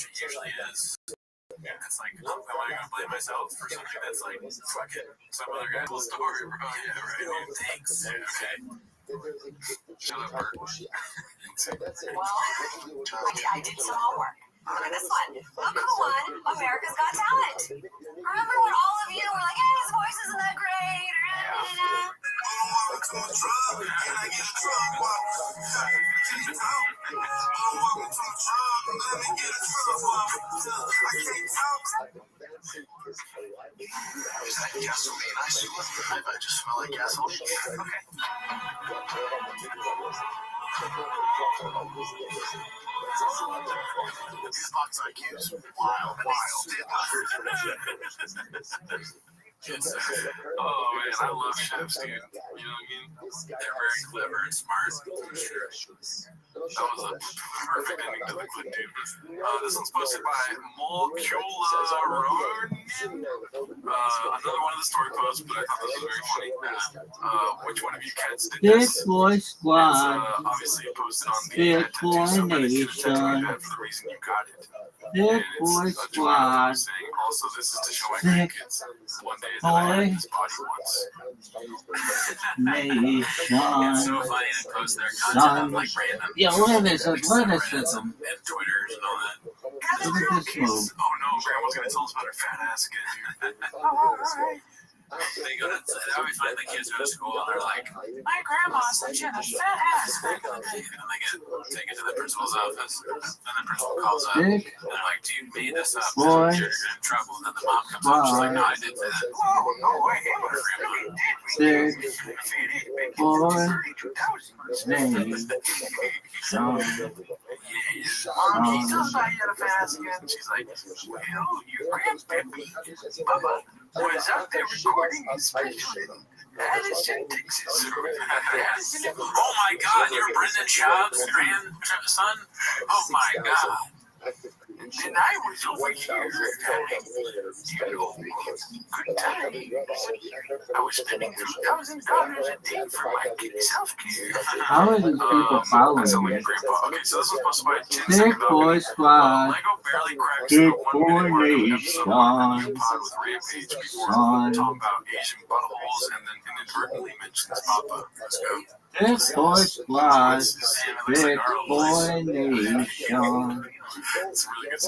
much it usually is. It's like, am I going to blame myself for something that's like, fuck it, some other guy's little story, bro? Yeah, right. Thanks. Yeah, okay. Shut up, Bert. Well, I did some homework. Look at this one. Look who won America's Got Talent. Remember when all of you were like, hey, his voice isn't that great? Is that gasoline I see? I just smell like gasoline. Okay. These box IQs, wild. Oh man, I love chefs, dude. You know what I mean? They're very clever and smart. That was a perfect ending to the clip, dude. This one's posted by Multistream. Another one of the story posts, but I thought this was very funny. Which one of you cats did this? It's obviously posted on the tattoo, so but it's for the reason you got it. And it's a joke saying, also, this is to show my grandkids. One day that I had this body once. It's so funny to post their content on like random. Yeah, look at this athleticism. And Twitter and all that. Look at this move. Oh no, Grandma's gonna tell us about her fat ass again, dude. They go to, that would be funny, the kids go to school and they're like, my grandma said she had a fat ass back in the day. And they get taken to the principal's office, and the principal calls up, and they're like, dude, made this up, you're in trouble. And then the mom comes up, she's like, no, I didn't say that. Oh, no way, Mom, can you tell us about you had a fat ass again? She's like, well, your grandpappy, Bubba, was out there recording his special in Addison, Texas. Oh my God, you're Brendan Schaub's grandson? Oh my God. And I was over here having, good time. I was spending $2,000 a day for my kids' health care. How are these people following me? Okay, so this was supposed to be a 10-second Boy Squad. Lego barely cracks the 1 minute episode of the pod with Rampage before talking about Asian buttholes and then inadvertently mentions Papa. Let's go. Big Boy Squad. Big Boy Nation. It's really good.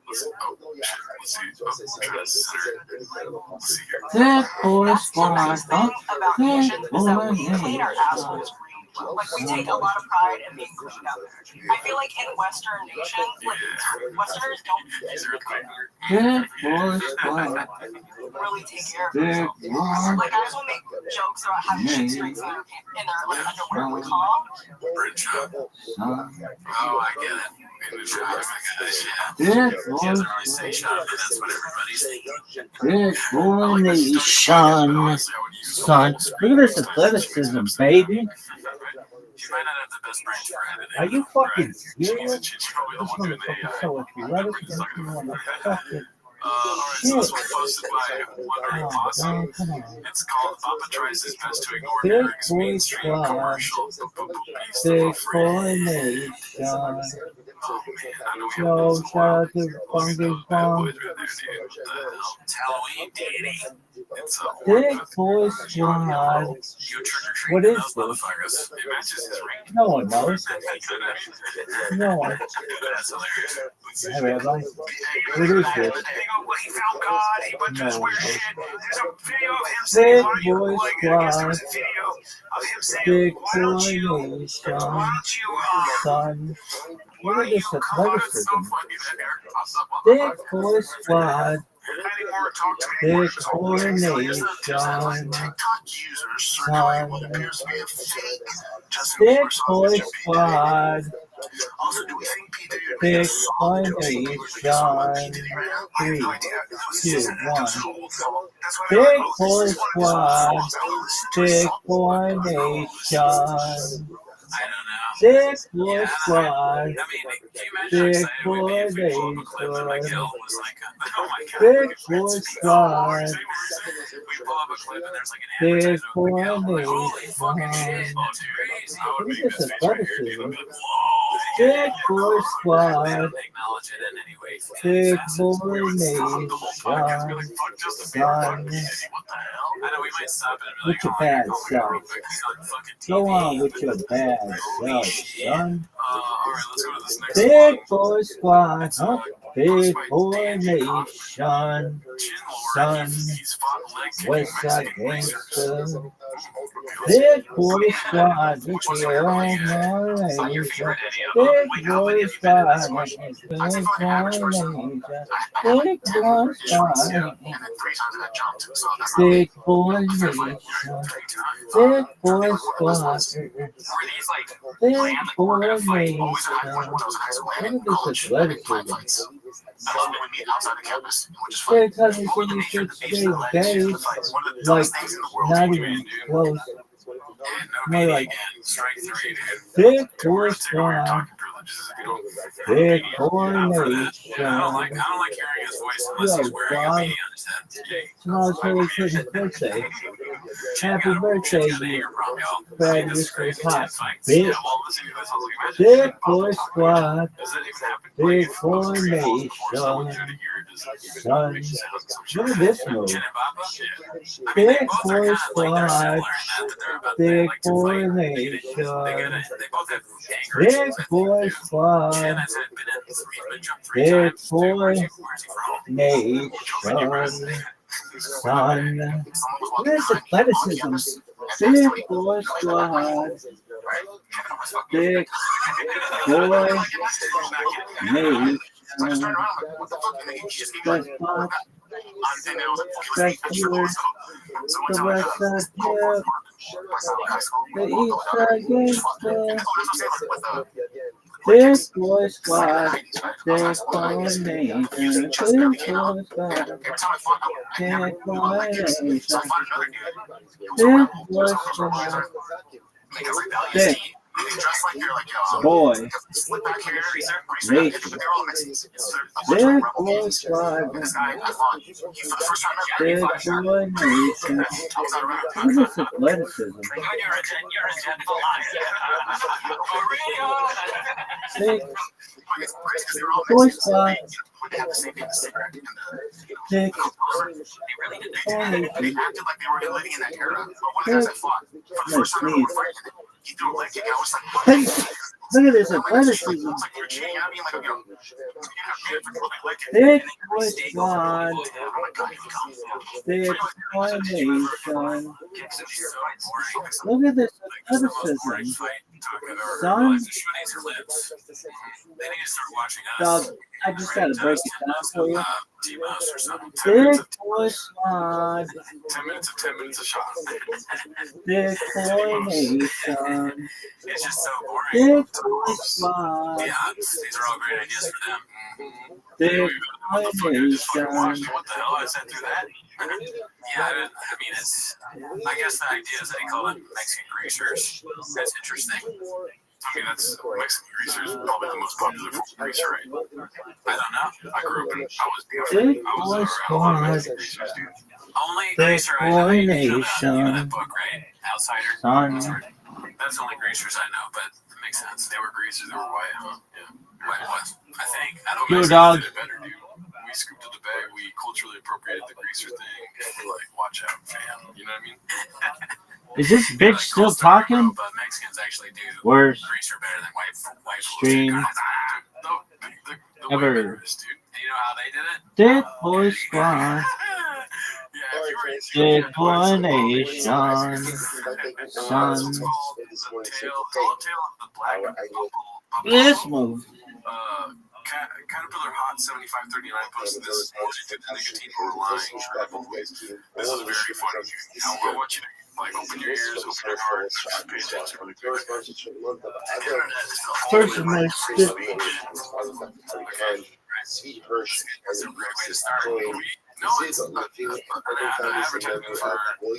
Let's see here. Big Boy Squad. Big Boy Nation. Like, we take a lot of pride in being clean out there. I feel like in Western nations, like, Westerners don't Big Boy Squad. really take care of themselves. Like, guys will make jokes about having shit strings in their like, underwear with calm. Bridge up. Oh, I get it. Big Boy Nation. Son, look at this athleticism, baby. She might not have the best brain for editing. Are you fucking serious? She's probably the one doing the AI. So if you let us fucking Alright, so this one posted by Wondering Awesome. It's called Papa Tries His Best to Ignore Eric's mainstream commercial. Big Boy Nation. Oh man, I know we have some more bad boys right there, dude. It's Halloween, Danny. It's Big Boy Squad. What is this? It matches his ring. No one knows. No one. That's hilarious. Hey, Rabbi. What is this? He found God. He went through this weird shit. There's a video of him saying, why don't you, like, I guess there was a video of him saying, why don't you, son. Look at this athleticism. Big Big Boy Squad. Big Boy Nation. Son. Big Boy Squad. Big Boy Nation. 3, 2, 1. Big Boy Squad. Big Boy Nation. Big Boy Squad. Big Boy Nation. Big Boy Squad. Big Boy Nation. Look at this athleticism. Big boy squad. They don't acknowledge it in any way. Big Facets. boy We would stop nation. the whole podcast and be like, fuck Justin Bieber, fuck Diddy, what the hell? I know we might stop it and be With like, your oh, bad you're self. real quick. He's on fucking TV. Go on with your bad Holy self, shit. son. Alright, let's go to this next Big one. boy squad. It's Huh? Big boy nation. Son. West Side Gangster. Big boy squad. Big boy nation. Big boy squad. Big boy squad. Big boy nation. Big boy squad. Big boy nation. Look at this athleticism. I love when we meet outside the campus. We're just They're fun. coming What from would the the nature of the beach and the days, legends fights? One of the like dumbest things in the world. not You even can do. close. And no More meeting like again. Strike three, dude. big boy Tours, take all your squad. talking privileges if you don't have Big media. boy Not for that. nation. Yeah, I don't like hearing his voice unless he's Yo, wearing a dog. media on his head. Yeah. Tomorrow's Holy Church's birthday. Happy birthday, you bad Mr. Hot bitch. Big boy squad. Big boy nation. Son. Look at this move. Big boy squad. Big boy nation. Big boy squad. Big boy nation. Son. Look at this athleticism. Big boy squad. Big boy nation. Best box. Best dealer. The west side tip. The east side gangster. Big boy squad. Big boy nation. Big boy squad. Big boy nation. Big boy squad. Big boy nation. Big boy squad. Big boy nation. Look at this athleticism. Big boy squad. Big boy nation. Hey, look at this athleticism. Big boy squad. Big boy nation. Look at this athleticism. Son. Dog, I just gotta break it down for you. Big boy squad. 10 minutes of shot. Big boy nation. It's just so boring. Big boy squad. Yeah, these are all great ideas for them. Big What the fuck? I just fucking watched nation. it. What the hell? I sat through that? Yeah, I mean, it's. I guess the idea is that they call them Mexican greasers. That's interesting. I mean, that's Mexican greasers is probably the most popular form of greaser, right? I don't know. I grew up and I was Big around a boy lot of squad. Mexican greasers, dude. Only Big greaser I know. boy You know nation. that book, right? Outsider. Son. That's the only greasers I know, but it makes sense. They were greasers. They were white, huh? Yeah. White was, I think. I don't know. Yo, dog. Did it better, dude. We scooped up the bag. We culturally appropriated the greaser thing. We're like, watch out, fam. You know what I mean? Is this bitch still talking? But Mexicans actually do Worse. greaser better than white Stream. Ever. Dude. And you know how they did it? Big boy squad. Big boy nation. Son. This move. Caterpillar Hot 7539 posted this morning to the nicotine overlying track both ways. This is very funny. Now, I want you to open your ears, open your heart, and pay attention really quick. First of all, That's a great way to start. No, it's an advertisement for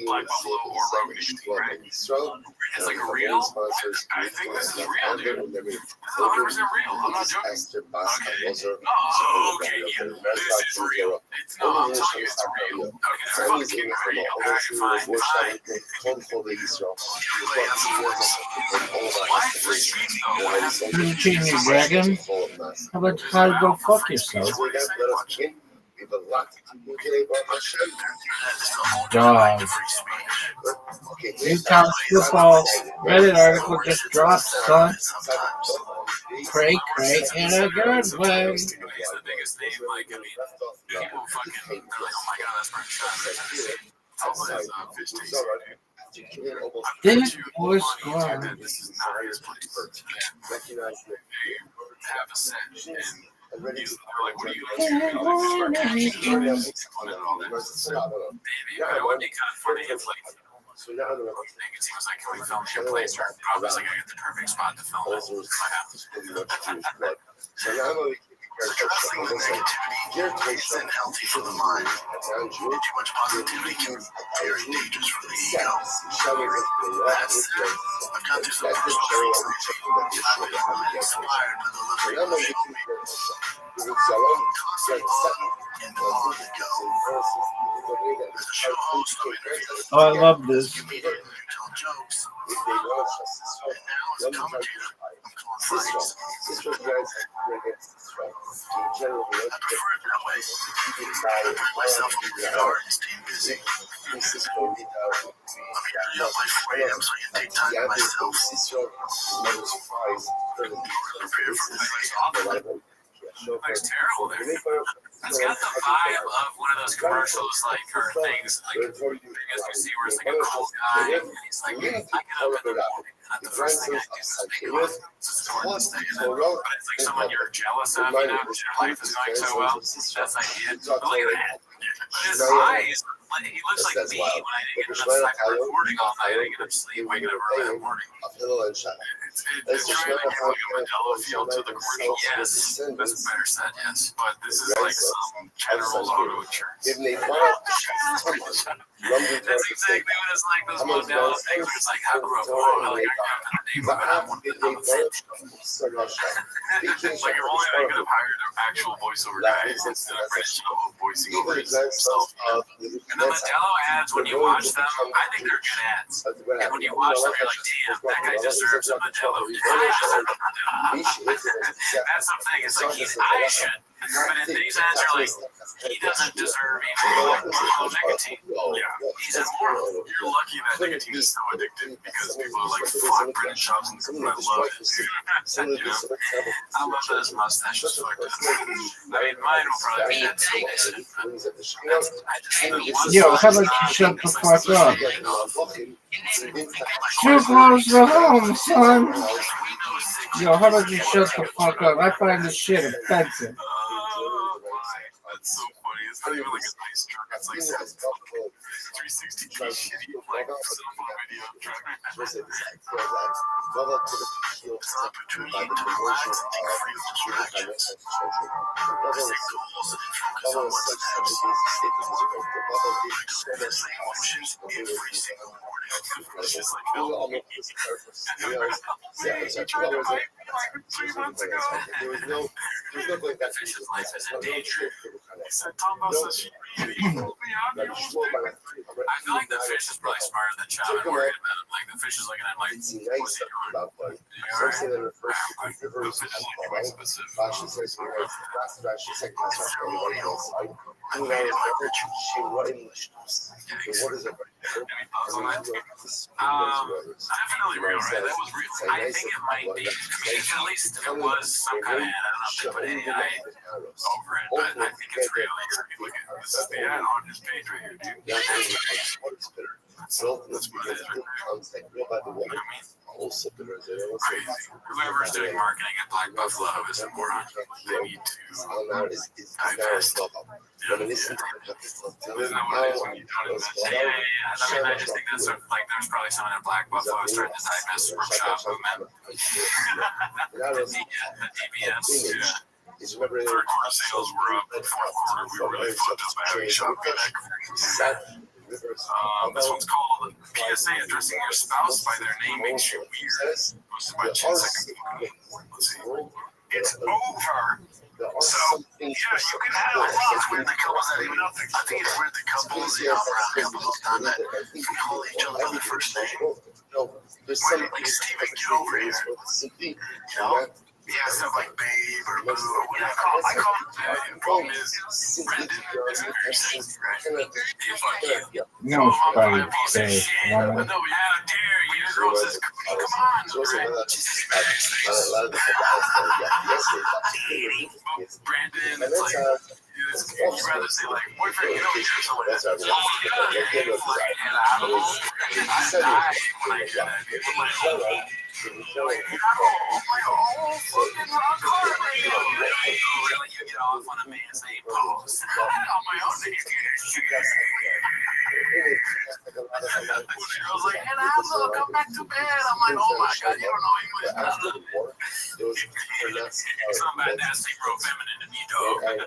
Black Buffalo or Rogan nicotine, right? It's like a real. I think this is real, dude. This is 100% real. I'm not joking. Okay. Oh, okay. Yeah. This is real. No, I'm telling you, it's real. Okay, fucking real. Okay, fine. Why free stream though? You treat me, Dragon? How about how to go fuck yourself? Dog. New college football Reddit article just dropped, son. Cray, in a good way. He's the biggest name, like, I mean, people fucking, they're like, oh my god, that's Brent Shot. Fish tasting. This boy squad. This is not his place. Have a set. And they're like, what are you guys doing? Maybe, but it would be kind of funny if, like, nicotine was like, can we film your place? Or I was like, I got the perfect spot to film it. Trusting with negativity isn't healthy for the mind. Too much positivity can be very dangerous for the ego. That said, I've gone through some personal research, and I've been really inspired by the liberty of and the long ago. As a show host, I'm interviewing Oh, I love this. comedian who tell jokes, and now as a commentator, I'm calling plays. I prefer it that way. I put myself on the yard and stay busy. I'm here up by 4 a.m. so I can take time to myself. Prepare for the face off. Looks terrible there. It's got the vibe of one of those commercials, like, or things, like, as we see where it's like a cool guy, and he's like, I get up in the morning, not the first thing I do is take off. It's important to stay in it. But it's like someone you're jealous of, you know, because your life is going so well. That's like it. But look at that. But his eyes, he looks like me when I get up, I've been recording all night, I get up sleep, waking up early in the morning. It's trying to give like a Modelo feel to the commercial. Yes, that's a better set, yes. But this is like some General Auto insurance. That's exactly what it's like, those Modelo things. It's like, I grew up poor, like, I grew up in a neighborhood, I'm a vent. It's like, you're only going to hire an actual voiceover guy instead of French voicing over himself. And the Modelo ads, when you watch them, I think they're good ads. And when you watch them, you're like, damn, that guy deserves a Modelo. That's the thing, it's like, I should. But in these ads are like, he doesn't deserve even like nicotine. Yeah, he's immoral. You're lucky that nicotine is so addictive because people are like, fuck British shops and I love it. You know? I love that his mustache is fucked up. I mean, mine will probably be that too. Yo, how about you shut the fuck up? Too close to home, son. Yo, how about you shut the fuck up? I find this shit offensive. That's so funny. It's not even like a nice truck. It's like some 360 shitty like cell phone video truck. It's an opportunity to relax and take free of distractions. Stay goals and focus on what's next. Experience the emotions every single morning. It's just like, oh, and then like 3 months ago. The fish's life is a day trip. I said, Tombo says she really fooled me out. I feel like the fish is probably smarter than Chad and worried about him. Like, the fish is looking at him like, what's he doing? You alright? The fish is looking quite specific. I made it my virtue. Any thoughts on that? Definitely real, right? That was real. I think it might be. I mean, at least it was some kind of ad. I don't know if they put AI over it, but I think it's real. Look at this is the ad on his page right here, dude. That's what it is right there. You know what I mean? Crazy. Whoever's doing marketing at Black Buffalo is a moron. They need to divest. Yeah. Isn't that what it is when you don't invest? Yeah. I mean, I just think that's like there's probably someone at Black Buffalo who's starting to divest from shop movement. The DBS. Yeah. Third quarter sales were up. Fourth quarter, we really fucked up by having shopping back. This one's called PSA Addressing Your Spouse by Their Name Makes You Weird. Posted by Chin Second. Let's see. It's over. So, yeah, you can have it's weird that couples that even up. I think it's weird that couples, around couples done that. We call each other by their first name. There's something like Steven, get over here. Yeah, stuff like babe or boo or whatever. I call him the problem is Brendan isn't very sexy, right? Fuck you. No, I'm a piece of shit. No, how dare you? The girl says, come on, right? She says various things. Brandon, it's like, you'd rather say like boyfriend, you know, you're someone else. Oh, yeah, it's like, and I don't know. I die when I hear that. People like, like, fucking rock hard right now. Really, you get off on a man's name post. On my own name, I was like, and I'll come back to bed. I'm like, oh my god, you don't know English. It's not bad nasty, bro, feminine to me, dog.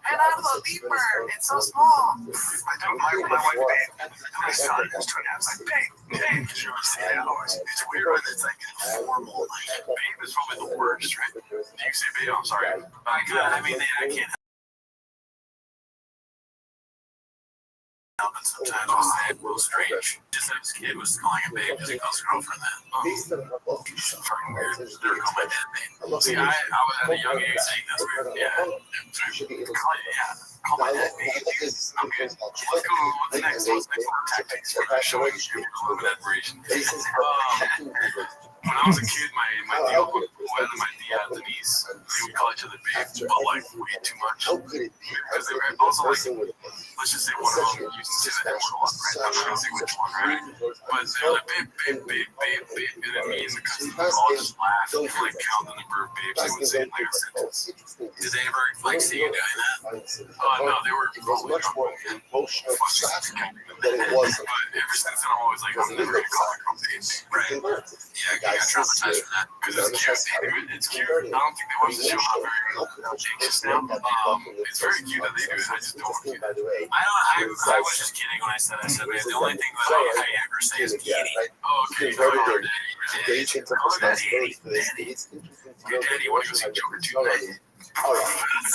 And I love deeper. It's so small. I don't like my wife, babe. My son is trying to have like, babe, because you always say that always. It's weird when it's like formal. Like, babe is probably the worst, right? You say, babe, I'm sorry. I mean, I can't. But sometimes I'll say it a little strange. Just like this kid was calling him babe because he calls his girlfriend that. Oh, fucking weird. They're calling my dad babe. See, I was at a young age saying that's weird. Yeah. Call my dad babe. I'm good. Let's go. What's next? What's next tactics for showing you a little bit of admiration? When I was a kid, my deal with Gwen and my tia Denise, they would call each other babe, but like way too much. Because they were also like, let's just say one of them used to say that word a lot, right? I'm not gonna say which one, right? But they were like babe, and then me and the cousins would all just laugh and like count the number of babes they would say in like a sentence. Did they ever like see you doing that? No, they were probably much more emotional than it was. But ever since then, I'm always like, I'm never gonna call her babe, right? Yeah, I got traumatized from that because it's cute. It's cute. I don't think they watch the show. I'm very anxious now. It's very cute that they do it. I just don't want to. I was just kidding when I said, man, the only thing that I ever say is kitty. Oh, okay. Call her daddy. Call her daddy. Your daddy, want to go see Joker 2 night? Everyone's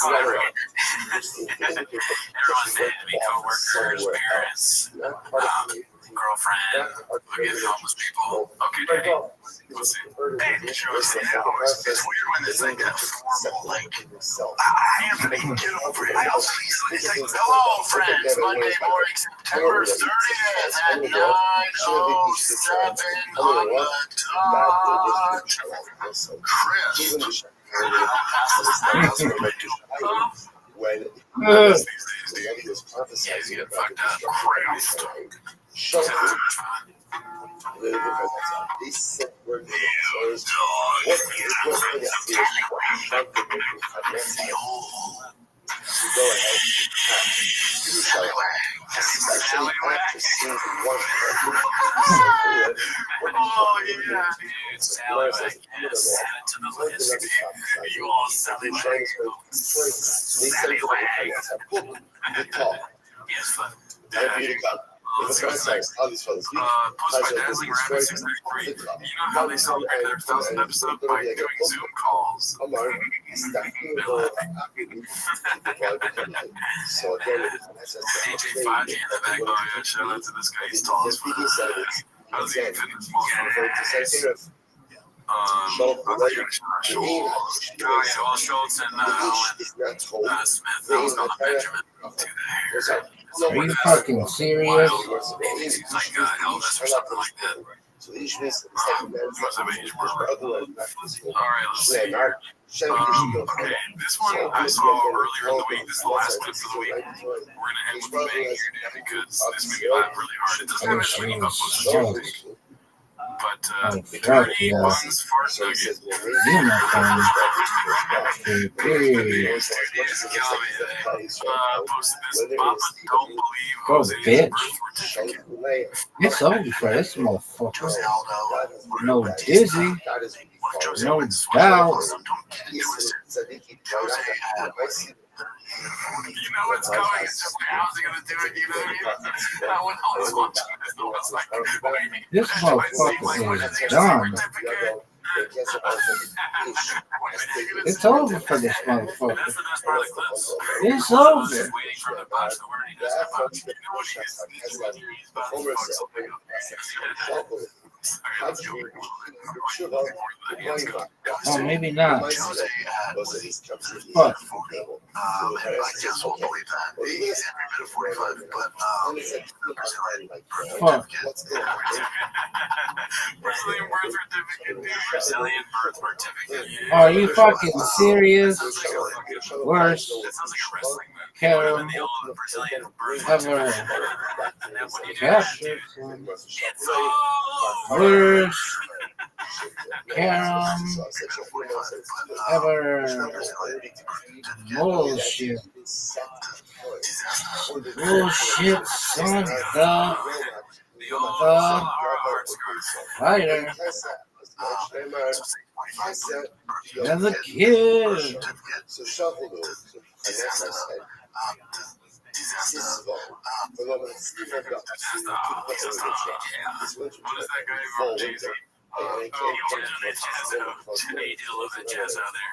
dead to be co-workers, parents, girlfriend, look at homeless people. Okay, daddy. Let's see. Hey, it's weird when it's like that formal, like, Anthony, get over it. I also it's like, hello, friends, Monday morning, September 30th at 9:07 on the dot. Chris. When he's getting fucked up. Christ. Oh yeah, dude. Sally Wack. Yes, add it to the list. You all Sally Wack. Sally Wack. Yes, fun. Posted by Dazzling Rabbit 693. You know how they celebrate their 1,000th episode by doing Zoom calls? DJ 5G in the back. Oh yeah, shout out to this guy. He's tall as fuck. How does he even fit in this small Schultz and Smith. That was called Benjamin. Are you fucking serious? He's like Elvis or something like that. Alright, let's see here. Okay, this one I saw earlier in the week. This is the last clip for the week. We're gonna end with the bang here, dude, because this made me laugh really hard. It doesn't have as many uploads as you think. But dirty buns fart nugget. Posted this. Papa don't believe Jose's birth certificate. It's over for this motherfucker. No dizzy. No doubt. You know what's coming. It's just like, how's he gonna do it? You know what I mean? When I was watching this, I was like, wait, This motherfucker is dumb. It's over for this motherfucker. That's the best part of the clips. It's I was over. just waiting for him to punch the word he doesn't punch. You know what he is? He's about to fuck something up. Okay, let's go. Oh, maybe not. Jose Fuck. I guess we'll believe that. He's every bit of 45, but Fuck. Brazilian birth certificate, dude. Brazilian birth certificate. Are you fucking serious? Sounds like a fucking Worst That sounds like a wrestling move. Carol In the old Brazilian birth ever. certificate. And then what do you do? Yeah. It's over. Worst Karen ever. Bullshit. Bullshit, son of The old fighter. As a kid. What is that guy from Jay-Z? He originated jazz out there.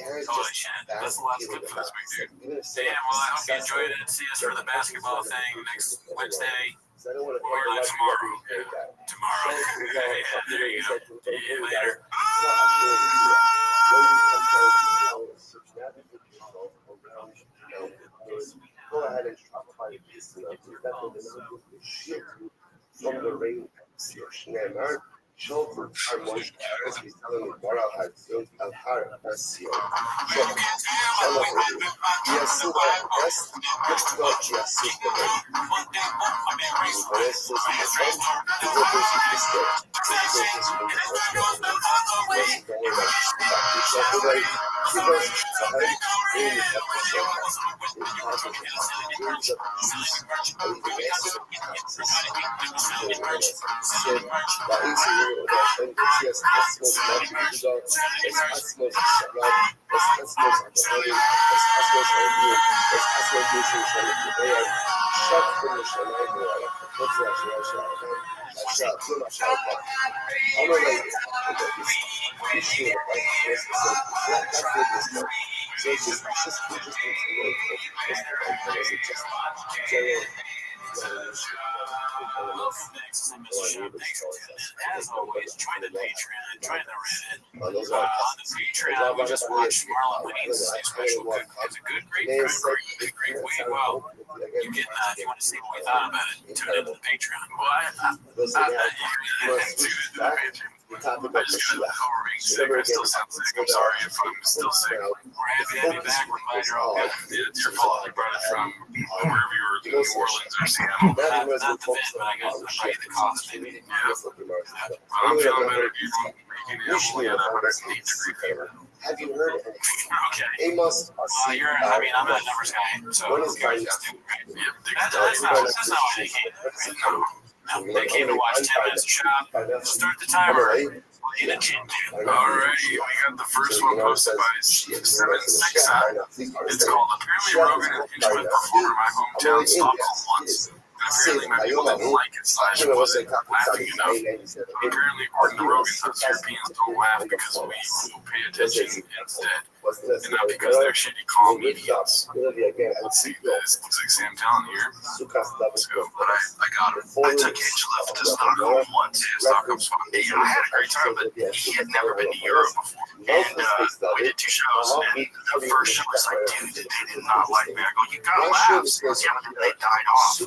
Holy shit, that's the last clip for this week, dude. Damn, well, I hope you enjoyed it. See us for the basketball thing next Wednesday. Or tomorrow. Tomorrow. Yeah, there you go. Yeah, later. Go ahead and Shopify this. From the rain, شوف الموجود بيستخدم الورقة هتزود الحرق بس يسوع بس يسوع As always, join the Patreon, join the Reddit. On the Patreon, we just watched Marlon Wayne's special. It's a good, great way. Well, you can, if you want to see what we thought about it, tune into the Patreon. Well, I just got sick. I still sound sick. I'm sorry if I'm still sick. We're happy to have you back. We're glad you're all good. It's your fault. You brought it from wherever you were, New Orleans or Seattle. Not the fit, but I guess I'll pay the cost, maybe. Yeah. I'm feeling better, dude. Usually at 108-degree fever. Have you heard of Okay. Amos? Well, I'm a numbers guy, so that's not what they came. No, they came to watch 10 minutes of shop. Start the timer. Alrighty, we got the first one posted by 76. It's called Apparently Rogan and Instrument Performer My Hometown Stockholm Once. Apparently my people didn't like it, / wasn't laughing enough. Apparently, according to Rogan, us Europeans don't laugh because we pay attention instead. And not because they're shitty calm idiots. Let's see, this looks like Sam Talon here. Let's go. But I got him. I took H-Left to Stockholm once. Stockholm's fun. I had a great time, but he had never been to Europe before. And we did 2 shows. And the first show was like, dude, they did not like me. I go, you gotta laugh. Yeah, but then they died off.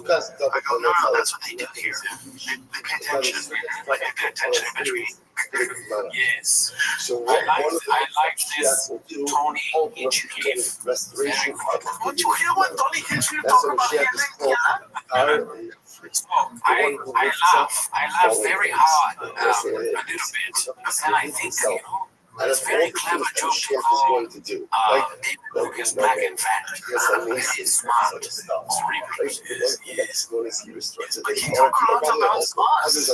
I go, no, that's what they do here. They pay attention. Like, they pay attention in between. Yes. I like this Tony Hinchcliffe. Don't you hear what Tony Hinchcliffe talking about here? I laugh very hard a little bit. And I think, It's a very clever joke to call David Lucas black and fat. He's smart. Cerebrus is. But he took crowds about us. He's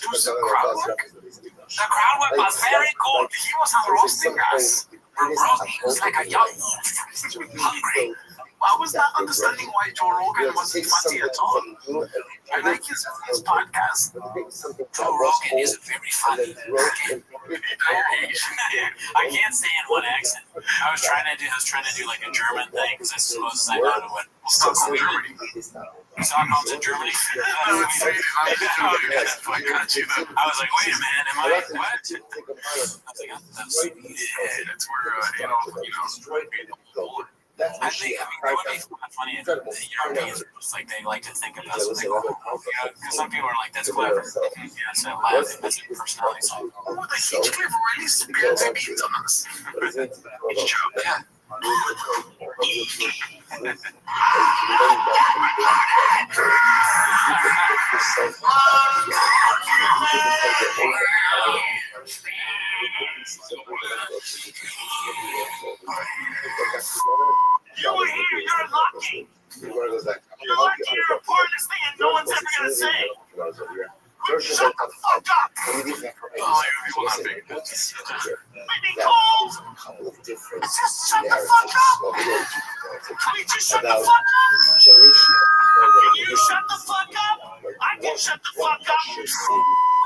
doing some crowd work. The crowd work was very good. He wasn't roasting us. He was like a young wolf, hungry. I was not understanding why Joe Rogan wasn't funny at all. I like his podcast. Joe Rogan is very funny. I can't stay in one accent. I was trying to do like a German thing because I suppose I know what Stockholm, Germany. Stockholm to Germany. I was like, wait a minute, am I what? I was like, that's where I think it would be funny if the Europeans like they like to think of us as because some people are like, that's clever. Yeah, so laughing, that's a personality song. Oh, he's clever, really spilled the beans on us. It's true, yeah. You were here, you're lucky. You're lucky you're a part of this thing and no one's ever gonna say. Shut the fuck up! Oh, you're not big. Make me cold! Just shut the fuck up! Can we just shut the fuck up? Can you shut the fuck up? I can shut the fuck up!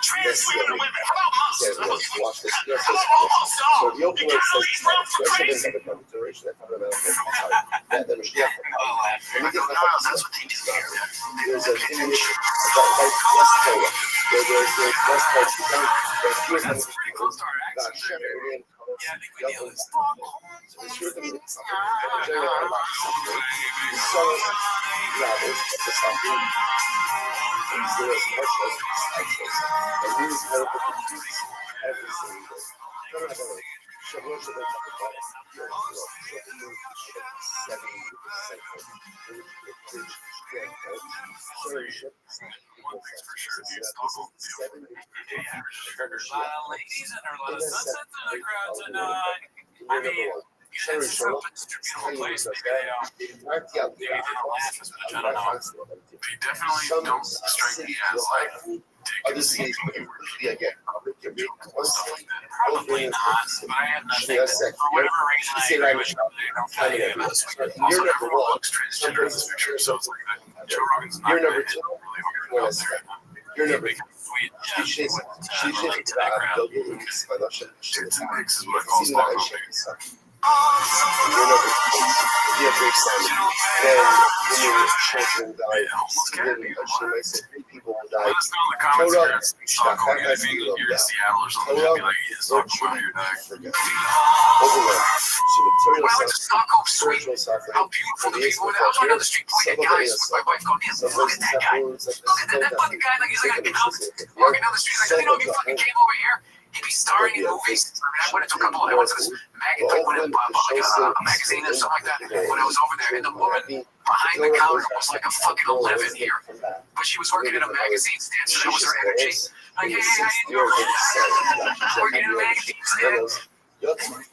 Trans women and women, how about most? How about almost all? You gotta leave room for crazy! That's what they do here. There's a thing Yeah, I think we deal with one thing's for sure, dude. Stockholm, there's a lot of ladies and there's a lot of sunsets in the crowd tonight. I mean, it's a beautiful place. Maybe they don't laugh as much. I don't know. They definitely don't strike me as like dick and seeing probably not, but I have nothing. For whatever reason, I agree with you. They don't tell you about this. Also, everyone looks transgender in this picture, so it's like Joe Rogan's not going to really hard out there. You're never sweet. She relate to that crowd. Tits and dicks is what I call Stockholm. you're never be a big son. Then when your children die, she might say 3 people will die. Let us know in the comments if you're in Stockholm. I think you're in Seattle or something. I'd be like, yeah, Stockholm out here dying. Overwhelmed. So When I went material to Stockholm, sweet. spiritual suffering. How beautiful the people were. I was walking down the street pointing at guys. My wife going, "Man, look at that guy. Look at that fucking guy. Like, he's like a cop. Walking down the street. Like, you know, if he fucking came over here, he'd be starring in movies." I went to I went to this magazine. I went and bought like a magazine or something like that. When I was over there, and the woman behind the counter was like a fucking 11 here. But she was working in a magazine stand, so that was her energy. Like, hey, how you doing? Working in a magazine stand. I was waiting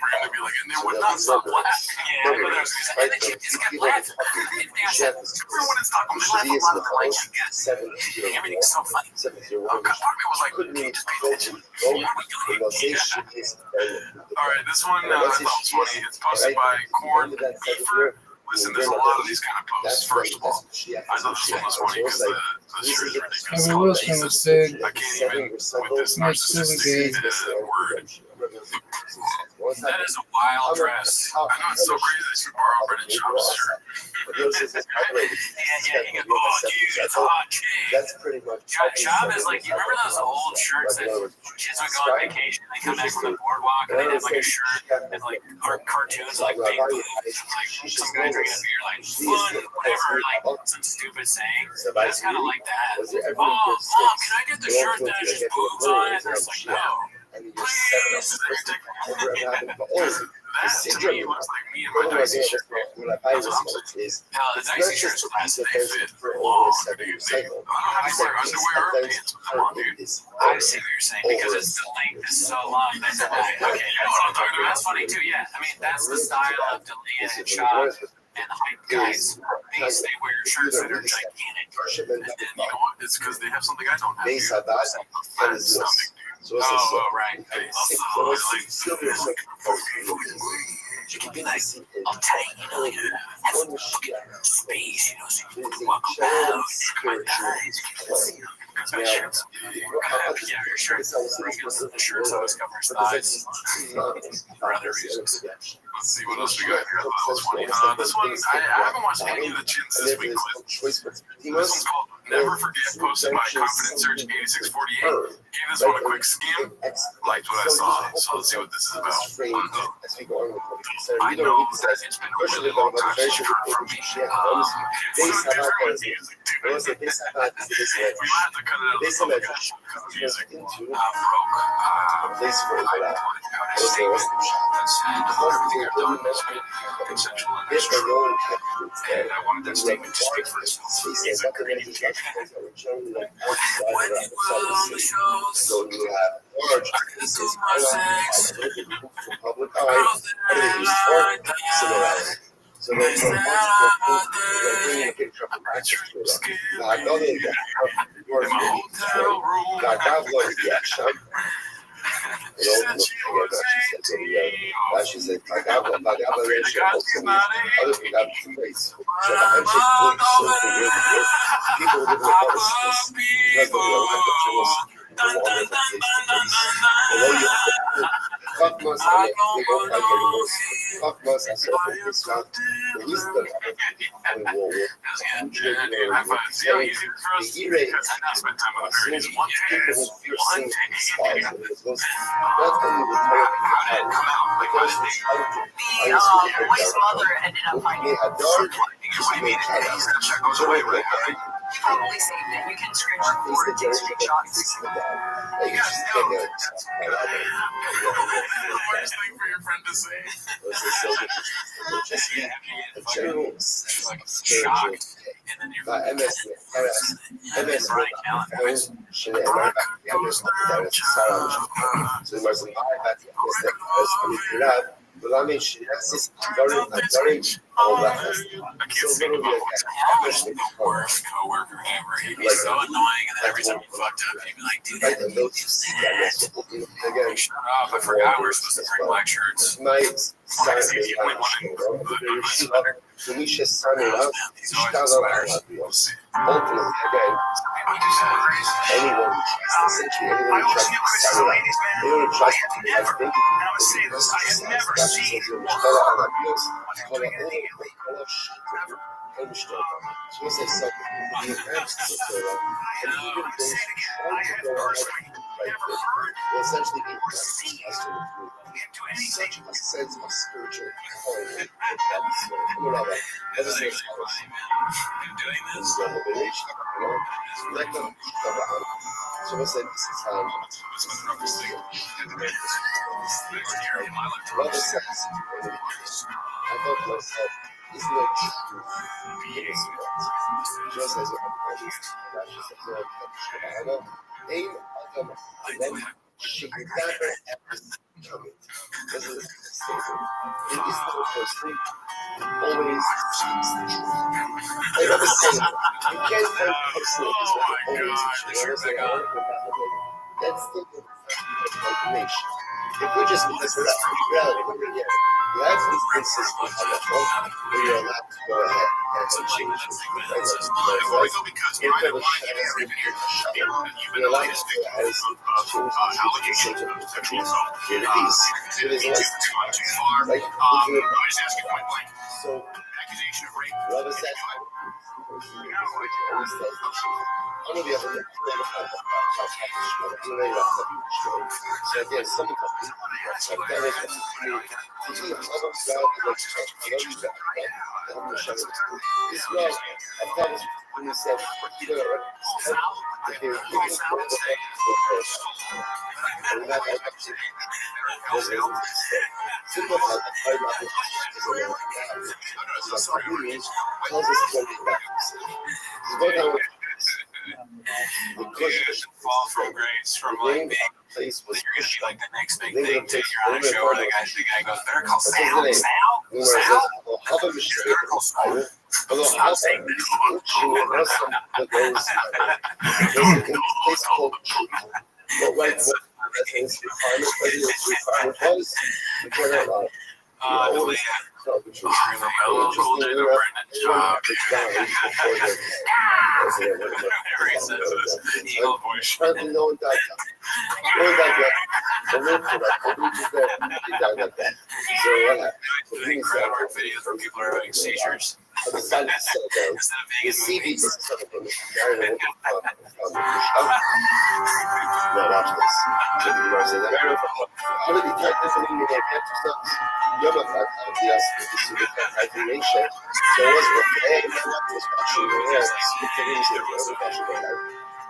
for him to be like, and they would not stop laughing. Yeah, but there's, and then she just kept laughing. And I said, everyone in Stockholm, they laugh a lot like you guys. Everything's so funny. Part of me was like, can you just pay attention? What are we doing? Yeah. All right, this one I thought was funny. It's posted by Corn Beaver. Listen, there's a lot of these kind of posts. First of all, I thought this one was funny because the shirt is ridiculous. I mean, Wilson was big. I can't even with this narcissistic word. That is a wild dress. I know it's so crazy that you borrow Brennan Schaub's shirt. Yeah, he goes, oh, dude, it's hot, kid. That's pretty much. Schaub is like, you remember those old shirts that kids would go on vacation, they come back from the boardwalk, and they'd have like a shirt and like cartoons, like big boobs, and like some guys are gonna be like, fun, whatever, like some stupid saying. It's kind of like that. Oh, Mom, can I get the shirt that has just boobs on it? And it's like, no. Please. that to me looks like me and my Dicey shirt. That's what I'm saying. Hell, the Dicey shirts last they fit for long, dude. I don't have to wear underwear or pants. Come on, dude. I see what you're saying because it's the length is so long. Okay, you know what I'm talking about. That's funny too. Yeah, I mean that's the style of Delia and Shad and the hype guys. They wear shirts that are gigantic. And you know what? It's because they have something I don't have. Dude. Flat stomach, dude. Oh, right. She can be like, I'll tell you, you know, like, have fucking space, you know, so you can walk around, my thighs, you know, because my shirts, yeah, your shirts, the shirts always cover his thighs for other reasons. Let's see what else we got here. That's funny. This one, I haven't watched any of the chins this week. This one's called Never Forget, posted by Confident Search 8648. Gave this one a quick skim. Liked what I saw, so let's see what this is about. I know that it's been a really long time since you've heard from me. It's different music, dude. We might have to cut it out of the podcast because the music broke. I put it out a statement that said everything I've done has been consensual and that's true. And I wanted that statement to speak for itself. It's a great indication. When you were on the shows, this is my sex. Public eye, so there's a bringing a picture of the mattress. I know they she said, I got one, other people got some place. So the handshake people live in the house. Fuck must I said this not the wisdom and war. Boy's mother ended up finding it. You probably saved it. You can screenshot or take screenshots. You guys know that's the worst thing for your friend to say. Just like shocked. And then you're MS right now. But I mean, she has this very all that. I can't think about what's the worst coworker ever. He'd be so annoying, and then every time you fucked up, he'd be like, dude, I didn't do that. Like, shut up, I forgot we were supposed to bring black shirts. My Saturday Felicia signing up. She does all that. Ultimately, again, anyone essentially anyone who tries to sign it up, anyone who tries to do that, I think I have never seen so once they said the events and even those trying to go on will essentially be us to such a sense of spiritual calling whatever. As I say, doing this, revelation, let them cover out. So what's that? This is how love is sex. I thought to myself, is no truth in this world. Just as aim adam then should never ever come it. This is a statement. It is the first thing. Always sees the truth. Like I was saying, you can't find personalities that are always the truth. That's the information. If we just look at reality, you have instances of where you're allowed to go ahead and change it. You're allowed to go ahead and change it. So, whoever says always says the truth. I'm going to be able to so again, some of the people have a hard enough tells us to go back. You should fall from grace from like being Place was you're gonna be like the next big Name thing of till the- you're on a name of show the- where the guy goes, better call What's his Sal, name? Sal. Although Stop saying Eagle voice. Doing crowd work videos where people are having seizures. Instead of being in movies.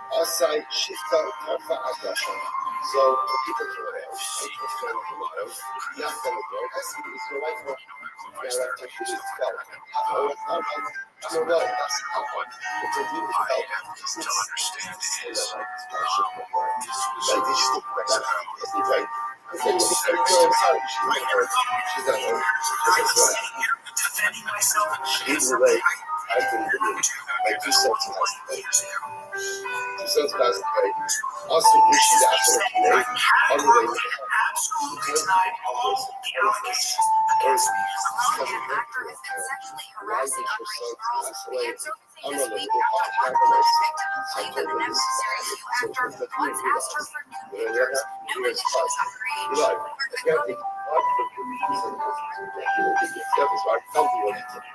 Asay Shifta Tarfa Adasha. So people came around. Either way, I can my 2 cents passed away. Also, issues after today,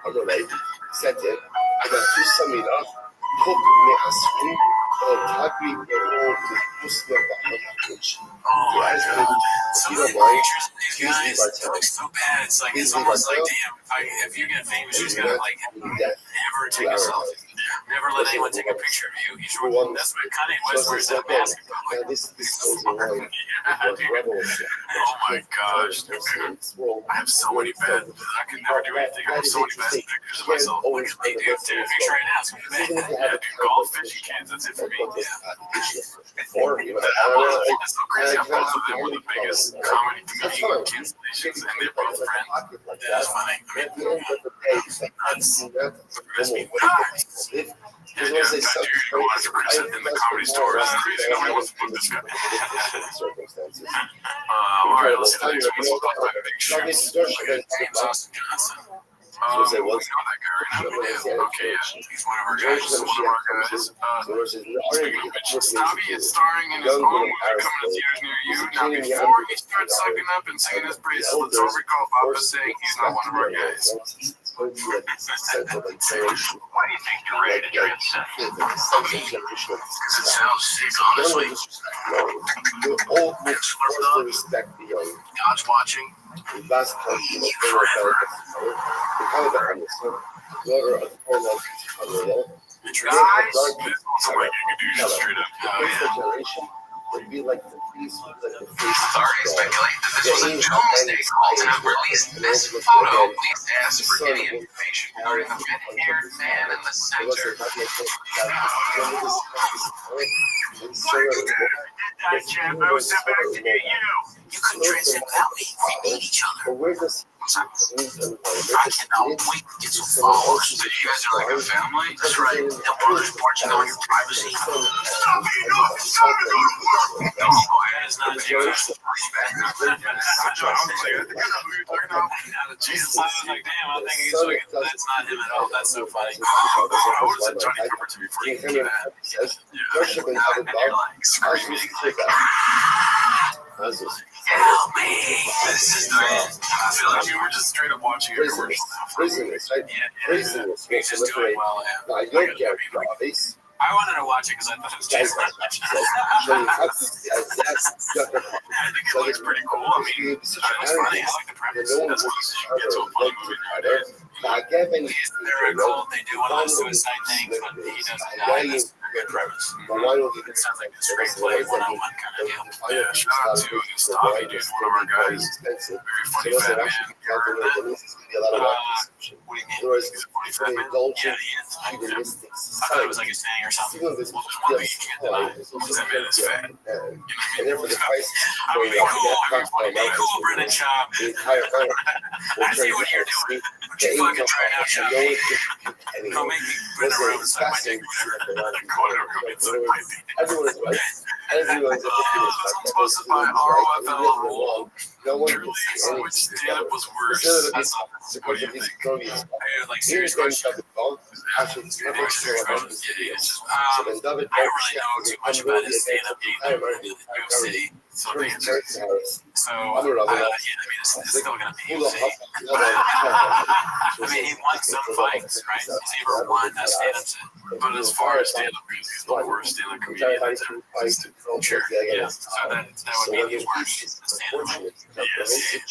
unrelated. Said it. I got 2 samira. Hook me as free. Happy Muslim Some of the pictures of these guys, it looks so bad. It's like it's almost like, damn, if you get famous, you just gotta like never take a selfie. Never let anyone take a picture of you. That's what Kanye West wears that mask. Oh my gosh, I have so many bad. I could never do anything. I have so many bad pictures of myself. Look at me, dude. Take a picture right now. It's gonna be bad. Yeah, dude, golf, fishing cans. That's it for me. Yeah. That's so crazy. I'm both of them were the biggest comedy comedian cancellations, and they're both friends. That's funny. Yeah, dude, I'm not doing go on for Chris in the comedy store. That's crazy. Nobody wants to book this guy. All right, let's go next one. We'll talk about Big Shoes. James Austin Johnson. We know that guy right now. Yeah. Okay, yeah. He's one of our guys. Speaking of which, Stabby is starring in his own movie coming to theaters near you. Now, before he starts sucking up and singing his praises, let's all recall Papa saying he's not one of our guys. Why do you think you're ready to transcend? Because it sounds sick, honestly. God's watching. Would be like the piece Authorities speculate that this was a doomsday call to release this photo. Police asked for any information regarding the red-haired man in the center. I was sent back to get you. You couldn't transcend without me. We need each other. I cannot wait to get some followers. You guys are like a family? That's right. The brothers marching on your privacy. Stop it! No, it's not Jesus. Jesus. I was like, damn, I'm thinking he's like, that's not him at all. That's so funny. I would have said Johnny Pepperton before you came back. And you're like screaming like, help me! This is great. I feel like you were just straight up watching a commercial now. He's just doing well. I wanted to watch it because I thought it was Jason. I think it looks pretty cool. I mean, it's funny. I like the premise. That's what you get to a funny movie nowadays. He's very cold. They do one of those suicide things, but he doesn't die. That's a good premise. It sounds like a straight play, one-on-one kind of deal. Yeah, shout out to Stavi, dude, one of our guys. Expensive. Very So funny those fat are man. actually You ever heard of that? there needs to be a lot of work. What do you mean? Whereas He's a funny if fat they man? indulge Yeah, in he is. hedonistic I thought it was society, like a saying or something. even if it's Well, there's one thing you can't deny. That man is fat. and therefore the price I would be cool. Be cool, Brennan Chop. the entire earth will I see turn what you're to doing. the But you fucking try it out, income Chop. no one can Don't make me bend around inside my dick. Everyone is right. Everyone is I'm supposed to buy ROFL rule. no one Truly, can see which anything stand-up was worse. That's not, what do you think? Hey, like, serious question. Actually, it's Yeah, never serious sure. question. Yeah, it's just, So then David I don't really know too much about his stand-up game in New York City. So the answer is, so, I mean, it's still going to be UFC. I mean, he won some fights, right? He's never won a stand-up set. But as far as stand-up goes, he's the worst stand-up comedian that's ever existed. Sure, yeah. So that would mean he's worse than stand-up. Yes. I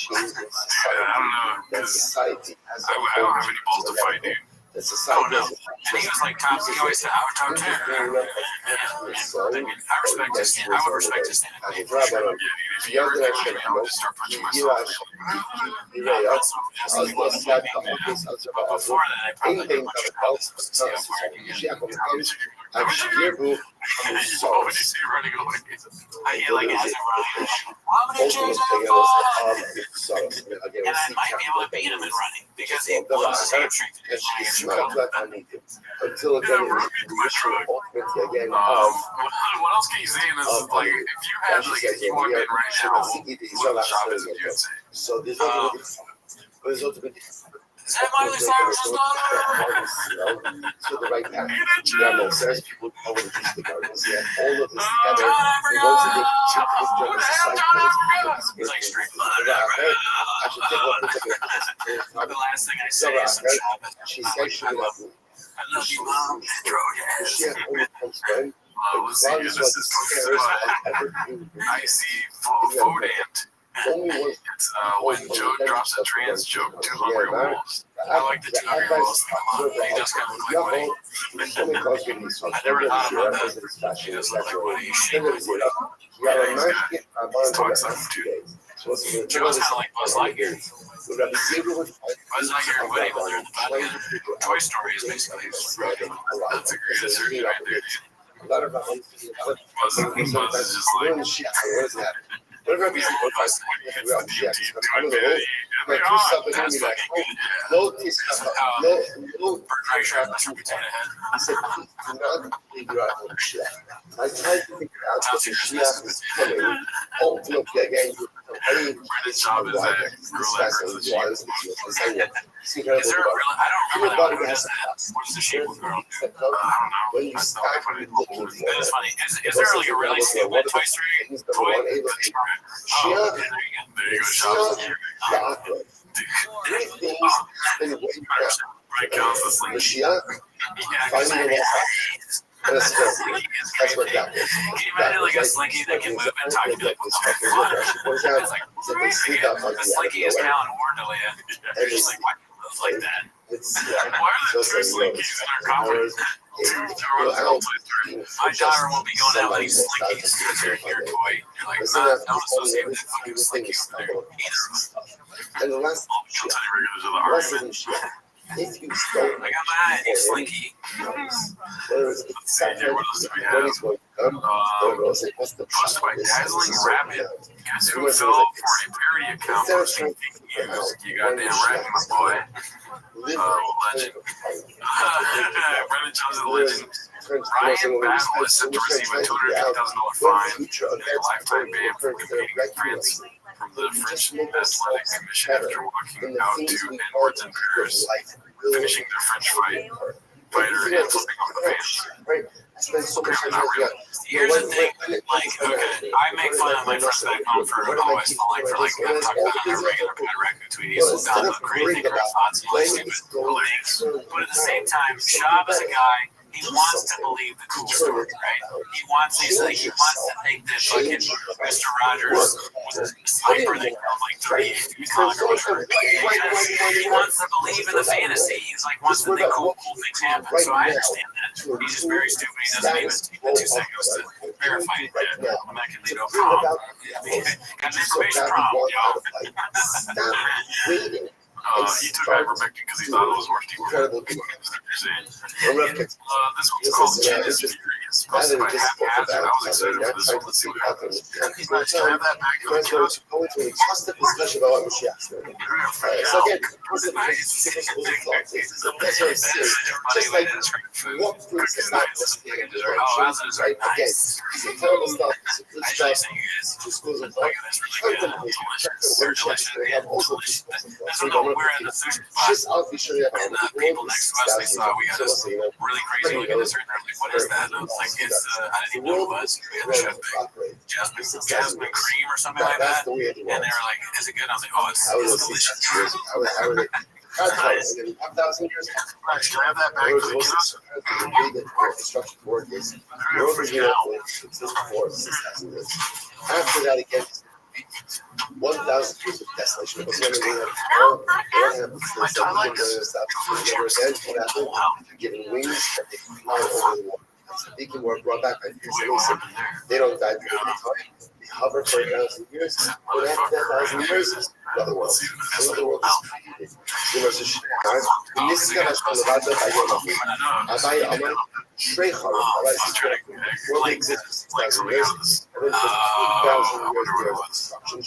don't know, because I don't have any balls to fight, dude. I don't know. And he was like top, he always said, I would talk to him. I respect his stand, I would respect his stand. Yeah, dude, if you ever come to me, I would just start punching myself. But before that, I probably did much better to see how far I can get. What would you see running away? I hear like as I'm running, I'm gonna change that ball. And I might be able to beat him in running because he blows his hamstring. Until again, what else can you say in this? Like, if you had like if you walked in right now, what shop is it? You'd say? So there's ultimately Is that Miley Cyrus's daughter? so the right path. Yeah, no, there's people who know what it is to gardens. Yeah, all of this together. He's like straight I should take what the last thing I say is some shop. She said she would have I love you, Mom. she had only comes friend. Let's see. This is I see Fodant. Only one. It's when Joe drops a trans joke, Two Hungry Wolves. I like the Two Hungry Wolves a lot. He just kind of look like Woody. I never thought about that. He doesn't look like Woody. He shaped like Woody. Yeah, he's talking something too. Joe's kind of like Buzz Lightyear. Buzz Lightyear and Woody when they're in the back. Toy Story is basically that's a great assertion right there, dude. Buzz is just like Whatever we I said, do not figure out what shit. I tried to figure out what the shit was coming. Hopefully, again, Brennan's job is that girl that grows the sheep. Is there a real? I don't remember that. What is that? What is the shape of girl? I don't know. When you I start thought they put it in looking the for It's funny. Is there like a really stupid Toy Story toy? Oh, there you go, Shop. Right, counts the slinky. Yeah, that's what that is. Can you imagine like a slinky that can move and talk? You'd be like, what the fuck? It's like, the slinky is Callan Warndelia. You're just like, why do you move like that? Why are there two slinkies in our conference? My daughter won't be going out like slinkies because they're your toy. You're like, don't associate with that fucking slinky over there. Either of us. And the last I'll tell you regulars of the argument. if you don't, I got my eye, slinky. Posted by Dazzling Rabbit. Guess who fell for a parody account for fake news? You goddamn right, my boy. Legend. Brennan Johnson, legend. Ryan Battle is set to receive a $250,000 fine and a lifetime ban for competing with France from the French Athletic Commission after walking out to Edwards in Paris, finishing their French fighter and flipping off the fans. Not really. Here's the thing, like, okay, I make fun of my friends back home for always falling for, like, I'm talking about a regular Patrick tweet. He's dumb, crazy, or thoughts, and like stupid things. But at the same time, Shab is a guy, he wants to believe the cool story, right? He wants to think that fucking Mr. Rogers was a sniper that killed like 38 because he wants to believe in the fantasy. He's like, wants to think cool things happen. So I understand that. He's just very stupid. He doesn't even take the 2 seconds to verified it right yet. now I'm not going to to leave no bring problem. about Got an so information badly problem, want out y'all. of life. Stop waiting. He took ivermectin because he thought it was worth Incredible people. this one's called Jen is Furious. Posted by Haphazard. I was excited for this one. Let's see what happens. He's nice to have that back on the couch. Go into an exhaustive discussion about what Mashiach is doing. So again, listen, just like what fruits is not necessarily right? Again, it's a terrible stuff. It's stuff. Just goes and they have also just I'll be sure you have And people next to us, they saw we got this really crazy looking dessert. And they're like, what is that? And I was like, it's, I didn't even know what it was. We had jasmine cream or something like that. And they were like, is it good? I was like, oh, it's delicious. 1,000 years. Can I have that back for the kids? Construction workers. After that, again, 1,000 years of desolation. Because when we giving wings, they fly over the water. They can work brought back by years. They don't die before they time. They hover for 1,000 years. And after that 1,000 years, another world. Another world is created. This is going to world exists for 6,000 years. And then 2,000 years of destruction.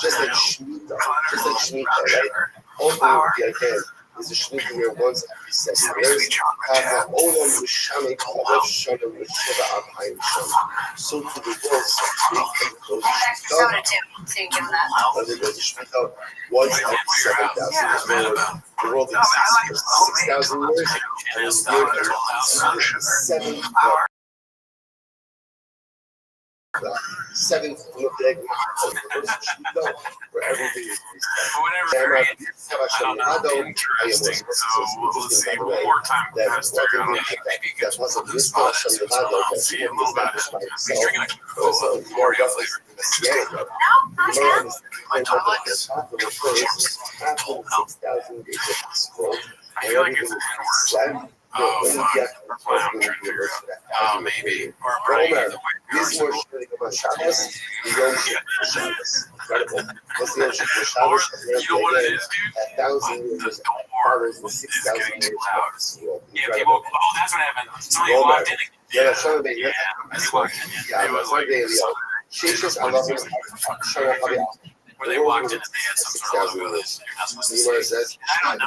Just like Shemitah, right? Ultimately, again, is a Shemitah where once every 7 years, so to the world, once every 7,000 years. The world exists for 6,000 years, and it's 7th where everything is interesting. So let's see one more time. That's maybe get this spot. See a little bit. He's drinking a Oreo flavor. My tongue like this. I feel like it's inward. Oh, fuck. That's why I'm trying to figure out. Oh, maybe. Or probably the way these were Shabbos, the Yom incredible. What's the Yom Shabbos? You know what it is, dude? 1,000 years. The door is getting too loud. Yeah, people. Oh, that's what happened. Somebody walked in. Yeah, I walked in. It was like where they walked in and they had some sort of logo that you're not supposed to say. I don't know.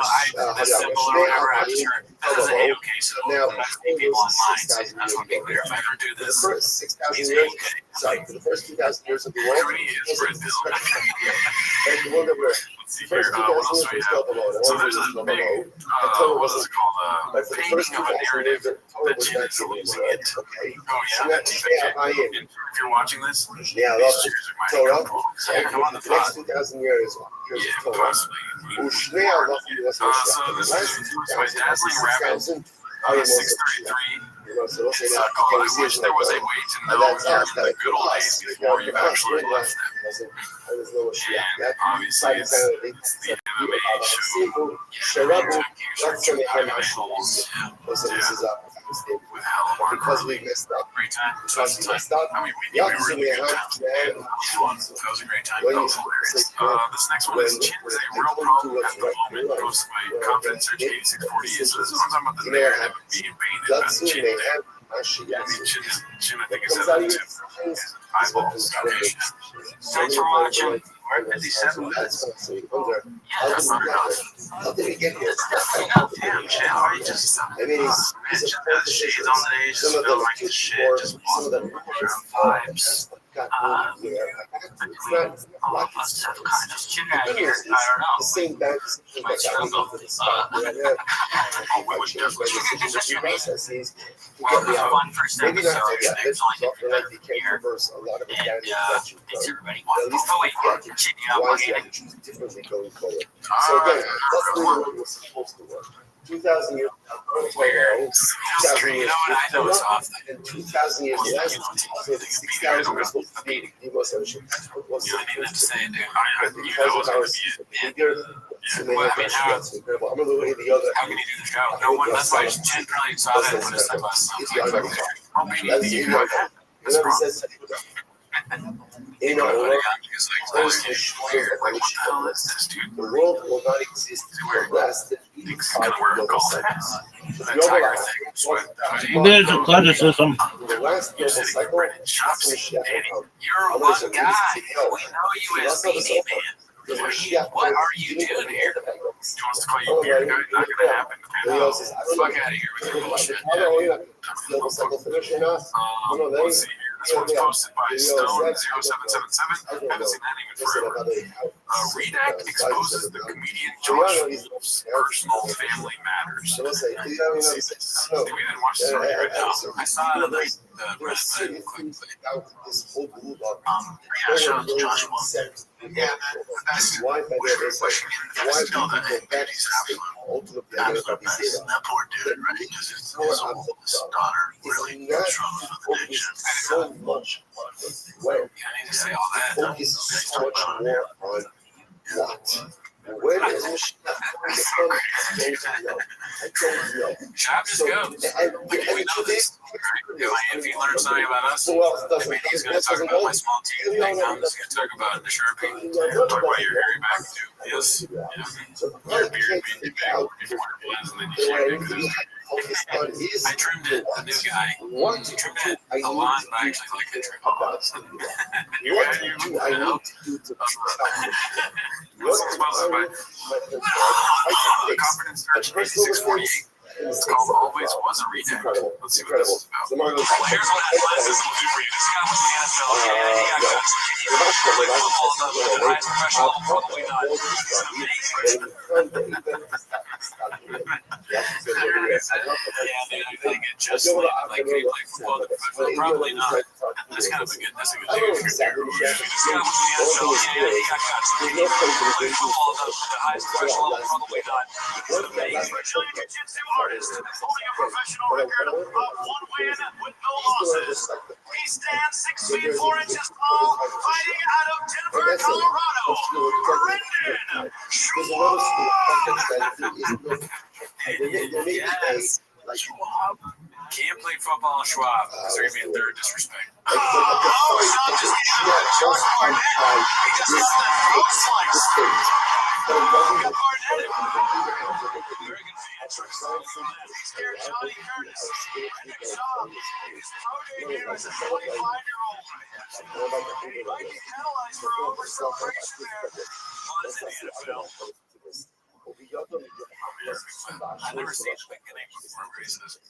This symbol or whatever. I just heard that is a okay. So I think people online say that's what be clear. If I ever do this, for the first 6,000 years, sorry, for the first 2,000 years of the world, everybody is red pill. the world that we're Let's see here. What else do we have? So there's a big, what is it called? Painting of a narrative that Jen is losing it. Oh yeah. If you're watching this, these chairs are my couple. Come on the next 2,000 years. Yeah, possibly. So this is influenced by Dazzling Rabbit, 633. It's called I Wish There Was a Way to Know You're in the Good Old Days Before You Actually Left Them. And obviously it's the MMA show. With Halloween. Because we messed up. Great time. Because we messed up. I mean, we were in a good time. That was a great time. That was hilarious. This next one is Chin is a real problem at the moment. Posted by Confidence Search 8648. So this is what I'm talking about, the narrative being painted by Chin. Chin, I think is 7 too. Eyeballs. Okay. Thanks for watching. We're at 57 minutes. Yeah, that's not enough. How did he get here? Damn, Chin, why are you just... I mean, he's Just has shades on today, just feeling like the shit, just walking vibes. All of us have kind of chin out here. I don't know. the same bank. Might struggle. We would definitely processes. well, the fun first Maybe episode. not There's only like they can't here. reverse a lot of the And damage that you thanks done. everybody. At least Oh wait, continue on. why is the attitude differently going forward? So again, that's the way it was supposed to work. 2,000 years Weird. 2,000 You years. know what? I know it's off. And 2,000 years less, so 6,000 was supposed to be the most ancient. Was You don't even have to say it, dude. You because know of it's our going to be it. bigger, so they have that's incredible. I'm gonna look at the other. How can you do the show? No one. That's why Jen probably saw that and put his sunglasses on. It's the other. Oh, maybe That's you the know other. that. It never says in our world, Always weird. Like, what the hell is this, dude? the world will not exist unless the It's gonna wear a gold hat. The That global tiger life, thing. Sweat. There's a pleasure system. the last You're global sitting cycle, running shops. Chef You're will come. a one guy. We know you as Beanie Man. What are you doing here? He wants to call you beard guy. Not gonna happen. Fuck out of here with your bullshit. Global cycle finish or not? Let's see here. This one's posted by Stone0777. Haven't seen that even forever. Redact exposes the comedian Josh Wolf's personal family matters. So let's say, We didn't watch this already right now. I saw it on the Reddit quickly. Yeah, shout out to Josh Wolf. Yeah, that's Why wishing still that he's absolute best. That poor dude, right? Because his daughter really struggled with addiction. so much where Yeah, I need to say all that. focus so much more on what? Where does this I don't know. Shop just goes. We know this. If he learns something about us, So else doesn't maybe he's going to talk about my small team thing. I'm just going to talk about the Sharpie. Talk about your hairy back too. Yes. Yeah. Your beard being too big. If you wear blends and then you shave it. Because I trimmed it, the new guy. He trimmed it a lot, but I actually like it trimmed a lot. This one's sponsored by Confidence Search 8648. It's called Always Was a Redact. Let's see what this is about. Well, here's what athleticism will do for you. This guy was in the NFL. Yeah, he got guts. Like football does, but at the highest professional level, probably not. He's amazing. Just like he played football, probably not. That's kind of a good. That's a good thing. This guy was in the NFL. Yeah, he got guts. Like football does, but at the highest professional level, probably not. He's amazing. Brazilian Jiu-Jitsu artist holding a professional record of 1 win with no losses. He stands 6 feet 4 inches tall, fighting out of Denver, Colorado. Brendan Yes. Schwab. Can't play football in Schwab because they're going to be in third disrespect. Oh, it's not just Josh Barnett. He just got the throat slice. Got Barnett. Very good feature. Scared Johnny Curtis. Brendan Schaub. His pro debut as a 25-year-old. Might be penalized for over-celebration there. Well, it's in the NFL. I've never seen the beginning before races.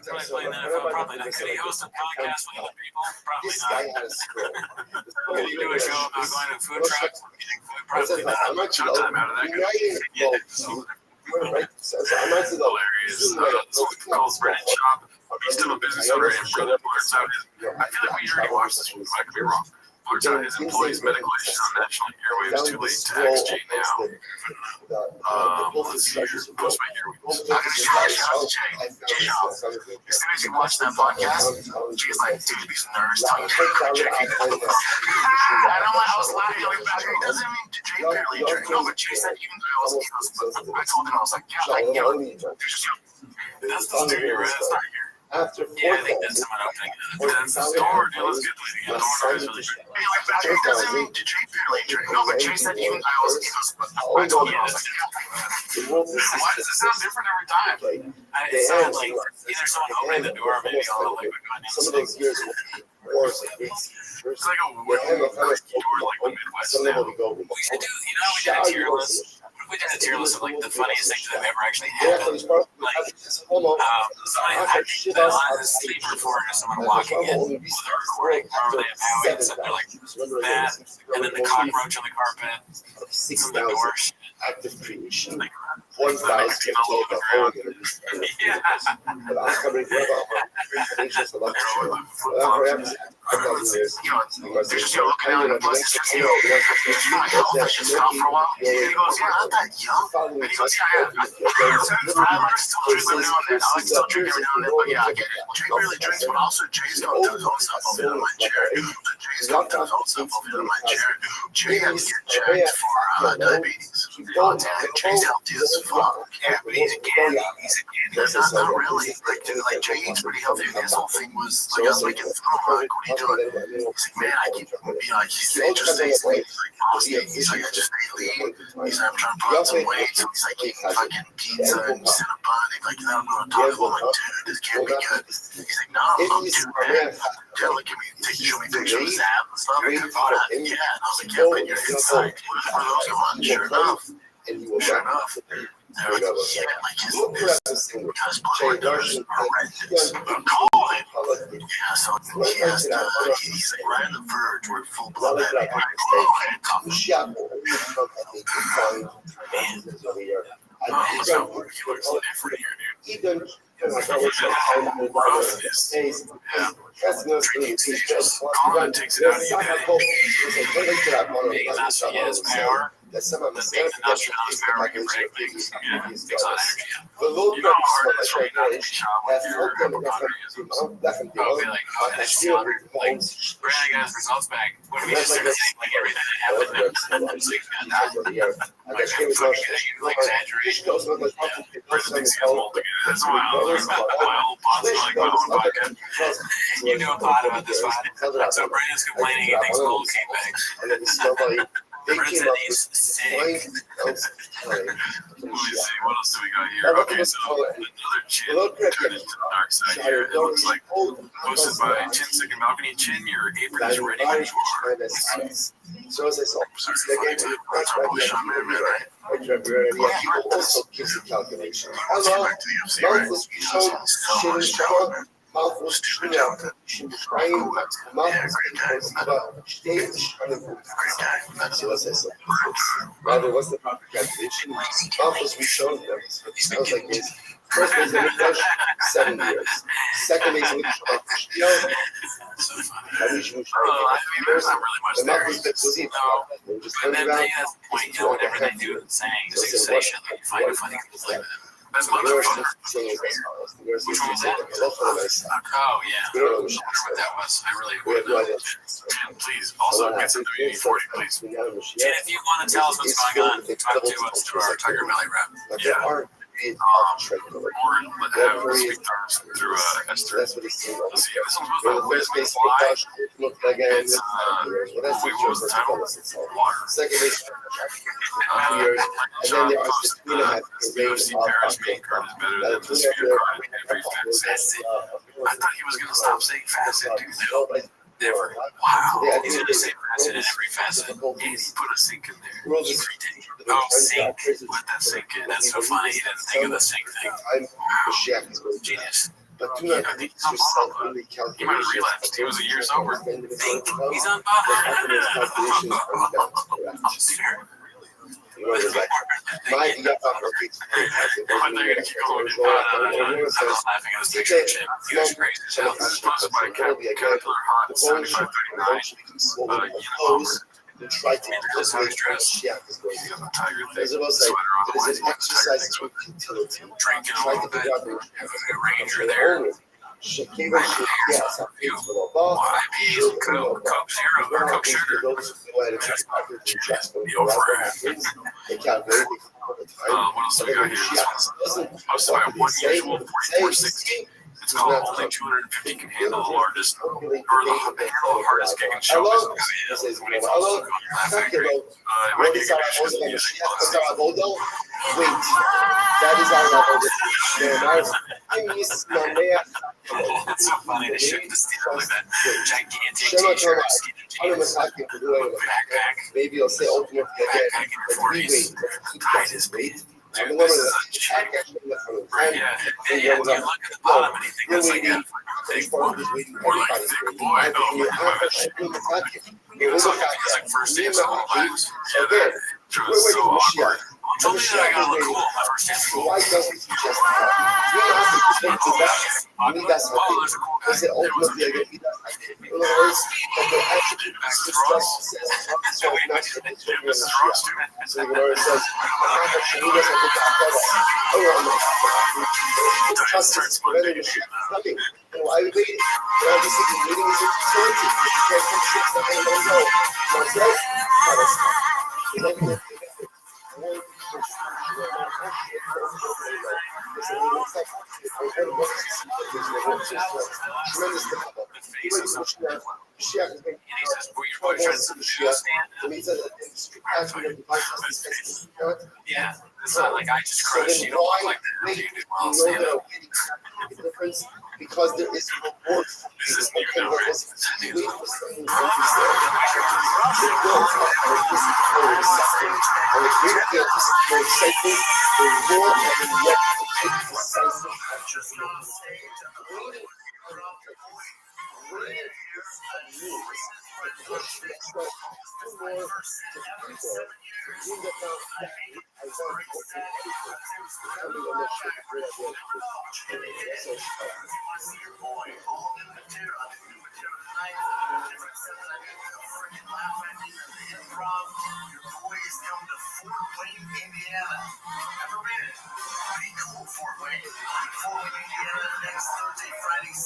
Probably playing the NFL, probably not. Could he host a podcast with other people? Probably not. Could he do a show about going to food trucks and eating food? Probably not. No time out of that. Hilarious. Calls Brennan Schaub. He's still a business owner and brother blurts out his. I feel like we already watched this one. I could be wrong. Blurts out his employees' medical issues on national airwaves. Too late to ask Jay now. Let's see here. Post my here. I'm going to shout out to Jay. As soon as you watch that podcast, Jay's like, dude, these nerds talking Jay. And I was laughing at back. It doesn't mean Jay barely drank. No, but Jay said even though I told him, I was like, yeah, that's the studio, right? That's not here. After Yeah, I think that's someone I'm thinking of. That's the store, dude. Let's get to the door. Really it doesn't mean Jay barely drank. No, but Jay said even I told him, I was like, why does it sound different every time? It sounds like either someone opening the door, maybe all the liquid going in. some of those years wars It's like a door like the Midwest now. We should do, we did a tier list. We did a tier list of like the funniest things that have ever actually happened. Like, somebody had a sleep report of someone walking in with a recording. Remember they have Howie and stuff. They're like that, and then the cockroach on the carpet from the door. active creation. Like, one guy's going to take a whole other. Yeah. But I'm coming here about reincarnations of forever. 5,000 years. They're just looking out and Buzz just, just stop for a while. And he goes, yeah, I'm not young. And he goes, yeah. I like still drink every now and then. I like still drink every now and then, but yeah, I get it. Jay really drinks, but also Jay's going to do his own stuff over there in my chair. Jay's going to do his own stuff over there in my chair. Jay had to get checked for diabetes. Jay's healthy as fuck. Yeah, but he's a candy. Not really. Like Jay eats pretty healthy. His whole thing was, like, I was making fun of him, like, what are you doing? He's like, man, I keep, he just stays lean. He's like, I just stay lean. He's like, I'm trying to put on some weight. So he's like, eating fucking pizza and Cinnabon. Like, I'm going to talk about, like, dude, this can't be good. He's like, no, I'm doing that. Tell like, show me pictures of his ab and stuff. Yeah, and I was like, yeah, but you're inside. For those who want, sure enough. Sure enough. They're like, yeah, like his blood pressure is horrendous. But call it. Yeah, so he has to, he's like right on the verge where full blood pressure. Drinking stages. Colin takes it out of you, daddy. He has power. The thing that Nostradamus power can break things. Yeah, things on energy. You know how hard it is for me not to be shot with your hypochondrianisms. I'll be like, oh, that's the other. Like, Brandon got his results back. What if he just started saying, like, everything that happened? It's like, like, exaggeration. Person thinks he has multiple. That's why I was about my old boss, like, my own podcast. You know a pot about this pod. So Brandon's complaining he thinks gold came back. Brandon he's sick. Let me see, what else do we got here? Okay, so another chin turned into the dark side here. It looks like posted by Chin Sick and Balcony. Chin, your apron is ready when you are. So as I saw, he also gives a calculation. Hello, mouth was shown, mouth was turned out, trying, mouth was stage, so as I saw, rather, what's the proper calculation? Mouth was reshown them. Sounds like this. First base in English, 7 years. Second base in English, there's not really much there. And then that's the point, you know, whenever they do the saying, they say shit like, find a funny like that's motherfucker. Which one was that? Oh, yeah. I wonder what that was. I really would know. Please, also get some WD-40, please. And if you want to tell us what's going on, talk to us through our Tiger Valley rep. Yeah. Or speak through Esther. Let's see, this one's supposed to be Wisdom Fly. It's, what was the title? Water. Second base. John posted UFC Paris main card is better than the sphere card in every facet. I thought he was going to stop saying facet, dude. Never. Wow. He's going to say facet in every facet. And he put a sink in there. Oh, sink. Let that sink in. That's so funny. He didn't think of the sink thing. Wow. Genius. But do not think yourself only he might have relapsed. He was a year sober. Think he's on Fair. My I was laughing at his picture of Jim. He was crazy as hell. This is sponsored by Caterpillar Hot 7539. Try to this how he's dressed. Yeah, tiger thing. Sweater on the way. Exercise to utility. Drinking a little bit. Have a ranger there. Yes, Coke Zero or Coke Sugar. The over. What else do we got here? Hosted by one usual 4460. It's called Only 250 Can Handle the Largest or the hardest kicking show. When he falls to the Laugh Factory. It might be a good show to music. Wait, that is our level. It's so funny to shift the steel like that gigantic t-shirt, backpack, maybe I'll say ultimate backpack in your 40s, tight as bait. Dude, this is a chick. Right, yeah. And you look at the bottom and you think that's like a big boy. Or like a thick boy. Oh my gosh. It's like first day of school vibes. Yeah, that was so awkward. told me that I gotta look cool my first day of school. Why doesn't he just we asked him to speak to that? And that's what they said ultimately again, he does. In other words, that the attribute is just says so not to the children of Shia. So the Gemara says, he doesn't look at that. Trust is better than shit. Nothing. And why are we waiting? We're obviously waiting is eternity. You can't come shit, it's not going to go. Myself, yeah, it's not like I just crushed. You don't look like that. You do well, stand up. The difference because there is reward. This is okay. Wait for something to be there. And if you feel this is more exciting, the more and yet take decisive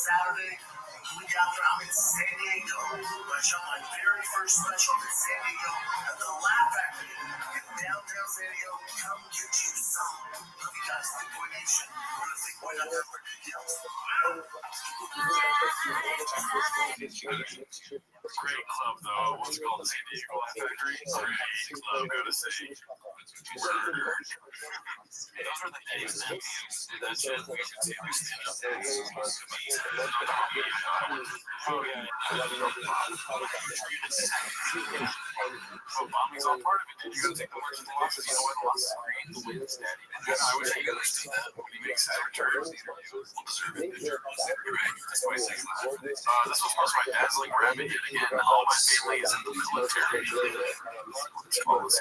Saturday. Week after, I'm in San Diego. I shot my very first special in San Diego at the Laugh Factory in downtown San Diego. Come get you some. Love you guys. Think Boy Nation. Think Boy Network. Great club though. What's it called? San Diego Laugh Factory. Great club. Go to see. Those are the days, man. That shit. We should see if we stand up there. Oh yeah. Bombing's all part of it. Did you go take the words of the losses? You know what? Lost screens. I wish I could see that when he makes that return. We'll deserve it. Right. That's why I say this was sponsored by Dazzling Rabbi. Again, all my family is in the military. It's called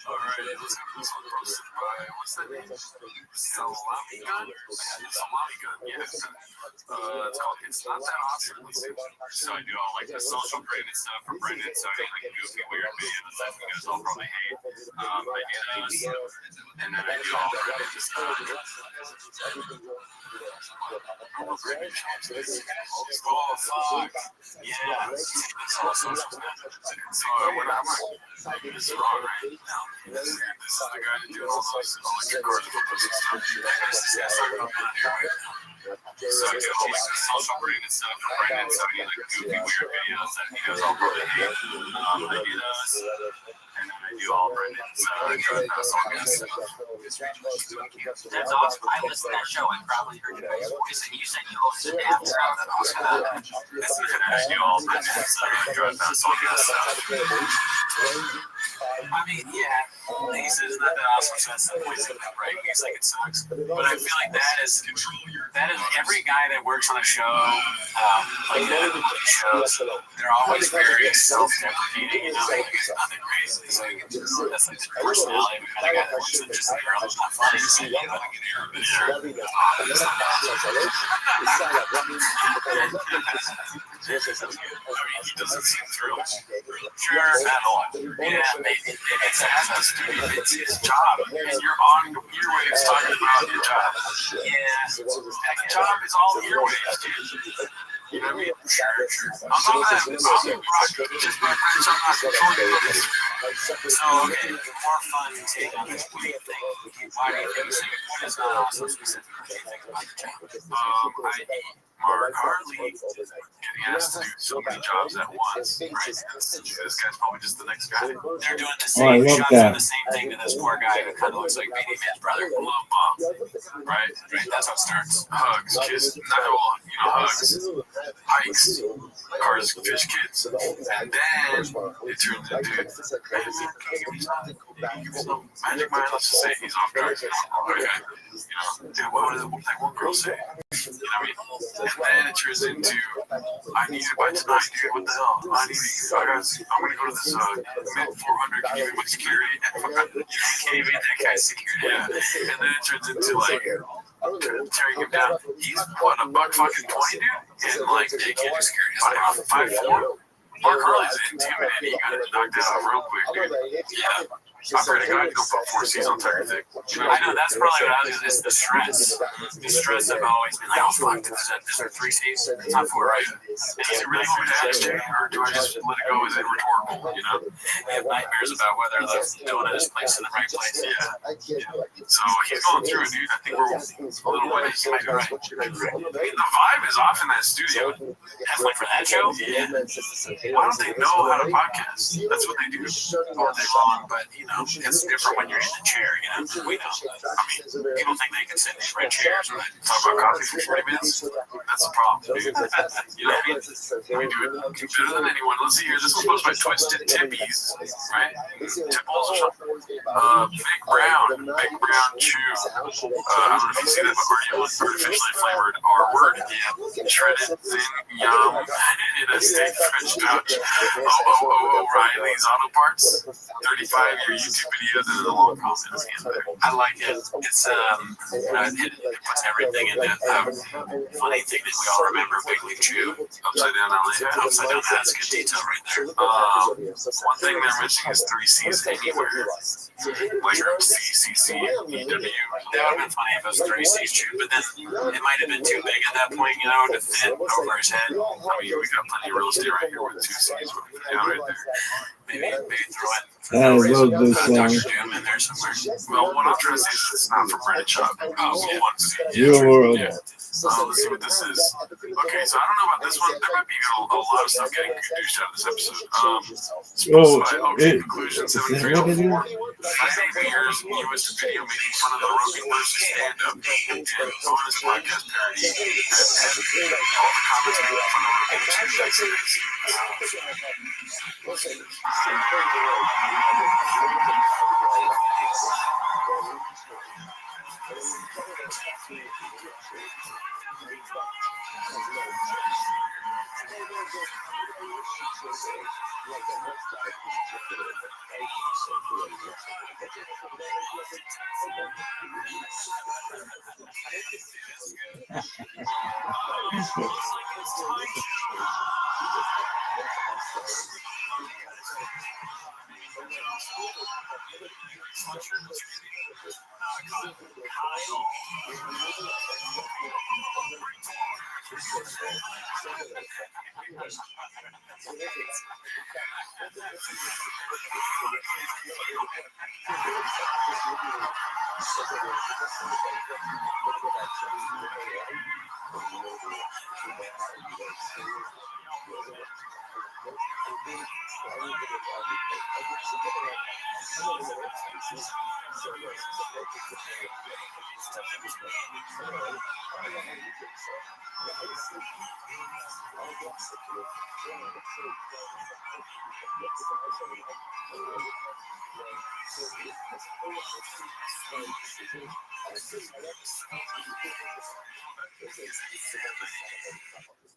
Alright, let's have this one posted by, what's that name? Salami Gun? Salami Gun, yes. It's called It's Not That Awesome. So I do all like the social branded stuff for Brendan, so I like goofy weird videos that you guys all probably hate. And then I do all Brendan stuff. Oh, fuck. Yeah. That's all social media. So when I'm like, this is wrong, right? No. This is the guy that doing all those electric cars with those stuff. This is talking about that here right now. So I do all like the social branded stuff for Brendan, so I do like goofy weird videos that you guys all probably hate. I do those. And then I do all Brendan's all kind of stuff. That's awesome. I listened to that show. I probably heard your guys' voice, and you said you hosted it after. I do all Brendan's all kind of stuff. I mean, yeah, he says not that awesome, so that's the voice of it, right? He's like, it sucks. But I feel like that is every guy that works on a show, like that, shows, they're always very self-deprecating, you know, like it's nothing crazy. So that's like the personality of the kind of guy that works in just like, it's not funny to see, you know, like an Arab in there. I mean, he doesn't seem thrilled. Sure, at all. Yeah, maybe it's his job, and you're on earwaves talking about your job. Yeah, that job is all earwaves, dude. You know what I mean? Sure. I'm not just my friends are not controlling this. So, okay, more fun take on this weird thing. Why do you think so? What is not awesome specifically think about the job? Mark Harley getting asked to do so many jobs at once, right? This guy's probably just the next guy. They're doing the same shots, doing the same thing to this poor guy who kind of looks like Beanie Man's brother, Love Bomb, right? That's how it starts. Hugs, kisses, not all, hugs, hikes, cars, fish kids. And then it turns into, hey, Magic Mind, let's just say he's off drugs. Okay. What one girl say? You know what I mean? And then it turns into, I need it by tonight, dude. What the hell? I'm gonna go to this mid 400. Can you be my security? Can you be that guy's security? Yeah. And then it turns into like tearing him down. He's what, $1.20, dude? And like they can't do security. He's like 5'4". Mark Hurley's intimidating. You gotta knock that out real quick, dude. Yeah. I pray to God you don't put 4 C's on Tiger Thick. I know, that's probably what I was. It's the stress. The stress of always being like, oh fuck, is there 3 C's? It's not 4, right? Is it really going to ask you, or do I just let it go? Is it rhetorical? You have nightmares about whether the donut is placed in the right place. Yeah. So he's going through it, dude. I think we're a little wet. He might be right. The vibe is off in that studio. Like for that show? Yeah. Why don't they know how to podcast? That's what they do all day long, but it's different when you're in the chair, We know. I mean, people think they can sit in these red chairs and talk about coffee for 40 minutes. That's the problem, dude. You know what I mean? We do it better than anyone. Let's see here. This was posted by Twisted Tippies, right? Tipples or something. Big Brown Chew. I don't know if you see that, but artificially flavored R-word. Yeah. Shredded thin yum in a steak French pouch. O'Reilly's Auto Parts. 35-year YouTube videos and a long comments. I like it. It's it puts everything in that funny thing that we all remember. Big League Chew. Upside down LA. That's good detail right there. One thing they're missing is 3 C's anywhere. Like CCCEW. That would have been funny if it was 3 C's Chew, but then it might have been too big at that point, to fit over his head. I mean, we got plenty of real estate right here with 2 C's. Down right there. Maybe throw it. I love this Dr. song. Doom in there somewhere. Well, what I'm trying to say is it's not from Reddit Shop. One C. Your world. Yeah. Let's see what this is. Okay, so I don't know about this one. There might be a lot of stuff getting introduced out of this episode. Conclusion 7304. 98 years U.S. video making fun of the Rogan versus stand-up and bonus podcast parody. And all the comments making fun of Rogan.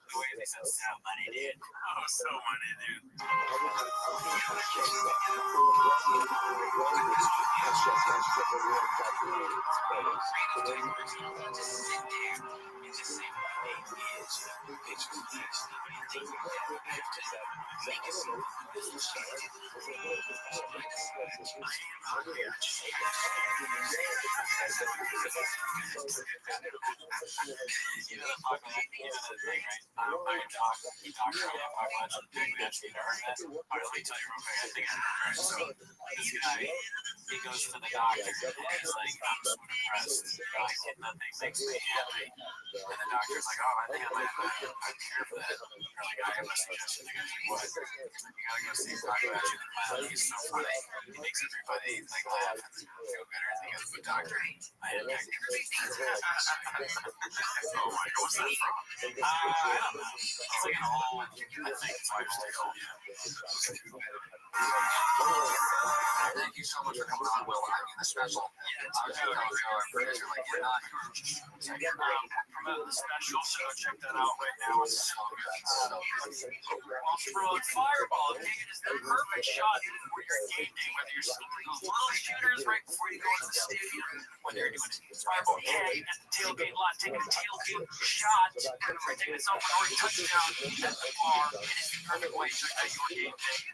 The way they said so money, dude. Oh, so money, dude. He goes to the doctor and he's like, I'm so depressed. Like, nothing makes me happy. And the doctor's like, oh, I think I might have a cure for that. Or like, I have a suggestion. The guy's like, what? You gotta go see Dr. Magic the Clown. He's so funny. He makes everybody like laugh and feel better. I think it's the doctor. I had a oh my god, what's that from? I don't know. It's like an old, I think it's Wife's Tale. Thank you so much for coming on, Will. I mean, the special. Promote the special, so check that out right now. It's so good. Ultra Fireball, it is the perfect shot for your game day, whether you're shooting those little shooters right before you go into the stadium, whether you're doing Fireball K at the tailgate lot, taking a tailgate shot, or taking a self-powered touchdown at the bar. It is the perfect way to check out your game day.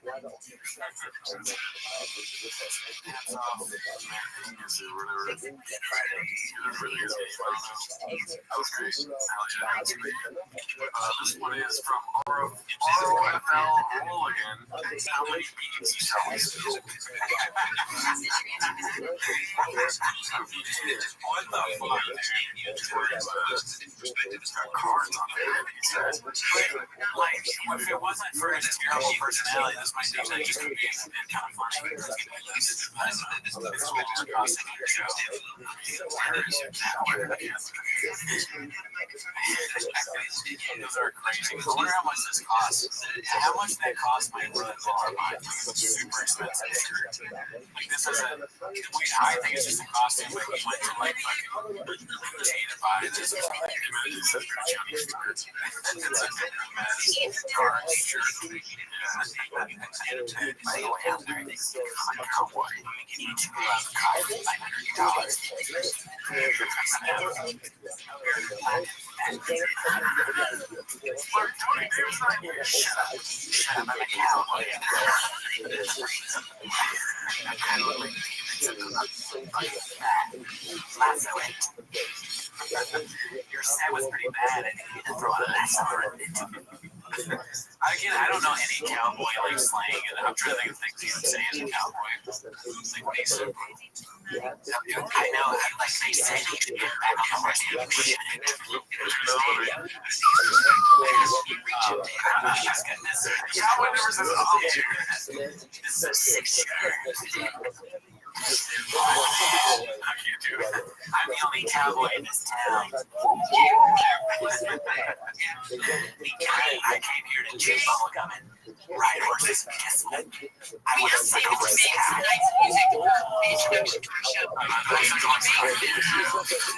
Hats off. That was great. This one is from RFL Mulligan. How many beans you sell? What the fuck? It's got cards on it. He says, Like, if it wasn't for his terrible personality, this might actually just be kind of funny. It's just crossing your show. Where is your tower? Those are crazy. I wonder how much this costs. How much that cost might run bar mine. It's super expensive. Like this is a, I think it's just a costume. Like he went to like fucking to buy this. It's a mess. Cards, shirt. I don't have everything. I'm a cowboy. You need to have $500. Shut up, I'm a cowboy. I kind of look like your set was pretty bad. I think you need to throw a lasso on it. Again, I don't know any cowboy like slang, and I'm trying to think of things you would say as a cowboy. Like what do you say? I know, like they said, you should get back on the horse and push it. Cowboy never says, oh, this is a 6-shooter. I can't do it. I'm the only cowboy in this town. I came here to chew bubblegum and ride horses. Guess what? I mean, I'm sick of this.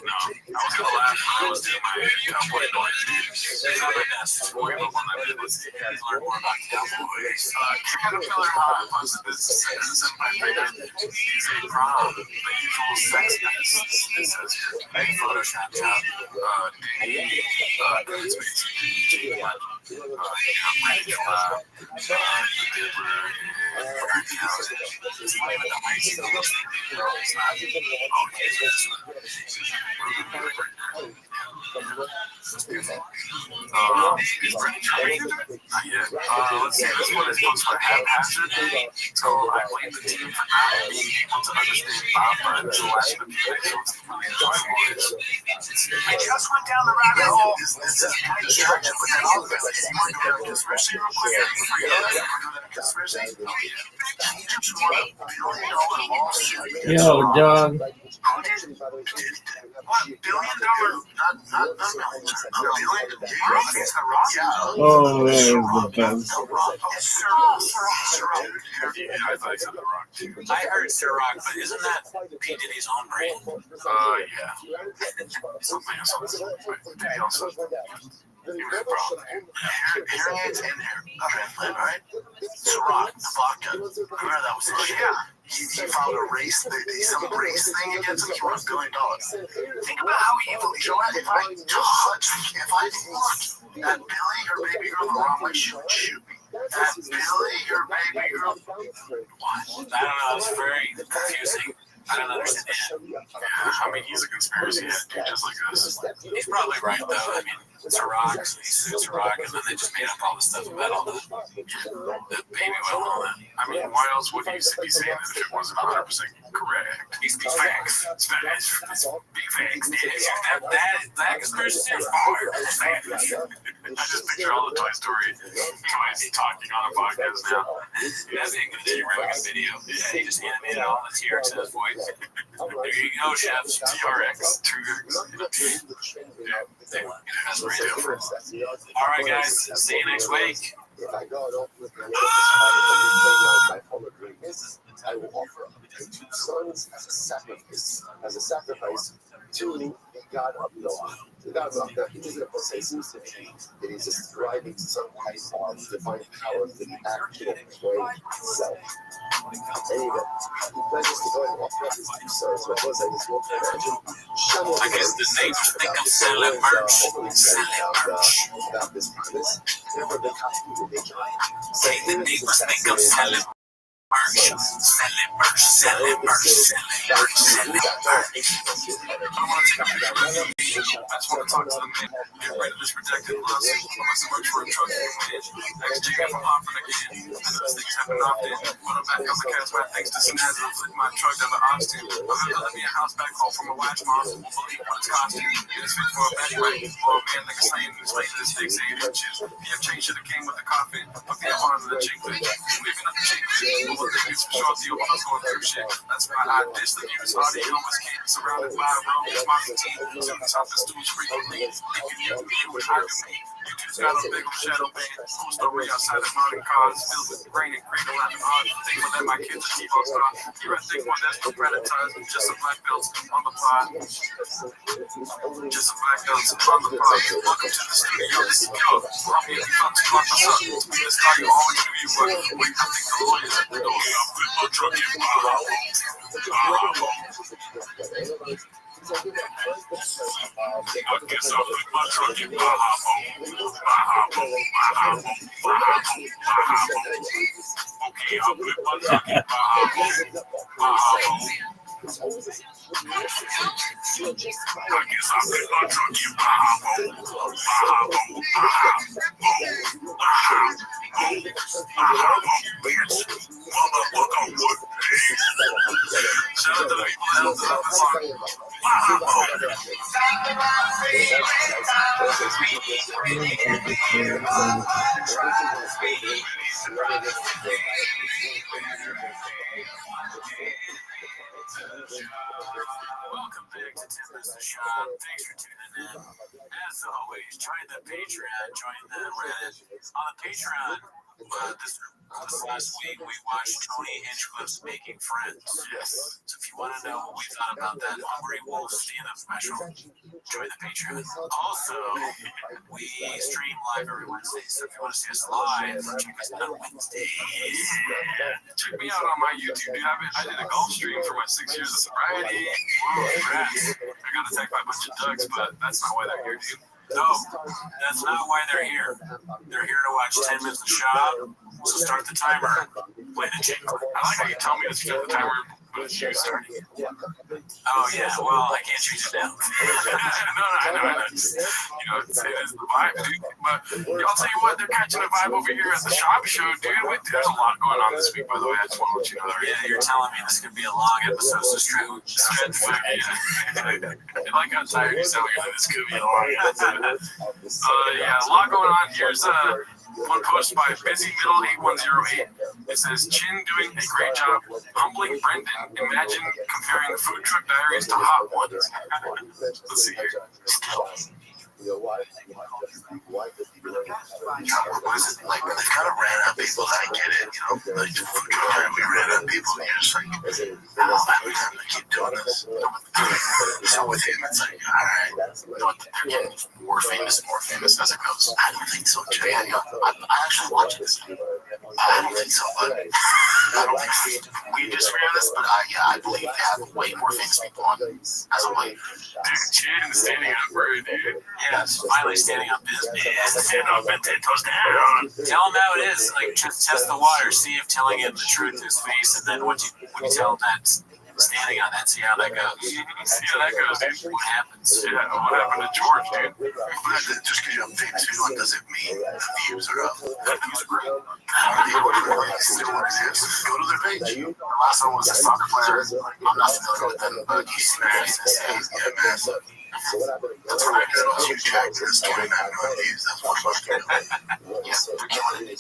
No, I was gonna laugh when I was doing my cowboy noise. It's not my best story, but one I did was learn more about cowboys. Caterpillar Hot posted this sentence in my favorite. He's a prom, the usual sex nice. It says, I photoshopped out let's see, this one is supposed to have Pastor Day, so I blame the team for not being able to understand Bob Burns' last appeal. I just went down the rabbit hole. This is my instruction with that all this. You want to do a conspiracy real quick? Yo, dog. $1 billion? Not $1 million. $1 billion? Oh, that was the best. I thought he said The Rock too. I heard Sir Rock, but isn't that P. Diddy's own brand? Yeah. Something else. Maybe also. Hearing aids in there. Okay, all right. Sir Rock, the vodka. Remember that was his shit. Yeah. He filed a race, some race thing against him. He won $1 billion. Think about how evil he is. If I looked that Billy, her baby girl, the wrong way, she would shoot me. That Billy, her baby girl. What? I don't know. It's very confusing. I don't understand that. Yeah, I mean, he's a conspiracy head, dude, just like us. He's probably right, though. I mean, it's a rock, he suits a rock, and then they just made up all this stuff about all the baby oil and all that. I mean, why else would he be saying that if it wasn't 100% correct? He's big facts. It's big facts. That conspiracy is fire. I just picture all the Toy Story toys talking on a podcast now. That's a good T-Rex video. Yeah, he just animated all the T-Rex in his voice. There you go, chefs. TRX. Yeah, that's pretty dope. All right, guys. See you next week. If I go and open my holiday business, I will offer up my 2 sons as a sacrifice to the God of Noah. The God of Noah, he is a seems to be that he's ascribing to some type of divine power that he actually played himself. Anyway, he pledges to go and offer up his 2 sons. What was I just want to imagine? I guess the neighbors think I'm selling merch. About this premise. Therefore, the costume they try. Say the neighbors think I'm selling merch. Selling merch. Selling merch. Selling merch. I just want to talk to the man. Get rid of this rejected lawsuit. I'm so much for a truck. Thanks, Jigga, for hopping again. I know this thing's happening often, but I'm back on the cast by thanks to some heads. I'm flipping my truck down to Austin. I'm going to let me a house back home from a watch mom. Won't believe what it's costing. It's fit for a anyway. Or a man like a slave who's late to this dick's 8 inches. PF chain should have came with the coffin. Put the arm to the chick flick. Waking up the chick flick. But what the news for sure, the old house going through shit. That's why I dish the news. Audio was came surrounded by Rome's marketing team. To the top of the stools frequently. You would hire me. YouTube's got a big old shadow band. Full story outside the mountain cars. Filled with rain and green and laughing hard. Thankful that my kids are T-Ball star. You're a thick one that's no predators. Just some black belts on the pod. Just some black belts on the pod. Welcome to the studio. This is Yo. I'll be about to lock us up. This guy you always do you work. Wait, I think the lawyers at the door. I'll put my truck in my house. I guess I'll put my truck in my house. Okay, I'll put my truck in my house. I guess I'll put my truck in Shout out to the people that love the song. Welcome back to Timbers the Shop. Thanks for tuning in. As always, try the Patreon, join the Reddit. On the Patreon, this last week we watched Tony Hinchcliffe's Making Friends. Yes. So if you want to know what we thought about that Hungry Wolf stand-up special, join the Patreon. Also, we stream live every Wednesday, so if you want to see us live, check us out on Wednesday. Check me out on my YouTube, dude. I did a golf stream for my 6 years of sobriety. Whoa, congrats. I got attacked by a bunch of ducks, but that's not why they're here, dude. No, that's not why they're here. They're here to watch 10 minutes of shop. So start the timer. Play the jingle. I like how you tell me to start the timer, but it's you starting. Oh yeah, well I can't change it now. No, I know. It's the vibe, dude. But I'll tell you what, they're catching a vibe over here at the shop show, dude. There's a lot going on this week, by the way. I just want to let you know that. Yeah, you're telling me this could be a long episode, so straight the fact. I like how tired you sound like this could be a long episode. Yeah, a lot going on. Here's one post by Busy Middle 8108. It says, Chin doing a great job humbling Brendan. Imagine comparing the food truck diaries to hot ones. Let's see here. Why is it like they kind of ran out of people? I get it, like the food truck diary, we ran out of people, and you're just like, every time they keep doing this. So with him, it's like, alright, they're getting more famous as it goes. I don't think so, Jay. I actually watch this. I don't think so, but I don't think we disagree on this, but I believe they have way more famous people on as of late. Dude, Chin is standing up for it, dude. Yeah, it's finally standing up business. Stand up and 10 toes down. Tell him how it is. Like, just test the water. See if telling him the truth in his face, and then when you tell him that standing on that. See how that goes. See how that goes, dude. What happens? Yeah, what happened to George, dude? Just because you have famous people, it doesn't mean the views are up. The views are great. Go to their page. The last one was a soccer player. I'm not familiar with them, but he's massive. Yeah, massive. That's what I did. Huge actors, 29 million views. That's what I'm doing. Yeah, they're killing it.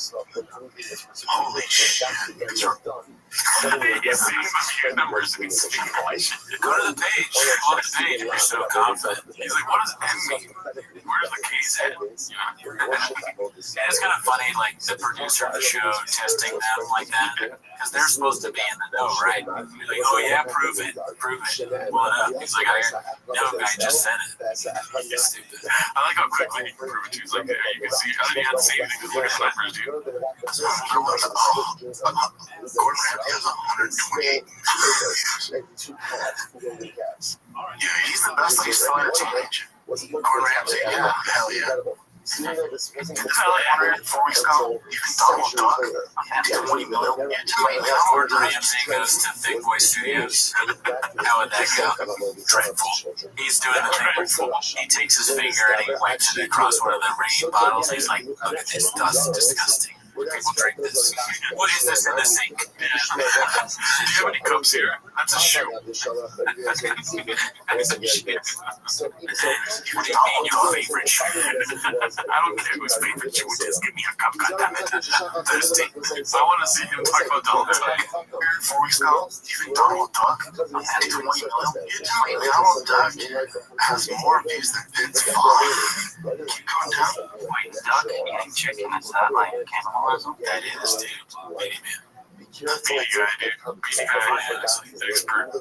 Holy shit. You see my view numbers and he's Go to the page. Pull up the page if you're so confident. He's like, what does M mean? Where's the K's at? And it's kind of funny, like the producer of the show testing them like that, because they're supposed to be in the know, right? You're like, oh yeah, prove it, pull it up. He's like, no, guy just said it. You're stupid. I like how quickly he can prove it to you. He's like, yeah, you can see, I didn't even say anything, just look at the numbers, dude. Gordon Ramsay has 128 Yeah, he's the best that he's still entertaining. Gordon Ramsay, yeah, hell yeah. 4 weeks ago, even Donald Duck did 20 million. Gordon Ramsay goes to Big Boy Studios. How would that go? Dreadful. He's doing the thing where he takes his finger and he wipes it across one of the rain bottles. He's like, look at this dust, disgusting. People drink this. What is this in the sink? Do you have any cups here? That's a shoe. That's a shit. What do you mean your favorite shoe? I don't care whose favorite shoe it is. Give me a cup, goddammit. Thirsty. I want to see him talk about Donald Duck. 4 weeks ago, even Donald Duck had 20 million. You're telling me Donald Duck has more views than Vince Vaughn? Keep going down. Wait, duck eating chicken, is that like cannibalism? That is, dude. Wait a minute. Beanie guy, dude. Beanie guy is like the expert. No,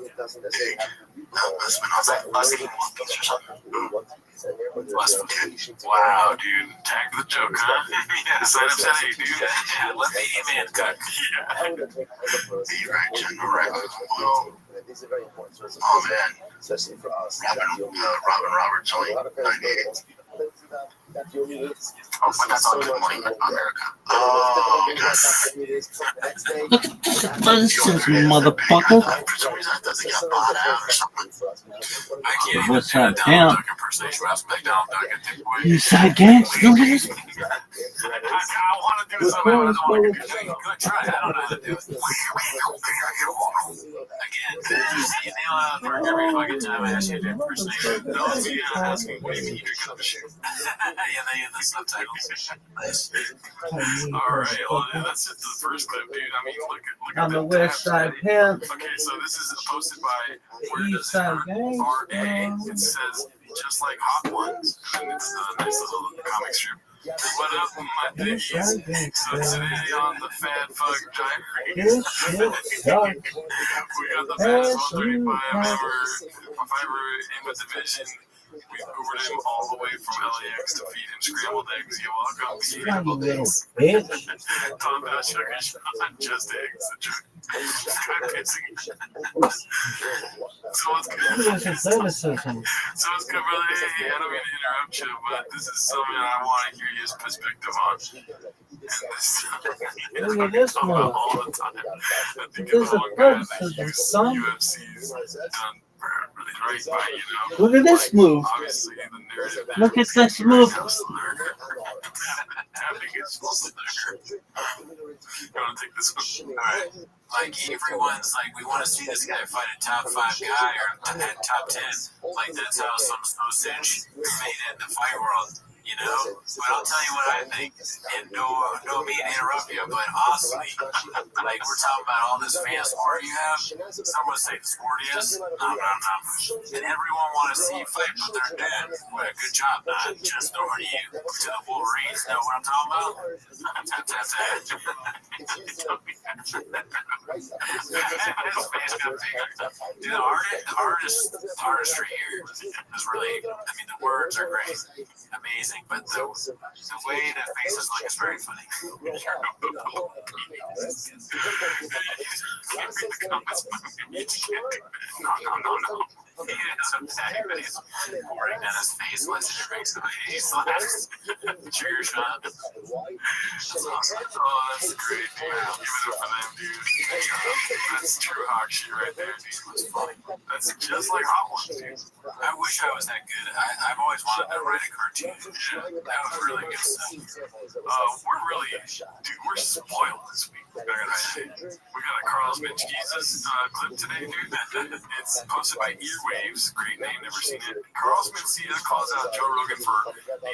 that's been on Wow, dude. Tag the joke, huh? Yeah, sign up said, hey, dude. Yeah, let me in, cook. Yeah. You're right, General Rabbi. Whoa. Oh, man. Robin Roberts only 98. Oh, but that's on Good Morning America. Oh, yes. Look at this motherfucker. For some reason, it doesn't get bought out or something. I can't even What's do a up, Donald Cam? Duck impersonation where I was like, Donald Duck and Big Boy. You psychic? Look at this. I want to do something. I don't want to do something. Good try. I don't know how to do it. Again, you nail it out of the park every fucking time I ask you to impersonate. No one's asking, what do you mean you're going to shoot? Yeah, they in the subtitles. Nice. All right, well, that's just the first clip, dude. I mean, look at On the the west tabs. side pimp, Okay, so this is posted by the where does east it side hurt? gang. RA. It says just like Hot Ones, and it's a nice little comic strip. What up, my East dickies? side gang. So today on the Fat Fuck Gyre, This shit sucks. we got the baddest 135 ever in the division. We Ubered him all the way from LAX to feed him scrambled eggs. You're welcome. You little bitch. Talking about sugar shot, just eggs. Guy pissing. So it's good. This is cynicism. So it's good, brother. Hey, I don't mean to interrupt you, but this is something I want to hear your perspective on. And this Look at this talk one. about all the time. I think This of is the a one guy that criticism, son. UFC's done really right by, you know. Look at this move. Obviously, the narrative there Look at is this you're move. a learner. Tapping is supposed to learn. You want to take this one? All right. Like everyone's like, we want to see this guy fight a top 5 guy or a top 10. Like that's how some sausage made it in the fight world, you know. But I'll tell you what I think. And no mean to interrupt you, but honestly, like we're talking about all this fan sport you have. Some would say the sportiest. No. And everyone want to see you fight, but they're dead. Well, good job, not just over to you. To the Wolverines, know what I'm talking about? Dude, the artistry here is really, I mean, the words are great, amazing, but the way the faces look is very funny. No. so sad, but he's pouring down his face once it drinks away. He's laughs. Trigger shot. That's awesome. Oh, that's great, dude. Give it up for them, dude. That's true hawk shit right there, dude. That's funny. That's just like Hot Ones, dude. I wish I was that good. I've always wanted to write a cartoon. Yeah, that was really good stuff. We're really, dude, we're spoiled this week. We got a Carlos Metzgesis clip today, dude. It's posted by Earwaves. Great name, never seen it. Carlos Metzgesis calls out Joe Rogan for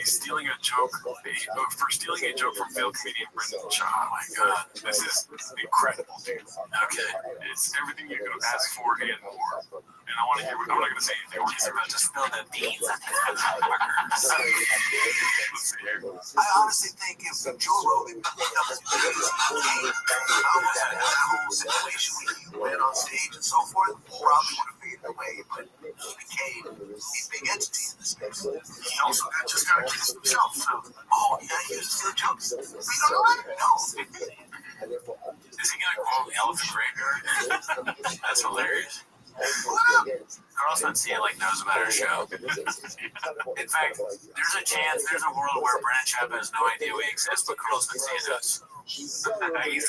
stealing a joke from failed comedian Brendan Shaw. Oh my god, this is incredible, dude. Okay, it's everything you could ask for and more. And I want to hear. I'm not going to say anything. He's about to spill the beans. Let's see here. I honestly think if Joe Rogan picked up his that whole situation when he went on stage and so forth, probably would have figured a way, but he became a big entity in this space. He also just got accused himself. So, he uses the jokes. We don't know it? No. Is he going to quote Elephant Graveyard? That's hilarious. Carlos Mencia knows about our show. In fact, there's a chance, there's a world where Brennan Chapman has no idea we exist, but Carlos Mencia does. He's got time in his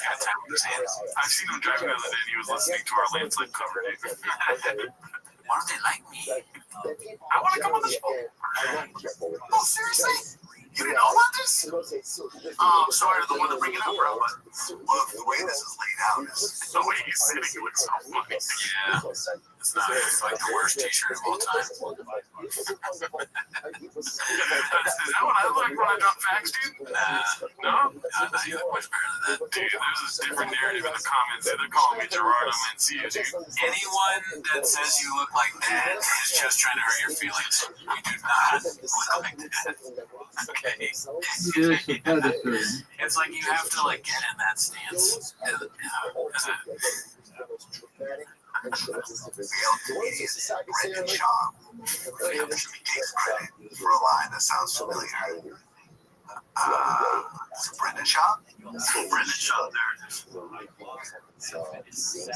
hands. I've seen him driving the other day and he was listening to our landslide cover. Why don't they like me? I want to come on the show. Oh, seriously? You didn't know about this? I'm sorry to the one to bring it up, bro, but the way this is laid out is the way he's sitting, it looks so funny. Yeah. It's not. It's like the worst t-shirt of all time. Is that what I look when I drop facts, dude? No? You look much better than that. Dude, there's a different narrative in the comments. They're calling me Gerardo Mencia, dude. Anyone that says you look like that is just trying to hurt your feelings. We do not look like that. Okay. It's like you have to get in that stance. Brendan Shaw. For a line that sounds familiar. Is it Brendan Shaw? Brendan Shaw, there it is.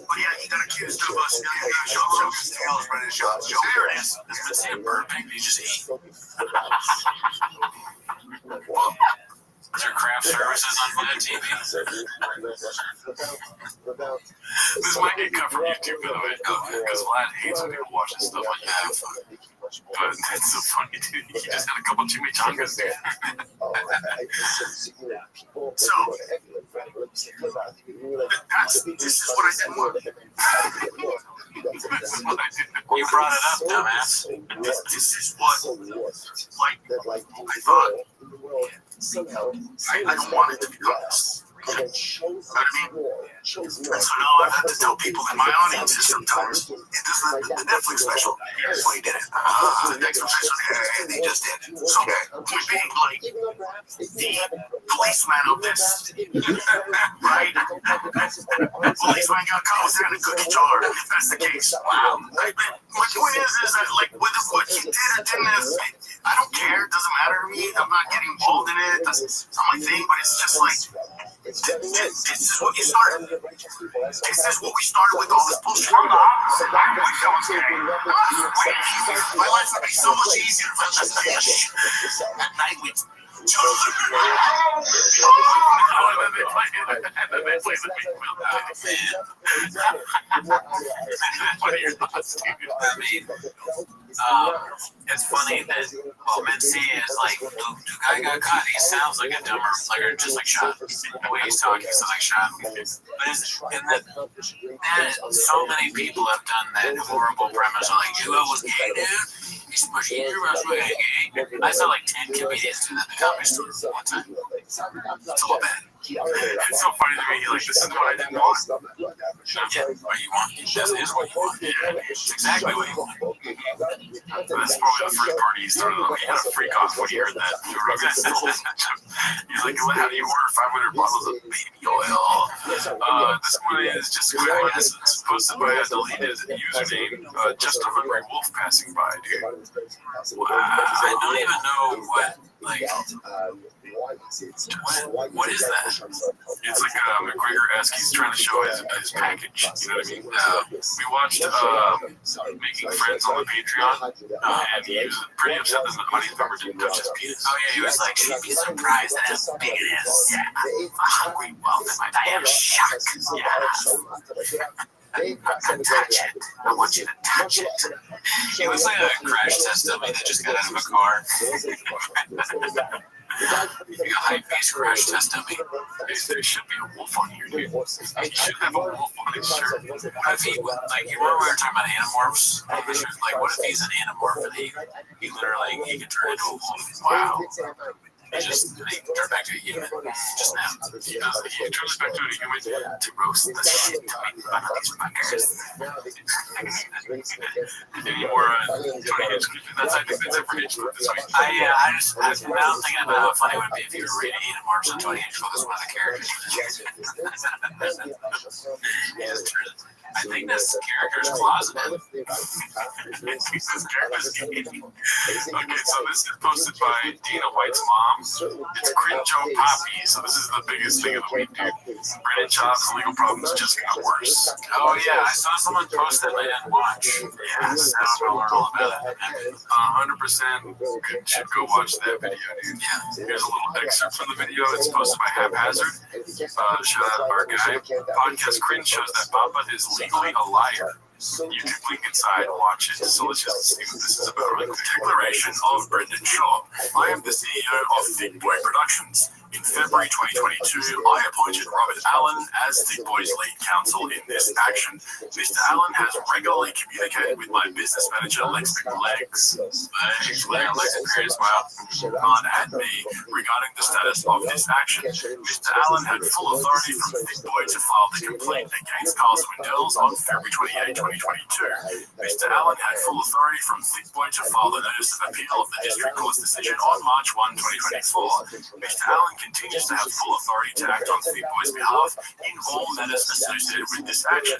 But yeah, he got accused of stealing a joke. The hell is Brendan Shaw's joke? There it is. It's Mencia Burbank. You just ate. Is there craft services on Vlad TV? This might get cut from YouTube, by the way, because Vlad hates when people watch this stuff on YouTube. But it's so funny, dude. He just had a couple chimichangas, dude. So, this is what I didn't want. You brought it up, dumbass. This is what, I thought. I don't want it to be honest. You know what I mean? And so now I've had to tell people in my audiences sometimes, the Netflix special, here's why he did it. The Netflix special, they just did. So, we being the policeman of this, right? Policeman got caught with it in a cookie jar, if that's the case. Wow. My point is that, whether what he did or didn't, I don't care. It doesn't matter to me. I'm not getting involved in it. It's not my thing, but it's just this is what you started. This is what we started with all this bullshit. I'm the opposite. I wish I was gay. My life would be so much easier if I just finished at night with children. What are your thoughts, dude? I mean, it's funny that Mencia is the guy got caught. He sounds like a dumber, just like Shot. The way he's talking, he sounds like Shot. But so many people have done that horrible premise. You was gay, dude. He's pushing your gay. I saw 10 comedians do that in the comedy store one time. It's all bad. It's so funny to me. This is what I didn't want. Yeah, what you want. This is what you want. Yeah, it's exactly what you want. That's probably the first party he started. He had a freak off when he heard that. He's like, how do you order 500 bottles of baby oil? This one is just a quick one. This is posted by a deleted username, just a hungry wolf passing by, dude. I don't even know what Like, Why is it? what is that? It's like McGregor-esque. He's trying to show his package. You know what I mean? We watched Making Friends on the Patreon, and he was pretty upset that the audience member didn't touch his penis. Oh yeah, he was like, she'd be surprised at how big it is. Yeah, a hungry wolf in my damn shack. Yeah. Touch it. I want you to touch it. He was like a crash test dummy that just got out of a car. You got hype-beast crash test dummy. There should be a wolf on here, dude. He should have a wolf on his shirt. What if he, like, you remember we were talking about animorphs? Like, what if he's an animorph and he literally, he can turn into a wolf? Wow. He turned back to a human just now. He turns back to a human to roast the shit out of these fuckers. Any more that's, I think that's it for Hitch Club this week. I'm now thinking about how funny it would be if you were reading Animorphs on 20 Hitch Club as one of the characters. I think this character's closeted. Okay, so this is posted by Dana White's mom. It's Crinjo Poppy, so this is the biggest thing of the week, dude. Brennan Chop's legal problems just got worse. Oh yeah, I saw someone post that I didn't watch. Yes, I don't know all about it. 100% should go watch that video, dude. Yeah. Here's a little excerpt from the video. It's posted by Haphazard. Shout out our guy. Podcast Cringe shows that Baba is legally a liar. You can click inside and watch it. So let's just see what this is about really quick. Declaration of Brendan Shaw. I am the CEO of Thick Boy Productions. In February 2022, I appointed Robert Allen as Thick Boy's lead counsel in this action. Mr. Allen has regularly communicated with my business manager, Lex McLegs, and me regarding the status of this action. Mr. Allen had full authority from Thick Boy to file the complaint against Carl Swindells on February 28, 2022. Mr. Allen had full authority from Thick Boy to file the notice of appeal of the district court's decision on March 1, 2024. Mr. Allen continues to have full authority to act on Thick Boy's behalf in all matters associated with this action.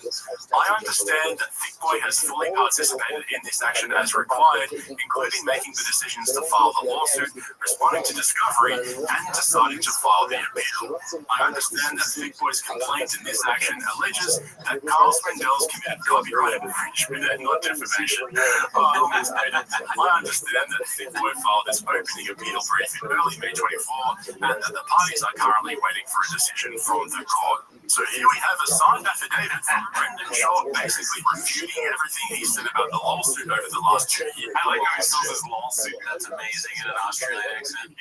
I understand that Thick Boy has fully participated in this action as required, including making the decisions to file the lawsuit, responding to discovery, and deciding to file the appeal. I understand that Thick Boy's complaint in this action alleges that Carl Swindells committed copyright infringement and not defamation. I understand that Thick Boy filed this opening appeal brief in early May 24, and that the parties are currently waiting for a decision from the court. So here we have a signed affidavit from Brendan Shaw basically refuting everything he said about the lawsuit over the last 2 years. I like how he sells his lawsuit. That's amazing in an Australian accent.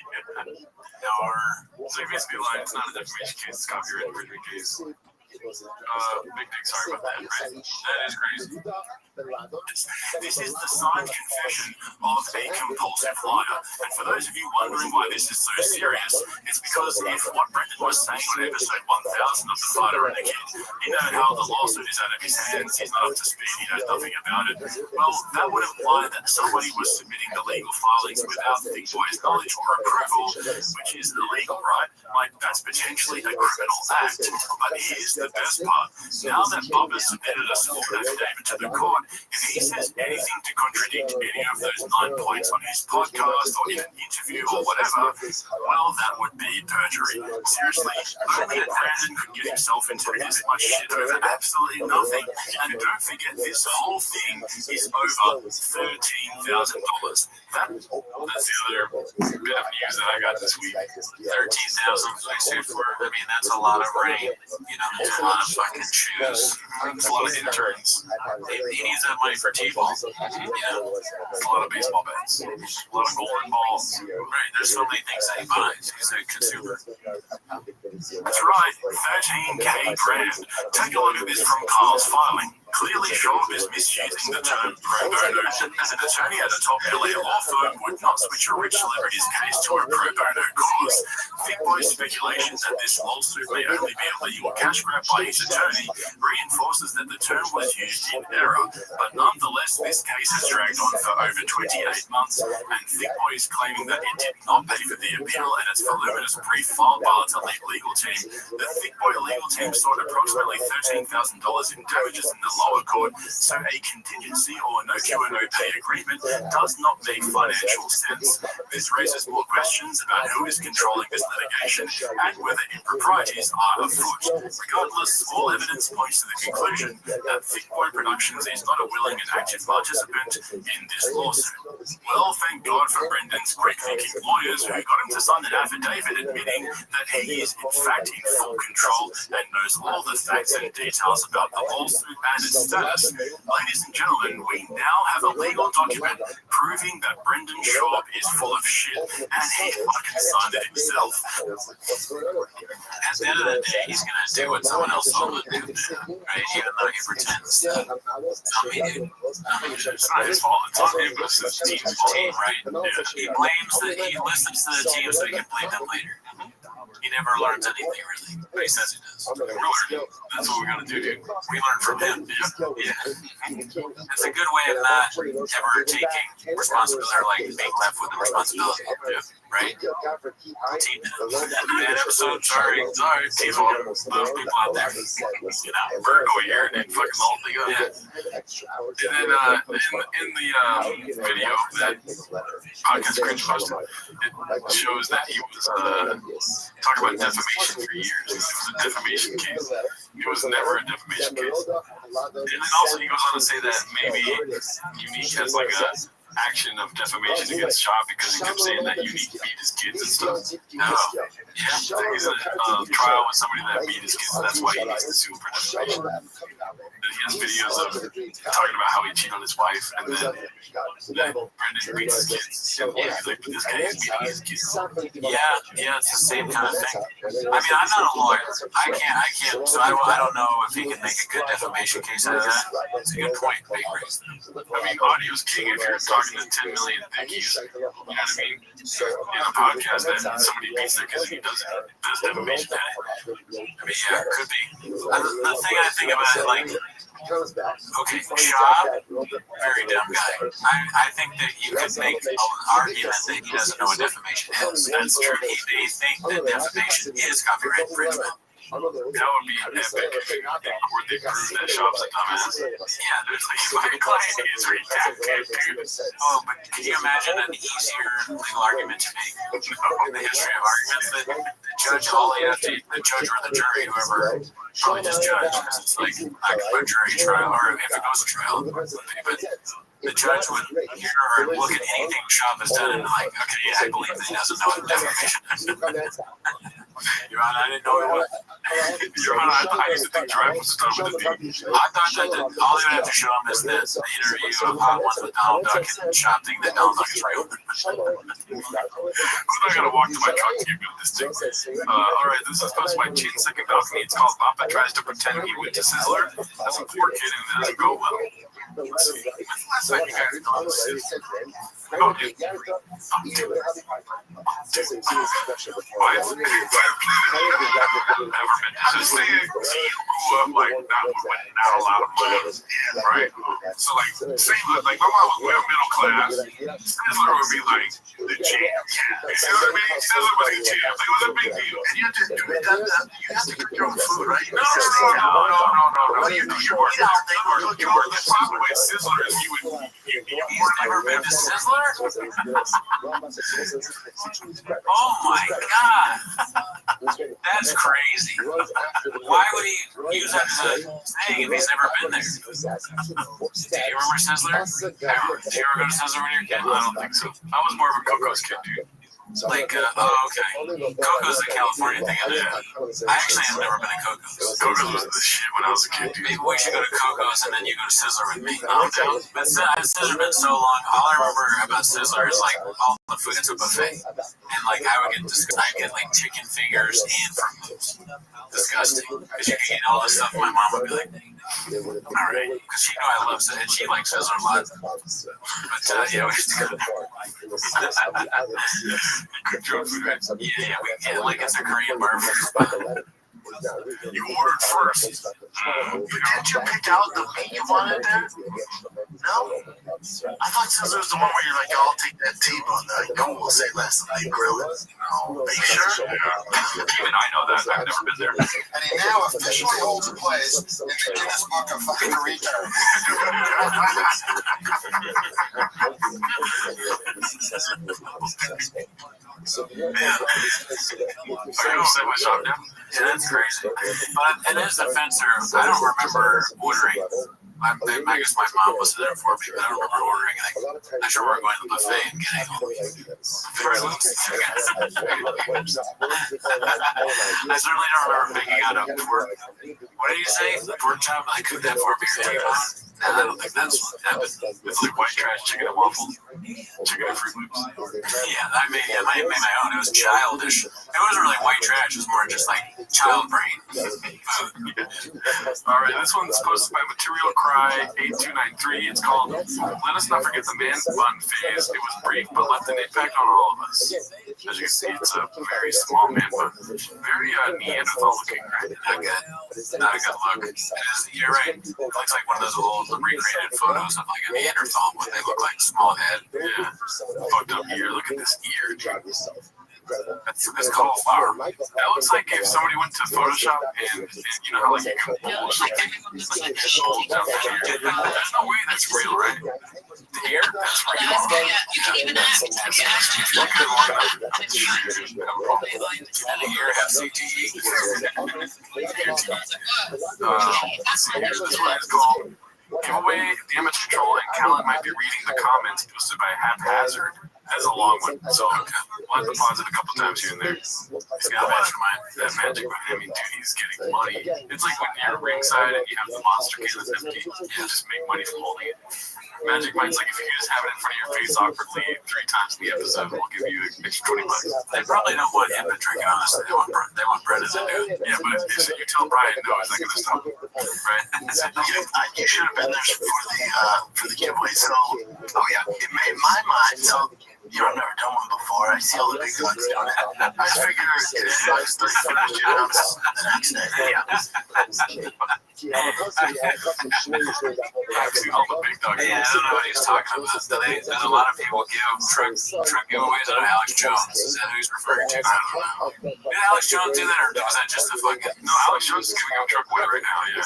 So he basically lied. It's not a defamation case. It's copyright infringement case. Big dick, sorry about that, right? That is crazy. This is the signed confession of a compulsive liar. And for those of you wondering why this is so serious, it's because if what Brendan was saying on episode 1000 of The Fighter and the Kid, you know how the lawsuit is out of his hands, he's not up to speed, he knows nothing about it, well, that would imply that somebody was submitting the legal filings without Thick Boy's knowledge or approval, which is illegal, right? Like, that's potentially a criminal act. But here's the best part. Now that Bob has submitted a sworn affidavit to the court, if he says anything to contradict any of those 9 points on his podcast or in an interview or whatever, well, that would be perjury. Seriously, only Brandon could get himself into this much shit over absolutely nothing. And don't forget, this whole thing is over $13,000. That's the other bit of news that I got this week. 13,000 for, I mean, that's a lot of rain. You know, there's a lot of fucking shoes. There's a lot of interns. He needs that money for T-ball. You know, there's a lot of baseball bats. A lot of golden balls. Right, there's so many things that he buys. He's a consumer. That's right, 13K grand. Take a look at this from Carl's filing. Clearly, Shaw is misusing the term pro bono. As an attorney at a top LA law firm would not switch a rich celebrity's case to a pro bono cause. Thick Boy's speculation that this lawsuit may only be a legal cash grab by his attorney reinforces that the term was used in error. But nonetheless, this case has dragged on for over 28 months, and Thick Boy is claiming that it did not pay for the appeal and its voluminous brief filed by its elite legal team. The Thick Boy legal team sought approximately $13,000 in damages in the lower court, so a contingency or no cure, no pay agreement does not make financial sense. This raises more questions about who is controlling this litigation and whether improprieties are afoot. Regardless, all evidence points to the conclusion that Thick Boy Productions is not a willing and active participant in this lawsuit. Well, thank God for Brendan's quick-thinking lawyers who got him to sign an affidavit admitting that he is in fact in full control and knows all the facts and details about the lawsuit and its status. Ladies and gentlemen, we now have a legal document proving that Brendan Schaub is full of shit and he fucking signed it himself. At the end of the day, he's gonna do what someone else told him to do, right? Even though he pretends that it's not his fault, it's on him, but it's his team's team, right? Yeah. He blames he listens to the team so he can blame them later. He never learns anything really, but he says he does. We're learning. That's what we're gonna do, dude. We learn from him. Yeah. It's a good way of not ever taking responsibility or like being left with the responsibility. Yeah. Right? Team bad episode. Sorry. Team all those people out there. You know, Virgo here and fucking the whole thing up. Yeah. And then in the video that podcast Cringe posted, it shows that he was talking about defamation for years. It was a defamation case. It was never a defamation case. And then also he goes on to say that maybe Unique has like a action of defamation against Shaw because he kept saying that Unique beat his kids and stuff. No. Yeah. He's in a trial with somebody that beat his kids, and that's why he needs to sue for defamation. And he has videos of talking about how he cheated on his wife, and then Brendan beats his kids. And he's like, this guy is beating his kids. Yeah, it's the same kind of thing. I mean, I'm not a lawyer. I can't, so I don't know if he can make a good defamation case out of that. It's a good point being raised. I mean, audio's king if you're talking to 10 million dickies, you know what I mean? In a podcast that somebody beats their kids and he does defamation at it. I mean, yeah, it could be. The thing I think about it, like, okay, Shaw, very dumb guy. I think that you could make an argument that he doesn't know what defamation is. That's true. They think that defamation is copyright infringement. That would be epic if they prove that Schaub's a dumbass. Yeah, there's like, my client is redacted, dude. Oh, but can you imagine an easier legal argument to make? The history of arguments that the judge, all you have to, the judge or the jury, whoever, probably just judge, because it's like a jury trial, or if it goes to trial, but the judge would hear or look at anything Schaub has done and like, okay, yeah, I believe that he doesn't know what defamation is. Your Honor, I didn't know it was. Your Honor, I used to think Drive was done with the dude. I thought that all you have to show him is this: the interview of Hot Ones with Donald Duck and Schaub think that Donald Duck is real. I'm not gonna walk to my truck to give him this thing. All right, this is supposed to be my cheating second balcony. It's called Papa Tries to Pretend He Went to Sizzler. That's a poor kid and it doesn't go well. Let's see. When's the last time you guys gone to Sizzler? Oh, dude. Not a lot of money, right? So like, same like my mom was middle class. Sizzler would be like the jam. You know what I mean? Sizzler was the jam. It was a big deal. And you have to do that. You have to cook your own food, right? No. You do your work. The problem with Sizzler is you never been to Sizzler? Oh my God, that's crazy. Why would he use that as a thing if he's never been there? Do you remember Sizzler? Do you ever go to Sizzler when you were a kid? I don't think so. I was more of a Coco's kid, dude. Like, okay. Coco's a California thing. I actually have never been to Coco's. Coco's was the shit when I was a kid, dude. Maybe we should go to Coco's and then you go to Sizzler with me. But Sizzler been so long. All I remember about Sizzler is like all the food. It's a buffet. And like I get like chicken fingers and fruit loops. Disgusting. Because you can eat all this stuff. My mom would be like, all right. Because she knew I love it and she likes Sizzler a lot. But yeah, we used to go there. Yeah, like it's a Korean barbecue. You ordered first. Did you pick out the meat you wanted there? No? I thought Scissor was the one where you're like, oh, I'll take that T-bone. They're like, cool, we'll say less and they grill it. No. Are you sure? Even I know that. I've never been there. And he now officially holds a place in the Guinness Book of fucking Rico. I don't set my shop down. Yeah, that's crazy. But in his defense, I don't remember ordering. I guess my mom was there for me, but I don't remember ordering anything. I sure remember going to the buffet and getting all I certainly don't remember picking out a pork. What did you say? The pork chop? I cooked that for me. I don't think that's what happened. It's like white trash chicken and waffles. Chicken and Fruit Loops. Yeah, I made my own. It was childish. It wasn't really white trash. It was more just like child brain. All right, this one's posted by Material Cry 8293. It's called "Let Us Not Forget the Man Bun Phase." It was brief, but left an impact on all of us. As you can see, it's a very small man bun, very Neanderthal looking. Right? Not a good look. It is. You're right. It looks like one of those old recreated photos of like a Neanderthal, what they look like, small head. Yeah, fucked up ear. Look at this ear, dude. That's cauliflower. That looks like if somebody went to Photoshop and you know how like you can pull down the ear. There's no way that's real, right? The ear? That's real. You can even ask. If you look at it long enough, it's true. The ear has CTE. Let's see here. This one is called "Giveaway Damage Control," and Callan might be reading the comments posted by Haphazard. That's a long one, so we'll have to pause it a couple times here and there. He's got that magic mind. I mean, dude, he's getting money. It's like when you're ringside and you have the monster can that's empty, you just make money from holding it. Magic Mind's like if you just have it in front of your face awkwardly 3 times in the episode, we'll give you an extra $20. They probably don't want him to drink it, honestly. They want Brendan to do it. Yeah, but if you tell Brian no, he's not going to stop. Right? You should have been there for the giveaway. So, oh yeah, in my mind, so I've never done one before. I see all the big guns doing it. I just figure I was the finished it up the next day. All the big dogs. Yeah, I don't know what he's talking about. There's a lot of people give truck giveaways out of Alex Jones. Is that who he's referring to? I don't know. Did Alex Jones do that, or was that just the fucking? No, Alex Jones is giving out truck away right now. Yeah.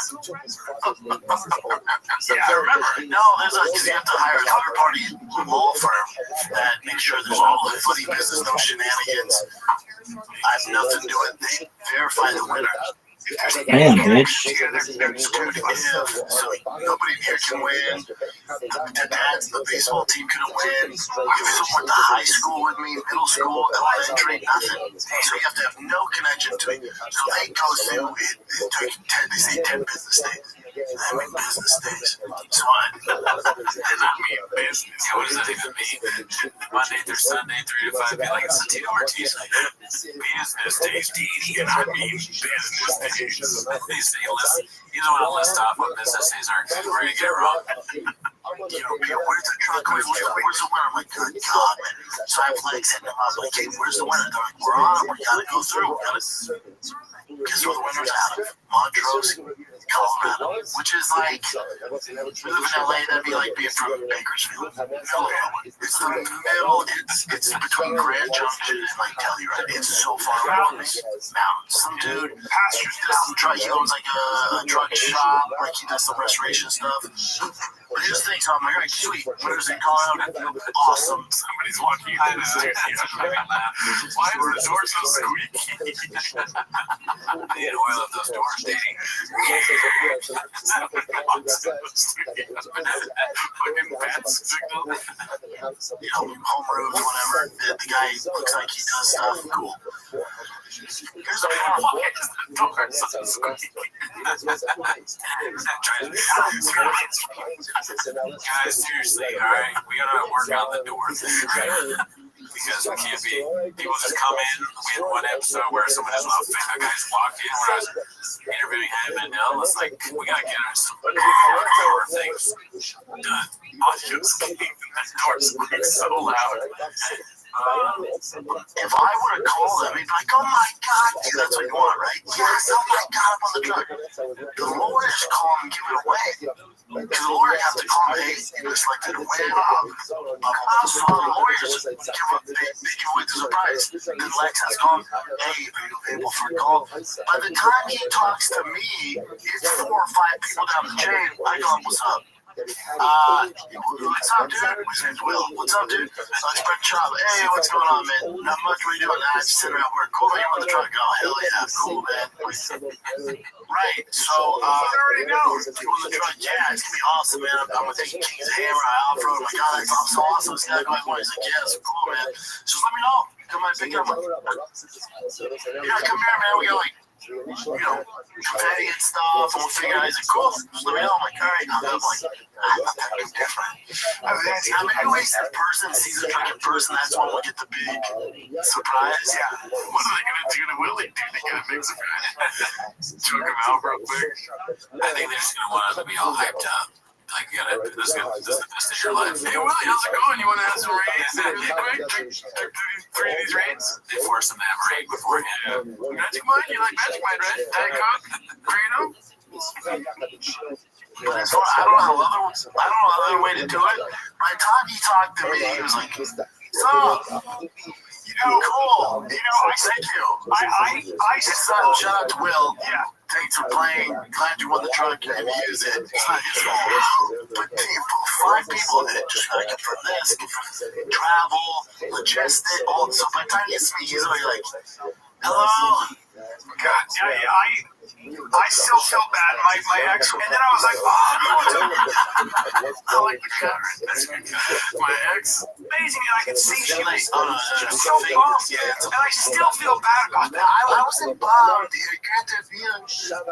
Yeah, I remember. No, because you have to hire a third-party law firm that makes sure there's all the funny business, no shenanigans. I have nothing to do with it. They verify the winner. Damn, bitch. So nobody here can win. The dads in the baseball team couldn't win. If someone went to high school with me, middle school, elementary, nothing. So you have to have no connection to it. So they go through it. They say 10 business days. I mean business days. So I mean business. Yeah, what does that even mean? Monday through Sunday, 3 to 5, be like it's Tito Ortiz. Business days, DD, and I mean business days. You don't want to list off what business days are because we're going to get it wrong. Where's the truck? Where's the winner? I'm like, good God, man. So I have legs hitting them up. Like, hey, where's the winner? They're like, we're on it. We got to go through. Guess where the winner's out of? Montrose, Colorado, which is like, we live in LA, that'd be like being from Bakersfield. It's the middle, it's between Grand Junction and like Telluride. It's so far away from these mountains. Some dude does some truck, he owns like a truck shop, like he does some restoration stuff. But his thing's on my right, sweet. Winners in Colorado, awesome. Somebody's walking in. Why is the door so squeaky? I need to oil up those doors, dating. Fucking bat signal. Home roofs, whatever. The guy looks like he does stuff. Cool. Here's the problem. Why is the door so squeaky? Guys, seriously, alright? We gotta work on the door thing, right? Because it can't be people just come in. We had one episode where someone just a guy just walked in when I was interviewing him, and it's like we gotta get some hardcore things done. Audio's came and that door squeaks so loud. If I would have called them, he'd be like, oh my God, dude, that's what you want, right? Yes, oh my God, I'm on the truck. The lawyers call him and give it away. Because the lawyer has to call him, hey, you were selected to win. So the lawyers they give away the surprise. Then Lex has called, hey, are you available for a call? By the time he talks to me, it's 4 or 5 people down the chain. I go, what's up? What's up, dude? My name's Will. What's up, dude? It's Brett Chop. Hey, what's going on, man? Not much. What are you doing? Just sitting around work. Cool, man. You on the truck? Oh, hell yeah. Cool, man. Right. So, you already know. You on the truck? Yeah, it's gonna be awesome, man. I'm with King's Hammer, Alfred. Oh my God, that's so awesome. This guy going, he's like, yeah, it's cool, man. Just let me know. Come on, pick up. Yeah, come here, man. We got like, confetti and stuff, and we'll figure out. He's like, cool, just let me know. I'm like, all right. I'm like, I thought that was different. How many ways a person sees a truck in person, that's when we get the big surprise. Yeah. What are they going to do to Willie? Dude, they got a big surprise. Choke him out real quick. I think they're just going to want us to be all hyped up. Like, this is the best of your life. Hey, Willie, how's it going? You want to have some rains really quick? Drink 3 of these rains? They force them to have rain beforehand. Magic Mine? You like Magic Mine, right? Diet Coke? Burrito? So I don't know other way to do it. By the time he talked to me, he was like, so, cool. Thank you. I shout out to Will. Yeah. Thanks for playing. Glad you won the truck and use it. It's not his fault. But 5 people that just got for this, travel, logistics, all so by the time he gets me, he's already like, hello. God, I still feel bad. My ex, and then I was like, I like the cut right there. My ex, amazing, and I can see she was so bummed, and I still feel bad about that. I wasn't bummed. Granted, 5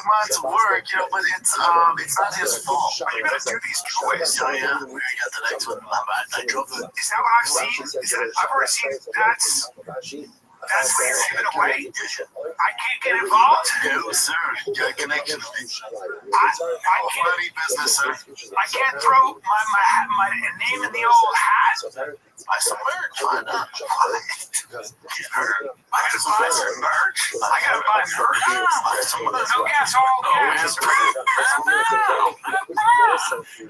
months of work, but it's not his fault. You gotta do these choices. So yeah, we got the next one. I drove it. Is that what I've seen? I've already seen that's where you're giving away? I can't get involved? No, sir. You got a connection to me. I can't. Money business, sir. I can't throw my name in the old hat. Buy some merch. Why not? I gotta buy some merch. I gotta buy merch. No gas, all gas.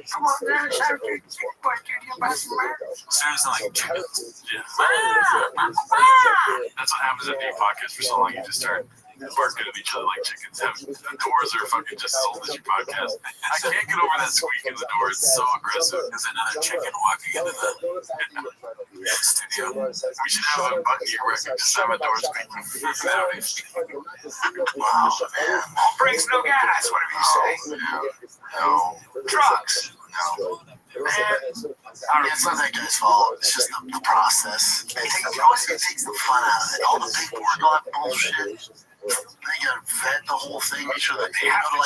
Come on, man. Buy some merch. Seriously, like chickens. Yeah. That's what happens at new podcasts for so long. You just start barking at each other like chickens. The doors are fucking just as old as your podcast. I can't get over that squeak in the door. It's so aggressive. There's another chicken walking into the studio. We should have a buggy record. Just have a door squeaking. Wow, man. All brakes, no gas. Whatever you say. No. Drugs. No. It's not that guy's fault. It's just the process. It takes the fun out of it. All the paperwork, all that bullshit. They gotta vet the whole thing, make sure that they have to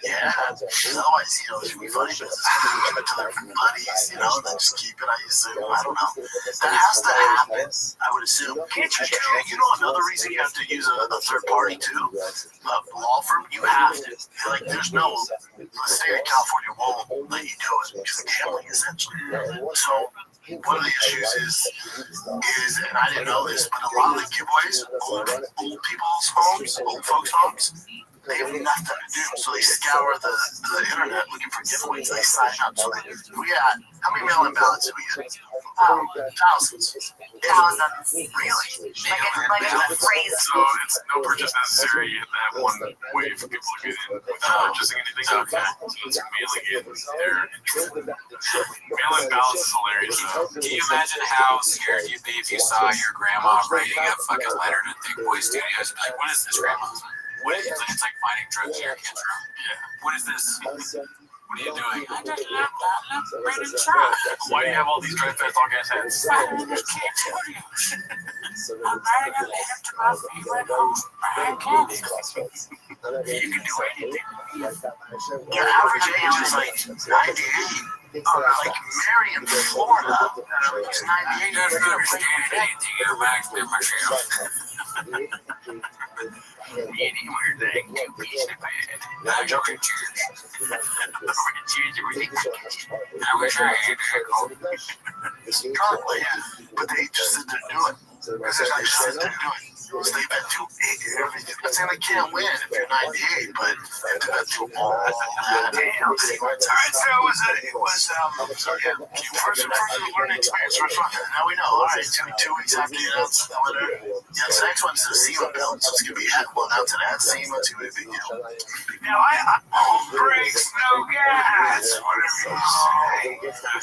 yeah. Otherwise, it should be funny business. Give it to their buddies, and then just keep it. I assume. I don't know. That has to happen. I would assume. Can't you do? Another reason you have to use a third party too, a law firm. You have to. Like, there's no. The state of California won't let you do it because of gambling, essentially. So. One of the issues is, and I didn't know this, but a lot of the giveaways, old people's homes, old folks' homes, they have nothing to do, so they scour the internet looking for giveaways. They sign up. So we got, how many mail-in ballots did we get? Thousands. Thousands. Really? Like a phrase. So it's no purchase necessary. You have to have one way for people to get in without purchasing anything. Okay. So it's mailing in their interest. Mail-in ballots is hilarious. Can you imagine how scared you'd be if you saw your grandma writing a fucking letter to Thick Boy Studios? Like, what is this, grandma? What is it? It's like finding drugs in your kid's room. Yeah. What is this? What are you doing? I just love reading truck. Why do you have all these dry fast all gas heads? I just can't tell you. I'm writing a letter to my favorite home. I can't. You can do anything. Your average age is like 98. Like Mary in Florida, she's 98. Doesn't understand anything. You're back to Michelle. Anywhere they can be bad. I'm joking, cheers. I wish I had Probably, but they just sit there and do it. Because they're not just sitting there and do it. So they've been through everything. I'm saying they can't win if you're 98, but they've been through all that. Damn. All right, so it was first learning experience. First one. Now we know. All right, it's going to be 2 weeks after you announce the winner. Yeah, the next one's the SEMA belt. So it's going to be well now to that SEMA to a big deal. Now all breaks, no gas. Whatever you say.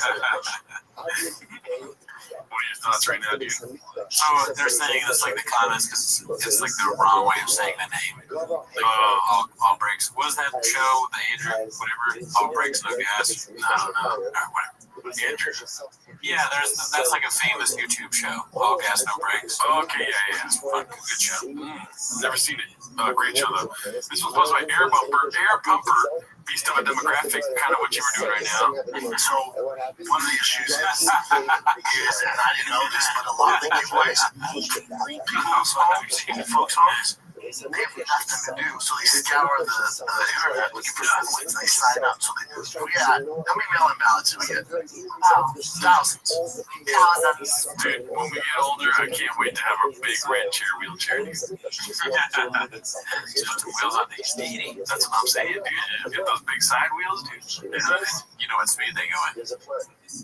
What are your thoughts right now, dude? So they're saying this like the comments because it's like the wrong way of saying the name. Like, all breaks. What was that show? The Andrew, whatever. All breaks, no gas. I don't know. Whatever. Andrew. Yeah, that's like a famous YouTube show. All gas, no breaks. Okay, yeah. Fun, good show. Never seen it. Great show though. This was posted by Air Pumper. Beast of a demographic, kind of what you were doing right now. So, one of the issues is, and I didn't know this, but a lot of the giveaways, people's homes, folks' homes, they have nothing to do. So they scour the internet looking for giveaways. They sign up. So we got, how many mail-in ballots do we get? Thousands. Dude, when we get older, I can't wait to have a big red chair wheelchair. Just the wheels on these 80. That's what I'm saying, dude. Get those big side wheels, dude. You know what speed they go in.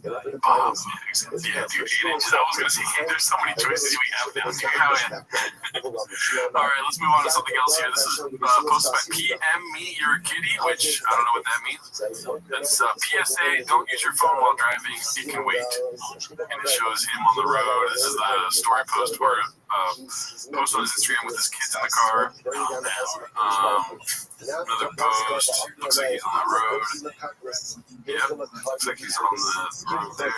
Yeah, dude, 8 inches. I was going to say, hey, there's so many choices we have now, dude. All right, let's move on to something else here. This is posted by PM Me You're a Kitty, which I don't know what that means. That's PSA, don't use your phone while driving. You can wait. And it shows him on the road. This is the story post or post on his Instagram with his kids in the car. Another post. Looks like he's on the road. Yep. Looks like he's on the road there.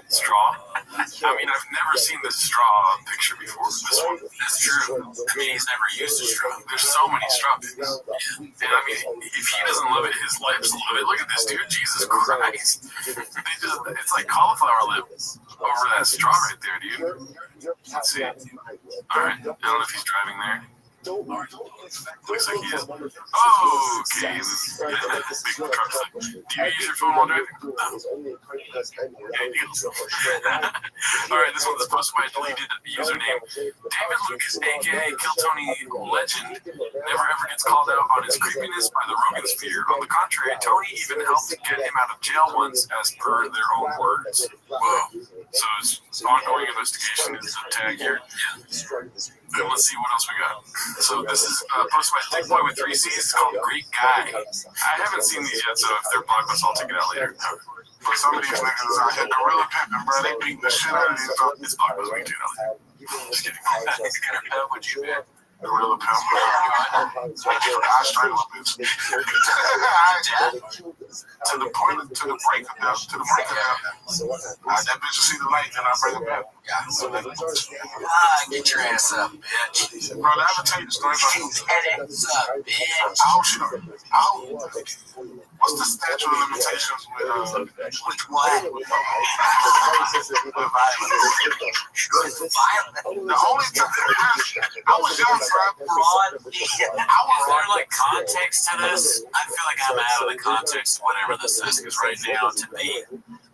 Straw. I mean, I've never seen the straw picture before. This one. That's true. I mean, he's never used a straw. There's so many straw pics. And I mean, if he doesn't love it, his lips love it. Look at this dude. Jesus Christ. It's like cauliflower lip over that straw right there, dude. Let's see. All right. I don't know if he's driving there. Looks like he is. Oh, okay. This big truck. Do you use your phone while driving? No. All right, this one's posted by a deleted username. David Lucas, aka Kill Tony Legend, never ever gets called out on his creepiness by the Rogan sphere. On the contrary, Tony even helped get him out of jail once, as per their own words. Whoa. So it's ongoing investigation is the tag here. And let's see what else we got. So this is posted by Thick Boy with 3 C's. It's called Greek Guy. I haven't seen these yet, so if they're blockbusters, I'll check it out later. But some of these niggas out here, gorilla pimping, bro. They beating the shit out of these folks. It's blockbusters, we do know. Just kidding. What kind of pimp would you be? Gorilla pimp. I strangle a bitch. To the point, to the break of them, to the break of them. That bitch will see the light, then I bring them back. Get your ass up, bitch. Bro, I ever tell you the story about Ass up, bitch. I hope she don't. What's the statute of limitations with what? With violence. The only time I was young, bro. Is there like context to this? I feel like I'm out of the context of whatever this is, because right now, to me,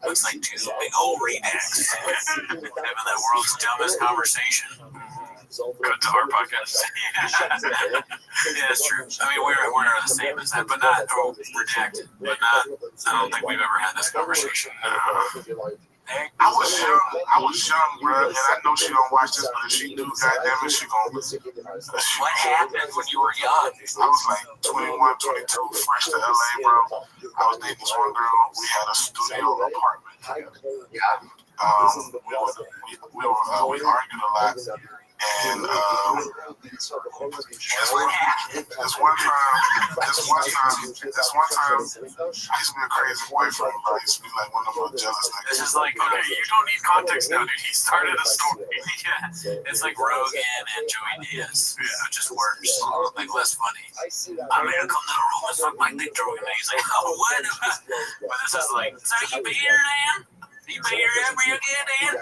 looks like 2 big old redacks having that world's dumbest conversation. Good to our podcast. Yeah, it's true. I mean, we're the same as that, but not redacted. But not. I don't think we've ever had this conversation. I was young, bro, and I know she don't watch this, but if she do, goddamn it, she gonna. What happened when you were young? I was like 21, 22, fresh to LA, bro. I was dating this one girl. We had a studio apartment. We argued a lot. And this one time, I used to be a crazy boyfriend, bro. I used to be like one of those jealous niggas. This is like, okay, you don't need context now, dude. He started a story. Yeah. It's like Rogan and Joey Diaz. Yeah. It just works. Like less funny. I'm gonna come to the room and fuck my dick, Rogan. And he's like, oh, what? But this is like, so you beat her, man? You better ever you get in?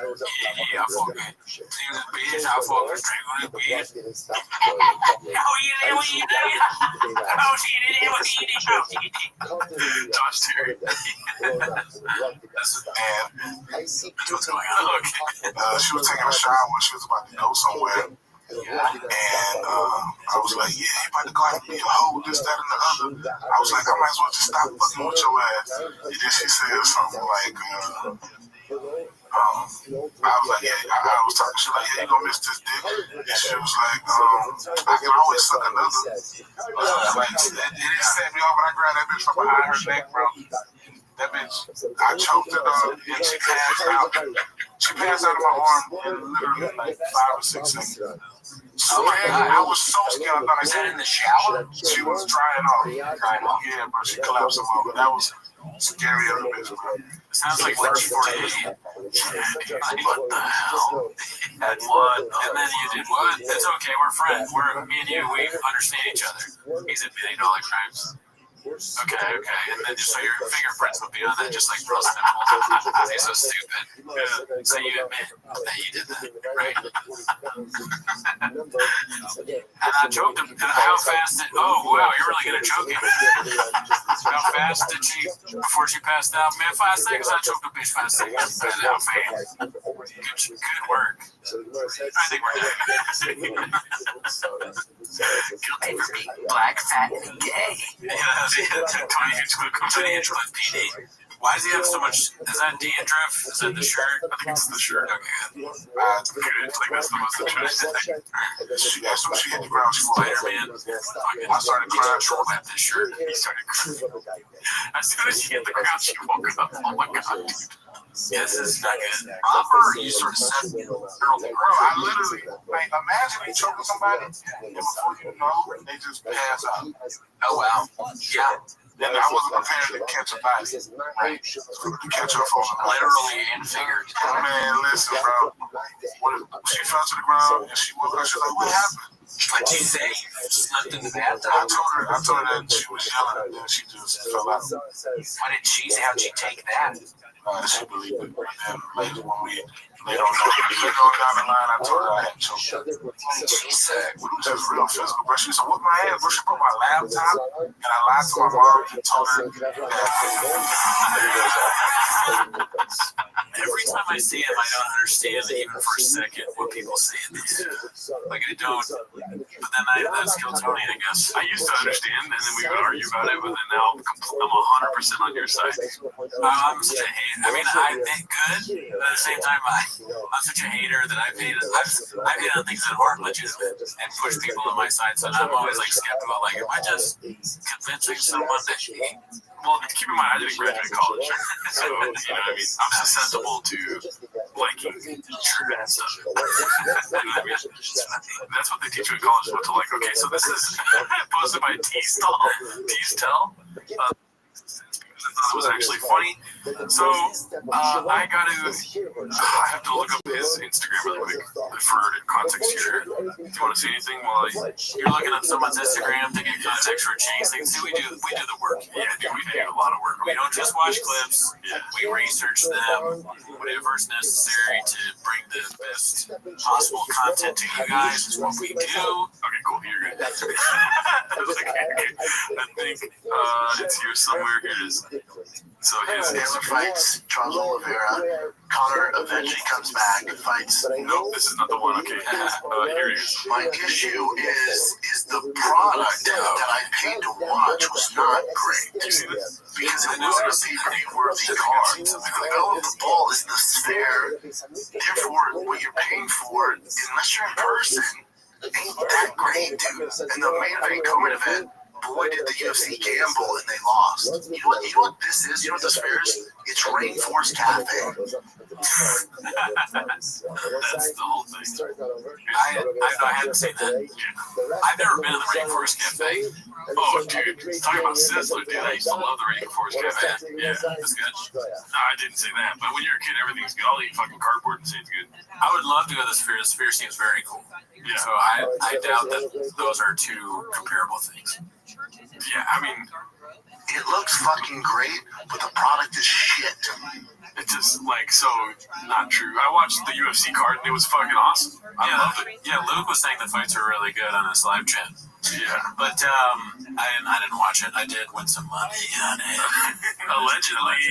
Yeah, I fuck it. See this bitch, I fuck her straight with this bitch. Oh, you did what you did. Oh, she did what she did. Oh, she did. Josh Terry. That's what's going on. Okay. She was taking a shower when she was about to go somewhere. And I was like, yeah, you about to go out and be a hoe, this, that, and the other. I was like, I might as well just stop fucking with your ass. And then she said something like, I was like, yeah, I was talking, she was like, yeah, you gonna miss this dick? And she was like, I can always suck another. Like, it didn't set me off when I grabbed that bitch from behind her neck, bro. That bitch, I choked it up and she passed out. She passed out of my arm in literally like 5 or 6 seconds. So I was so scared. I thought I Was said that in the shower? she was drying off. Yeah, bro, she collapsed over. That was scary as a bitch, bro. Sounds like what you did. What the hell? And what? And then you did what? It's okay, we're friends. Me and you, we understand each other. He's admitting all the crimes. Okay. And then just so your fingerprints would be on that, just like real simple. He's so stupid. Yeah. So you admit that you did that, right? And I choked him. And how fast did? Oh wow, you're really gonna choke him. How fast did she? Before she passed out, man, 5 seconds. I choked a bitch 5 seconds. How fast? Good work. I think we're done. Guilty for being black, fat, and gay. Yeah, 20-inch clip PD. Why does he have so much? Is that dandruff? Is that the shirt? I think it's the shirt. Okay. Good. Like that's the most interesting thing. As soon as she hit the ground, she was Spider-Man. I started crying. She wore this shirt. He started crying. As soon as she hit the ground, she woke up. Oh my god. Yeah, this is not good. Proper, you sort of said, Bro, I literally, like, imagine you choking somebody, and before you know, they just pass out. oh wow. Yeah. And I wasn't prepared to catch a body. Right. To catch her phone. Literally and figuratively. Man, listen, bro. When she fell to the ground and she woke up, she was like, what happened? What did you say? Slept in the bathtub? I told her that she was yelling and then she just fell out. What did she say? How'd she take that? She believed it. And later when we later on down the line, I told her I had choked her. She said, We were just real physical, bro. She said, whoop my ass, bro. She broke my laptop and I lied to my mom and told her every time I see him, I don't understand even for a second what people say in these. Like I don't. But then that's Kiltonian, I guess. I used to understand, and then we would argue about it. But then now I'm 100% on your side. I'm such a hater. I mean, I think good, but at the same time, I'm such a hater that I've hated on things that aren't legitimate and push people on my side. So I'm always like skeptical. Like, am I just convincing someone that he? Well, keep in mind, I didn't graduate college, so you know what I mean. I'm susceptible to liking true and stuff. You know what I mean? That's what they teach you in college. What to like. Okay, so this is posted by T-Stell. It was actually funny. So I have to look up his Instagram really quick for context here. Do you want to see anything while you're looking up someone's Instagram to get context for a change things? See, we do the work. Yeah, dude, we do a lot of work. We don't just watch clips. Yeah. We research them, whatever's necessary to bring the best possible content to you guys is what we do. Okay, cool. You're good. I was like, okay. I think it's here somewhere. Here it is. So his Taylor fights Charles Oliveira. Conor eventually comes back and fights. Nope, this is not the one. Okay, here he is. My issue is the product that I paid to watch was not great. You see this? Because it wasn't a pay-per-view-worthy card. The bell of the ball is the sphere. Therefore, what you're paying for, unless you're in person, ain't that great, dude. And the main event, co-main event, boy, did the UFC gamble and they lost. You know what this is? You know what this fair is? It's Rainforest Cafe. That's the whole thing. I hadn't seen that. I've never been to the Rainforest Cafe. Oh, dude, talking about Sizzler, dude. I used to love the Rainforest Cafe. Yeah, that's good. No, I didn't say that. But when you're a kid, everything's good. I'll eat fucking cardboard and say it's good. I would love to go to the Sphere. The Sphere seems very cool. Yeah. So I doubt that those are two comparable things. Yeah, I mean, it looks fucking great, but the product is shit. It's just like so not true. I watched the UFC card and it was fucking awesome. I loved it. Yeah, Luke was saying the fights were really good on his live chat. Yeah. But I didn't watch it. I did win some money on it. Allegedly.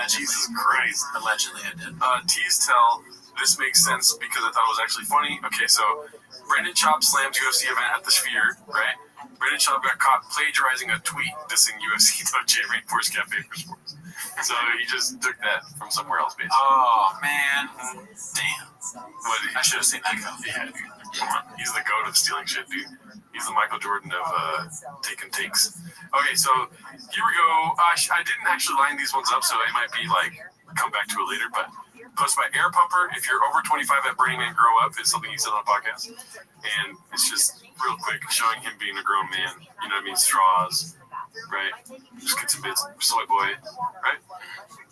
Jesus Christ. Allegedly, I did. Tease tell. This makes sense because I thought it was actually funny. Okay, so Brandon Chop slammed UFC event at the Sphere, right? Brandon Chop got caught plagiarizing a tweet dissing UFC Doge Rainforest Cafe for Sports. So he just took that from somewhere else, basically. Oh, man. Damn. I should have seen that coming. Yeah, dude. Come on. He's the goat of stealing shit, dude. He's the Michael Jordan of taking takes. Okay, so here we go. I didn't actually line these ones up, so it might be like, come back to it later, but post by Air Pumper. If you're over 25 at Burning Man Grow Up, it's something he said on a podcast. And it's just real quick showing him being a grown man. You know what I mean? Straws, right? Just get some bits. Soy boy, right?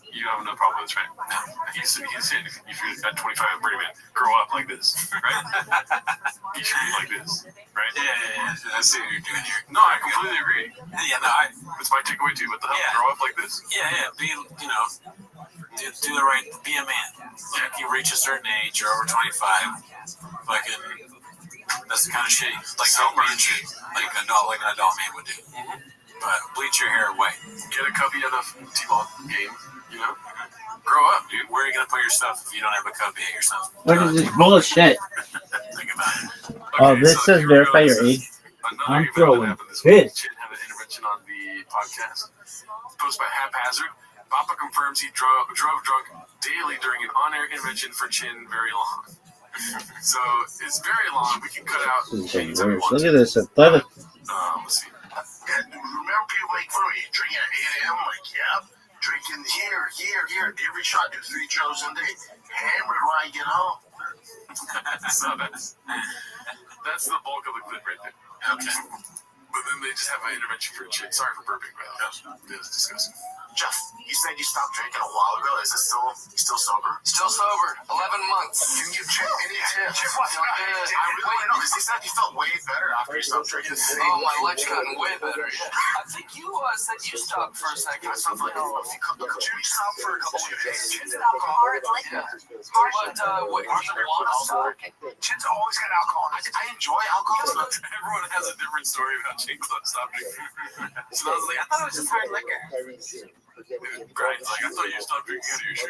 You have no problem with this, right? No. He's saying if you're at 25 at Burning Man, grow up like this, right? You should be like this, right? Yeah. I see what you're doing here. No, I completely agree. Yeah, no, It's my takeaway too. What the hell? Yeah. Grow up like this? Yeah. Be, do the right, be a man. Like you reach a certain age, you're over 25, fucking, that's the kind of shit, like man shit, like an adult man would do. Mm-hmm. But bleach your hair white. Get a cubby at a T-ball game, you know? Grow up, dude. Where are you gonna put your stuff if you don't have a cubby at your stuff? What is this bullshit? Think about it. Oh, this says here we verify go. your age. Another I'm event throwing that happened this week. fish. Chin had an intervention on the podcast. Posted by Haphazard. Papa confirms he drove drunk daily during an on-air intervention for Chin very long. So it's very long. We can cut out. This is worse. Look at this athletic. Let's see. Yeah, dude, remember people make fun of me drinking at 8 a.m.? Like, yeah, drinking here. Every shot, do 3 shows a day. Hammered when I get home. So that's the bulk of the clip right there. Okay. But then they just have an intervention for a chick. Sorry for burping, by the way. It was disgusting. Jeff, you said you stopped drinking a while ago. Is it still sober? Still sober. 11 months. Can you give Chip any tips? Chip, what? I really want to know because he said you felt way better after you stopped drinking. Oh, my leg's gotten way better. Yeah. I think you said you stopped for a second. I stopped for a couple of days. Chin's hard liquor. But what? You want to stop? Chin's always got alcohol. I enjoy alcohol. So Everyone has a different story about Chin Club stopping. So I was like, I thought it was just hard liquor. Brian's like, I thought you stopped drinking out of your shoe.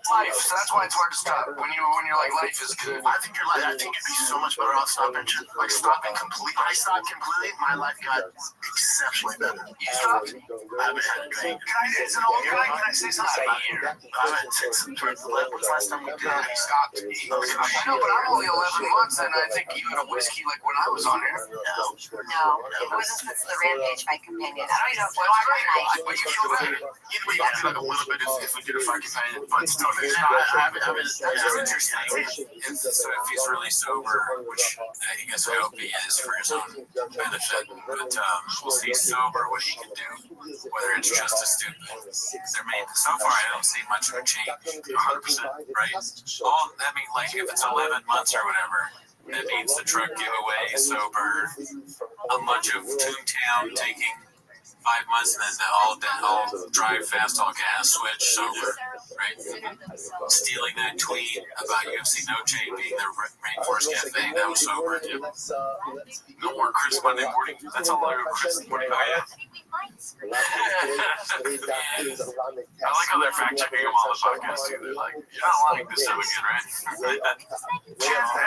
Life. So that's why it's hard to stop. When you're like, life is good. I think it'd be so much better off stopping. Like stopping completely. I stopped completely. My life got exceptionally better. You stopped? I haven't had a drink. As an old guy, can I say something? About a year. I haven't since the last time we did it. He stopped. I know, but I'm only 11 months, and I think you had a whiskey like when I was on here. No, it wasn't since the Rampage fight companion. I don't even know Well, what but you feel better. Either way, you have to do like a little bit if we did a fight companion, but still, I haven't. That's interesting. So if he's really sober, which I guess I hope he is for his own benefit, but we'll see sober what he can do, whether it's just as stupid. So far, I don't see much of a change. 100%, right? Like if it's 11 months or whatever, that means the truck giveaway, sober, a bunch of Toontown taking 5 months, and then all drive fast, all gas switch, sober, right? Stealing that tweet about UFC No Chain being the Rainforest Cafe, that was sober too. No more Chris Monday morning. That's all I know, Chris morning. Oh, yeah. I like how they're fact checking him on the podcast too. They're like, you're not lying this time again, right?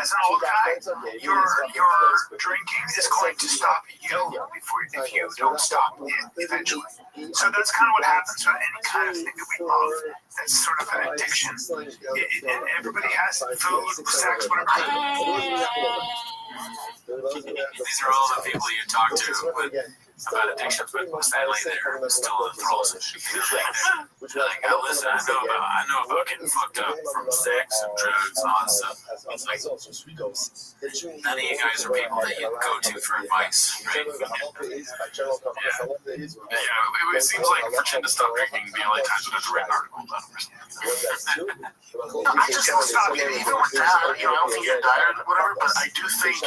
As an old guy, your drinking is going to stop you if you don't stop it eventually. So that's kind of what happens with any kind of thing that we love. That's sort of an addiction. Everybody has food, sex, whatever. These are all the people you talk to about addictions, but sadly they're still enthralled. They're like, oh, listen, I know about getting fucked up from sex and drugs and all that stuff. It's like, none of you guys are people that you go to for advice, right? Yeah, it seems like for Chin to stop drinking, the only times when there's a written article about him. I just don't stop. Even with that, I don't think you're tired or whatever, but I do think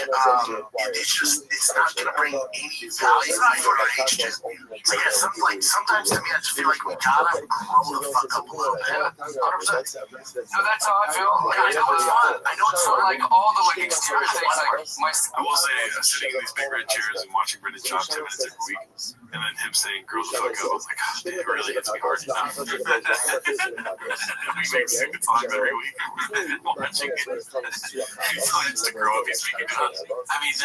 it's not going to bring any value. It's not for our age, just. So yeah, sometimes to me, I just feel like we gotta grow the fuck up a little bit. 100%. No, that's how I feel. Like, I know it's fun. Like all the like exterior things. Like I will say, sitting in these big red chairs and watching Brendan chop 10 minutes every week, and then him saying "grow the fuck up," I was like, "God, it really hits me hard now." We make stupid songs every week. Watching it, he wants to grow up. He's speaking to us. I mean, you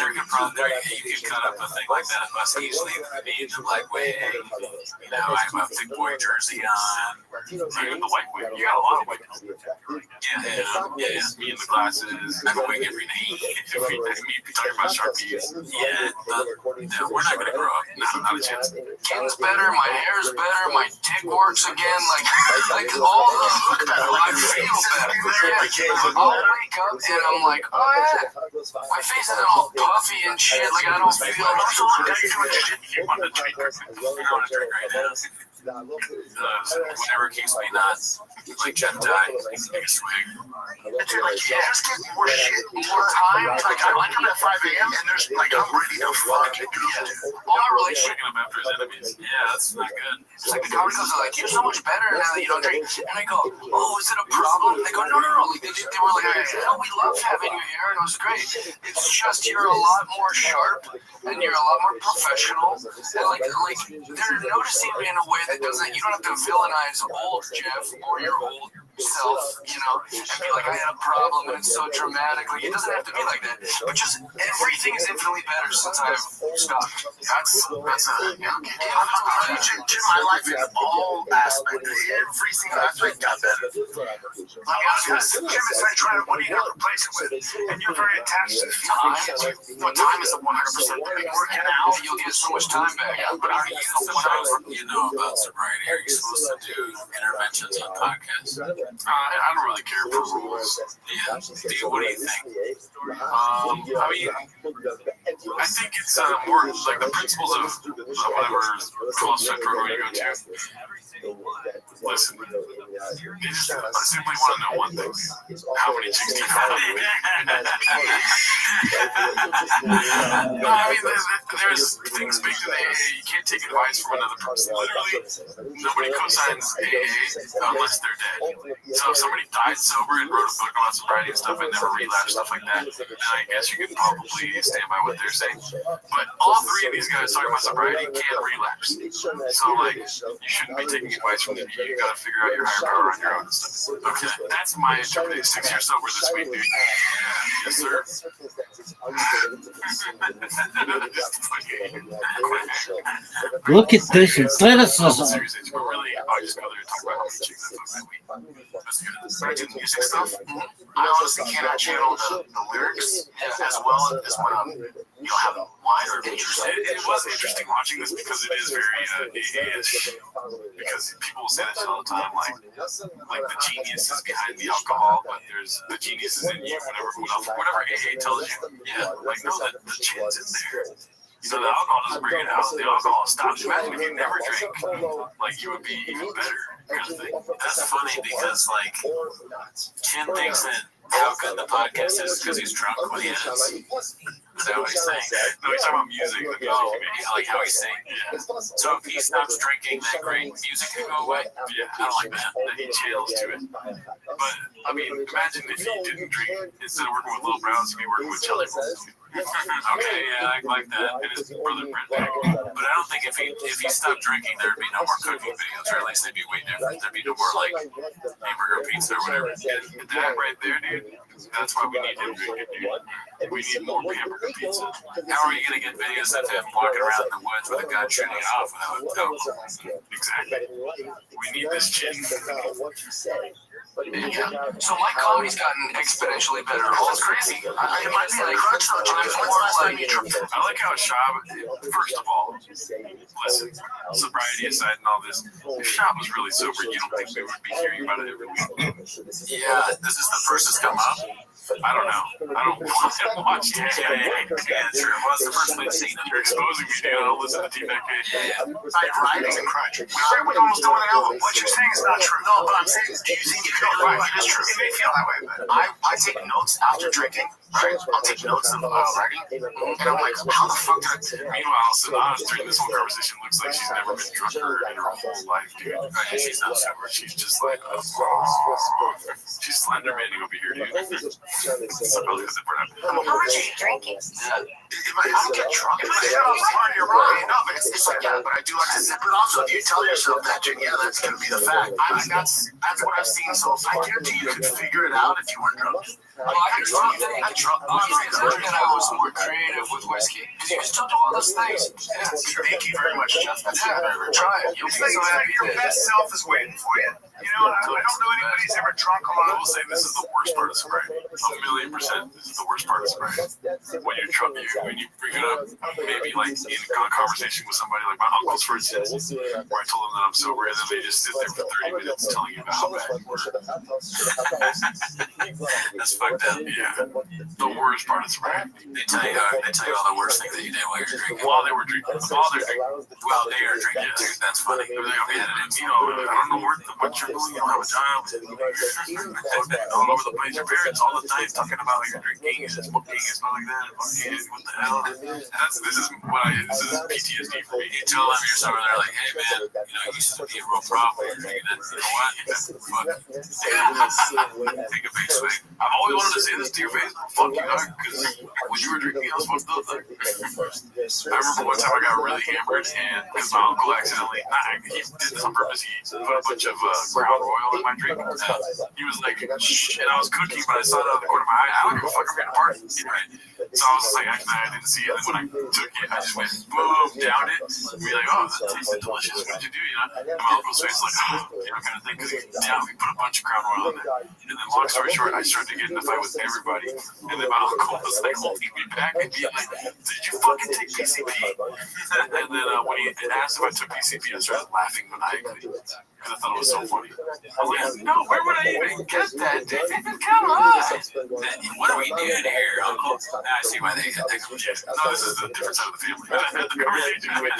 could cut up a thing like that, but usually me and the black wig. You know, I have a big boy jersey on. Even the white wig. You got a lot of wigs. Yeah. Me and the glasses. I have a wig every day. Every day. Me talking about Sharpies. Yeah, no, we're not gonna grow up. Not a chance. Skin's better, my hair's better, my dick works again. Like all the I feel better. I'll wake up and I'm like, oh yeah, my face isn't all puffy and shit. Like I don't feel. You want to drink right now. Whenever it keeps me not like jet die, take a swig. Dude, like, you just get more shit, more time. Like, I wake up at 5 a.m. and there's, like, I'm ready to fucking do it. All my relationship. Waking up after his enemies. Yeah, that's not good. It's like the comedy clubs are like, you're so much better now that you don't drink. And I go, oh, is it a problem? They go, no. Like, they were like, no, we love having you here, and it was great. It's just you're a lot more sharp, and you're a lot more professional. And, like they're noticing me in a way that doesn't, you don't have to villainize old Jeff or your old self, you know, and be like, I had a problem and it's so dramatic. Like, it doesn't have to be like that. But just everything is infinitely better since I've stopped. That's a, yeah. I'm changing my life in all aspects. Every single aspect got better. Jim is like trying to, what do you replace it with? And you're very attached to the feeling. No, time is a 100% thing. Working out, You'll get so much time back. But are you know about sobriety? Are you supposed to do interventions on podcasts? I don't really care for rules. Yeah. What do you think? I mean, I think it's more like the principles of whatever 12-step program you go to. Listen, you just simply want to know one thing. How many chicks do you have? No, I mean, there's things baked in AA. You can't take advice from another person. Literally, nobody co-signs AA unless they're dead. So if somebody died sober and wrote a book about sobriety and stuff and never relapsed, stuff like that, then I guess you can probably stand by what they're saying. But all three of these guys talking about sobriety can't relapse. So, like, you shouldn't be taking advice from them. You gotta figure out your higher power on your own and stuff. Okay, that's my interpretation. 6 years sober this week, dude. Yes, sir. Look at this athleticism. Seriously, we're really, I just go there and talk about how many chicks that's what that week. That's good. I do music stuff. I honestly cannot channel the lyrics as well as when you have a wider interest. It was interesting watching this because it is very AA-ish. Because people will say this all the time, like the genius is behind the alcohol, but there's the genius is in you. Whatever AA tells you, like know that the chin's in there. You know, the alcohol doesn't bring it out. The alcohol stops. Imagine if you never drink, like you would be even better. Kind of thing. That's funny because like Chin thinks that how good the podcast is because he's drunk when he is. Is that what he's saying? No, he's talking about music. Like how he's saying. Yeah. So if he stops drinking, that great music can go away. Yeah, I don't like that. Then he chills to it. But I mean, imagine if he didn't drink. Instead of working with Little Browns, he'd be working with Jelly Rolls. Okay, yeah, I like that. And his brother Brent Beck. But I don't think if he stopped drinking, there'd be no more cooking videos, or at least they'd be way different. There'd be no more like hamburger pizza or whatever. And that right there, dude. That's why we need him drinking, dude. We need more hamburger pizza. How are you gonna get videos of him walking around in the woods with a gun shooting it off without alcohol? Exactly. We need this chick. Yeah. So my comedy's gotten exponentially better. Oh, it's crazy. It might be like crunch times more like I like how Shab, first of all, listen, sobriety aside and all this, if Shab was really sober, you don't think we would be hearing about it every week? Yeah, this is the first that's come up. I don't know. I don't watch it. Yeah, sure. Well, that's the first we've seen it. You're exposing me, dude. I don't listen to T-Mac. Like writing and crunch. We say we almost doing an album. What you're saying is not true. No, but I'm saying is, do you think you could right, it is true. It may feel that way, but I take notes after drinking. Right? I'll take notes of writing, and I'm like, how the fuck did I? Meanwhile, Sanaz during this whole conversation looks like she's never been drunker in her whole life, dude. Right? She's not sober. She's just like, she's slender manning over here, dude. So really, How much are you drinking? I don't get drunk. If I hit off the party, you're right. No, but it's like, yeah, but I do like to sip it off. So if you tell yourself that, yeah, that's gonna be the fact. That's what I've seen. So I guarantee you could figure it out if you weren't drunk. Well, I was more creative with whiskey. Because you can still do all those things. Yeah, thank you very much, Jeff. Try it. You'll be so happy. your best self is waiting for you. You know, I don't know anybody's ever drunk a I lot. will say this is the worst part of sobriety. 1,000,000%. This is the worst part of sobriety. When you're drunk, when you bring it up, maybe like in a conversation with somebody, like my uncles, for instance, where I told them that I'm sober, and then they just sit there for 30 minutes telling you about how bad you were. That's fucked up. Yeah. The worst part of sobriety. They tell you all the worst things that you did while you're drinking. While they were drinking. While they are drinking. Yeah, dude, that's funny. They're like, okay, you know, I don't know what you're doing. You don't have a job. All over the place. Your parents all the time talking about like you're drinking and smoking and stuff like that. And what the hell? This is PTSD for me. You tell them you're sober, they're like, hey man, you know, you used to be a real problem. You're drinking that. You know what? Fuck. Take a big swig. I've always wanted to say this to your face. Fuck you, dog. Because when you were drinking, I was fucked up. Like, I remember one time I got really hammered, and because my uncle accidentally, he did this on purpose. He put a bunch of Crown Royal in my drink. He was like, shh, and I was cooking, but I saw it out of the corner of my eye. I don't give a fuck, I'm gonna party. Right? So I was just like, I didn't see it. And then when I took it, I just went boom, downed it. And be like, oh, that tasted delicious. What did you do? You know? And my uncle's face like, oh, you know, kind of thing. Because we put a bunch of Crown Royal in there. And then long story short, I started to get in a fight with everybody. And then my uncle was like holding me back and being like, did you fucking take PCP? And then when he asked if I took PCP, I started laughing maniacally. Because I thought it was so funny. I was like, no, where would I even get that, dude? Come on. What are we doing here, Uncle? I see why they got that. No, this is a different side of the family. I had the conversation with.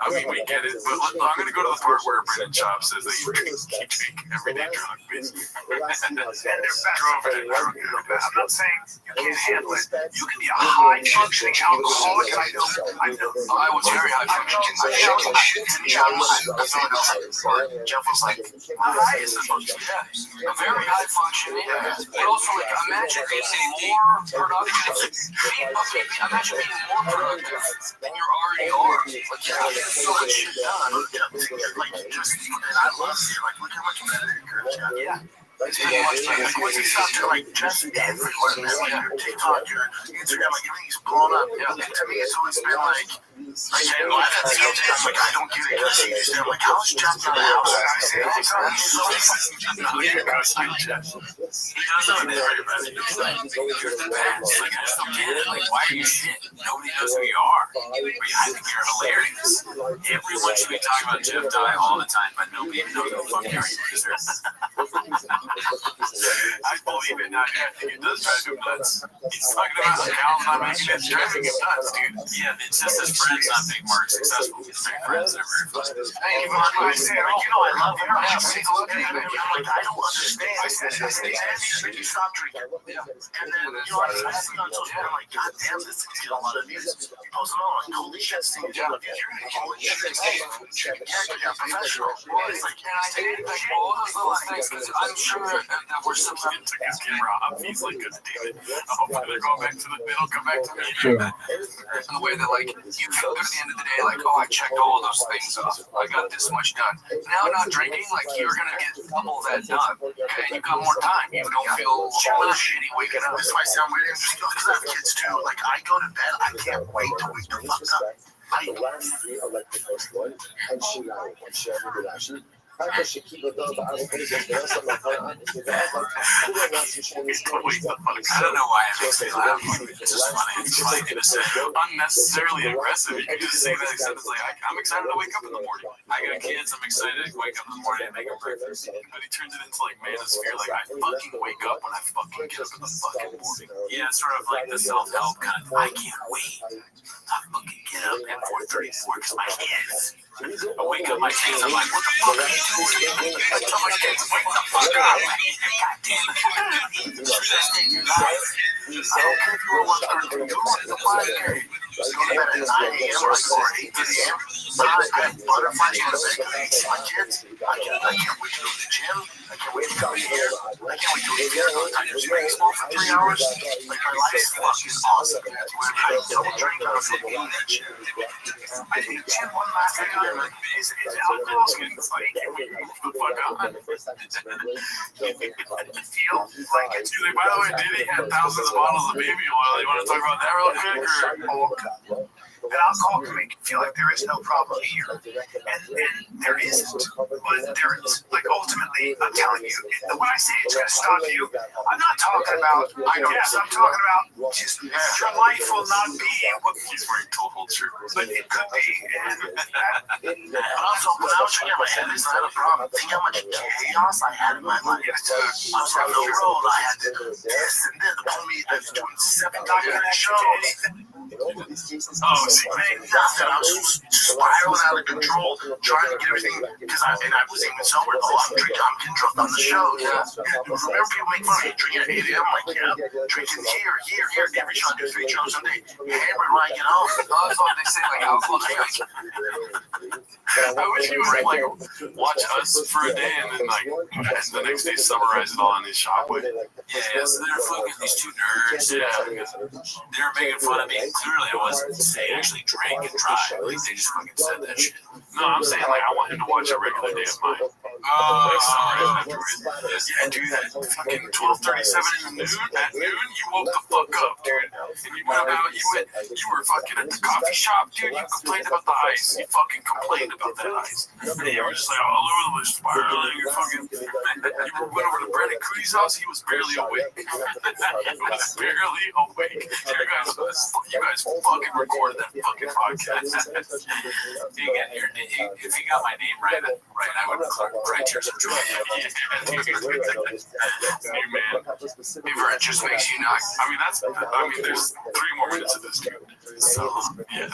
I mean, we get it, but I'm going to go to the part where Brendan Chop says that you drink every day drunk, basically. And they're best. I'm not saying you can't handle it. You can be a high-functioning alcoholic. I know. I was very high-functioning. I shaking shit to me. Jeff was like, High is the function, yeah. A very high functioning, but also like imagine being more productive. Imagine being more productive than you already are. Like you're getting so much shit done. like, just, and I love it. Like, look how much better your curve, Jeff. Yeah. Like, once you stop to, like, just everywhere, man, like, your TikTok, your Instagram, like, everything's blown up. Yeah. And to me, it's always been, like, and why that's the other day, I'm like, I don't get it, because you just, I'm like, how's Jeff in the house? I say, all the time, he's so fucking not even going to see Jeff. He does know that everybody. He's like, you're the best. Like, I just don't get it. Like, why are you shit? Nobody knows who you are. I think you're hilarious. Everyone should be talking about Jeff Dye all the time, but nobody even knows who the fuck you are. I believe it. Now, yeah, it does drive him nuts. He's talking about how I'm not making it driving him nuts, dude. Yeah, it's just his friends not being more successful. His friends are very fun. Thank you for what I said. Like, you know, I love you. I just take a look at you. I'm like, I don't understand. I said, you stop drinking. Yeah. And then, you know, I see on social media, I'm like, God damn, this thing's getting a lot of views. You post it on, like, holy shit, this thing's getting a lot of views. Holy shit, you're professional. It's like, and I did like all those little things because I'm sure that we're some He took his camera off. He's like, God damn it. Hopefully they're going back to the middle, come back to me. Sure. in the way that like you feel good at the end of the day, like, oh, I checked all of those things off. I got this much done. Now not drinking, like you're gonna get all that done. Okay, you got more time. You don't feel shitty waking up. This might sound weird, because I have kids too. Like, I go to bed, I can't wait to wake the fuck up. I don't know why it makes me laugh. It's just funny. It's funny to say. Unnecessarily aggressive. You can just say that except it's like, I'm excited to wake up in the morning. I got kids. I'm excited to wake up in the morning and make them breakfast. But he turns it into like manosphere. Like, I fucking wake up when I fucking get up in the fucking morning. Yeah, it's sort of like the self-help kind of, I can't wait. I fucking get up at 4:34 because my kids. I wake up my kids, I'm like, what the fuck are you doing? I tell my kids, wake the Butterflies on the bakery. My kids, I can't wait to go to the gym. I can't wait to come here. I can't wait to go here. I just baseball for 3 hours. Like my life is fucking awesome. I don't drink on that shit. I think Jim, one last thing on is alcohol getting funny. Can we move the fuck on? Feel like it's Dude, by the way, Diddy had thousands of bottles of baby oil. You want to talk about that real quick? Or? that alcohol can make you feel like there is no problem here, and there isn't. But there is. Like ultimately, I'm telling you, when I say it's going to stop you, I'm not talking about. Yes, I'm talking about just your life will not be what He's wearing total shirt. but it could be. But also, when I was trying to get my head, it's not a problem. Think how much chaos I had in my life. I was on the road. I had to do this and this. The homie that's doing 7 documentary shows. Oh, see, Ain't nothing. I was spiraling out of control, trying to get everything. Because I was even sober. Oh, I'm getting drunk on the show. Yeah. Remember, people make fun of me drinking at 8 a.m. I'm like, yeah, drinking here. Every show, I do 3 shows a day. Hammered when I get home. that's what they say, like alcohol. I wish he would like watch us for a day and then like the next day summarize it all in his shop with. Yeah, so they're fucking these 2 nerds. Yeah. They were making fun of me. Clearly, I wasn't saying actually drank and drive. Like, they just fucking said that shit. No, I'm saying like I want him to watch a regular day of mine. Like summarize afterwards. Yeah, dude, at fucking 12:37 at noon, you woke the fuck up, dude. And you went out, you were fucking at the coffee shop, dude. You complained about the ice. You fucking complained about that ice. And you were just like all over the place, spiraling. You fucking. You went over to Brandon Cootie's house. He was barely awake. He was barely awake. You guys fucking recorded that fucking podcast. If he got my name right, I would cry tears of joy. Hey, man. Fever, it just makes you not. There's 3 more minutes of this, dude. So, yeah.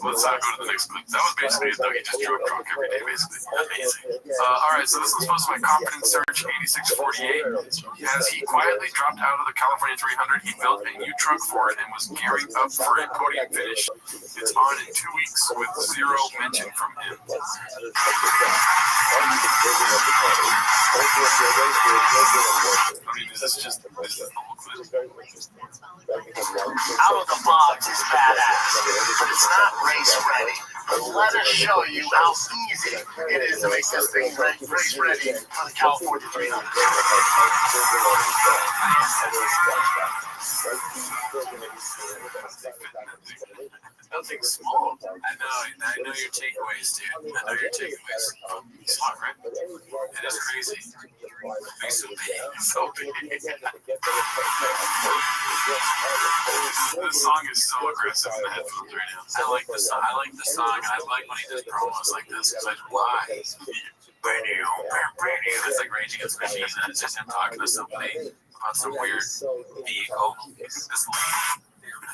Let's not go to the next clip. That was basically it, though. He just drove drunk every day, basically. Amazing. Alright, so this was supposed to be my confidence surge 8648. As he quietly dropped out of the California 300, he built a new truck for it and was gearing up for a podium finish. It's on in 2 weeks with 0 mention from him. Is this just the whole clip? Out of the box is badass, but it's not race ready. Let us show you how easy it is to make this thing race ready for the California 300. Nothing small. I know your takeaways, dude. I know your takeaways. Smart, right? It is crazy. It's so big. This song is so aggressive in the headphones right now. I like the song. I like when he does promos like this. It's like, why? It's like Rage Against the Machine, and it's just him talking to somebody about some weird vehicle.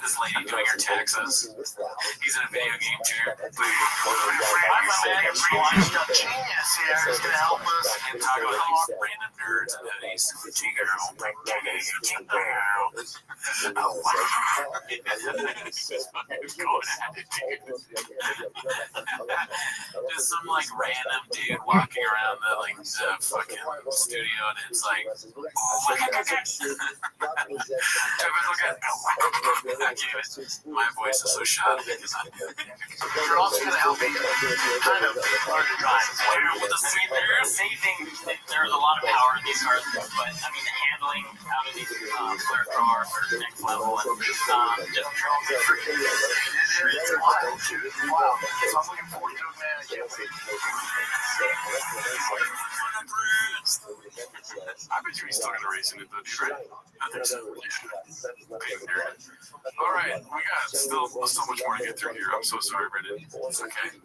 This lady doing her taxes. He's in a video game chair. My man, Genius here is going to help us. And talk about these random nerds and hoodies. Oh, wow. It's just fucking going at it, dude. Just some like random dude walking around the fucking studio, and it's like, my voice is so shot. You're also going to help me kind of learn to drive. With the saving, there's a lot of power in these cars, but I mean the handling out of these clear cars are next level, and just It's wild, dude. Wow. So I'm looking forward to it, man. I can't wait. I bet you he's still gonna race in it though, dude, right? I think so. Yeah. Alright, we got still so much more to get through here. I'm so sorry, Brendan. It's okay. If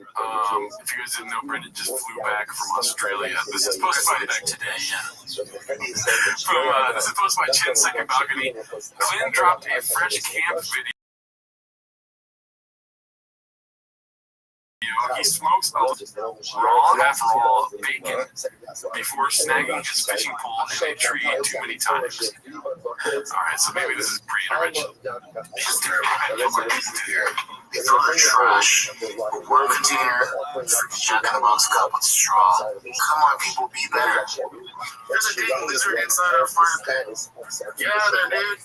you guys didn't know, Brendan just flew back from Australia. This is posted by back today, yeah. This is posted by Chin's Second Balcony. Clint dropped a French camp video he smokes a raw half-roll of bacon before snagging his fishing pole in a tree too many times. Alright, so maybe this is pre-intervention. It's terrible. They throw their trash, one container, junk in a box cup with straw. Come on, people, be better. There's a dang lizard inside our fire pit. Get out of there, dude.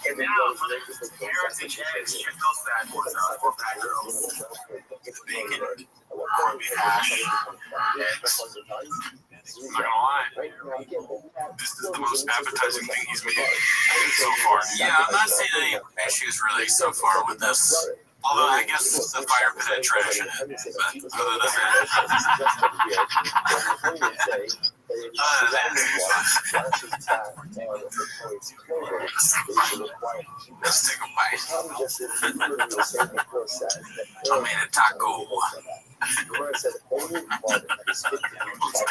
And now, for the heritage eggs, check those bad boys out, or bad girls. Bacon, corned beef hash, eggs. I'm not gonna lie, this is the most appetizing thing he's made so far. Yeah, I'm not seeing any issues really so far with this. Although I guess the fire pit had trash in it. But other than Let's take a bite. I made a taco.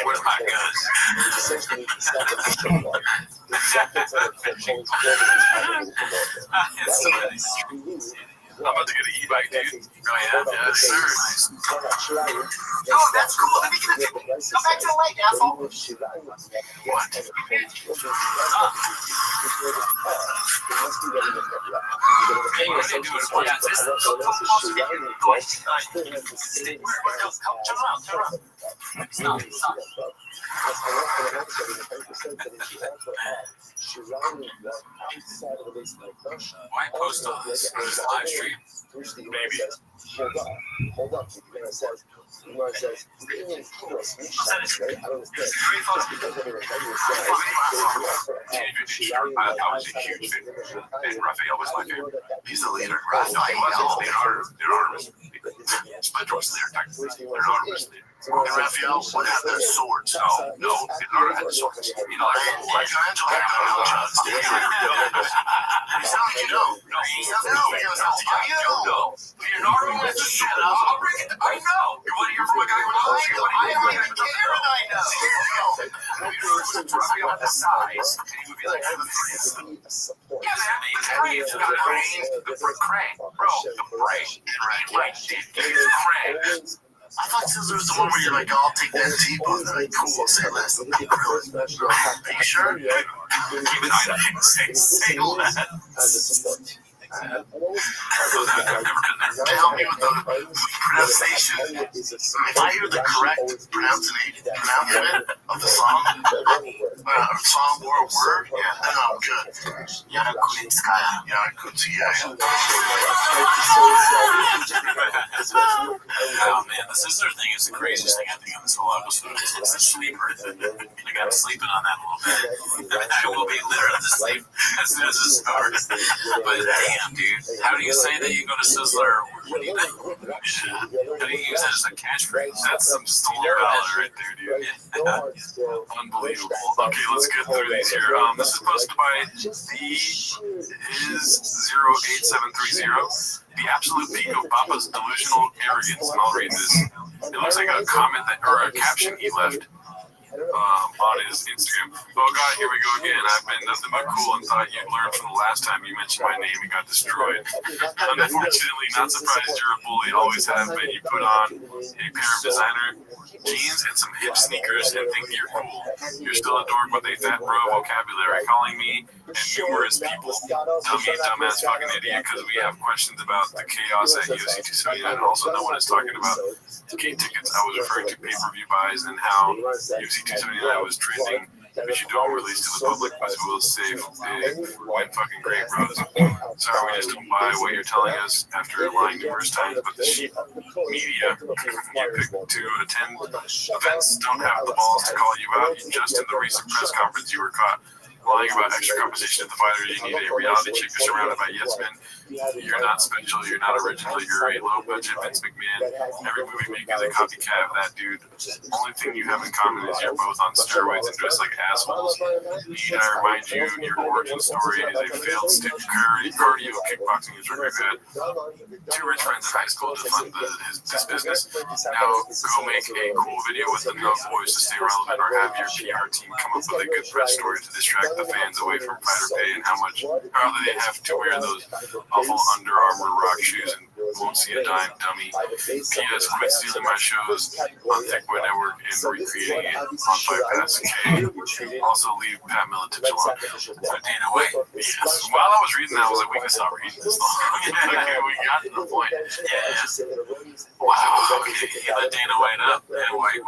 Where's my gun? I'm about to get an e-bike, dude. Oh yeah? Yes, sir. Oh, that's cool. Let me get a ticket. Come back to the lake, asshole. What? Anyway, they do it. Yeah, this is Stop. Why post all this on this live stream? Maybe. Hold up. I was a huge fan. And Raphael was my favorite. He's the leader. No, he wasn't. Leonardo was Splinter was there. Leonardo was there. And Raphael would have their swords. No, Leonardo had the swords. You know, Michelangelo had guns. You sound like you know. Leonardo was the shit. I'll bring it. I know. You want to hear from a guy who knows? I don't even care, and I know. Raphael had the size, and he would be like, yeah, man, the brain, the brain, bro, the brain, right, the brain. I thought Scissor was the one where you're like, I'll take that T-bone. They're like, cool, say less. Really? Are you sure? Even I didn't say less. They help me with the pronunciation. If I hear the correct pronouncement of the song, or a word, then I'm good. Yana Kunitskaya. Yana Kunitskaya. Oh man, the scissor thing is the craziest thing I think on this whole episode. It's a sleeper. I got sleeping on that a little bit. I will be literally asleep as soon as it starts. But damn, dude, how do you say that you go to Sizzler? What do you think? How do you use that as a catchphrase? That's some stolen valor right there, dude. Unbelievable. Okay, let's get through these here. This is posted by is08730. The absolute peak of Papa's delusional arrogance, and I'll read this. It looks like a comment that, or a caption he left on his Instagram. Oh God, here we go again. I've been nothing but cool and thought you'd learn from the last time you mentioned my name and got destroyed. Unfortunately, not surprised you're a bully, always have been. You put on a pair of designer jeans and some hip sneakers and think you're cool. You're still a dork with a fat bro vocabulary, calling me and numerous people dumbass fucking idiot because we have questions about the chaos at UFC 279. Also, no one is talking about the gate tickets. I was referring to pay-per-view buys and how UFC 279 was treating if you don't release to the public, but we'll save white fucking great bros. Sorry, we just don't buy what you're telling us after lying numerous times, but the cheap media you pick to attend events don't have the balls to call you out. Just in the recent press conference, you were caught Lying about extra compensation to the fighter. You need a reality check. You're surrounded by yes men. You're not special. You're not original. You're a low budget Vince McMahon. Every movie maker is a copycat of that dude. Only thing you have in common is you're both on steroids and dressed like assholes. I remind you, your origin story is a failed student cardio kickboxing instructor who had two rich friends in high school to fund this business. Now go make a cool video with enough voice to stay relevant, or have your PR team come up with a good press story to distract the fans away from fighter pay and how they have to wear those awful Under Armour rock shoes and won't see a dime, dummy. P.S. Quit stealing my shows on Thick Boy Network and recreating it on Fight Pass. Also leave Pat Miller tips alone. Dana White. Yes. While I was reading that, I was like, we can stop reading this long. Okay, we got to the point. Yeah. Wow. Okay. He let Dana White up. And White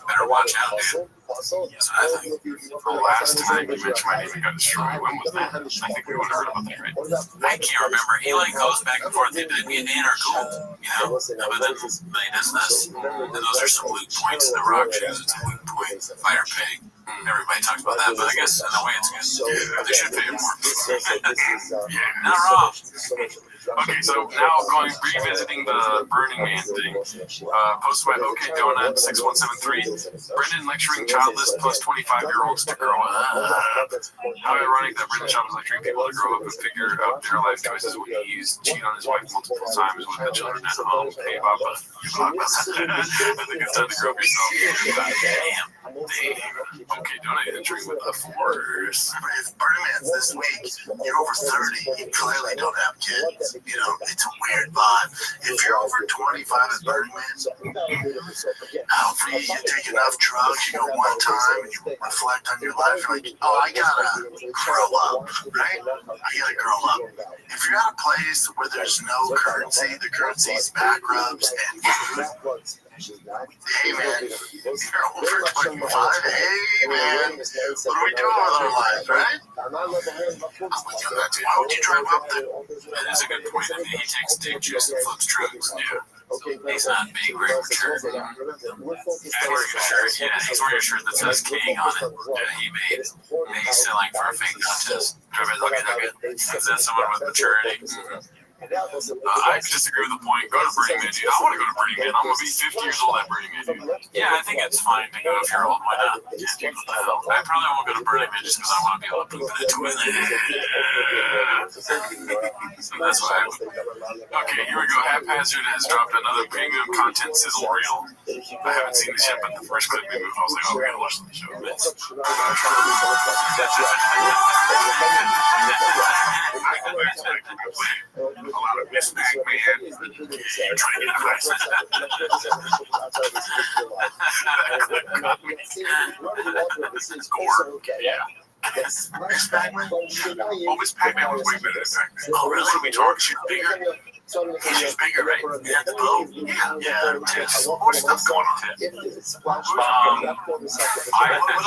better watch out, dude. So I think the last time you mentioned my name and got destroyed, when was that? I think we would have heard about that, right? I can't remember. He like goes back and forth. Did me and Dan are cool, you know? But then he does this. And those are some weak points in the rock shoes. It's a weak point. Fighter pay. Everybody talks about that, but I guess in a way it's good. Yeah, they should pay him more. Yeah, not wrong. Okay, so now revisiting the Burning Man thing. Posted by OK Donut 6173. Brendan lecturing childless plus 25-year-olds to grow up. How ironic that Brendan Schaub is lecturing people to grow up and figure out their life choices when he's cheated on his wife multiple times with the children at home. Hey, Papa, you talk about that. I think it's time to grow up yourself. Damn. Okay, Donut entering with a force. If Burning Man's this week, you're over 30, you clearly don't have kids. You know, it's a weird vibe. If you're over 25 at Burning Man, hopefully you take enough drugs, you go one time, and you reflect on your life, you're like, oh, I gotta grow up, right? I gotta grow up. If you're at a place where there's no currency, the currency's back rubs and food, hey man, you're over 25, hey man, what are we doing with our lives, right? I'm with you on that too. How would you drive up there? That is a good point. I mean, he takes dick juice and flips drugs. Yeah. He's not being very mature. He's wearing a shirt. Yeah, he's wearing a shirt that says King on it. Yeah, he made. He's selling for a fake contest. Okay. Is that someone with maturity? I disagree with the point. Go to Burning Man, dude. I want to go to Burning Man. I'm going to be 50 years old at Burning Man, dude. Yeah, I think it's fine to go if you're old. Why not? Yeah, dude, what the hell? I probably won't go to Burning Man just because I want to be able to poop in a toilet. So that's why I would. Okay, here we go. Haphazard has dropped another premium content sizzle reel. I haven't seen this yet, but the first clip we moved, I was like, oh, we're going to watch the show. A lot of Miss Pac-Man. You're trying to get a high Gore. Yeah. Miss Pac-Man? Oh, Miss Pac-Man was way better than Pac-Man. Oh, really? What are we talking? She's bigger? She's bigger, right? Yeah, the boat. Yeah, tits. More stuff going on. What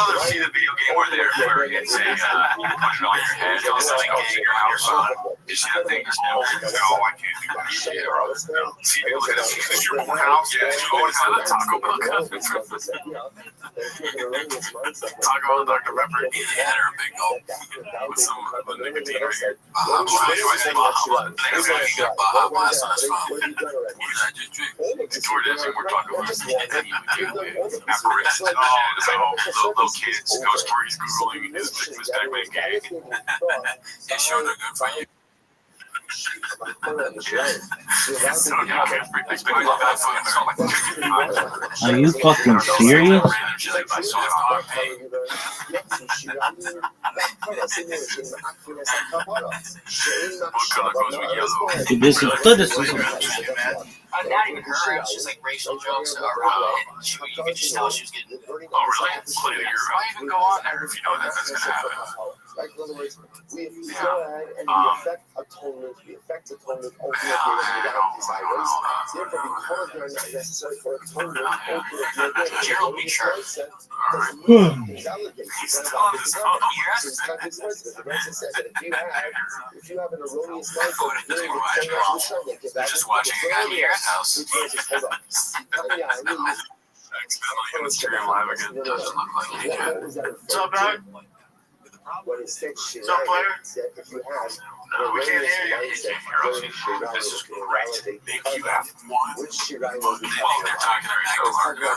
other see the video game where it's a, put it on your head, or something in your house on? Is she that thing? No, I can't do that shit. See, look at this. Is your own house? Yeah, you go inside the Taco Bell cup. Taco Bell, Dr. Pepper. Yeah, they're a big gulp. With some nicotine right here. Baja Blast on his phone. DoorDash, and we're talking about apparitions and little kids. Ghost stories Googling Miss Pac-Man gay. It's sure they're good for you. Are you fucking serious? This is criticism. Not even her. It's just like racial jokes. You could just tell she was getting. Oh, really? Why even go on there if you know that's going to happen? Like, in other words, we go ahead and we affect atonement ultimately without these items. Therefore, because they're not necessary for atonement, Gerald, be sure. If you have an erroneous mindset, they're just watching a guy in your house. Accidentally in the stream live again. Doesn't look like he did. What's up, dog? When instead Shirai What's up, player? said if you have No, we can't hear you. This is great. Think you have one. Which Shirai Well, they're talking to Mac Marco.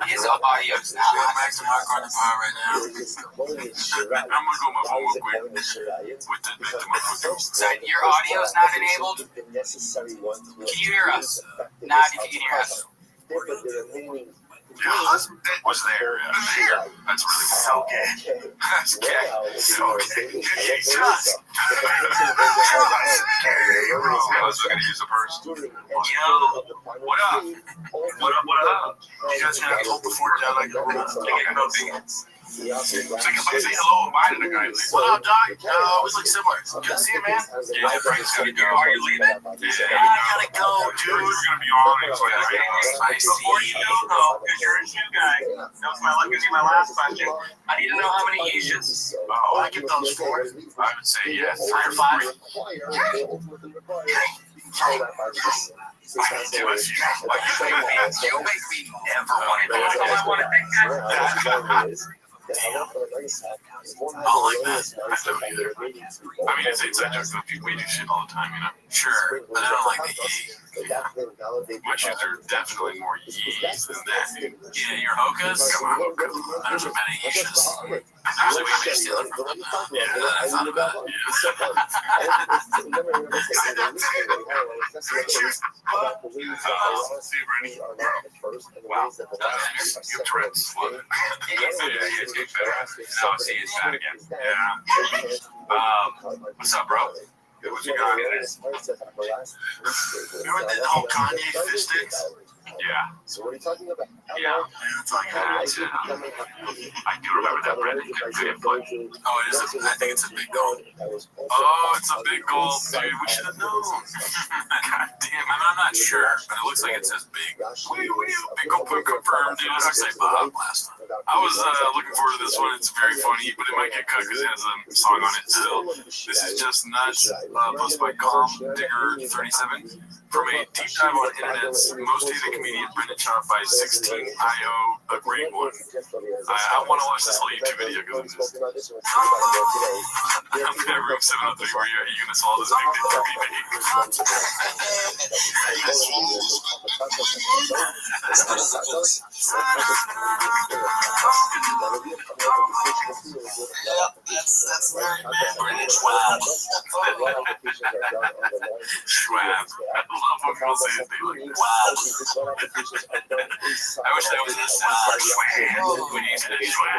His audio's We have not. Max and Marco on the power right now. I'm gonna go on my phone real quick with the victim of Fuku. So your audio's not enabled? Can you hear us? Not if you can hear us. Yeah, that was there. That's really So gay. That's gay. So gay. Jesus. I was looking to use the purse. Yo, what up? What up? You guys gonna hold the fort down like a robot? Like no big. So can somebody say hello? Bye to the guy. What up, Doc? We look similar. Good to see you, man. Yeah, Frank's gotta go. Are you leaving? Yeah, I gotta go, dude. We're gonna be on it. So I Before you go, though, because you're a shoe guy, that was my last question. I need to know how many Asians. Oh, I get those four. I would say yes. 4 or 5. You make me never want to do it. I want to think that. I like that. I don't either. I mean, it's inside jokes that we do shit all the time, you know? Sure, but I don't like the yee. My shoes are definitely more yees than that. Yeah, your Hokas? Come on, Hoka. There's a many Asians. Actually, we may steal it from them now. Yeah, I thought about it. Wow. You Trent's love it. Now see it's bad again. Yeah. What's up, bro? What you got? Remember the whole Kanye fish sticks? Yeah. So what are you talking about? Yeah. It's like that. I do remember that Brendan could play. Oh, it is. I think it's a big goal. Oh, it's a big goal, dude. We should have known. God damn. I'm not sure, but it looks like it says big. Big goal confirmed, dude. I say Bob last time. I was looking forward to this one. It's very funny, but it might get cut because it has a song on it still. This is just nuts. Posted by Calm Digger 37 from a deep dive on internet's most hated comedian Brendan Schaub by 16 IO, a great one. I want to watch this whole YouTube video because it's just. I'm in room 703 where you gonna swallow this big dick for me, That's very bad, Brendan Schwab. Schwab. I love when people say it. They like, wow. I wish that was a sound. Schwab. When you said Schwab.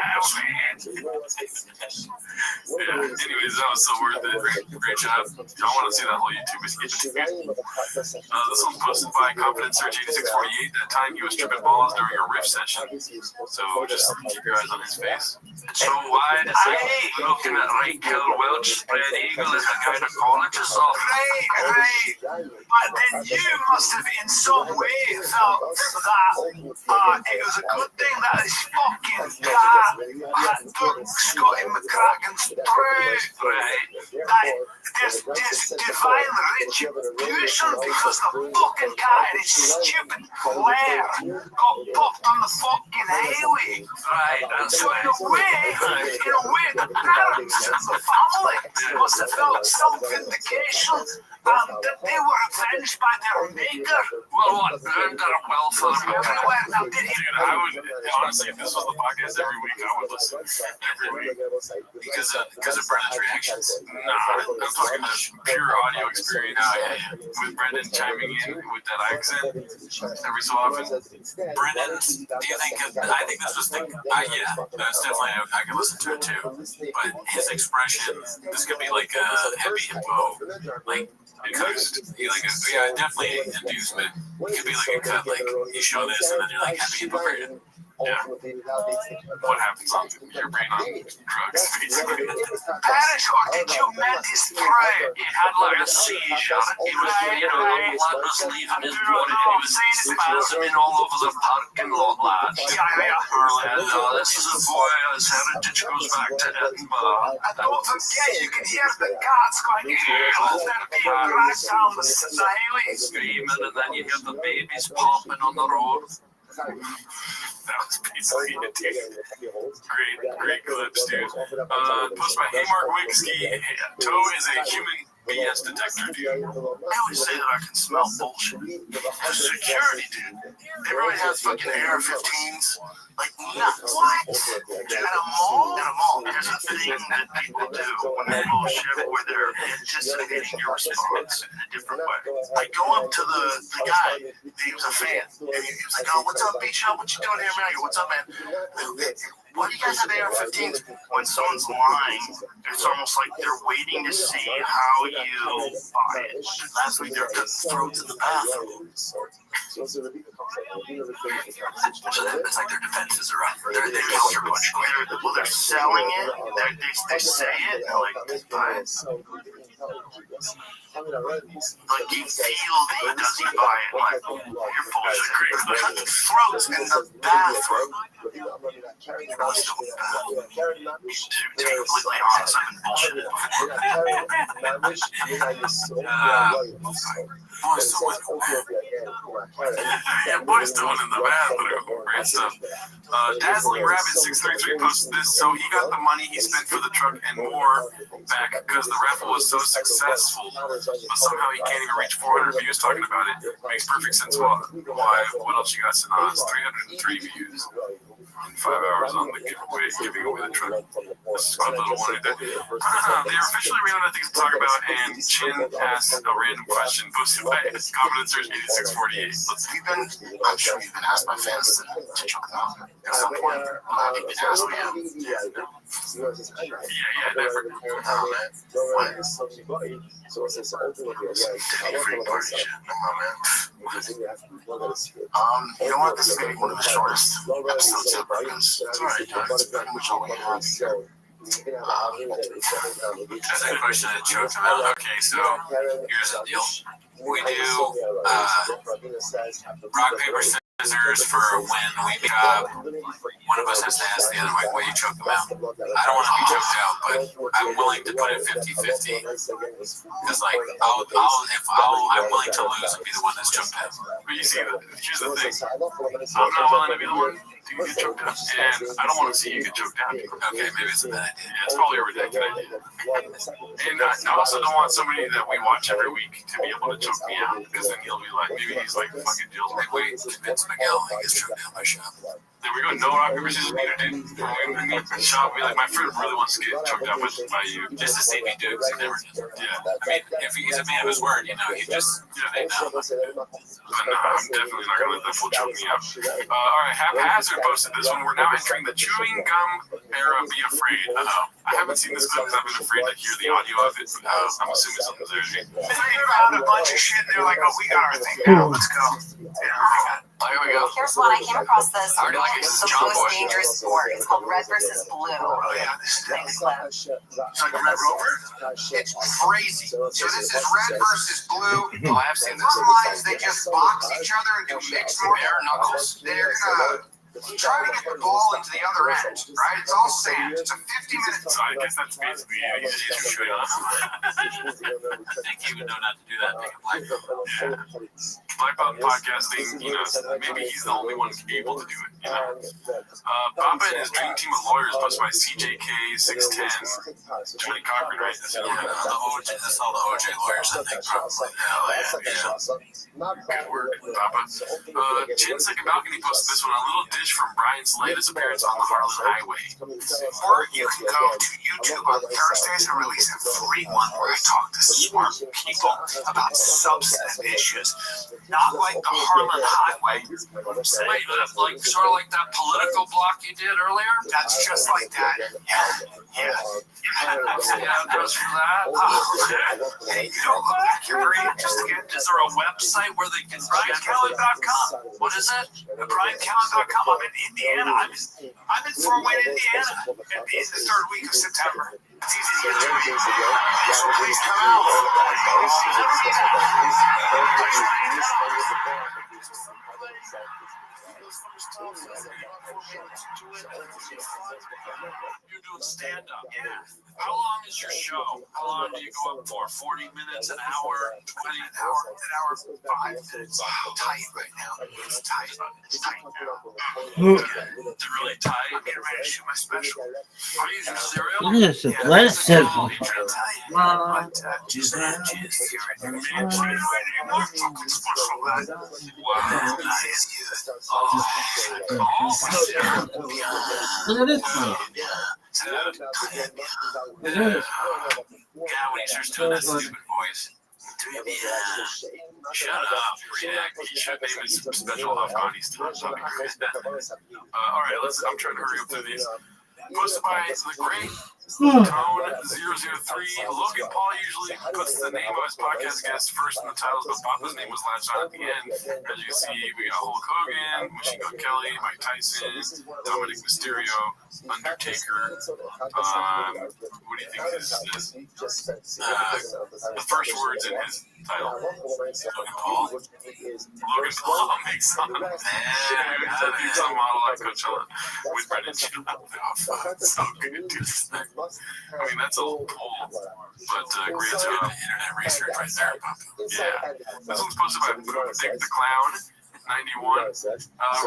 Yeah. Anyways, that was so worth it. Great job. I want to see that whole YouTube video. This one's posted by Confident Search 8648. That time he was tripping balls during a riff session. So just keep your eyes on his face. So wide eye, looking at Ray Kill Welch, spread eagle is a gynecologist of Right. But then you must have in some way felt that it was a good thing that this fucking cat had took Scotty McCracken's throat. right. That there's divine retribution because the fucking cat and his stupid glare got popped on the fucking highway. Right, and So in a way, the parents and the family must have felt some vindication that they were avenged by their maker. well, what earned their welfare? Now, did he? Dude, I would, honestly, if this was the podcast every week, I would listen every week. Because of Brendan's reactions. Nah, I'm talking just pure audio experience. With Brendan chiming in with that accent every so often. Brendan, do you think, I think this was the, yeah, that's definitely, I could listen to it too. But his expression, this could be like a heavy hippo, like, because he like, yeah, definitely inducement. It could be like a cut, like, you show this and then you're like, heavy hypocrite. Yeah. What happens on your brain on drugs, basically. Parachor, did you mend his throat? He had like a seizure. He was, the blood was leaving his body and he was spasming all over the parking lot, lads. Orlando, this is a boy whose heritage goes back to Edinburgh. And don't forget, you can hear the cats going, they're being dragged down the highways. Screaming, and then you hear the babies popping on the road. That was basically it, dude. Great clips, dude. Post by Haymark Wigsky. Toe is a human BS detector, dude. I always say that I can smell bullshit. The security, dude. Everybody has fucking AR-15s. Like, nuts. What? At a mall? At a mall. There's a thing that people do when they bullshit where they're anticipating your response in a different way. I go up to the guy. He was a fan. And he was like, oh, what's up, Beach Hub? What you doing here, man? I go, what's up, man? Why do you guys have AR-15s? When someone's lying, it's almost like they're waiting to see how you buy it. Last week they were cutting throats in the bathroom. So it's like their defenses are up. They counter punch quick. Well, they're selling it. They say it. And like, buy it. Like you feel that does he buy it? Like, you're bullshit. Cutting throats in the bathroom. To be completely honest, I've been bullshitting. Boys doing in the bathroom. Great stuff. Dazzling Rabbit 633 posted this. So he got the money he spent for the truck and more back because the raffle was so successful, but somehow he can't even reach 400 views talking about it. Makes perfect sense. Why? What else you got, Sanaz? 303 views in 5 hours on the giveaway, giving away the truck. This is a little one right there. They are officially ran out of things to talk about, and Chin asked a random question posted by Confidence Search 8648. I'm sure you've been asked by fans to check them out. At some point, have you been asked? Yeah, never. You know what? This is maybe one of the shortest episodes ever because it's alright, it's pretty much all we have. That's a question that choked him out. Okay, so here's the deal. We do rock, paper, scissors for when we pick up. One of us has to ask the other, like, will you choke them out? I don't want to be choked out, but I'm willing to put it 50-50. Because, like, I'm willing to lose and be the one that's choked out. But you see, here's the thing. I'm not willing to be the one to get choked out. And I don't want to see you get choked out. Okay, maybe it's a bad idea. Yeah, it's probably a ridiculous idea. And I also don't want somebody that we watch every week to be able to choke me out. Because then he'll be like, maybe he's like fucking Jill's like, wait, convince Miguel he gets choked out by shop. There we go. No rock, paper, scissors, me, dude. We shop. Be like, my friend really wants to get choked out by you, just to see me do it. He never does. Yeah. I mean, if he's a man of his word, you know, he just, they know. But no, I'm definitely not gonna let that fool choke me out. All right, Haphazard posted this one. We're now entering the chewing gum era. Be afraid. I haven't seen this clip because I've been afraid to hear the audio of it. But I'm assuming something's there. They found a bunch of shit and they're like, oh, we got our thing now. Let's go. Oh, here we go. Here's one I came across this. I already like it. The most dangerous sport. It's called Red versus Blue. Oh, yeah. It's like a Red Rover? It's crazy. So this is Red versus Blue. Oh, I have seen this. Sometimes they just box each other and do mixed bare knuckles. They're try to get the ball into the other end, right? It's all sand. It's a 50-minute. So I guess that's basically you just shoot off. I think he would know not to do that. Black Belt podcasting, you know, maybe he's the only one able to do it, you know. Papa and his dream team of lawyers, posted by CJK610. Julie Cochran, right? This is all the OJ lawyers, I think, probably. Hell yeah. Good work, Papa. Chin Second Balcony posted this one, a little dish from Brian's latest appearance on the Harlan Highway. Or you can go to YouTube on Thursdays and release a free one where I talk to smart people about substantive issues. Not like the Harlan Highway. Wait, like sort of like that political block you did earlier? That's just like that. Yeah. Just for that. Hey, you don't look like you're very interested. Is there a website where they can BrianCallen.com? What is it? BrianCallen.com. I'm in Indiana. I'm in Fort Wayne, Indiana. It's the third week of September. It's easy to get to. So please come out. You're doing stand-up. Yeah. How long is your show? How long do you go up for? 40 minutes, an hour, 20 An hour, 5 minutes. Tight right now. It's tight. It's tight now. It's really tight. I'm getting ready to shoot my special. Are you using cereal? Yes, a blessed. But just here and there. More fucking special, man. Wow, nice. Look at this one. Yeah, when he starts doing that stupid voice. Shut up, react. You should name it some special Afghanistan. Alright, I'm trying to hurry up through these. Posted by the great Tone 003. Logan Paul usually puts the name of his podcast guest first in the titles, but Papa's name was latched on at the end. As you can see, we got Hulk Hogan, Machine Gun Kelly, Mike Tyson, Dominic Mysterio, Undertaker. What do you think this is? The first words in his title. Logan Paul. Logan Paul makes some model at Coachella with Brendan Chilla. So good, dude. I mean, that's a little pull, but great job. Internet research right there, Papa. Yeah. This one's posted by Dick the Clown, 91.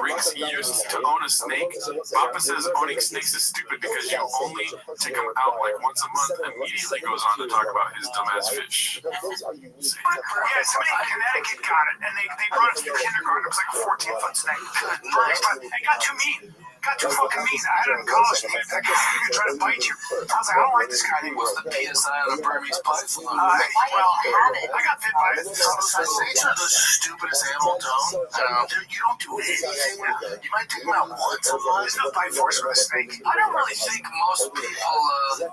Riggs used to own a snake. Papa says owning snakes is stupid because you only take them out like once a month. Immediately goes on to talk about his dumbass fish. Yeah, somebody in Connecticut got it, and they brought it to the kindergarten. It was like a 14-foot snake. It got too mean. Got too fucking mean. I had it in college. That guy could try to bite you. I was like, I don't like this guy anymore. What's the PSI on a Burmese python? I got bit by it. Snakes are the stupidest animal, Tom. You don't do anything. You might take them out once a month. There's no bite force with a snake. I don't really think most people,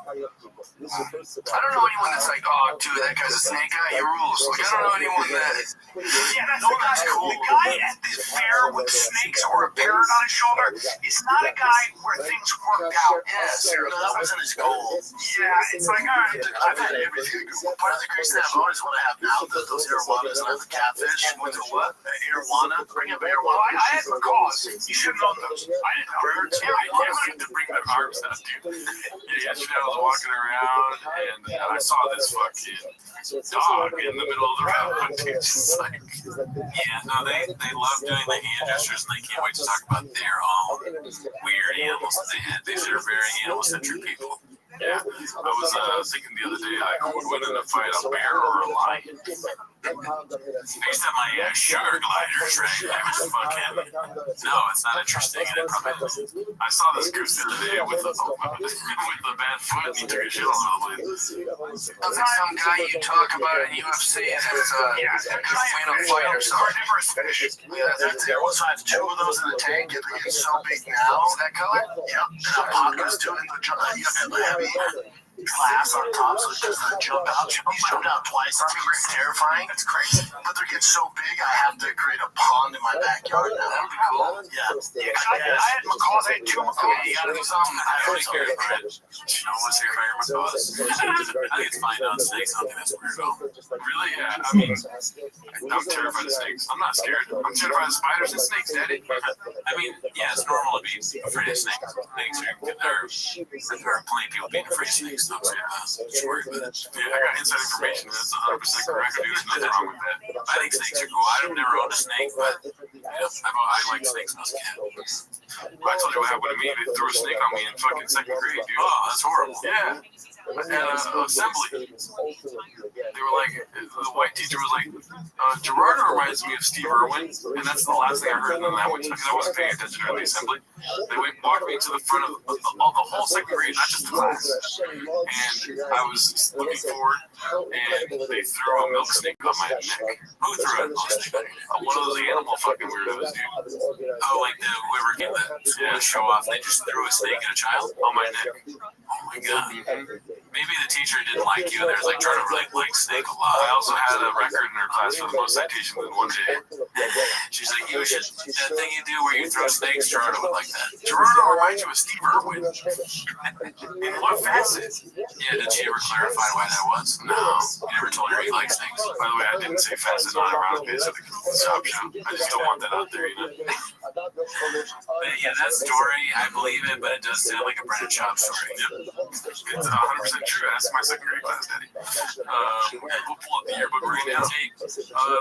I don't know anyone that's like, oh, dude, that guy's a snake guy, he rules. Like, I don't know anyone that... Yeah, that's the guy. The guy at the fair with snakes or a parrot on his shoulder is not a guy where things work out. Yeah, seriously, that wasn't his goal. Yeah, it's like, all right. I've had everything. Part of the crazy thing I've always want to have now, those arowanas and the catfish. With the what? Arowana? Bring up arowana. I had macaws. You should have known those. I didn't know. Birds? Yeah, I wanted to bring their arms out, dude. Yeah, yesterday I was walking around, and I saw this fucking dog in the middle of the road, dude. Just like, yeah, no, they love doing the hand gestures, and they can't wait to talk about their own weird animals that they had. These are very animal-centric people. Yeah, I was thinking the other day, who would win in a fight, a bear or a lion? Based on my sugar gliders, right? I was fucking, no, it's not interesting. And it probably, I saw this goose the other day with the bad foot, and he took a shit all over the place. Sounds like some guy you talk about in UFC that's win a fight or something. Yeah, that's it. Once I have 2 of those in the tank, and they're getting so big now. That color? Yep. And I'm Hopkins doing the heavy glass on top, so it doesn't jump out. He's jumped out twice. It's terrifying. It's crazy. But they're getting so big, I have to create a pond in my backyard now. That'd be cool. Yeah. I had macaws. I had 2 macaws. You gotta do something. I don't care, Brad. You know what's your favorite macaws? I think it's fine on snakes. I don't think that's weird at all. Really? Yeah. I mean, I'm terrified of snakes. I'm not scared. I'm terrified of spiders and snakes, Daddy. I mean, yeah, it's normal to be afraid of snakes. Snakes are, there are plenty of people being afraid of snakes. Yeah, I got inside information. That's 100% correct, dude. There's nothing wrong with that. I think snakes are cool. I've never owned a snake, but I like snakes and I told you what happened to me. They threw a snake on me in fucking 2nd grade, dude. Oh, that's horrible. Yeah. At assembly. They were like, the white teacher was like, Gerardo reminds me of Steve Irwin, and that's the last thing I heard. And then I went because I wasn't paying attention during the assembly. They walked me to the front of the whole 2nd grade, not just the class. And I was looking forward, and they threw a milk snake on my neck. Who threw a milk snake? One of those animal fucking weirdos, dude. Oh, like whoever gave the show off, they just threw a snake at a child on my neck. Oh my god. Maybe the teacher didn't like you, and there's like trying to like snake a lot. I also had a record in her class for the most citations in one day. She's like, you should, that thing you do where you throw snakes, Gerardo would like that. Gerardo reminds you of Steve Irwin. In what facet? Yeah, did she ever clarify why that was? No. You never told her you like snakes. By the way, I didn't say facet, not around bits of the stop show. I just don't want that out there, you know? But yeah, that story, I believe it, but it does sound like a Brennan Schaub story. Yep. It's 100% True, that's my second grade class, Daddy. We'll pull up the yearbook right now.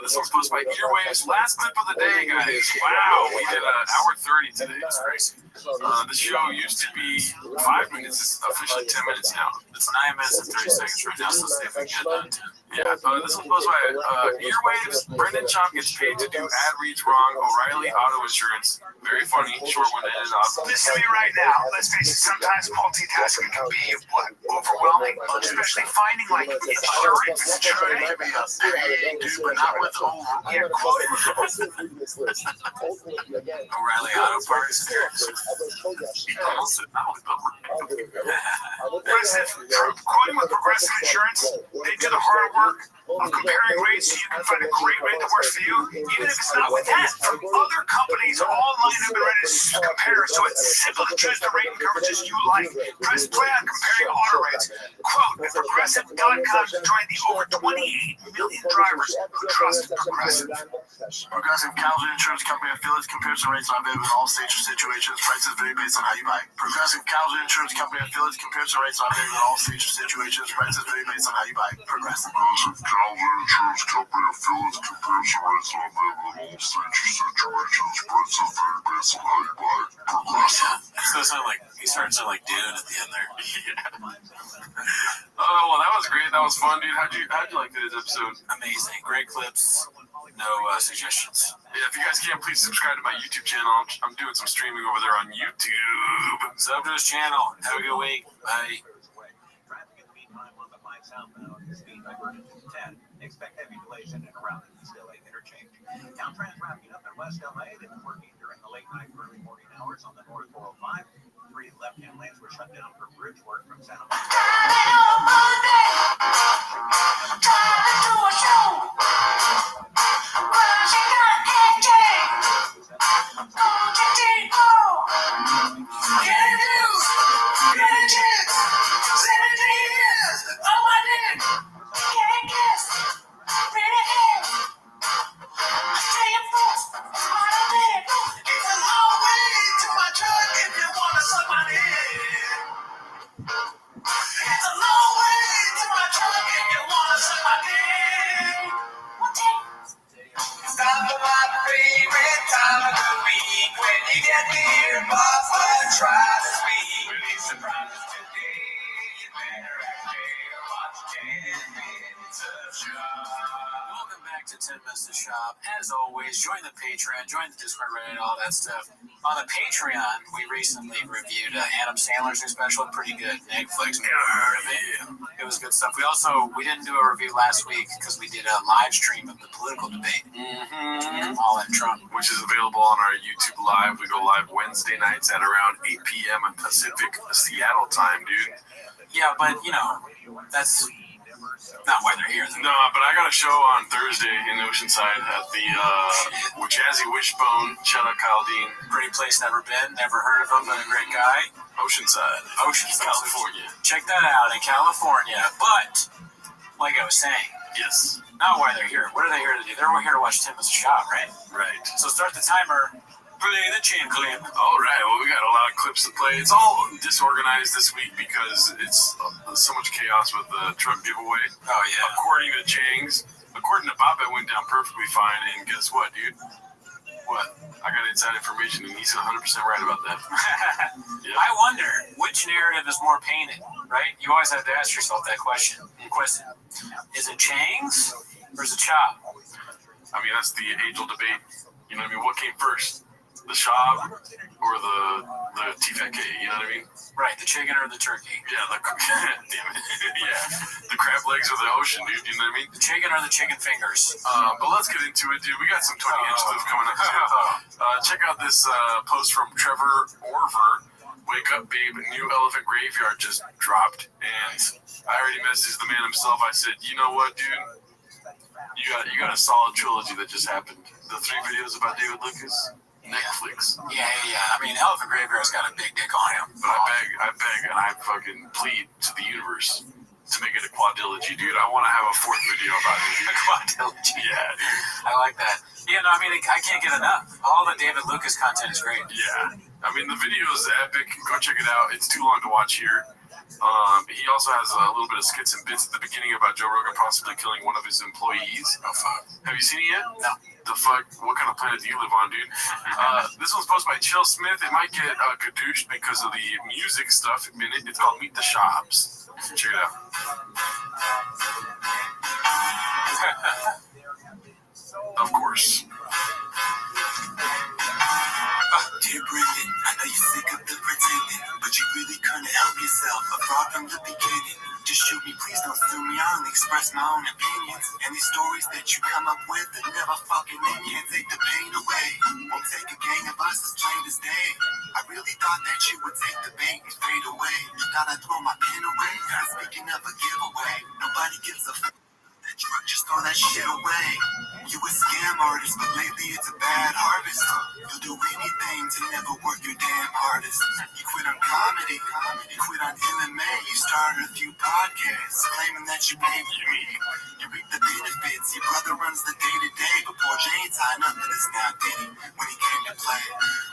This one's posted by Earwaves. Last clip of the day, guys. Wow, we did an hour 30 today. It's crazy. The show used to be 5 minutes. It's officially 10 minutes now. It's 9 minutes and 30 seconds right now, so let's see if we can get it done. Yeah, this one's posted by Earwaves. Brendan Chomp gets paid to do ad reads wrong. O'Reilly Auto Insurance. Very funny. Short one ended up. Listen to me right now. Let's face it, sometimes multitasking can be overwhelming, especially finding like insurance. Insurance can be a big dude, but not with Yeah, quote. O'Reilly Auto Parts. Quoting with Progressive Insurance, they do the hard work of comparing rates so you can find a great rate that works for you, even if it's not with that. From other companies online have been ready to compare, so it's simple to choose the rate and coverages you like. Press play on comparing auto rates. Quote at Progressive.com to join the over 28 million drivers who trust Progressive. Progressive Casualty Insurance Company affiliates comparison rates not available in all states or situations. Prices vary based on how you buy. Progressive Casualty Insurance Company affiliates comparison rates not available in all states or situations. Prices vary based on how you buy. Progressive. Casualty Insurance Company affiliates comparison rates not available in all states or situations. Prices vary based on how you buy. Progressive. So it sounded like he started to sound like Dune at the end there. Oh well, that was great. That was fun, dude. How'd you like today's episode? Amazing, great clips. No suggestions. Yeah, if you guys can, please subscribe to my YouTube channel. I'm doing some streaming over there on YouTube. Sub to his channel. Have a good week. Bye. Traffic in the meantime on the 5 southbound speed diverted to 10. Expect heavy delays in and around the East LA interchange. Caltrans wrapping up in West LA. They were working during the late night, early morning hours on the North 405. 3 left-hand lanes were shut down for bridge work from Santa Monica. Stop at my favorite time of the week when you get the earbuds and try to speak. Release surprises today. You better actually watch 10 minutes of shop. Welcome back to 10 Minutes to Shop. As always, join the Patreon, join the Discord, Reddit, all that stuff. On the Patreon, we recently reviewed Adam Sandler's new special, pretty good. Netflix, never heard of it. It was good stuff. We didn't do a review last week because we did a live stream of the political debate. All in Trump. Which is available on our YouTube Live. We go live Wednesday nights at around 8 p.m. Pacific Seattle time, dude. Yeah, but, that's not why they're here. No, but I got a show on Thursday in Oceanside at the Jazzy Wishbone. Shout out Kyle Dean. Great place, never been, never heard of him, but a great guy. Oceanside, California. Check that out in California. But, like I was saying, yes, not why they're here. What are they here to do? They're here to watch 10 Minutes to Shop, right? Right. So start the timer. Play the chain clip. All right. Well, we got a lot of clips to play. It's all disorganized this week because it's so much chaos with the Trump giveaway. Oh, yeah. According to Chang's, according to Bob, it went down perfectly fine. And guess what, dude? What? I got inside information, and he's 100% right about that. Yeah. I wonder which narrative is more painted, right? You always have to ask yourself that question. Is it Chang's or is it Chop? I mean, that's the age-old debate. You know what I mean? What came first? The Shab or the TFK, you know what I mean? Right, the chicken or the turkey. Yeah, damn it. Yeah, the crab legs or the ocean, dude, you know what I mean? The chicken or the chicken fingers. But let's get into it, dude. We got some 20-inch clips coming up too. Check out this post from Trevor Orver. Wake up, babe. New Elephant Graveyard just dropped. And I already messaged the man himself. I said, you know what, dude? You got a solid trilogy that just happened. The 3 videos about David Lucas. Netflix. Yeah. I mean, Elephant Graveyard's got a big dick on him. But I beg, and I fucking plead to the universe to make it a quadrilogy, dude. I want to have a 4th video about it. A quadrilogy. Yeah, dude. I like that. Yeah, no, I mean, I can't get enough. All the David Lucas content is great. Yeah. I mean, the video is epic. Go check it out. It's too long to watch here. He also has a little bit of skits and bits at the beginning about Joe Rogan possibly killing one of his employees. Oh, fuck. Have you seen it yet? No. The fuck? What kind of planet do you live on, dude? This one's posted by Chill Smith. It might get kadooshed because of the music stuff in it. It's called Meet the Shops. Check it out. Of course. Dear Brendan, I know you're sick of the pretending, but you really couldn't help yourself. A fraud from the beginning. Just shoot me, please don't sue me. I only express my own opinions. And these stories that you come up with are never fucking in. Can't take the pain away. Won't take a gang of us as plain as day. I really thought that you would take the bait and fade away. Thought I'd throw my pen away. Speaking of a giveaway, nobody gives a fuck. That truck, just throw that shit away. You a scam artist, but lately it's a bad harvest. You'll do anything to never work your damn hardest. You quit on comedy, you quit on MMA. You started a few podcasts, claiming that you paid for me. You reap the benefits, your brother runs the day-to-day. But poor Jane signed up for this now, did he? When he came to play.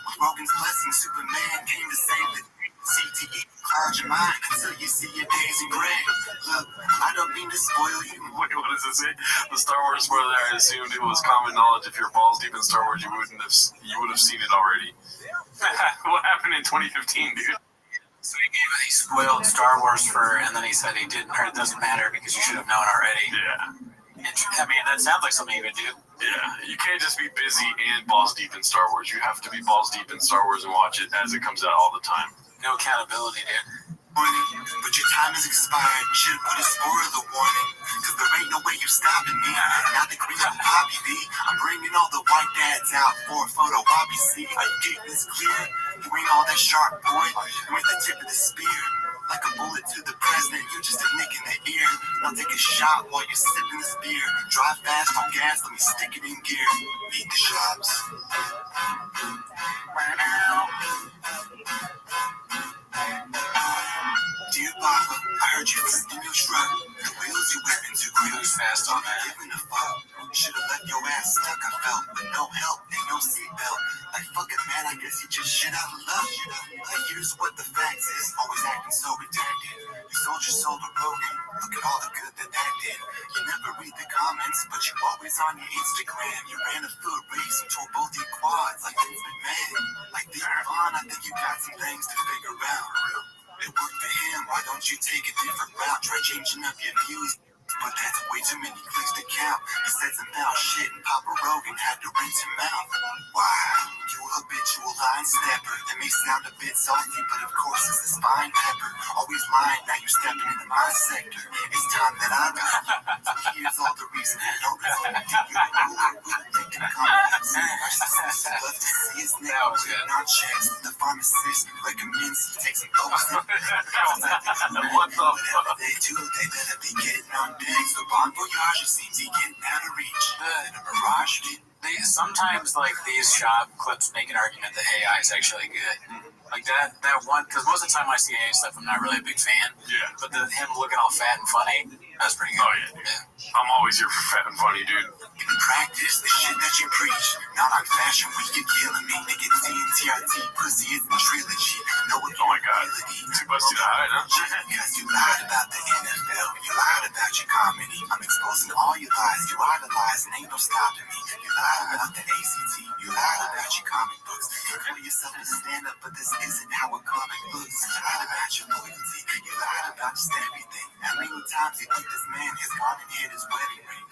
With Rogan's blessing, Superman came to save the CTE, cloud your mind until you see your days in gray. Look, I don't mean to spoil you. Wait, what does it say? The Star Wars spoiler, I assumed it was common knowledge. If you're balls deep in Star Wars, you would have seen it already. What happened in 2015, dude? So he spoiled Star Wars and then he said he didn't, or it doesn't matter because you should have known already. Yeah. I mean, that sounds like something you would do. Yeah, you can't just be busy and balls deep in Star Wars. You have to be balls deep in Star Wars and watch it as it comes out all the time. No accountability, dude. But your time has expired. Should've put a spoiler warning. Cause there ain't no way you're stopping me. Not the green Bobby B. I'm bringing all the white dads out for a photo Bobby C. Are you getting this clear? You ain't all that sharp, boy. You ain't the tip of the spear. Like a bullet to the president, you just a nick in the ear. Now take a shot while you're sipping this beer. Drive fast on gas, let me stick it in gear. Meet the shops. Dear Papa, I heard you flipped in your truck. The wheels you went into really fast on that. Giving a fuck. Should've left your ass stuck, I felt. But no help and no seatbelt. Like, fuck it, man, I guess you just shit out of love. Like, here's what the facts is. Always acting so redacted. You sold your soul to Rogan. Look at all the good that did. You never read the comments, but you always on your Instagram. You ran a foot race and tore both your quads like Vince McMahon. Like Big Vaughn, I think you got some things to figure out. It worked for him, why don't you take a different route? Try changing up your views, but that's way too many clicks to count. He said some foul shit and Papa Rogan had to rinse him out. Wow, you habitual line stepper. That may sound a bit salty, but of course it's this fine pepper. Always lying, now you're stepping into my sector. It's time that I got you. So here's all the reason I don't listen. You're a ruler with thinking comments. Narcissist, love to see his name written on checks. The pharmacist recommends he take some Oxy. What the fuck? Whatever they do, they better be getting on deck. So Bon Voyage seems he getting out of reach. In a mirage, Sometimes, like, these shop clips make an argument that AI is actually good. Like that one, because most of the time I see AI stuff, I'm not really a big fan. Yeah. But him looking all fat and funny, that's pretty good. Oh, yeah. I'm always here for fat and funny, dude. You can practice the shit that you preach. Not on Fashion Week, you're killing me. Nigga, TNTRT, pussy is the trilogy. No, Oh my god. Too busty to hide, huh? Because you lied about the NFL. You lied about your comedy. I'm exposing all your lies. You idolize and ain't no stopping me. You lied about the ACT. You lied about your comic books. You call yourself a stand-up, but this isn't how a comic looks. You lied about your loyalty. You lied about just everything. How many times you think this man has gone and hid his wedding ring?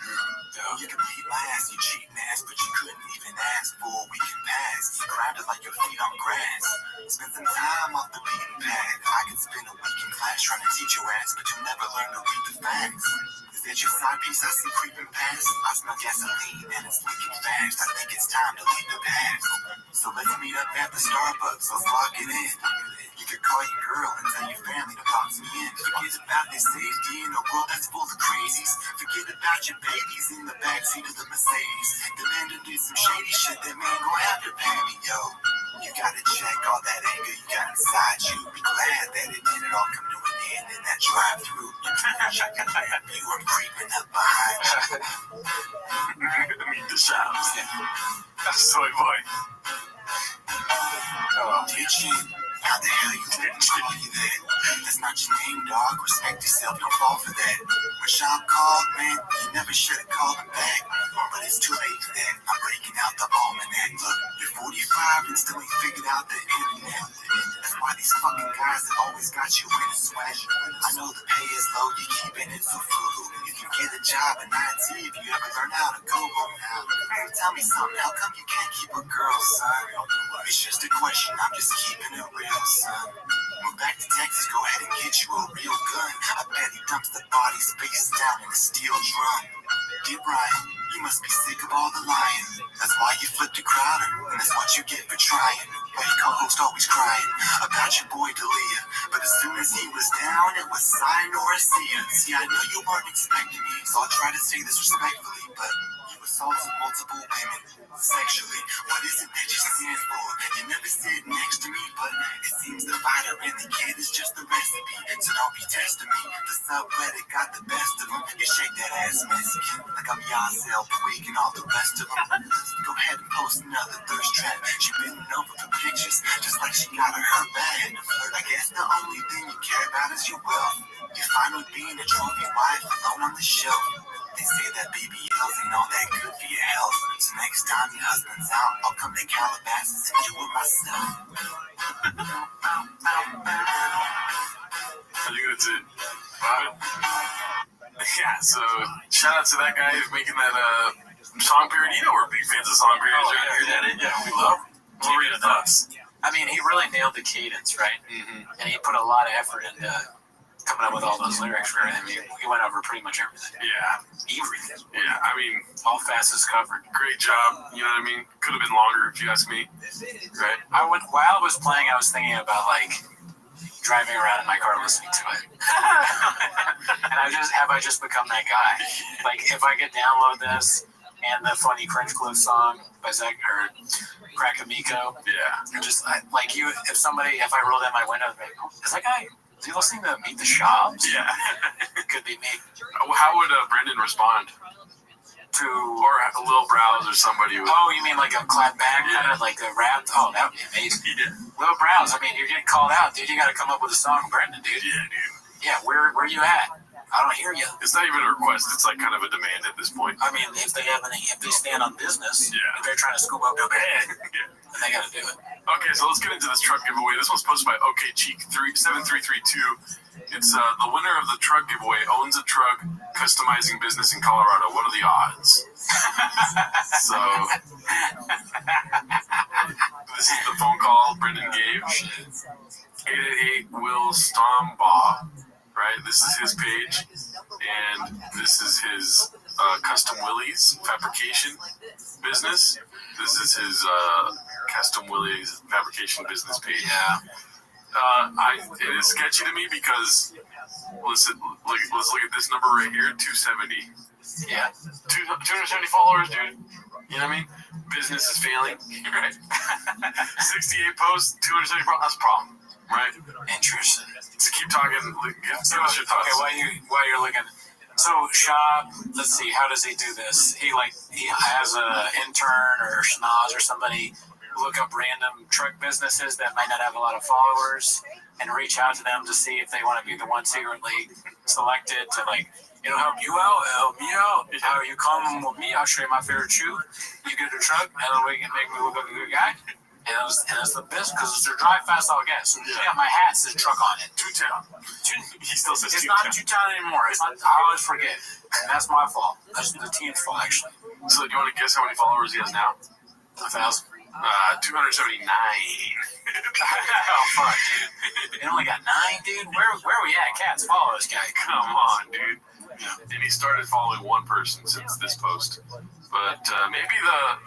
You can beat my ass, you cheating ass, but you couldn't even ask for a weekend pass. You grounded like your feet on grass. Spend some time off the beaten path. I could spend a week in class trying to teach your ass, but you'll never learn to read the facts. Is that your side piece I see creeping past? I smell gasoline and it's leaking fast. I think it's time to leave the past. So let's meet up at the Starbucks, let's lock it in. You could call your girl and tell your family to box me in. Forget about their safety in a world that's full of crazies. Forget about your babies in the backseat of the Mercedes. The man done did some shady shit that man gon' have to pay me, yo. You gotta check all that anger you got inside you. Be glad that it didn't all come to an end in that drive-thru. Check it out, you are creeping up behind you. Meet the shops. Soy boy. Dear Jim, How the hell you let me call you that? That's not your name, dog. Respect yourself, don't fall for that. When Sean called, man, you never should have called him back. But it's too late for that. I'm breaking out the almanac. Look, you're 45 and still ain't figured out the internet. That's why these fucking guys that always got you in a sweat. I know the pay is low, you keeping it so frugal. You can get a job in IT if you ever learn how to Google. Now, tell me something, how come you can't keep a girl, son? It's just a question, I'm just keeping it real, son. Move back to Texas, go ahead and get you a real gun. I bet he dumps the bodies face down in a steel drum. Get right, you must be sick of all the lying. That's why you flipped a Crowder, and that's what you get for trying. Why your co-host always crying about your boy D'Elia. But as soon as he was down, it was sayonara see ya. See, I know you weren't expecting me, so I'll try to say this respectfully, but you assaulted multiple women sexually. What is it that you stand for? You never sit next to me, but it seems the fighter in the kid is just the recipe. So don't be testing me. The subreddit got the best of them. You shake that ass Mexican like I'm Yasel Puig and all the rest of them. Go ahead and post another thirst trap. She bending over for pictures, just like she got her bag. I guess the only thing you care about is your wealth. You're fine with being a trophy wife alone on the shelf. They say that BBLs ain't all that good for your health. So next time your husband's out, I'll come to Calabasas and do it myself. I think that's it. Wow. Yeah, so shout out to that guy who's making that song parody. You know we're big fans of song parodies, right? Yeah, we love it. What were your thoughts? I mean, he really nailed the cadence, right? Mm-hmm. And he put a lot of effort into coming up with all those lyrics for it. I mean, he went over pretty much everything. Yeah. Everything. Yeah, I mean, All facets covered. great job. You know what I mean? Could have been longer if you ask me. Right? While I was playing, I was thinking about, like, driving around in my car listening to it. And I just become that guy. Like, if I could download this and the funny Cringe Cliff song by Zach or Crackamico, Yeah. and just if I roll down my window, I'd be like, oh, is that guy? Is he listening to Meet the Shops? Yeah. Could be me. How would Brendan respond? Or a Lil Browse or somebody who... Oh, you mean like a clap back, kind of like a rap? Oh, that would be amazing. Yeah. Lil Browse, I mean, you're getting called out, dude. You got to come up with a song, Brendan, dude. Yeah, dude. Yeah, where you at? I don't hear you. It's not even a request. It's like kind of a demand at this point. I mean, if they stand on business, Yeah. if they're trying to scoop up their bag, Yeah. then they got to do it. Okay, so let's get into this truck giveaway. This one's posted by OKCheek7332. It's the winner of the truck giveaway owns a truck customizing business in Colorado. What are the odds? So this is the phone call Brendan gave. 888 Will Stombaugh. Right, this is his page, and this is his Custom Willys fabrication business. This is his Custom Willys fabrication business page. Yeah. It is sketchy to me because let's look at this number right here, 270. Yeah. 270 followers, dude. You know what I mean? Business is failing, right? 68 posts, 270 followers. That's a problem, right? Interesting. So keep talking. Give us your thoughts. Okay, while you're looking, so Shop, let's see, how does he do this? He has an intern or schnoz or somebody look up random truck businesses that might not have a lot of followers and reach out to them to see if they want to be the one secretly selected to help you out, help me out. How you come with me? I'll show you my favorite shoe. You get a truck, and then we can make me look like a good guy. And it's the best because it's their drive fast all gas. So yeah, my hat says truck on it. Two-town. He still says It's two-town. not two-town anymore. It's not. I always forget. And that's my fault. That's the team's fault, actually. So do you want to guess how many followers he has now? 1,000. 279. Oh, fuck, dude. It only got 9, dude. Where are we at? Cats, follow this guy. Come on, dude. And he started following one person since this post. But maybe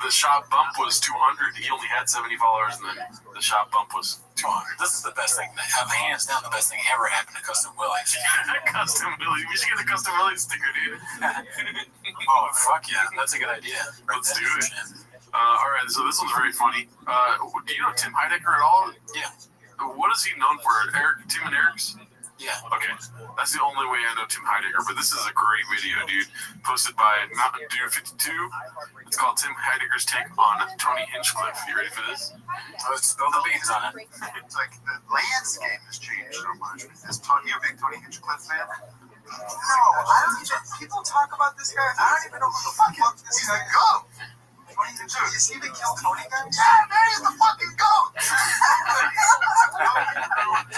the shop bump was 200. He only had 70 followers, and then the shop bump was 200. This is the best thing. Hands down, the best thing ever happened to Custom Willys. Custom Willys. We should get a Custom Willys sticker, dude. Oh, fuck yeah. That's a good idea. Let's do it. All right, so this one's very funny. Do you know Tim Heidecker at all? Yeah. What is he known for? Tim and Eric's? Yeah. Okay, that's the only way I know Tim Heidegger, but this is a great video, dude. Posted by Mountain Dew 52. It's called Tim Heidegger's take on Tony Hinchcliffe. You ready for this? Let's spill the beans on it. It's like the landscape has changed so much. You a big Tony Hinchcliffe fan? No, I don't even. People talk about this guy. I don't even know who the fuck this guy goat. Dude, is he the kill Tony guy? Yeah, man, he's the fucking goat.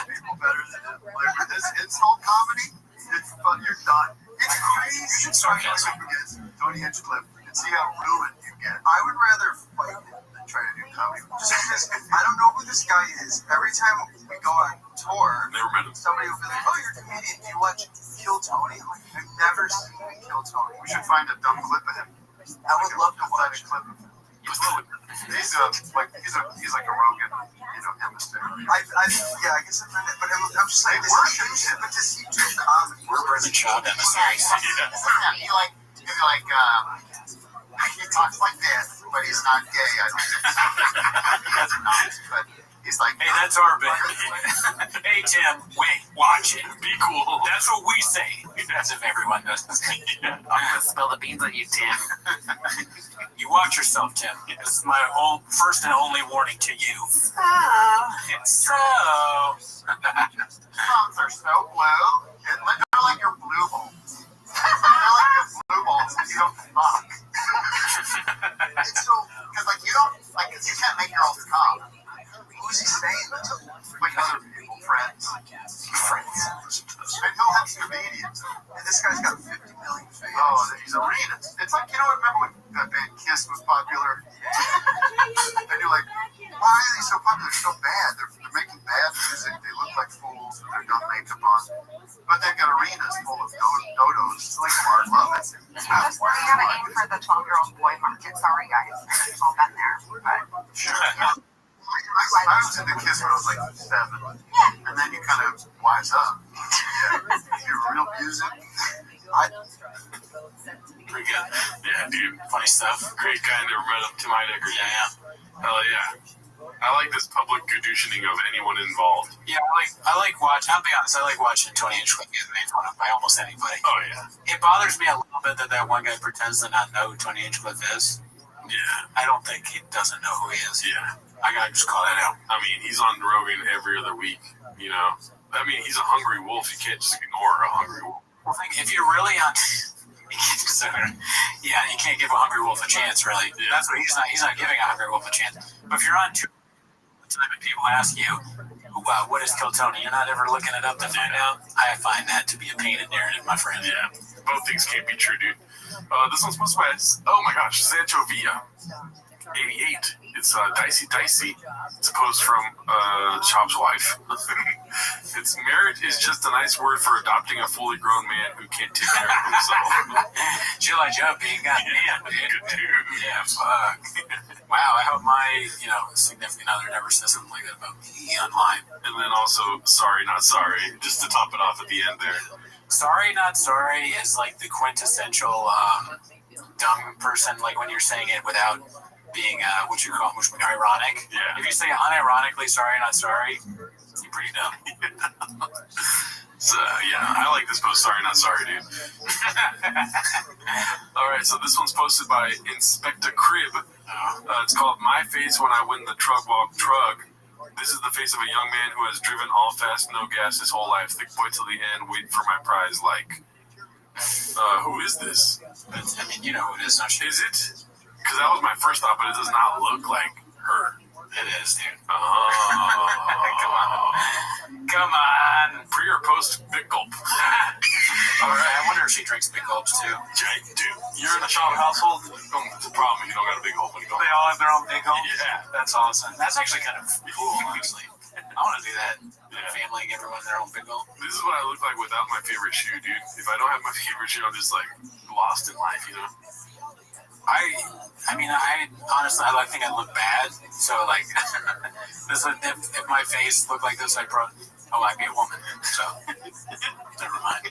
People better than him. Like this insult comedy, it's fun. You're done. It's crazy. You should start fighting against Tony Hinchcliffe and see how ruined you get. I would rather fight him than try to do comedy. Just because I don't know who this guy is. Every time we go on tour, Never met him. somebody will be like, "Oh, you're a comedian. Do you watch Kill Tony?" I'm like, I've never seen Kill Tony. We should find a dumb clip of him. I would love to watch a clip of him. He's like a Rogan, emissary. I guess I've heard it, but I'm just like, but does he do comedy? We're Brendan Schaub emissaries. He talks like this, but he's not gay. I don't think. He doesn't know, but he's like, Hey, that's our bit. Hey, Tim, wait, watch it. Be cool. That's what we say. As if everyone knows. I'm gonna spill the beans on you, Tim. You watch yourself, Tim. This is my first and only warning to you. So. Songs are so blue. They're like your blue balls. They're like your blue balls because you don't fuck. It's so, because you can't make your own cum. Who's he saying that to? Like other people, friends. And he'll have comedians. And this guy's got 50 million fans. Oh, he's arenas. It's like, remember when that band Kiss was popular? And you're like, why are they so popular? They're so bad. They're making bad music. They look like fools with their dumb makeup on. But they've got arenas full of dodos. It's like Mark love it. We gotta aim for the 12-year-old boy market. Sorry, guys. I know you've all been there. But sure. Yeah. I was into Kiss when I was like 7. And then you kind of wise up. Yeah. Hear real music. Pretty good. Yeah, dude. Funny stuff. Great guy. Never met him. Tim Heidegger. Yeah. Hell yeah. I like this public conditioning of anyone involved. Yeah, I like watching. I'll be honest. I like watching Tony Hinchcliffe get made fun of by almost anybody. Oh yeah. It bothers me a little bit that one guy pretends to not know who Tony Hinchcliffe is. Yeah. I don't think he doesn't know who he is. Yeah. I gotta just call that out. I mean, he's on Rogan every other week. I mean, he's a hungry wolf. You can't just ignore a hungry wolf. Well, if you're really on, you can't give a hungry wolf a chance. Really, that's what he's not giving a hungry wolf a chance. But if you're on tour, and people ask you, what is Kill Tony? You're not ever looking it up to find out. I find that to be a painted narrative, my friend. Yeah, both things can't be true, dude. This one's supposed to be, oh my gosh, Sancho Villa, 88. It's Dicey. It's a post from Schaub's wife. It's marriage is just a nice word for adopting a fully grown man who can't take care of himself. G.I. Joe being goddamn, Good dude. Yeah, fuck. Wow, I hope my significant other never says something like that about me online. And then also, sorry, not sorry, just to top it off at the end there. Sorry, not sorry is like the quintessential dumb person, like when you're saying it without being ironic. Yeah. If you say unironically sorry, not sorry, you're pretty dumb. So I like this post. Sorry, not sorry, dude. All right, so this one's posted by Inspector Crib. It's called "My Face When I Win the Trug Walk Trug." This is the face of a young man who has driven all fast, no gas his whole life. Thick boy till the end, waiting for my prize. Who is this? I mean, you know who it is, don't you? Is it? Because that was my first thought, but it does not look like her. It is, dude. Come on. Pre or post big gulp? All right, I wonder if she drinks big gulps too. Dude, you're in a Schaub household. The problem is you don't got a big gulp when you go. They all have their own big gulps? Yeah. That's awesome. That's actually kind of cool, honestly. I want to do that. Family, everyone their own big gulp. This is what I look like without my favorite shoe, dude. If I don't have my favorite shoe, I'm just lost in life, I honestly, I think I look bad. So if my face looked like this, I'd be a woman. So never mind.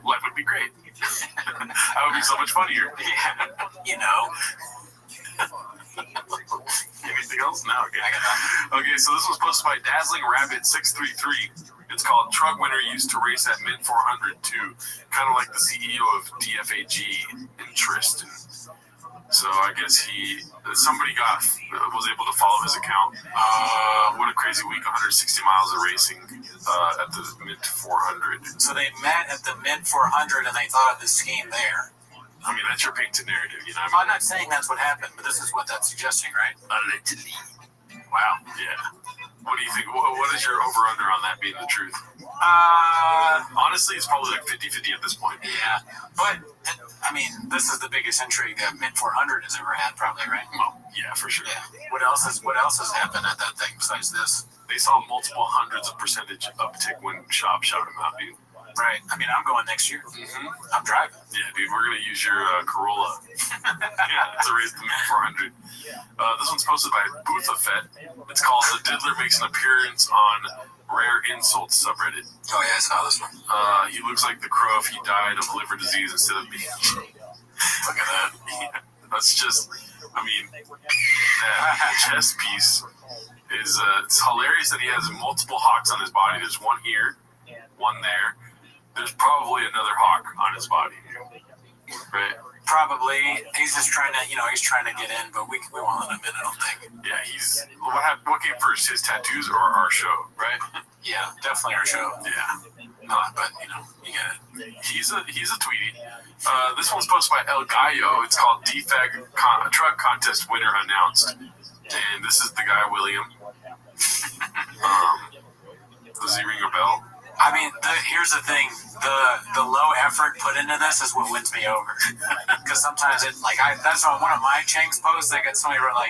Life would be great. That would be so much funnier. Yeah. Anything else? No. Okay. So this was posted by Dazzling Rabbit 633. It's called Truck Winner used to race at Mint 400 too, kind of like the CEO of DFAG in Tristan. So I guess somebody was able to follow his account. What a crazy week! 160 miles of racing at the Mint 400. So they met at the Mint 400 and they thought of this scheme there. I mean, that's your painted narrative, you know. I'm not saying that's what happened, but this is what that's suggesting, right? Allegedly. Wow. Yeah. What do you think? What is your over-under on that being the truth? Honestly, it's probably like 50-50 at this point. Yeah. But, I mean, this is the biggest intrigue that Mint 400 has ever had, probably, right? Well, yeah, for sure. Yeah. What else has happened at that thing besides this? They saw multiple hundreds of percentage uptick when Shop shouted them out, dude. Right. I mean, I'm going next year. Mm-hmm. I'm driving. Yeah, dude, we're going to use your Corolla to race the Mint 400. This one's posted by Boothafet. It's called The Diddler Makes an Appearance on Rare Insults subreddit. Oh, yeah, I saw this one. He looks like the Crow if he died of liver disease instead of being... Look at that. Yeah, that's just... I mean, that chest piece is... it's hilarious that he has multiple hawks on his body. There's one here, one there. There's probably another hawk on his body. Right? Probably. He's just trying to, he's trying to get in, but we won't let him in, I don't think. Yeah, what came first, his tattoos or our show, right? Yeah, definitely our show. Yeah. But, you get it. He's a tweetie. This one's posted by El Gallo. It's called DFAG Truck Contest Winner Announced. And this is the guy, William. Does he ring a bell? I mean, here's the thing. The low effort put into this is what wins me over. Because sometimes that's on one of my Chang's posts. I got somebody wrote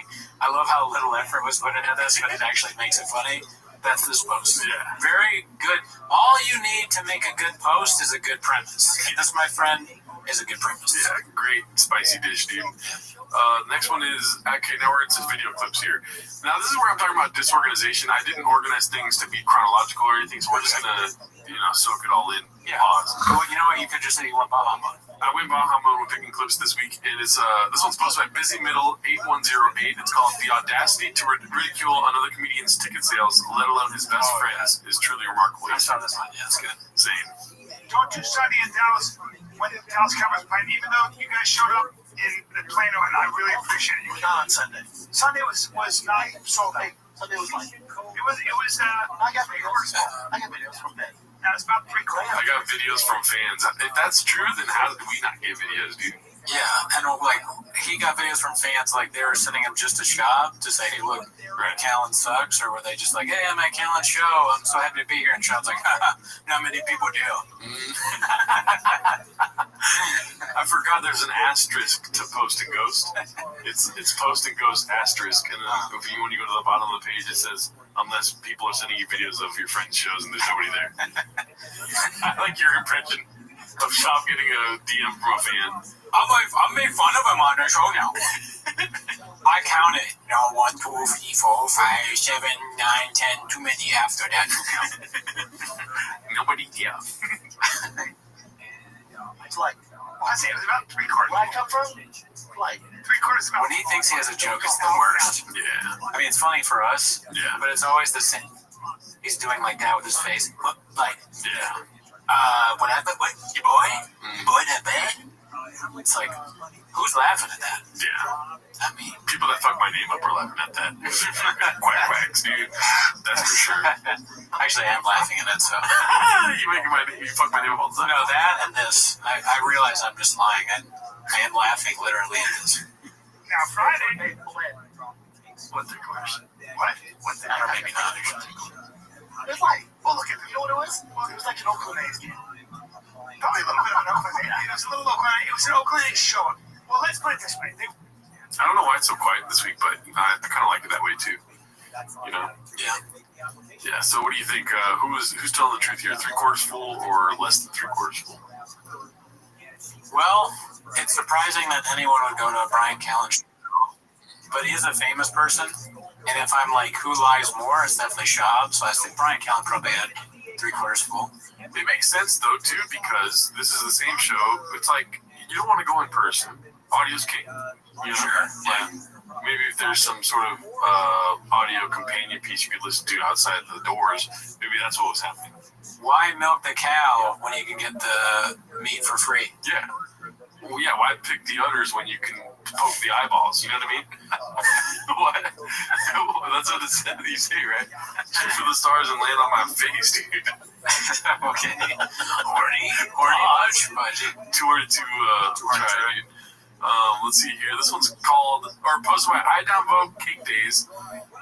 I love how little effort was put into this, but it actually makes it funny. That's this post. Yeah. Very good. All you need to make a good post is a good premise. This, my friend, is a good premise. Yeah, great spicy dish, dude. Next one is, okay, now we're into video clips here. Now, this is where I'm talking about disorganization. I didn't organize things to be chronological or anything, so we're just going to, soak it all in. Yeah. Pause. Well, you know what? You could just say you want Baja mode. I went Baja mode with picking clips this week, and it's this one's posted by Busy Middle 8108. It's called "The Audacity to Ridicule Another Comedian's Ticket Sales, Let Alone His Best Friends, is Truly Remarkable." I saw this one. Yeah, it's good. Same. Don't do Sunday in Dallas when the Dallas Cowboys played, even though you guys showed up in Plano, and I really appreciate it. You were on Sunday. Sunday was not so big. Sunday was like it was. I got videos from Ben. That was about 3 quarters. I got videos from fans. If that's true, then how did we not get videos, dude? Yeah, and he got videos from fans, they were sending him just a shop to say, hey, look, Callan sucks, or were they just like, hey, I'm at Callan's show, I'm so happy to be here, and Sean's like, haha, not many people do. I forgot there's an asterisk to Post and Ghost. It's Post and Ghost asterisk, and then when you go to the bottom of the page, it says, unless people are sending you videos of your friends' shows and there's nobody there. I like your impression of Shop getting a DM from a fan. I made fun of him on the show now. I counted. No, 1, 2, 3, 4, 5, 7, 9, 10. Too many after that to count. Nobody, yeah. It's I say it was about 3 quarters. Where I come from, 3 quarters about. When he thinks he has a joke, it's the worst. Yeah. I mean, it's funny for us, Yeah. but it's always the same. He's doing like that with his face. Yeah. What happened? What, your boy? Your boy that bad? It's like, who's laughing at that? Yeah. I mean, people that fuck my name up are laughing at that. Quacks, dude. That's for sure. Actually, I'm laughing at it, so. You fuck my name up all the time. No, that and this. I realize I'm just lying. I am laughing literally at this. Now, Friday. What the question? What the Or maybe not. It's well, look at it. You know what it was? Well, it was like an Oakland A's game. Probably a little bit of an Oakland A's game. It was an Oakland A's show. Well, let's put it this way. I don't know why it's so quiet this week, but I kind of like it that way too. Yeah. Yeah. So, what do you think? Who's telling the truth here? 3/4 full or less than 3/4 full? Well, it's surprising that anyone would go to a Brian Callen show, but he's a famous person. And if I'm who lies more, it's definitely Shab. So I think Brian Callen probably had 3/4 full. It makes sense though too, because this is the same show. It's you don't want to go in person. Audio's king. Sure. Yeah. Maybe if there's some sort of audio companion piece you could listen to outside the doors, maybe that's what was happening. Why milk the cow when you can get the meat for free? Yeah. Well, yeah, why pick the udders when you can poke the eyeballs? You know what I mean? What? That's what it said. You say, right? Shoot for the stars and land on my face, dude. Okay. Horny much, but Too hard to try, dude. Let's see here. This one's called, or posted by I Downvote Cake Days.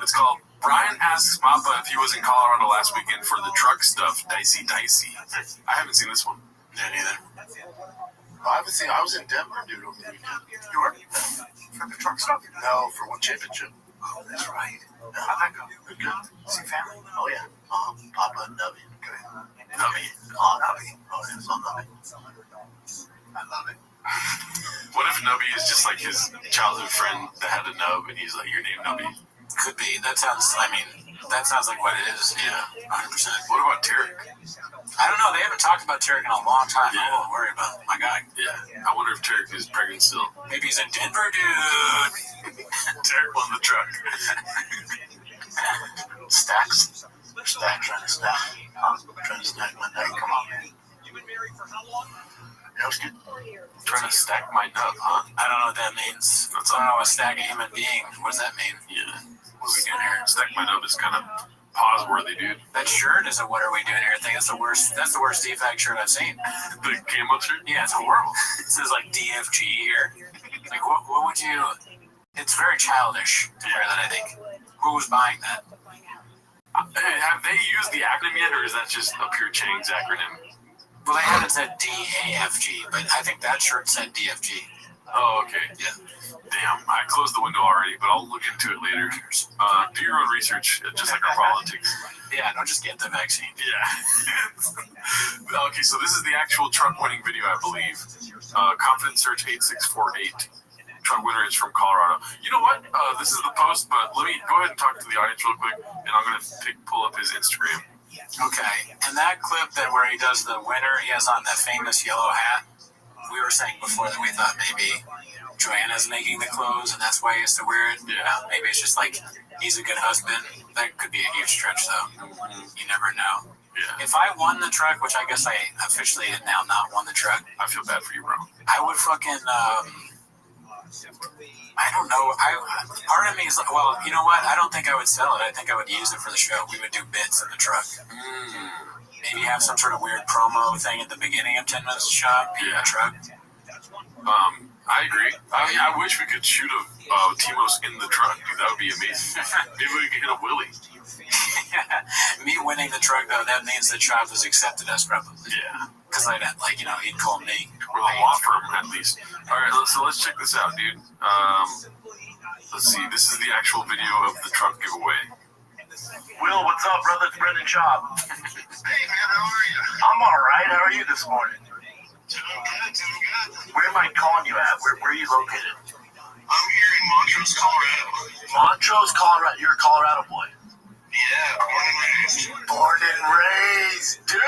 It's called Brian asks Mappa if he was in Colorado last weekend for the truck stuff. Dicey. I haven't seen this one. yeah, neither. I haven't seen. I was in Denver, dude, over the weekend. You were for the truck stop? No, for one championship. Oh, that's right. How'd that go? Good. See family? Oh yeah. Papa and Nubby. Good. Nubby. Oh, Nubby. Oh, yeah, it's on Nubby. I love it. What if Nubby is just like his childhood friend that had a nub and he's like, your name Nubby? Could be. That sounds like what it is. Yeah, 100%. What about Tarek? I don't know. They haven't talked about Tarek in a long time. Yeah. I'm a little worried about my guy. Yeah. I wonder if Tarek is pregnant still. Maybe he's in Denver, dude. Tarek won the truck. Stacks. Trying to stack. Trying to stack my neck. Come on, man. That was good. Trying to stack my nub, huh? I don't know what that means. I don't know what stack a human being. What does that mean? Yeah. What are we doing here? Stack my nub is kind of pause-worthy, dude. That shirt is a "What are we doing here" thing. That's the worst defect shirt I've seen. The camo shirt? Yeah, it's horrible. It says like DFG here. Like, what would you? It's very childish to wear that. I think. Who was buying that? Have they used the acronym yet, or is that just a pure Chang's acronym? Well, they haven't said DAFG, but I think that shirt said DFG. Oh, okay. Yeah. Damn, I closed the window already, but I'll look into it later. Do your own research, just like our politics. Yeah, don't just get the vaccine. Yeah. Okay, so this is the actual truck winning video, I believe. Confidence Search 8648. Truck winner is from Colorado. You know what? This is the post, but let me go ahead and talk to the audience real quick, and I'm going to pull up his Instagram. Okay, and that clip where he does the winner, he has on that famous yellow hat. We were saying before that we thought maybe Joanna's making the clothes, and that's why he has to wear it. Yeah. Maybe it's just like he's a good husband. That could be a huge stretch, though. You never know. Yeah. If I won the truck, which I guess I officially have now not won the truck, I feel bad for you, bro. I would fucking, I don't know. Part of me is like, well, you know what? I don't think I would sell it. I think I would use it for the show. We would do bits in the truck. Maybe have some sort of weird promo thing at the beginning of 10 Minutes to Shop in the truck. I agree. I wish we could shoot a Timos in the truck, dude. That would be amazing. Maybe we could hit a Willie. Me winning the truck, though, that means the Chop has accepted us, probably. Yeah. Because I'd, like, you know, he'd call me. Or the law firm, at least. All right, so let's check this out, dude. Let's see. This is the actual video of the truck giveaway. Will, what's up, brother? It's Brendan Chop. Hey, man, how are you? I'm all right. How are you this morning? Doing good. Where am I calling you at? Where are you located? I'm here in Montrose, Colorado. Montrose, Colorado. You're a Colorado boy. Yeah, born and raised. Born and raised, dude.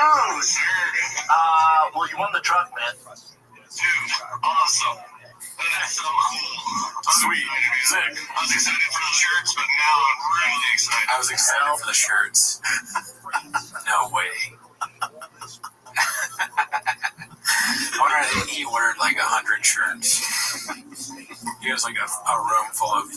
Well, you won the truck, man. Dude, awesome. That is so cool. Sweet. Sick. I was excited for the shirts, but now I'm really excited. I was excited for the shirts. No way. I wonder if he ordered like 100 shirts. He has like a room full of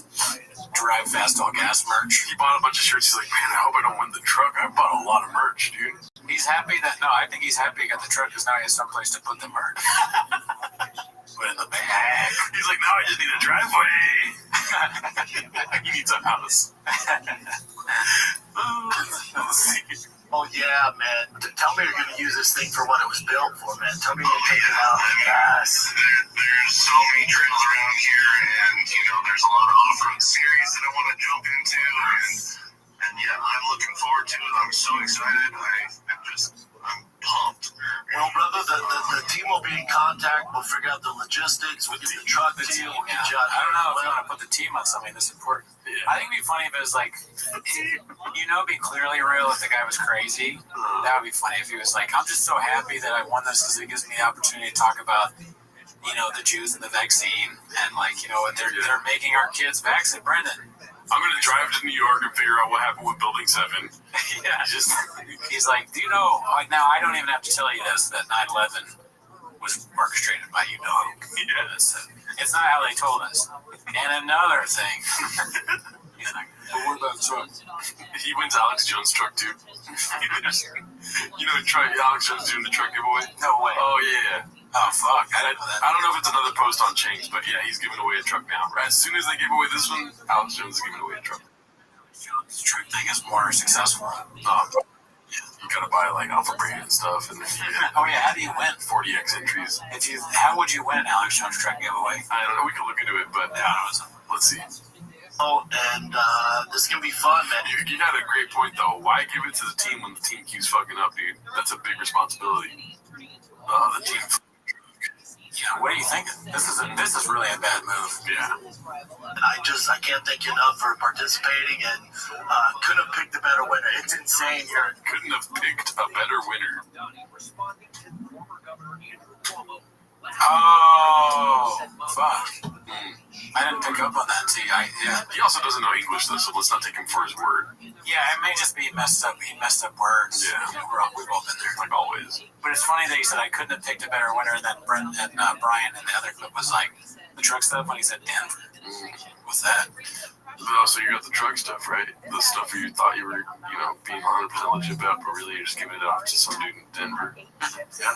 Drive Fast All Gas merch. He bought a bunch of shirts. He's like, man, I hope I don't win the truck. I bought a lot of merch, dude. He's happy I think he's happy he got the truck because now he has someplace to put the merch. Put in the bag. He's like, now I just need a driveway. He needs a house. Let's see. Oh, yeah, man. Tell me you're going to use this thing for what it was built for, man. Tell me you're taking it out. Yes. There's so many trails around here, and, you know, there's a lot of off-road series that I want to jump into, and yeah, I'm looking forward to it. I'm so excited. I'm pumped. Well, brother, the team will be in contact. We'll figure out the logistics. We'll get the truck to you. We'll get you out. I don't know if you want to put the team on something this important. Yeah. I think it'd be funny if it was like, you know, it'd be clearly real if the guy was crazy. That would be funny if he was like, I'm just so happy that I won this because it gives me the opportunity to talk about, you know, the Jews and the vaccine and like, you know, what they're making our kids vaccinate. Brendan, I'm gonna drive to New York and figure out what happened with Building 7. Yeah, he's like, do you know? Like, now I don't even have to tell you this, that 9/11 was orchestrated by you know. Yeah, it's not how they told us. And another thing. He's like, but what about the truck? He wins Alex Jones' truck too. You know, Alex Jones doing the truck giveaway? No way. Oh yeah. Oh fuck! I don't know if it's another post on Change, but yeah, he's giving away a truck now. Right as soon as they give away this one, Alex Jones is giving away a truck. Jones' truck thing is more successful. You gotta buy like Alpha Brain and stuff, and oh yeah, how do you win 40x entries? How would you win an Alex Jones truck giveaway? I don't know. We can look into it, but let's see. Oh, and this can be fun, man. You got a great point though. Why give it to the team when the team keeps fucking up, dude? That's a big responsibility. The team. Yeah, what are you thinking? This is really a bad move. Yeah. And I can't thank you enough for participating, and couldn't have picked a better winner. It's insane here. Couldn't have picked a better winner. Oh, fuck. I didn't pick up on that, T. Yeah. He also doesn't know English, though, so let's not take him for his word. Yeah, it may just be messed up. He messed up words. Yeah. We've all been there. Like always. But it's funny that he said I couldn't have picked a better winner, and then Brent and Brian in the other clip was like, the truck stuff when he said Denver. What's that? Oh, so you got the truck stuff, right? The stuff where you thought you were, being 100% legit about, but really you're just giving it off to some dude in Denver. Yeah.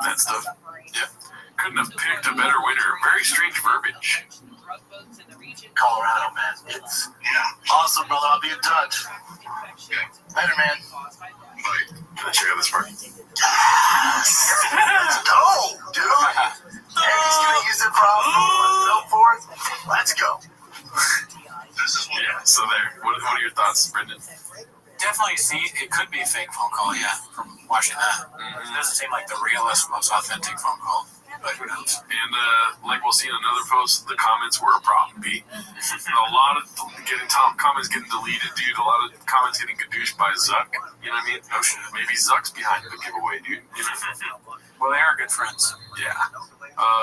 That stuff. Yeah. Couldn't have picked a better winner. Very strange verbiage. Colorado, man. It's awesome, brother. I'll be in touch. Later, man. Bye. Can I check out this part? Yes! Let's go, dude. And he's going to use it for forth. Let's go. Yeah, so there. What are your thoughts, Brendan? Definitely it could be a fake phone call, yeah, from watching that. It doesn't seem like the realest, most authentic phone call, but who knows? And like we'll see in another post, the comments were a problem, B. A lot of comments getting deleted, dude. A lot of comments getting gadooshed by Zuck. You know what I mean? Oh shit. Maybe Zuck's behind the giveaway, dude. Well, they are good friends. Yeah.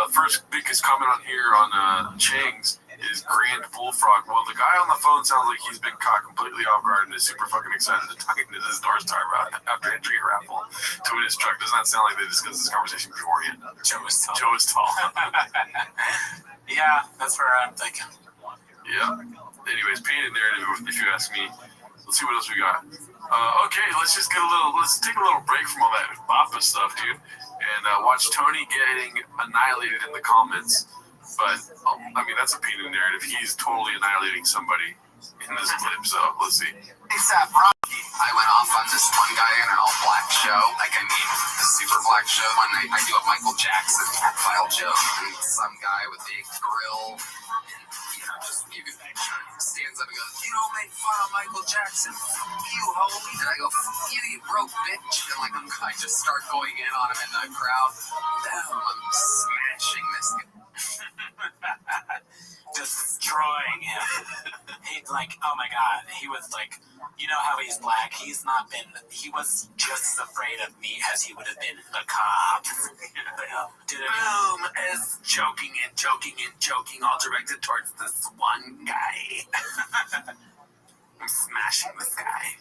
First biggest comment on here on Chang's is Grand Bullfrog. Well, the guy on the phone sounds like he's been caught completely off guard and is super fucking excited to tighten his North Star after entering a raffle to win his truck. Does not sound like they discussed this conversation beforehand. Joe is tall. Yeah, that's where I'm thinking. Yeah. Anyways, painted narrative, if you ask me. Let's see what else we got. Okay, let's take a little break from all that Bappa stuff, dude, and watch Tony getting annihilated in the comments. But, that's a painted narrative. He's totally annihilating somebody in this clip, so let's see. I went off on this one guy in an all-black show. The super black show. One night I do a Michael Jackson file joke, and some guy with a grill and, just stands up and goes, "You don't make fun of Michael Jackson, you homie." And I go, "You broke bitch." And I just start going in on him in the crowd. Boom, I'm smashing this guy. Destroying him. He's like, oh my god, he was like, you know how he's black? He was just as afraid of me as he would have been the cops. Boom, as joking, all directed towards this one guy. I'm smashing this guy.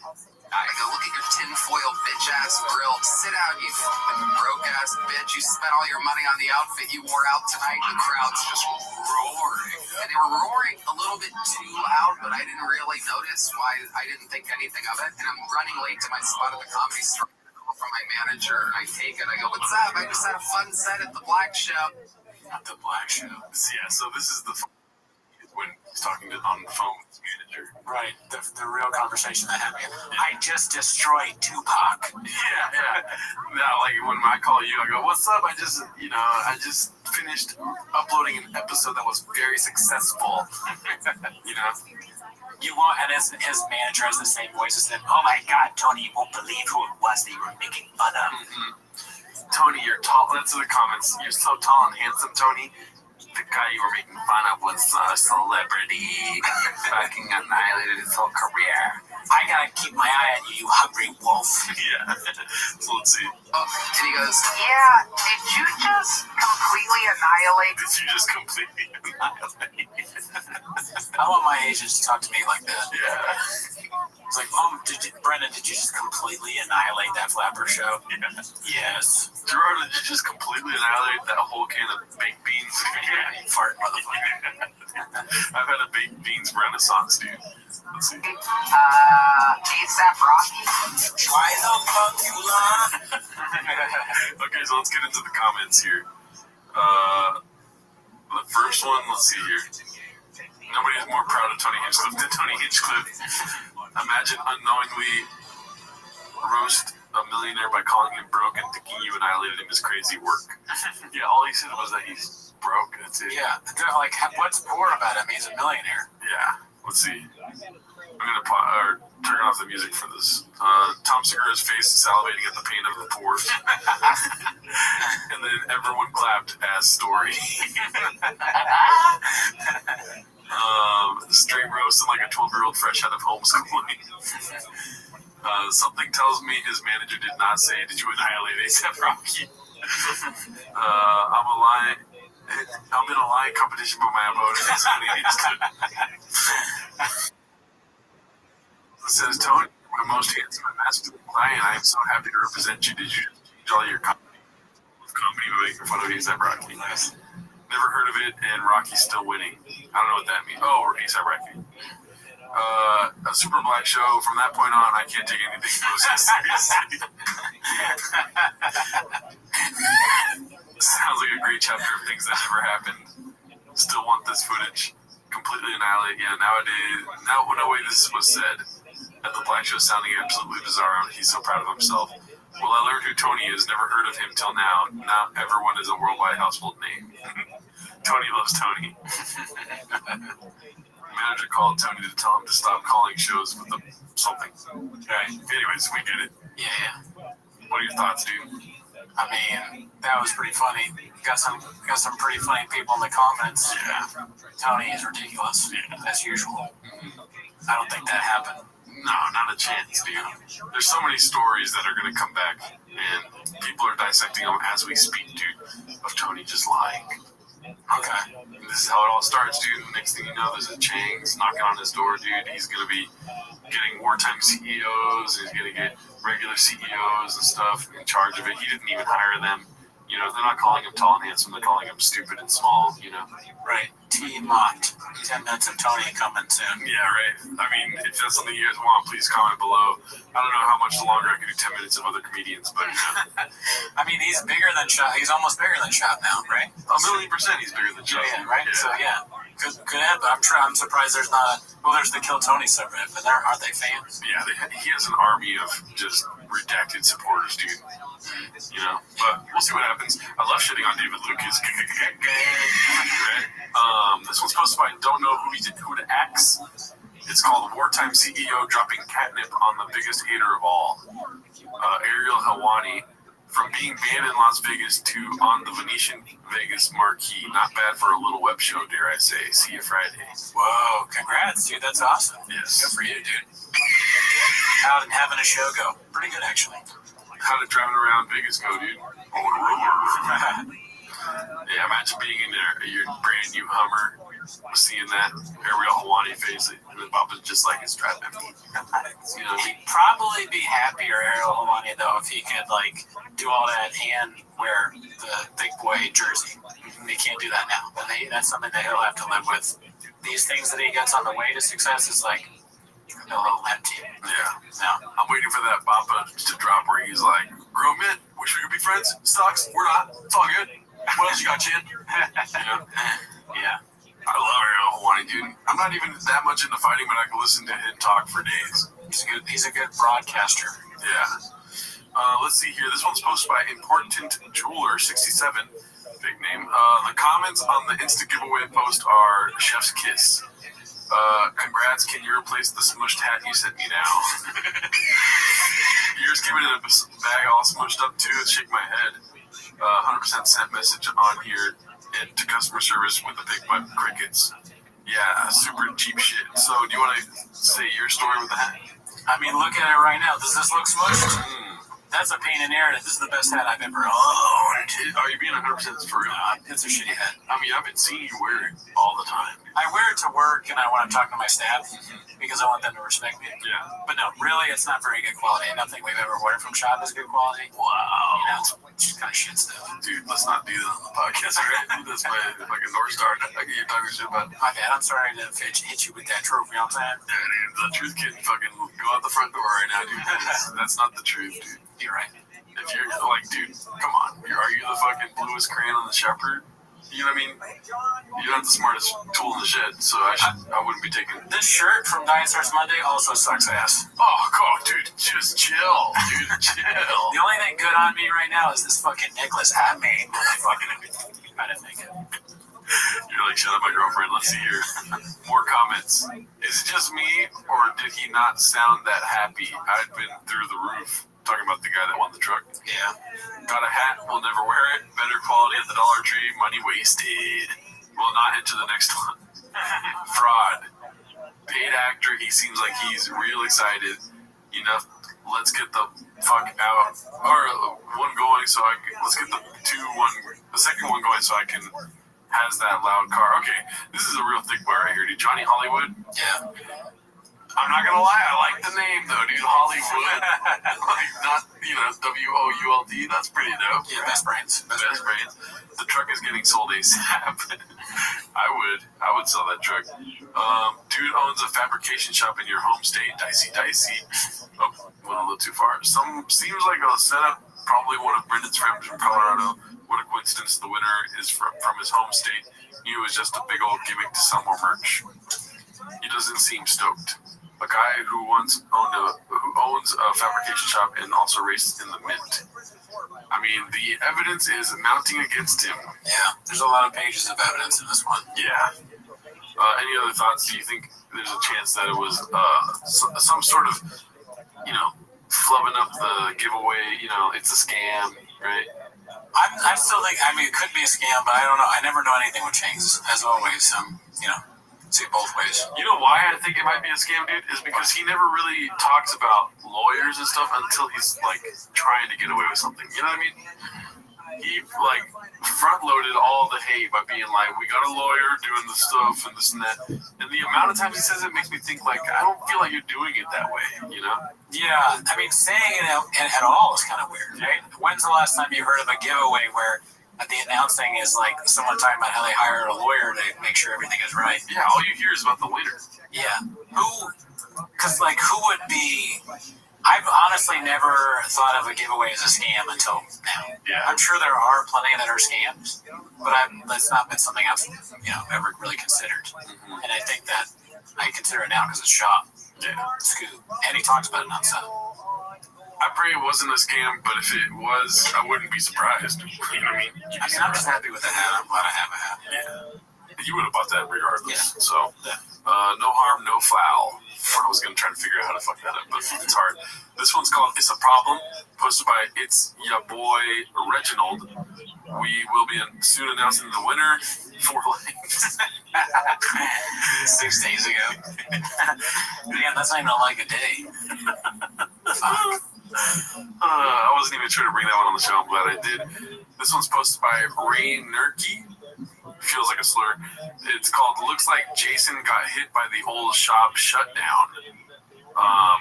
I go, "Look at your tinfoil bitch-ass grill. Sit down, you fucking broke-ass bitch. You spent all your money on the outfit you wore out tonight." The crowd's just roaring. And they were roaring a little bit too loud, but I didn't really notice why. I didn't think anything of it. And I'm running late to my spot at the Comedy Store. I call from my manager, and I take it. I go, "What's up? I just had a fun set at the Black Show." The Black Show. Yeah, so this is when he's talking on the phone with his manager. Right, the real conversation that happened. I just destroyed Tupac. Yeah. Now, like when I call you, I go, "What's up? I just finished uploading an episode that was very successful." You won't, and his manager has the same voice as him. "Oh my god, Tony, you won't believe who it was that you were making fun of." Mm-hmm. "Tony, you're tall." That's the comments. "You're so tall and handsome, Tony. The guy you were making fun of was a celebrity. Fucking annihilated his whole career. I gotta keep my eye on you, you hungry wolf." Yeah. So let's see. And he goes, Yeah, did you just completely annihilate annihilate? Did you just completely annihilate? I want my agents to talk to me like that. Yeah. It's like, Brendan, did you just completely annihilate that flapper show? Yeah. Yes. Gerard, did you just completely annihilate that whole can of baked beans? Yeah, you fart, motherfucker. I've had a baked beans renaissance, dude. Let's see. ASAP Rocky? Why the fuck you lie? Okay, so let's get into the comments here. The first one, let's see here. Nobody is more proud of Tony Hinchcliffe than Tony Hinchcliffe. Imagine unknowingly roast a millionaire by calling him broke and thinking you annihilated him is crazy work. Yeah, all he said was that he's broke. That's it. Yeah, they're like, what's poor about him? He's a millionaire. Yeah, let's see. I'm going to turn off the music for this. Tom Segura's face is salivating at the pain of the poor. And then everyone clapped as story. Straight roasting like a 12-year-old fresh out of homeschooling. Something tells me his manager did not say, did you annihilate A$AP Rocky? I'm in a lying competition with my opponent. It says, Tony, my most handsome and masculine client, I am so happy to represent you. Did you change all your comedy making fun of A$AP Rocky? Nice. Never heard of it, and Rocky's still winning. I don't know what that means. Oh, A$AP Rocky. A super black show. From that point on, I can't take anything close to seriously. Sounds like a great chapter of things that never happened. Still want this footage. Completely annihilate. Yeah, nowadays, no way this was said. At the black show sounding absolutely bizarre. He's so proud of himself. Well, I learned who Tony is. Never heard of him till now. Now everyone is a worldwide household name. Tony loves Tony. Manager called Tony to tell him to stop calling shows with something. Okay. Anyways, we get it. Yeah. What are your thoughts, dude? I mean, that was pretty funny. Got some pretty funny people in the comments. Yeah. Tony is ridiculous, as usual. I don't think that happened. No, not a chance, dude. There's so many stories that are going to come back, and people are dissecting them as we speak, dude, of Tony just lying. Okay. And this is how it all starts, dude. Next thing you know, there's a Chang's knocking on his door, dude. He's going to be getting wartime CEOs. He's going to get regular CEOs and stuff in charge of it. He didn't even hire them. You know, they're not calling him tall and handsome. They're calling him stupid and small, you know. Right. T-Mont. 10 minutes of Tony coming soon. Yeah, right. I mean, if that's something you guys want, please comment below. I don't know how much longer I can do 10 minutes of other comedians, but, you know. I mean, he's bigger than Chop. He's almost bigger than Chop now, right? 1,000,000% he's bigger than Chop. Yeah, right? Yeah. So, yeah. Good, but I'm surprised there's not there's the Kill Tony subreddit, but aren't they fans? Yeah, he has an army of just redacted supporters, dude. You know, but we'll see what happens. I love shitting on David Lucas. This one's posted by Don't Know Who to Axe. It's called Wartime CEO Dropping Catnip on the Biggest Hater of All. Ariel Helwani. From being banned in Las Vegas to on the Venetian Vegas marquee. Not bad for a little web show, dare I say. See you Friday. Whoa, congrats, dude. That's awesome. Yes. Good for you, dude. How did having a show go? Pretty good, actually. How did driving around Vegas go, dude? Yeah, imagine being in your brand new Hummer, seeing that Ariel Helwani face it, and then Bob is just like his trap empty. You know, he'd probably be happier, Ariel Helwani, though, if he could like do all that and wear the big boy jersey. He can't do that now, but that's something that he'll have to live with. These things that he gets on the way to success is like a little empty. Yeah. I'm waiting for that Bappa to drop where he's like, grown men, wish we could be friends. Sucks. We're not. It's all good. What else you got, Chin? Yeah. I love Ariel Helwani, dude. I'm not even that much into fighting, but I can listen to him talk for days. He's a good broadcaster. Yeah. Let's see here. This one's posted by Important Jeweler 67. Big name. The comments on the Insta giveaway post are Chef's Kiss. Congrats, can you replace the smushed hat you sent me now? Yours came in a bag all smushed up too. Shake my head. 100% sent message on here and to customer service with the big butt crickets. Yeah, super cheap shit. So, do you want to say your story with the hat? I mean, look at it right now. Does this look smushed? That's a pain in the air. This is the best hat I've ever owned. Are you being 100% for real? It's a shitty hat. I mean, I've been seeing you wear it all the time. I wear it to work and I want to talk to my staff because I want them to respect me. Yeah. But no, really, it's not very good quality. Nothing we've ever ordered from shop is good quality. Wow. You know, it's just kind of shit stuff. Dude, let's not do that on the podcast, right? That's my fucking North Star. I get you talking shit about. My bad. I'm sorry to hit you with that trophy all the time. Yeah, dude, the truth can fucking go out the front door right now, dude. That's not the truth, dude. You're right. If you're like, dude, come on. Are you the fucking bluest crayon on the shepherd? You know what I mean? You're not the smartest tool in the shed, so I wouldn't be taking. This shirt from Diet Starts Monday also sucks ass. Oh, God, dude, just chill, dude, chill. The only thing good on me right now is this fucking necklace I made. I didn't make it. You're like, shut up, my girlfriend. Let's see here. More comments. Is it just me, or did he not sound that happy? I'd been through the roof. Talking about the guy that won the truck. Yeah. Got a hat, will never wear it. Better quality at the Dollar Tree, money wasted. Will not enter the next one. Fraud. Paid actor, he seems like he's real excited. Enough, let's get the fuck out. Or one going so I can, let's get the second one going so I can, has that loud car. Okay, this is a real thick boy right here, dude. Johnny Hollywood? Yeah. I'm not gonna lie, I like the name though, dude. Hollywood. Like, not, WOULD. That's pretty dope. Yeah, best brains. Best brains. The truck is getting sold ASAP. I would sell that truck. Dude owns a fabrication shop in your home state. Dicey. Oh, went a little too far. Seems like a setup. Probably one of Brendan's friends from Colorado. What a coincidence. The winner is from his home state. Knew it was just a big old gimmick to sell more merch. He doesn't seem stoked. A guy who owns a fabrication shop and also raced in the Mint. I mean, the evidence is mounting against him. Yeah, there's a lot of pages of evidence in this one. Yeah. Any other thoughts? Do you think there's a chance that it was some sort of, flubbing up the giveaway? It's a scam, right? I still think, it could be a scam, but I don't know. I never know anything with chains, as always. See both ways. You know why I think it might be a scam, dude? Is because he never really talks about lawyers and stuff until he's, trying to get away with something. You know what I mean? He, front-loaded all the hate by being like, we got a lawyer doing the stuff and this and that. And the amount of times he says it makes me think, I don't feel like you're doing it that way, Yeah, saying it at all is kind of weird, right? When's the last time you heard of a giveaway where the announcing is someone talking about how they hired a lawyer to make sure everything is right? Yeah, all you hear is about the winner. Yeah. Who would be... I've honestly never thought of a giveaway as a scam until now. Yeah. I'm sure there are plenty that are scams, but that's not been something I've ever really considered. Mm-hmm. And I think that I consider it now because it's shop. Yeah. Scoop. And he talks about it nonstop. I pray it wasn't a scam, but if it was, I wouldn't be surprised. You know what I mean? I'm just happy with the hat. I'm glad I have a hat. Yeah. You would have bought that regardless. Yeah. So, no harm, no foul. I was going to try to figure out how to fuck that up, but it's hard. This one's called It's a Problem, posted by It's Ya Boy Reginald. We will be soon announcing the winner. 4 likes. 6 days ago. Man, that's not even a day. Fuck. I wasn't even trying to bring that one on the show. I'm glad I did. This one's posted by Ray Nerky. Feels like a slur. It's called Looks Like Jason Got Hit by the Whole Shop Shutdown.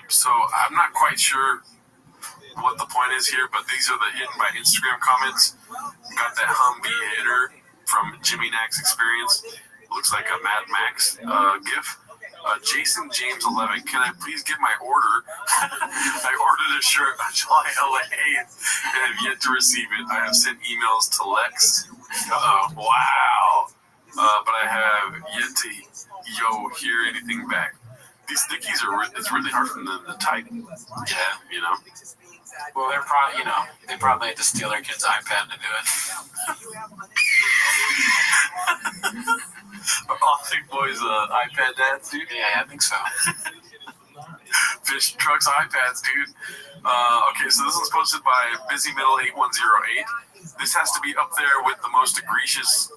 So I'm not quite sure what the point is here, but these are the hidden by Instagram comments. Got that Humvee hitter from Jimmy Nack's Experience. Looks like a Mad Max gif. Jason James 11, can I please get my order? I ordered a shirt on July 8th and have yet to receive it. I have sent emails to Lex. Wow. But I have yet to hear anything back. These stickies it's really hard for them to type. Yeah, Well, they're probably, they probably had to steal their kid's iPad to do it. Authentic Boys iPad dads, dude? Yeah, I think so. Fish trucks, iPads, dude. Okay, so this one's posted by Busy Middle 8108. This has to be up there with the most egregious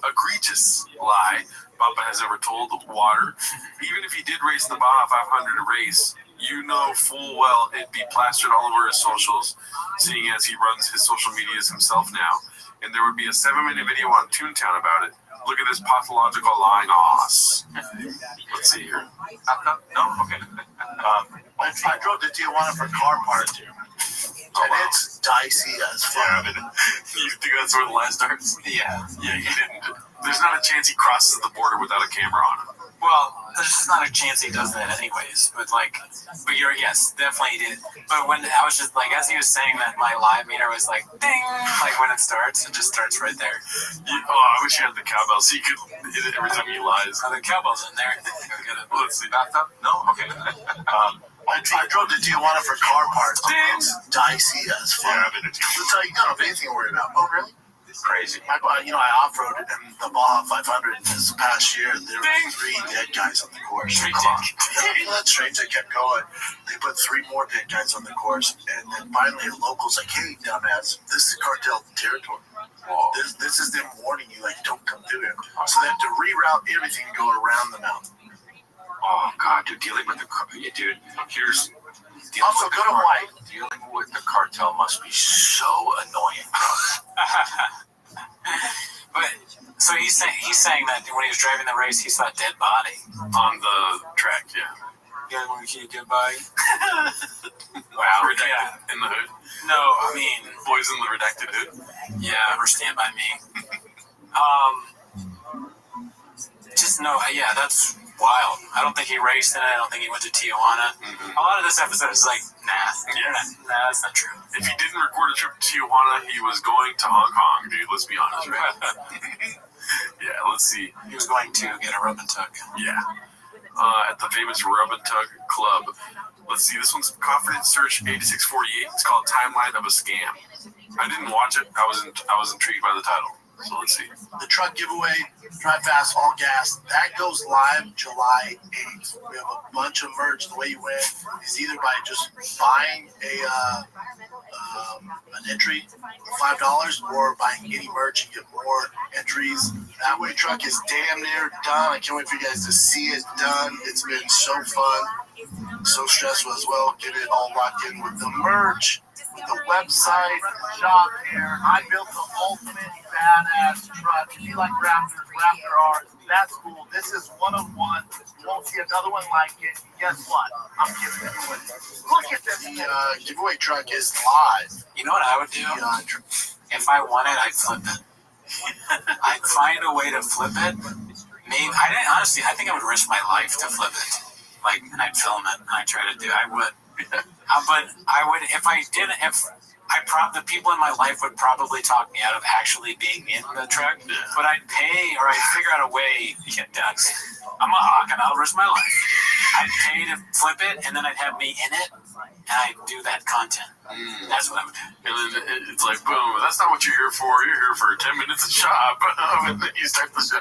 lie Papa has ever told. Water. Even if he did race the Baja 500 race, you know full well it'd be plastered all over his socials, seeing as he runs his social medias himself now, and there would be a 7-minute video on Toontown about it. Look at this pathological lying ass. Let's see here. No? Okay. I drove to Tijuana for car parts here. And it's dicey as fuck. Yeah, I mean, you think that's where the lie starts? Yeah. Yeah, he didn't. There's not a chance he crosses the border without a camera on him. Well, there's just not a chance he does that anyways. But yes, definitely he did. But when I was just like, as he was saying that, my live meter was like, ding, like when it starts, it just starts right there. I wish you had the cowbell so you could hit it every time he lies. Oh, the cowbell's in there. Let's see. Bathtub? No? Okay. I drove to Tijuana for car parts. It's dicey as fuck. Yeah, I mean, That's how you don't have anything to worry about. Oh, really? Crazy. I off-roaded in the Baja 500 this past year. There were 3 dead guys on the course. That's strange. They kept going. They put 3 more dead guys on the course, and then finally the locals like, "Hey, dumbass, this is cartel territory. This is them warning you, like, don't come through here." So they have to reroute everything to go around the mountain. Oh God, dude, dealing with the dude. Here's. Also, go to Hawaii. Dealing with the cartel must be so annoying. But so he's saying that when he was driving the race, he saw a dead body on the track. Yeah. Yeah, when we see a dead body. Wow. Redacted in the hood. No, I mean boys in the redacted hood. Yeah, or Stand By Me. Just no. Yeah, that's wild. I don't think he raced in it. I don't think he went to Tijuana. A lot of this episode is like, nah, that's not true. If he didn't record a trip to Tijuana, he was going to Hong Kong, dude. Let's be honest, right? Yeah, let's see. He was going to get a rub and tug. Yeah. At the famous Rub and Tug Club. Let's see. This one's Confidence Search 8648. It's called Timeline of a Scam. I didn't watch it. I was intrigued by the title. So let's see. The truck giveaway, Drive Fast, All Gas, that goes live July 8th. We have a bunch of merch. The way you win is either by just buying an entry for $5 or buying any merch. You get more entries. That way, truck is damn near done. I can't wait for you guys to see it done. It's been so fun, so stressful as well. Get it all locked in with the merch. The website, shop here. I built the ultimate badass truck. If you like Raptors, Raptor R's, that's cool. This is one of one. You won't see another one like it. Guess what? I'm giving it away. Look at this. The giveaway truck is live. You know what I would do? If I won it, I'd flip it. I'd find a way to flip it. Maybe I think I would risk my life to flip it. Like, and I'd film it. And I'd try to do. I would. But I would, if I didn't, the people in my life would probably talk me out of actually being in the truck, but I'd pay or I'd figure out a way. Yeah, Doug's. I'm a hawk and I'll risk my life. I'd pay to flip it and then I'd have me in it and I'd do that content. That's what I would do. And then it's like, boom, that's not what you're here for. You're here for 10 minutes of shop. And then you start the show.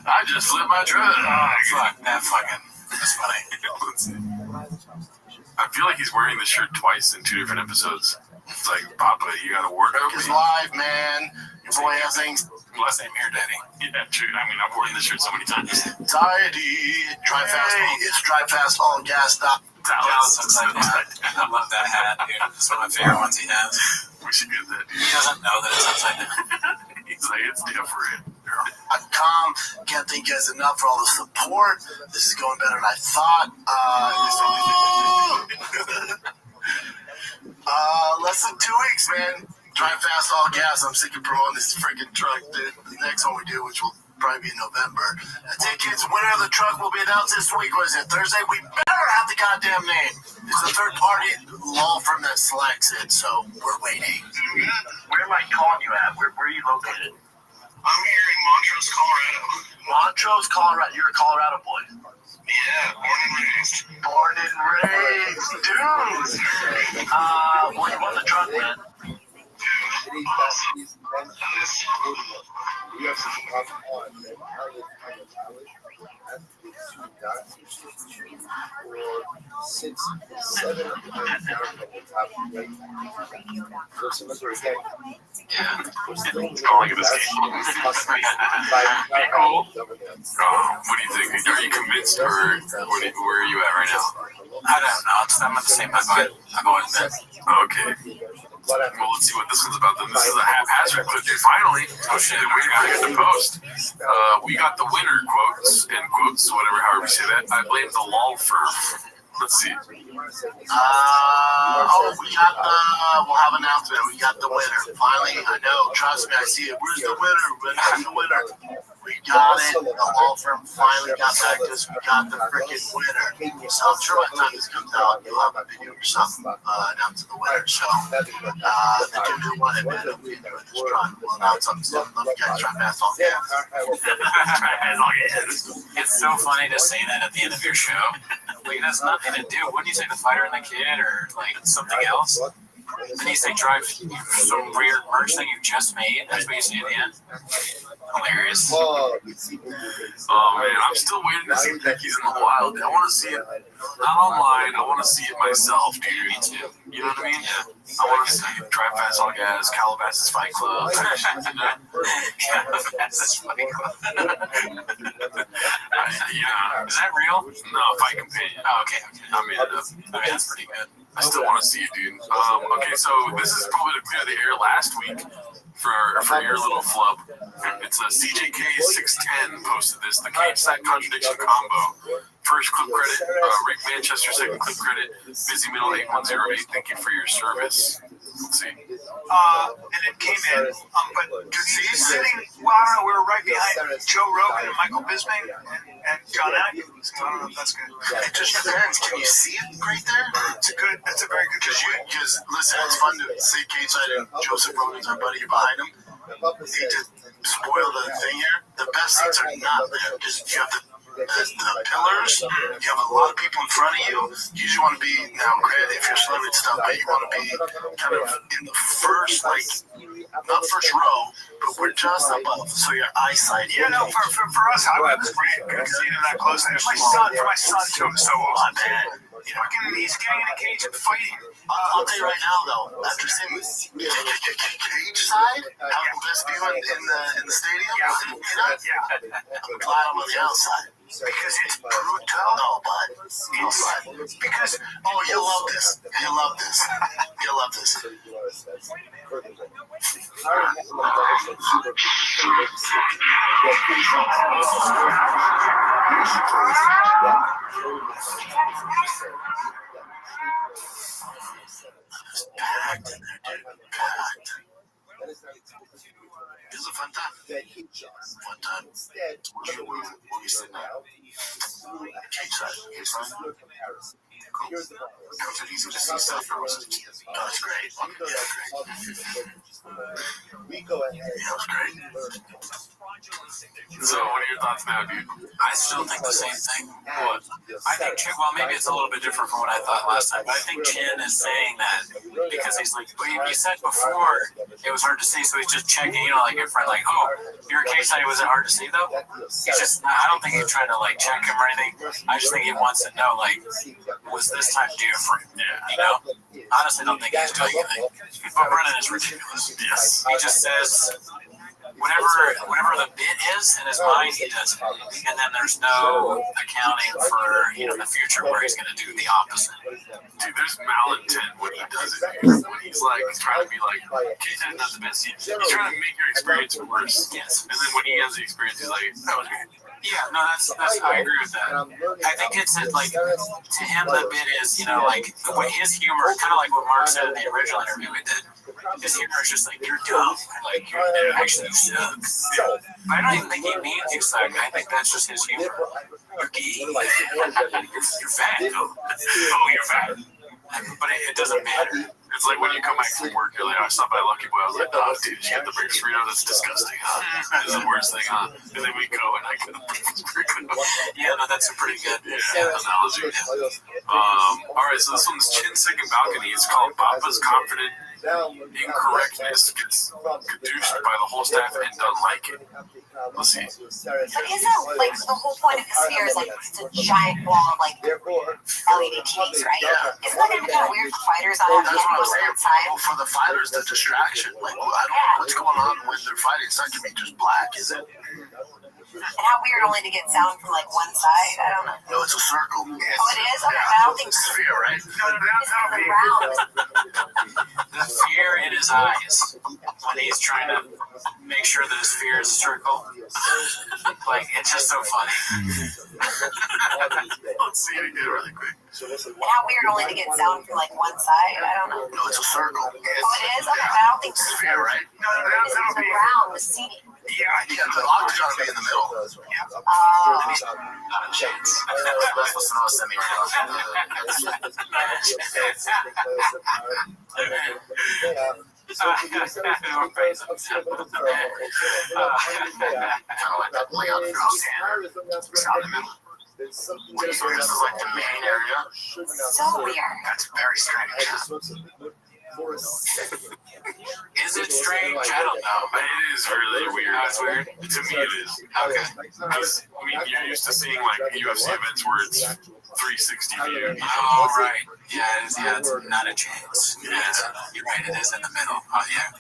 I just flipped my truck. Oh, fuck. That's funny. I feel like he's wearing the shirt twice in 2 different episodes. It's like, Papa, you gotta work out. It's live, man. Your boy has things. Last name here, Daddy. Yeah, true. I mean, I've worn this shirt so many times. Anxiety. Drive fast. It's Drive Fast, All Gas. Stop. Dallas upside down. I love that hat, dude. It's one of my favorite ones he has. We should get that, dude. He doesn't know that it's upside down. He's like, it's different. Can't thank you guys enough for all the support. This is going better than I thought. Less than 2 weeks, man. Drive Fast, All Gas. I'm sick of promoting this freaking truck. The next one we do, which will probably be in November. Tickets, winner of the truck will be announced this week. What is it, Thursday? We better have the goddamn name. It's a third-party law firm that selects it, so we're waiting. Where am I calling you at? Where are you located? I'm here in Montrose, Colorado. Montrose, Colorado. You're a Colorado boy. Yeah, born and raised. Born and raised, dude. Well, you won the truck, man. Awesome. We have such a problem on, and I was kind of challenged. I have to get 2 dots, or 6, 7 down at the top right. So some of those guys, we're still Calling it a scheme. cool. What do you think? Are you convinced, or where are you at right now? I don't know. I'm at the same time I've always been. Okay. Well, let's see what this one's about then. This is a haphazard clip. Finally, oh shit, we gotta get the post. We got the winner, quotes, end quotes, whatever, however you say that. I blame the law firm. Let's see. We got we'll have an announcement. We got the winner. Finally, I know, trust me, I see it. Where's the winner? Where's the winner? We got it. The law firm finally got back to us. We got the freaking winner. So I'm sure by the time this comes out, you'll have a video or something announcing the winner. So the dude who won it, man, it'll be there this run. We'll announce something soon. Love you guys. Try fast all yeah. It's so funny to say that at the end of your show. Like, it has nothing to do. Wouldn't you say the fighter and the kid or like something else? Then you say drive some weird merch thing you just made. That's what you say at the end. Hilarious. Oh man, I'm still waiting to see Becky's in the wild. I want to see it not online. I want to see it myself, dude. Me too. You know what I mean? Yeah. I want to see Drive Fast All Gas, Calabasas Fight Club. Calabasas Fight Club. Yeah. Is that real? No, Fight Companion. Oh, okay. I made it up. I mean, that's pretty good. I still want to see it, dude. Okay, so this is probably to clear the air last week for your little flub. It's a CJK610 posted this, the cage side contradiction combo. First clip credit, Rick Manchester. Second clip credit, Busy Middle 8108. Thank you for your service. Let's see. And it came in, but he's sitting, well, I don't know, we were right behind Joe Rogan and Michael Bisping and John Atkins. I don't know if that's good. It just depends. Can you see it right there? That's a very good Because listen, it's fun to say cage side and Joseph Rogan's our buddy behind him. He just spoiled the thing here. The best things are not there because you have the pillars, you have a lot of people in front of you. You usually want to be, now granted, if you're celebrity stuff, but you want to be kind of in the first, like, not first row, but we're just above, so your eyesight. Yeah, no, for us, I was great because you're that close. And for my son too, so not bad. He's getting in a cage and fighting. I'll tell you right now, though, after seeing cage side, how the best view in the stadium, I'm glad I'm on the outside. Because it's brutal. No, but because you'll love this. You'll love this. You'll love this. Packed in there, dude. Packed. It was a fun time. Fun time. Where we sitting at? Cage side. Cool. Was it easy to see stuff, or was it? No, it's great. We go ahead. Yeah, it was great. So, what are your thoughts now, dude? I still think the same thing. What? I think Chin, well, maybe it's a little bit different from what I thought last time, but I think Chin is saying that because he's like, well, you said before it was hard to see, so he's just checking, like your friend, like, oh, your case study, was it hard to see though? He's just, I don't think he's trying to like check him or anything. I just think he wants to know, like, was this time different? Yeah. Honestly, I don't think he's doing anything. But Brennan is ridiculous. Yes. He just says whatever the bit is in his mind, he does it. And then there's no accounting for the future where he's going to do the opposite. Dude, there's malintent when he does it. When he's like trying to be like, okay, that's not the best. He's trying to make your experience worse. Yes. And then when he has the experience, he's like, that was good. Yeah, no, that's I agree with that. I think it's like to him the bit is like what his humor, kind of like what Mark said in the original interview we did. His humor is just like you're dumb, like you actually suck. But I don't even think he means you suck. I think that's just his humor. You're gay. You're fat. Oh, you're fat. But it doesn't matter. It's like when you come back from work, you're like, I stopped by Lucky Boy. I was like, oh, dude, did you get the breakfast burrito? That's disgusting, huh? It's the worst thing, huh? And then we go and I get the breakfast burrito. Yeah, no, that's a pretty good analogy. All right, so this one's Chin Second Balcony. It's called Papa's Confident incorrectness gets caduced by the whole staff and doesn't like it. Let's see. But isn't like the whole point of the sphere is like it's a giant wall of like LED TVs, right? Yeah. Isn't that gonna be kind of weird for fighters on That's what I'm saying. outside? Well, for the fighters, the distraction. Like, well, I don't know what's going on when they're fighting. It's not going to be just black, is it? And how weird only to get sound from like one side. I don't know. No, it's a circle. Oh, it is? Okay, I don't think It's a sphere, right? it's the round. The fear in his eyes when he's trying to make sure that his sphere is a circle. Like, it's just so funny. Let's see it again really quick. And how weird only to get sound from like one side. I don't know. No, it's a circle. Oh, it is? Okay, I don't think It's a sphere, right? it's the round, the seating. Yeah, the octagon will be in the middle. Oh. Not a chance. Let's listen to us semi-right It's out in the middle. So this is like the main area. So weird. That's very strange. Is it strange? I don't know. It is really weird. That's weird. To me, it is. Okay. Because, I mean, you're used to seeing like UFC events where it's 360 view. Oh, right. Yeah, it's not a chance. Yeah, you're right. It is in the middle. Oh, yeah.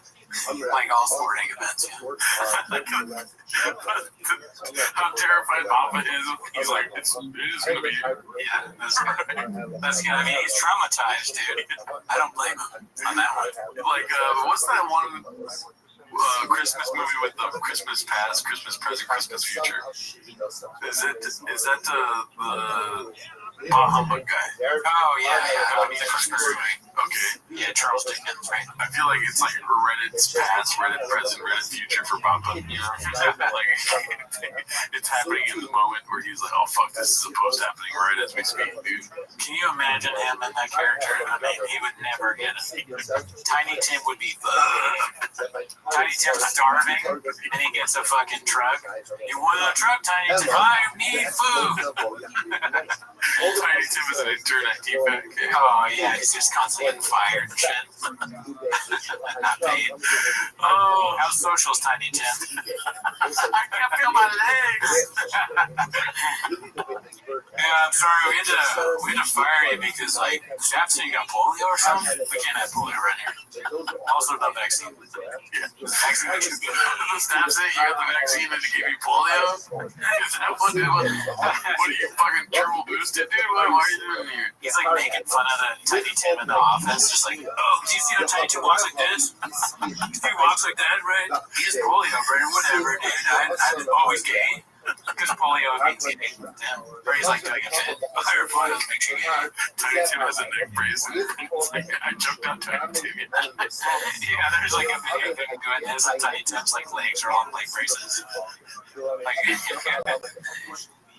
Like all sporting events. How terrified Papa is. He's like, it is going to be. Yeah, that's good. I mean, he's traumatized, dude. I don't blame him on that one. Like, what's that one Christmas movie with the Christmas past, Christmas present, Christmas future? Is that the Bah Humbug guy? Oh, yeah. I mean, the Christmas movie. Okay. Yeah, Charles Dickens, right? I feel like it's like Reddit's past, Reddit present, Reddit future for Papa. You know, like it's happening in the moment where he's like, "Oh fuck, this is supposed to happening right as we speak, dude." Can you imagine him in that character? I mean, he would never get it. Tiny Tim would be Tiny Tim's starving, and he gets a fucking truck. You want a truck, Tiny Tim? I need food. Tiny Tim is an intern at defect. Oh yeah, he's just constantly getting fired and shit. Not paid. Oh, how social is Tiny Tim? I can't feel my legs. Yeah, I'm sorry, we had to fire you because like staff said you got polio or something. We can't have polio right here. Also, the vaccine. Yeah. The vaccine makes you good. The staff said you got the vaccine and it gave you polio. Is that what are you fucking turbo boosted, dude? What are you doing here? He's like making fun of the Tiny Tim in the office, just like, oh, do you see how Tiny Tim walks like this? He walks like that, right? He has polio, right? Whatever, dude. I'm always gay. Because polio means gay. Yeah. Or he's like doing a bit. Higher polio makes you gay. Tiny Tim has a neck brace and it's like, I jumped on Tiny Tim. Yeah, there's like a video of him doing this, and Tiny Tim's like legs are all in leg braces. Like,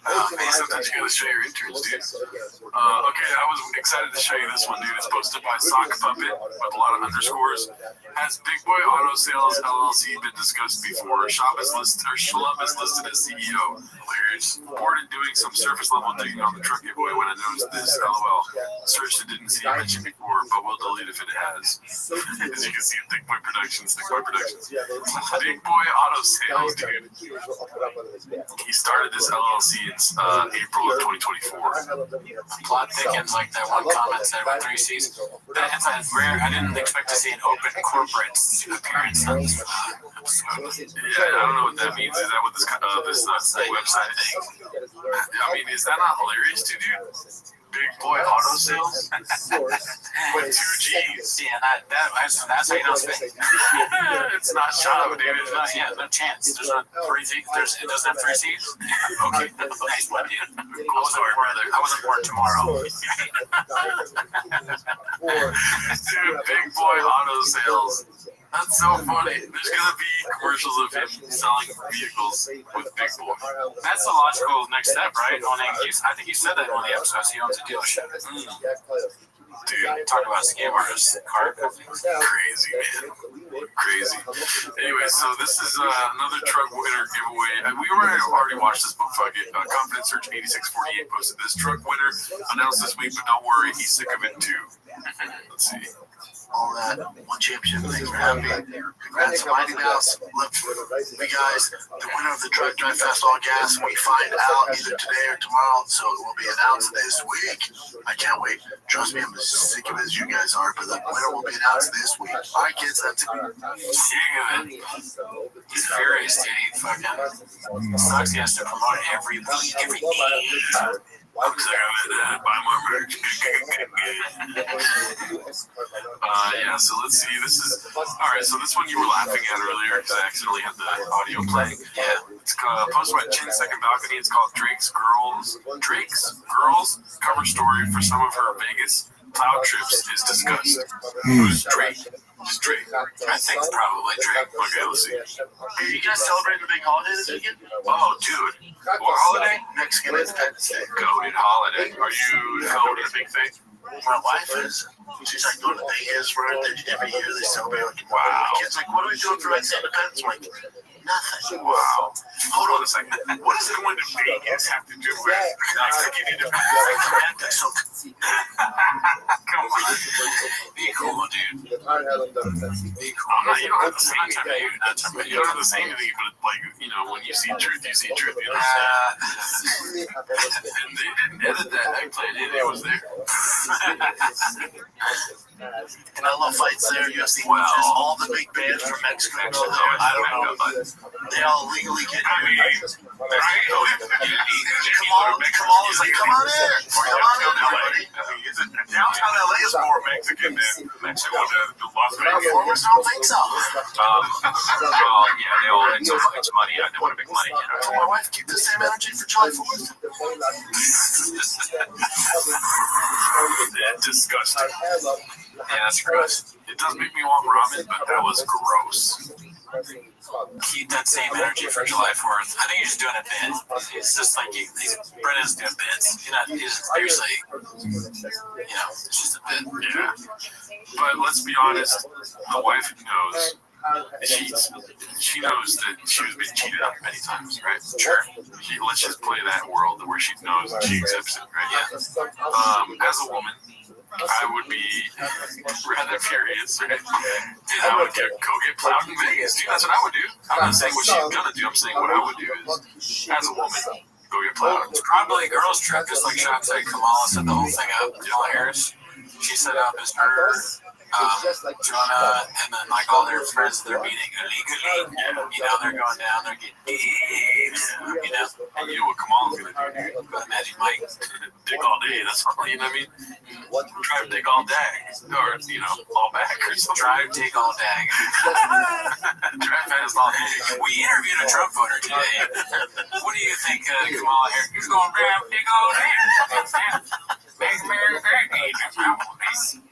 Hey, sometimes you gotta show your interns, dude. Okay, I was excited to show you this one, dude. It's posted by Sock Puppet with a lot of underscores. Has Big Boy Auto Sales LLC been discussed before? Schlub is listed as CEO. Hilarious. Bored of doing some surface level digging on the truck giveaway when I noticed this. LOL. Searched it, didn't see it mentioned before, but we'll delete if it has. As you can see, Thick Boy Productions. Big Boy Auto Sales, dude. He started this LLC in April of 2024. Plot thickens like that one comment said with 3 C's. That's rare. I didn't expect to see an open corporate appearance on this episode. Yeah, I don't know what that means. Is that what this website thing? I mean, is that not hilarious to do? Big Boy Auto Sales with 2 G's. Yeah, that's how you don't say. It's not Schlub, dude. There's not, yeah, no chance. There's not 3 C's. It doesn't have 3 C's. Okay, nice one, dude. I wasn't born tomorrow. Dude, Big Boy Auto Sales. That's so funny. There's gonna be commercials of him selling vehicles with Big Boy. That's the logical next step, right? I think you said that in one of the episodes. He owns a dealership. Dude, talk about scam artists, car companies. Crazy, man. Crazy. Anyway, so this is another truck winner giveaway. We already watched this, but fuck it. Confidence Search 8648 posted this truck winner announced this week, but don't worry, he's sick of it too. Let's see. all that. One championship. Thanks for having me. Congrats to Mighty Mouse. Look for you guys. The winner of the Truck Drive Fest All Gas. We find out either today or tomorrow, so it will be announced this week. I can't wait. Trust me, I'm as sick of it as you guys are, but the winner will be announced this week. All right, kids, that's it. Sick of it. He's furious, dude. He fucking sucks. He has to promote every week, every day. I'm sorry, I'm buy more merch. Yeah, so let's see. This is alright. So this one you were laughing at earlier because I accidentally had the audio playing. Yeah, it's posted by 10 Second Balcony. It's called Drake's Girls cover story for some of her Vegas cloud trips is discussed. Who's Drake? Just Drake. I think it's probably Drake. Okay, let's see. Are you guys celebrating the big holiday this weekend? Oh, dude. What holiday? Mexican Independence Day. Goated holiday. Are you celebrating a big thing? My wife is. She's like going to Vegas for it. Every year they celebrate. Like, wow. The kids like, what are we doing for Mexican Independence? I'm like, nothing. Wow. Hold on a second. What does going to Vegas have to do with Mexican Independence? Come on. Be cool, dude. Be cool. You don't have to say anything. You don't have to say anything, but like, you know, when you see truth, you see truth. You know what I'm saying? And they didn't edit that. I played it. It was there. Canelo fights there. UFC watches all the big bands from Mexico. I don't know, but they all legally get here. Kamal is like, come on in. Come on in, everybody. Downtown LA is more Mexican than Mexico than Las Vegas. Performers don't think so. Well, yeah, they all it's money. They want to make money. I told my wife, keep the same energy for July 4th. Disgusting. Yeah, that's gross. It does make me want ramen, but that was gross. Keep that same energy for July 4th. I think he's just doing a bit. It's just like Brendan's doing bits. He's seriously, it's just a bit. Yeah. But let's be honest, the wife knows. She knows that she was being cheated on many times, right? Sure. Let's just play that world where she knows and she accepts it, right? Yeah. As a woman, I would be rather furious, right? And I would go get plowed in Vegas. Dude, that's what I would do. I'm not saying what she's gonna do. I'm saying what I would do is, as a woman, go get plowed. It's probably a girl's trip, just like Sean said. Kamala set the whole thing up. Kamala Harris, she set up as her, Jonah, and then like all their friends, they're meeting illegally. They're going down, they're getting gigs, And you know what Kamala's gonna do, dude? Go to Magic Mike. Dick all day, that's all, you know what I mean? Drive dick all day, or, all back or something. Drive, take all day. Drive fast all day. We interviewed a Trump voter today. What do you think, Kamala Harris? He's going to drive, take all day. Make America great again.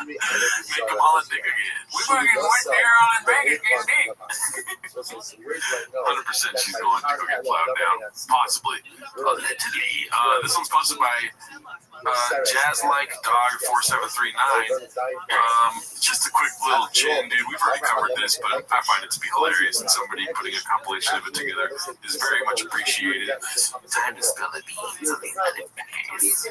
Make Kamala dick again. We fucking went there on his Vegas getting dick. 100% she's going to go get plowed down. Possibly. Allegedly. This one's posted by Jazz-like Dog 4739. Just a quick little chin, dude. We've already covered this, but I find it to be hilarious, and somebody putting a compilation of it together is very much appreciated. Time to spill the beans on the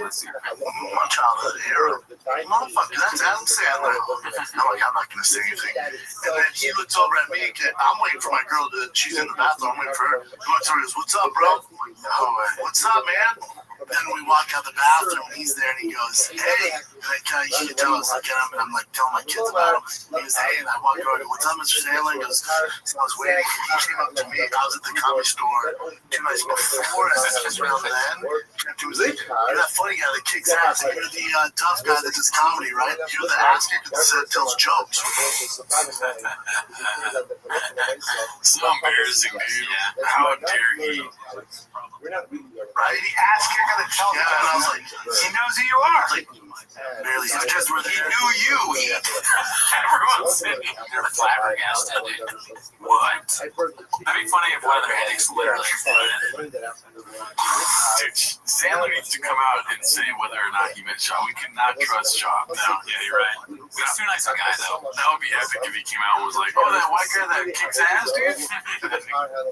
Let's see. My childhood hero. Motherfucker, that's Adam Sandler. I'm like, I'm not going to say anything. And then he looks over at me. I'm waiting for my girl she's in the bathroom. I'm waiting for her. He looks over and goes, what's up, bro? Oh, what's up, man? Then we walk out the bathroom, and he's there, and he goes, hey. And you can tell us, like, and I'm like telling my kids about him. He goes, hey, and I walk over, what's up, Mr. Sandler? He goes, so I was waiting. He came up to me. I was at the comedy store 2 nights before, and I was around then. And he was like, you're that funny guy that kicks ass. You're the tough guy that does comedy, right? You're the ass kicker that tells jokes. So embarrassing, dude. How dare he? Right? The ass kicker that tells Yeah, and I was like, he knows who you are. like, barely. It's just where he knew you. Everyone's sitting there flabbergasted, dude. What? That'd be funny if one of their headaches literally exploded. Dude, Sandler needs to come out and say whether or not he met Shaw. We cannot trust Shaw. No, yeah, you're right. He's too nice a guy, though. That would be epic if he came out and was like, oh, that white guy that kicks ass, dude?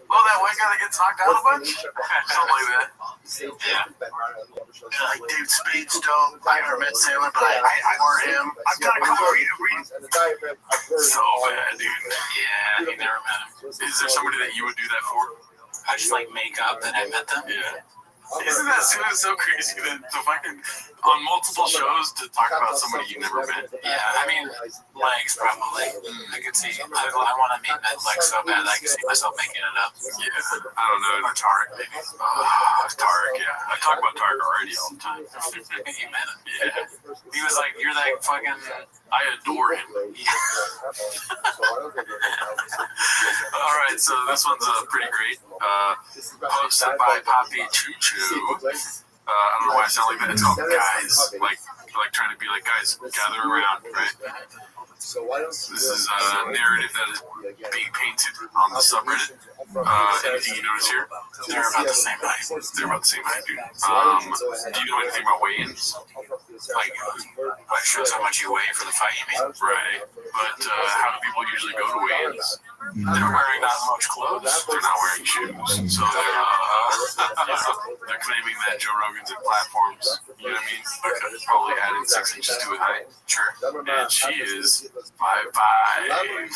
Oh, that white guy that gets knocked out a bunch? Something like that. Yeah. Like David Spade's dope. I never met Sandler, but I adore him. I've done a couple of readings. So bad, dude. Yeah, he never met him. Is there somebody that you would do that for? I just like make up that I met them. Yeah. Isn't that so crazy that to fucking on multiple shows to talk about somebody you never met? Yeah, I mean, Legs probably. I could see. I want to meet Legs so bad I can see myself making it up. Yeah, I don't know. Or Tarek, maybe. Tarek, yeah. I talk about Tarek already all the time. You met him. Yeah. He was like, you're that fucking... I adore him. All right, so this one's pretty great. Posted by Poppy Choo Choo. I don't know why I sound like that. It's called Guys. Like trying to be like, guys, gather around, right? This is a narrative that is being painted on the subreddit. Anything you notice here? They're about the same height. They're about the same height, dude. Do you know anything about weigh-ins? Like shows how much you weigh for the fight, you mean? Right. But how do people usually go to weigh-ins? They're wearing not much clothes. They're not wearing shoes. So they're claiming that Joe Rogan's in platforms. You know what I mean? Probably adding 6 inches to his height. Sure. And she is 5'5".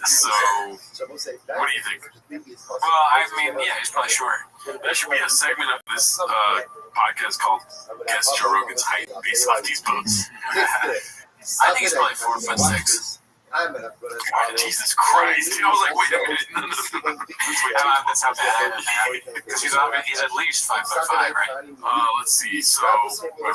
So, what do you think? Well, I mean, yeah, he's probably short. There should be a segment of this podcast called Guess Joe Rogan's Height based on these posts. I think he's probably 4'6". God, Jesus Christ. I was like, wait a minute. That's how bad I am, because he's at least 5'5", right? Let's see. So,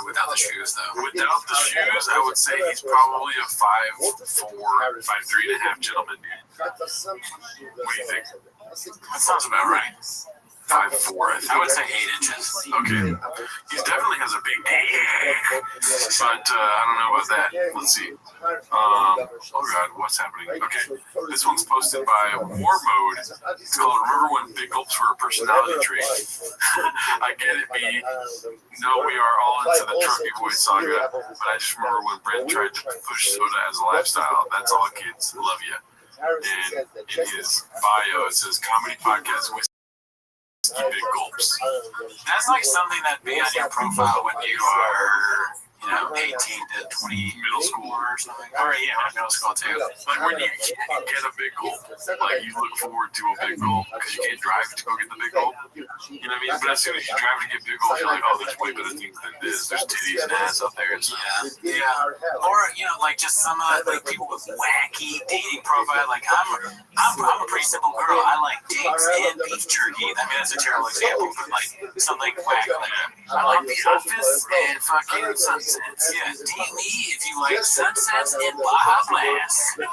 Without the shoes, though. without the shoes, I would say he's probably a 5'4", 5'3.5" gentleman. What do you think? That sounds about right. 5'4", I would say 8 inches. Okay. He definitely has a big dick. But I don't know about that. Let's see. Oh God, what's happening? Okay. This one's posted by War Mode. It's called Remember When Big Gulps Were a Personality Trait. I get it, B. No, we are all into the Trumpy Boy saga. But I just remember when Brent tried to push soda as a lifestyle. That's all, kids. Love you. And in his bio, it says comedy podcast with big gulps. That's like something that'd be on your profile when you are, 18 to 20, middle school or something. Or middle school too. Like when you can't get a big gulp, like you look forward to a big gulp because you can't drive to go get the big gulp. You know what I mean? But as soon as you drive to get big gulp, you're like, oh, there's way better things than this. There's titties and ass up there. And stuff. Yeah. Or like just some of like people with wacky dating profile. Like I'm a pretty simple girl. I like dicks and beef jerky. I mean that's a terrible example, but like something wacky. Like I like The Office and fucking sunsets. Yeah, date me if you like sunsets and Baja Blast. Like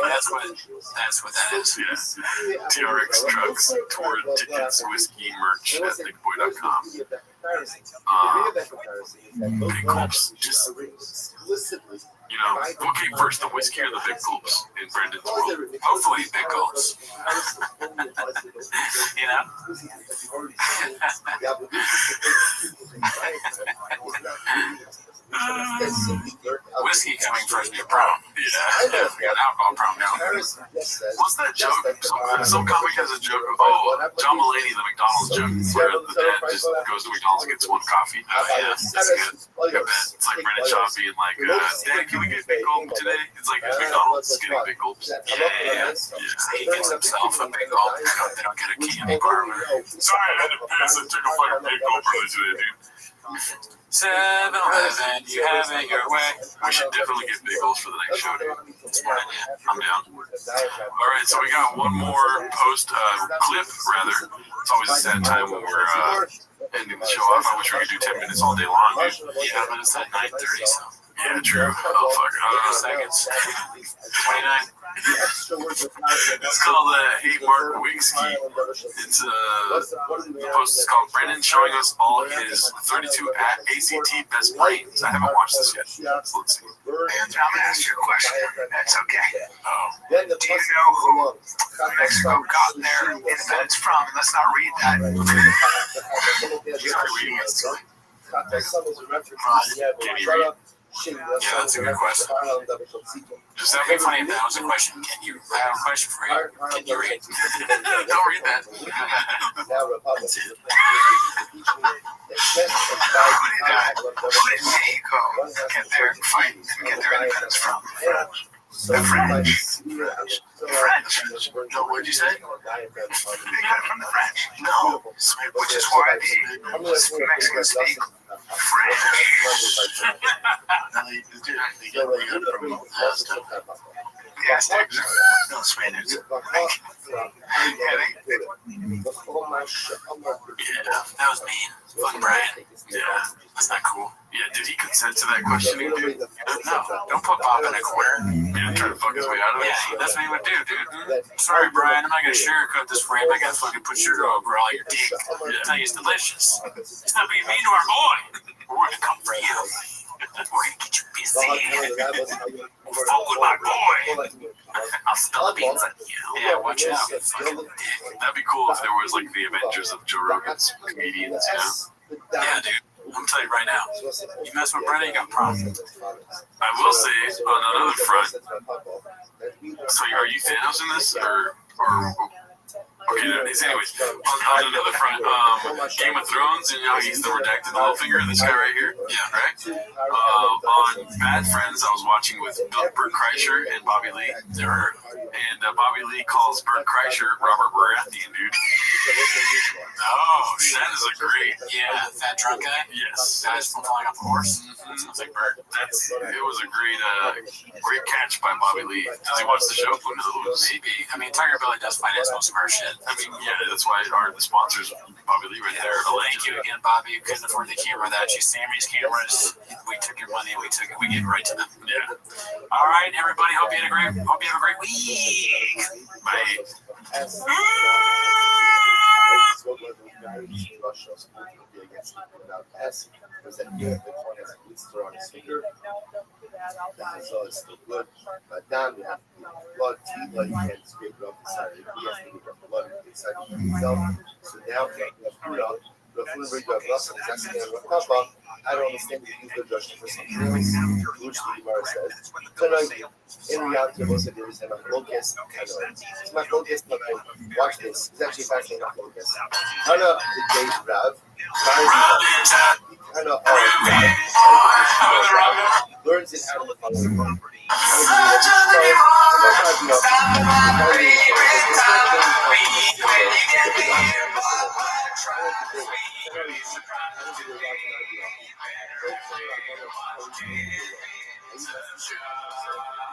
that's what that is. Yeah. TRX trucks, tour tickets, whiskey merch at thickboy.com. Big gulps, just who came first, the whiskey or the big gulps in Brendan's world? Hopefully big gulps. Whiskey coming first, your problem. Yeah. Alcohol problem now. What's that joke? Some comic has a joke of, John Mulaney, the McDonald's joke, where the dad just goes to McDonald's and gets one coffee. That's good. It's like Brendan Shaw being like, Dad, can we get big gulp today? It's like McDonald's getting big gulps. Yeah. He gets himself a big gulp. They don't get a candy bar. Sorry, I had to piss. I took a fucking big gulp earlier today, dude. 7-Eleven, you have it your way. We should definitely get big goals for the next show, dude. I'm down. All right, so we got one more clip, rather. It's always a sad time when we're ending the show off. I wish we could do 10 minutes all day long, dude. Yeah, but it's at 9:30, so. Yeah, true. Oh, fuck. Seconds. 29. It's called Hey Mark Wigsky. It's the post is called Brendan showing us all his 32 ACT best brains. I haven't watched this yet. So let's see. And I'm gonna ask you a question. That's okay. Oh. Do you know who Mexico got their independence from. Let's not read that. Yeah, that's a good question. Just that'd be funny if that was a question. I have a question for you. Can you read? Don't read that. Who did Mexico get their independence from? The French. No, what'd you say? They got it from the French. No, which is why the Mexicans speak French. The Aztecs, no Spaniards. Yeah, that was mean. Fuck Brian. Yeah, That's not cool. Yeah, did he consent to that questioning, dude? No, don't put Bob in a corner. Yeah, try to fuck his way out of it. Yeah, that's what he would do, dude. Sorry, Brian, I'm not gonna sugarcoat this for you, but I gotta fucking put sugar over all your teeth. I tell you, it's delicious. It's not being mean to our boy. We're gonna come for you. We're gonna get you busy. Fuck with my boy. I'll spill the beans on you. Yeah, watch out. Fucking dick. That'd be cool if there was like the Avengers of Joe Rogan's comedians, you know? Yeah, dude. I'm telling you right now. You mess with Brett, you got problems. I will say on another front. So are you Thanos in this, or okay? Anyways, on another front, Game of Thrones, and you know he's the redacted little finger. This guy right here, yeah, right. On Bad Friends, I was watching with Bert Kreischer and Bobby Lee. And Bobby Lee calls Bert Kreischer Robert Baratheon, dude. Oh, that is a great. Yeah, fat drunk guy. Yes. Guys from falling off the horse. Sounds like Bert. It was a great catch by Bobby Lee. Does he watch the show? Maybe. I mean, Tiger Billy does finance most of our shit. I mean, yeah, that's why the sponsors Bobby Lee right there. Thank you again, Bobby. You couldn't afford the camera without you. Sammy's cameras. We took your money. We gave it right to them. Yeah. All right, everybody. Hope you have a great week. Bye. So it's still good, but down we have blood, blood, you can't scrape it off inside. He has to get blood inside himself. So now the full break of Russell is asking him, Papa, I don't understand you use the judgment for something else, which the Gemara says. So now, in reality, most of there is a focus. It's my focus, but watch this. It's actually factually not focus. Hana, the day Rav, Hana, learns it out of the following.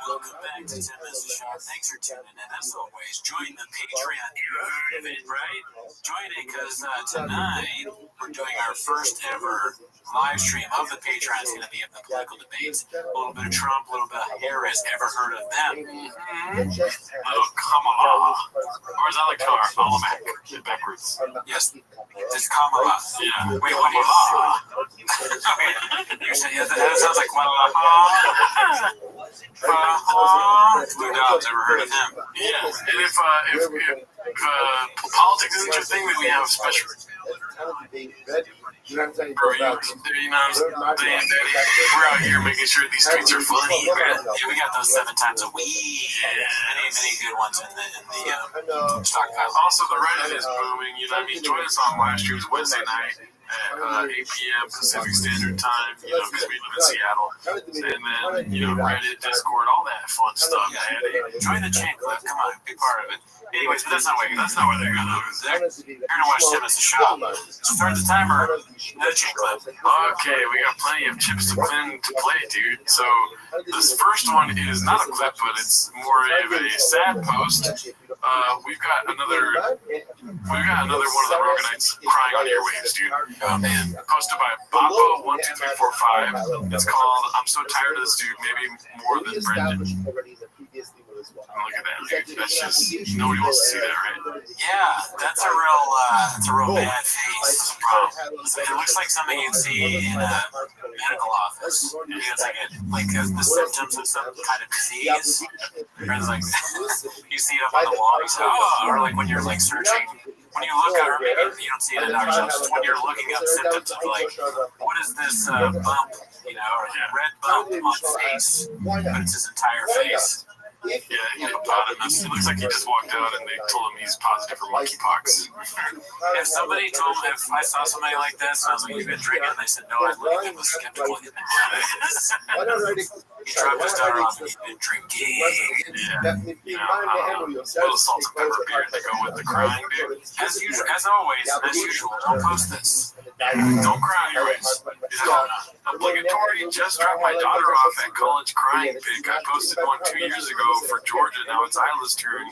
Welcome back to 10 Minutes of Shock. Thanks for tuning in. As always, join the Patreon. You heard of it, right? Join it because tonight we're doing our first ever live stream of the Patreon. It's going to be of the political debates. A little bit of Trump, a little bit of Harris. Ever heard of them? Little Kamala. Or is that like Kamala backwards? Yes, it's Kamala. Yeah. Wait, what do you You said that sounds like Blue Dogs, ever heard of him? Yeah. And if politics isn't your thing, then we have a special. We're out here making sure these tweets are funny. We got those 7 times a week. Many good ones in the stockpile. Also, the Reddit is booming. You know what I mean? Join us on live streams Wednesday night at 8 p.m. Pacific Standard Time, because we live in Seattle. And then, Reddit, Discord, all that fun stuff. Join the chain club. Come on, be part of it. Anyways, but that's not where they're going. They're going to watch 10 Minutes of Shock. So start the timer. Another chain club. Okay, we got plenty of chips to play, dude. So this first one is not a clip, but it's more of a sad post. We've got another one of the Roganites crying on airwaves, dude. Oh man. Posted by Boppo12345. It's called "I'm so tired of this dude." Maybe more than Brendan. Look at that. That's just, nobody wants to see that, right? Yeah, that's a real bad face. It looks like something you'd see in a medical office. It's like the symptoms of some kind of disease. Or it's like you see it up on the wall. You say, oh, or like when you're like searching. When you look up, maybe you don't see it in doctor's office, when you're looking up symptoms of like, what is this bump, or red bump on face, but it's his entire face. Yeah, hippopotamus. It looks like he just walked out and they told him he's positive for monkeypox. If somebody told me, if I saw somebody like this, and I was like, you've been drinking? They said, no, I looked at them with skeptical. He dropped his daughter off and he'd been drinking. Yeah. Little salt and pepper beer to go with the crying, dude. As usual, don't post this. Don't cry, anyways. Obligatory. Just dropped my daughter off at college crying pic. I posted one 2 years ago for Georgia. Now it's Isla's turn.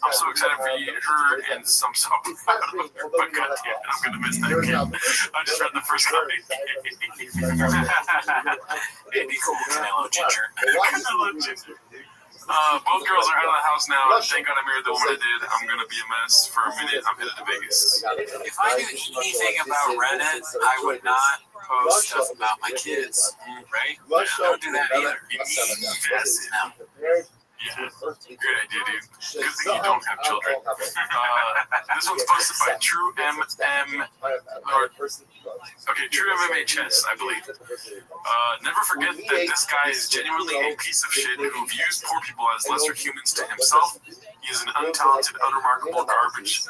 I'm so excited for her and some so proud of her. But goddamn, I'm gonna miss that kid. I just read the first copy. It'd be cool. Hello, Ginger. Both girls are out of the house now. Thank God I married the woman I did. I'm gonna be a mess for a minute. I'm headed to Vegas. If I knew anything about Reddit, I would not post stuff about my kids. Right? I don't do that either. Yeah, great idea, dude. Good thing you don't have children. This one's posted by True MMHS, I believe. Never forget that this guy is genuinely a piece of shit who views poor people as lesser humans to himself. He is an untalented, unremarkable garbage.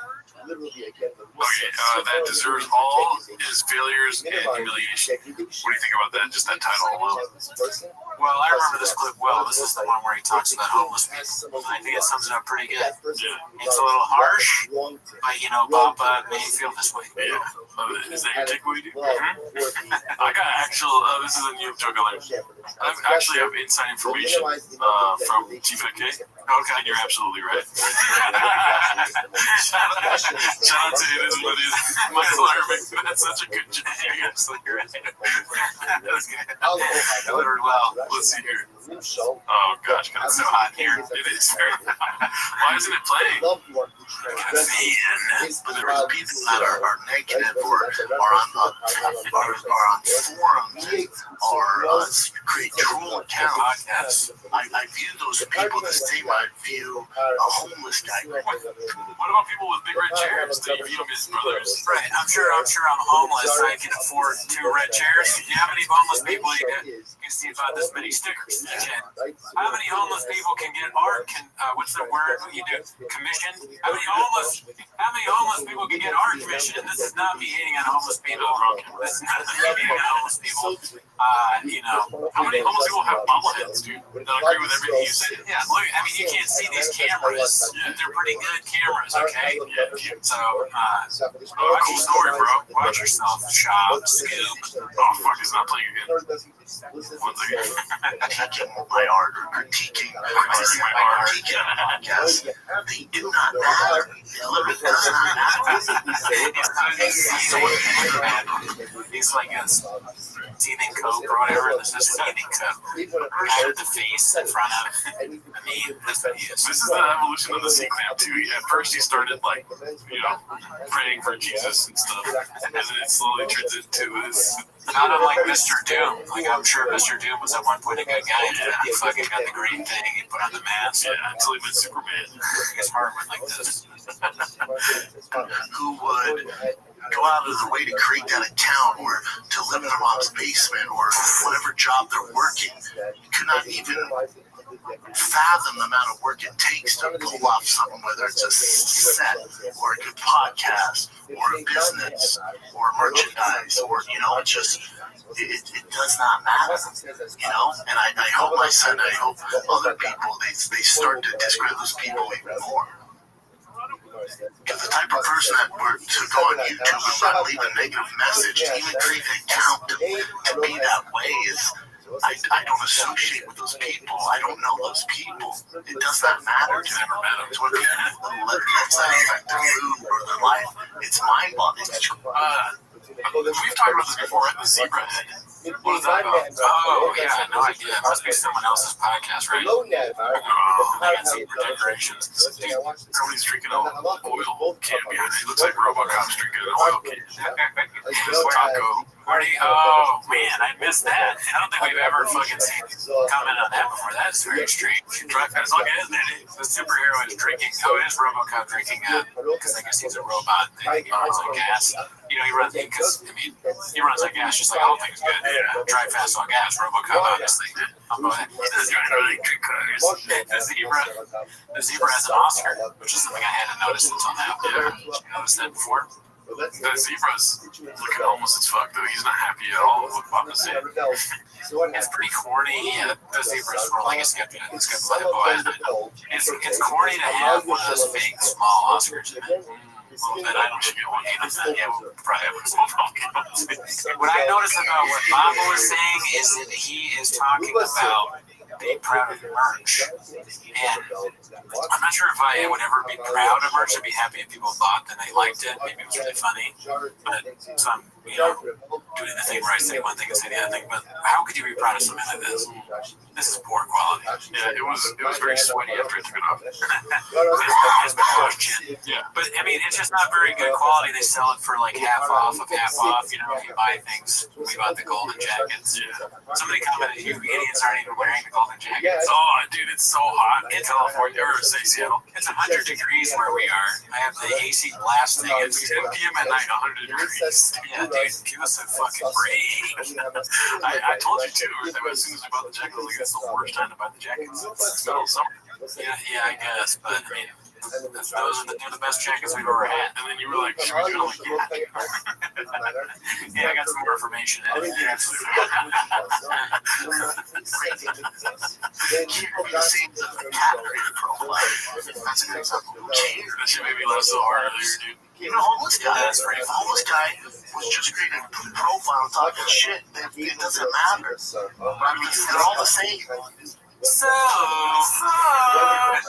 Okay, that deserves all his failures and humiliation. What do you think about that? Just that title alone. Well, I remember this clip well. This is the one where he talks about homeless people. I think it sums it up pretty good. Yeah. It's a little harsh, but Bob made me feel this way. Yeah. Is that your takeaway, dude? I got this is a new joke alert. I actually have inside information from TFK. Okay, and you're absolutely right. Shout out to it is what it is. Michael Irving. That's such a good joke. You're absolutely right. Well, let's see here. Oh gosh, it's so hot here. It is very hot. Why isn't it playing? But there are people that are negative or on forums or create troll accounts. I view those people the same I view a homeless guy. What about people with big red chairs? They view them as brothers. Right. I'm sure I'm homeless. I can afford 2 red chairs. How many homeless people you see about this many stickers? How many homeless people can get art? What's the word you do? Commission? How many homeless people can get art commission? And this is not me hating on homeless people. This is not me hating on homeless people. How many homeless people have bobbleheads, dude? That agree with everything you said. Yeah, look, I mean, you can't see these cameras. They're pretty good cameras, okay? Yeah. So, cool story, bro. Watch yourself. Shop, scoop. Oh, fuck, it's not playing again. 1 second. Critiquing my art or critiquing my art. Yes, they do not matter. It literally does not matter. He's like a teething coke or whatever. This is teething coke. I had the face in front of me. This is the evolution of the C-clamp too. At first he started praying for Jesus and stuff, and then it slowly turns into this. Not unlike Mr. Doom. Like, I'm sure Mr. Doom was at one point a good guy. He fucking got the green thing. He put on the mask. Yeah, until he met Superman. His heart went like this. Who would go out of the way to create that account or to live in their mom's basement or whatever job they're working, could not even fathom the amount of work it takes to pull off something, whether it's a set or a good podcast or a business or merchandise or, it's just, it does not matter, and I hope my son, I hope other people, they start to discredit those people even more. Because the type of person that were to go on YouTube and leave a negative message, to even create an account to be that way is, I don't associate with those people. I don't know those people. It does not matter to them. It's what lets that affect their mood or their life. It's mind-boggling. We've talked about this before, right? The zebra head. What is that about? Oh, yeah, no idea. It must be someone else's podcast, right? Oh, they got some decorations. Dude, somebody's drinking an oil can behind it. It looks like RoboCop's drinking an oil can. This taco. Oh, man, I missed that. I don't think we've ever fucking seen comment on that before. That's very strange. Drive fast like it, isn't it? The superhero is drinking. Oh, it is RoboCop drinking, because I guess he's a robot. He runs on gas. You know, he runs, because, I mean, he runs on gas just like all things good. Drive fast on gas, RoboCop, obviously. He doesn't even really drink cars. The zebra has an Oscar, which is something I hadn't noticed until now. Yeah. Did you notice that before? The zebra's looking almost as fuck, though. He's not happy at all with what Papa's saying. It's pretty corny. Yeah, the zebra's rolling a skip by the boy. It's corny to have one of those fake small Oscars in it. But I don't should get one either. Yeah, we'll probably have what I noticed about what Papa was saying is that he is talking about being proud of your merch. And I'm not sure if I would ever be proud of merch. I'd be happy if people bought that they liked it. Maybe it was really funny. But so I'm, doing the thing where I say one thing and say the other thing. But how could you be proud of something like this? This is poor quality. Yeah, it was very sweaty after I took it off. It's been washed in. Yeah. But I mean, it's just not very good quality. They sell it for like half off of half off. You know, if you buy things, we bought the golden jackets. Yeah. Somebody commented, you idiots aren't even wearing the golden jackets. Oh, dude, it's so hot in California, or say Seattle. It's 100 degrees where we are. I have the AC blasting. It's 10 p.m. at night, 100 degrees. Yeah, dude, give us a fucking break. I told you too. As soon as we bought the jacket, like, it's the worst time to buy the jackets. It's middle of summer. Yeah, I guess, but I mean, those are the best jackets we've ever had. And then you were like, should we do it? Like, yeah, I got some more information. That's a good example. That shit made me laugh so hard earlier, dude. You know, homeless guy was just creating a profile talking shit. It doesn't matter. I mean, they're all the same. So, I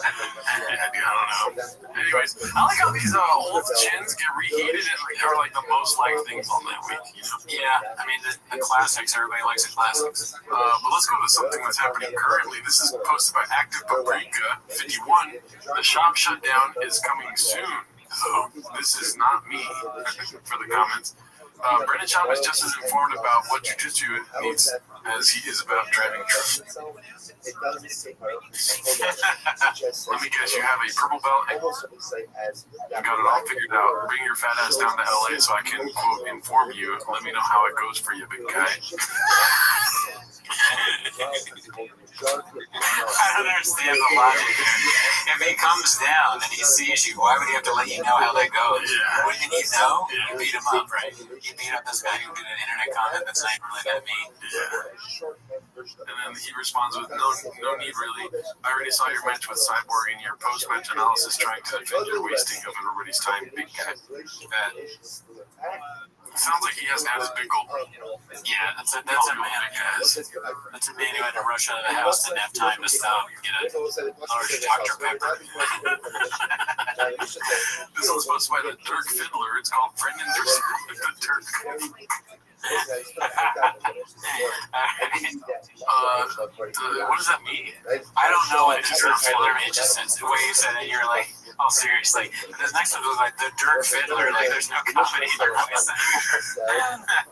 don't know. Anyways, I like how these old chins get reheated and are like the most liked things on that week. You know? Yeah, I mean the classics. Everybody likes the classics. But let's go to something that's happening currently. This is posted by Active Paprika 51. The shop shutdown is coming soon. So this is not me for the comments. Brendan Schaub is just as informed about what jiu-jitsu needs as he is about driving truck. Let me guess, you have a purple belt and got it all figured out. Bring your fat ass down to LA so I can, quote, inform you. Let me know how it goes for you, big guy. I don't understand the logic there. If he comes down and he sees you, why would he have to let you know how that goes? Yeah. Wouldn't you know? You beat him up, right? You beat up this guy who did an internet comment that's not really that mean. Yeah. And then he responds with, no need really. I already saw your match with Cyborg and your post-match analysis trying to defend your wasting of everybody's time, big guy. Sounds like he hasn't had his big goal. Yeah, that's a man, I guess. That's a man who had to rush out of the house, didn't have time to stop and get a large Dr. Pepper. This was supposed to be the Dirk Fiddler. It's called Brendan the Dirk. What does that mean? I don't know what the Dirk Fiddler means. Just the way you said it, you're like, oh, seriously. The next one was like the Dirk Fiddler. Like, there's no comedy in your voice.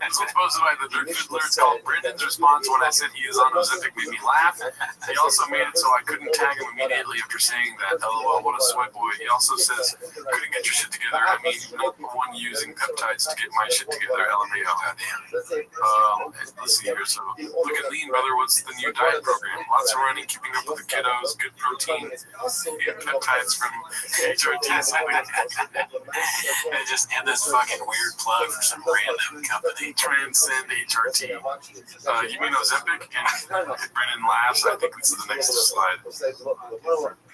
It's supposed to be the Dirk Fiddler. It's called Brendan's response when I said he is on Ozempic made me laugh. He also made it so I couldn't tag him immediately after saying that. LOL, what a sweat boy. He also says, couldn't get your shit together. I mean, not the one using peptides to get my shit together. LMAO. Let's see here. So, looking lean, brother. What's the new diet program? Lots of running, keeping up with the kiddos, good protein, and peptides from HRT. And just end this fucking weird plug for some random company. Transcend HRT. You mean Ozempic? And Brennan laughs. I think this is the next slide.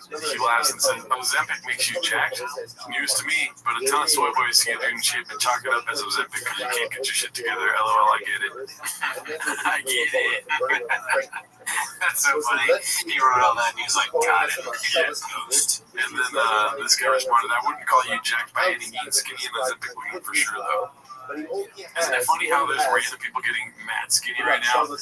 He laughs and says, Ozempic makes you jacked? News to me, but a ton of soy boys see it in shape and chalk it up as Ozempic because you can't get your shit together. LOL, I get it. I get it. That's so funny. He wrote all that and he was like, got it. Post. And then this guy responded, I wouldn't call you jacked by any means. Skinny and Ozempic women for sure, though. but he only has. Isn't it funny how there's random people getting mad skinny right now, and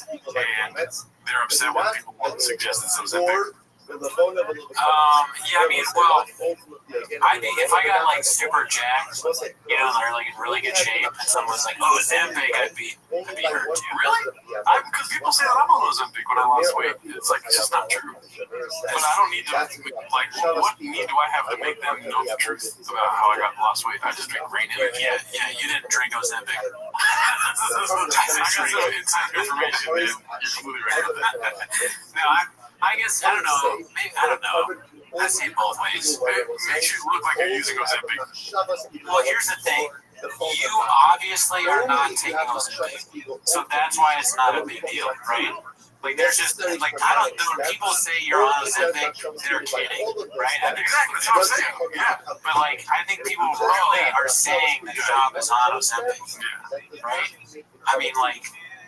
they're upset when people suggest it's Ozempic? Yeah, I mean, well, if I got like super jacked, you know, they're like in really good shape, and someone was like, "Oh, Ozempic," I'd be hurt too. Really? Because people say that I'm on Ozempic when I lost weight. It's like it's just not true. But I don't need to like. What need do I have to make them know the truth about how I got lost weight? I just drink grain. Yeah, you didn't drink Ozempic. I got some inside information, man. You're completely right. No, I guess I don't know. Maybe I don't know. I see it both ways. It makes you look like you're using Ozempic. Well, here's the thing. You obviously are not taking Ozempic, so that's why it's not a big deal, right? Like there's just like I don't. When people say you're on Ozempic, they're kidding, right? Exactly, that's what I'm saying. Yeah. But like I think people really are saying the job is on Ozempic, right? I mean, like.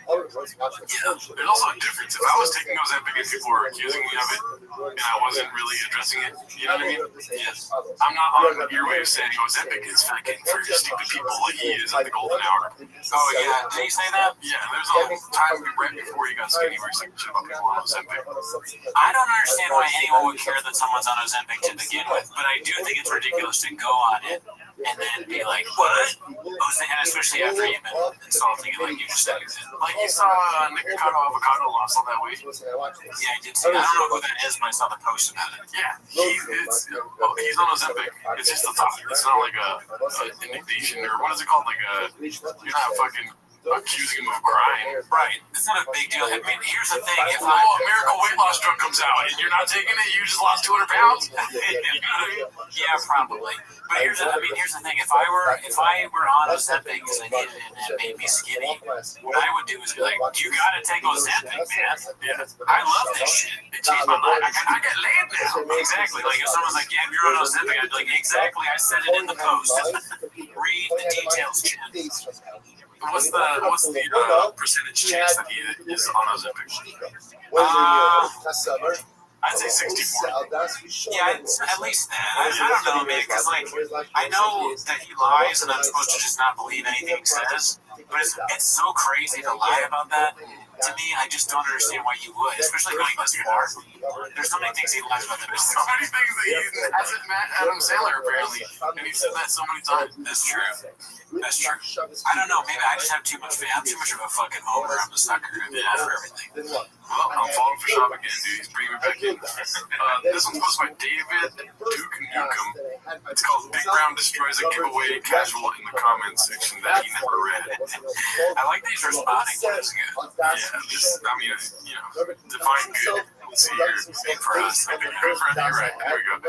There's also a difference. If I was taking Ozempic and people were accusing me of it, and I wasn't really addressing it, you know what I mean? Yes. I'm not on your way of saying Ozempic is fucking for stupid people like he is at the golden hour. Oh yeah, did he say that? Yeah, there's a time right before he got skinny where he's saying shit about people on Ozempic. I don't understand why anyone would care that someone's on Ozempic to begin with, but I do think it's ridiculous to go on it and then be like, what? And especially after you've been insulting it like you just said. Like you saw Nick Avocado lost all that weight. Yeah, I did see. I don't know who that is, but I saw the post about it. Yeah, he's on Ozempic. It's just a thought. It's not like a indignation or what is it called? Like you're not fucking accusing him of crime. Right. It's not a big deal. I mean, here's the thing. If a miracle weight loss drug comes out and you're not taking it, you just lost 200 pounds. You know what I mean? Yeah, probably. But here's the thing. If I were on Ozempic because I needed it and it made me skinny, what I would do is be like, you gotta take Ozempic, man. Yeah. I love this shit. It changed my life. I get laid now. Exactly. Like if someone's like, yeah, if you're on Ozempic, I'd be like, exactly. I said it in the post. Read the details, Jen. What's the percentage chance that he is on Ozempic? I'd say 64. Yeah, at least that. I don't know, man, because like I know that he lies, and I'm supposed to just not believe anything he says. But it's so crazy to lie about that. To me, I just don't understand why you would, especially going this far. There's so many things he lies about. There's so many things that he hasn't met Adam Sandler apparently, and he said that so many times. That's true. That's true. I don't know. Maybe I just have too much. I'm too much of a fucking homer. I'm a sucker for everything. Well, I'm falling for Shop again, dude. He's bringing me back in. This one's posted by David Duke Newcomb. It's called Big Brown Destroys a Giveaway Casual in the comments section that he never read. I like that he's responding to this. Yeah, just, I mean, define good. Let's see here. Big for us. Big for us, you're right. There we go.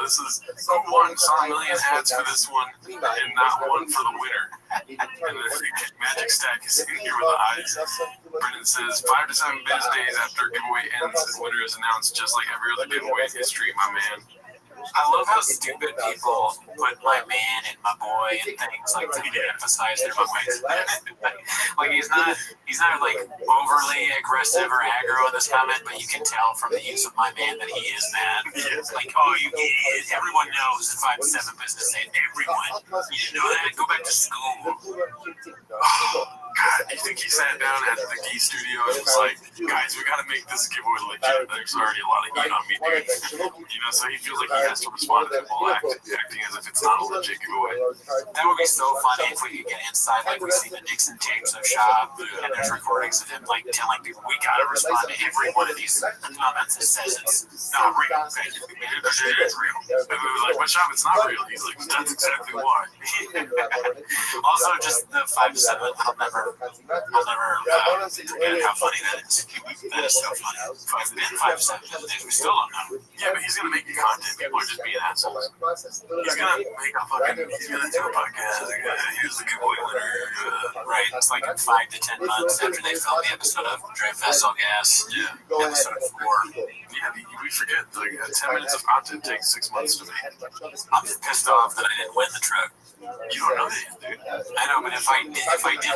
This is who won saw a million ads for this one and not one for the winner. And the magic stack is in here with the eyes. Brendan says 5 to 7 business days after giveaway ends, the winner is announced just like every other giveaway in history, my man. I love how stupid people put my man and my boy and things like to emphasize their boys. Like he's not like overly aggressive or aggro in this comment, but you can tell from the use of my man that he is mad. Like, oh, everyone knows in 5 to 7 business days. Everyone, you didn't know that? Go back to school. Oh, God, you think he sat down at the Gee studio and was like, guys, we gotta make this giveaway legit. There's already a lot of heat on me, dude. You know, so he feels like he has to respond to people acting as if it's not a legit giveaway. That would be so funny if we could get inside, like we see the Nixon tapes of Shop, and there's recordings of him like telling people, we gotta respond to every one of these comments that says it's not real. Okay? It is real. And we were like, but Shop, it's not real. He's like, that's exactly why. Also, just the 5 to 7, I'll never forget how funny that is. That is so funny. 5 to 7 days, we still don't know. Yeah, but he's gonna make you content. People are just being assholes. He's gonna make a fucking. He's gonna do a podcast. Here's the giveaway winner. Right. It's like in 5 to 10 months after they filmed the episode of Drive Fast All Gas. Yeah. Episode 4. Yeah, we forget. Like 10 minutes of content takes 6 months to make. I'm just pissed off that I didn't win the truck. You don't know that, dude. I know, but if I did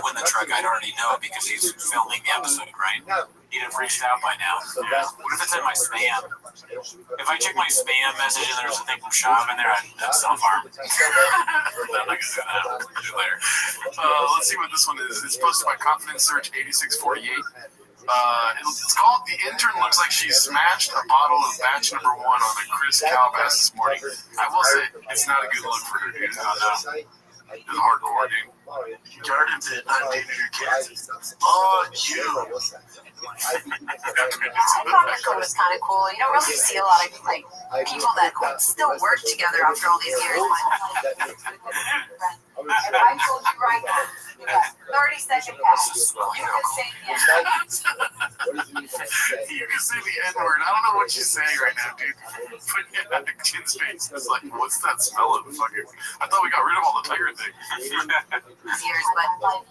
win the truck, I'd already know because he's filming the episode, right? He'd have reached out by now. Yeah. What if it's in my spam? If I check my spam message and there's a thing from shop in there, I'd self-harm. I'm not gonna do that. I'll do it later. Let's see what this one is. It's posted by Confidence Search 8648. It's called "The Intern Looks Like She Smashed a Bottle of Batch Number 1 on the Chris Calbass this morning." I will say, it's not a good look for her, dude. It's hardcore, dude. Jordan did undated your kids. Oh, you. I thought it was kind of cool. You don't really see a lot of like people that still work together after all these years. If I told you right now, you got 30-second pass. You can say yes. You can say the N-word. I don't know what she's saying right now, dude. But yeah, Chin's face is like, what's that smell of fucking... I thought we got rid of all the tiger thing. Years, but like,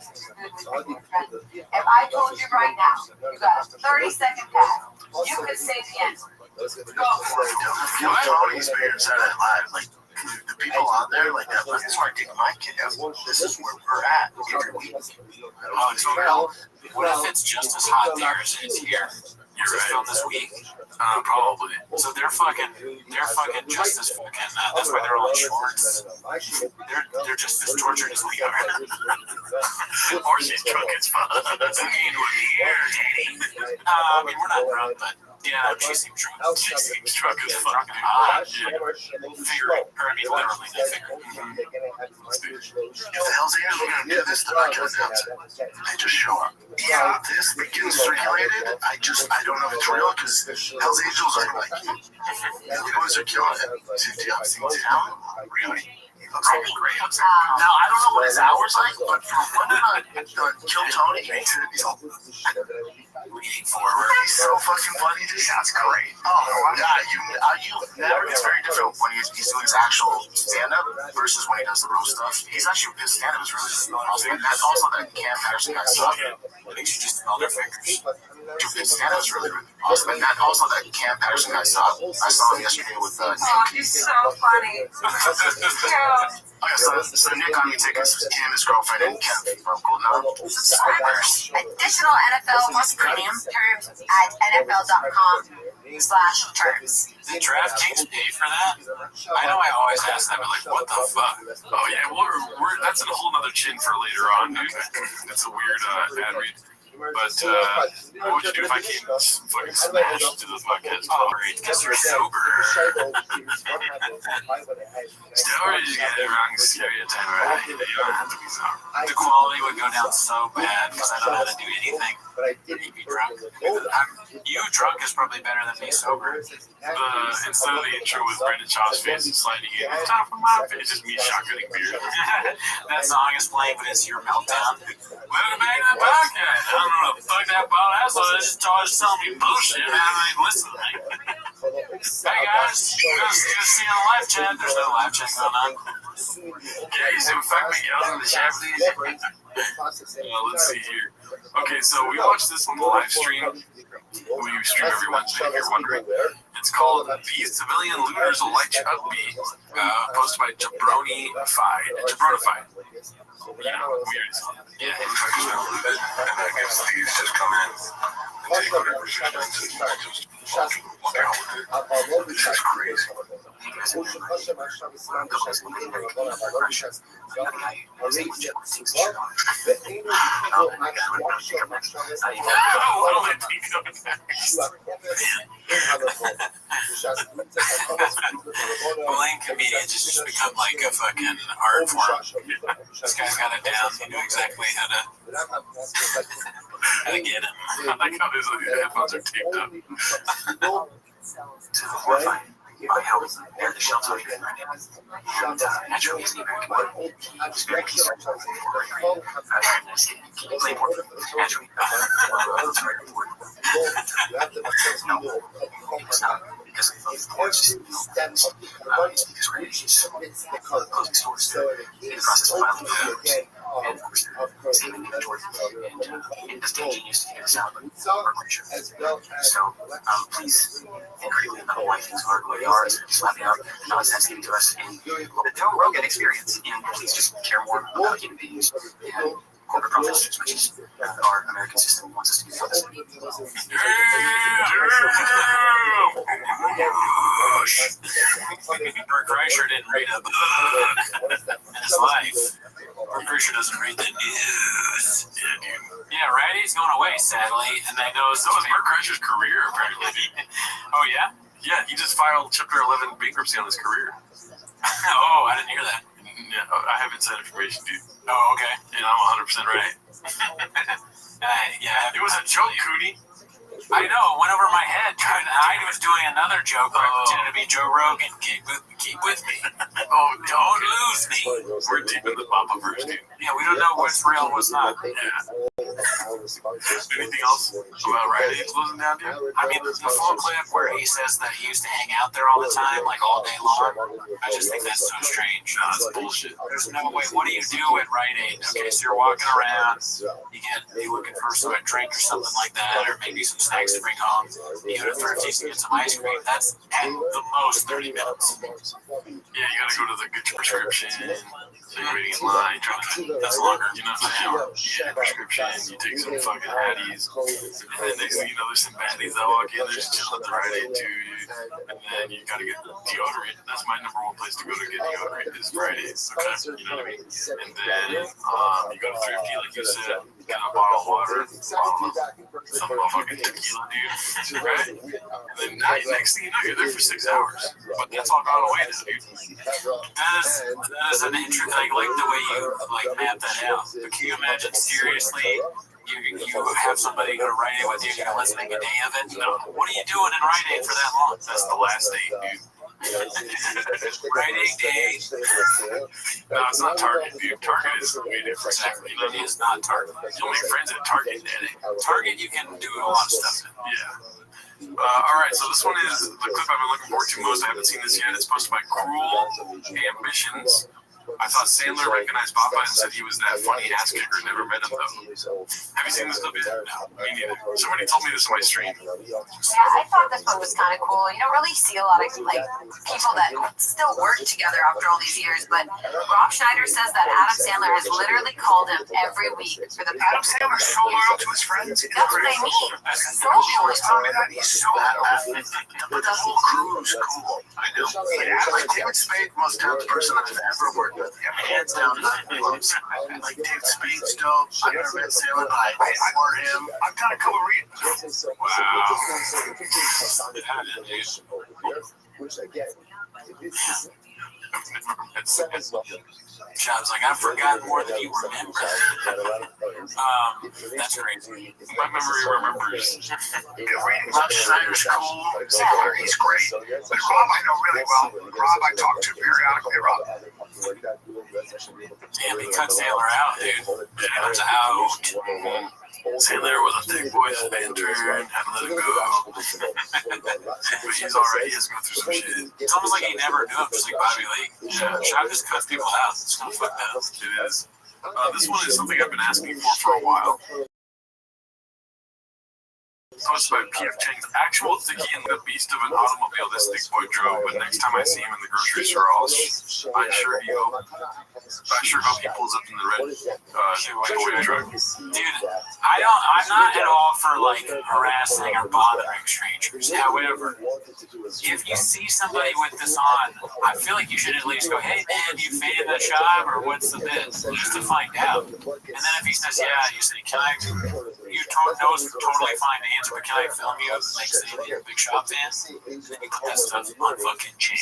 if I told you right now, you got a 30-second pass, you could say the N-word. Go for it. Tony's bigger Saturday Night Live. Like, the people out there, like that, that's where I take my kid out. This is where we're at every week. Oh, so what if it's just as hot there as it is here? You're right. Filmed this week? Probably. So they're fucking just as fucking, that's why they're all in shorts. They're just as tortured as we are. Or she's drunk as fuck. That's the game with the air, Daddy. I mean, we're not drunk, but yeah, she seems drunk. She seems drunk as fuck. Figure, or I mean, literally, they figure. If the Hells Angels are going to do this, they're not going to announce it. They just show up. Yeah, this begins circulated. I don't know if it's real because Hells Angels are like, the boys are killing it. Do you have seen town? Really? Looks like a great house. Now, I don't know what his hours like, but from when the Kill Tony, he's all leaning forward. He's so fucking funny, dude. That's great. Oh, yeah, it's very different when he's doing his actual stand-up versus when he does the roast stuff. His stand-up is really awesome. And that's also that Cam Patterson guy stuff. I think she just smelled their fingers. His stand-up is really, really awesome. And that also that Cam Patterson guy I saw him yesterday with Nick. Oh, he's so funny. So Nick got me tickets. Him, his girlfriend, and Kev from Golden Hour. Subscribers. Additional NFL plus premium terms at NFL.com/terms. Did DraftKings pay for that? I know I always ask that, but like, what the fuck? Oh yeah, that's a whole nother chin for later on, dude. That's a weird ad read. But what would you do if I came fucking smashed to the podcast? Oh, great, because you're sober. Steroids, you get it wrong stereotype, right? You don't have to be sober. The quality would go down so bad because I don't know how to do anything. You'd be drunk. You drunk is probably better than me sober. Instead of the intro with Brendan Shaw's face and sliding in, it's not from my face, it's just me shotgunning beer. That song is playing, but it's your meltdown. Welcome back to the podcast. I don't know what the fuck that about asshole is. Just always telling me bullshit. I ain't listening. Hey guys, you guys see on the live chat? There's no live chat going on. Yeah, you see what fuck me yelling in the chat, please? Let's see here. Okay, so we watched this on the live stream. We stream every Wednesday, if you're wondering. It's called The Civilian Looters Will Light You Up Bee, posted by Jabroni-fied. Yeah, weird. Yeah. And I guess these just come in and take whatever shit and just fucking walk out with it. This is crazy. Blank comedian just become like a fucking art form. This guy's got it down. He knew exactly how to get him. I like how his headphones are taped up. Horrifying. My house, they're the shelter of right now. And naturally, he's an American boy. He's very concerned for play more. Naturally, no, it's not because of course, it's because we're closing stores. In the process of filing papers. And of course, they're saving inventory. And it's ingenious to figure this out, but we're pretty sure. So, please, incredibly about why things are the way they are, is slapping up nonsense given to us in the Joe Rogan experience. And please just care more about human beings and corporate profits, which is our American system wants us to be for this. Bert Kreischer didn't read a book in his life. Bert Kreischer doesn't read the news. Yeah, right? He's going away, sadly. And I know so is Bert Kreischer's career, apparently. Oh, yeah? Yeah, he just filed Chapter 11 bankruptcy on his career. Oh, I didn't hear that. Yeah, I have inside information, dude. Oh, okay. And I'm 100% right. Yeah. It was a joke, Cootie. I know. It went over my head. I was doing another joke, but I pretended to be Joe Rogan. Keep with me. Oh, Don't lose me. we're deep in the Papa verse, dude. Yeah, we don't know what's real and what's not. Yeah. Anything else about Rite Aid closing down, dude? I mean, the full clip where he says that he used to hang out there all the time, like all day long, I just think that's so strange. No, that's bullshit. There's no way. What do you do at Rite Aid? Okay, so you're walking around, you're looking for a drink or something like that, or maybe some snacks to bring home. You go to Thrifty's and get some ice cream. That's at the most 30 minutes. Yeah, you gotta go to get your prescription. So you're waiting in line. That's longer. You know what I'm saying? You get a prescription. You take some fucking Hatties. And then next thing you know, there's some baddies that walk in. There's chill at the Rite Aid too. And then you gotta get deodorant. That's my number one place to go to get deodorant is Rite Aid. Okay, you know what I mean? And then you go to Thrifty, like you said, get a bottle of water, some motherfucking tequila, dude. Right? And then next thing you know, you're there for 6 hours. But that's all gone away now, dude. That is an interesting. I like the way you map that out. But can you imagine seriously? You have somebody go to Rite Aid with you, and let's make a day of it. No. What are you doing in Rite Aid for that long? That's the last day, dude. Rite Aid day. No, it's not Target, dude. Target is way different. Exactly. It is not Target. You'll make friends at Target, Daddy. Target, you can do a lot of stuff in. Yeah. All right, so this one is the clip I've been looking forward to most. I haven't seen this yet. It's posted by Cruel Ambitions. I thought Sandler recognized Papa and said he was that funny ass kicker. Never met him though. Have you seen this clip yet? No, me neither. Somebody told me this on my stream. Yeah, I thought this one was kind of cool. You don't really see a lot of people that still work together after all these years. But Rob Schneider says that Adam Sandler has literally called him every week for the Adam past. Sandler's so loyal to his friends. That's what I mean. So loyal. He's telling me that he's so loyal. But that whole crew is cool. I know. Like David Spade, most talented person I've ever worked with. Yeah, hands down, I like David Spade's dope. I've never met Sandler, but I for him. I've done a couple of readings. Job's like, I've forgotten more than you remember. That's crazy. My memory remembers. Rob Schneider's cool. Sandler, he's great. But Rob, I know really well. Rob, I talk to periodically. Rob. Damn, he cut Sandler out, dude. Sandler's out. Sandler was a thick boy that banter and had to let him go. But he's alright, he has to go through some shit. It's almost like he never knew him, just like Bobby Lee. Yeah. Shaq just cuts people out. It's kind of fucked up. It is. This one is something I've been asking for a while. Posted by P.F. Chang's actual Thicky and the beast of an automobile this thick boy drove, but next time I see him in the grocery store, I sure hope he pulls up in the red giveaway truck. Dude, I'm not at all for like harassing or bothering strangers. However, if you see somebody with this on, I feel like you should at least go, hey man, you fan the shop or what's the bit? Just to find out. And then if he says, yeah, you say, can I, you know it's totally fine to answer, but can I film you like saying that you're a big shop fan? Then you put that stuff on fucking chain.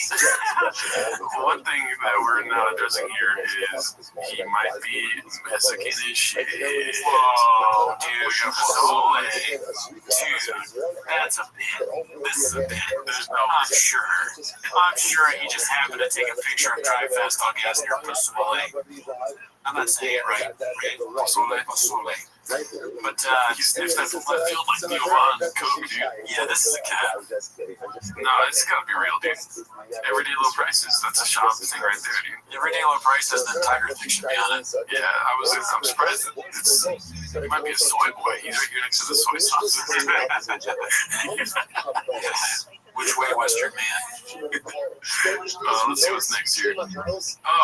One thing that we're not addressing here is he might be Mexican-ish. Whoa, dude, that's a bit. This is a bit. I'm sure he just happened to take a picture of Drive Fast on gas near Pozole. I'm not saying it right. Pozole. But He sniffed that from left field like Johan Coke, dude. yeah, this is a cat. No, it's gotta be real, dude. Everyday low prices. That's a shop thing right there, dude. Everyday low prices, then Tiger Thing should be on it. Yeah, I'm surprised it might be a soy boy. He's right here next to the soy sauce. Which way, Western man? Let's see what's next here. Oh,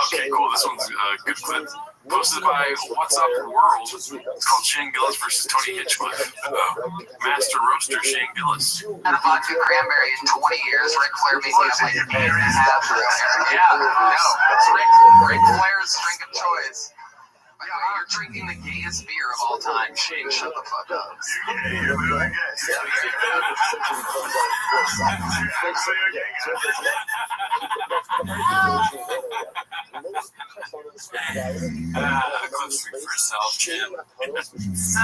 okay, cool. This one's a good clip. Posted by What's Up World. It's called Shane Gillis versus Tony Hitchcliffe. Master Roaster Shane Gillis. Had a vodka cranberry in 20 years. Ric Flair beat me up like a year and a half. Yeah, no, that's Ric Flair's drink of choice. You're drinking the gayest beer of all time. Shane, shut the fuck up. Clips for yourself, Jim. So, I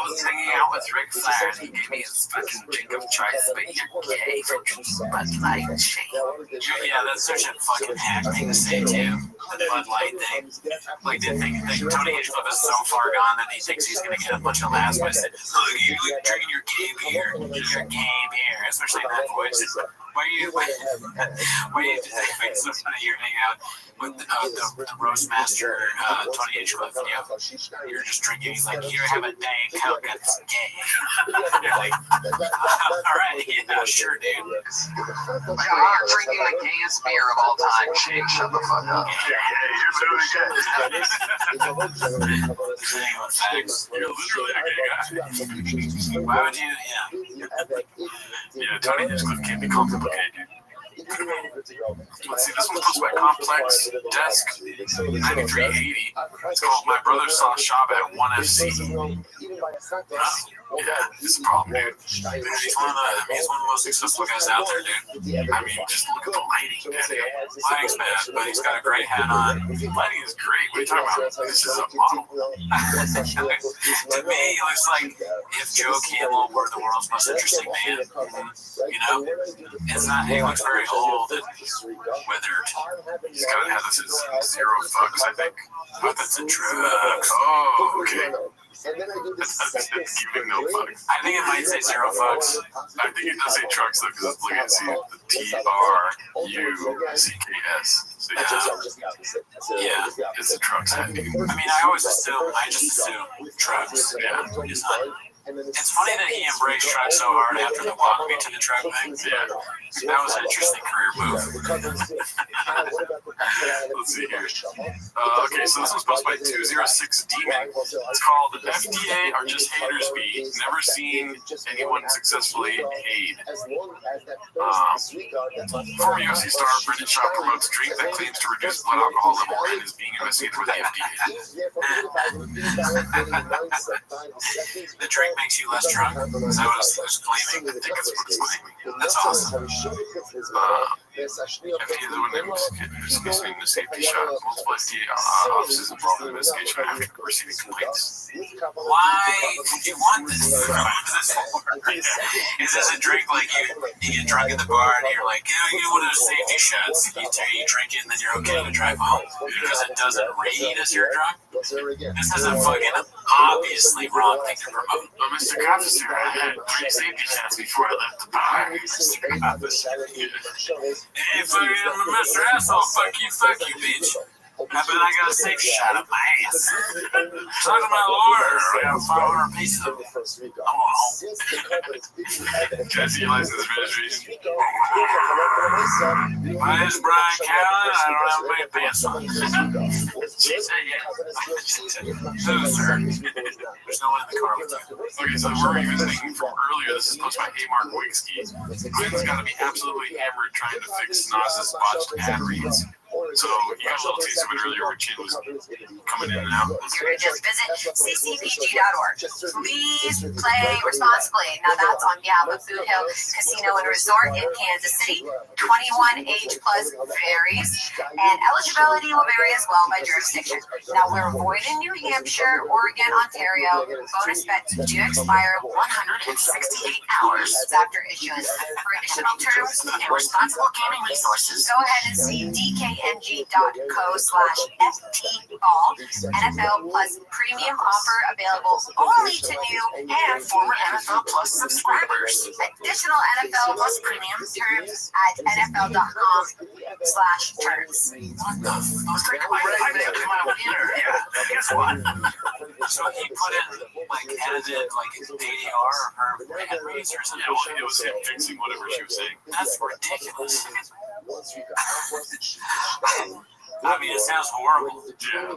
was hanging out with Ric Flair and he gave me his fucking drink of choice, but you're gay for drinking Bud Light, Shane. Yeah, that's such a fucking hack thing to say, too. The Bud Light thing. Like, didn't think Tony Hitchcliffe is so far gone that he thinks he's going to get a bunch of laughs by saying, look, you're drinking your gay beer. Your gay beer, especially in that voice. Why are you just like so funny? You're hanging out with the roast master, Tony Hitchcliffe, and you're just drinking. He's like, you have a Diet Coke that's gay. You're like, all right, yeah, sure, dude. You're drinking the gayest beer of all time. Shane, shut the fuck up. You're literally a gay guy. Why would you? Yeah, Tony Hitchcliffe can't be complicated. Let's see, this one's posted by Complex Desk 9380. It's called My Brother Saw Shop at 1FC. Yeah, it's a problem, dude. He's one of the most successful guys out there, dude. I mean, just look at the lighting, dude. Lighting's bad, but he's got a great hat on. Lighting is great. What are you talking about? This is a model. To me, it looks like if Joe Camel were the world's most interesting man. You know? It's not, he looks very old and withered. He's kind of had this as zero fucks, I think. But that's a truck. Oh, okay. Giving no fucks. I think it might say zero fucks. I think it does say trucks though, because look at see the TRUCKS. So Yeah, it's the trucks. I think. I mean, I just assume trucks. Yeah. It's funny that he embraced trucks so hard after the walk me to the truck thing. Yeah. That was an interesting career move. Let's see here. Okay, so this was posted by 206 Demon. It's called FDA Are Just Haters Be. Never seen anyone successfully hate. Former UFC star Brendan Shaw promotes drink that claims to reduce blood alcohol level and is being investigated with the FDA. The drink makes you less drunk. Is that what it's claiming? I think that's what it's claiming. That's awesome. FDA is the one that was discussing the safety shot. Multiple FDA offices involved in the investigation after receiving complaints. Why would you want this? What is this for? Is this a drink like you get drunk at the bar and you're like, you know, one of those safety shots. You drink it and then you're okay to drive home because it doesn't rate as you're drunk? This is a fucking obviously wrong thing to promote. Mr. Officer, I had 3 safety shots before I left the bar. Mr. Officer. Hey, fucking Mr. Asshole, fuck you, bitch. I bet I got a safety shot up my ass. Talk to my lawyer. I got 500 pieces of it. I'm going home. Can I see your license registration? My name is Brian Callen. I don't have my pants on. She said, yeah. No, sir. There's no one in the car with you. Okay, so we're revisiting from earlier. This is posted by Haymark Wigski. Clinton's got to be absolutely hammered trying to fix Nas's botched ad reads. So you got a little taste of it earlier where Chin was coming in and out. Just visit ccpg.org. Please play responsibly. Now that's on behalf of Boot Hill Casino and Resort in Kansas City. 21 age plus varies, and eligibility will vary as well by jurisdiction. Now we're void in New Hampshire, Oregon, Ontario. Bonus bets do expire 168 hours after issuance. For additional terms and responsible gaming resources, go ahead and see dkng.co/ftball. NFL Plus premium offer available only to new and former NFL Plus subscribers. Additional NFL Plus premium terms at NFL.com/terms. What the fuck? I took my winner. Yeah, guess what? So he put in, like, edited, like, ADR or her head reads or something. Yeah, well, it was him fixing whatever she was saying. That's ridiculous. I mean, it sounds horrible. Yeah.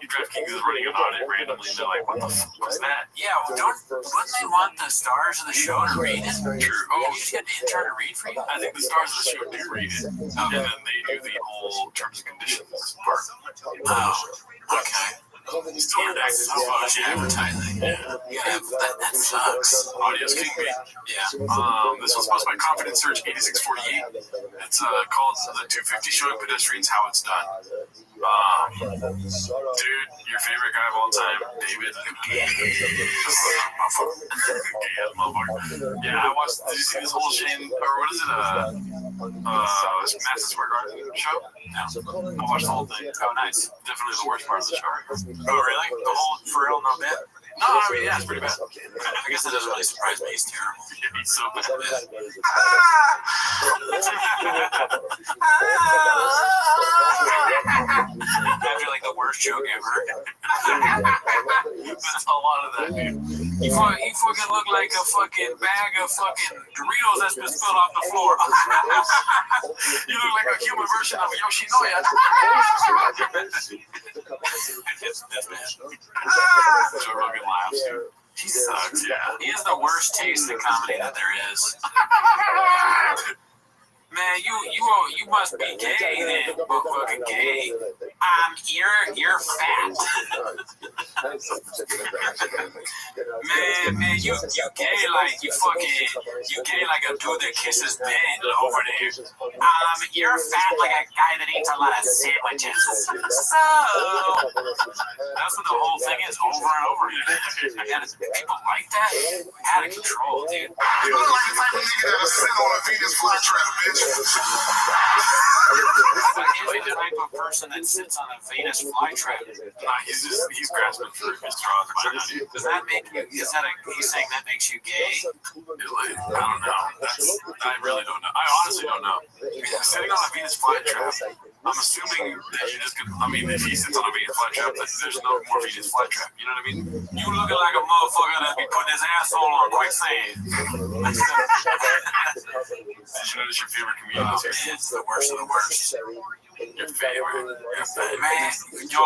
DraftKings is running an audit randomly, and they're like, what the fuck was that? Yeah, wouldn't they want the stars of the show to read it? True. Oh, you just get an intern to read for you? I think the stars of the show do read it, and then they do the whole terms and conditions part. Oh, okay. Still redacted so much advertising. Yeah, that sucks. Audio's king, mate. Yeah. This was posted by Confidence Search 8648. It's called The 250 Showing Pedestrians How It's Done. Dude, your favorite guy of all time, David. Yeah, I watched. Did you see this whole Shane, or what is it? Madison Square Garden show? No. I watched the whole thing. Oh, nice. Definitely the worst part of the show. Oh, really? The whole, for real, no bit? No, I mean, yeah, it's pretty bad. I guess that doesn't really surprise me. He's terrible. Yeah, he's so bad. After, like, the worst joke ever. That's a lot of that, dude. You fucking look like a fucking bag of fucking Doritos that's been spilled off the floor. You look like a human version of Yoshinoya. That's bad. Joe Rogan laughs, dude. He sucks. Yeah. He has the worst taste in comedy that there is. Man, you must be gay then, fucking gay. You're fat. man, you gay like you gay like a dude that kisses men over there. You're fat like a guy that eats a lot of sandwiches. So that's what the whole thing is, over and over again. People like that? Out of control, dude. You look like the type of nigga that'll sit on a Venus flytrap, bitch. He's the type of person that sits on a Venus flytrap. Nah, he's grasping for his straws by now, dude. Does that make you? He's saying that makes you gay? I don't know. I really don't know. I honestly don't know. Sitting on a Venus flytrap, I'm assuming that you're just gonna. I mean, if he sits on a Venus flytrap, there's no more Venus flytrap. You know what I mean? You looking like a motherfucker that be putting his asshole on quicksand. Did you notice your favorite comedian? Oh, man, it's the worst of the worst. Your favorite. Man, yo,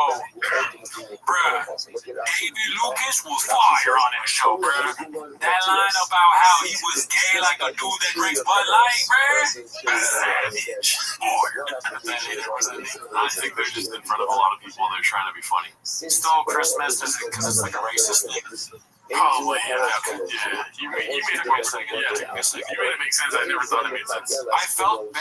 bruh, Davey Lucas was fire on that show, bruh. That line about how he was gay like a dude that drinks Bud Light, bruh. Savage. I think they're just in front of a lot of people and they're trying to be funny. Stole Christmas because it's like a racist thing. Probably, yeah. You made it make sense. You made it make sense. I never thought it made sense. I feel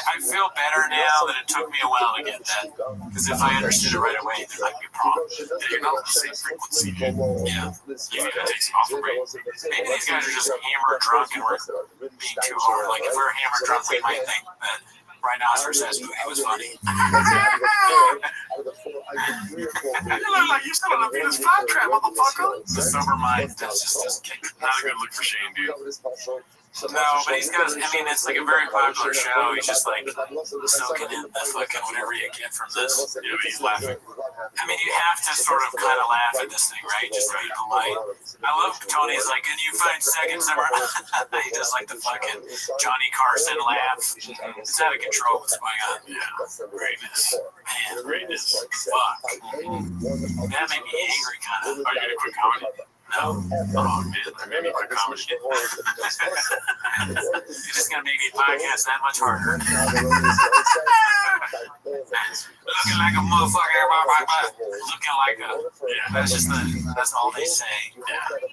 better now that it took me a while to get that. Because if I understood it right away, there might be a problem. Yeah, you're not on the same frequency, dude. Yeah. You need to take some off the break. Maybe these guys are just hammered drunk and we're being too hard. Like if we're hammered drunk, we might think that Rhinoceros says it was funny. You look like you're still on a Venus flytrap, motherfucker. The sober mind, that's just not a good look for Shane, dude. No, but he's got, I mean, it's like a very popular show. He's just like soaking in the fucking whatever you get from this. Yeah, but he's laughing. I mean, you have to sort of kind of laugh at this thing, right? Just be polite. I love Tony's like, can you find seconds? He does like the fucking Johnny Carson laugh. It's out of control what's going on. Yeah, greatness. Man, Greatness. fuck. That made me angry, kind of. Are you gonna quit comedy? No. Oh man, that made me quit comedy. You're just gonna make me podcast that much harder. Looking like a motherfucker, looking like a. Yeah, that's all they say. Yeah.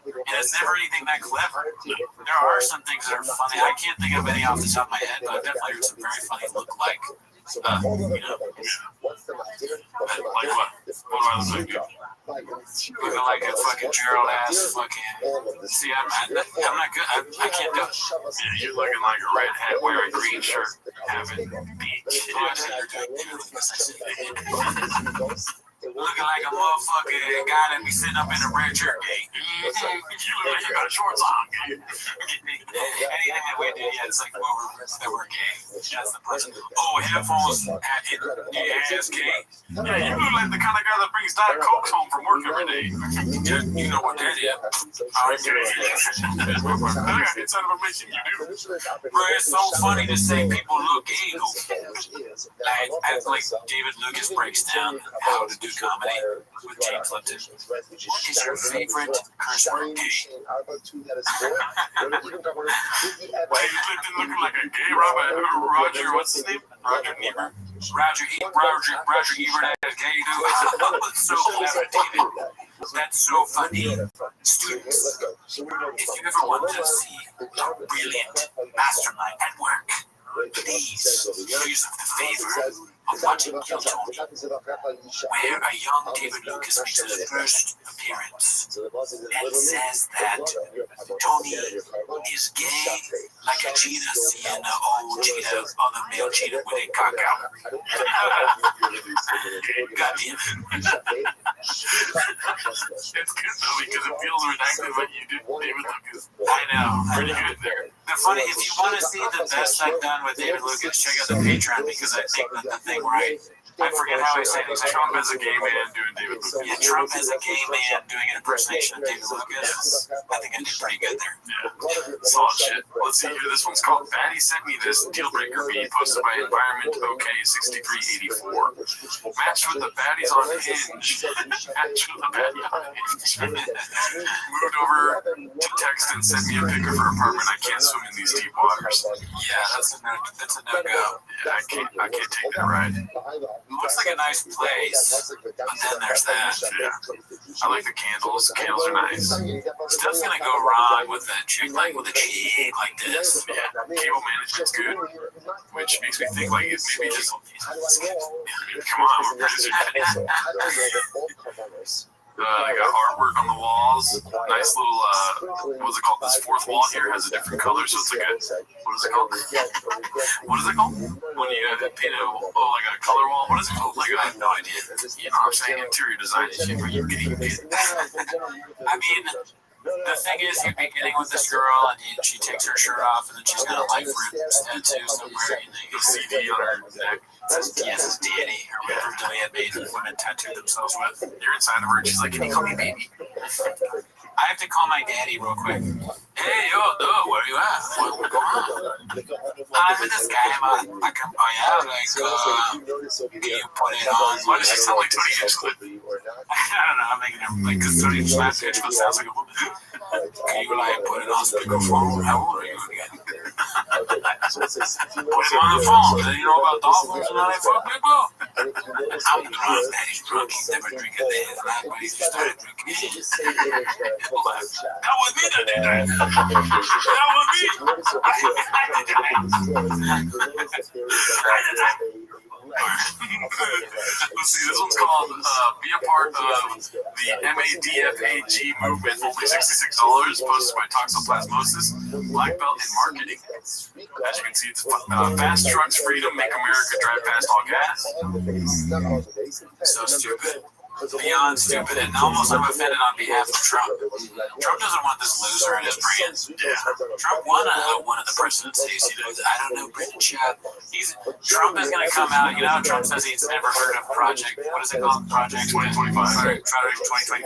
And it's never anything that clever. There are some things that are funny. I can't think of any off the top of my head, but I've definitely heard some very funny look like. Like what? What do I look like, dude? Looking like a fucking Gerald ass fucking. See, I'm not good. I can't do it. Yeah, you're looking like a redhead wearing a green shirt, having beach. Looking looking like a motherfucking guy that be sitting up in a red shirt, gay. You look like you got shorts on, gay. Anything that we do, yeah, it's like that we're gay. That's the person. Oh, headphones at your ass, gay. Yeah, you look like the kind of guy that brings Diet Cokes home from work every day. You know what that is. Okay. Inside of a mission, you do. Bro, it's so funny to say people look gay. Like David Lucas breaks down how to do comedy with James Lipton. What is your favorite curse word, gay? Why you Lipton looking like a gay Roger, what's his name? Roger Ebert. Roger Ebert as gay, dude. It's so clever, David. That's so funny. Students, if you ever want to see a brilliant mastermind at work, please use the favor of watching Kill Tony, where a young David Lucas makes his first appearance and says that Tony is gay like a cheetah seeing an old cheetah, other male cheetah with a cock out. God damn it. It's good though because it feels redacted like you did David Lucas. I know. Pretty good there. The funny, if you want to see the best I've done with David Lucas, check out the Patreon because I think that the thing where I forget how I say it. Trump as a gay man doing David Lucas. Yeah, Trump as a gay man doing an impersonation of David Lucas. I think I did pretty good there. Yeah, solid shit. Let's see here. This one's called Batty Sent Me This Deal Breaker B, posted by Environment OK 6384. Match with the baddies on Hinge. Match with the baddie on Hinge. Moved over to text and sent me a pic of her apartment. I can't swim in these deep waters. Yeah, that's a no-go. Yeah, I can't take that ride. Looks like a nice place, but then there's that. Yeah. I like the candles. The candles are nice. Stuff's gonna go wrong with a chick like this. Yeah, cable management's good, which makes me think like it maybe just. Come on, we're I got artwork on the walls. Nice little, what's it called? This fourth wall here has a different color, so it's like a, what is it called? What is it called? When you paint like a color wall? What is it called? Like, I have no idea. You know what I'm saying? Interior design and shit where you get I mean, the thing is, you'd be getting with this girl, and she takes her shirt off, and then she's got a life tattoo somewhere, and they get a CD on her neck. Says, yes, it's Danny, or whatever Diane made women tattoo themselves with. You're inside of her, and she's like, can you call me baby? I have to call my daddy real quick. Hey, yo, where are you at? What's going on? I'm with this guy. I can, you put it on. Why does he sound like Tony Hinchcliffe? I don't know, I'm making him, like, because Tony Hinchcliffe sounds like a woman. Can you, like, put it on speakerphone? How old are you again? Put him on the phone. Do you know about dolphins and how they fuck people? I'm drunk. Daddy's drunk. He's never drinking this. But he started drinking. That was me that did that. That was me. Let's see, this one's called Be a Part of the MADFAG Movement, only $66, posted by Toxoplasmosis, Black Belt in Marketing. As you can see, it's Fast Trucks Freedom, Make America Drive Fast All Gas. So stupid. Beyond stupid, and almost I'm offended on behalf of Trump. Trump doesn't want this loser in his brand. Yeah. Trump won one of the presidencies. I don't know, Brendan Schaub. Trump is going to come out. You know how Trump says he's never heard of Project, what is it called? Project 2025. Project 2025.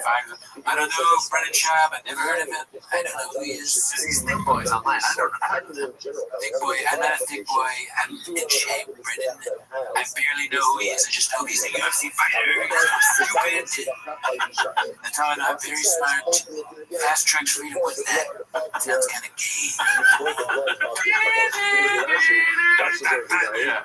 I don't know Brendan Schaub. I've never heard of him. I don't know who he is. These thick boys online. I don't know. Thick boy. I'm not a thick boy. I'm in shape, Brendan. I barely know who he is. I just know he's a UFC fighter. That's how I'm very smart. Fast Track Freedom with that. Sounds kind of gay. Yeah.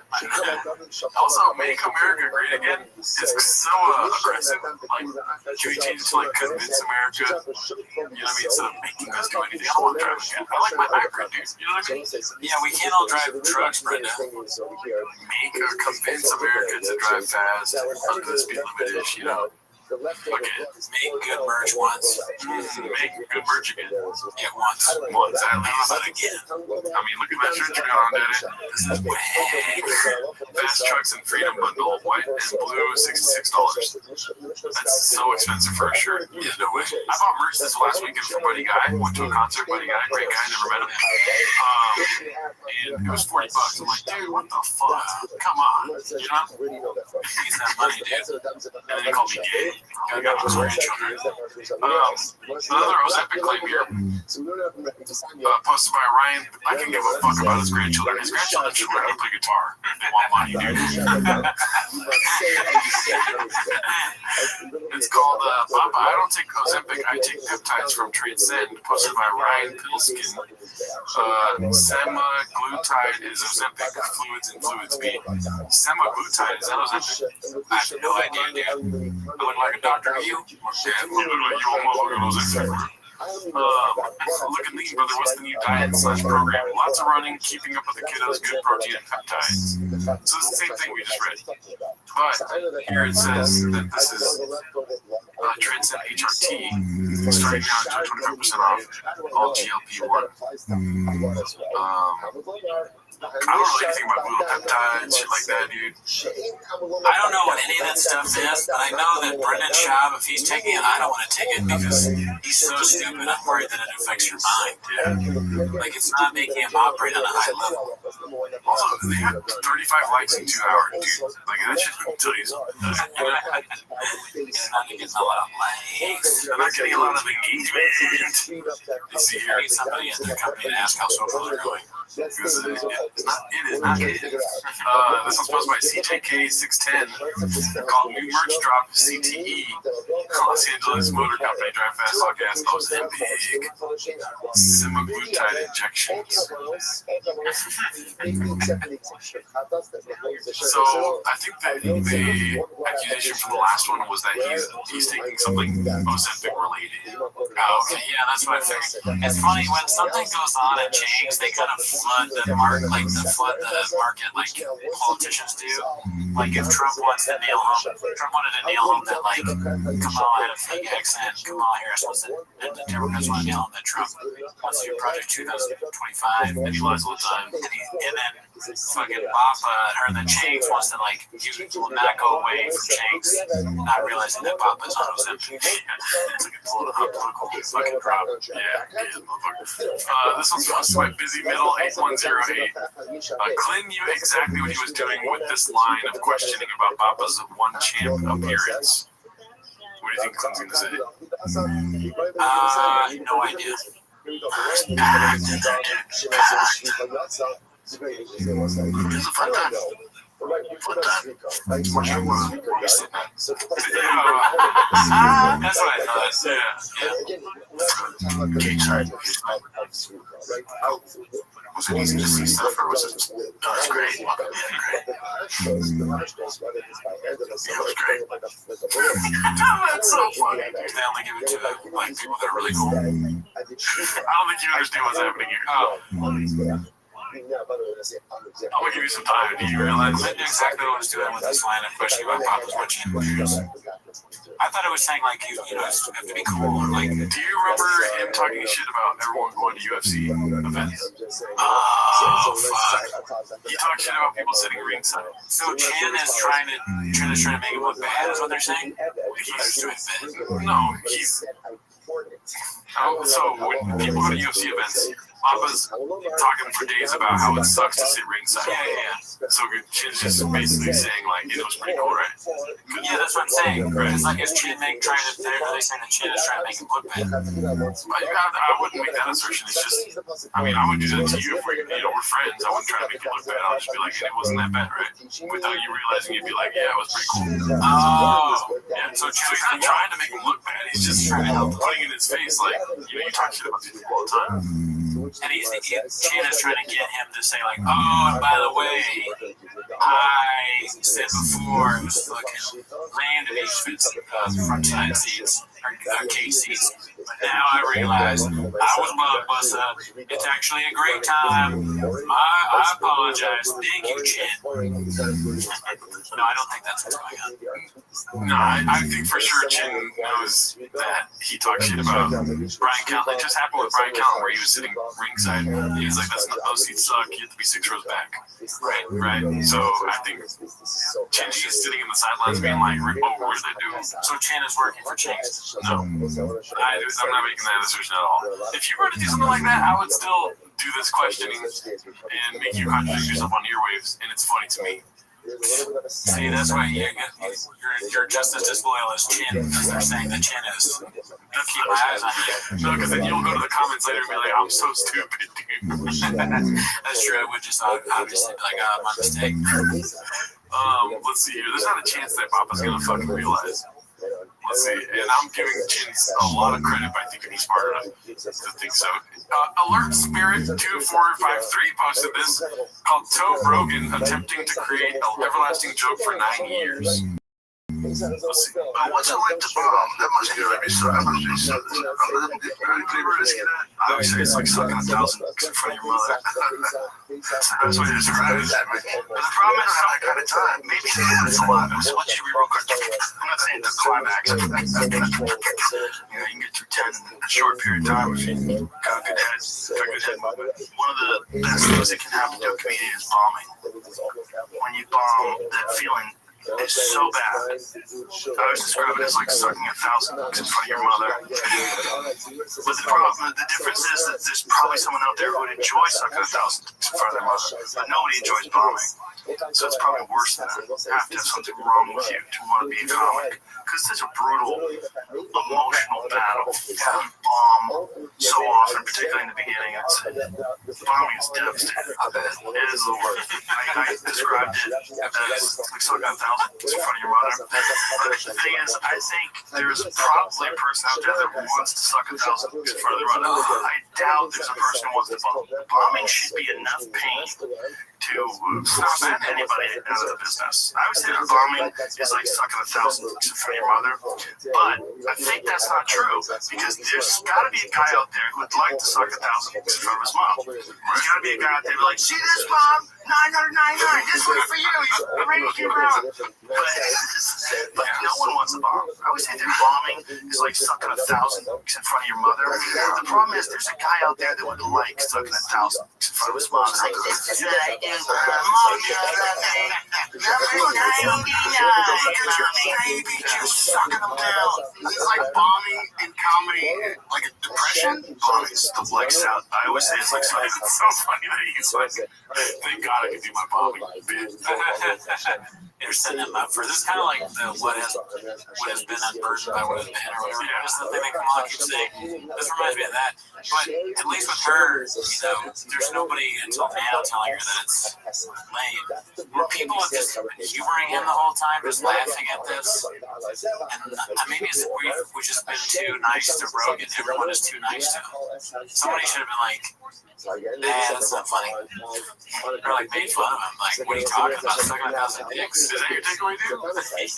Also, Make America Great Again is so aggressive. Like, can we change it to like convince America? You know what I mean? So making us do anything. I don't want to drive again. I like my hybrid, dude. You know what I mean? Yeah, we can't all drive trucks, Brenda. Make or convince America to drive fast under the speed limit is, you know. Make good merch once. Make good merch again. Yeah, once. Once at least. But again, I mean, look at that shirt you got on, Daddy. this is way. Fast Trucks and Freedom Bundle, white and blue, $66. That's so expensive for a shirt. Yeah, no way. I bought merch this last weekend from Buddy Guy. Went to a concert, Buddy Guy, great guy, never met him. And it was $40. I'm like, dude, what the fuck? Come on, you know? He's that money, dude. And then he called me gay. I got his grandchildren. Another Ozempic claim here. Posted by Ryan. I can give a fuck about his grandchildren. His grandchildren should learn how to play guitar. They want money, dude. It's called Papa. I don't take Ozempic. I take peptides from Transcend. Posted by Ryan Pilskin. Semaglutide is Ozempic. Fluids and Fluids B. Semaglutide, is that Ozempic? I have no idea, dude. I look like a doctor to you. Yeah, you look like you almost look at Ozempic. Look at me, brother. What's the new diet / program? Lots of running, keeping up with the kiddos, good protein and peptides. So it's the same thing we just read. But here it says that this is Transcend HRT. Starting now, enjoy 25% off all GLP-1. I don't know anything about glutapeptides, shit like that, dude. I don't know what any of that stuff is, but I know that Brendan Schaub, if he's taking it, I don't want to take it because he's so stupid. I'm worried that it affects your mind, dude. Like, it's not making him operate on a high level. Also, they got 35 likes in 2 hours, dude. Like, that shit will tell you something. You're not getting a lot of likes. They're not getting a lot of engagement. You see here. I need somebody in the company to ask how social they're going. Because it is not it. This one's posted by CJK610 called New Merch Drop CTE. Los Angeles Motor Company, Drive Fast, Talk Gas, Ozempic, semaglutide injections. So I think that the accusation for the last one was that he's taking something Ozempic related. Oh, okay, yeah, that's what I figured. It's funny when something goes on and changes, they kind of flood the market, like like politicians do. Like if Trump wanted to nail home that like Kamala had a fake accent, Kamala Harris wasn't, and the Democrats want to nail him that Trump wants to do Project 2025, and he lies all the time, and then fucking Papa, her the Changs wants to like will not go away from Changs, not realizing that Papa's on Ozempic. It's like a political fucking drop. Yeah, motherfucker. This one's sponsored by Busy Middle 8108. Clinton knew exactly what he was doing with this line of questioning about Papa's one champ appearance. What do you think Clinton's going to say? No idea. It's a fun time. That's what I thought. Yeah. Okay, sorry. Was it easy to see stuff, or was it? No, it's great. It was great. That's so funny. They only give it to like people that are really cool. I don't think you understand what's happening here. Oh. I'm gonna give you some time. Do you realize I knew exactly what I was doing with this line of questioning about Papa's one champ. I thought it was saying like you have to be cool. Or like, do you remember him talking shit about everyone going to UFC events? Oh fuck! He talked shit about people sitting ringside. So Chan is trying to make him look bad. Is what they're saying? He's doing no. He's so when people go to UFC events, Papa's talking for days about how it sucks to sit ringside. Yeah. So Chin's just basically saying like, it was pretty cool, right? Yeah, that's what I'm saying. Right. It's like, is Chin trying to saying that Chin is trying to make him look bad? I wouldn't make that assertion. It's just, I mean, I would do that to you if we're friends. I wouldn't try to make you look bad. I'll just be like, it wasn't that bad, right? Without you realizing, you'd be like, yeah, it was pretty cool. Oh. Yeah. So he's not trying to make him look bad. He's just trying to help putting in his face, like, you talk shit about these people all the time. And Chan is trying to get him to say like, oh, and by the way, I said before it was fucking land of front side seats or cage seats, but now I realize I was Blockbuster. It's actually a great time. I apologize. Thank you, Chan. No, I don't think that's what's going on. No, I think for sure Chin knows that he talks shit about Brian Callen. It just happened with Brian Callen where he was sitting ringside. He was like, those seats suck. You have to be 6 rows back. Right. So I think Chin is sitting in the sidelines being like, oh, what did I do? So Chin is working for Chin. No. I'm not making that assertion at all. If you were to do something like that, I would still do this questioning and make you contradict yourself on earwaves, and it's funny to me. See, that's why you're just as disloyal as Chin, because they're saying that Chin is. They'll keep my eyes on you. No, because then you'll go to the comments later and be like, I'm so stupid, dude. That's true. I would just obviously be like, my mistake. Let's see here. There's not a chance that Papa's gonna fucking realize. Let's see. And I'm giving Chins a lot of credit by thinking he's smart enough to think so. Alert Spirit 2453 posted this called Toe Rogan attempting to create an everlasting joke for 9 years. What's it like to bomb? That must be really so. That must be so. I would say it's like sucking 1,000 in front of your mother. That's the best way to describe it. But the problem is, I kind of time. Maybe it's a lot. So let's read real quick. I'm not saying the climax. You can get through 10 in a short period of time if you got a good head, movement. One of the best things that can happen to a comedian is bombing. When you bomb, that feeling is so bad. I always describe it as like sucking 1,000 bucks in front of your mother. But the difference is that there's probably someone out there who would enjoy sucking 1,000 bucks in front of their mother, but nobody enjoys bombing. So it's probably worse than that. You have to have something wrong with you to want to be a comic. Because it's such a brutal, emotional battle. You bomb so often, particularly in the beginning. Bombing is devastating. It is the worst. I described it as like sucking 1,000 bucks in front of your mother. But the thing is, I think there's probably a person out there that wants to suck 1,000 bucks in front of their mother. I doubt there's a person who wants to bomb. Bombing should be enough pain to stop anybody out of the business. I would say that bombing is like sucking 1,000 bucks in front of your mother, but I think that's not true because there's got to be a guy out there who would like to suck 1,000 bucks in front of his mom. There's got to be a guy out there who's like, see this, mom? 999. This one's for you. You're ready to get around. But no one wants a bomb. I always say that bombing is like sucking 1,000 bucks in front of your mother. The problem is there's a guy out there that would like sucking 1,000 bucks in front of his mom. It's like, this is what I do. Mom, sucking them down. It's like bombing in comedy, like a depression. Bombing's the flex out. I always say it's like something that's so funny that he's like, thank God I can do my bombing bit. You're setting them up for this. Is kind of like the what has been unburdened by what has been, or whatever. Yeah. Just that they make them all keep saying. This reminds me of that. But at least with her, there's nobody until now telling her that it's lame. Where people are just humoring him the whole time, just laughing at this. And maybe we've just been too nice to Rogan. Everyone is too nice to him. Somebody should have been like, nah, that's not funny. Or like made fun of him. Like, what are you talking about? Sucking 1,000 dicks? Is that your takeaway, dude?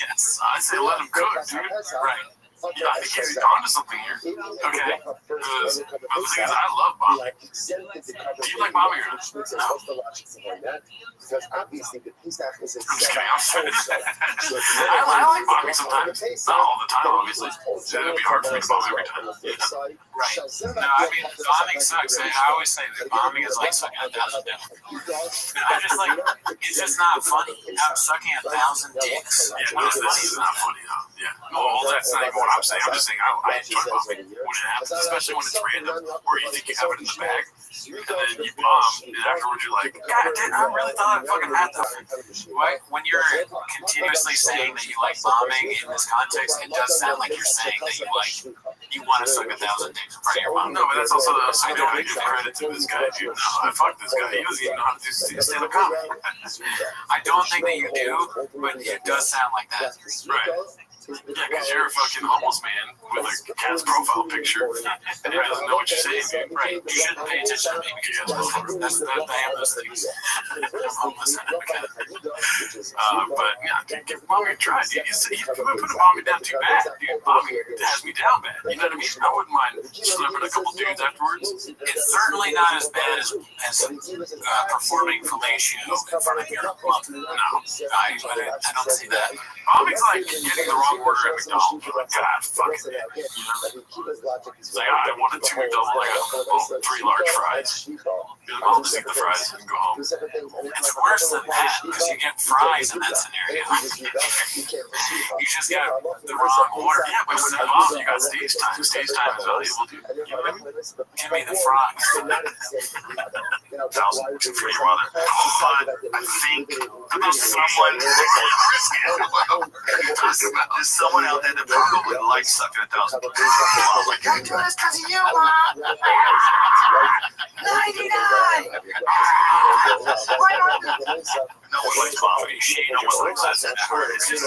Yes. I say let him cook, dude. Right. Yeah, I think he's onto something here. Okay. But the thing is, I love bombing. Do you like bombing or not? No. I'm just kidding. I like bombing sometimes. Not all the time, obviously. It'd be hard for me to bomb every time. Right. No, I mean, bombing sucks. I always say that bombing is like sucking 1,000 dicks. I just like, it's just not funny. I'm sucking 1,000 dicks. Yeah, no, this is not funny, though. Yeah. Well, that's not even what I'm saying. I'm just saying I enjoy bombing when it happens, especially when it's random, or you think you have it in the bag, and then you bomb, and afterwards you're like, God damn, I really thought I fucking had that. When you're continuously saying that you like bombing in this context, it does sound like you're saying that you want to suck 1,000 dicks in front of your mom. No, but that's also the I don't give credit to this guy, dude. No, I fuck this guy. He doesn't even know how to do stand-up comedy. I don't think that you do, but it does sound like that. Right. Yeah, because you're a fucking homeless man with a cat's profile picture, and he doesn't know what you're saying, dude. Right. You shouldn't pay attention to me because you have those. I am those things. I'm homeless and I'm a cat. But yeah, dude, give mommy a try. Dude, you put mommy down too bad, dude. Mommy has me down bad. You know what I mean? I wouldn't mind slipping a couple dudes afterwards. It's certainly not as bad as performing fellatio in front of your mother. No, I don't see that. Mommy's like getting the wrong order at McDonald's. Like, God, fuck it. It's like, I wanted 2 McDouble, I got 3 large fries. You're like, I'll just eat the fries and go home. It's worse than that because you get fries in that scenario. You just got the wrong order. Yeah, but with that mom, you got stage time. Stage time is valuable, dude. You know what I mean? Give me the fries. $1,000 for your mother. But I think there's someone out there that probably likes sucking $1,000. Like, I do this because of you, Mom. 99. No one likes mommy. No one likes that. It's just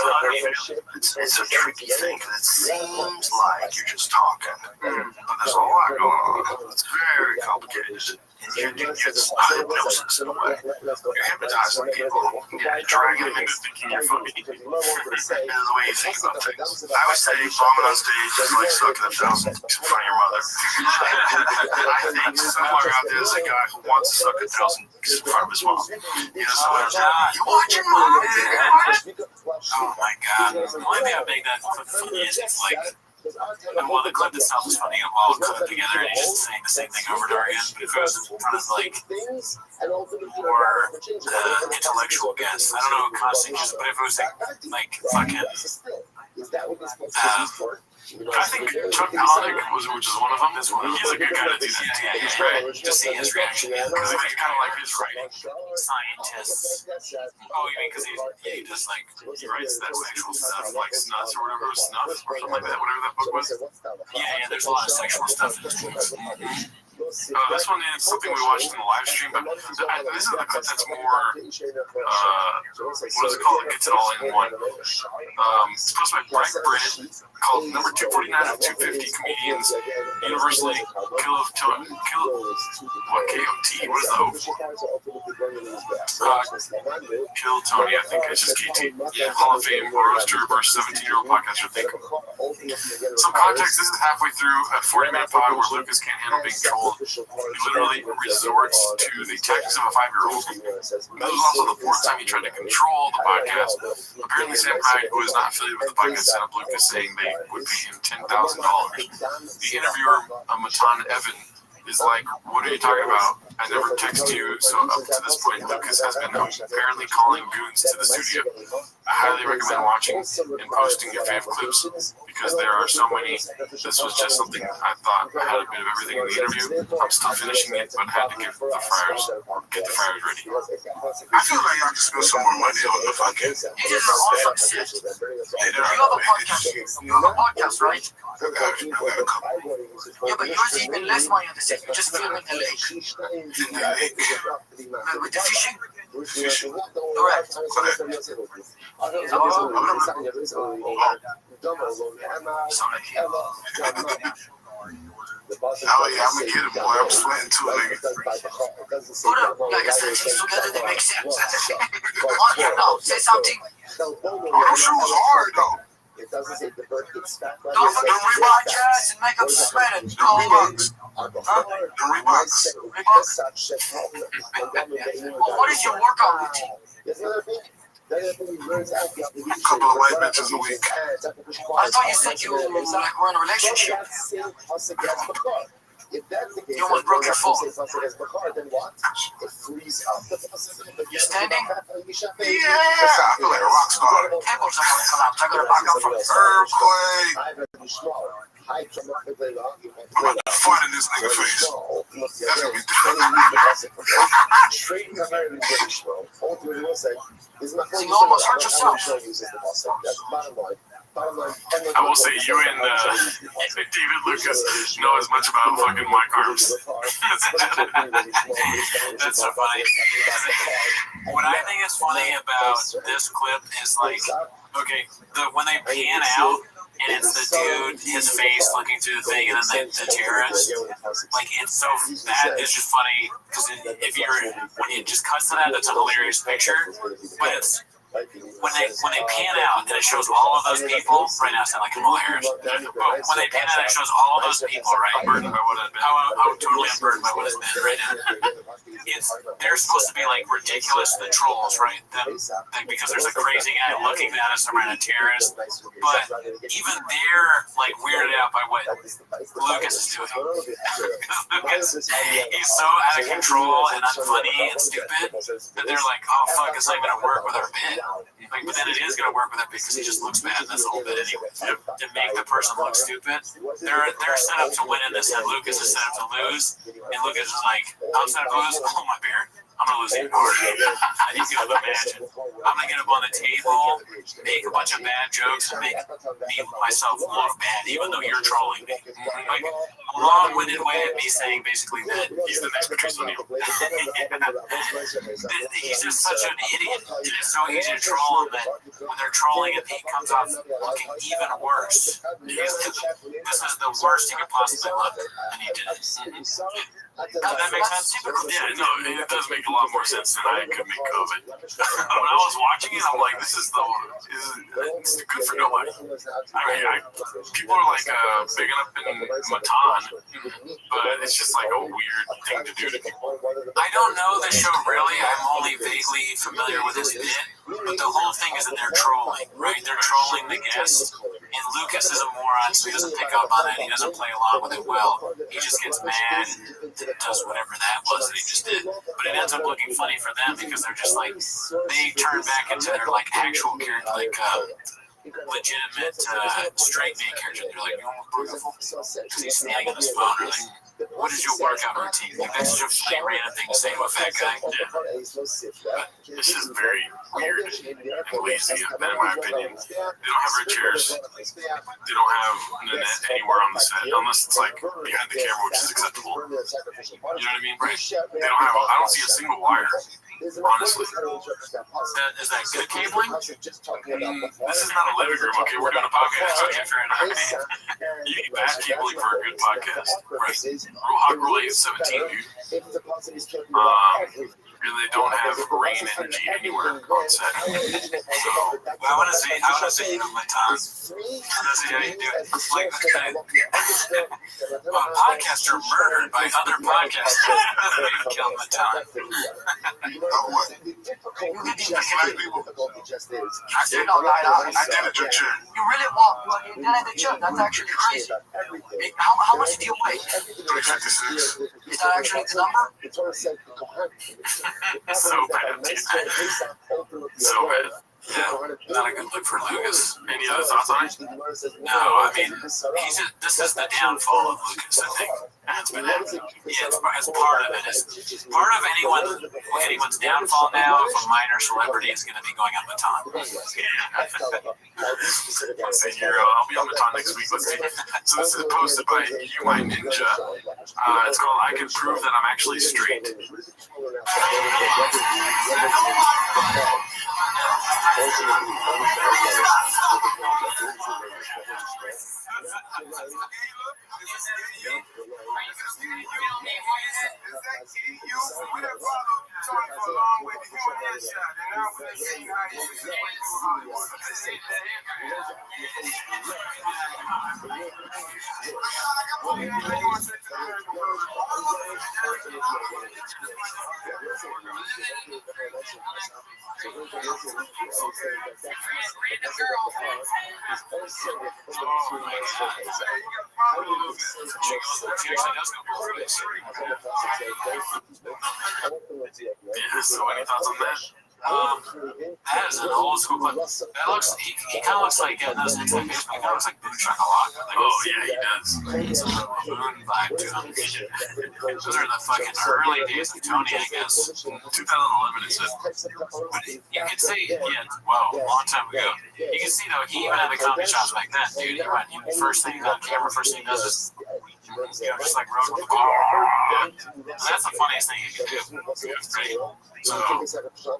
it's a tricky thing because it seems like you're just talking, but there's a lot going on. It's very complicated. You're hypnosis in a way. You're hypnotizing people. You're dragging them into thinking you're funny. This is the way you think about things. I would say bombing on stage is like sucking $1,000 in front of your mother. I think somewhere out there is a guy who wants to suck $1,000 in front of his mom. You know, You watch your mom. Oh my God. The only thing I make that funny is it's like, well, the clip itself is funny. All clipped together and he's just saying the same thing over and over again. But if it was in front of like more intellectual guests, I don't know who conversations, but if it was like fucking I think Chuck Palahniuk which is one of them. He's a good guy to do that. Yeah, right. To see his reaction. Because I kind of like his writing. Scientists. Oh, you mean because he just like he writes that sexual stuff like Snuts or whatever, Snuff or something like that, whatever that book was. Yeah, there's a lot of sexual stuff in his books. This one is something we watched in the live stream, but this is the clip that's more, what is it called? It gets it all in one. It's posted by Brett Britt, called number 249 of 250 comedians universally KOT. What is the O? Kill Tony, I think it's just KT. Yeah, Hall of Fame roaster versus 17-year-old podcaster. Some context, this is halfway through a 40-minute pod where Lucas can't handle being trolled. He literally resorts to the tactics of a 5-year-old. This was also the 4th time he tried to control the podcast. Apparently, Sam Hyde, who is not affiliated with the podcast, sent up Lucas saying they would pay him $10,000. The interviewer, Matan Evan, is like, what are you talking about? I never text you. So up to this point, Lucas has been apparently calling goons to the studio. I highly recommend watching and posting your fave clips because there are so many. This was just something I thought I had a bit of everything in the interview. I'm still finishing it, but had to get the fryers ready. I feel like y'all can spend some more money on the fucking. He did awesome shit. You have a podcast, right? Yeah, but yours is even less money on the set. You just film in the lake. With the fishing? Correct. Oh yeah, I'm gonna get it, boy. I'm sweating too, nigga. Put up like a sentence together that makes sense. On here now, say something. Oh, them shoes hard though. Don't forget to rebuy jazz and make them sweat it. $12. The Reeboks. Well, what is your workout routine? A couple of white bitches a week. I thought you said you were in a relationship. You almost broke your phone. You standing? Yeah, I feel like a rock star. Tables are going to collapse. I got to back up from Earthquake. I'm about to fart in this nigga face. That's gonna be So you almost hurt yourself. I will say you and David Lucas know as much about fucking my carbs. That's so funny. What I think is funny about this clip is like, okay, when they pan out and it's the dude, his face looking through the thing, and then the terrorist, like it's so that is just funny because if when it just cuts to that, that's a hilarious picture, but it's. When they pan out and it shows all of those people, right now it's not like Kamala Harris, but when they pan out it shows all of those people, right? Burdened by what has been. How totally unburdened by what has been right now. They're supposed to be like ridiculous, the trolls, right? Because there's a crazy guy looking at us around a terrorist, but even they're like weirded out by what Lucas is doing. Lucas, he's so out of control and unfunny and stupid that they're like, oh fuck, it's not even gonna work with our bid. Like, but then it is going to work with it because he just looks bad. That's the whole bit anyway. To make the person look stupid, they're set up to win in this, and Lucas is set up to lose. And Lucas is like, I'm set up to lose. Oh my beard, I'm gonna lose even harder. You can imagine. I'm gonna get up on the table, make a bunch of bad jokes, and make me myself look bad, even though you're trolling me. Like a long-winded way of me saying basically that he's the next Patrice O'Neal. He's just such an idiot. It's so easy to troll him that when they're trolling him, he comes off looking even worse. This is the worst he could possibly look, and he did it. That makes sense? Yeah, no, it does make a lot more sense than I could make of it. When I was watching it, I'm like, this is it's good for nobody. I mean, people are like bigging up in Matan, but it's just like a weird thing to do to people. I don't know the show really. I'm only vaguely familiar with his bit, but the whole thing is that they're trolling, right? They're trolling the guests. And Lucas is a moron, so he doesn't pick up on it. He doesn't play along with it well. He just gets mad and does whatever that was that he just did. But it ends up looking funny for them because they're just like, they turn back into their like actual character, like legitimate straight man character. They're like, you almost beautiful because he's standing on his phone. Or like, what is your workout routine? Like, that's just a funny random thing to say to a fat guy. Yeah. But it's just very weird and lazy, in my opinion. They don't have red chairs. They don't have Nanette anywhere on the set, unless it's like behind the camera, which is acceptable. You know what I mean? Right. They don't have. I don't see a single wire. Honestly. Is that good cabling? This is not a living room, okay? We're doing a podcast. You need bad cabling for a good podcast. Right. Hot Rule 817, dude. And they don't have rain energy anywhere on set. So, I want to see you on my time. I want to see how you do it. Like, podcasts are murdered by other podcasts. They kill my time. I did a good chair. You really want? You did a joke. That's actually crazy. How much do you weigh? 356. Is that actually the number? So bad, dude. So bad. Yeah, not a good look for Lucas. Any other thoughts on it? No, I mean, this is the downfall of Lucas, I think. That's been happening. Yeah, it's part of it. It's part of anyone's downfall now. If a minor celebrity is going to be going on Matan. Let's see here. I'll be on Matan next week. Let's see. So this is posted by You My Ninja. It's called I Can Prove That I'm Actually Straight. Yeah, so any thoughts on that? That is an old school clip. That looks, he kind of looks like, yeah, those inside baseball, he kind of looks like Boone Chocolate. Like, oh, yeah, he does. It's a Boone vibe to him. Those are the fucking early days of Tony, I guess. 2011 is it. But you can see, yeah, wow, a long time ago. You can see, though, he even had the comedy shots back then, dude. He went, first thing on camera, first thing he does is, just like road with the car. That's the funniest thing you can do. Right? So,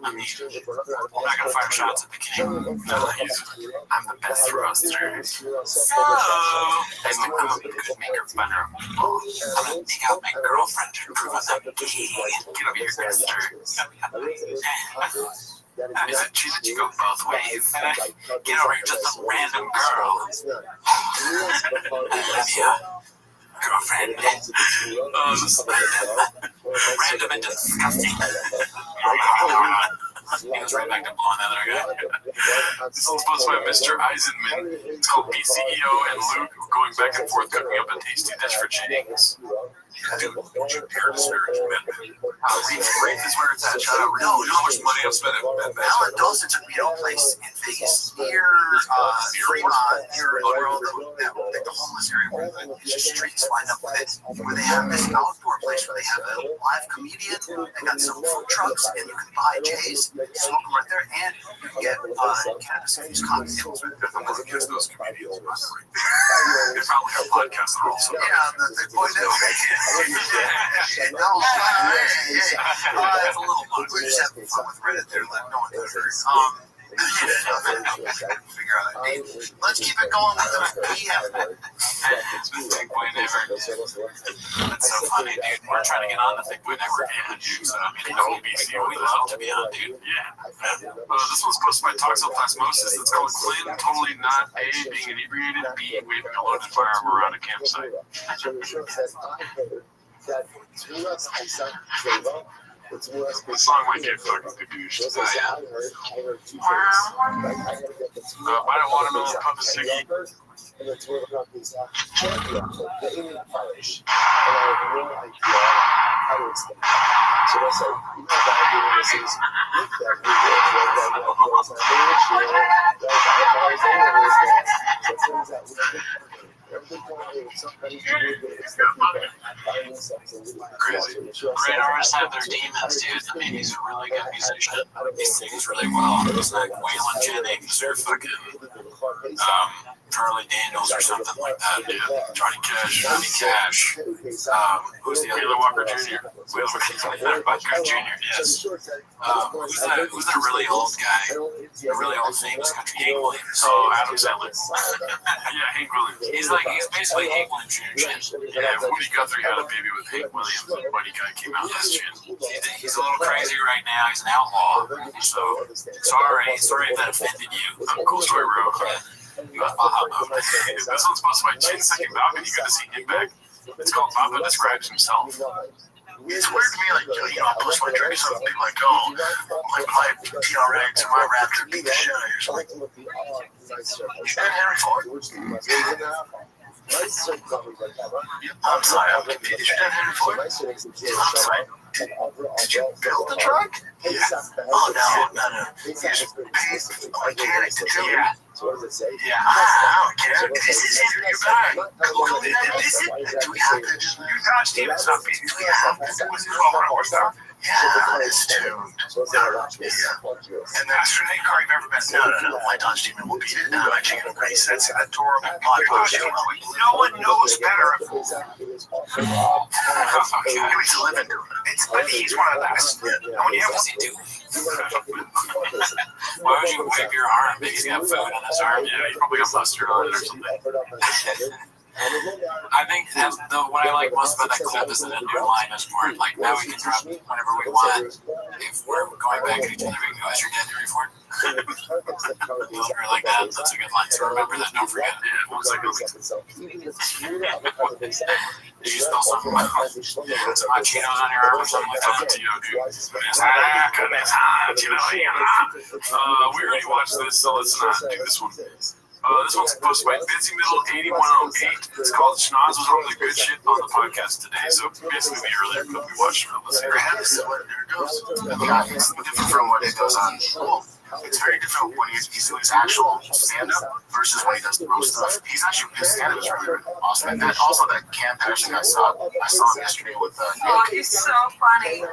I mean, I'm not gonna fire shots at the king. I'm the best thruster. So, I'm a good maker of butter. I'm gonna take out my girlfriend to prove I'm not gay. Get over here, Esther. Is it true that you go both ways? Get over here, just a random girl. I love you. Girlfriend. Random and disgusting. He goes right back to blowing that other guy. This is supposed by Mr. Eisenman. It's called BCEO and Luke going back and forth cooking up a tasty dish for Jennings. Dude, your parents are Reef is where it's at. Shout out Reef. No, you know how much money I've spent at Alan Dawson's a burrito place in Vegas near Fremont, near the homeless area where it's just streets lined up with it, where they have this outdoor place where they have a live comedian. They got some food trucks, and you can buy J's, smoke them right there, and you can get cannabis-infused cocktails right there. I'm going to kiss those comedians. They probably have podcasts that are also. Yeah, the boy knew. It's a little fun. We're just having fun with Reddit there, like no one does it. Figure out a name. Let's keep it going with the PM. It's been Thick Boy Network. That's so funny, dude. We're trying to get on the Thick Boy Network, yeah, dude. So, I mean, we love to be on, dude. Yeah. This one's posted by Toxoplasmosis. It's called Clinton totally not A, being inebriated, B, waving a loaded firearm around a campsite. The song might get fucking confused. Buy a watermelon, pump a ciggy. And the tour company's champion for the Indian parish. And I have no idea how to explain it. So I said, you know what I'm doing this is with that we Great artists have their demons, dude. I mean, he's a really good musician. He sings really well. It's like Waylon Jennings or fucking Charlie Daniels or something like that, dude. Johnny Cash. Who's the other? Wheeler Walker Jr. Wheeler Walker Jr., yes. Who's that really old guy? The really old famous country, Hank Williams. Oh, Adam Sandler. Yeah, Hank Williams. He's basically Hank Williams Jr. Yeah, Woody Guthrie had a baby with Hank Williams, and Buddy Guy came out last channel. He's a little crazy right now. He's an outlaw. So, sorry if that offended you. Cool story, bro. This one's supposed to be my chin's second balcony. You got to see him back. It's called Papa Describes Himself. It's weird to me, like, I post my drinks and people like, oh, my TRX or my Raptor beat the shit out of yourself. Is that Henry Ford? I'm sorry, I'm confused. Is that Henry Ford? I'm sorry. Did you build the truck? Yeah. Oh, no. You just paid the mechanic to do it. Yeah. I don't care. This is in your bag. Do we have to just use Dodge Stevens stuff? Do we have to do this 12-hour stuff? Yeah, it's tuned. And the astronautic car you've ever been in? No. My Dodge Demon will beat it. No, I'm actually going to race. That's an adorable model. No one knows better. Okay. He's living. He's one of the best. No one ever see do. Why would you wave your arm? He's got food on his arm. Yeah, he probably got mustard on it or something. I think what I like most about that clip is that a new line is more like now we can drop whenever we want. If we're going back to each other, we can go, is your dad Henry Ford? Literally like that. That's a good line. So remember that. Don't forget. Yeah, 1 second. Did you spell something like some hot Cheetos on your arm or something like that? We already watched this, so let's not do this one. This one's posted by Busy Middle 8108. It's called Schnoz was on the good shit on the podcast today. So basically the earlier clip we watched from this here. This is what it goes. Yeah, it's different from what it goes on. Well, it's very different when he's doing his actual stand-up versus when he does the roast stuff. His stand-up is really, really awesome. And then also that Cam Patterson I saw him yesterday with Nick. Oh, he's so funny.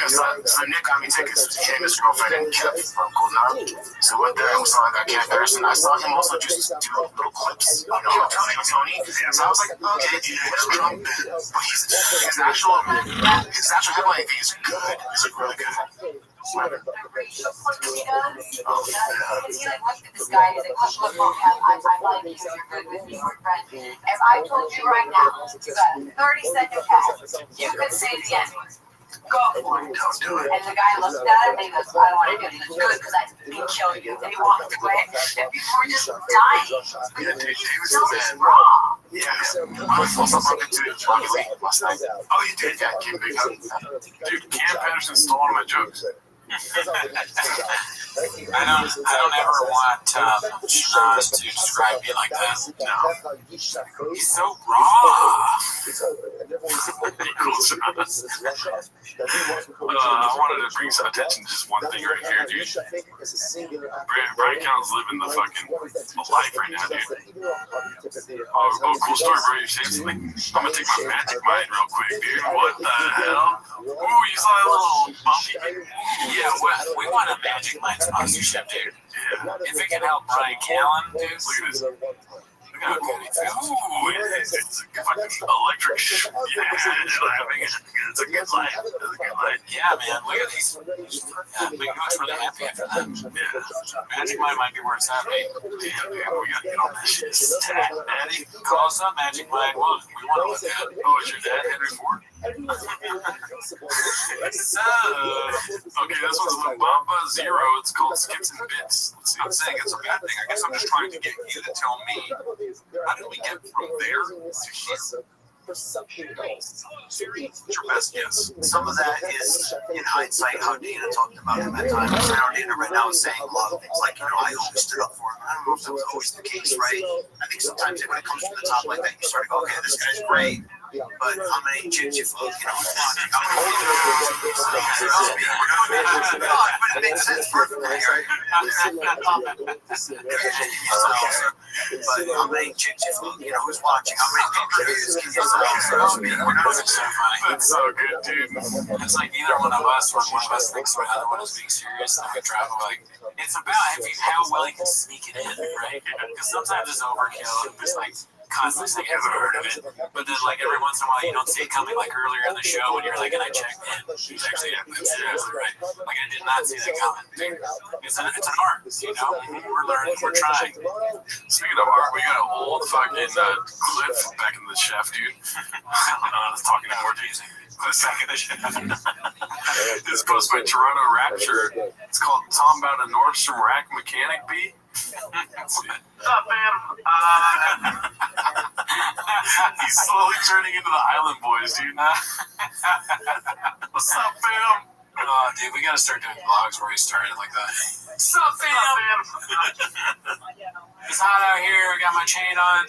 So Nick got me tickets to him, his girlfriend, and Kev from Golden Arm. So went there and we saw that Cam Patterson. I saw him also just do little clips, Tony. So I was like, okay, whatever. But his actual headline thing is good. It's like really good. He does. He like looked at this guy and he's like, look, I like you, you're good with me, we're friends. If I told you right now, you got 30-second pass, you could say the end. Go for it. Don't do it. And the guy looked at him and he goes, I don't want to do this. Good, because I can kill you. And he walked away. And people were just dying. Yeah, dude, he was So bad. raw. Yeah, I was also broken to Rocky Lee last night. Oh, you did? Yeah, Kim Big Hug. Dude, Cam Patterson stole one of my jokes. I don't ever want Schnoz to describe me like that. No. He's so raw. I wanted to bring some attention to just one thing right here, dude. Brian Callum's living the fucking life right now, dude. Oh, cool story, bro. You're saying something? I'm gonna take my magic mind real quick, dude. What the hell? Ooh, you saw that little bumpy thing? Yeah, we want a Magic Mind sponsorship, dude. Yeah. If it can help Brian Callen, dude. Look at this. Look how good it feels. Ooh, it's a fucking electric it's a good light. It's a good light. Yeah, man, look at these. Big Goat's really happy after that. Yeah. Magic Mind might be where it's at, mate. Yeah, man, we gotta get on that shit. Stat, daddy. Call us up, Magic Mind. Well, we want to look at it. Oh, is your dad Henry Ford? So, Okay, this one's with Bamba Zero. It's called Skips and Bits. Let's see. I'm saying it's a bad thing. I guess I'm just trying to get you to tell me, how did we get from there to here? What's your best guess? Some of that is, in hindsight, how Dana talked about him at times. I know Dana right now is saying a lot of things like, I always stood up for him. I don't know if that was always the case, right? I think sometimes when it comes from the top like that, you start to go, okay, this guy's great, but how many chicks you fuck, but it makes sense perfectly, right? But how many chicks you fuck, who's watching, how many pictures can you That's so good, dude. It's like neither one of us, when one of us thinks the other one is being serious, like a travel, like, it's about how well you can sneak it in, right? Because sometimes it's overkill, and it's like, constantly saying, I've heard of it. But then, like, every once in a while, you don't see it coming, like, earlier in the show, and you're like, and I checked in. He's actually, that's right. Like, I did not see that coming. It's an art, We're learning, we're trying. Speaking of art, we got an old fucking clip back in the chef, dude. I was talking to more dudes. Back in the chef. This is posted by Toronto Rapture. It's called Tom About a Nordstrom Rack Mechanic Bee. What's up, man? He's slowly turning into the Island Boys, dude. What's up, fam? Oh, dude, we gotta start doing vlogs where we started like that. What's up, fam? It's hot out here. I got my chain on.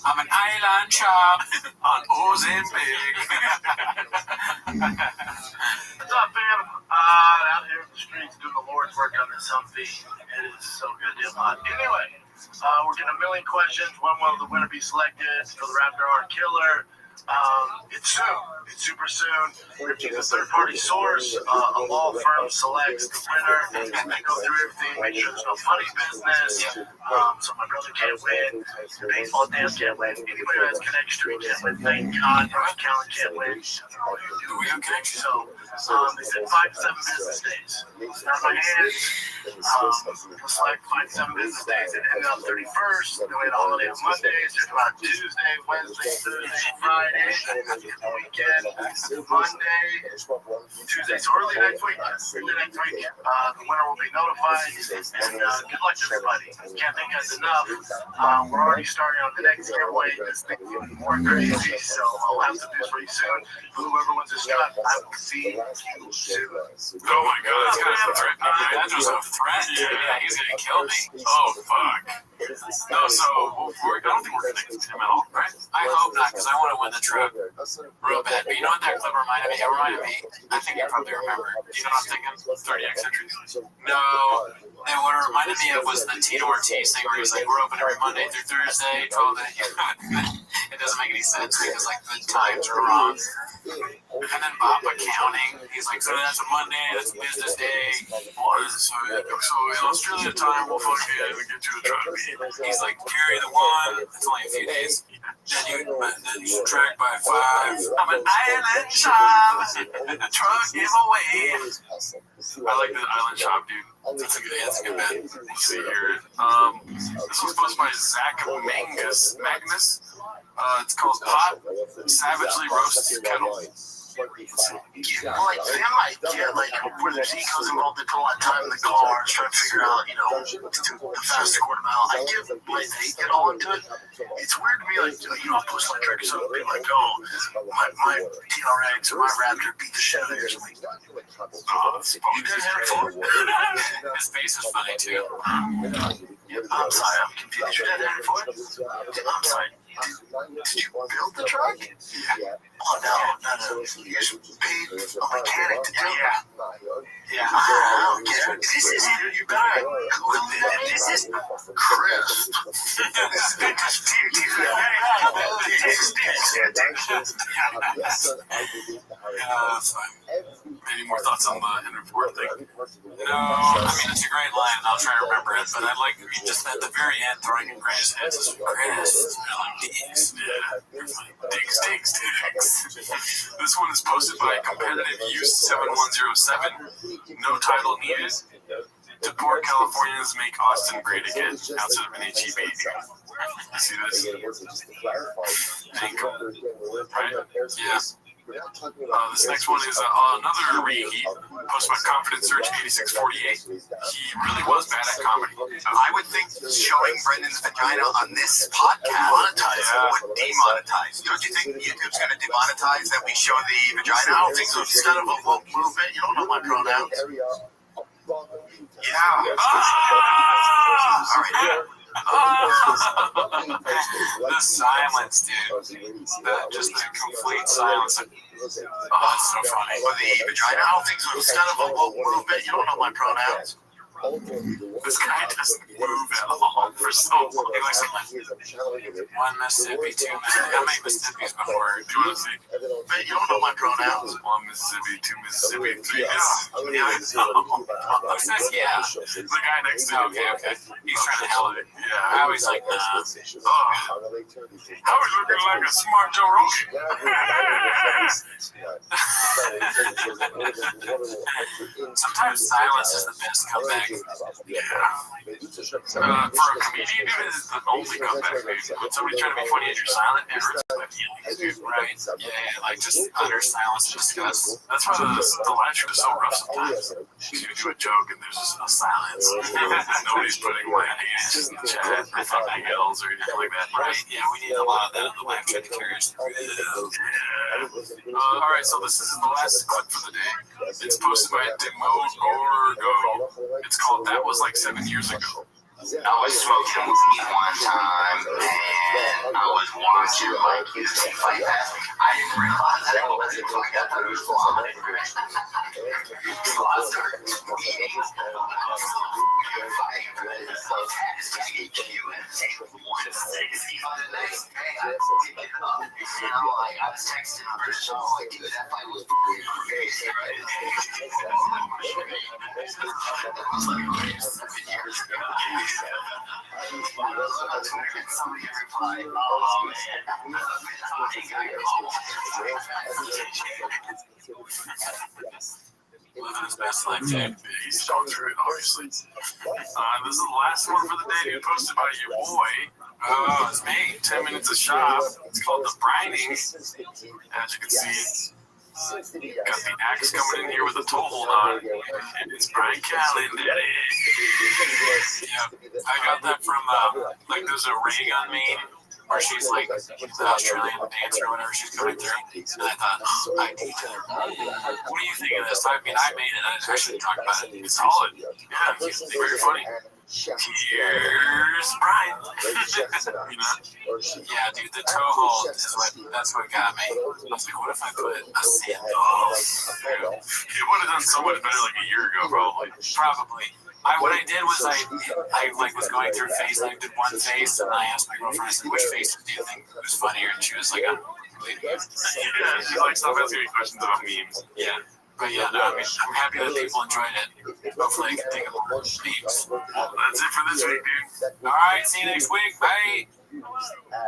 I'm an island chop on Ozempic. What's up, fam? Out here in the streets doing the Lord's work on this Humvee. It is so good, dude. Anyway, we're getting a million questions. When will the winner be selected for the Raptor Hard Killer? It's soon. It's super soon. We're using a third-party source. A law firm selects the winner. They go through everything, make sure there's no funny business. So my brother can't win. Baseball Dan can't win. Anybody who has connection to me can't win. Thank God, Brian Callen can't win. We have connection. So they said 5 to 7 business days. Not my hands. We'll select 5 to 7 business days. It ended up 31st. Then we had a holiday on Mondays. There's about Tuesday, Wednesday, Thursday, Friday. The weekend. then Monday, Tuesday. So early next week. The winner will be notified. And good luck to everybody. Can't thank you guys enough. We're already starting on the next giveaway. This thing is more crazy, so I'll have some news for you soon. Whoever wins this shot, I will see you soon. Oh my god, that's kind of a threat. That was a threat. Yeah, he's gonna kill me. Oh fuck. No, so I don't think we're connected to him at all, right? I hope not, because I want to win the truck real bad. But you know what that clip reminded me? It reminded me. I think you probably remember. Do you know what I'm thinking? 30X entries. No. And what it reminded me of was the Tito Ortiz thing where he's like, we're open every Monday through Thursday, 12 to It doesn't make any sense because like the times are wrong. And then Bob Accounting, he's like, so that's a Monday, that's a business day. So in Australia time, we'll fuck you and get you a truck. He's like, carry the one, it's only a few days. Then you subtract by 5. I'm an island shop. Truck giveaway. I like the island shop, dude. That's a good bet. Let's see here. This was posted by Zach Magnus. It's called Hot Savagely Roasted Kettle. Like, they might get, like, where there's egos involved, they put a lot of time in the cars, trying to figure out, you know, the fastest quarter mile. I get why they get all into it. It's weird to me, like, you know, I'll post my tracks up and be like, oh, my TRX or my Raptor beat the shit out of yours. I'm like, you did have fun. His face is funny, too. I'm sorry, I'm confused. You did have fun? I'm sorry. Did you build the truck? Yeah. Oh, no. You just paid a mechanic to do it. Yeah. I don't get it. This is it. You better Google it. This is Chris. This is good. Any more thoughts on the Henry Ford thing? No, I mean, it's a great line, and I'll try to remember it, but I'd like you just at the very end throwing in greatest hits. Greatest. Dicks. Yeah. Dicks. This one is posted by Competitive Use 7107. No title needed. To poor Californians make Austin great again outside of an HEB. You see this? Right? Yeah. This next one is another reheat posted by Confidence Search 8648. He really was bad at comedy. I would think showing Brendan's vagina on this podcast would demonetize. Don't you think YouTube's going to demonetize that we show the vagina? I don't think so. It's kind of a woke movement. You don't know my pronouns. Yeah. All right. The silence, dude. Just the complete silence. Oh, it's so funny. Or the vagina? I don't think so. It's kind of a woke movement. You don't know my pronouns. This guy doesn't move at all for so long. He looks like one Mississippi, 2 Mississippi. How many Mississippis before? Do you want to see? Man, you don't know my pronouns. 1 Mississippi, 2 Mississippi, 3 Mississippi. Yeah. The guy next to him. Okay. He's trying to help it. Yeah. I always like, nah. How we looking like a smart Joe Rogan? Sometimes silence is the best comeback. For a comedian, dude, it's the only comeback, dude. When somebody trying to be funny and you're silent, it hurts my feelings, dude. Right? Yeah, like just utter silence and disgust. That's why the live stream is so rough sometimes. You do a joke and there's just a silence. Nobody's putting my hands in the chat or thumbnail yells or anything like that. Right? Yeah, we need a lot of that on the live stream to carry us through. Alright, so this is the last clip for the day. It's posted by Demo Gorgo. It's called That Was Like 7 Years Ago. I was smoking weed one time, and I was watching like YouTube like that. I didn't realize that it was like that. It was fun. So I started eating. I was texting British. I was like, dude, that fight was crazy, right? That was like 7 years ago. Somebody replied, oh man, I think I called. living his best life, dude. He's going through it, obviously. This is the last one for the day, dude. Posted by your boy. Oh, it's me. 10 minutes of shop. It's called The Brining. As you can see, got the axe coming in here with a toe hold on. And it's Brian Callen, daddy. Yeah, I got that from, like, there's a Reagan meme where she's like the Australian dancer or whatever she's going through. And I thought, oh, I need to. What do you think of this? I mean, I made it. I actually talk about it. It's solid. Yeah, it's very funny. Here's Brian. You know? Yeah, dude, the toe hold is that's what got me. I was like, what if I put a sand? Oh, it would have done so much better like a year ago, probably. Probably. What I did was I like was going through face. I did one face, and I asked my girlfriend, I said, which face do you think was funnier? And she was like, yeah, she's like, stop asking me questions about memes. Yeah. But yeah, no, I mean, I'm happy that people enjoyed it. Hopefully I can think of more memes. Well, that's it for this week, dude. All right, see you next week. Bye.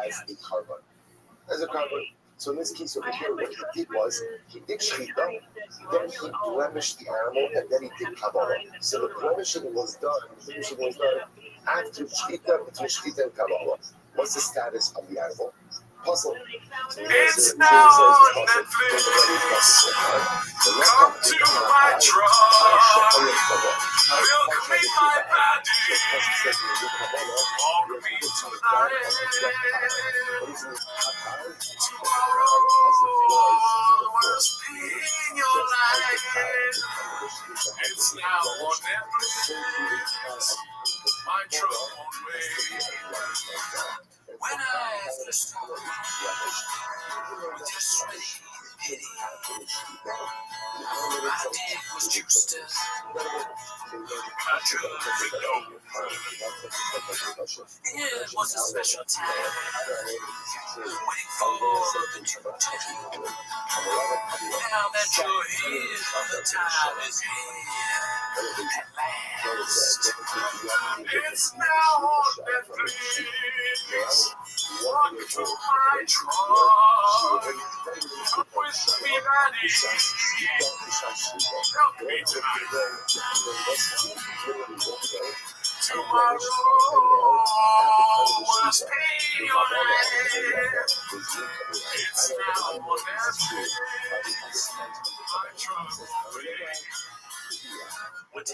As a carbon. So in this case over here, what he did was, he did shita, then he blemished the animal, and then he did kabbalah. So the blemishing was done after shita, between shita and kabbalah. What's the status of the animal? Puzzle. It's now on Netflix. Come to my truck. Milk me my body. Walk me tonight. Tomorrow will spin your life. It's now on Netflix. My truck won't wait. When I first started, just sweaty pity. All I did was juice to it was a special time, waiting for the two. Now that you're here, the time is here. At last, it's now on Netflix. Walk to my truck. Come with me, daddy. Help me tonight. Tomorrow will stay your life. It's now on Netflix. My truck away. What?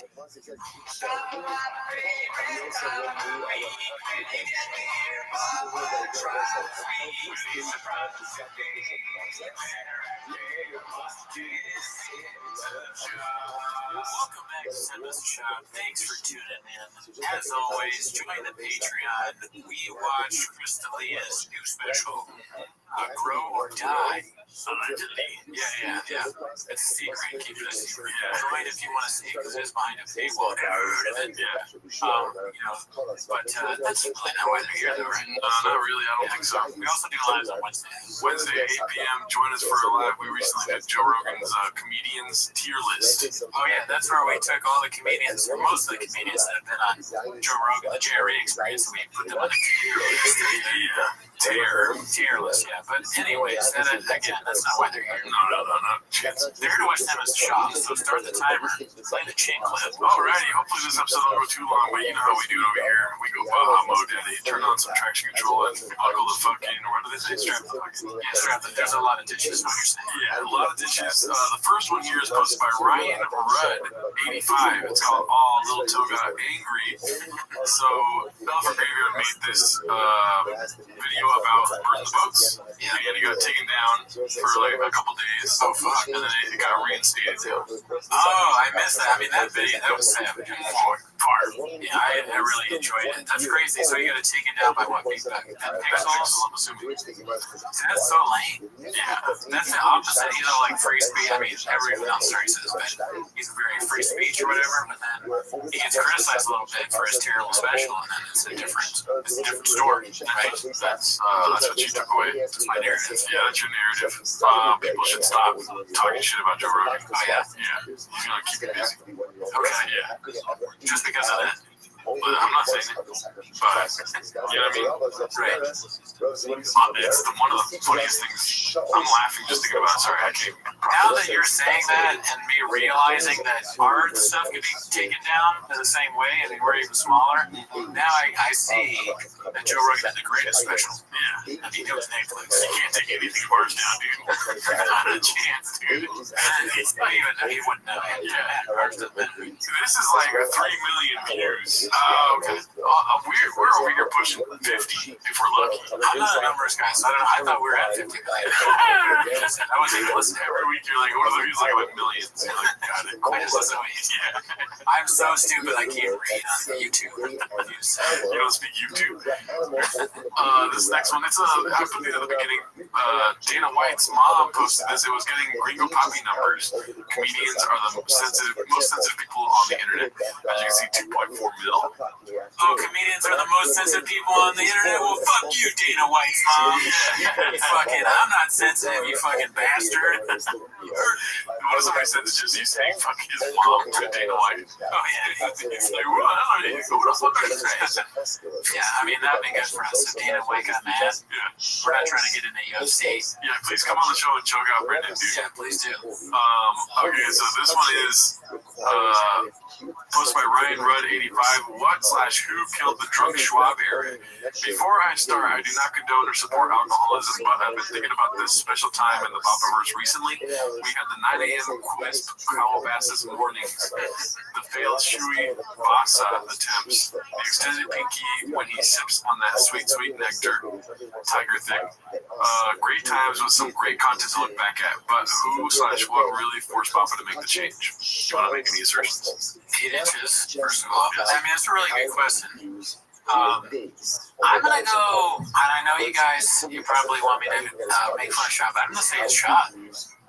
Welcome back to Simba's Shop. Thanks for tuning in. As always, join the Patreon. We watch Crystalia's new special, Grow or Die. Allegedly. Yeah. It's a secret. Keep it a secret. Join if you want to see it, because it's behind a paywall. Heard of it? Yeah. But that's really not why they're here, though, right? Not really. I don't think so. We also do lives on Wednesday. Wednesday, 8 p.m. Join us for a live. We recently did Joe Rogan's comedians tier list. Oh, yeah. That's where we took all the comedians, or most of the comedians that have been on Joe Rogan, the JRE experience, and we put them on a tier list. Tier list, yeah. But anyways, again, that's not why they're here. No. They're here to watch Simba's Shop, so start the timer. Play the chain clip. Alrighty, hopefully this episode don't go too long, but you know how we do it over here. We go Baja mode, daddy. Turn on some traction control and buckle the fucking, what do they say? Strap the fucking. Yeah, strap the. There's a lot of ditches, what you're saying. Yeah, a lot of ditches. The first one here is posted by Ryan Rudd, 85. It's called All Little Toga Angry. So, Elephant Graveyard made this video about burning the boats. Yeah. And he got taken down for like a couple days. Oh, fuck. And then it got reinstated too. Oh, I missed that. I mean, that video, that was savage. Yeah, I really enjoyed it. That's crazy. So you got to take it down by what? 10 pixels? I'm assuming. That's so lame. Yeah. That's the opposite. You know, like free speech. I mean, everyone else says this, but he's very free speech or whatever. But then he gets criticized a little bit for his terrible special, and then it's a different story, right? That's what you took away. That's my narrative. Yeah, that's your narrative. People should stop talking shit about Joe Rogan. Oh, yeah. Yeah. He's gonna keep you busy. Okay. Yeah. Just because of that. But I'm not saying it. But, you know what I mean? Right. It's one of the funniest things. I'm laughing just thinking about it. Sorry, I can't. Now that you're saying that and me realizing that our stuff could be taken down in the same way, and we're even smaller, now I see that Joe Rogan did the greatest special. Yeah. And he goes Netflix. You can't take anything of ours down, dude. Not a chance, dude. It's not even that he wouldn't know. Yeah. Ours doesn't matter. This is like 3 million views. Okay. We're over here pushing 50 if we're lucky. I'm not a numbers guy, so I don't know. I thought we were at 50 million. I wasn't even listening. Every week you're like, what are the views like with millions? You're like, got it. I just listen to it. Yeah. I'm so stupid I can't read on YouTube. You don't speak YouTube? This next one, I put it at the beginning. Dana White's mom posted this. It was getting Gringo Poppy numbers. Comedians are the most sensitive people on the internet. As you can see, 2.4 mil. Oh, comedians are the most sensitive people on the internet? Well, fuck you, Dana White's mom. Fucking, I'm not sensitive, you fucking bastard. What if somebody said it's just you saying fuck his mom to Dana White? Oh, yeah. It's like, well, I don't know. What the fuck are you saying? Yeah, I mean, that'd be good for us if Dana White got mad. Yeah. We're not trying to get into UFC. Yeah, please come on the show and choke out Brendan, dude. Yeah, please do. Okay, so this one is posted by Ryan Rudd 85. What/who killed the drunk Schwab era? Before I start, I do not condone or support alcoholism, but I've been thinking about this special time in the Bopaverse recently. We had the 9 a.m. Quest Calabasas mornings, the failed Shui Vasa attempts, the extended pinky when he sips on that sweet, sweet nectar, tiger thing. Great times with some great content to look back at, but who/what really forced Papa to make the change? Do you want to make any assertions? 8 inches, first of all. I mean, it's a really good question. I'm gonna go, and I know you guys, you probably want me to make fun of Shot, but I'm gonna say it's Shot.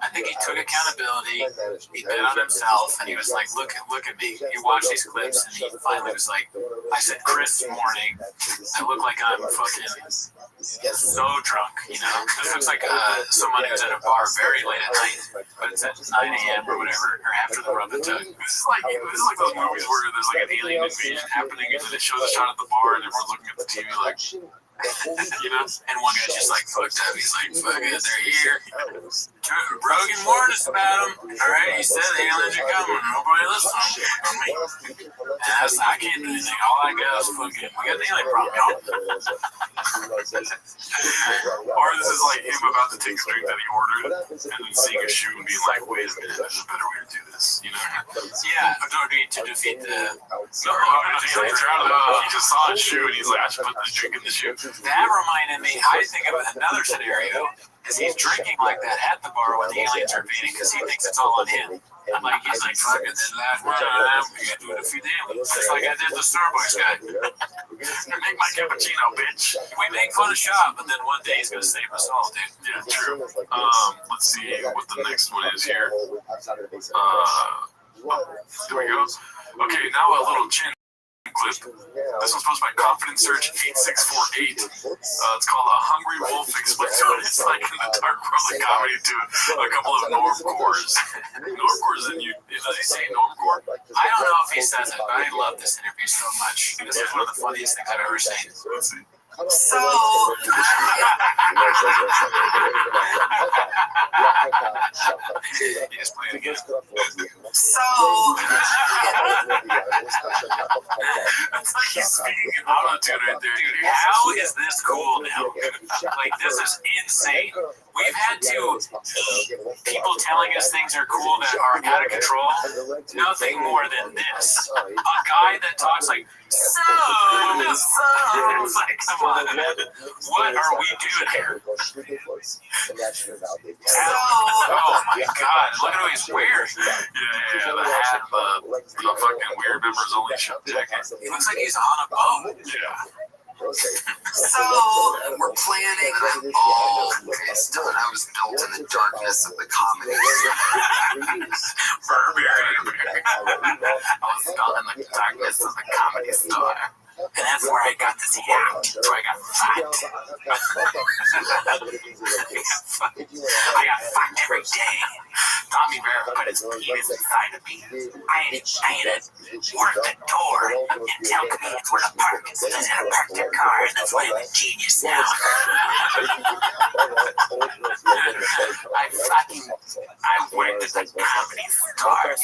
I think he took accountability, he bet on himself, and he was like, look at me. He watched these clips, and he finally was like, I said Chris morning, I look like I'm fucking so drunk, you know? This looks like someone who's at a bar very late at night, but it's at 9 a.m. or whatever, or after the rub and tug. This is like those movies where there's like an alien invasion happening, and then it shows a shot at the bar, and everyone's looking at the TV like, you know? And one guy's just like fucked up. He's like, fuck it, they're here. Rogan warned us about them. Alright, he said the aliens are coming. Nobody listens to me. And I can't do anything. All I got is fucking, we got the alien problem, y'all. Or this is like him about to take a drink that he ordered, and then seeing a shoe and being like, wait a minute, there's a better way to do this, you know? Yeah, to defeat the... He just saw a shoe and he's like, I should put this drink in the shoe. That reminded me, I think of another scenario, is he's drinking like that at the bar when the aliens are invading because he thinks it's all on him. I'm like, he's like, fuck it, this last one, we gotta do it a few damn. Just like I did the Starbucks guy. Make my cappuccino, bitch. We make fun of Shop, but then one day he's gonna save us all, dude. Yeah, true. Let's see what the next one is here. There we go. Okay, now a little chin clip. This was posted by Confidence Search 8648. It's called A Hungry Wolf Explains What It's Like in the Dark World of Comedy to a couple of normcores. Normcores, and does he say normcore? I don't know if he says it, but I love this interview so much. This is one of the funniest things I've ever seen. Let's see. So, Yes, play it again. So, it's like he's speaking in auto-tune right there. Dude, how is this cool now? Like, this is insane. We've had to people telling us things are cool that are out of control. Nothing more than this. A guy that talks like, so, it's like, come on, man. What are we doing here? Oh my God, look at who he's wearing. Yeah, the hat, the fucking weird members only show jacket. He looks like he's on a boat. Yeah. So, we're planning. Oh, okay, still, I was built in the darkness of the comedy. I was built in the darkness of the comedy store. And that's where I got this yacht, where I got fucked. I got fucked every day. Tommy Bear put his penis inside of me. I ain't work the door and tell comedians where to park instead of how to park their car, and that's why I'm a genius now. I worked at the comedy store.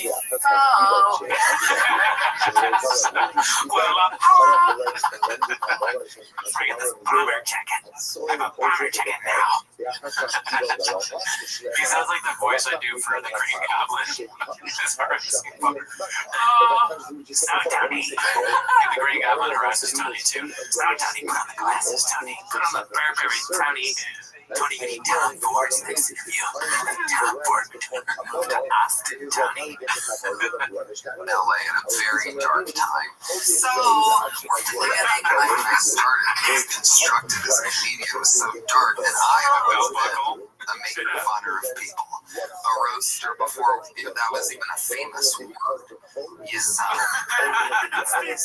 Bring this bomber jacket. I have a bomber jacket now. He sounds like the voice I do for the Green Goblin. Snow Tony. The Green Goblin harasses Tony too. Snow Tony, put on the glasses, Tony. Put on the Burberry, Tony. Tony, you need talent boards next interview. Talent board to Austin, Tony. LA at a very dark time. So, we're forgetting when I started being constructed as a comedian was so dark that I was a making fun of people. A roaster before that was even a famous word. Yes, It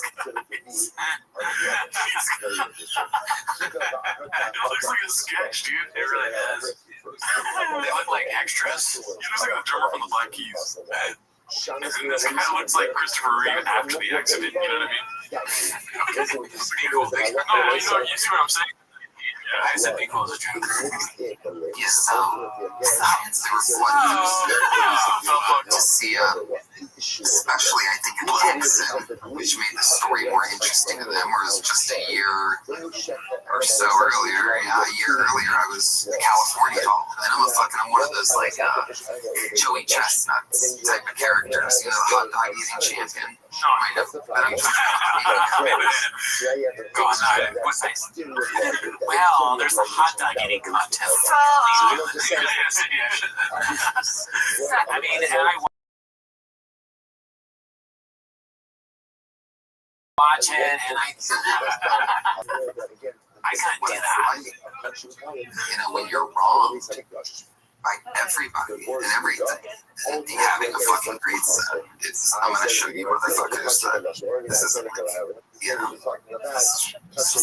looks like a sketch, dude. It really does. They look like extras. He looks like the drummer from the Black Keys. This kind of looks like Christopher Reeve after the accident, you know what I mean? Pretty cool thing. No, you see what I'm saying? Yeah, I said be cool as a joke. Yes, science reflectors to see, especially I think in Texan, which made the story more interesting to them, whereas just a year or so earlier, a year earlier, I was in California, and I'm one of those like Joey Chestnuts type of characters, you know, the hot dog eating champion. Kind of, but I'm trying to go on, what's nice? Well, there's a hot dog eating contest. I mean, and I watch it, and I kind of do that. You know, when you're wrong by everybody and everything, and having a fucking great set, I'm gonna show you motherfuckers that this isn't, you know, so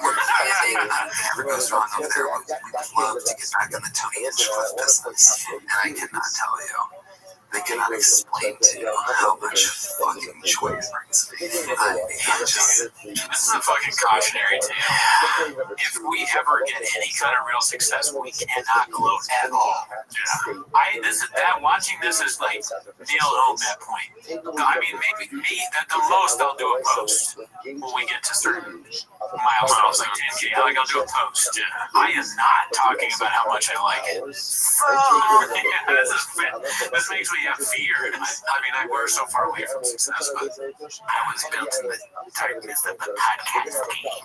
we're getting, never goes wrong over there. We'd love to get back in the Tony Hinchcliffe business, and I cannot tell you. They cannot explain to you how much fucking joy it brings me. This is a fucking cautionary tale. If we ever get any kind of real success, we cannot gloat at all. Yeah. Watching this is like nail home that point. I mean, maybe at the most I'll do a post when we get to certain milestones like 10K. I'll do a post. Yeah. I am not talking about how much I like it. This makes me have fear. I mean, we're so far away from success, but I was built in the darkness of the podcast game.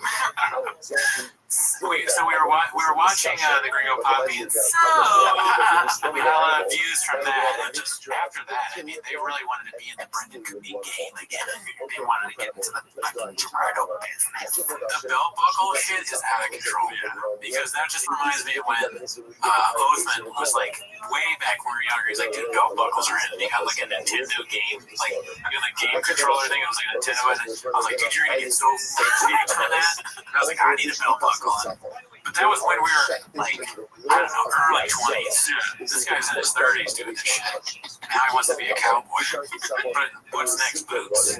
So we were watching the Gringo Poppy, and we got a lot of views from that. And just after that, I mean, they really wanted to be in the Brendan Cooney game again. They wanted to get into the fucking Gerardo business. The belt buckle shit is out of control, because that just reminds me of when Othman was like way back when we were younger. He's like, dude, belt buckles are in. He got like a Nintendo game, like the game controller thing. It was like a Nintendo. I was like, dude, you're gonna get so fixated on that. And I was like, I need a belt buckle. But that was when we were like, I don't know, early 20s. This guy's in his 30s doing this shit. Now he wants to be a cowboy. But what's next, Boots?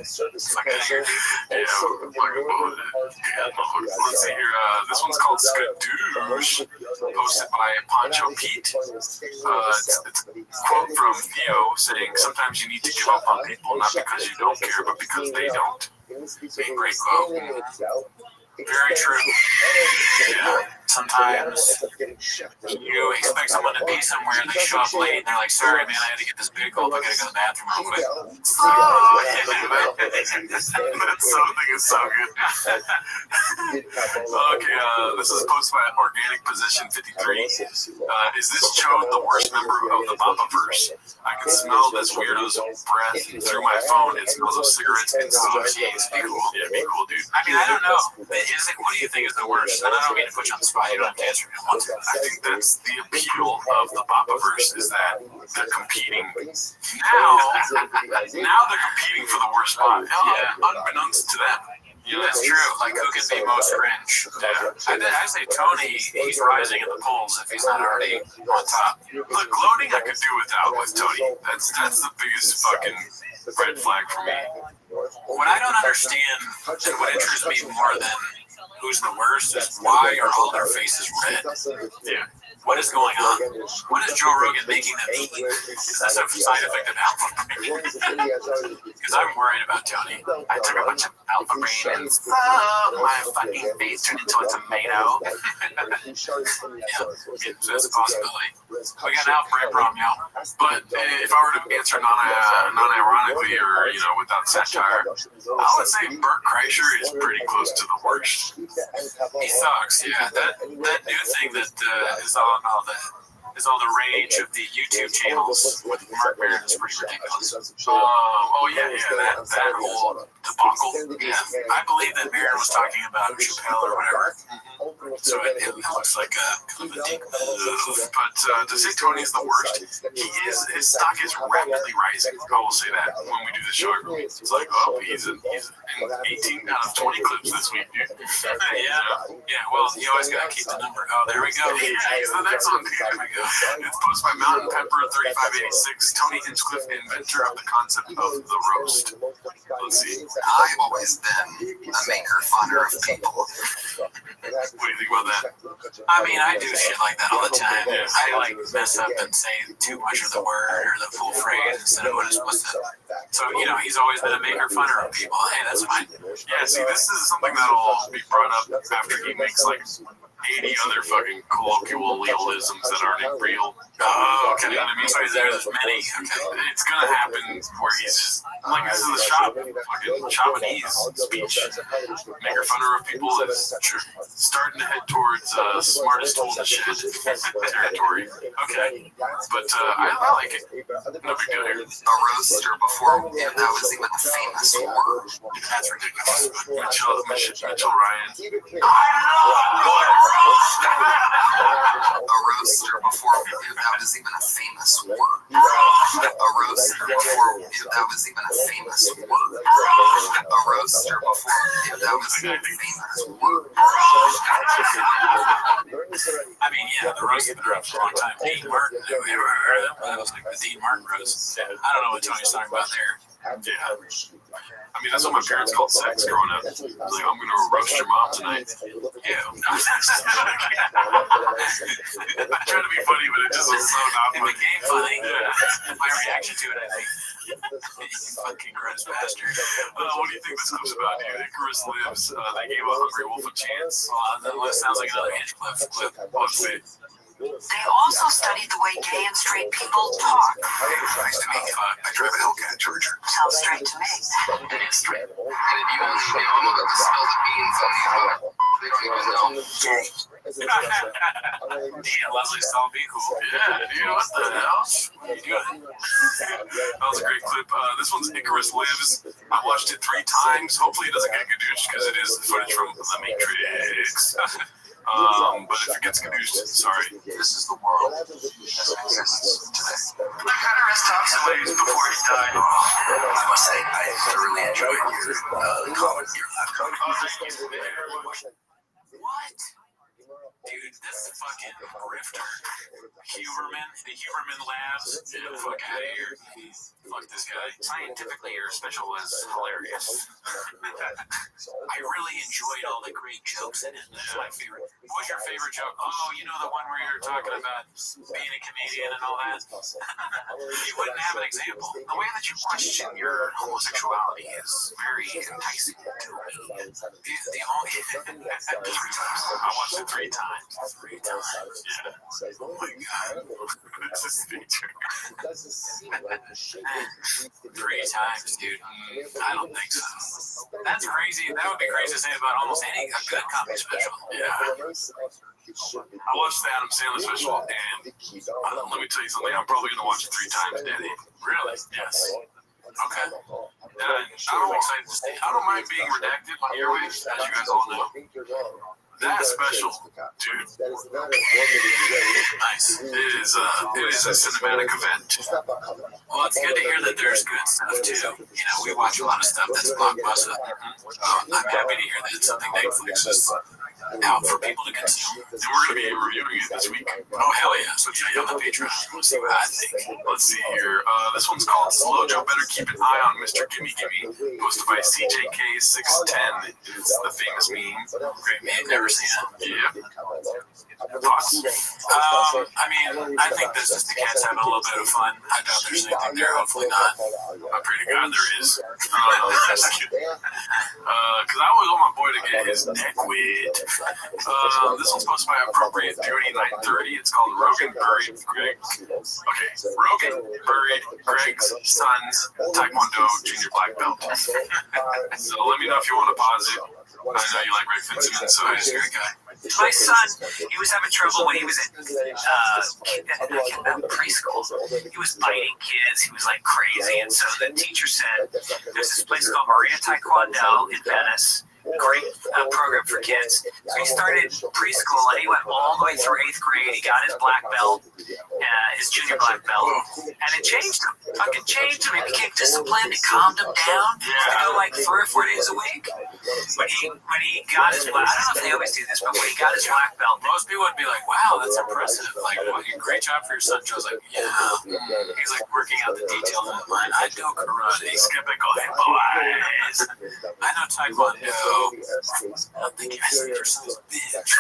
Fuck out of here. Yeah, let's see here. This one's called Skadoosh, posted by Poncho Pete. It's a quote from Theo saying, sometimes you need to give up on people, not because you don't care, but because they don't. A great quote. Very true. Yeah. Sometimes you expect someone to be somewhere and they show up late and they're like, sorry man, I had to get this big gulp, I gotta go to the bathroom real quick. That something is so good. Okay, this is posted by Organic Position 53. Is this Chode the worst member of the Bapaverse? I can smell this weirdo's breath through my phone. It smells of cigarettes and jeez. Be cool. Yeah, be cool, dude. I mean, I don't know. What do you think is the worst? And I don't mean to put you on the spot. You don't have to answer it once. I think that's the appeal of the Bapaverse is that they're competing. Now they're competing for the worst spot. Yeah, unbeknownst to them. You know, That's true. Like, who can be most cringe? I say Tony, he's rising in the polls if he's not already on top. Look, gloating I could do without with Tony. That's the biggest fucking red flag for me. What I don't understand, and what interests me more than who's the worst, is why are all their faces red? Yeah. What is going on? What is Joe Rogan making them eat? Is this a side effect of alpha brain? Because I'm worried about Tony. I took a bunch of alpha brain and my fucking face turned into a tomato. Yeah, so that's a possibility. We got an outbreak problem, y'all. But if I were to answer non-ironically or, you know, without satire, I would say Bert Kreischer is pretty close to the worst. He sucks, yeah. That new thing that is on all the rage of the YouTube channels with Mark Maron is pretty ridiculous. Oh yeah, That whole debacle. Yeah, I believe that Maron was talking about Chappelle or whatever. So it looks like a deep move. But to say Tony is the worst, his stock is rapidly rising. I will say that when we do the show. It's like, oh, he's in 18 out of 20 clips this week, dude. Yeah. Well, you always gotta keep the number. Oh, there we go. Yeah, he's the next one. Here we go. It's posted by Mountain Pepper 3586. Tony Hinchcliffe, inventor of the concept of the roast. Let's see. I've always been a maker funner of people. What do you think about that? I mean, I do shit like that all the time. I like mess up and say too much of the word or the full phrase instead of what it's supposed to. So, you know, he's always been a maker funner of people. Hey, that's fine. Yeah, see, this is something that'll be brought up after he makes like 80 other fucking colloquialisms that aren't even real. Oh, okay. You know what I mean? So there's many. Okay. It's gonna happen where he's just like, this is the shop, fucking Chabanese speech. Maker funner of people is starting to head towards smartest tool in the shed territory. Okay, but I like it. No big deal here. A roaster before that was even a famous word. That's ridiculous. Mitchell Ryan. A roaster before that was even a famous word. A roaster before that was even a famous word. A roaster before that was even a famous word. I mean, yeah, the roast has been around for a long time. Dean Martin, have you ever heard of that? That was like the Dean Martin roast. I don't know what Tony's talking about there. Yeah. I mean, that's what my parents called sex growing up. Like, I'm going to roast your mom tonight. Yeah. I try to be funny, but it just was so not It funny. became funny. Yeah. My reaction to it, I think. You fucking gross bastard. What do you think this clip's about, dude? Icarus Lives. They gave a hungry wolf a chance. That sounds like another Hinchcliffe clip. Let's see. They also studied the way gay and straight people talk. Nice to meet you. I drive a Hellcat Charger. Sounds straight to me. It is straight. And if you only knew, I'm about to spill the beans on you. They don't even know. Yeah, Leslie Stone be cool. Yeah, dude, what the hell? What are you doing? That was a great clip. This one's Icarus Lives. I watched it 3 times. Hopefully it doesn't get gadooched because it is footage from The Matrix. But if it gets gadooched, sorry. This is the world as it exists today. Look how the rest talks away before he died. I must say, I thoroughly enjoyed your comment, your live comment. What? Dude, this fucking grifter. Huberman, the Huberman Labs. Get the fuck out of here. Fuck this guy. Scientifically, your special was hilarious. I really enjoyed all the great jokes in it. That's my favorite. What was your favorite joke? Oh, you know the one where you're talking about being a comedian and all that? You wouldn't have an example. The way that you question your homosexuality is very enticing to me. The only... 3 times. I watched it 3 times. 3 times. Yeah. Oh my god. This is feature. 3 times, dude. I don't think so. That's crazy. That would be crazy to say about almost any good comedy special. Yeah. I watched the Adam Sandler special, and let me tell you something. I'm probably going to watch it 3 times, Daddy. Really? Yes. Okay. I'm excited to see. I don't mind being redacted on airwaves, as you guys all know. that special, dude. Nice. It is a cinematic event. Well, it's good to hear that there's good stuff too. You know, we watch a lot of stuff that's blockbuster. I'm happy to hear that something Netflix is out for people to consume. And we're going to be reviewing it this week. Oh, hell yeah. So check out the Patreon. We'll see what I think. Let's see here. This one's called Slow Joe Better Keep an Eye on Mr. Gimme Gimme, posted by CJK610. It's the famous meme. Great meme. Never seen it. Yeah. Thoughts? I mean, I think this is the cats having a little bit of fun. I doubt there's anything there. Hopefully not. I'm pretty God there is. Because I always want my boy to get his neck wet. This one's posted by Appropriate Beauty 930. It's called Rogan Buried Greg. Okay, Rogan Buried Greg's son's Taekwondo junior black belt. So let me know if you want to pause it. I know you like Greg Fitzsimmons, so he's a great guy. My son, he was having trouble when he was in preschool. He was biting kids. He was like crazy. And so the teacher said, there's this place called Maria Taekwondo in Venice. Great program for kids. So he started preschool and he went all the way through 8th grade. He got his black belt, his junior black belt, and it changed him. Fucking changed him. He became disciplined. It calmed him down. To go like 3 or 4 days a week. When he got his black, I don't know if they always do this, but when he got his black belt, Most people would be like, wow, that's impressive. Like, well, great job for your son. Joe's like, yeah. He's like working out the details of it. Mine, I do karate. Typical hip boys. I know Taekwondo. I'm thinking, I think your son's a bitch.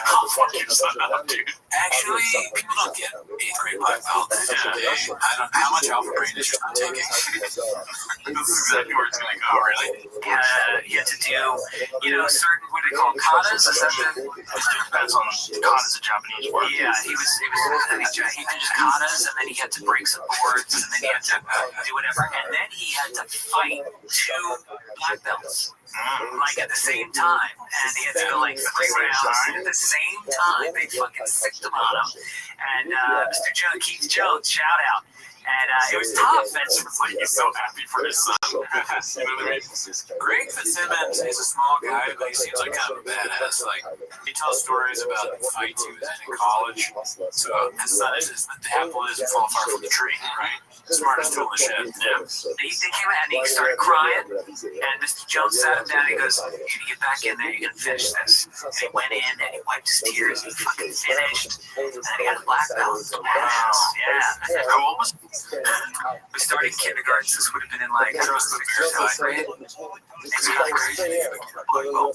I'll fuck your son up, dude. Actually, people don't get 8th grade black belts. I don't. How much alpha brain is your son taking? This is exactly where it's going to go, really. he had to do, certain, what do they call katas? Is that the? Depends on kata's a Japanese word. Yeah, he did just katas, and then he had to break some boards, and then he had to do whatever, and then he had to fight 2 black belts. Like at the same time, and he had to go like 3 rounds at the same time. They fucking sicked him on him. And Mr. Keith Jones, shout out. And it was tough. And He's so happy for his son. You know what I mean? Greg Fitzsimmons is a small guy, but he seems like kind of a badass. Like, he tells stories about fights he was in college. So his son is the apple doesn't fall far from the tree, right? Smartest tool in the shed. Yeah. They came out and he started crying, and Mr. Jones sat him down and he goes, "You're gonna get back in there, you're gonna finish this." And he went in and he wiped his tears and he fucking finished. And then he got a black belt. Yeah. How old was he? We started kindergarten, so this would have been in like 6th or 7th grade. It's kind of crazy. Yeah. Little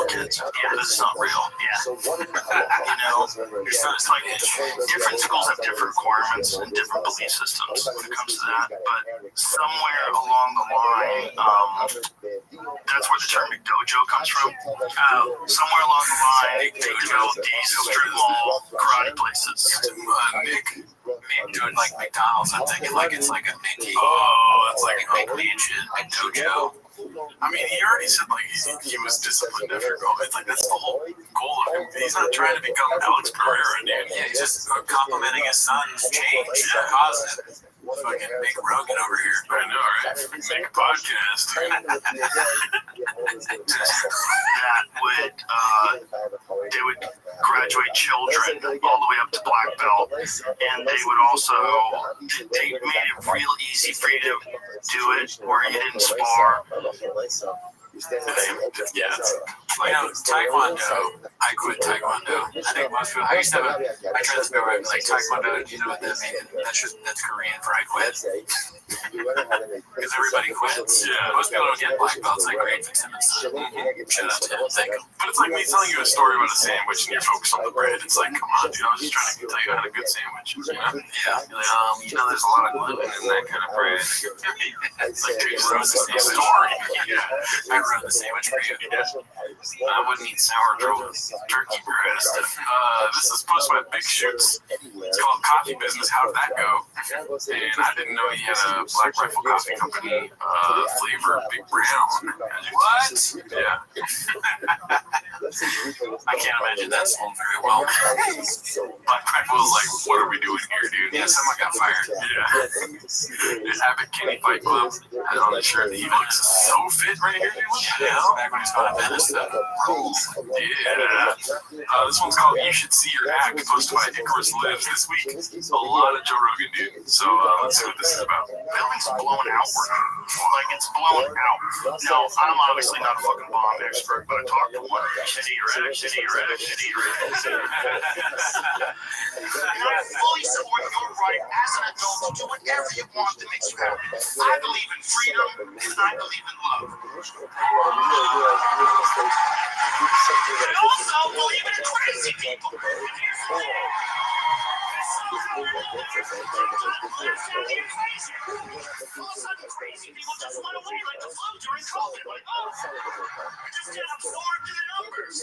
kids. Yeah, this is not real. Yeah. Your son is like different schools have different requirements and different belief systems when it comes to that. But somewhere along the line, that's where the term McDojo comes from. Somewhere along the line, these strip mall karate places. Nick doing like McDonald's. I'm thinking like it's like a Mickey. That's like a big mansion, a dojo. I mean, he already said like he was disciplined after going. It's like that's the whole goal of him. He's not trying to become Alex Pereira, dude. Yeah, he's just complimenting his son's change. Positive. Fucking Nick Rogan over here. I know, right? Make a podcast. They would graduate children all the way up to black belt, and they would also they made it real easy for you to do it where you didn't spar. Yeah. Taekwondo. I quit Taekwondo. I think most people. I used to have I tried to go right like Taekwondo. You know what that means? That's Korean for I quit. Because everybody quits. Yeah. Most people don't get black belts like Greg Fitzsimmons. Shout out to him. Thank him. But it's like me telling you a story about a sandwich and you're focused on the bread. It's like, come on, dude. I was just trying to tell you how to good sandwich. You know? Yeah. You're like, there's a lot of gluten in that kind of bread. It's like, dude, you wrote the same story. Yeah. I ruined the sandwich for you. I wouldn't eat sourdough turkey breast. This is posted by Big Shoots. It's called Coffee Business. How did that go? And I didn't know he had a Black Rifle Coffee Company flavor, Big Brown. What? Yeah. I can't imagine that sold very well. Black Rifle was like, what are we doing here, dude? Yeah, someone got fired. Yeah. There's Abbott Kinney Fight Club. I don't know, sure. He looks so fit right here, dude. Yeah, back when he was going to Venice, though. Yeah. This one's called You Should See Your Act, posted by Icarus Lives this week. A lot of Joe Rogan, dude. So let's see what this is about. Building's blown outward. Like, it's blown out. Now, I'm obviously not a fucking bomb expert, but I talked to one. Shitty red. And I fully support your right as an adult to do whatever you want that makes you happy. I believe in freedom, and I believe in love. I also believe in crazy people. Crazy people just went away like the flu during COVID. Like, oh, we're just getting absorbed in the numbers.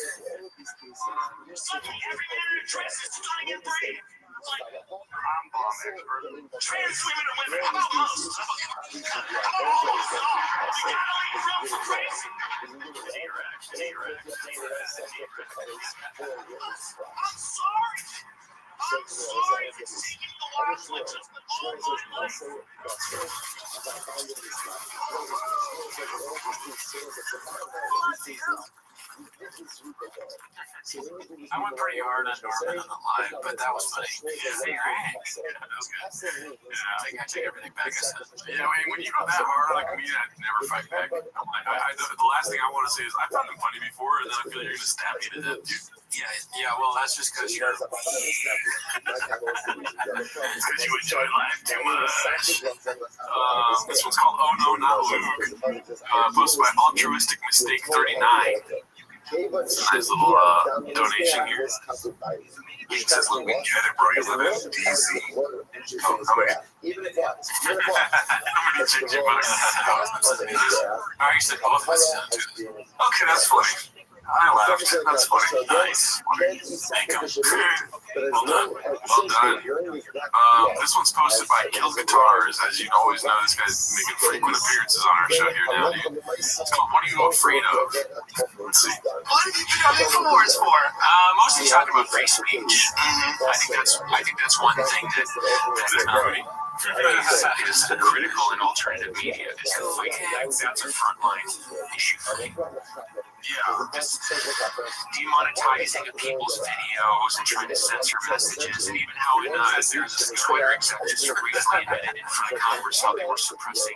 Suddenly, every man in a dress is stunning and brave. Like, I'm bomb expert. Trans women and women. How about most? How about all of us? We gotta leave room for crazy. I'm sorry. I'm sorry for taking the last lectures, but all my life. I went pretty hard on Norman on the live, but that was funny. Yeah, that was good. Yeah, I take everything back I said. Yeah, when you go that hard on a comedian, I'd never fight back. The last thing I want to say is I found him funny before, and then I feel like you're gonna stab me to death, dude. Yeah, well, that's just because you're. It's because you enjoy life too much. This one's called Oh No Not Luke. Posted by Altruistic Mistake 39. It's a nice little donation here. He says, "Let me get it, bro. You live in DC." Oh, how many? How many chicks you buy? I used to both listen to it. Okay, that's funny. I laughed. That's funny. Nice. Thank you. Well done. Well done. This one's posted by Kill Guitars. As you always know, this guy's making frequent appearances on our show here now, dude. It's called What Are You Afraid Of? Let's see. What have you been on Infowars for? Mostly talking about free speech. I think that's one thing that is critical in alternative media. Is that's a frontline issue for me. Yeah, just demonetizing of people's videos and trying to censor messages, and even how in there's this Twitter exec just recently admitted in front of Congress how they were suppressing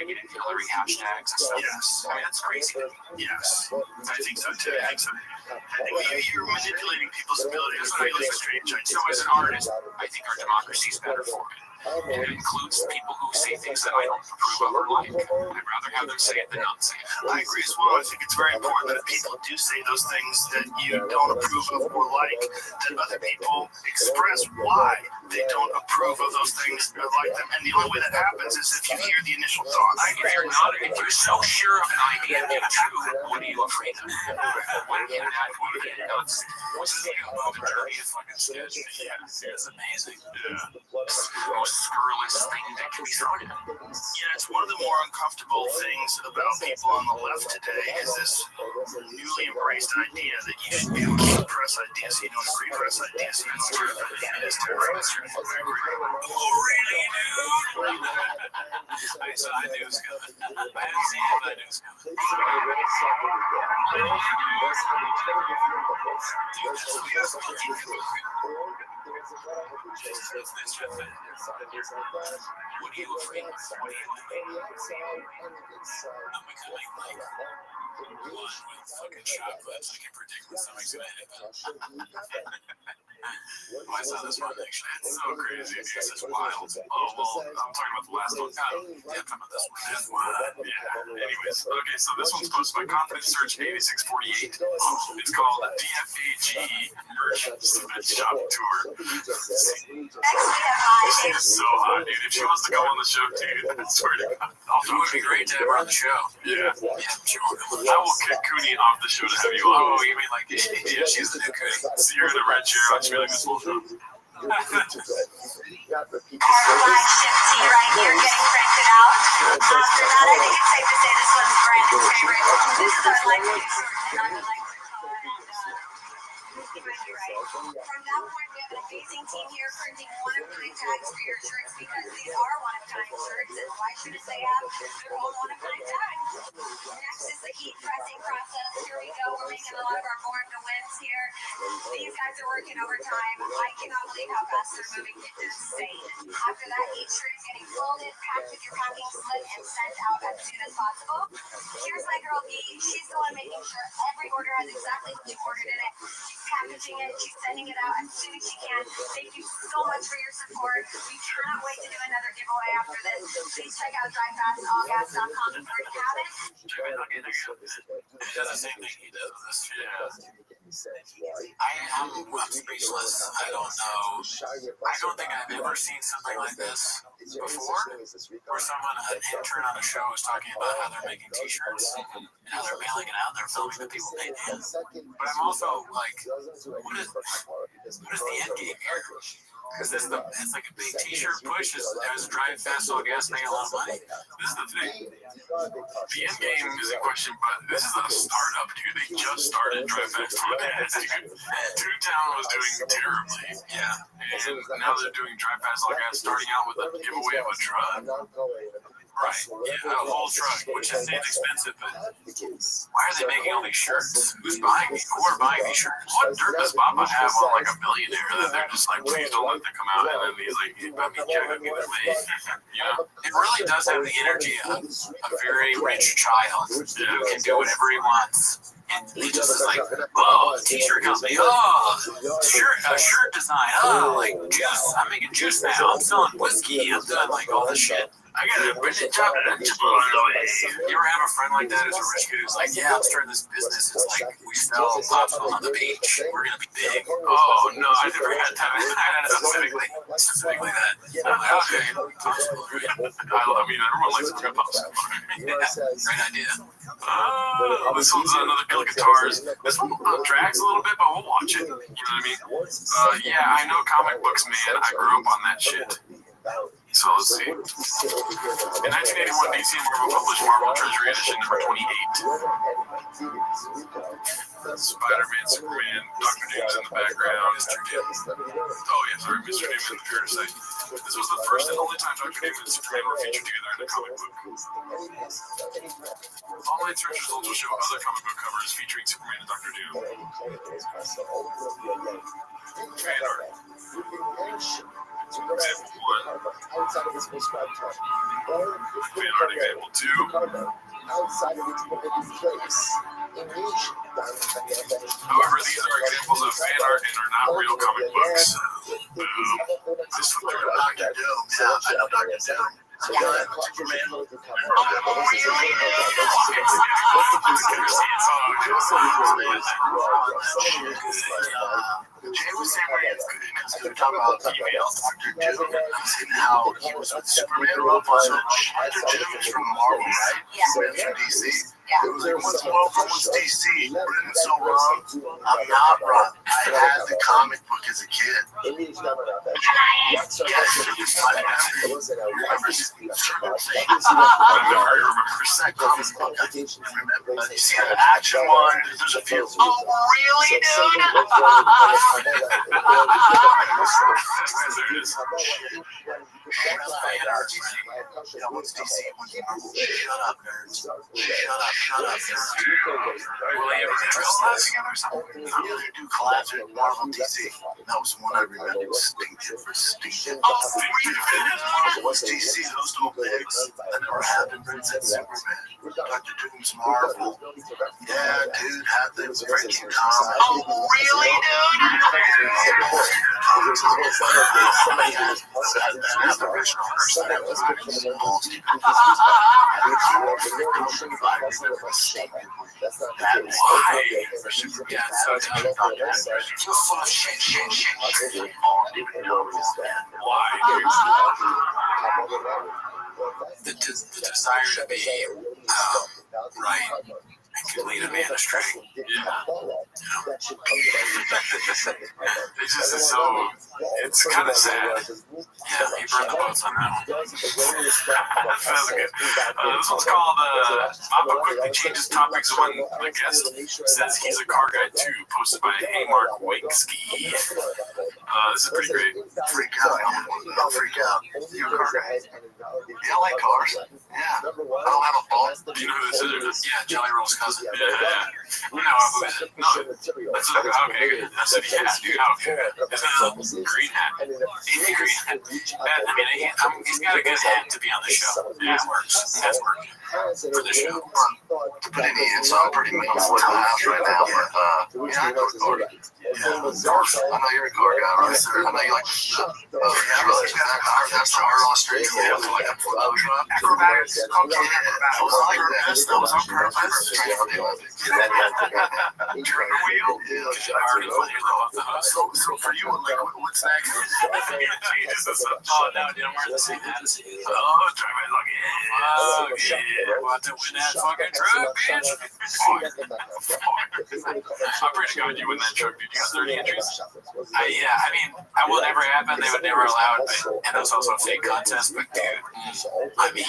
negative Hillary hashtags and stuff. Yes. I mean, that's crazy. Yes, I think so too. I think you're manipulating people's abilities to feel strange. So as an artist, I think our democracy is better for it. And it includes people who say things that I don't approve of or like. I'd rather have them say it than not say it. I agree as well. I think it's very important that if people do say those things that you don't approve of or like, that other people express why they don't approve of those things or like them. And the only way that happens is if you hear the initial thoughts. If you're so sure of an idea being true, what are you afraid of? Why can't I get nuts? What's the above a dirty fucking sketch? Yeah, it's amazing. Yeah. Most scurrilous thing that can be thrown at them. Yeah, it's one of the more uncomfortable things about people on the left today is this newly embraced idea that you should be able to press ideas so you don't agree, press ideas so you don't agree. It is terrible. Oh, really, dude? I knew it was coming. I didn't see it, but I knew it was coming. What are you afraid of? What are you afraid of? I'm becoming like one with fucking shot puts. I can predict when something's gonna hit them. I saw this one actually. It's so crazy. It's wild. Oh, well, I'm talking about the last one. Yeah, I'm talking about this one. This one. Yeah. Anyways, okay, so this one's posted by Confidence Search 8648. It's called DFAG Merch Shop Tour. She is so hot, dude. If she wants to come on the show, dude, I swear to God. It would be great to have her on the show. Yeah. I will kick Cooney off the show to have you on. Oh, you mean like, yeah, she's the new Cooney. So you're in a red chair. I'll just be like this whole show. Our flagship tea right here getting printed out. After that, I think it's safe to say this one's Brandon's favorite. This is our light. You might be right. From that point, we have an amazing team here printing one-of-a-kind tags for your shirts because these are one-of-a-kind shirts, and why shouldn't they have their own one-of-a-kind tags? Next is the heat pressing process. Here we go. We're making a lot of our born to wins here. These guys are working overtime. I cannot believe how fast they're moving. It's insane. After that, each shirt is getting folded, packed with your packing slip, and sent out as soon as possible. Here's my girl Dee. She's the one making sure every order has exactly what you ordered in it. She's packaging it. She's sending it out as soon as she can. Thank you so much for your support. We cannot wait to do another giveaway after this. Please check out drivefastallgas.com if you already have it. He does the same thing he does with this. I'm speechless. I don't know. I don't think I've ever seen something like this before, where someone, an intern on a show, is talking about how they're making T-shirts and how they're mailing it out. They're filming the people they do. But I'm also like, what is the end game here? Because it's like a big T-shirt push. As Drive Fast All Gas making a lot of money. This is the thing. The end game is in question, but this is a startup, dude. They just started Drive Fast All Gas, dude. Two-Town was doing terribly. Yeah. And now they're doing Drive Fast All Gas, starting out with a giveaway of a truck. Right. Yeah, a whole truck, which is inexpensive, but why are they making all these shirts? Who's buying these? Who are buying these shirts? What dirt does Papa have on like a millionaire that they're just like, please don't let them come out? And then he's like, I mean, you know, it really does have the energy of a very rich child who can do whatever he wants. And he just is like, oh, a T-shirt company, oh, shirt design, oh, like juice. I'm making juice now. I'm selling whiskey. I'm doing like all this shit. I got a British job. You ever have a friend like that who's a rich kid who's like, yeah, I'm starting this business. It's like we sell popsicles on the beach. We're gonna be big. Oh no, I never had that. I had specifically that. I'm like, okay, popsicle. I mean, everyone likes a good popsicle. Great idea. This one's another Kill Guitars. This one drags a little bit, but we'll watch it. You know what I mean? Yeah, I know comic books, man. I grew up on that shit. So let's see. In 1981, DC and Marvel published Marvel Treasury Edition number 28. Spider-Man, Superman, Dr. Doom's in the background. Mr. Doom. Oh yeah, sorry, Mr. Doom is the Parasite. This was the first and only time Dr. Doom and Superman were featured together in a comic book. Online search results will show other comic book covers featuring Superman and Dr. Doom. Fan art. Example 1. Outside of its prescribed time. Fan art example 2. Outside of its permitted place. However, these are examples of fan art and are not real comic books. This one could knock you down. Yeah, I know Dr. Doom. Superman. Jay was saying it's good to talk about TV on Dr. Doom and how he was with Superman. Dr. Doom is from Marvel, right? Yeah. Superman's from DC. Yeah. It was like, what's Marvel, what's DC? Brendan's so wrong. I'm not wrong. I had the comic book as a kid. Yes, it's funny. I remember certain things. I remember that comic book. I remember. You see the action one. There's a few. Oh, really, dude? There it is. What's DC? What's Marvel? Shut up, nerds. Shut up, nerds. Will they ever dress that together or something? No, they do collabs with Marvel DC. That was one I remember distinctive. Oh, what's DC? Those two pigs. That never happened. Prince and Superman. Dr. Doom's Marvel. Yeah, dude, had the freaking comic. Oh, really, dude? Somebody has the original person that was why? Yeah, so full of shit. Why? The desire to be right. could lead a man astray. Yeah. It's just it's kind of sad. Yeah, he burned the boats on that one. That's good. This one's called Papa quickly changes topics when the guest says he's a car guy too, posted by A. Mark Winkski. This is pretty great. Freak out. Don't freak out. You're a car guy. Yeah, I like cars. Yeah. I don't have a ball. Do you know who this is or not? Yeah, Jelly Roll's cousin. Yeah. No, who is it? No, that's okay. Good. I said, yeah, dude, okay. His green hat. He's a green hat. I mean, he's got a good hat to be on the show. Yeah. It works. It has worked for the show. To put any in, so I'm pretty minimal in the house right now, but yeah, I go to car. Yeah, of course. I know you're a car guy, right? I know you like trucks. That's the hard on the street. Yeah, like a photo truck. Acrobatics. Cocaine acrobatics. I was like this. That was on purpose. Turn the wheel. Yeah, so for you, like, what's that? Jesus, that's so oh, no, dude, I'm wearing the same hat as you. Oh, driving like Oh, yeah. About to win that fucking truck, bitch. I pray to God you win that truck, dude. You got 30 entries? Yeah, I mean, that will never happen. They would never allow it. And it was also a fake contest, but dude, I mean,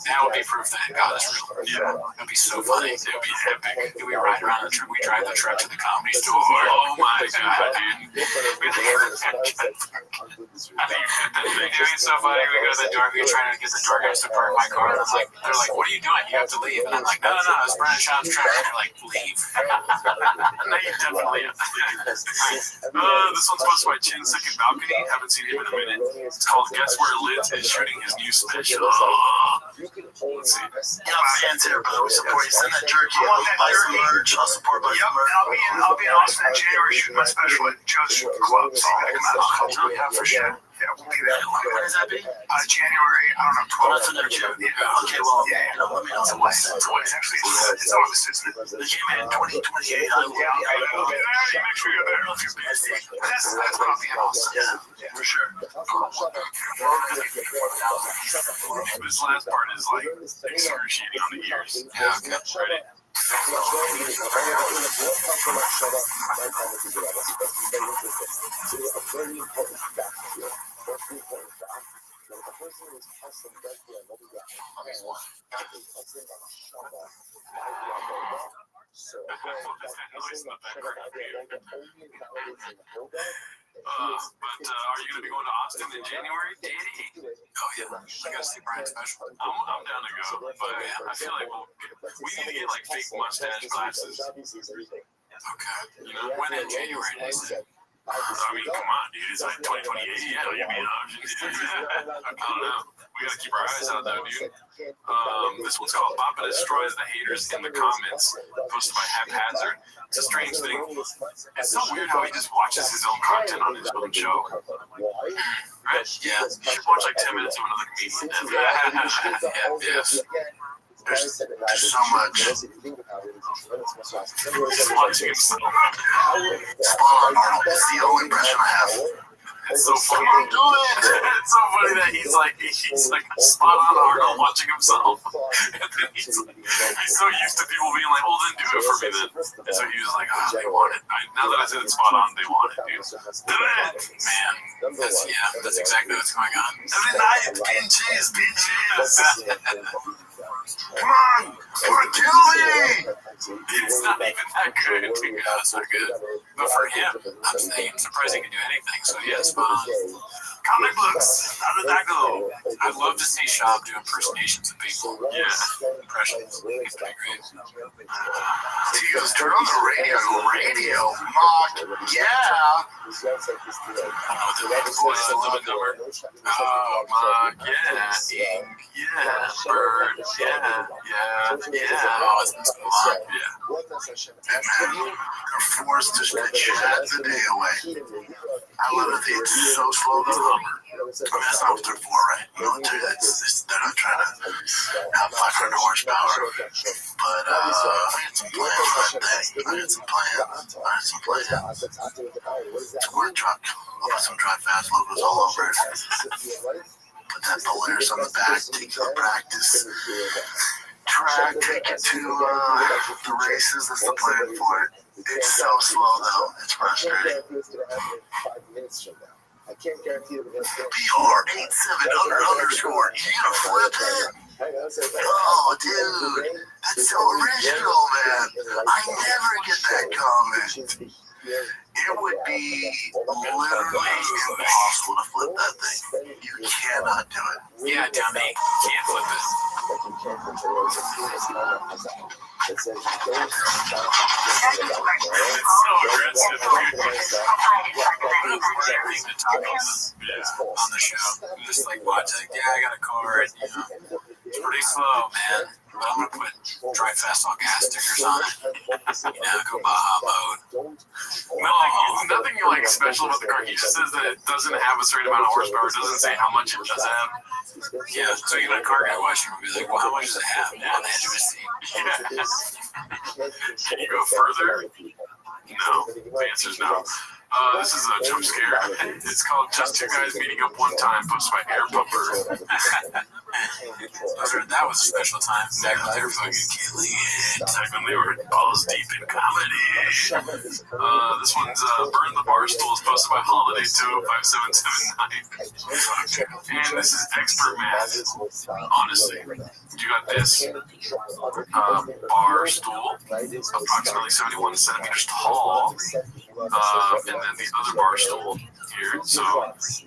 that would be proof that God is real. Yeah. It would be so funny. It would be epic. We ride around the truck. We drive the truck to the comedy store. Oh my God, dude. It's so funny. We go to the door. We're trying to get the door guys to park my car. And they're like, what are you doing? You have to leave. And I'm like, no, I was burning Sean's truck. And they're like, leave. No, you definitely have. This one's posted by Chin Second Balcony. Haven't seen him in a minute. It's called Guess Where Liz is shooting his new special. Let's see. Yeah, fans here, brother. We support you. Send that jerky. Buy some merch. I'll support my Yep, and I'll be in Austin in January shooting my special at Joe's Club. So you gotta come out. Yeah, for sure. Yeah, we'll be there. When does that be? January, I don't know, 12th. That's in there, Joe. Okay, well, let me know. It's a West. Actually, it's August, isn't it? They came in 2028. I will. Okay, make sure you're there. If you're busy. That's what I'll be in Austin. Yeah, for sure. This last part is like excruciating on the ears. Yeah, okay. Ready? But are you going to be going to Austin in January? Oh, yeah. I got to see Brian's special. I'm down to go, but I feel like we need to get like fake mustache glasses. Okay. You know, When in January, they said. I mean, come on, dude. It's like 2028. Yeah, you mean I don't know. We gotta keep our eyes out though, dude. This one's called Papa Destroys the Haters in the Comments, posted by Haphazard. It's a strange thing. It's so weird how he just watches his own content on his own show. Right? Yeah. You should watch like 10 minutes of another comedian. Yes. There's so much. Watching himself. Spawn Arnold is the only impression I have. It's so funny. It's so funny that he's like spot on Arnold watching himself. And then he's so used to people being like, well, then do it for me then. And so he was like, oh, they want it. Now that I said it's spot on, they want it, dude. Man, that's exactly what's going on. Every night, bitches. Come on, wanna kill me? It's not even that good. Yeah, that's not good. But for him, I'm surprised he can do anything. So, yes, Comic books. How did that go? I'd love to see Shab do impersonations of people. Yeah. Impressions. He's pretty great. He goes, turn on the radio. Mock, yeah. Voice a little bit dumber. Oh, Mock, yeah. Ink, yeah. Bird, yeah. Oh, it's fun. Yeah. You're forced to chat the day away. I love it. It's so slow though. I mean, that's not what they're for, right? Military, they're not trying to have 500 horsepower. But I had some plans. It's a work truck. I'll put some Drive Fast logos all over it. Put that Polaris on the back, take the practice. track, take it to the races. That's the plan for it. It's so slow though. It's frustrating. PR87__. You gonna flip it? Oh, dude, that's so original, man. I never get that comment. It would be literally impossible to flip that thing. You cannot do it. Yeah, dummy. Can't flip it. It's so aggressive. On the show. I'm just like, what? Yeah, I got a car. And, you know, it's pretty slow, man. But I'm gonna put dry fast all gas stickers on it. You know, go Baja mode. Nothing like special about the car. He just says that it doesn't have a certain amount of horsepower. It doesn't say how much it does have. Yeah, so you know, a car guy watching would be like, well, how much does it have? On the edge of his seat. Can you go further? No. The answer is no. This is a jump scare. It's called Just Two Guys Meeting Up One Time, posted by Air Pumper. That was a special time. Back when they were fucking killing it. Back when they were balls deep in comedy. This one's Burn the Barstool, posted by Holiday 205-779. And this is expert math. Honestly. You got this bar stool, approximately 71 centimeters tall, and then the other bar stool here. So,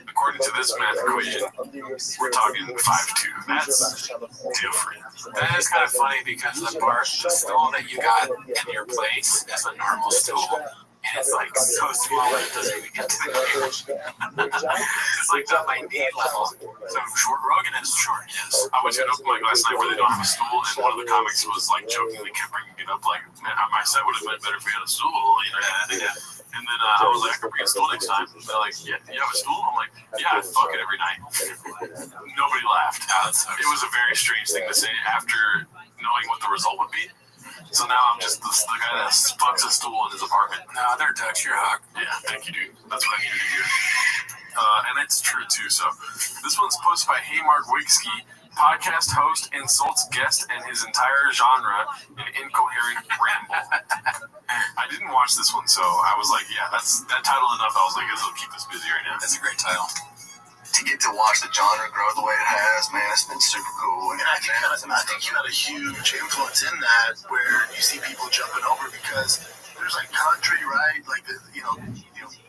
according to this math equation, we're talking 5'2". That's different. That is kind of funny because the stool that you got in your place is a normal stool. And it's like so small that it doesn't even get to the ground. It's like at my knee level. So short Rogan is short, yes. I went to an open mic last night where they don't have a stool, and one of the comics was like jokingly kept bringing it up, like, man, my set would have been better if we had a stool, you know? Yeah. And then I was like, I could bring a stool next time. They're like, yeah, you have a stool? I'm like, yeah, I fuck it every night. Nobody laughed. It was a very strange thing to say after knowing what the result would be. So now I'm just the guy that fucks a stool in his apartment. No, they're Dutch. You're hot. Yeah, thank you, dude. That's what I needed to hear. And it's true, too. So this one's posted by Haymark Wigsky. Podcast host insults guest and his entire genre in incoherent ramble. I didn't watch this one, so I was like, yeah, that's that title enough. I was like, this will keep us busy right now. That's a great title. To get to watch the genre grow the way it has, man, it's been super cool. And I think you had a huge influence in that, where you see people jumping over because there's like country, right? Like the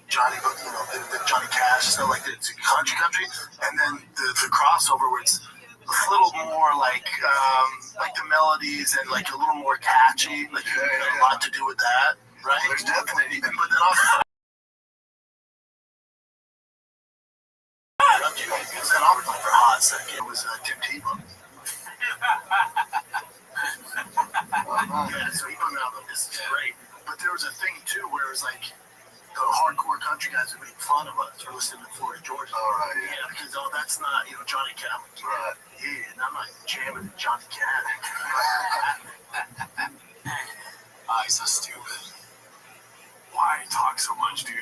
Johnny, the Johnny Cash, so like it's country, and then the crossover where it's a little more like the melodies and like a little more catchy, like a lot to do with that, right? There's definitely, but then also. Because then I'll play for a hot second. It was Tim Tebow. So he put me out like, this is great. But there was a thing too where it was like the hardcore country guys would make fun of us for listening to Florida Georgia. All right, yeah. Because that's not Johnny Cash. Right. Yeah, and I'm not jamming to Johnny Cash. He's so stupid. Why talk so much, dude?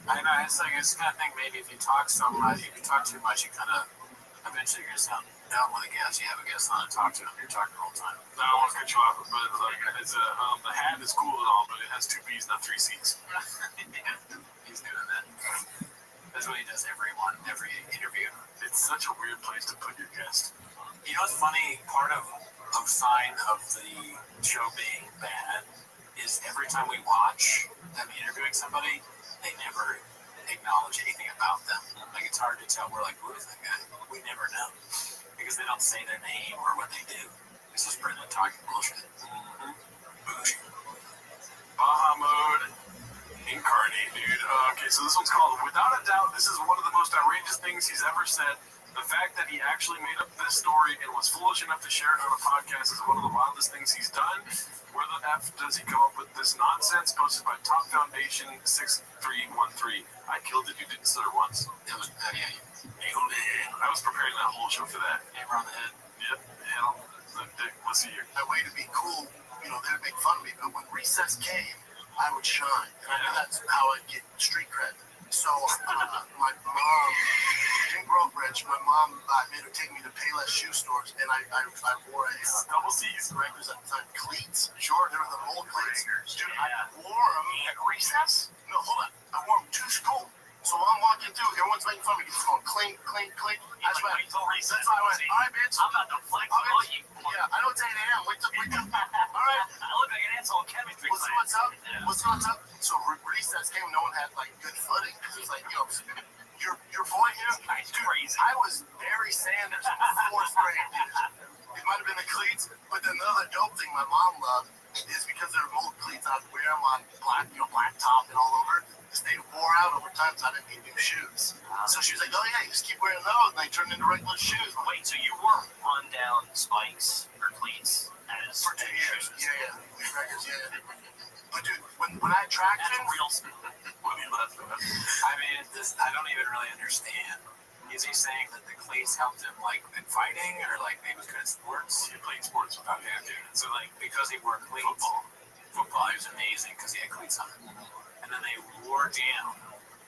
I know, it's like, it's kind of thing, maybe if you talk so much, if you talk too much, you kind of, eventually you're going to sound dumb with a guest. You have a guest on and talk to him, you're talking the whole time. No, I don't want to cut you off, but like, it's the hat is cool and all, but it has 2 B's, not 3 C's. Yeah, he's doing that. That's what he does every interview. It's such a weird place to put your guest. You know what's funny? Part of sign of the show being bad is every time we watch them interviewing somebody, they never acknowledge anything about them. Like, it's hard to tell. We're like, who is that guy? We never know. Because they don't say their name or what they do. It's just Brendan talking bullshit. Bullshit. Baja mode incarnate, dude. Okay, so this one's called Without a Doubt, this is one of the most outrageous things he's ever said. The fact that he actually made up this story and was foolish enough to share it on a podcast is one of the wildest things he's done. Where the F does he come up with this nonsense? Posted by Top Foundation 6313. I killed it. You didn't stutter once. It was, yeah, you nailed it. I was preparing that whole show for that. Hammer on the head. Yep. Head on the dick. Let's see here. That way to be cool, they'd make fun of me. But when recess came, I would shine. And I knew that's how I'd get street cred. So my mom didn't grow up rich. My mom made her take me to Payless shoe stores, and I wore a double C's Rangers at the time, cleats. Sure, they were the old cleats. Dude, I wore them at recess. No, hold on. I wore them to school. So while I'm walking through, everyone's making fun of me. It's going clink, clink, clink. That's why I went, all right, bitch. I'm about to flex on you. Yeah, I know it's 8 a.m. Wake up. All right. I look like an asshole chemistry. We'll see what's up. We'll see what's up. So recess came, no one had like good footing. Because it was like, your boy here, dude, I was Barry Sanders in 4th grade, dude. It might have been the cleats, but then the other dope thing my mom loved is because they're old cleats, I'd wear them on black top and all over. They wore out over time, so I didn't need new shoes. So she was like, oh yeah, you just keep wearing those, and they turned into regular shoes. Wait, so you were on down spikes or cleats as for 2 years? Yeah. Records, yeah. But dude, when I tracked him, real I mean, I don't even really understand. Is he saying that the cleats helped him like in fighting, or like he was good at sports? He played sports without him, dude. So like because he wore cleats, football, he was amazing because he had cleats on. And then they wore down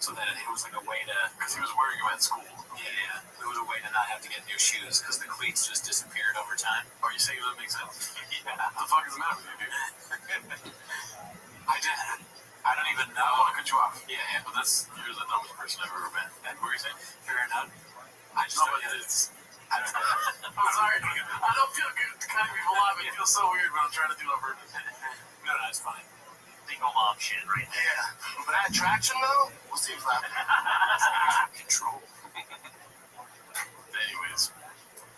so that it was like a way to, because he was wearing them at school. Yeah, it was a way to not have to get new shoes because the cleats just disappeared over time. Are you saying that makes sense? Yeah. What the fuck is the matter with you, dude? I don't even know. I don't want to cut you off. Yeah, but you're the dumbest person I've ever met. And what were you saying? Fair enough. I just don't get it. I'm sorry. I don't feel good cutting people off. It feels so weird, but I'm trying to do it on purpose. No, it's fine. Single mom shit right there. Yeah. But that traction though, we'll see if that control. Anyways,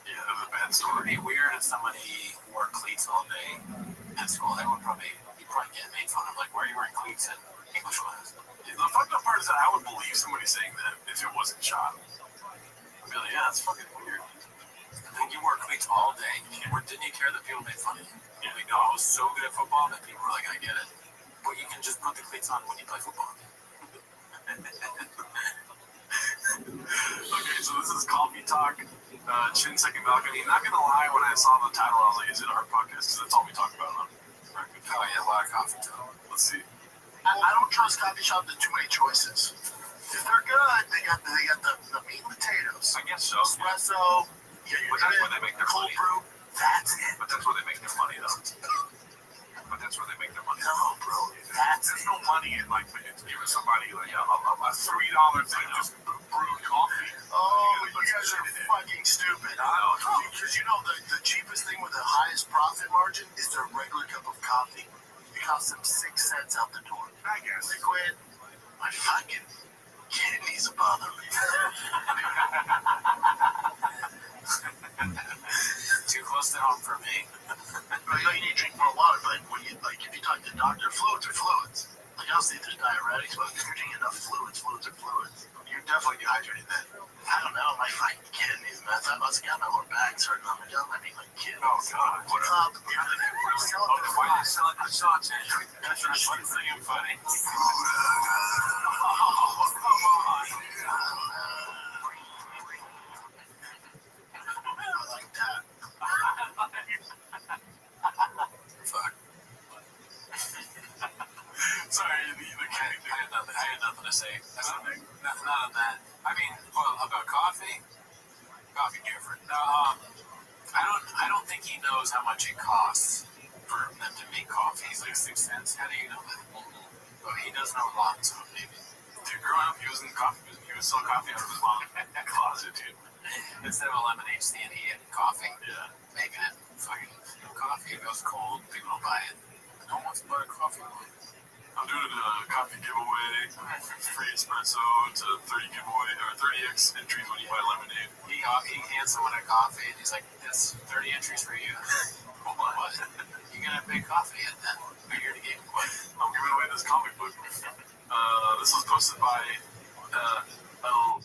yeah, that was a bad story. It would be weird if somebody wore cleats all day at school. You'd probably get made fun of. Like, why are you wearing cleats in English class? Yeah, the fucked up part is that I would believe somebody saying that if it wasn't shot. I'd be like, yeah, that's fucking weird. I think you wore cleats all day. Didn't you care that people made fun of you? You're like, no, I was so good at football that people were like, I get it. But you can just put the cleats on when you play football. Okay, so this is Coffee Talk, Chin Second Balcony. Not gonna lie, when I saw the title, I was like, is it our podcast? Because that's all we talk about on Oh yeah, a lot of coffee talk. Let's see. I don't trust coffee shops. There's too many choices. If they're good, they got the meat and potatoes. I guess so. Espresso. Yeah, but that's where they make their cold money. brew. That's it. But that's where they make their money, though. No, bro. There's no money in like giving somebody like a $3 thing just brewed coffee. Oh, you guys are fucking stupid. Because you know the cheapest thing with the highest profit margin is their regular cup of coffee. It costs them 6 cents out the door. I guess. Liquid. My fucking kidneys bother me. Too close to home for me. Well, you need to drink more water, but when you if you talk to doctor, fluids are fluids. Like I'll say there's diuretics, but if you're drinking enough fluids are fluids. You're definitely dehydrated then. I don't know, my fucking kidneys, man. I must have got my lower back starting on my job. I mean, like kidneys. Oh God, what's up? Why are you selling the shots? That's not something funny. Oh, come on. Fuck. Sorry, I had nothing to say. Nothing on that. I mean, well, about coffee different. I don't think he knows how much it costs for them to make coffee. He's like 6 cents. How do you know that? Well, he does know a lot, so maybe. Dude, growing up, he was in coffee business. He was selling coffee out of his mom's closet, dude. Instead of a lemonade stand, he had coffee. Yeah. Making it fucking coffee. It goes cold. People don't buy it. No one wants to buy a coffee. I'm doing a coffee giveaway, free espresso to 30 giveaway or 30x entries when you buy lemonade. He hands someone a coffee and he's like, "That's 30 entries for you." What? You gonna make coffee yet then? Are you here to give what? I'm giving away this comic book. This was posted by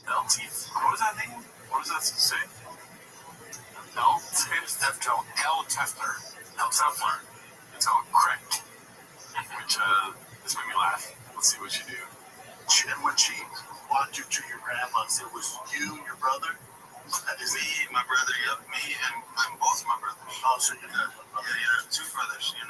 LT. What is that name? What does that say? L Tefler. It's called Cracked, which this made me laugh. Let's see what you do. And when she walked you to your grandma's, it was you, your brother? Me, my brother, yep. Me and both my brothers. Oh, so you're the brother. Yeah, 2 brothers, And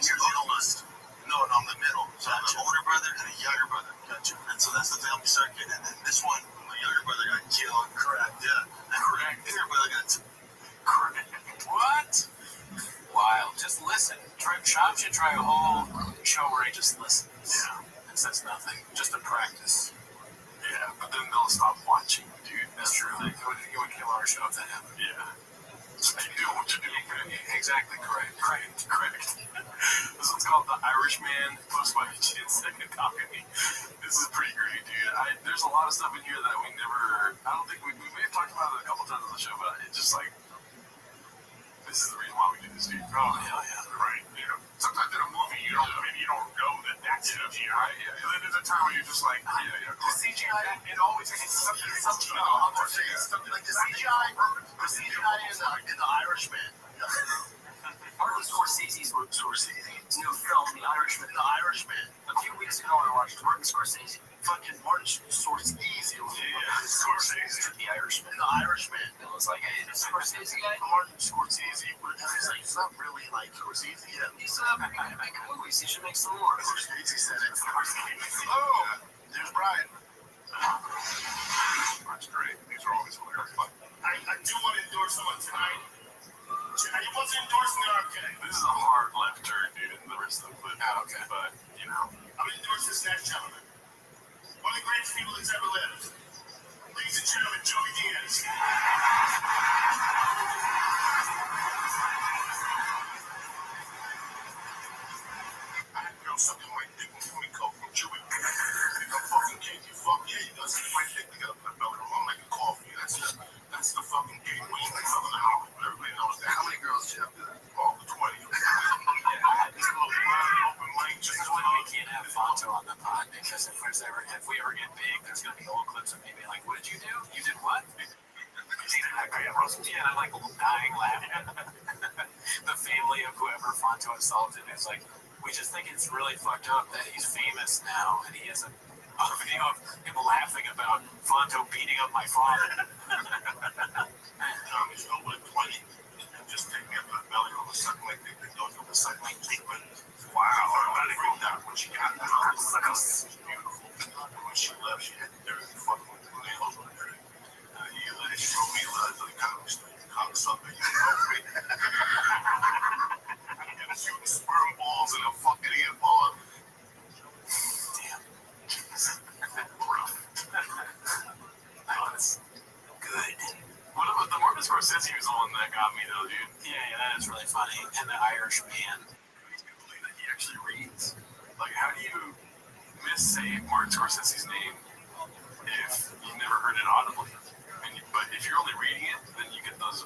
you're the oldest? No, I'm the middle. So I'm the older brother and a younger brother. Gotcha. And so that's the family circuit. And then this one, my younger brother got killed, cracked, yeah. Cracked. Bigger brother got cracked. What? Wild. Just listen. Shop should try a whole show where he just listens. Yeah. And says nothing. Just to practice. Yeah, but then they'll stop watching, dude. That's true. It would kill our show if that happened. Yeah. So keep doing what you're doing. Exactly correct. Correct. This one's called The Irishman, posted by Chin Second Copy. This is pretty great, dude. There's a lot of stuff in here that we never, I don't think we may have talked about it a couple times on the show, but it's just like, this is the reason why we do this, dude. Oh, hell yeah. Right. You know, sometimes in a movie, you don't know that that's CGI. Yeah. And then there's a time where you're just like, yeah. The CGI, it always is something other things. Something like the CGI in the Irishman. Martin Scorsese's new film, The Irishman. The Irishman. A few weeks ago, I watched Martin Scorsese. Fucking Martin Scorsese. Scorsese. The Irishman. The Irishman. It was like, hey, the Scorsese guy? Martin Scorsese. He's not really like Scorsese yet. He's making movies. He should make some more. Scorsese said it. Oh, there's Brian. That's great. These are always hilarious. I do want to endorse someone tonight. He wasn't endorsing the okay. This is a hard left turn, dude, in the rest of the clip. Okay. But, you know. I'm going to endorse this next gentleman. One of the greatest people that's ever lived. Ladies and gentlemen, Joey Diaz. I know something like dick when we come from Joey. You come fucking gay, you fuck yeah, you got something like dick, you got a belly on like a coffee. That's the fucking gay queen like Southern Hollywood. Everybody knows that. How many girls do you have there? Oh, 20. This little open mic just We can't have Fonto on the pod because if we ever get big, there's going to be old clips of me being like, what did you do? You did what? Yeah, and I'm like dying laughing. The family of whoever Fonto assaulted is like, we just think it's really fucked up that he's famous now and he has a video of him laughing about Fonto beating up my father. Tommy's no like 20. Just take me up to the belly on the second leg. They don't go the second leg. Wow, I'm not even down when she got that. She's beautiful. When she left, she had everything fucking with the nails on her. She told me to the college something. And shooting sperm balls in a fucking ant ball. Damn. Rough. That's good. The Martin Scorsese was the one that got me though, dude. Yeah, that is really funny. And the Irishman. He's gonna believe that he actually reads. Like, how do you missay Martin Scorsese's name if you never heard it audibly? But if you're only reading it, then you get those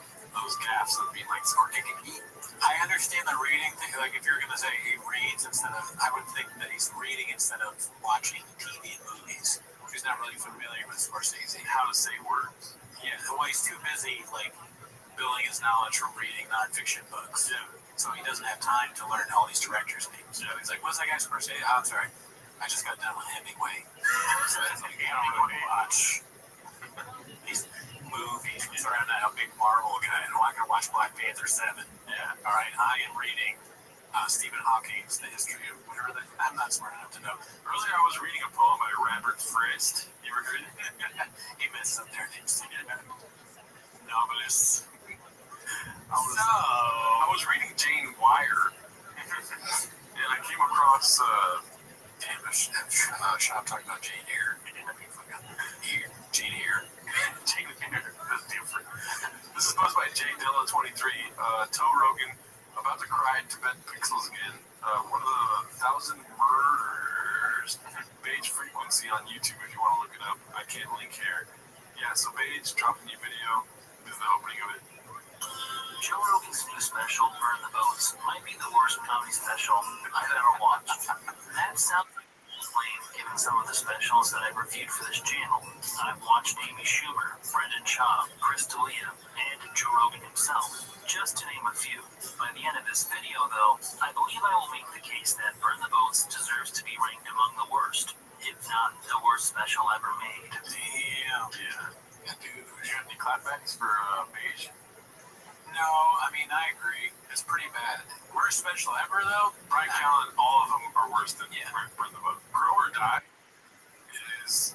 gaps of being like Scorsese. I understand the reading thing. Like, if you're gonna say he reads instead of, I would think that he's reading instead of watching TV and movies. He's not really familiar with Scorsese. How to say words. Yeah, well, he's too busy, like, building his knowledge from reading nonfiction books. Yeah. So he doesn't have time to learn all these directors' names. Yeah. He's like, what's that guy Scorsese? Oh, I'm sorry. I just got done with Hemingway. So it's like, I don't want to watch these movies. Sorry, I'm not a big Marvel guy. I'm not going to watch Black Panther 7. Yeah. All right, I am reading Stephen Hawking's The History of whatever that. I'm not smart enough to know. Earlier, I was reading a poem by Robert Frist. You ever heard it? He messed up their names. Novelist. I was reading Jane Wire, and I came across. Damn, I'm talking about Jane Eyre. Jane Eyre. Jane Eyre. That's different. This is posted by J Dilla 23. Toe Rogan about to cry Tibet pixels again. One of the 1,000 murders. Beige Frequency on YouTube if you want to look it up. I can't link here. Yeah, so Beige dropped a new video. This is the opening of it. Joe Rogan's new special, Burn the Boats, might be the worst comedy special I've ever watched. That sounds like a claim given some of the specials that I've reviewed for this channel. I've watched Amy Schumer, Brendan Schaub, Chris D'Elia, and Joe Rogan himself, just to name a few. By the end of this video, though, I believe I will make the case that Burn the Boats deserves to be ranked among the worst, if not the worst special ever made. Damn. Yeah, dude. You got any clapbacks for Beige? No, I mean, I agree. It's pretty bad. Worst special ever, though? Brian Callen, all of them are worse than Burn the Boat. Grow or Die is is,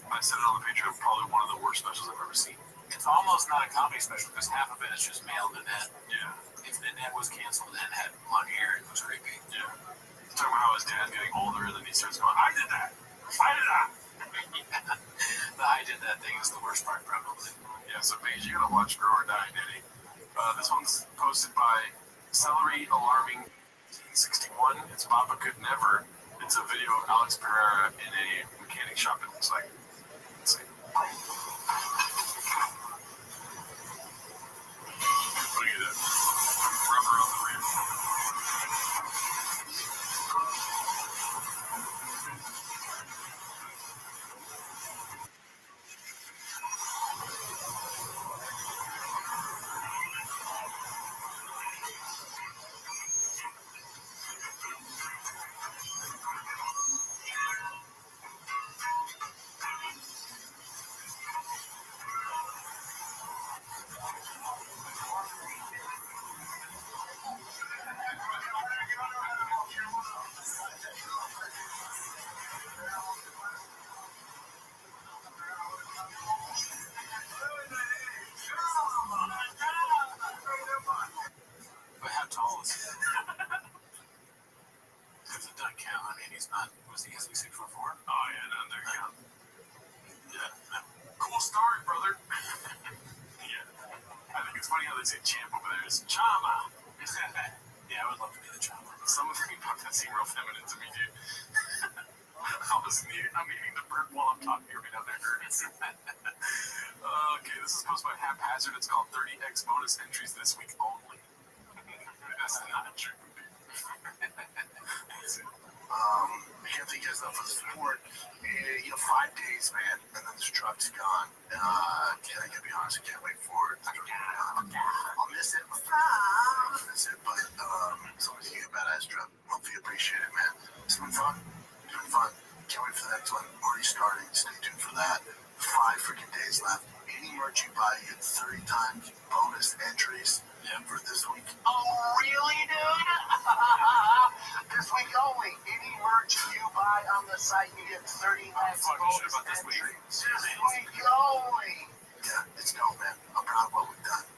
I said it on the Patreon, probably one of the worst specials I've ever seen. It's almost not a comedy special because half of it is just male Nanette. Yeah. If Nanette was canceled and had long hair, it was creepy. Yeah. He's talking about how his dad's getting older, and then he starts going, I did that. I did that. Yeah. The I did that thing is the worst part, probably. Yeah, so Paige, you gotta watch Grow or Die, Daddy. This one's posted by Celery Alarming 1961. It's Papa Could Never. It's a video of Alex Pereira in a mechanic shop, it looks like. Let's see. Look at that. Rubber on the rim. But how tall is he? Because it doesn't count. I mean, he's not, was he 6'4"? Oh, yeah, no, there you go. Yeah. Cool story, brother. Yeah. I think it's funny how they say champ over there is Chama. Yeah, I would love to be the Chama. Something about that seemed real feminine to me, dude. I'm eating the bird while I'm talking right now. Okay, this is posted by Haphazard. It's called 30x bonus entries this week only. That's not true, dude. I can't thank you guys enough for the support. 5 days, man, and then this truck's gone. I gotta be honest, I can't wait for it. I'll miss it. I'll miss it, but as long as you get a badass truck, hopefully you appreciate it, man. It's been fun. It's been fun. Can't wait for the next one. Already starting. Stay tuned for that. 5 freaking days left. Any merch you buy, you get 30 times bonus entries for this week. Oh, really, dude? This week only. Any merch you buy on the site, you get 30 times bonus entries. This week only. Yeah, it's dope, man. I'm proud of what we've done.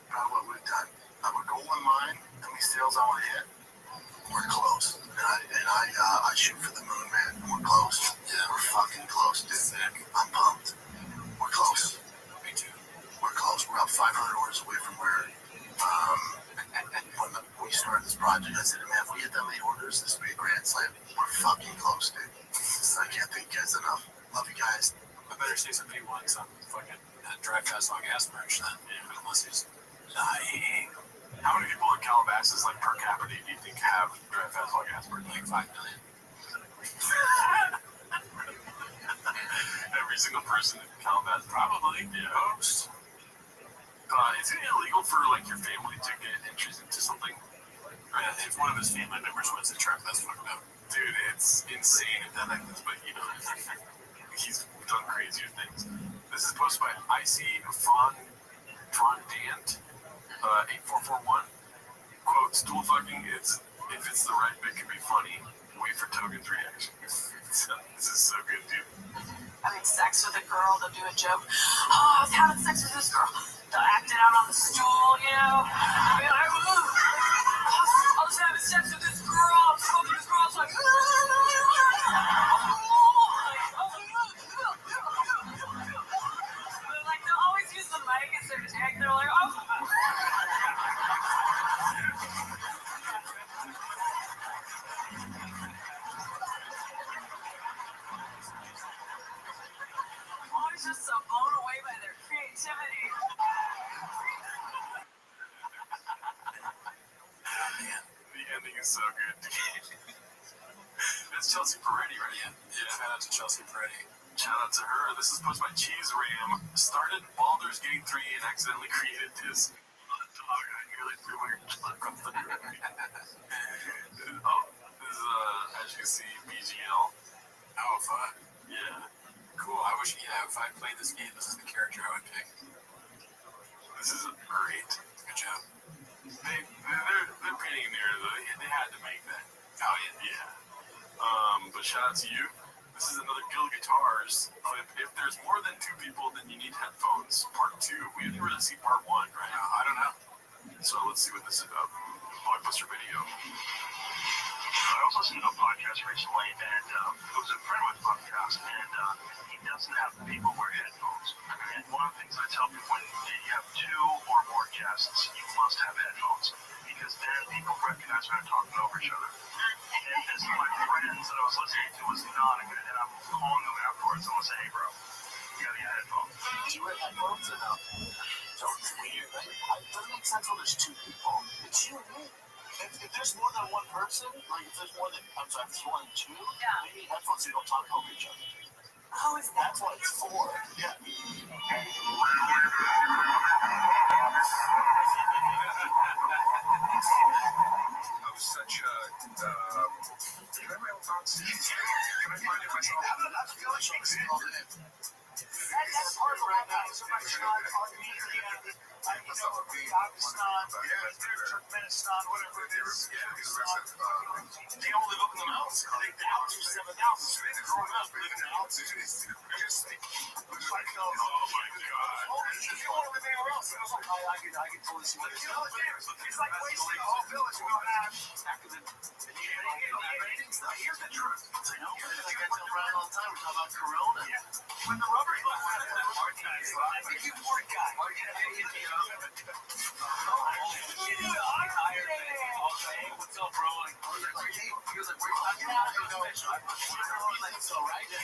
I have a goal in mind. How many sales I want to hit? We're close. And I shoot for the moon, man. We're close. Yeah, we're fucking close, dude. I'm pumped. We're close. Me too. We're close. We're about 500 orders away from where when we started this project, I said, man, if we get that many orders, this will be a grand slam. We're fucking close, dude. So I can't thank you guys enough. Love you guys. I better see some people on some fucking Drive Fast Long Gas merch then. Yeah, unless he's dying. How many people in Calabasas, like per capita, do you think have Drive Fast Long Gas merch? Like 5 million. Every single person in Calabasas, probably. Yeah. Most. Is it illegal for like your family to get entries into something? If one of his family members wins the truck, that's fucked up. Dude, it's insane if that happens, but he's done crazier things. This is posted by IC Fondant 8441. Quote, stool fucking is, if it's the right bit, can be funny. Wait for Togen's reaction. This is so good, dude. Having sex with a girl, they'll do a joke. Oh, I was having sex with this girl. They'll act it out on the stool, you know? I mean, I was having sex with this girl. I was smoking this girl. I was like, like, they'll always use the mic instead of tag. They're like, oh. I was just so blown away by their creativity. The ending is so good. That's Chelsea Peretti, right? Yeah. Shout out to Chelsea Peretti. Shout out to her. This is posted by Cheese Ram. Started Baldur's Gate 3 and accidentally created this. Dog, I nearly threw my truck off the road. This is, as you can see, BGL. Oh, fun. Yeah. Cool. I wish, if I played this game, this is the character I would pick. This is great. Good job. They're painting a narrative. They had to make that. Oh, yeah. Yeah. But shout out to you. This is another Guild Guitars. clip. If there's more than 2 people, then you need headphones. Part 2. We didn't really see part 1, right? I don't know. So let's see what this is about. Blockbuster video. I was listening to a podcast recently, and it was a friend of my podcast, and he doesn't have people wear headphones. And one of the things I tell people when you have 2 or more guests, you must have headphones, because then people recognize when they're talking over each other. And this is my friends that I was listening to was not a good, and I'm calling them afterwards and I was saying, hey, bro, you gotta get headphones. Do you wear headphones or no? It's weird, right? It doesn't make sense when there's 2 people. It's you and me. If there's more than one person, like if there's more than, I'm sorry, if there's more than 2, they need headphones so you don't talk over each other. How is that? That's why it's 4. Yeah. I was such a, do you have my own thoughts? Can I find it myself? I feel like she's all in. That's part of right now. Azerbaijan, Armenia, Pakistan, Turkmenistan, whatever it is. They all live up in the mountains. The altitude 7,000. So they're growing up living in altitude. Just like, oh my God. If you want to live anywhere else, I can totally see what it is. It's like wasting a whole village we don't have. Here's the truth. Like I tell Brian all the time, we're talking about Corona. When the rubber I think you poor guy. Hey, what's up, bro? Like, hey, he was like, where you talking about? So, right? Yeah.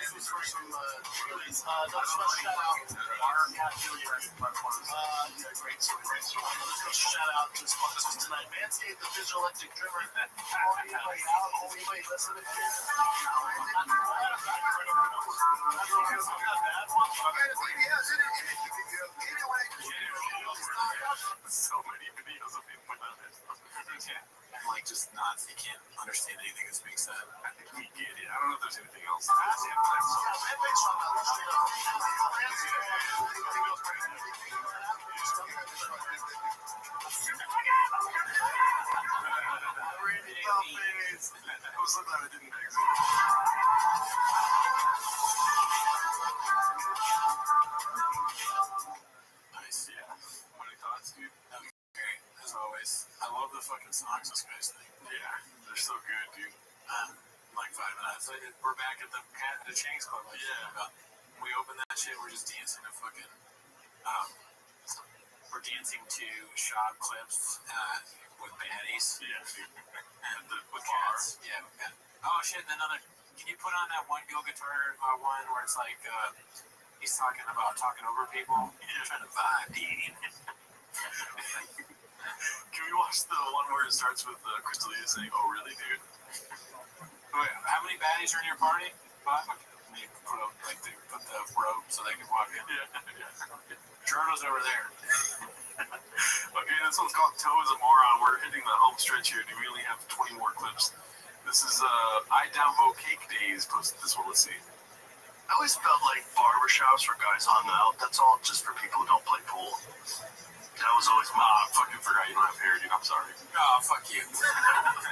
This was for some, release. Shout out our affiliate. Great story. Shout out to sponsors tonight. Manscaped, the visual electric trimmer. Anybody listening to this? So many videos of him without it. And like just not, you can't understand anything that's being said. I think we get it. I don't know if there's anything else. I was so glad I didn't exit. Nice, yeah. What are your thoughts, dude? Great, as always. I love the fucking songs this guy's thing. Yeah, they're so good, dude. Like 5 minutes. We're back at the Chang's Club. Like, yeah. We open that shit, we're just dancing to fucking, we're dancing to shot clips with baddies. Yeah, dude. With cats. Yeah, with cats. Oh shit, can you put on that one Go Guitar one where it's like, he's talking over people? You're trying to vibe, dude. Can we watch the one where it starts with Crystalia saying, "Oh, really, dude"? Wait, how many baddies are in your party? 5? They put up, like, they put the rope so they can walk in. Yeah. Jordo's over there. Okay, this one's called Toe is a Moron. We're hitting the home stretch here. Do we only have 20 more clips? This is I Downvote Cake Days posted this one. Let's see. I always felt like barbershops where guys hung out. That's all just for people who don't play pool. That was always my. I fucking forgot you don't have hair, dude. I'm sorry. Oh, fuck you.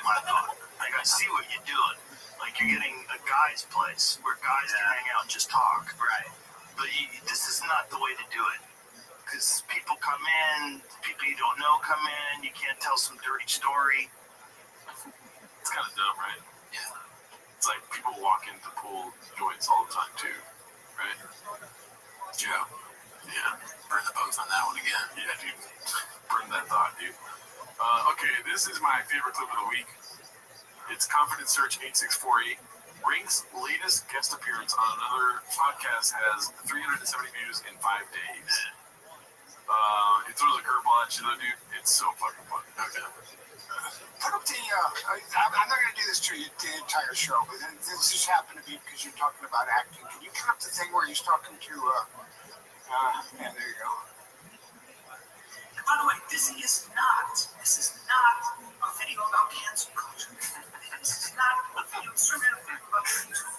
My thought. Like, I see what you're doing. Like, you're getting a guy's place where guys can hang out and just talk. Right. But this is not the way to do it. Because people come in, people you don't know come in, you can't tell some dirty story. It's kind of dumb, right? Yeah. It's like people walk into pool joints all the time, too. Right? Joe. Yeah. Burn the boats on that one again. Yeah, dude. Burn that thought, dude. Okay, this is my favorite clip of the week. It's Confidence Search 8648. Ring's latest guest appearance on another podcast has 370 views in 5 days. It throws a curveball at you, though, dude. It's so fucking fun. Okay. Put up the, I'm not going to do this to you the entire show, but this just happened to be because you're talking about acting. Can you put up the thing where he's talking to, yeah, there you go. By the way, this is not a video about cancel culture. This is not a video about cancel.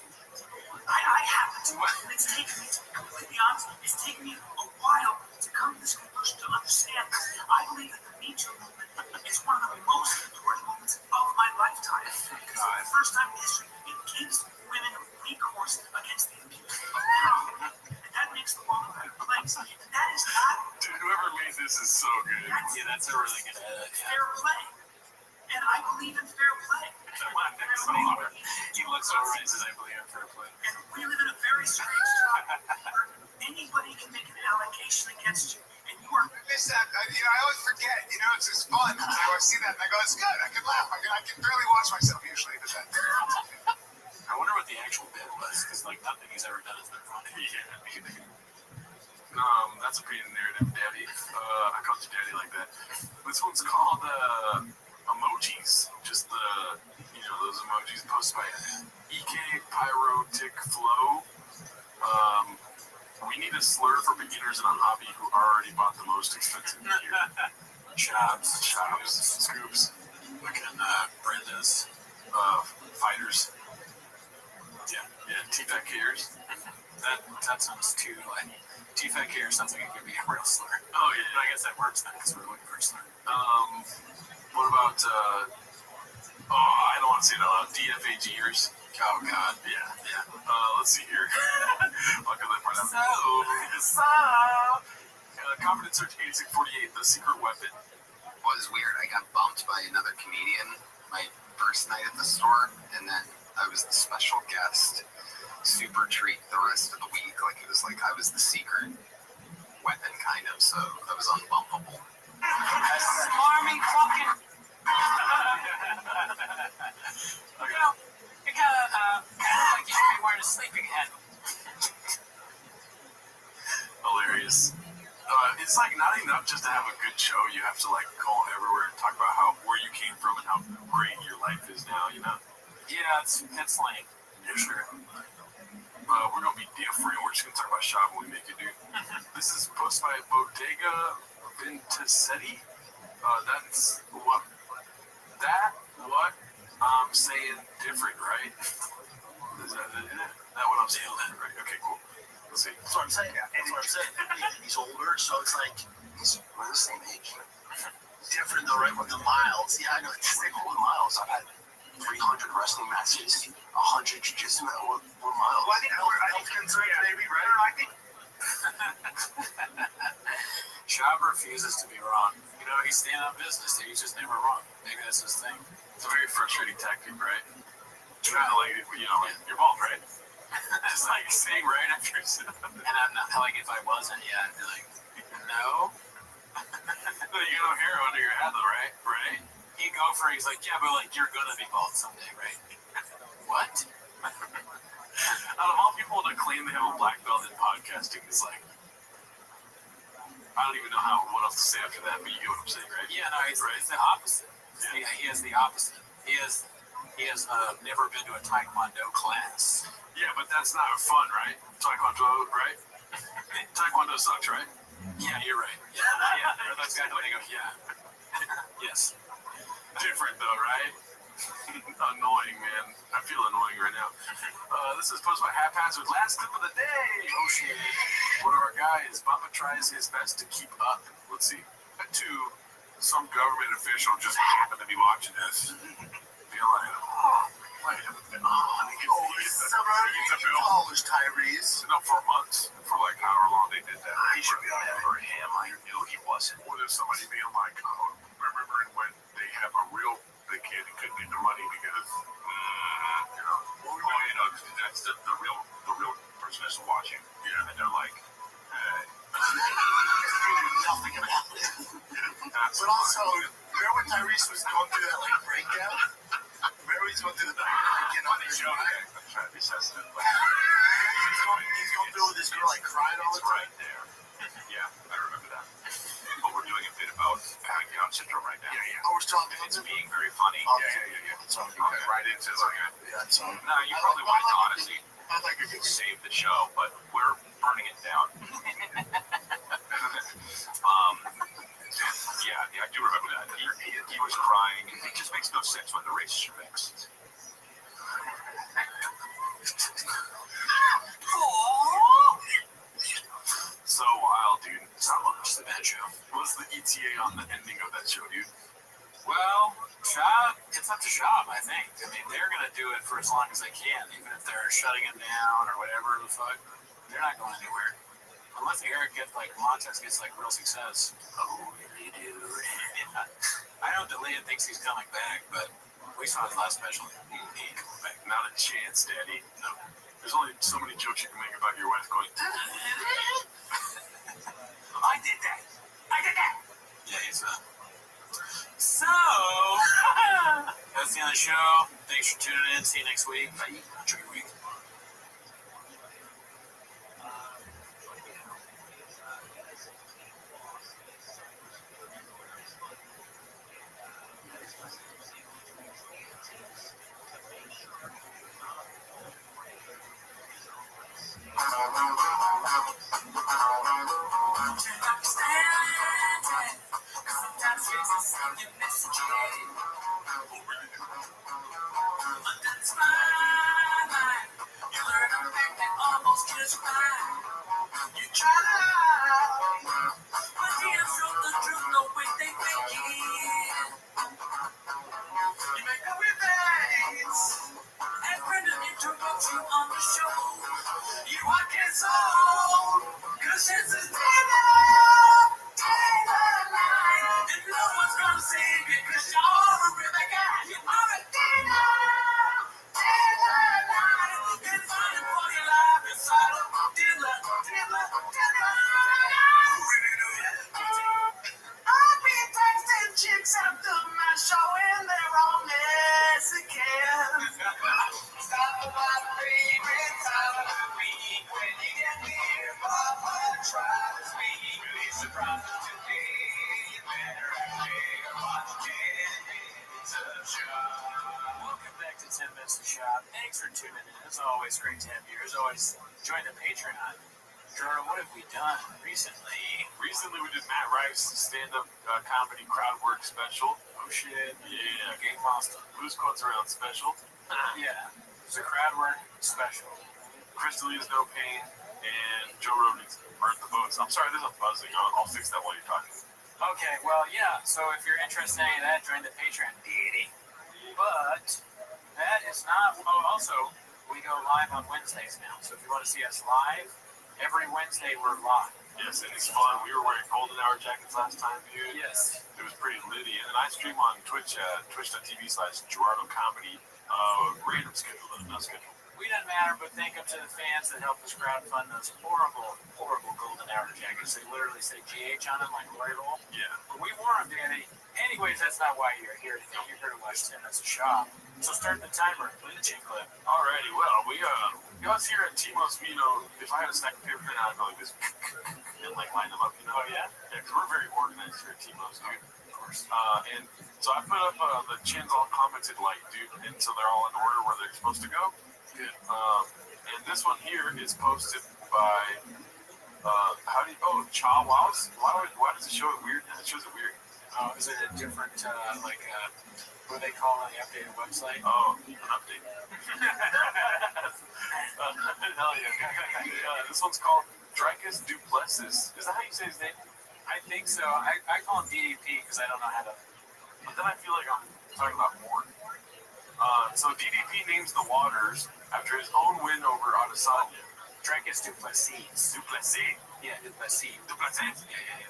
I happen to, and it's taken me, to be completely honest, it's taken me a while to come to this conclusion to understand. I believe that the Me Too movement is one of the most important moments of my lifetime. Because for the first time in history, it gives women recourse very strange job. Anybody can make an allegation against you, and you are. Listen, I always forget. It's just fun. I always see that and I go, it's good. I can laugh. I can barely watch myself usually. But then. I wonder what the actual bit was, because like nothing he's ever done has been funny. Yeah. That's a pretty narrative, Daddy. I called you Daddy like that. This one's called emojis. Just those emojis posted by EK Pyrotic Flow. We need a slur for beginners in a hobby who already bought the most expensive gear. Chops, Scoops, fucking Brenda's, fighters. yeah, T-Fat Kers. That sounds too like T-Fat Care sounds like it could be a real slur. Oh yeah, But I guess that works then because we're looking for a slur. What about I don't want to say it out loud. DFAGers. Oh God, Yeah. Let's see here. I'll get that part out. Confidence Search 8648, the secret weapon. Was weird. I got bumped by another comedian my first night at the store, and then I was the special guest. Super treat the rest of the week. Like it was like I was the secret weapon, kind of. So I was unbumpable. Smarmy fucking. It kind of like you should be wearing a sleeping hat. Hilarious. It's like not enough just to have a good show. You have to like call everywhere and talk about where you came from and how great your life is now. Yeah, it's lame. Yeah, sure. We're gonna be different. We're just gonna talk about shopping we make it do. This is posted by Bodega Vintasetti. That's what I'm saying different, right? Is that what I'm saying? Right? Okay, cool. Let's see. That's what I'm saying. That's what I'm saying. He's older, so it's like we're the same age. Different though, right? With the miles. Yeah, I know. It's like, what miles? I've had 300 wrestling matches, 100 jiu-jitsu. What miles? Well, I think concerned, maybe, right? I think. Shab refuses to be wrong. He's staying on business. He's just never wrong. Maybe that's his thing. It's a very frustrating tactic, right? Trying to you're bald, right? Just like saying right after you sit up. And I'm not like if I wasn't, I'd be like, no. You got no hair under your head, though, right? Right? He'd go for it. He's like, yeah, but like you're gonna be bald someday, right? What? Out of all people to claim they have a black belt in podcasting, it's like I don't even know what else to say after that, but you get what I'm saying, right? Yeah, no, it's the opposite. Yeah, he is the opposite. He has never been to a Taekwondo class. Yeah, but that's not fun, right? Taekwondo, right? Taekwondo sucks, right? Yeah, you're right. Yeah. Those guys, when they go, yeah. Yes. Different though, right? Annoying, man. I feel annoying right now. This is posted by Haphazard. Last tip of the day. Oh shit. One of our guys, Bubba tries his best to keep up. Let's see. To some government official just happened to be watching this. Feel like, wait a minute. College Tyrese. No, for months. For like however long they did that. He should be on that for him. I knew he wasn't. Or there's somebody being like, oh, remembering when they have a real big kid and couldn't get their money because, that's the real person that's watching. Yeah, and they're like, hey. Nothing about it. But also, remember when Tyrese was going through that like breakdown? Remember he's going through the breakdown? Funny show, I'm trying to be sensitive. He's going through with this girl like crying all the time. Right there. Yeah, I remember that. But we're doing a bit about having Down syndrome right now. Yeah. Oh, we're talking. It's being very funny. Yeah. It's all I'll get right into it. Yeah, it's all. No, you probably wanted to honestly I like it. save the show, but we're burning it down. Yeah, I do remember that. He was crying, and it just makes no sense when the races are mixed. So wild, dude. It's not much the bad show. What's the ETA on the ending of that show, dude? Well, Shab, it's up to Shab, I think. I mean, they're going to do it for as long as they can, even if they're shutting it down or whatever the fuck. They're not going anywhere. Unless Eric gets, Montez gets, real success. Oh, really, dude? Yeah. I know Delia thinks he's coming back, but we saw his last special. He ain't coming back. Not a chance, Daddy. No. There's only so many jokes you can make about your wife going. I did that. Yeah, he's So, that's the end of the show. Thanks for tuning in. See you next week. Bye. Enjoy your week. Welcome back to 10 Minutes to Shop. Thanks for tuning in. As always, great to have you. As always, join the Patreon. Jordan, what have we done recently? Recently, we did Matt Rice stand-up comedy crowd work special. Oh shit! Yeah, Game Master. Loose Quotes Around special. Yeah, it was a crowd work special. Crystalia's No Pain and Joe Rogan's Burnt the Boats. I'm sorry, there's a buzzing. I'll fix that while you're talking. Okay, well, yeah. So if you're interested in any of that, join the Patreon. But that is not. Oh, also, we go live on Wednesdays now. So if you want to see us live, every Wednesday we're live. Yes, and it's fun. We were wearing golden hour jackets last time, dude. Yes. It was pretty litty. And then I stream on Twitch, twitch.tv/Gerardo Comedy. Random schedule, though, no schedule. We doesn't matter, but thank up to the fans that helped us crowdfund those horrible, horrible golden hour jackets. They literally say GH on them like Royal. Yeah. But we wore them, Danny. Anyways, that's not why you're here today. You're here to watch 10 Minutes of Shop. So start the timer. Play the chin clip. Alrighty, well, we us here at Timo's, you know, if I had a stack of paper, I'd go like this and like line them up, you know? Oh, yeah? Yeah, because we're very organized here at Timo's, dude. Of course. And so I put up the chins all commented like, dude, and so they're all in order where they're supposed to go. Good. And this one here is posted by, Cha Wows. Why does it show it weird? It shows it weird. Oh, is it a different, what do they call on the updated website? Oh, an update. Hell yeah. This one's called Dricus Duplessis. Is that how you say his name? I think so. I call him DDP because I don't know how to. But then I feel like I'm talking about more. So DDP names the waters after his own win over Adesanya. Dricus Duplessis. Duplessis. Yeah, Duplessis. Duplessis. Yeah.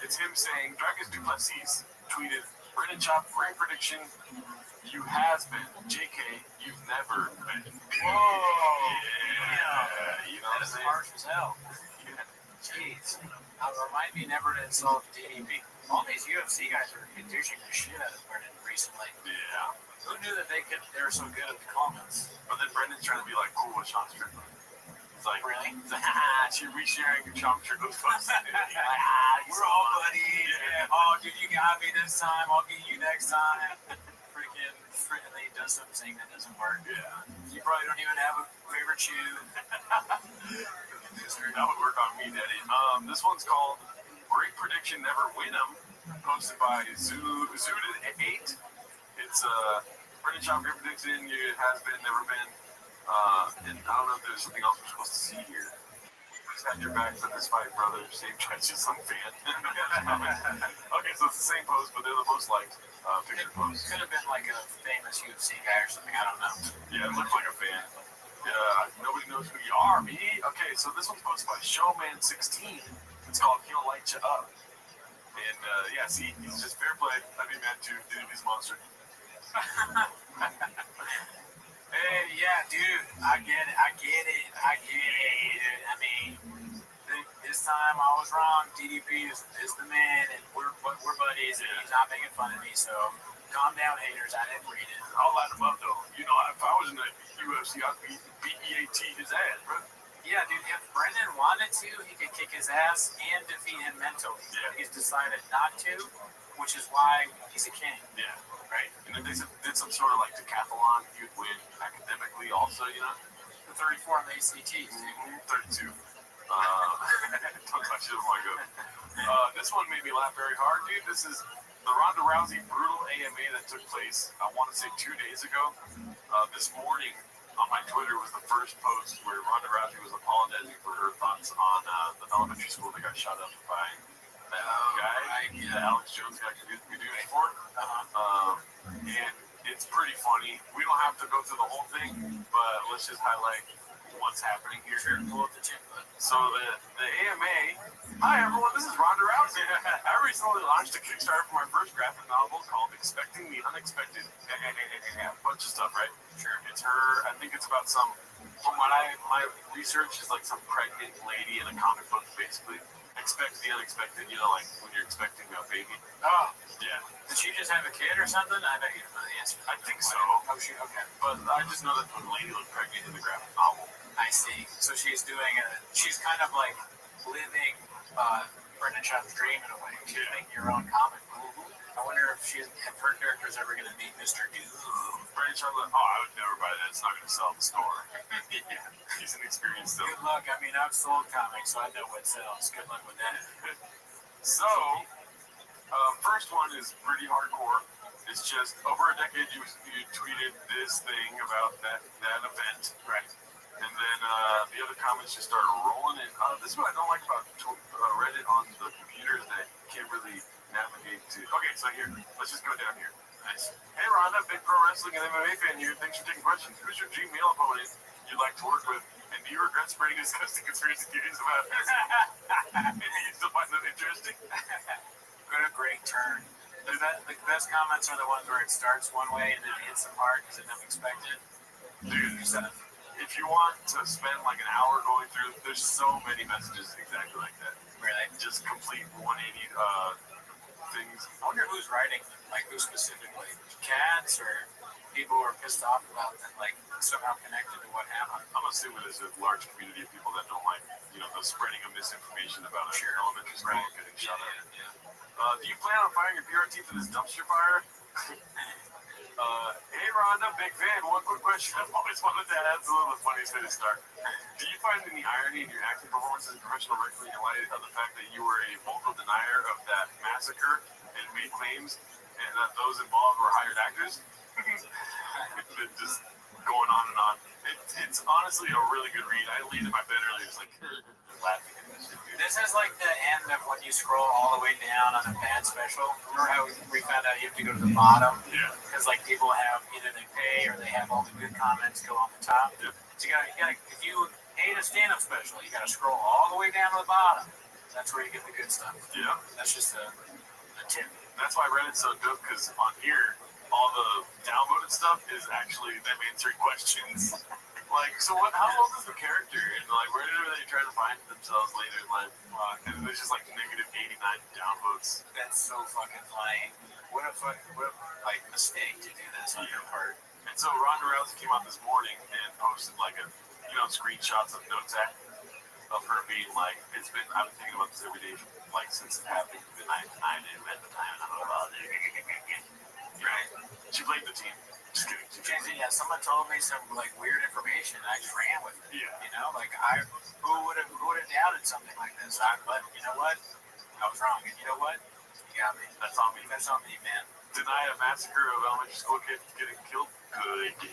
It's him saying Dricus Duplessis tweeted, Brennan Chop, great prediction. You has been. JK, you've never been. Whoa. Yeah. You know That is harsh as hell. Yeah. Jeez. Remind me never to insult DDP. All these UFC guys are douching the shit out of Brennan recently. Yeah. Who knew that they were so good at the comments? But then Brendan's trying to be like cool with Sean Strickland. It's like, Really? She resharing Sean Strickland's post. We're all buddies. Yeah. Oh, dude, you got me this time. I'll get you next time. Freaking he does something that doesn't work. Yeah. You probably don't even have a favorite shoe. That would work on me, Daddy. This one's called Great Prediction Never Win 'em, posted by Zooted8. It's Brendan Chop, great prediction. You has been, never been. And I don't know if there's something else we're supposed to see here. Just had your back for this fight, brother. Same trenches, I'm fan. Okay, so it's the same post, but they're the most liked picture posts. Could have been like a famous UFC guy or something. I don't know. Yeah, it looks like a fan. Yeah, nobody knows who you are, me. Okay, so this one's posted by Showman16. It's called He'll Light You Up. And yeah, see, he's just fair play. I'd be mad too, dude. He's a monster. Hey, Yeah, dude, I get it. I mean, this time I was wrong. DDP is the man, and we're buddies, and he's not making fun of me. So calm down, haters. I didn't read it. I'll light him up though. You know, if I was in the UFC, I'd BEAT his ass, bro. Yeah, dude. If Brendan wanted to, he could kick his ass and defeat him mentally. Yeah. He's decided not to, which is why he's a king. Yeah, right. And if they did some sort of like decathlon, you'd win academically also, you know? The 34 on the ACTs. 32. Don't touch it with my go. This one made me laugh very hard, dude. This is the Ronda Rousey brutal AMA that took place, I want to say 2 days ago. This morning on my Twitter was the first post where Ronda Rousey was apologizing for her thoughts on the elementary school that got shot up by that guy, that Alex Jones got convicted for. And it's pretty funny. We don't have to go through the whole thing, but let's just highlight what's happening here. Sure, pull up the tip. So the AMA, hi everyone, this is Ronda Rousey. I recently launched a Kickstarter for my first graphic novel called Expecting the Unexpected. A bunch of stuff, right? Sure. It's her, I think it's about some, from what my research is like some pregnant lady in a comic book, basically. Expect the unexpected, you know, like when you're expecting a baby. Oh. Yeah. Did she just have a kid or something? I bet you don't know the answer. I think so. Oh, she, okay. But I just know that when the lady was pregnant in the graphic novel. I see. So she's doing she's kind of like living Brendan Schaub's dream in a way. She's making her own comic book. I wonder if her character's ever going to meet Mr. Doom. Brendan Schaub, I would never buy that. It's not going to sell at the store. Yeah, he's an experienced though. Good luck. I mean, I've sold comics, so I know what sells. Good luck with that. So, first one is pretty hardcore. It's just over a decade you tweeted this thing about that event. Right. And then the other comments just started rolling in. This is what I don't like about Reddit on the computers that you can't really navigate to. Okay, so here, let's just go down here. Nice. Hey Rhonda, big pro wrestling and MMA fan here. Thanks for taking questions. Who's your dream male opponent you'd like to work with? And do you regret spreading disgusting conspiracy theories about this? And do you still find them interesting? Good, a great turn. The best comments are the ones where it starts one way and then hits some hard because it's unexpected. Dude, if you want to spend like an hour going through, there's so many messages exactly like that. Really? Just complete 180 things. I wonder who's writing them, like who specifically. Cats or people who are pissed off about that, like somehow connected to what happened. I'm assuming there's a large community of people that don't like, you know, the spreading of misinformation about an elementary school getting shot at. Do you plan on firing your PRT for this dumpster fire? Hey Rhonda, big fan. One quick question I've always wanted to ask. It's the funniest way to start. Do you find any irony in your acting performances in professional wrestling in light of the fact that you were a vocal denier of that massacre and made claims and that those involved were hired actors? Just going on and on. It's honestly a really good read. I laid in my bed earlier just like laughing at this shit. This is like the end of when you scroll all the way down on a bad special. Remember how we found out you have to go to the bottom? Yeah. Because like people have either they pay or they have all the good comments go on the top. Yeah. So you gotta if you hate a stand-up special, you gotta scroll all the way down to the bottom. That's where you get the good stuff. Yeah. That's just a tip. That's why Reddit's so good, because on here, all the downvoted stuff is actually them answering questions. Like, so what? How old is the character? And like, where are they trying to find themselves later in life? And there's just like negative 89 downvotes. That's so fucking funny. What a like mistake to do this on your part. And so Ronda Rousey came out this morning and posted like screenshots of notes of her being like, I've been thinking about this every day, like since it happened. And I didn't at the time, and I don't know about it. Right? She played the team. Just kidding. Yeah, someone told me some like weird information. I just ran with it. Yeah. You know, like who would have doubted something like this? But you know what? I was wrong. And you know what? You got me. That's on me. That's on me, man. Deny a massacre of elementary school kids getting killed? Good. Good.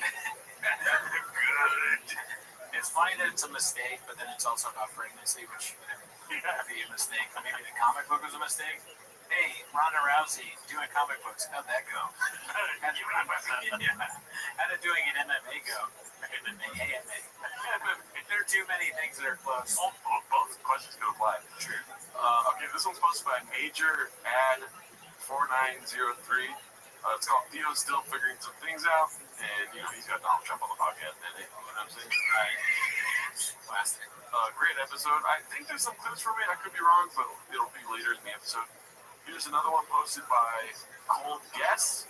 It's funny that it's a mistake, but then it's also about pregnancy, which could be a mistake. Maybe the comic book was a mistake. Hey, Ronda Rousey doing comic books. How'd that go? How'd it doing an MMA go? AMA. There are too many things that are close. Both questions could apply. True. Okay, this one's posted by Major Ad 4903. It's called Theo's Still Figuring Some Things Out. And, he's got Donald Trump on the podcast. And know what I'm saying? Right. Plastic. Great episode. I think there's some clips from it. I could be wrong, but it'll be later in the episode. Here's another one posted by Cold Guess.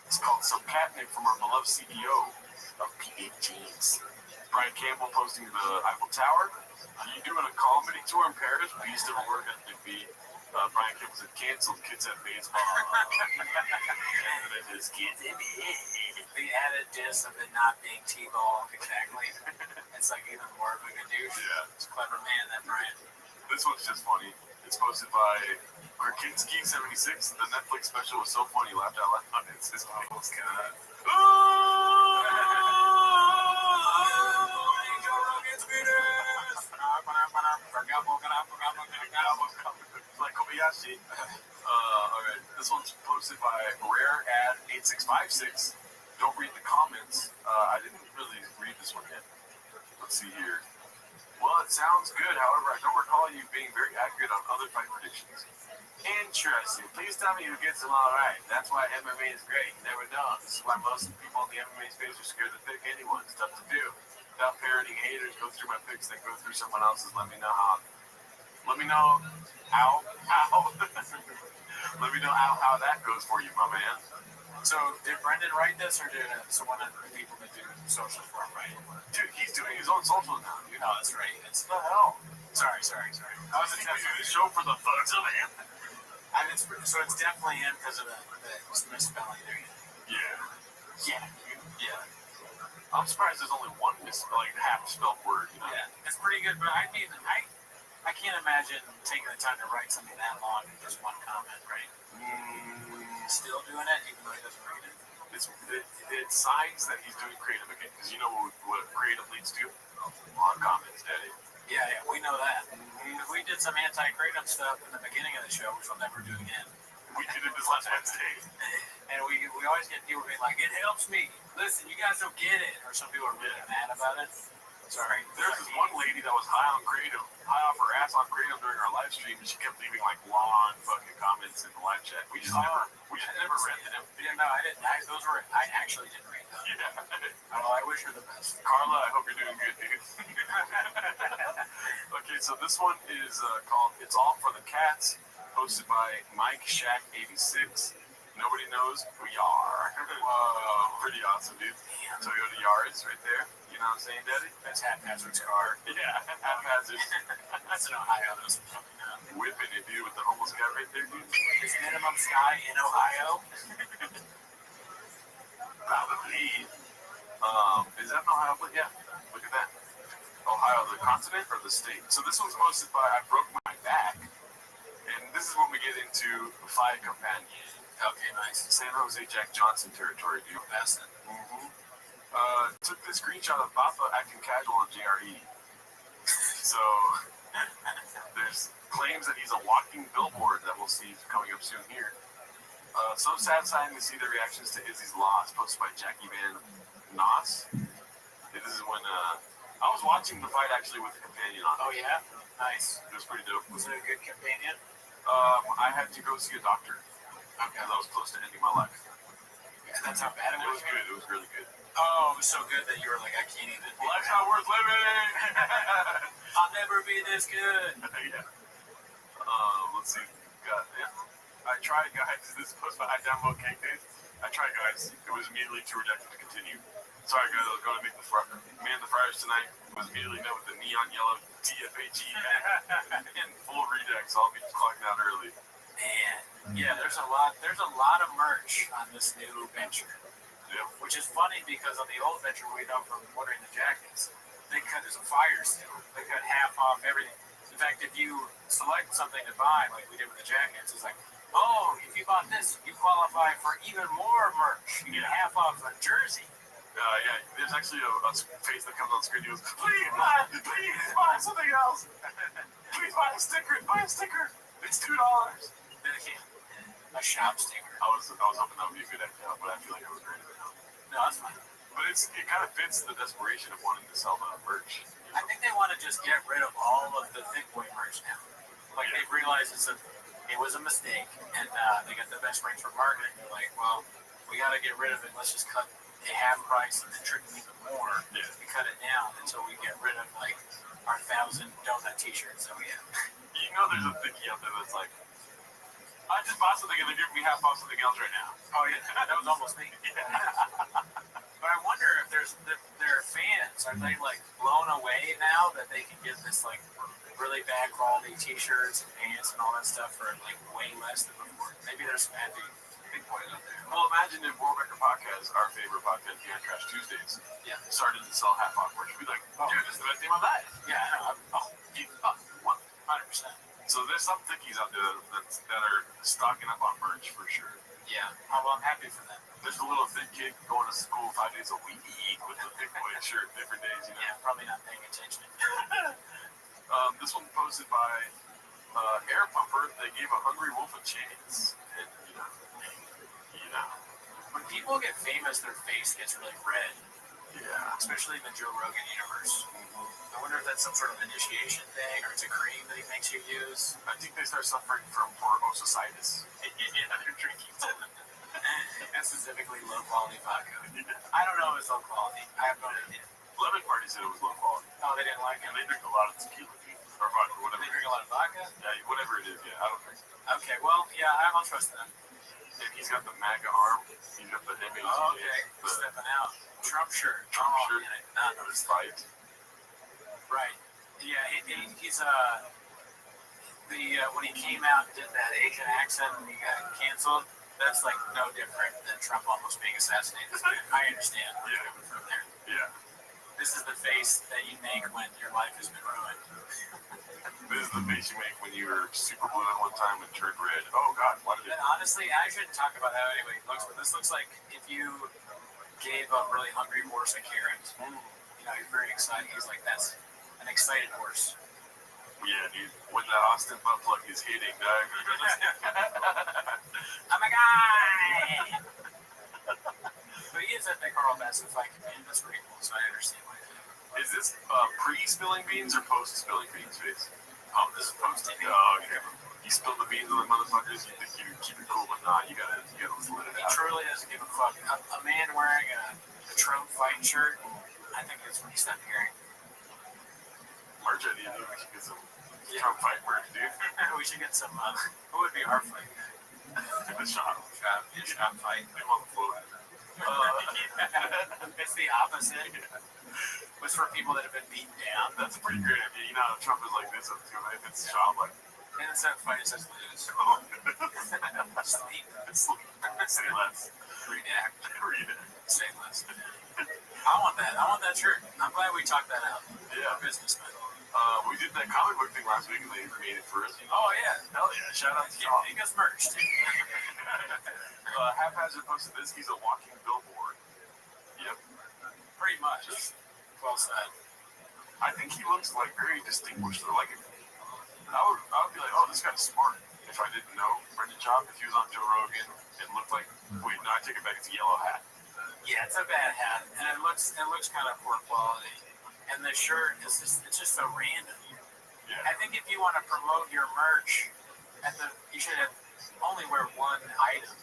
It's called Some Catnip from our beloved CEO of P8 Jeans. Brian Campbell posting the Eiffel Tower. Are you doing a comedy tour in Paris? Beast of a work at the beat. Brian Campbell said canceled. Kids at baseball. And then his kids in The added diss of it not being T-ball, exactly. It's like even more of a good douche. Yeah. It's a clever man, that Brian. This one's just funny. It's posted by Krakinski76. The Netflix special was so funny, laughed out loud. It's his funny. Oh, God. Like Kobayashi. Alright, this one's posted by RareAd8656. Don't read the comments. I didn't really read this one yet. Let's see here. Well, it sounds good. However, I don't recall you being very accurate on other fight predictions. Interesting. Please tell me who gets them all right. That's why MMA is great. You never know. This is why most people in the MMA space are scared to pick anyone. It's tough to do. Without parroting haters, go through my picks, then go through someone else's. Let me know how. Let me know how. Let me know how that goes for you, my man. So, did Brendan write this, or did someone of the people that do social for him write it? Dude, he's doing his own social now. You know, that's right. It's the hell. Sorry. I was attempting the show for the thugs of it. So it's definitely in because of the misspelling there. Yeah. I'm surprised there's only one half-spelled word. You know? Yeah, it's pretty good, but I mean, I can't imagine taking the time to write something that long in just one comment, right? Still doing it, even though he doesn't read it. It signs that he's doing creative again, because you know what creative leads to? Long comments, Daddy. Yeah, we know that. We did some anti-creative stuff in the beginning of the show, which we'll never do again. We did it this last Wednesday. And we always get people being like, it helps me. Listen, you guys don't get it. Or some people are really mad about it. Sorry. There's this one lady that was high off her ass on creative during our live stream, and she kept leaving like long fucking comments in the live chat. We just never read them. Yeah, no, I didn't. I actually didn't read them. Yeah. Oh, I wish her the best. Carla, I hope you're doing good, dude. Okay, so this one is called It's All for the Cats, hosted by Mike Shack86. Nobody knows who you are. Whoa, pretty awesome, dude. Toyota Yaris right there. You know what I'm saying, Daddy? That's Haphazard's car. Yeah, Haphazard. That's in Ohio. Whipping it, dude, with the homeless guy right there, dude. Is minimum sky in Ohio? Probably. Is that in Ohio? But yeah, look at that. Ohio, the continent or the state? So this one's posted by I Broke My Back. And this is when we get into Five Companion. Okay, nice. San Jose Jack Johnson territory, dude. That's it. Took the screenshot of Bappa acting casual on JRE. So there's claims that he's a walking billboard that we'll see coming up soon here. So satisfying to see the reactions to Izzy's loss, posted by Jackie Van Noss. This is when I was watching the fight actually with a companion on. Oh yeah, nice. It was pretty dope. Was it a good companion? I had to go see a doctor because I was close to ending my life. Yeah, that's how bad it was. It was good. It was really good. Oh, it was so good that you were like, I can't even. Life's not worth living. I'll never be this good. Yeah. Let's see. I tried, guys. This post I download cake days. I tried, guys. It was immediately too rejected to continue. Sorry, guys. I was going to make the fryers tonight. Was immediately met with the neon yellow TFAG in full reject. So I'll be clocking out early. Man, yeah. There's a lot of merch on this new venture. Yep. Which is funny because on the old venture we know from ordering the jackets, there's a fire sale. They cut half off everything. In fact, if you select something to buy, like we did with the jackets, it's like, oh, if you bought this, you qualify for even more merch. You get half off a jersey. Yeah, there's actually a face that comes on screen. He goes, please buy something else. Please buy a sticker. It's $2. A shop sticker. I was hoping that would be a good idea, but I feel like it was great. No, that's fine. But it kind of fits the desperation of wanting to sell the merch. I think they want to just get rid of all of the thick boy merch now. Like they've realized it was a mistake, and they got the best rates for marketing. They're like, well, we got to get rid of it. Let's just cut half price and then trick them even more. Yeah. We cut it down until we get rid of like our 1,000 donut T-shirts that we have. You know, there's a thickie out there that's like, I just bought something and they're giving me half off something else right now. Oh yeah, that was almost me. But I wonder if their fans, are they like blown away now that they can get this like really bad quality T-shirts and pants and all that stuff for like way less than before? Maybe there's some happy big boys out there. Well, imagine if World Record Podcast, our favorite podcast, Beyond Trash Tuesdays, started to sell half off merch. We'd be like, dude, this is the best thing of my life. Yeah, I know. 100%. So there's some thickies out there that are stocking up on merch for sure. Yeah, well, I'm happy for them. There's a little thick kid going to school 5 days a week with a thick boy shirt different days, you know? Yeah, probably not paying attention. This one posted by Air Pumper. They gave a hungry wolf a chance. And, you know. When people get famous, their face gets really red. Yeah. Especially in the Joe Rogan universe. I wonder if that's some sort of initiation thing, or it's a cream that he makes you use. I think they start suffering from porositis. Yeah, they're drinking and specifically low quality vodka. I don't know if it's low quality. I have no idea. Lemon Party said it was low quality. Oh, they didn't like it. And they drink a lot of tequila, or vodka, whatever. They drink a lot of vodka? Yeah, whatever it is. Yeah, I don't drink it. Okay, well, yeah, I'll trust them. And he's got the MAGA arm. He's got the MAGA. Oh, okay. Stepping out. Trump shirt. Trump shirt. Yeah, not his fight. Right. Yeah, he's when he came out and did that Asian accent and he got canceled, that's like no different than Trump almost being assassinated. I understand where you're coming from there. Yeah. This is the face that you make when your life has been ruined. This is the face you make when you were super blue at one time and turned red. Oh God, why did it? Honestly, I shouldn't talk about how anybody looks, but this looks like if you gave a really hungry horse a carrot. You know, you're very excited. He's like, that's an excited horse. Yeah, dude. When that Austin butt plug is hitting, dog. I'm a guy! But he is at the Carl Bassett fight command. That's pretty cool, so I understand why he did it. Is this pre-spilling beans or post-spilling beans face? Oh, this is posting. Oh, okay. You spill the beans on the motherfuckers, you think you keep it cool, but nah, you gotta let it out. He truly doesn't give a fuck. A man wearing a Trump fighting shirt, I think that's when he stopped hearing. Merch idea, dude. We should get some Trump fight merch, dude. We should get some, who would be our fight guy? The shot. Shot fight. Him on the floor. It's the opposite. It's for people that have been beaten down. That's a pretty great idea. You know how Trump is like this up too, right? It's shot like. And instead of fight, it says lose. Sleep. Say less. Redact. Say less. I want that shirt. I'm glad we talked that out. Yeah. Businessman. We did that comic book thing last week and they created for us. Oh yeah. Hell yeah. Shout out to Tom. He gets merch too. Haphazard posted this. He's a walking billboard. Yep. Pretty much. Well said. I think he looks like very distinguished though. Like I would be like, oh, this guy's smart. If I didn't know Brendan Schaub, if he was on Joe Rogan, it looked like, wait, no, I take it back, it's a yellow hat. Yeah, it's a bad hat, and it looks kind of poor quality. And the shirt is just so random. Yeah. I think if you want to promote your merch, you should only wear one item,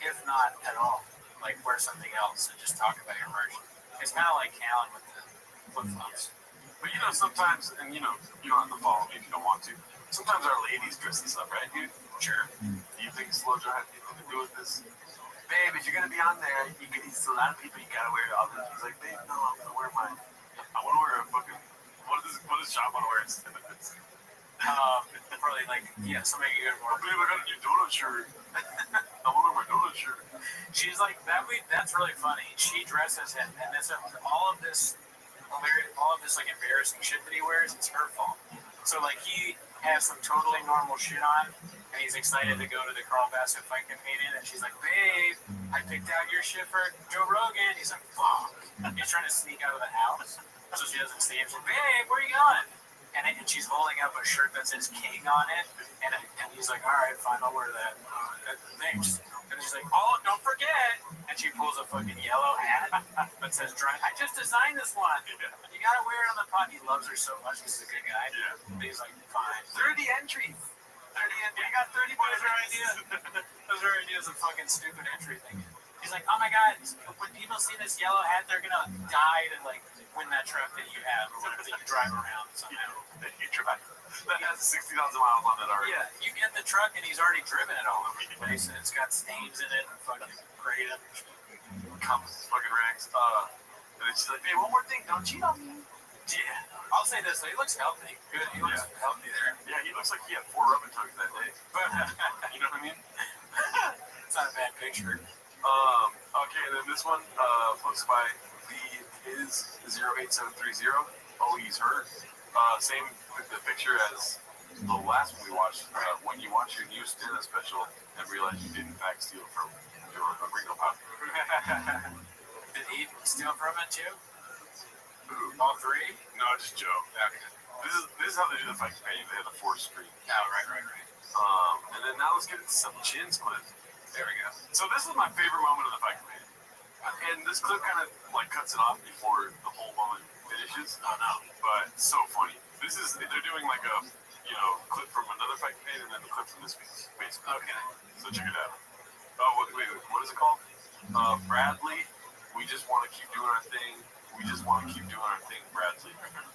if not at all. Like wear something else and just talk about your merch. It's kind of like Callan with the flip-flops. But you know, sometimes, and you know, you don't have to follow me if you don't want to. Sometimes our ladies dress this up, right, dude? Sure. Do you think Slow Joe had anything to do with this? Babe, if you're gonna be on there, you can see a lot of people. You gotta wear all this. He's like, babe, no, I'm gonna wear mine. I want to wear a fucking. What does Sean want to wear instead of this? Probably like somebody you could wear. Babe, I got your donut shirt. I want to wear my donut shirt. She's like that. That's really funny. She dresses him, and all of this like embarrassing shit that he wears, it's her fault. So like he has some totally normal shit on, and he's excited to go to the Carl Bassett fight companion, and she's like, babe, I picked out your shit for Joe Rogan. He's like, fuck. He's trying to sneak out of the house, so she doesn't see him. She's like, babe, where are you going? And she's holding up a shirt that says King on it, and he's like, all right, fine, I'll wear that. Thanks. And she's like, oh, don't forget. And she pulls a fucking yellow hat that says drunk. I just designed this one. You gotta wear it on the pod. He loves her so much. He's a good guy. Yeah. But he's like, fine. 30 entries. 30 entries. You got 30 those are ideas of fucking stupid entry thing. He's like, oh my god, when people see this yellow hat, they're gonna die to like win that truck that you have or whatever that you drive around somehow. That you drive. That has 60,000 miles on it already. Yeah, you get the truck and he's already driven it all over the place and it's got stains in it and fucking kratom. Comes fucking rags. And then she's like, hey, one more thing, don't cheat on me. Yeah, I'll say this, though, he looks healthy. Good, he looks healthy there. Yeah, he looks like he had 4 rubbing tugs that day. You know what I mean? It's not a bad picture. Okay, and then this one, posted by is 08730. Oh, he's hurt. Same with the picture as the last one we watched. When you watch your new stand-up special and realize you did in fact steal from your Ringo Pop. Did he steal from it too? Ooh. All 3? No, just Joe. Okay. This is how they do the fight companion. They have the 4 screen. Oh, right. And then now let's get into some chin split. There we go. So this is my favorite moment of the fight companion. And this clip kind of like cuts it off before the whole moment finishes. Oh no. But so funny. This is, they're doing like a, clip from another fight companion and then the clip from this piece, basically. Okay. So check it out. Oh, wait, what is it called? Bradley, we just want to keep doing our thing. We just want to keep doing our thing, Bradley.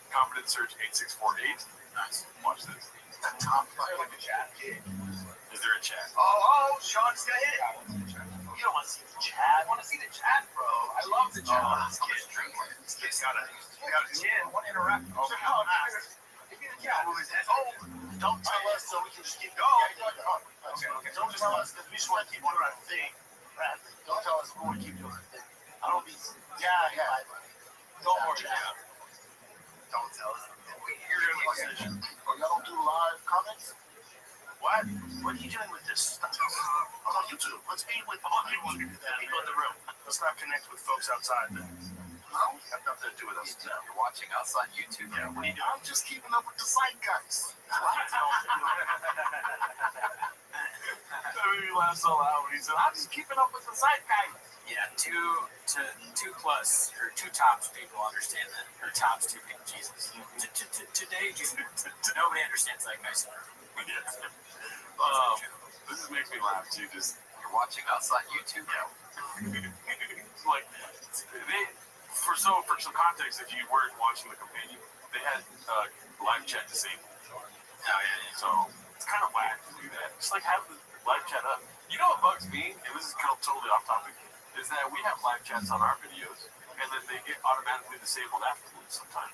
Confidence search 8648. Nice. Watch this. That top fucking chat. Is there a chat? Oh, Sean's gonna hit it. You don't want to see the chat. I want to see the chat, bro. I love the chat. This kid's got a 10. One interact. Oh, don't tell us so we can just keep going. Okay. Don't tell us because we just want to keep doing our thing. Don't tell us we want to keep doing our thing. I don't be. Yeah. Don't worry. Don't tell us. Y'all don't do live comments? What? What are you doing with this stuff? I'm on YouTube. Let's be with people in the room. Let's not connect with folks outside. No, have nothing to do with us. You're watching us on YouTube. Yeah, what are you doing? I'm just keeping up with the zeitgeist. That made me laugh so loud when he said, I'm just keeping up with the zeitgeist. Yeah, 2 plus or 2 tops people understand that. Or tops 2 people, Jesus. Today, nobody understands that guy. This makes me laugh too. Just You're watching us on YouTube. like for some context, if you weren't watching the companion, they had live chat disabled. Oh yeah. So it's kind of whack to do that. Just like have the live chat up. You know what bugs me, and this is kind of totally off topic, is that we have live chats on our videos, and then they get automatically disabled afterwards sometimes.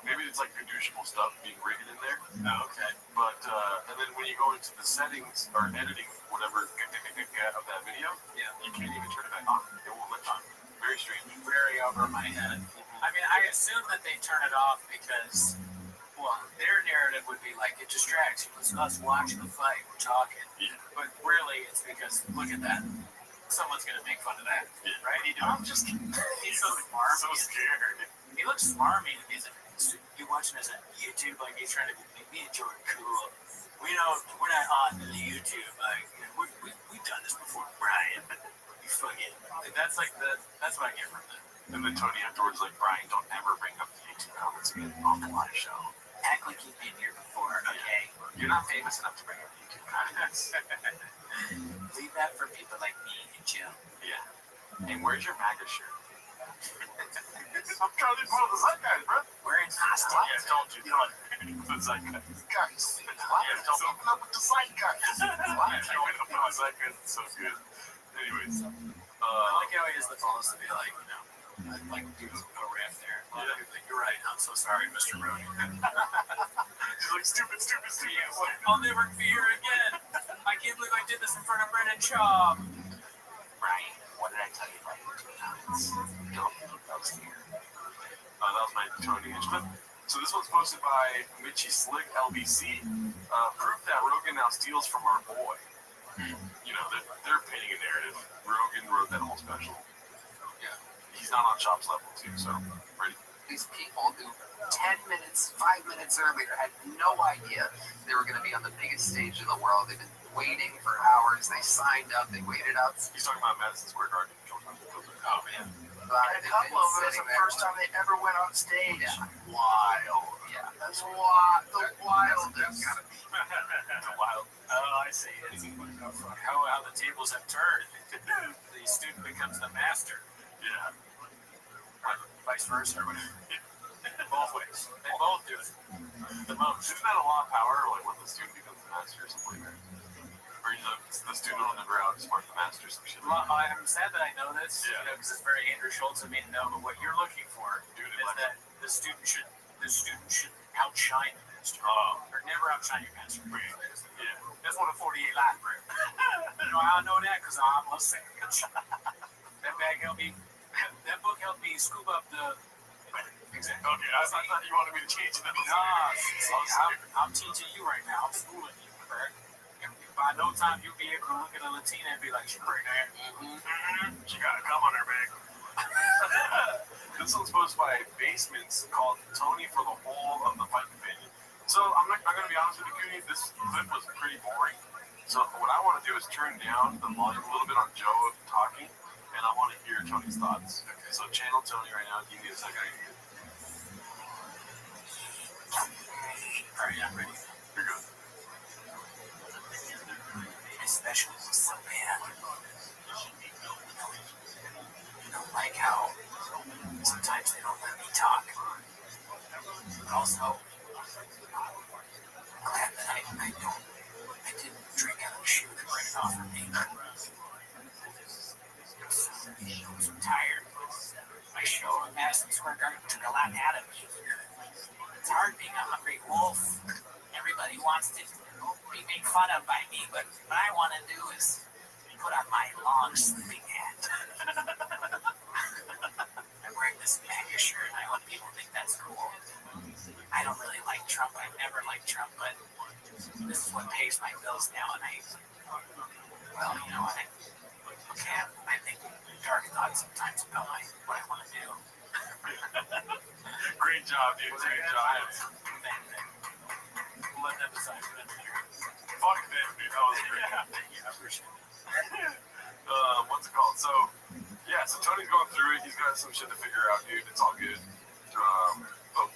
Maybe it's like fiducial stuff being written in there. Oh, okay. But and then when you go into the settings or editing, whatever of that video, you can't even turn it back on. It won't let you. Very strange. Very over my head. I mean, I assume that they turn it off because, well, their narrative would be like it distracts you. It's us watching the fight, we're talking. Yeah. But really, it's because look at that. Someone's gonna make fun of that, right? I'm just He's so smarmy. so scared. He looks smarmy. You watching us on YouTube, like he's trying to make me and Jordan cool. We're not on the YouTube. Like we've done this before, Brian. You fucking. That's what I get from that. And then Tony afterwards like, Brian, don't ever bring up the YouTube comments again on the live show. Act like you've been here before, okay? You're not famous enough to bring up YouTube comments. Leave that for people like me and Joe. Yeah. And where's your MAGA shirt? I'm trying to pull the zeitgeist, bro. We're in Austin. Yeah, don't do that. The zeitgeist. Guys, don't open up with the zeitgeist. It's so good. Anyways, I like how he has the balls to be like, like do a riff there. You're right. I'm so sorry, Mr. Brody. he's like stupid. I'll never be here again. I can't believe I did this in front of Brennan Shaw. Brian, what did I tell you about your comments? That was here. That was my Tony Hinchman. So this one's posted by Mitchy Slick LBC. Proof that Rogan now steals from our boy. They're painting a narrative. Rogan wrote that whole special. Yeah. He's not on Chop's level too, so ready? These people who 10 minutes, 5 minutes earlier had no idea they were going to be on the biggest stage in the world. They've been waiting for hours. They signed up. They waited out. He's talking about Madison Square Garden. Oh, man. And a couple of them, it's the first time they ever went on stage. Yeah. Wild. Yeah. That's wild. The wildest. That's gotta be. The wild. Oh, I see. How the tables have turned. The the student becomes the master. Yeah. Like vice versa or whatever. Both ways. They both do it. The most. Isn't that a lot of power, like when the student becomes the master or something like that? Or the student will never outsmart the master or some shit. Well, I'm sad that I know this, Yeah. because it's very Andrew Schultz of me to know, but what you're looking for is that the student should outshine the master. Or never outshine your master. Yeah. That's what a 48 life bro. I know that because I'm a sick. That book helped me scoop up the. Exactly. Okay, I thought you wanted me to change it. I'm teaching you right now. I'm schooling you, correct? And by no time you'll be able to look at a Latina and be like, she pregnant. She got a cum on her back. This one's posted by Basements called Tony for the whole of the fight companion. So I'm going to be honest with you, Cooney, this clip was pretty boring. So what I want to do is turn down the volume a little bit on Joe talking, and I want to hear Tony's thoughts. Okay. So channel Tony right now. Give me a second. Alright, I'm ready. You're good. Especially with some man. I don't like how sometimes they don't let me talk. But also, I'm glad that I didn't drink out of the shoe that right off of me. I'm tired. My show at Madison Square Garden took a lot out of me. It's hard being a hungry wolf. Everybody wants to be made fun of by me, but what I want to do is put on my long sleeping hat. I'm wearing this MAGA shirt, and I hope people think that's cool. I don't really like Trump. I've never liked Trump, but this is what pays my bills now, and I think dark thoughts sometimes about what I want to do. Great job, dude. Great job. Let them decide for them. Fuck them, dude. That was great. Yeah, I appreciate it. What's it called? So Tony's going through it. He's got some shit to figure out, dude. It's all good.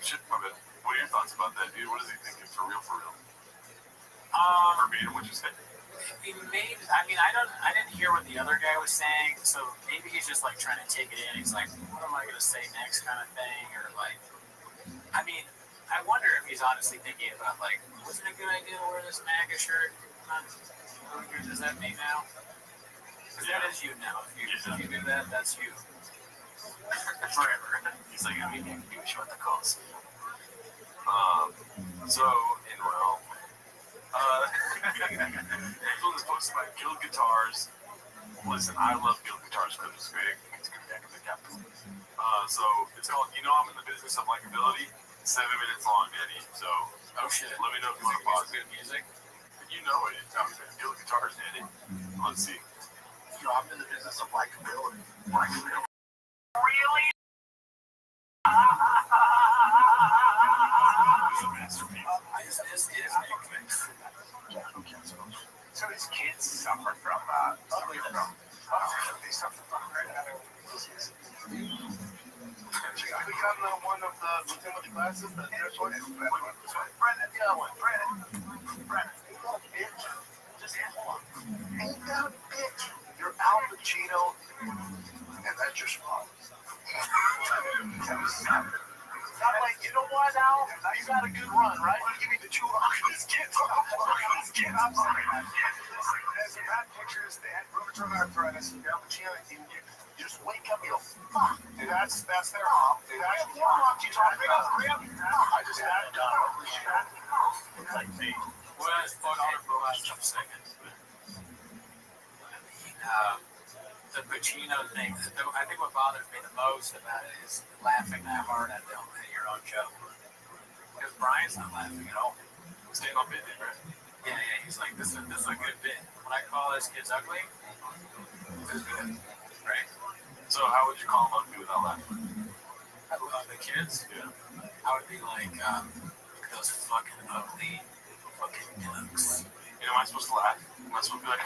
Shit, my bad. What are your thoughts about that, dude? What is he thinking for real? Verbatim, what you said. I didn't hear what the other guy was saying, so maybe he's just like trying to take it in. He's like, what am I going to say next kind of thing? Or like, I wonder if he's honestly thinking about like, was it a good idea to wear this MAGA shirt? Does that mean now? Because that is you now. If you do that, that's you. Forever. He's like, I mean, you can short the calls. So, in realm, this one is posted by Guild Guitars. Listen, I love Guild Guitars because it's great. It's good back in the capital. So, it's called You Know I'm in the Business of Likability. 7 minutes long, Eddie. So, oh shit. Let me know if you want to pause good music. You know it. Guild Guitars, Eddie. Let's see. You know, I'm in the business of likability. Really? So these kids suffer from they suffer from disease. I become one of the within the classes that there's one. Brennan, the other one. Brennan. Bitch. Just hold on. Ain't that a bitch? You're Al Pacino, and that's your spot. I'm like, you know what, Al? You got a good run, right? I'm gonna give you the 2 this kid. I'm sorry. As in that pictures, they had rheumatoid arthritis, Al Pacino, you just wake up, you go, fuck. Dude, that's their mom. Dude, that's your mom. You trying to bring up? I just had it done. Holy shit. Like me. Well, it's fuck on for the last 2 seconds. The Pacino thing, I think what bothers me the most about it is laughing that hard at your own joke. Because Brian's not laughing at all. Stand up bit, right? Yeah, he's like, this is a good bit. When I call those kids ugly, this is good, right? So how would you call them ugly without laughing? I love the kids. Yeah. I would be like, those fucking ugly fucking punks. Am I supposed to laugh? Am I supposed to be like,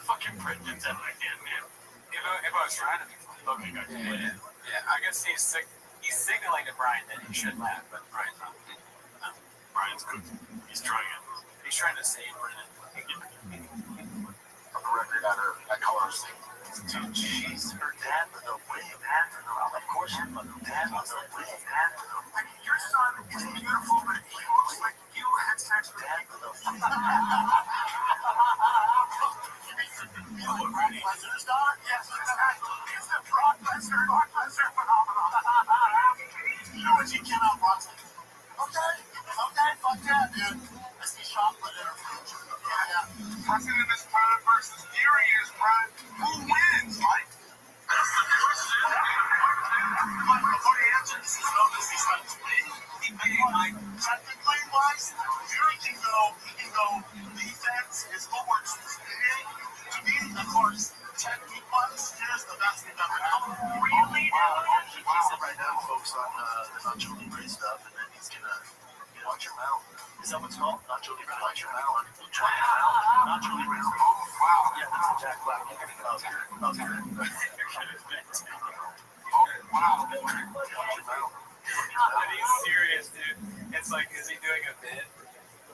fucking pregnant and like, man. If I was trying to be funny. Okay, gotcha. Yeah, I guess he's signaling to Brian that he should laugh, but Brian's not. No. Brian's good. He's trying it. He's trying to save Brennan. On the record at Colors thing. Jeez, her dad was a way past her. Of course, her dad was a way past her. Like, your son is beautiful, but he looks like you had sex with dad was a way past You know what Brock Lesnar's dog? Yes, it's the Brock Lesnar phenomenon. You know what you cannot watch? Okay, fuck that, dude. I see chocolate in her future. Yeah. Talking to this Pride versus Fury is Pride. Who wins, Mike? But before he answers, this is notice he's not playing. He made like technically wise. Fury can go defense, his footwork's big. To me, of course, technique wise, here's the best thing ever. Really? Wow, right now, folks on the Nacho Libre stuff, and then he's gonna watch your mouth. Is that what's called? Nacho Libre. Watch your mouth. Nacho Libre. Oh, wow. Yeah, that's a Jack Black. Okay. Oh, wow. Watch your mouth. He's serious, dude. It's like, is he doing a bit?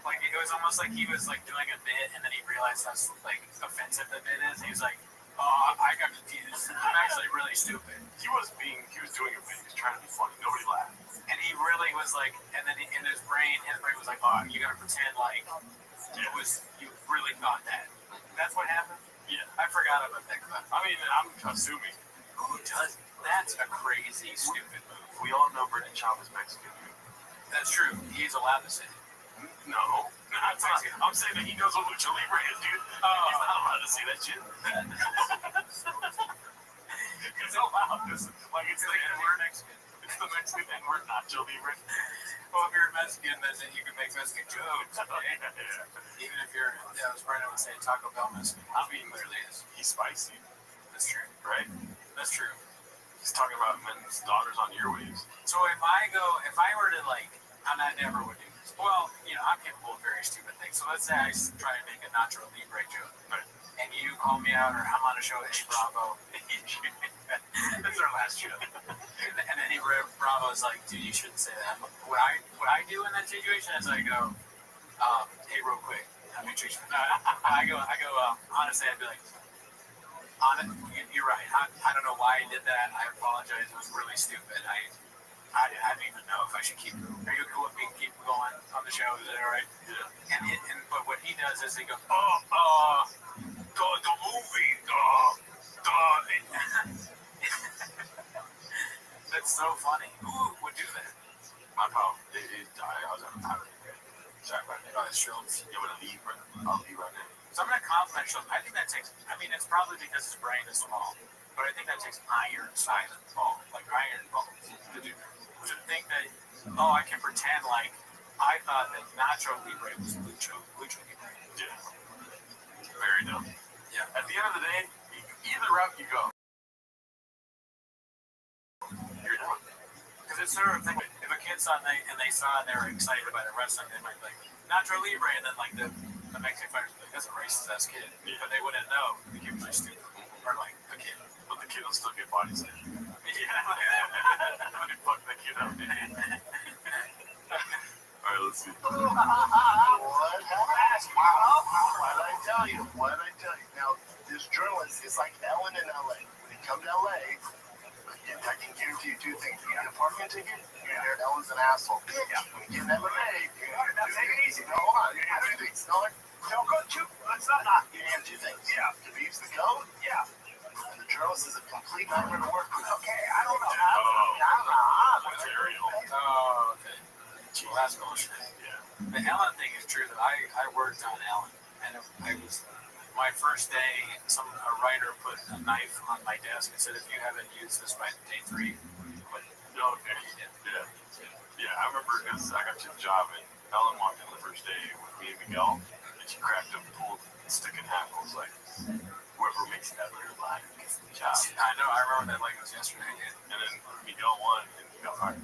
Like, it was almost like he was like doing a bit, and then he realized how like offensive the bit is. He was like, "Oh, I got confused. I'm actually really stupid." He was doing a bit. He was trying to be funny. Nobody laughed. And he really was like, and then in his brain was like, "Oh, you gotta pretend like you really thought that." That's what happened. Yeah, I forgot about that clip. I mean, I'm assuming. Who does? That's a crazy, stupid move. We all know Brendan Schaub is Mexican. That's true. He's allowed to say it. No, I'm saying that he knows what Lucha Libre is, dude. He's not allowed to say that shit. It's allowed. It's like it's the N-word. It's the Mexican N-word, Nacho Libre. Well, if you're Mexican, then you can make Mexican jokes. Okay? Yeah. Even if you're, as Brandon would say, Taco Bell Mexican. I mean, Clearly is. he's spicy, That's true. right? That's true. He's talking about men's daughters on earwaves. So if I were to like, I never would do this. Well, I'm capable of very stupid things. So let's say I try to make a Nacho Libre joke, Right. and you call me out, or I'm on a show at Bravo. That's our last show. And then Bravo's like, dude, you shouldn't say that. What I do in that situation is I go, hey, real quick, I go, honestly, I'd be like, you're right. I don't know why I did that. I apologize. It was really stupid. I don't even know if I should keep. Are you cool with me keep going on the show? Is that all right? Yeah. But what he does is he goes, the movie, That's so funny. Who would do that? My pal, I was on a pirate. Sorry about that. Oh, that's true. You want to leave, bro? I'll leave right now. So I'm going to compliment Sheldon. I think that takes, it's probably because his brain is small, but I think that takes iron size and ball, like iron balls to do that. To think that, I can pretend like I thought that Nacho Libre was Lucha Libre. Yeah. Very dumb. Yeah. At the end of the day, either route you go, you're done. Because it's sort of thing, if a kid saw and they saw and they were excited by the wrestling, they might be like, Nacho Libre, and then like the Mexican fighters would be like, that's a racist ass kid. Yeah. But they wouldn't know the kid was like stupid. Or like a kid. But the kid will still get body slammed. Yeah. Fuck that kid up, man. Alright, let's see. What did I tell you? Now, this journalist is like Ellen in LA. When you come to LA, I can guarantee you two things. You get a parking ticket, you're there, Ellen's an asshole. Yeah. When you get an MMA, now take it easy. No, hold on. You have two things. No, don't go too. Let's not. You have two things. Yeah. Khabib's the goat. Yeah. And the journalist is a complete nightmare to work with. Okay, I don't know. Material. Oh, okay. Well, that's bullshit. Yeah. The Ellen thing is true. That I worked on Ellen, and I was my first day. A writer put a knife on my desk and said, "If you haven't used this by day 3, quit." Okay. Yeah. I remember because I got to the job and Ellen walked in the first day with me and Miguel, and she cracked up, pulled the stick in half. I was like, whoever makes that better lie gets the job. I know. I remember that like it was yesterday. And then Miguel won, and he got fired.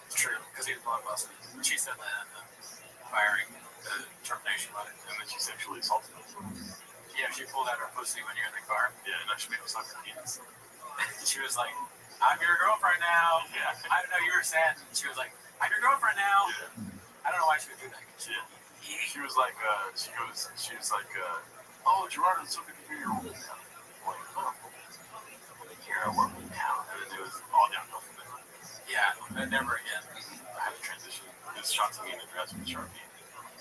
It's true, because he was blockbuster. She said that in the firing, the termination letter. And then she sexually assaulted him. Yeah, she pulled out her pussy when you're in the car. Yeah, no, she made him suck her penis. She was like, I'm your girlfriend now. Yeah. I know you were sad. And she was like, I'm your girlfriend now. Yeah. I don't know why she would do that. She was like, oh, Gerard is so good to hear your old now. I'm like, huh. figure out what went down, and then it was all downhill from there. Yeah, but never again. I had to transition. This shot to me in the dress with Sharpie.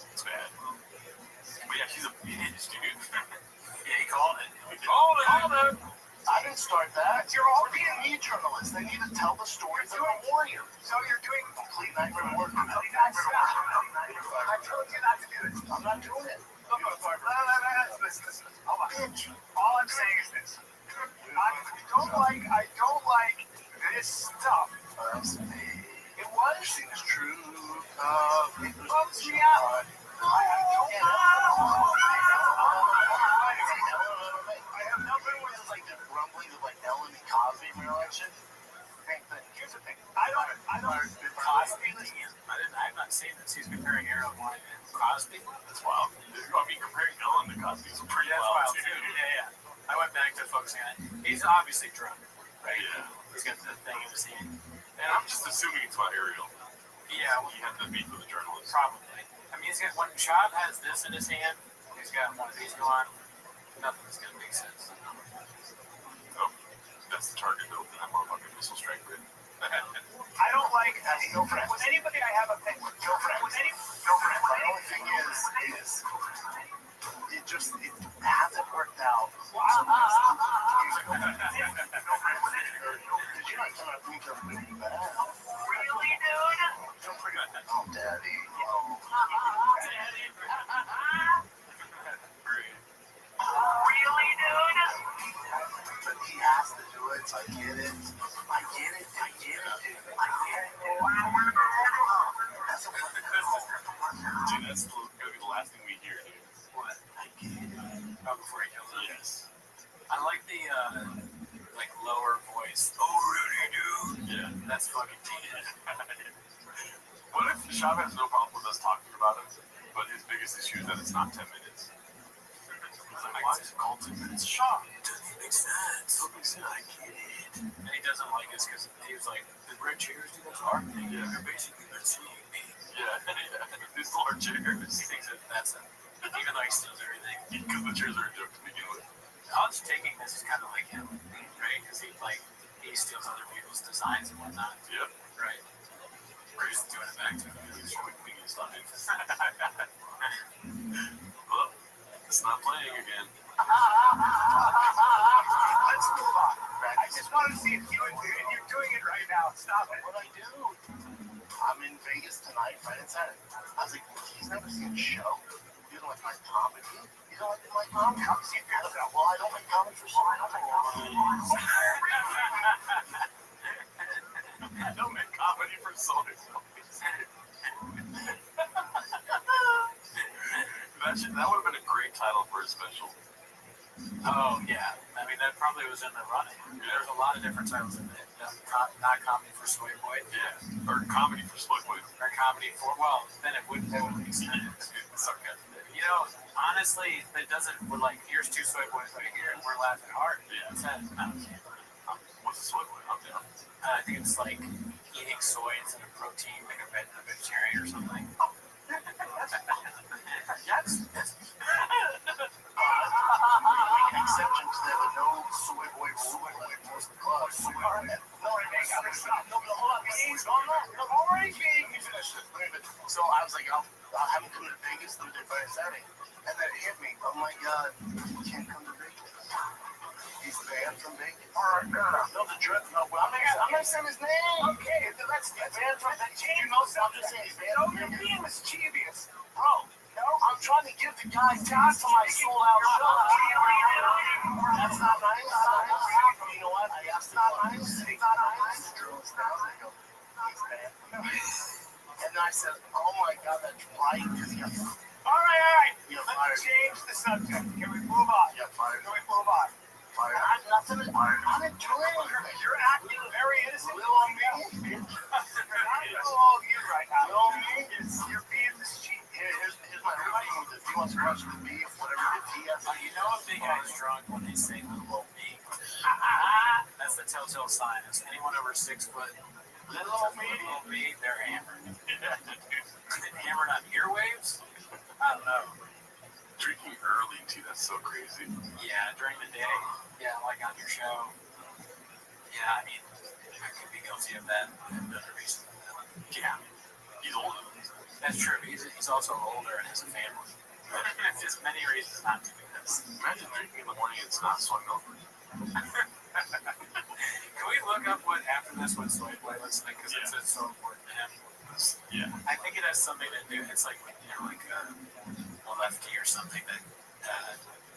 It's bad. But yeah, she's a bitch, dude. Yeah, he called it. Called it. I didn't start that. You're all B&E journalists. They need to tell the stories of the warrior. So you're doing complete night for work. I told you not to do it. I'm not doing it. Listen. All I'm saying is this. I don't like this stuff. It was true. It bums me out. I have nothing with like the grumbling of like Ellen and Cosby reelection. Here's the thing. I don't Cosby. I've not seen this. He's comparing Aaron White and Cosby. That's wild. I mean, comparing Ellen to Cosby is pretty wild, too. Yeah. I went back to focusing on it. He's obviously drunk, right? Yeah. He's got the thing in his hand. And I'm just assuming it's about Ariel. Yeah, He had to meet with the journalist. probably. I mean, he's got when Chad has this in his hand, he's got one of these going. Nothing's gonna make sense. Oh, that's the target, though. That motherfucking missile strike grid. I don't like girlfriend. With anybody I have a thing with girlfriend. My only thing is it hasn't worked out. Did you not come out and tell me that? Really, dude? Oh, daddy. Really, dude? But he has to do it, so I get it. I get it, dude. Dude, that's gonna be the last thing we hear, dude. What? I get it. Oh, before he kills him. Yes. I like the like lower voice. Oh, really, dude? Yeah. That's fucking teenage. What if Shab has no problem with us talking about it, but his biggest issue is that it's not 10 minutes? He's like, why is it called 10 minutes? Shab, it doesn't make sense. It doesn't make sense. I get it. And he doesn't like us because he was like, the red chairs do this art thing. Yeah. You're basically not seeing me. Yeah. These large chairs. He thinks that that's it. Even though he steals everything. Because the chairs are a joke to begin with. Us taking this is kind of like him, right? Because he steals other people's designs and whatnot. Yeah. Right. We're just doing it back to him. He's showing me his stomach. Well, it's not playing again. Let's move on. I just want to see if you're doing it right now. Stop it. What I do? I'm in Vegas tonight, right inside it. I was like, he's never seen a show. You don't like my comedy? You don't like my comedy? Come see it. Well, I don't like comedy for so long. I don't make comedy for so long. That would have been a great title for a special. Oh, yeah. I mean, that probably was in the running. There's a lot of different titles in it. Not comedy for Soy Boy. Yeah. Or comedy for Soy Boy. Or comedy for, well, then it wouldn't make sense. You know, honestly, it doesn't, we're like, here's two Soy Boys right here, and we're laughing hard. Yeah. It's that, What's a Soy Boy? I'm down. I think it's like eating soy instead of protein, like a vegetarian or something. Yes. Exception to that, but no soy boy most of the club. No, hold on. He's on that. No, already being finished. So I was like, I'll have him come to Vegas Thursday, Friday, Saturday. And then it hit me. Oh my God, he can't come to Vegas. He's banned from Vegas. All right, no, the drip. No, well, I'm gonna send his name. Okay, let's get banned from Vegas. You know, I'm just saying he's banned. No, you're being mischievous, bro. No, I'm trying to give the guy time for my sold-out show. That's not nice. You know what? That's not nice. It's not nice. He's banned. And then I said, oh my God, that's right. All right. Let's change the subject. Can we move on? Yeah, fired. Can we move on? Fired. I'm enjoying it. You're acting very innocent. Little on me. You're not little on you right now. Little me. You're being mischievous. Here's my routine with this. He wants to brush the beef, whatever it is he has. You know a big guy's drunk when they say little me. That's the telltale sign. Is anyone over 6 foot? Little me, they're hammered. Hammered on earwaves? I don't know. Drinking early, too, that's so crazy. Yeah, during the day. Yeah, like on your show. I mean, I could be guilty of that for another reason. Yeah. He's older. That's true. He's also older and has a family. There's just many reasons not to do this. Imagine drinking in the morning and it's not soy milk. Can we look up what after this what soy boy looks like? Because it's so important to him. Yeah. I think it has something to do. It's like like a lefty or something that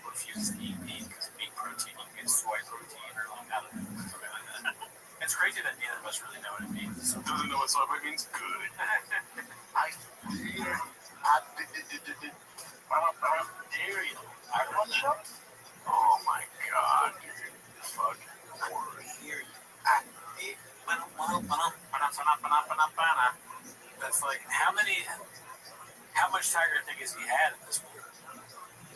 refuses to eat meat because meat protein you get soy protein or like I don't know something like that. It's crazy that neither of us really know what it means. So Doesn't know what soy boy means? Good. Oh my god, dude. Fucking that's like how much Tiger Thick has he had at this point?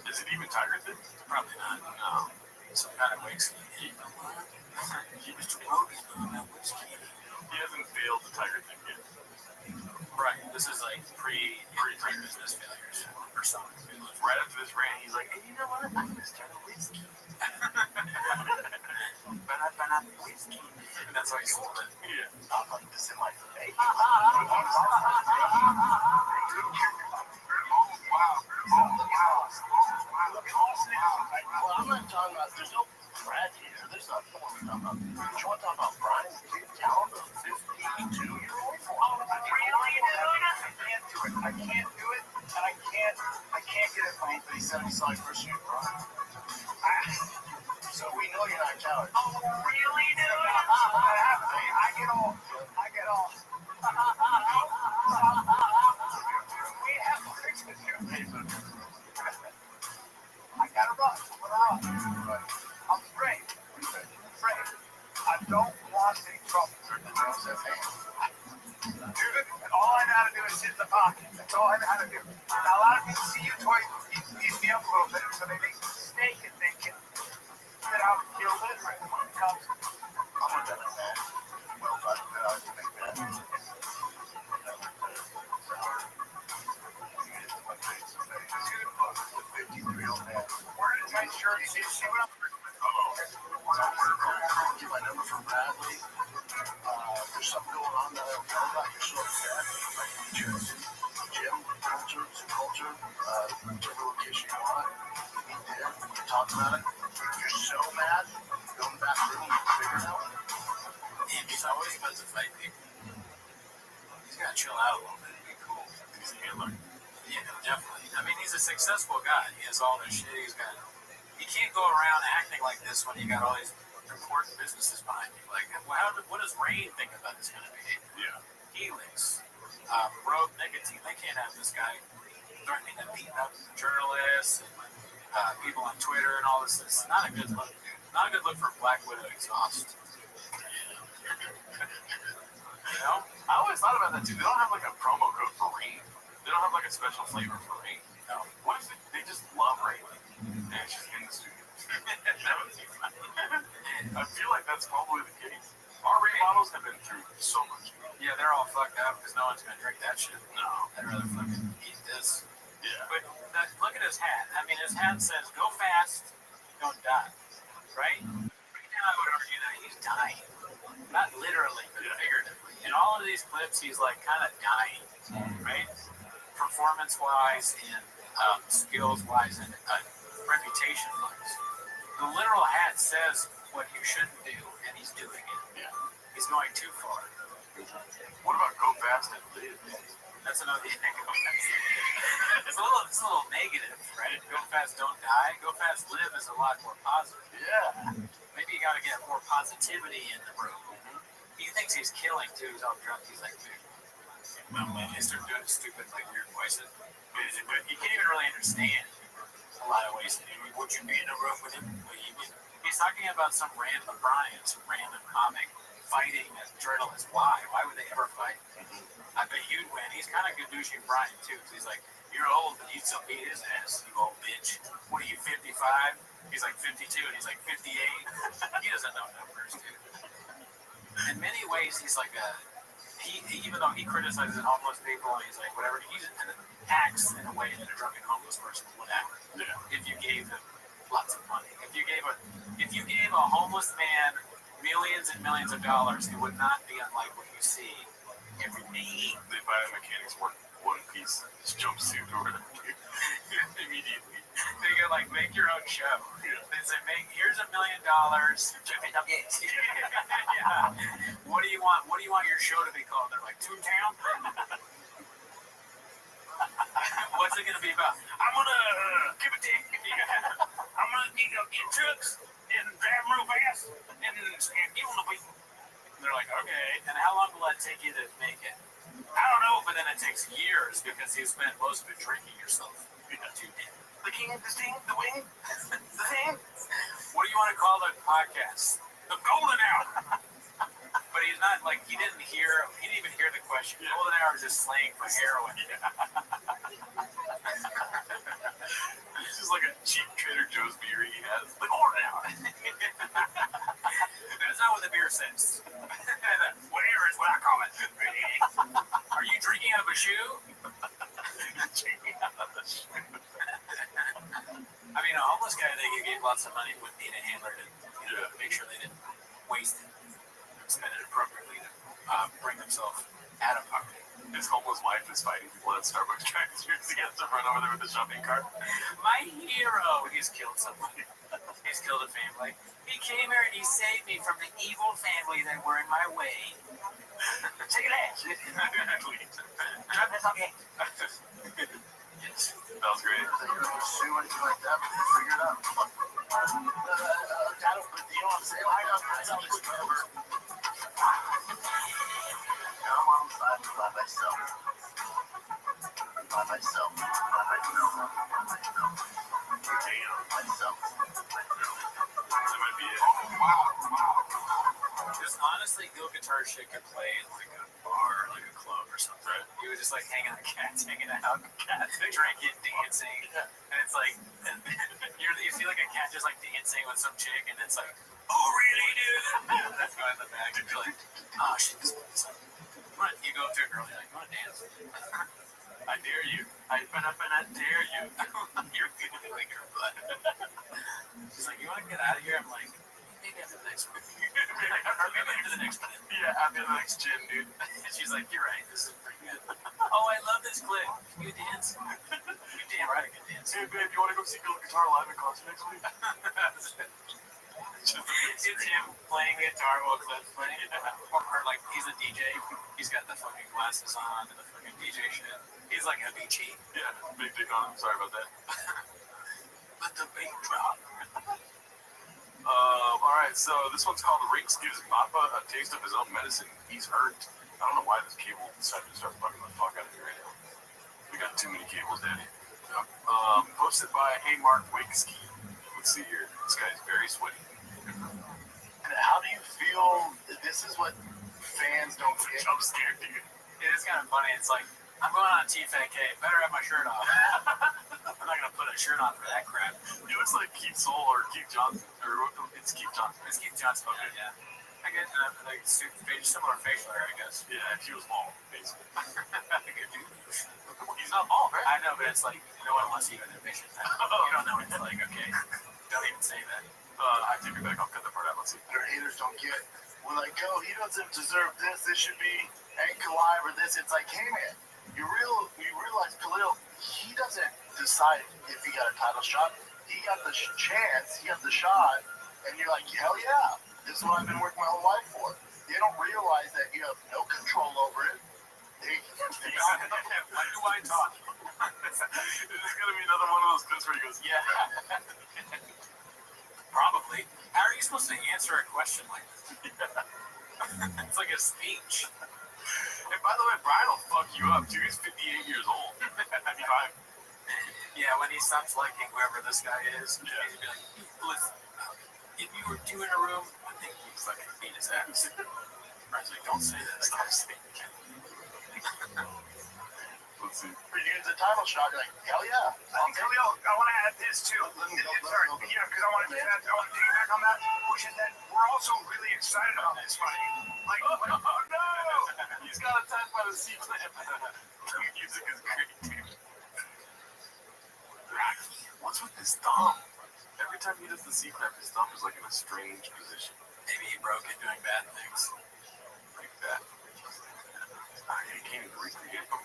Is it even Tiger Thick? Probably not. No. Some kind of whiskey. Mr. Rogan on that whiskey. He hasn't failed the Tiger Thick yet. Right. This is like pre-business failures or something. Right after this rant, he's like, hey, you know what? I'm gonna start a whiskey. Whiskey. And that's how he sold it. Yeah. I'll put this in my face. Well, I'm not talking about, there's no Brad here. There's not what we're talking about. You want to talk about Brian? Tell the 52-year-old. I can't do it. And I can't get it from him, but he said he saw his first year, Brian. So we know you're not jealous. Oh, really, dude? I get all. We have to fix this here, paper. I gotta run. I'm afraid. I don't want any trouble. Dude, all I know how to do is sit in the pocket. That's all I know how to do. Now, a lot of people see you toys eat me up a little bit, so they make a mistake and thinking that I would kill this when it comes. I'm not done with that. Well, but I can make that. We're in a tight shirt. See what I'm get my number from Bradley. There's something going on that I don't know about. You're so upset. Gym, culture, whichever location you want. Meet there. We talk about it. You're so mad. Go in the back room and figure it out. He's always about to fight people. He's got to chill out a little bit and be cool. He's a Hitler. Yeah, definitely. I mean, he's a successful guy. He has all this shit. He can't go around acting like this when you got all these important businesses behind you. Like, what does Rain think about this kind of behavior? Yeah. Helix, Rogue Nicotine, they can't have this guy threatening to beat up journalists and people on Twitter and all this. It's not a good look, dude. Not a good look for Black Widow exhaust. You know? I always thought about that too. They don't have like a promo code for Rain. They don't have like a special flavor for Rain. No. What if they just love Rain? And it's just in the studio. That would be fun. I feel like that's probably the case. Our Rain models have been through so much. Yeah, they're all fucked up because no one's going to drink that shit. No. I'd rather fucking eat this. Yeah. But look at his hat. I mean, his hat says, go fast, don't die. Right? Right now, I would argue that he's dying. Not literally, but figuratively. In all of these clips, he's like kind of dying. Right? Performance-wise and skills-wise and reputation-wise. The literal hat says what you shouldn't do, and he's doing it. Yeah. He's going too far. What about go fast and live? That's another thing. It's a little negative, right? Go fast, don't die. Go fast, live is a lot more positive. Yeah. Maybe you got to get more positivity in the room. He thinks he's killing too. He's all drunk. He's like, dude. Well, man, he started doing stupid, like weird voices. But you can't even really understand a lot of ways. Would you be in a room with him? He's talking about some random Brian, some random comic fighting a journalist. Why? Why would they ever fight? I bet you'd win. He's kind of good douchey Brian too. He's like, you're old, but you still beat his ass, you old bitch. What are you, 55? He's like 52, and he's like 58. He doesn't know numbers, dude. In many ways, he's like even though he criticizes homeless people and he's like whatever, he acts in a way that a drunken homeless person would act. If you gave him lots of money, if you gave a homeless man millions and millions of dollars, it would not be unlike what you see every day. They buy a mechanic's one piece jumpsuit or whatever. Immediately. They can like make your own show. They say, here's $1 million. Yeah. What do you want? What do you want your show to be called? They're like, Toontown? What's it gonna be about? I'm gonna give it to you. I'm gonna get trucks and drive them real fast and get on the people. They're like, okay. And how long will that take you to make it? I don't know, but then it takes years because you spend most of it drinking yourself. The king, the sting, the wing, the thing. What do you want to call the podcast? The Golden Hour. But he's not like, he didn't even hear the question. The Golden Hour is just slang for heroin. It's just like a cheap Trader Joe's beer he has. The Golden Hour. That's not what the beer says. Whatever is what I call it. Are you drinking out of a shoe? I mean, a homeless guy, they gave lots of money, would need a handler to make sure they didn't waste it. Spend it appropriately to bring themselves out of poverty. His homeless wife is fighting people at Starbucks drive-thrus to get to run over there with the shopping cart. My hero! He's killed somebody. He's killed a family. He came here and he saved me from the evil family that were in my way. Take it out. Drop this on me. Yes, that was great. See what you like that, figure it out. You know what I'm saying? I got this cover. I'm on the side by myself. By myself. That might be it. Just honestly, Gil Guitar shit could play in like a bar, like a club or something. Right. You would just like hanging out, cats hanging out, cats drinking, dancing, and it's like you see like a cat just like dancing with some chick, and it's like, oh really, dude? That's going in the back, and you're like, oh shit, this one's like, you go up to a girl, you're like, you want to dance? I dare you. I dare you. You're feeling like your butt. She's like, you want to get out of here? I'm like, maybe after the next one. Maybe after the next one. Yeah, after the next gym, dude. And she's like, you're right. This is pretty good. Oh, I love this clip. Can you dance? You damn right I can dance. Hey, babe, you want to go see Gil Guitar live in concert next week? It's him playing guitar while Clip's playing. Or like, he's a DJ. He's got the fucking glasses on and the fucking DJ shit. He's like a BG. Yeah, big dick on him. Sorry about that. Let the beat drop. Alright, so this one's called Rinks Gives Papa a Taste of His Own Medicine. He's hurt. I don't know why this cable decided to start fucking the fuck out of me right now. We got too many cables, Daddy. Posted by Hey Mark Wakeski. Let's see here. This guy's very sweaty. And how do you feel that this is what fans don't get? I'm scared, dude. It is kind of funny. It's like, I'm going on TFK. Better have my shirt off. I'm not going to put a shirt on for that crap. It looks like Keith Soul or Keith Johnson. Or it's Keith Johnson. It's Keith Johnson. Okay. Yeah. I get like similar facial hair, I guess. Yeah, he was bald, basically. He's not bald, right? I know, but it's like, no one wants to even envision that. You don't know what it's like, okay. Don't even say that. I take it back. I'll cut that part out. Let's see. Their haters don't get. We're like, oh, he doesn't deserve this. This should be ankle live or this. It's like, hey man, you realize Khalil, he doesn't decide if he got a title shot. He got the chance. He got the shot, and you're like, hell yeah, this is what I've been working my whole life for. They don't realize that you have no control over it. Why do I talk? Is this gonna be another one of those clips where he goes, yeah? Probably. How are you supposed to answer a question like this? It's like a speech. And by the way, Brian will fuck you up too. He's 58 years old. 55. Yeah, when he stops liking whoever this guy is, he'd be like, listen, if you were two in a room, I think he'd fucking beat his ass. Brian's like, don't say that. Stop saying that. Let's see. For you the title shot, you're like, hell yeah. Khalil, I want to add this too. Sorry, yeah, because I want to piggyback on that, which is that we're also really excited about this fight. Like, oh no! He's got attacked by the C-clamp. The music is great, dude. What's with his thumb? Every time he does the C-clamp, his thumb is like in a strange position. Maybe he he broke it doing bad things. Like that. I can't even recreate them.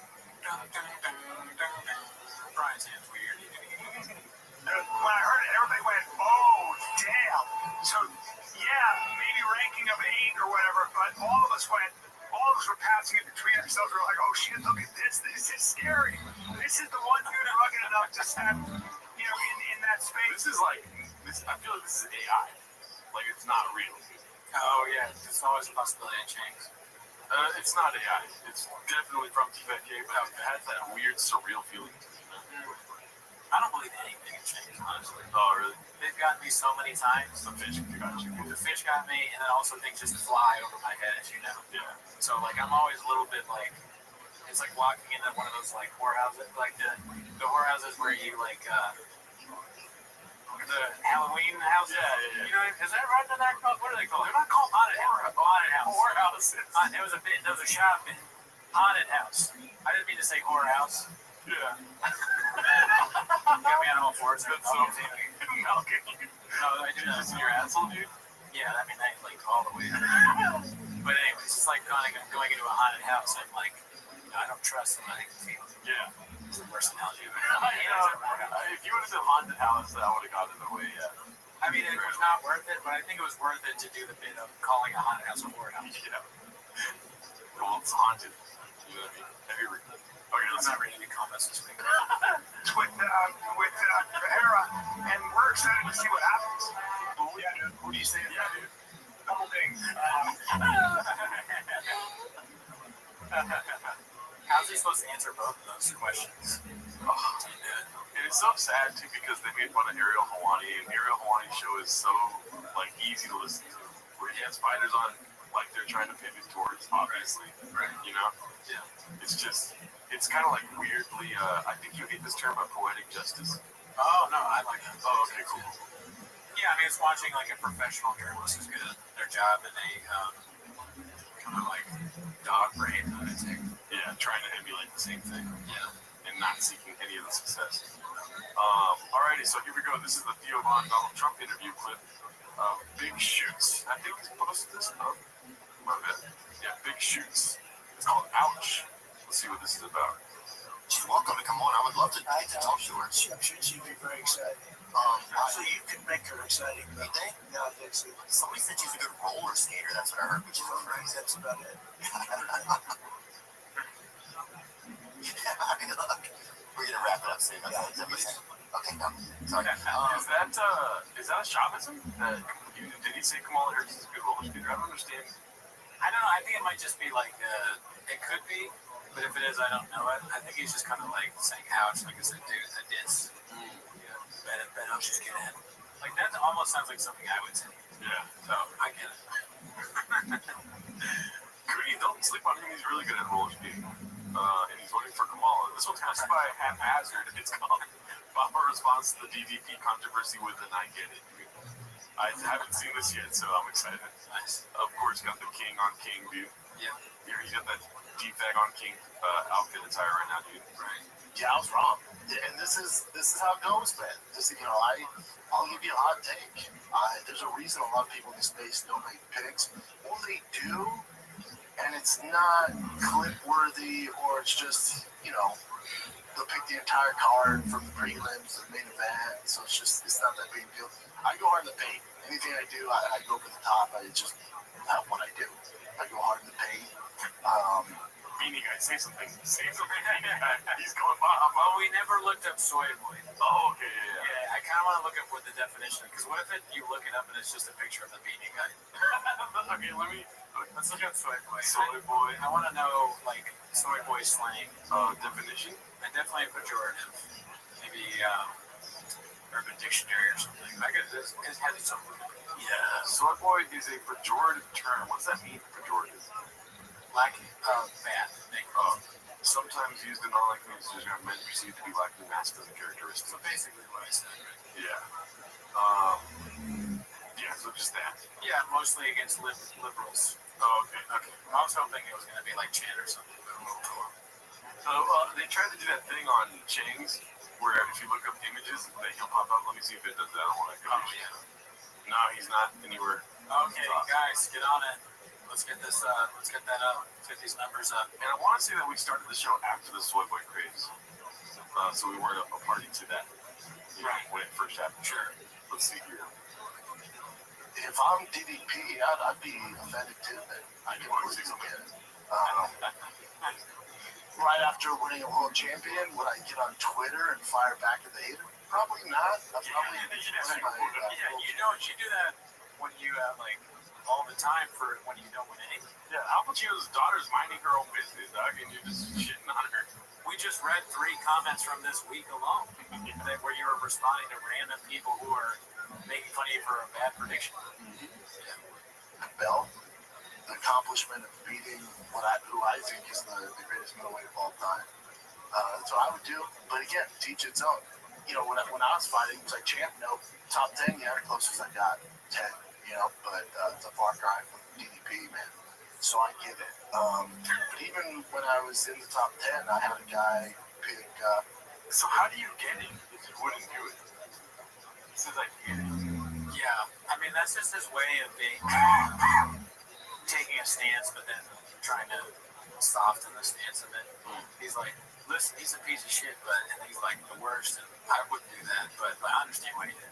Brian's hand's weird. When I heard it, everybody went, "Oh, damn!" So yeah, maybe ranking of 8 or whatever, but all of us were passing it between ourselves. We were like, "Oh shit, look at this! This is scary. This is the one dude rugged enough to stand, in that space." This is like this. I feel like this is AI. Like it's not real. Oh yeah, there's always a possibility it changes. It's not AI. It's definitely from TFK, but it has that weird surreal feeling. I don't believe anything can change, honestly. Oh really? They've gotten me so many times. The fish got you. The fish got me, and then also things just fly over my head, Yeah. So like I'm always a little bit like, it's like walking into one of those like whorehouses, like the whorehouses where you like the Halloween houses. Yeah. You know, is that right? What are they called? They're not called haunted house. Whorehouses. There was a shop in haunted house. I didn't mean to say whorehouse. Yeah. Got me on all fours. That's so funny. No, I do not. Your asshole, dude? Yeah, I mean, that like all the way. But anyways, it's like going into a haunted house. I'm like, I don't trust somebody can feel it. Yeah. It's the worst analogy. If you would have said haunted house, I would have gotten in the way, yeah. I mean, it was not worth it, but I think it was worth it to do the bit of calling a haunted house a horror house. Yeah. Well, it's haunted. You know what I mean? Okay, I'm not reading the comments this week. with Hera, and we're excited to see what happens. Yeah, dude. Who do you say? Yeah, dude. Couple things. How's he supposed to answer both of those questions? And it's so sad too because they made fun of Ariel Hawani, and Ariel Hawani's show is so like easy to listen to. Where he has fighters on, like they're trying to pivot towards, obviously, Right. You know. Yeah. It's kind of like weirdly. I think you hate this term, but poetic justice. Oh no, I like that. Oh, okay, cool. Yeah, I mean, it's watching like a professional journalist who's good at their job, and they kind of like dog brain kind of thing. Yeah, trying to emulate the same thing. Yeah. And not seeking any of the success. Alrighty, so here we go. This is the Theo Von Donald Trump interview clip. Big Shoots. I think he posted this up. My bad. Yeah, Big Shoots. It's called Ouch. Let's see what this is about. She's welcome to come on. I would love to talk to her. She'd be very excited. So you can make her exciting. You think? Yeah, I think so. Somebody said she's a good roller skater. That's what I heard. Which is crazy. That's about it. We're gonna wrap it up soon. Okay, no. Sorry. Is that a shamanism? Did he say Kamala Harris is a good roller skater? I don't understand. I don't know. I think it might just be like it could be, but if it is, I don't know it. I think he's just kind of like saying ouch, like it's a diss. Bet I'll just get in. Like that almost sounds like something I would say. Yeah. So I get it. Goody, don't sleep on him. He's really good at roller skating. And he's voting for Kamala. This one's hosted by Haphazard. It's called Papa Response to the DVP Controversy with an I Get It. I haven't seen this yet, so I'm excited. Nice. Of course, got the King on King, dude. Yeah. Here he's got that defag on King outfit attire right now, dude. Right. Yeah, I was wrong. Yeah, and this is how it goes, man. Just I'll give you a hot take. There's a reason a lot of people in this space don't make picks, or they do, and it's not clip worthy, or it's just they'll pick the entire card from the prelims to the main event. So it's not that big a deal. I go hard in the paint. Anything I do, I go over the top. It's just not what I do. I go hard in the paint. Beanie guy, say something. Say something. He's going Bob. Oh, we never looked up soy boy. Oh, okay, yeah. Yeah, I kind of want to look up what the definition. Because what if you look it up and it's just a picture of the beanie guy? Okay, let's look up soy boy. Soy boy. I want to know like soy boy slang. Definition. And definitely pejorative. Maybe Urban Dictionary or something. I guess this has some. Yeah. Soy boy is a pejorative term. What does that mean? Pejorative. Lacking bad. Sometimes used in non-like uses are meant perceived to be lacking masculine characteristics. So basically what I said, right? Yeah. Yeah, so just that. Yeah, mostly against liberals. Oh, okay. I was hoping it was going to be like Chan or something. So they tried to do that thing on Chang's, where if you look up images, he'll pop up. Let me see if it does that on one. Oh, yeah. No, he's not anywhere. Okay, guys, get on it. Let's get this. Let's get that up. Let's get these numbers up. And I want to say that we started the show after the Soy Boy craze, so we weren't a party to that. Right. When it first happened. Sure. Let's see here. If I'm DDP, I'd be offended too. That I can lose again. Right after winning a world champion, would I get on Twitter and fire back at the hater? Probably not. You do that when you like all the time for when you don't win anything. Yeah, Al Pacino's daughter's minding her own business, dog, and you're just shitting on her. We just read 3 comments from this week alone where you were responding to random people who are making fun of you for a bad prediction. Bell, the accomplishment of beating who I think is the greatest middleweight of all time. That's what I would do. But again, teach its own. You know, when I was fighting, it was like champ, no, top 10, yeah, the closest I got, 10, you know, but it's a far cry from DDP, man. So I get it. But even when I was in the top 10, I had a guy pick. So how do you get it if you wouldn't do it? He says I get it. Yeah, I mean, that's just his way of being taking a stance, but then trying to soften the stance of it. He's like, listen, he's a piece of shit, and he's like the worst, and I wouldn't do that, but I understand what he did.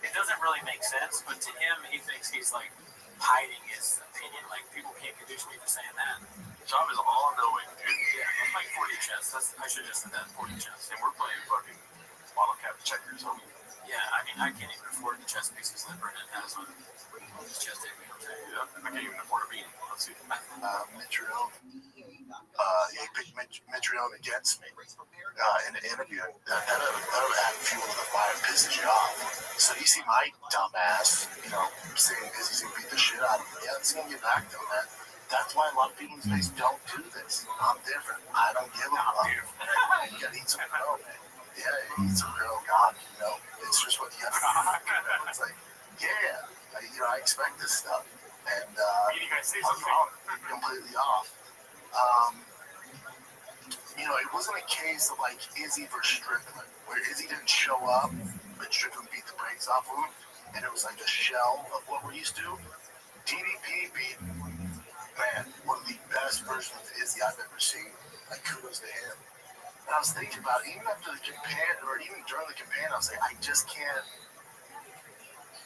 It doesn't really make sense, but to him, he thinks he's like hiding his opinion. Like, people can't condition me for saying that. Job is all knowing, dude. Yeah, I'm playing 40 chess. I should have just said that, 40 chess. And we're playing fucking bottle cap checkers, homie. Yeah, I mean, I can't even afford the chess pieces that Brennan has on his chess table. Yeah, I can't even afford a beanie. Let's see. Mitrione. He picked Mitrione against me in an interview. That would add fuel to the fire, pisses you off. So you see my dumbass, you know, saying because he's going to beat the shit out of me. Yeah, it's going to get back to him, man. That's why a lot of people in space don't do this. I'm different. I don't give a fuck. You gotta eat some grill, man. Yeah, eat some grill, God, you know. It's just what you gotta do. It's like, yeah, you know, I expect this stuff. And You guys say something completely off. You know, it wasn't a case of like Izzy versus Strickland, where Izzy didn't show up, but Strickland beat the brakes off of him, and it was like a shell of what we're used to. DDP beat, man, one of the best versions of Izzy I've ever seen. Like, kudos to him. And I was thinking about it, even after the campaign, or even during the campaign, I was like, I just can't,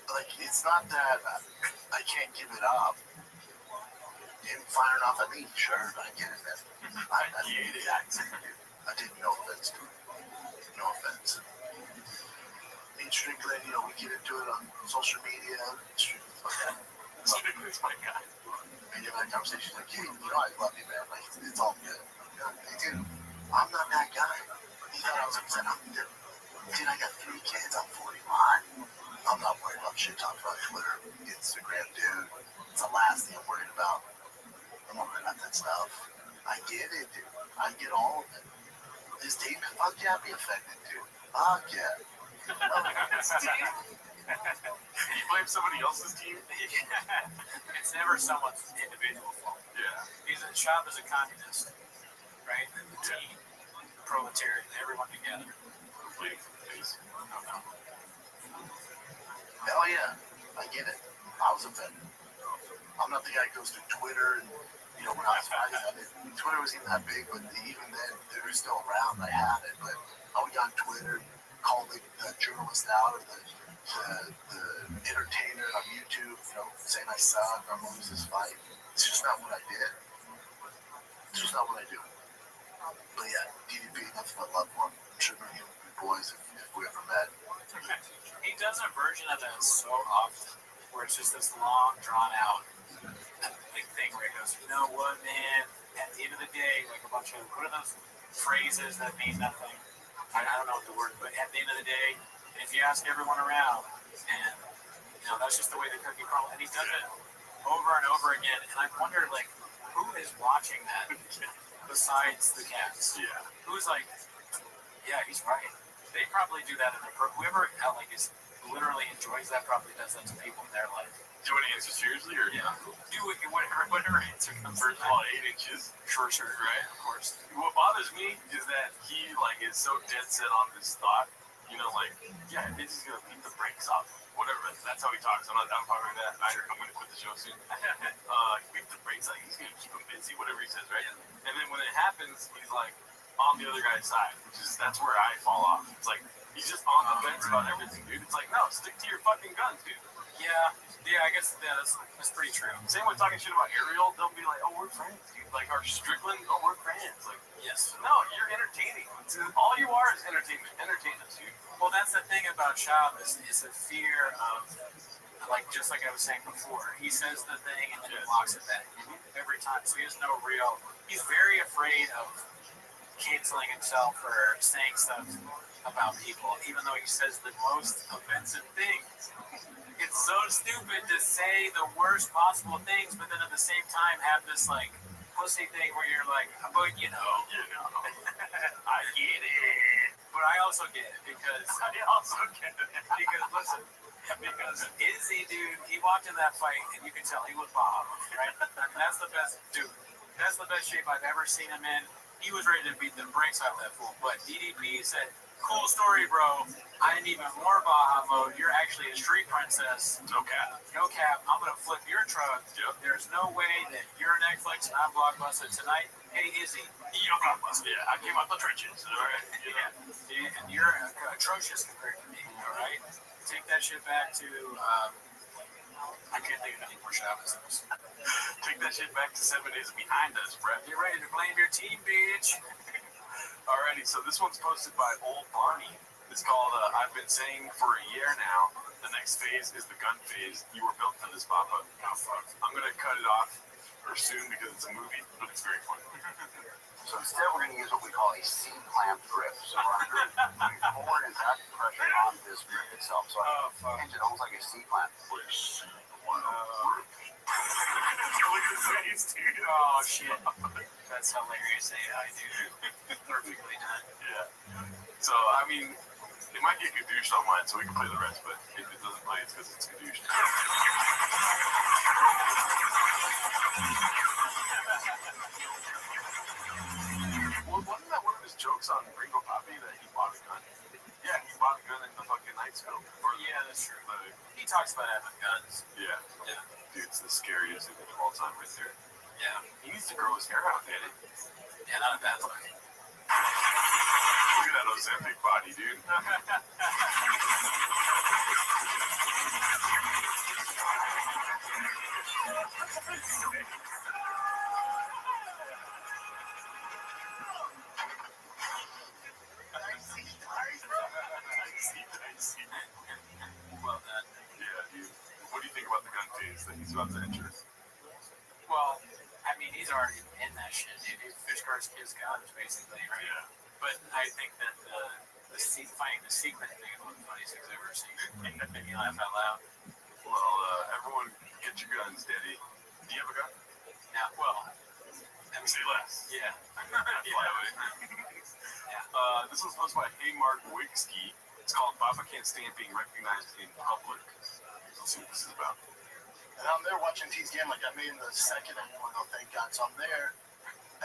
like, it's not that I can't give it up. Him firing off at me, sure, but I get it, man. I get it. I did no offense to him. No offense. Me and Strickland, you know, we get into it on social media. Strickland's my guy. And you have that conversation like, hey, you know, I love you, man. Like, it's all good. You know, hey, dude, I'm not that guy. He thought I was upset. Dude, I got 3 kids. I'm 41. I'm not worried about shit talking about Twitter, Instagram, dude. It's the last thing I'm worried about. I'm not worried about that stuff. I get it, dude. I get all of it. This team, fuck yeah, I'd be affected, dude. Fuck yeah. You blame somebody else's team? It's never someone's individual fault. Yeah. He's in shop as a communist, right? And the team, the proletariat, everyone together. Bleeding from the face. Hell yeah, I get it. I was offended. I'm not the guy who goes to Twitter and, you know, when I was fighting, Twitter wasn't even that big, but even then, they were still around. I had it, but I would get on Twitter, call the journalist out, or the entertainer on YouTube, you know, saying I suck, I'm gonna lose this fight. It's just not what I did. It's just not what I do. But yeah, DDP, that's what I love for him. I'm sure many of you boys, if we ever met. He does a version of that so often, where it's just this long, drawn out big thing where he goes, you know what, man, at the end of the day, like a bunch of, what are those phrases that mean nothing? I don't know what the word, but at the end of the day, if you ask everyone around, and, you know, that's just the way the cookie crumbles, and he does it over and over again, and I wonder, like, who is watching that besides the cats? Yeah. Who's like, yeah, he's right. They probably do that in their whoever is literally enjoys that probably does that to people in their life. Do you want to answer seriously, or yeah? Do it, whatever answer comes. First of all, 8 inches. Sure, right, of course. What bothers me is that he is so dead set on this thought. you know, like, yeah, Izzy's gonna beat the brakes off, whatever. That's how he talks. I'm following that. I'm gonna quit the show soon. Beat the brakes, like he's gonna keep him busy, whatever he says, right? And then when it happens, he's like on the other guy's side, that's where I fall off. It's like he's just on the fence about everything, dude. It's like, no, stick to your fucking guns, dude. Yeah, I guess that's pretty true. Same with talking shit about Ariel, they'll be like, oh, we're friends, dude. Like our Strickland, oh, we're friends. Like, yes. No, you're entertaining. All you are is entertainment. Entertain us, dude. Well, that's the thing about Shab is a fear of, like, just like I was saying before, he says the thing and then he walks it back every time. So he has no real, he's very afraid of canceling himself or saying stuff about people, even though he says the most offensive things. It's so stupid to say the worst possible things, but then at the same time have this, like, pussy thing where you're like, but you know, I get it. But I also get it because listen, because Izzy, dude, he walked in that fight and you can tell he was Bob, right? And that's the best, dude. That's the best shape I've ever seen him in. He was ready to beat the brakes off that fool. But DDP said, cool story, bro. I need even more Baja mode. You're actually a street princess. No cap. No cap. I'm going to flip your truck. Yep. There's no way that you're Netflix and I'm Blockbuster tonight. Hey, Izzy. You're Blockbuster. Yeah, I came out the trenches. All right. Yeah. And you're atrocious compared to me. All right. Take that shit back to, I can't think of any more Shabbos. Take that shit back to 7 days behind us, Brett. Get ready to blame your team, bitch. Alrighty, so this one's posted by Old Barney. It's called I've been saying for a year now, the next phase is the gun phase. You were built for this, Papa. Oh, fuck. I'm going to cut it off soon because it's a movie, but it's very funny. So instead, we're going to use what we call a C-clamp grip. So we're under forward and back pressure on this grip itself. So I hinge it almost like a C-clamp. Oh, shit. That's hilarious. I do. Perfectly done. Yeah. So, I mean, it might get Gadooshed on mine, so we can play the rest, but if it doesn't play, it's because it's Gadooshed. Well, wasn't that one of his jokes on Ringo Poppy that he bought a gun? Yeah, he bought a gun in the fucking night scope. Yeah, that's true. He talks about having guns. Yeah. Dude, it's the scariest thing of all time right there. Yeah. He needs to grow his hair out, Daddy. Yeah, not a bad look. Look at that Ozempic body, dude. Well done. Yeah, dude. What do you think about the gun phase that he's about to enter? Well, I mean, he's already in that shit, dude. Fish guards kiss guns, basically, right? Yeah. But I think that finding the secret thing is one of the funniest things I've ever seen. Make me laugh out loud. Well, everyone get your guns, Daddy. Do you have a gun? Yeah, well, Say less. yeah. This was posted by Haymark Wigski. It's called Papa Can't Stand Being Recognized in Public. Let's see what this is about. And I'm there watching T's game, like I made in the second and one, oh, thank God, so I'm there.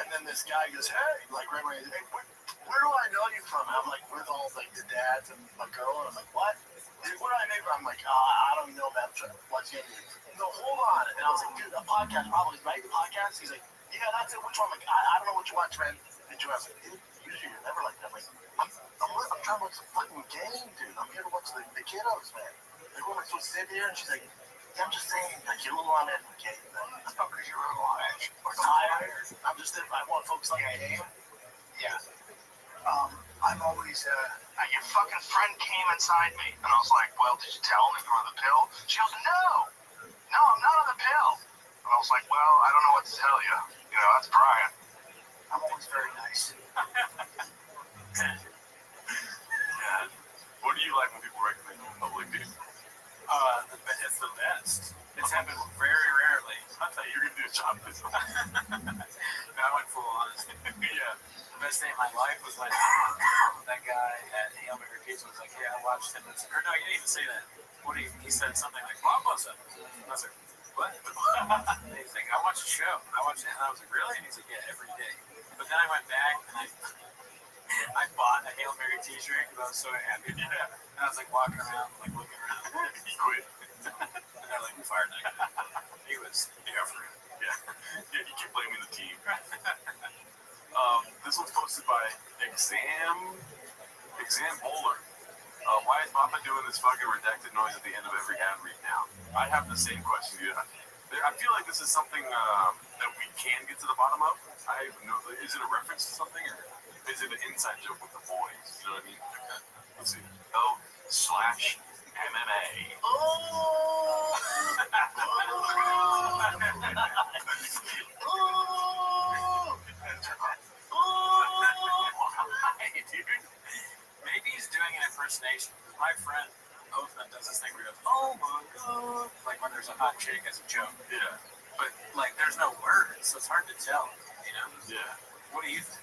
And then this guy goes, hey, like right away, hey, where do I know you from? And I'm like, with all like the dads and my girl, and I'm like, what? Dude, what do I name? I'm like, I don't know that. What's your name? No, hold on. And I was like, dude, a podcast, probably, right? The podcast? He's like, yeah, that's it. Which one? I'm like, I don't know what you watch, man. Did you? I was like, dude, usually you're never like that. I'm like, I'm trying to watch the fucking game, dude. I'm here to watch the kiddos, man. Like, what am I supposed to sit there? And she's like, yeah, I'm just saying, like, you're a little on edge, okay? That's not because you're a little on edge. Or tired. I'm just, I want to focus on the game. Yeah. I'm always, your fucking friend came inside me. And I was like, well, did you tell him you were on the pill? She goes, no, I'm not on the pill. And I was like, well, I don't know what to tell you. You know, that's Brian. I'm always very nice. Yeah. What do you like when people recognize you in public, dude? It's the best. It's happened very rarely. I thought you were going to do a job this one. I went full honest. Yeah. The best day of my life was when that guy at Hail Mary Pizza was like, yeah, I watched him. Or no, you didn't even say that. He said something like, Blockbuster. I was like, what? He's like, I watched the show. I watched it. And I was like, really? And he's like, yeah, every day. But then I went back and I bought a Hail Mary free t-shirt because I was so happy. Yeah. And I was like walking around, like looking around. He quit. And they're like, we fired that guy. He was different. Yeah, he kept blaming the team. This one's posted by Exam Bowler. Why is Papa doing this fucking redacted noise at the end of every ad read now? I have the same question, dude. I feel like this is something that we can get to the bottom of. I have no. Is it a reference to something, or is it an inside joke with the boys? You know what I mean? Let's see. L/MMA. Maybe he's doing an impersonation. My friend Othman does this thing where he goes, oh my god, like when there's a hot chick as a joke. Yeah. But like there's no words, so it's hard to tell, you know? Yeah. What do you think?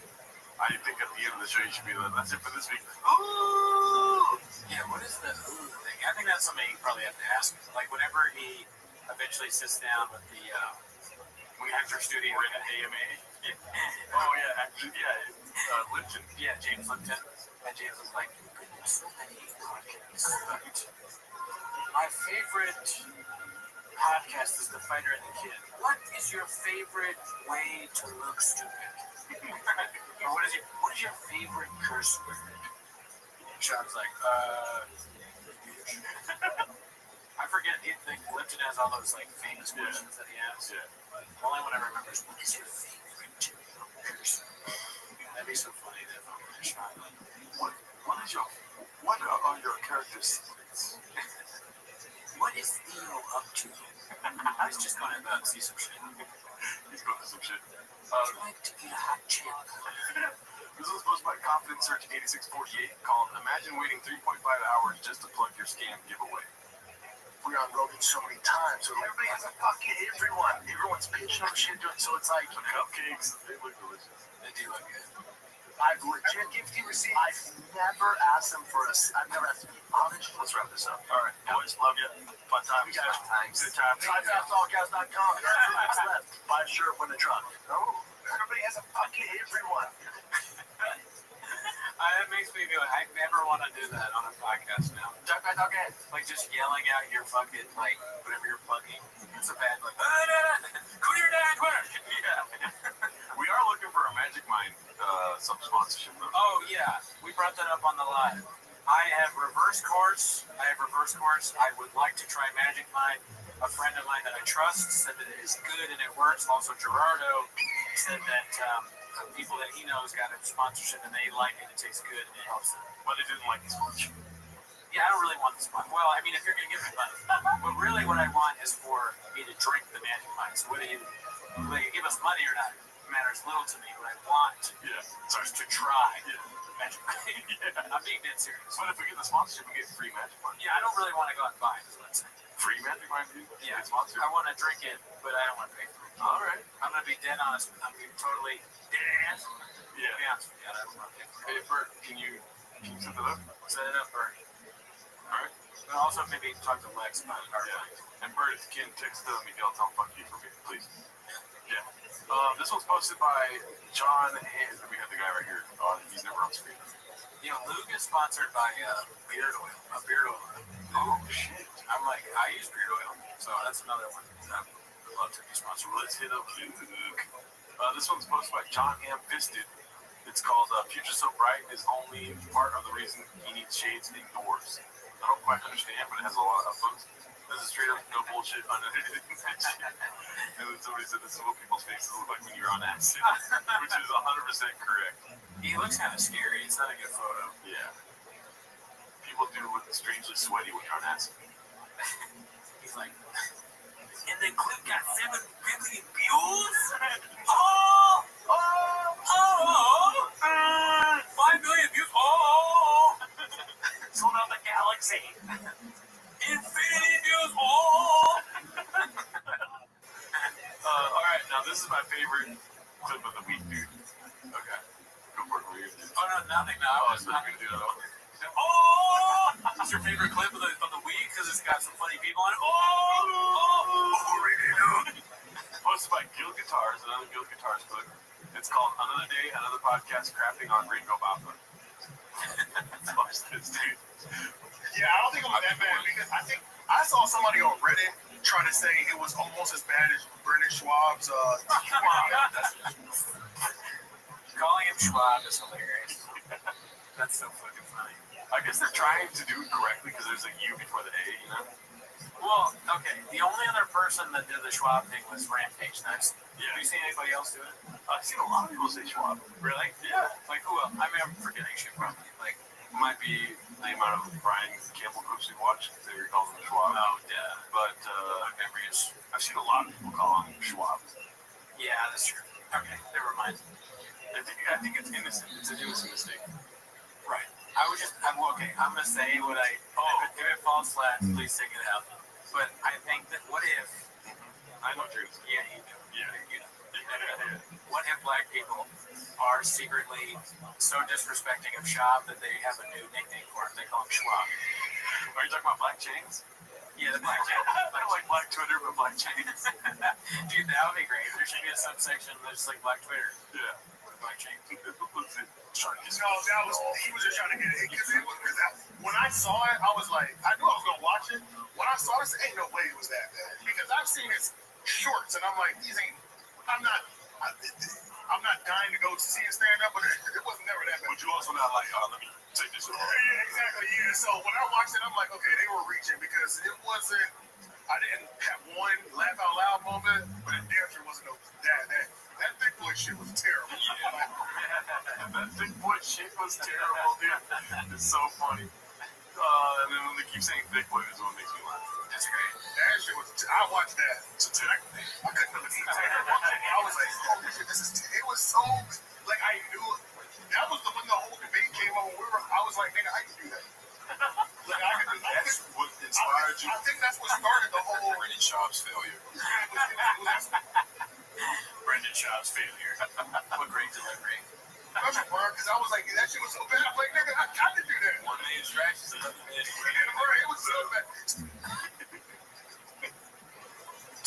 I think at the end of the show you should be like, that's it for this week. Ooh! Yeah, what is the ooh thing? I think that's something you probably have to ask. Like whenever he eventually sits down with the actor studio in AMA. Oh yeah, actually, yeah, Lipton. Yeah, James Lipton. And James was like, so many podcasts. My favorite podcast is The Fighter and the Kid. What is your favorite way to look stupid? Or what is your favorite curse word? Sean's like, I forget. Lipton has all those like famous questions that he asks. Yeah. The only one I remember is, what is your favorite curse word? That'd be so funny to Sean. What are your characteristics? What is Theo up to? He's just going to see some shit. He's going to some shit. I'd like to get a hot chip. This was posted by Confidence Search 8648 called Imagine Waiting 3.5 hours just to plug your scam giveaway. We're on Rogan so many times, so everybody has a fucking everyone's pitching on shit doing, so it's like the cupcakes, they look delicious. They do look good. I've legit gifted receipts. I've never asked them for I've never asked them. Let's wrap this up. All right, boys, love you. Fun times. Good times. Good times. TriFastAllCast.com. Buy a shirt, win a truck. No, everybody has a fucking everyone. It makes me feel I never want to do that on a podcast now. Like just yelling out your fucking like whatever you're plugging. It's a bad like. Clear that work. Yeah. We are looking for a Magic Mind some sponsorship though. Oh yeah, we brought that up on the live. I have reverse course. I would like to try Magic Mind. A friend of mine that I trust said that it is good and it works. Also, Gerardo said that people that he knows got a sponsorship and they like it. It tastes good and it helps them. But they didn't like the sponsorship. Yeah, I don't really want the sponsor. Well, I mean, if you're going to give me money. But really what I want is for me to drink the Magic Mind. So whether you give us money or not matters little to me. What I want is to try Magic Mind. I'm being dead serious. But if we get the sponsorship, we get free Magic Mind. Yeah, I don't really want to go out and buy it, let's say. Free Magic Mind? Yeah, I want to drink it, but I don't want to pay for it. All right. I'm going to be dead honest. I'm going to be totally dead honest. Yeah. Be honest with you. I don't want to pay for it. Hey, Bert, can you set that up? Set it up, Bert. All right. But also maybe talk to Lex about it. Yeah. And Bert, if you can text Miguel, tell him fuck you for me, please. Yeah. This one's posted by John Hand. We have the guy right here. He's never on screen. You know, Luke is sponsored by beard oil. Beard oil. Oh, shit. I'm like, I use beard oil. So that's another one. I would love to be sponsored. Let's hit up Luke. This one's posted by John Ham Fisted. It's called Future So Bright is only part of the reason he needs shades indoors. I don't quite understand, but it has a lot of upvotes. This is straight up no bullshit underneath that shit. And then somebody said this is what people's faces look like when you're on acid, which is 100% correct. He looks kind of scary. It's not a good photo. Yeah. People do look strangely sweaty when you're on acid. He's like, and the clip got 7 billion views? Oh! 5 billion views? Oh! Sold out the galaxy. Infinity views? Oh! All right, now this is my favorite clip of the week, dude. Okay. Go for it, weird. Oh, no, nothing now. I was not going to do that at all. Oh! It's your favorite clip of the week because it's got some funny people on it. Posted by Guild Guitars, another Guild Guitars clip. It's called Another Day, Another Podcast, Crafting on Ringo Bapa. Yeah, I don't think it was that bad because I think I saw somebody on Reddit trying to say it was almost as bad as Brendan Schwab's. Calling him Schwab is hilarious. That's so fucking funny. I guess they're trying to do it correctly because there's a U before the A, you know? Well, okay. The only other person that did the Schwab thing was Rampage Next. Yeah. Have you seen anybody else do it? I've seen a lot of people say Schwab. Really? Yeah. Like who else? I mean, I'm forgetting shit probably. Like, might be the amount of Brian Campbell groups we watch because they call them Schwab. oh, yeah. But My memory is. I've seen a lot of people call him Schwab. Yeah, that's true. Okay, never mind. I think it's innocent. It's an innocent mistake. Right. I'm okay. I'm gonna say what I. If it falls flat, please take it out. But I think that what if? I know what you're gonna say. Yeah, you do. Yeah, you do. What if black people are secretly so disrespecting of Schwab that they have a new nickname for him? They call him Schwab. Are you talking about black chains? Yeah, the black chains. I don't like black Twitter, but black chains. Dude, that would be great. There should be a subsection that's like black Twitter. Yeah. Black chains. No, he was just trying to get it because when I saw it, I was like, I knew I was gonna watch it. When I saw this, ain't no way it was that bad because I've seen his shorts and I'm like, these ain't. I'm not dying to go see it stand up, but it wasn't never that bad. But you also not like, let me take this over. Yeah, exactly. Yeah. So when I watched it, I'm like, okay, they were reaching because it wasn't. I didn't have one laugh out loud moment, but it definitely wasn't that big boy shit was terrible. Yeah. That big boy shit was terrible, dude. It's so funny. And then when they keep saying thick boy, is what makes me laugh. That's great. That shit was. I watched that. I couldn't believe it. I was like, holy shit, this is. It was so. Like I knew. That was when the whole debate came on. I was like, nigga, I can do that. Like I can do that. That's what inspired you. I think that's what started the whole. Brendan Schaub's failure. Brendan Schaub's failure. What great delivery. Because I was like, that shit was so bad. I'm like, nigga, I got to do that. 1 million distractions, 11 minutes. It was so bad.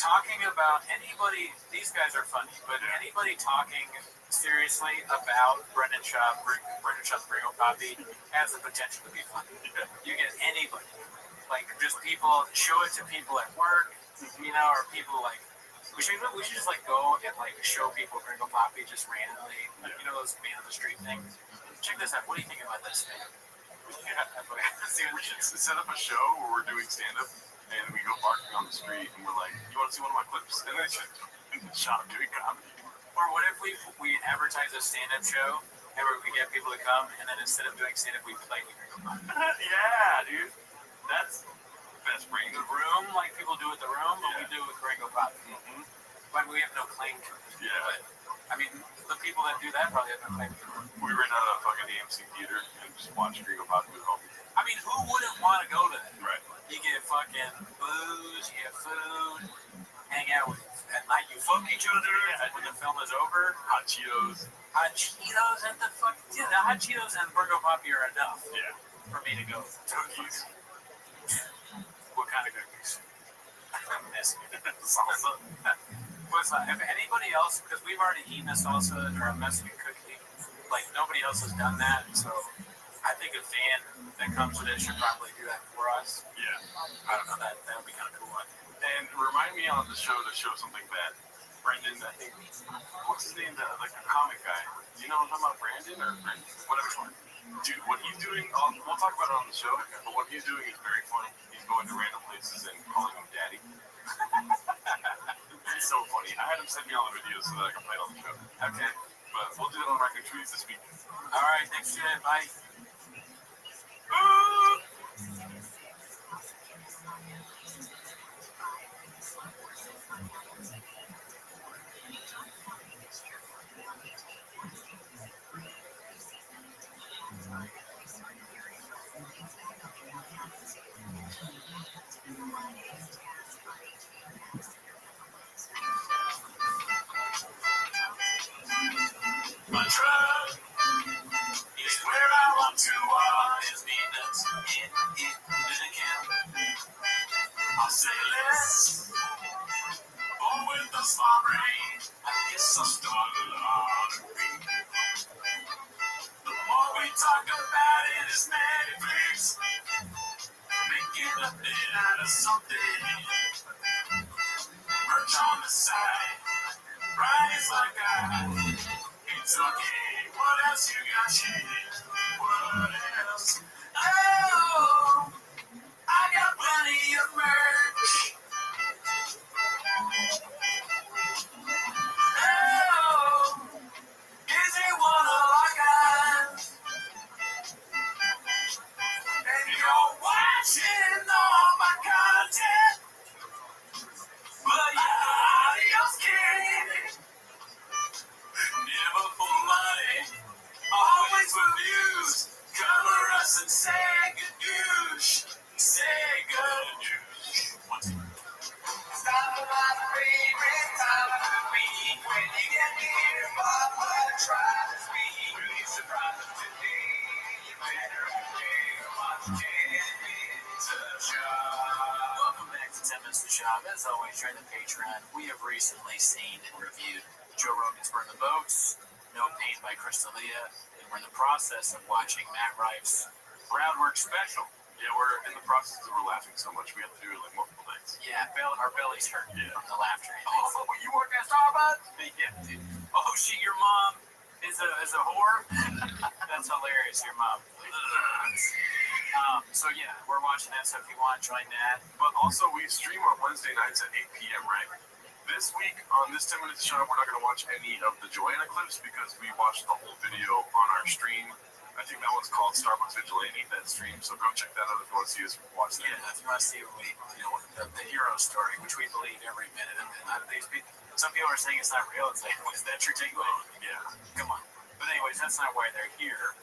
talking about anybody, these guys are funny, but anybody talking seriously about Brendan Schaub's Bringo Copy has the potential to be funny. You get anybody, like just people, show it to people at work, you know, or people like, we should just like go and like show people Gringo Poppy just randomly, you know, those man on the street things. Check this out. What do you think about this thing? We should set up a show where we're doing stand-up and we go barking on the street and we're like, you want to see one of my clips? And then shop doing comedy. Or what if we advertise a stand-up show and we get people to come and then instead of doing stand-up we play with Gringo Poppy? Yeah, dude. That's best brain. The Room, like people do at the Room, but we do it with Gringo Poppy. But we have no claim to it. Yeah. But, I mean, the people that do that probably have no claim to it. We rent out a fucking AMC theater and just watch Gringo Poppy with homies. I mean, who wouldn't want to go to that? Right. You get fucking booze, you get food, hang out with, at night you fuck each other, and when the film is over, Hot Cheetos. Hot Cheetos and the fuck, yeah, the Hot Cheetos and Gringo Poppy are enough for me to go. Cookies. What kind of cookies? Salsa. If anybody else, because we've already eaten a salsa or a Mexican cookie, like nobody else has done that, so I think a fan that comes with it should probably do that for us. Yeah. I don't know, that would be kind of cool. And remind me on the show to show something bad. Brendan, I think, what's his name? Like a comic guy. Do you know what I'm talking about? Brandon or Brendan? Whatever. Dude, what he's doing, we'll talk about it on the show, but what he's doing is very funny. He's going to random places and calling him daddy. It's so funny. I had him send me all the videos so that I can play it on the show. Okay. But we'll do it on Record Trees this week. All right, thanks, Jen. Bye. My truck is where I want to walk. There's peanuts in the can. I'll say less, but with the small brain, I guess I'll start a lottery. The more we talk about it is Netflix. something. Merch on the side. Rise like that. It's okay. What else you got, shit? What else? Oh, I got plenty of merch. Oh, is it one of our guys? And you're watching all my content, but you're else kidding. Never for money, always for views. Cover us and say good news. Say good news. Stop my favorite time of the week when you get near Papa try to speak. Really surprised today. You better watch 10 Minutes of Shop. Welcome back to 10 Minutes of Shop. As always, during the Patreon, we have recently seen and reviewed Joe Rogan's Burn the Boats, No Pain by Crystalia, and we're in the process of watching Matt Rife's Groundwork Special. Yeah, we're in the process of we're laughing so much we have to do it like multiple nights. Yeah, our bellies hurt from the laughter. Oh, you work at Starbucks? Yeah, dude. Oh, shit, your mom is a whore? That's hilarious, your mom. So yeah, we're watching that, so if you want, join that. But also, we stream on Wednesday nights at 8 p.m., right? This week, on this 10 Minutes Shop, we're not going to watch any of the Joanna clips because we watched the whole video on our stream. I think that one's called Starbucks Vigilante, that stream. So go check that out if you want to see us watch that. Yeah, if you want to see what the hero story, which we believe every minute of it. Out of these people, some people are saying it's not real. It's like, is that your takeaway? Yeah. Come on. But anyways, that's not why they're here.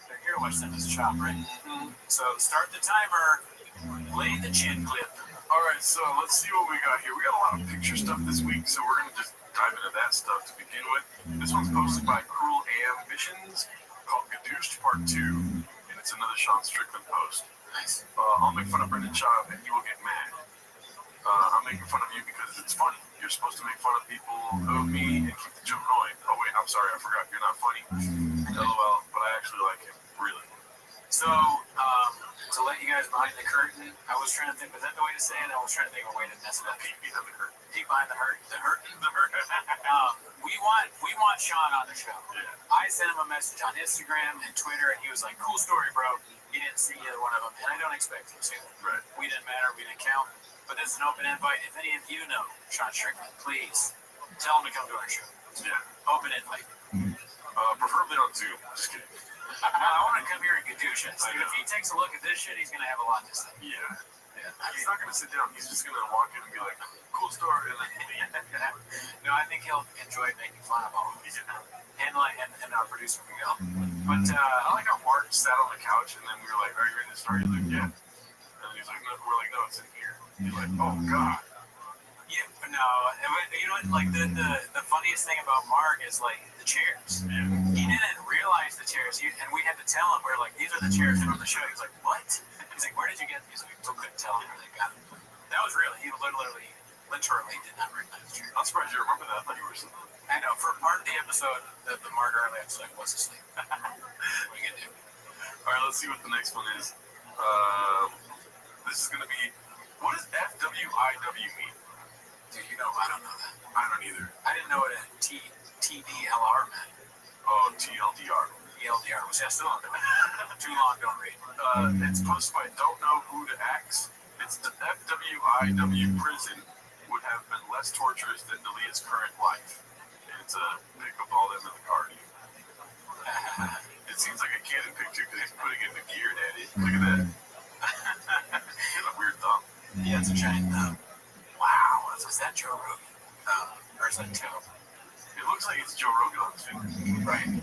They're here to watch them as a shop, right? Mm-hmm. So start the timer. Play the chin clip. All right, so let's see what we got here. We got a lot of picture stuff this week, so we're going to just dive into that stuff to begin with. This one's posted by Cruel Ambitions, called Gadoosh Part 2, and it's another Sean Strickland post. Nice. I'll make fun of Brendan Schaub, and you will get mad. I'm making fun of you because it's funny. You're supposed to make fun of people, of me, and keep the joke going. Oh, wait, I'm sorry, I forgot. You're not funny. LOL, but I actually like him, really. So, to let you guys behind the curtain, I was trying to think, was that the way to say it? I was trying to think of a way to mess it up. Peek behind the curtain. Peek behind the curtain. We want Sean on the show. Yeah. I sent him a message on Instagram and Twitter, and he was like, "Cool story, bro." He didn't see either one of them, and I don't expect him to. Right. We didn't matter. We didn't count. But this is an open invite. If any of you know Sean Strickland, please tell him to come to our show. Yeah. Open invite. Preferably on Zoom. Just kidding. I want to come here and Gadoosh it. If he takes a look at this shit, he's going to have a lot to say. Yeah. He's not going to sit down. He's just going to walk in and be like, cool story. And then leave. No, I think he'll enjoy making fun of all of these. And our producer, Miguel. But I like how Mark sat on the couch and then we were like, are you ready to start? He's like, yeah. And he's like, no. We're like, no, it's in here. He's like, oh, God. Yeah, but no. You know what? Like, the funniest thing about Mark is, like, the chairs. Yeah. He didn't realize the chairs. And we had to tell him, we were like, these are the chairs from the show. He was like, what? He's like, where did you get these? We couldn't tell him where they got them. That was real. He literally did not recognize the chairs. I'm surprised you remember that. I thought you were asleep. I know. For part of the episode, the Mark earlier, I was like, was asleep. What are you going to do? All right, let's see what the next one is. This is going to be, what does FWIW mean? Dude, I don't know that. I don't either. I didn't know what a TDLR meant. Oh, TLDR. TLDR was still on there. Too long, don't read. It's posted by Don't Know Who to Axe. It's the FWIW prison would have been less torturous than Delia's current life. And it's a pic of all them in the car. It seems like a Canon picture because he's putting in the gear, Daddy. Look at that. He's got a weird thumb. Yeah, it's a giant thumb. Wow, is that Joe Rogan? Or is that Joe? It looks like it's Joe Rogan on his finger. Right.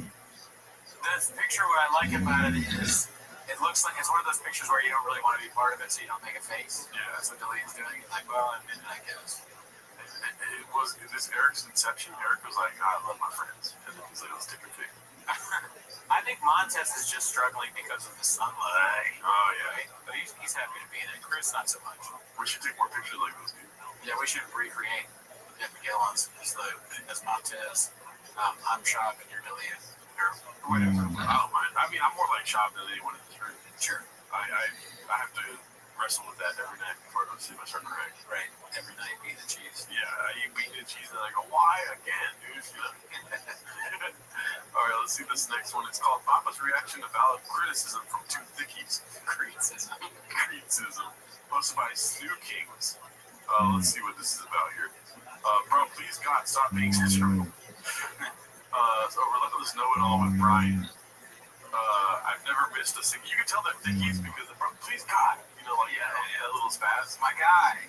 This picture, what I like about it is, it looks like it's one of those pictures where you don't really want to be part of it, so you don't make a face. Yeah. That's what Delia's doing. Like, well, I'm in it, I guess. It was this Eric's inception. Eric was like, I love my friends. And then he's like, let's take a pic. I think Montez is just struggling because of the sunlight. Oh, yeah. Right? But he's happy to be in it. Chris, not so much. We should take more pictures like those people. Yeah, we should recreate Miguel as Montez. I'm Shop and you're Delia. Or whatever. I don't mind. I mean, I'm more like Shop than anyone in this room. Sure. I have to wrestle with that every night before I go to sleep. I start crying. Right. Every night, beating the cheese. Yeah, I eat bean and cheese, and I go, why again, dude? All right, let's see this next one. It's called Papa's Reaction to Valid Criticism from Two Thickies. Criticism. Posted by Snoo Kings. Let's see what this is about here. Bro, please, God, stop being miserable. So Relentless Know-It-All with Brian. I've never missed a single. You can tell they're Thickies because, bro, please, God. You know, like, yeah, a little spaz. My guy.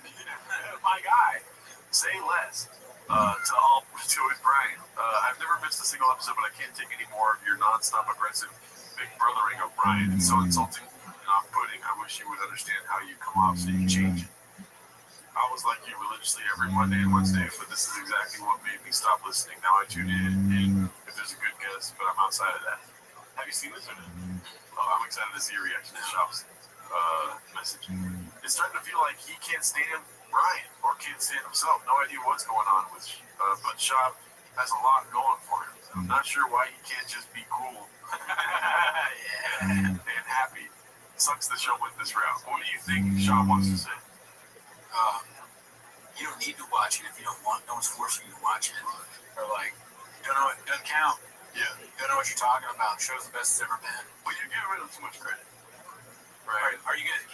My guy. Say less. To it, Brian. I've never missed a single episode, but I can't take any more of your non-stop aggressive big brothering of Brian. It's so insulting and off-putting. I wish you would understand how you come off so you can change it. I was like you religiously every Monday and Wednesday, but this is exactly what made me stop listening. Now I tune in if there's a good guest, but I'm outside of that. Have you seen this or not? Oh, I'm excited to see your reaction to Shop's message. It's starting to feel like he can't stand Brian or can't stand himself. No idea what's going on with but Shop has a lot going for him. I'm not sure why he can't just be cool and happy. Sucks the show with this route. What do you think Shop wants to say? You don't need to watch it if you don't want. No one's forcing you to watch it. Or like, you don't know, it doesn't count. Yeah. You don't know what you're talking about. Show's the best it's ever been. But you're giving rid of too much credit. Right? Are you gonna?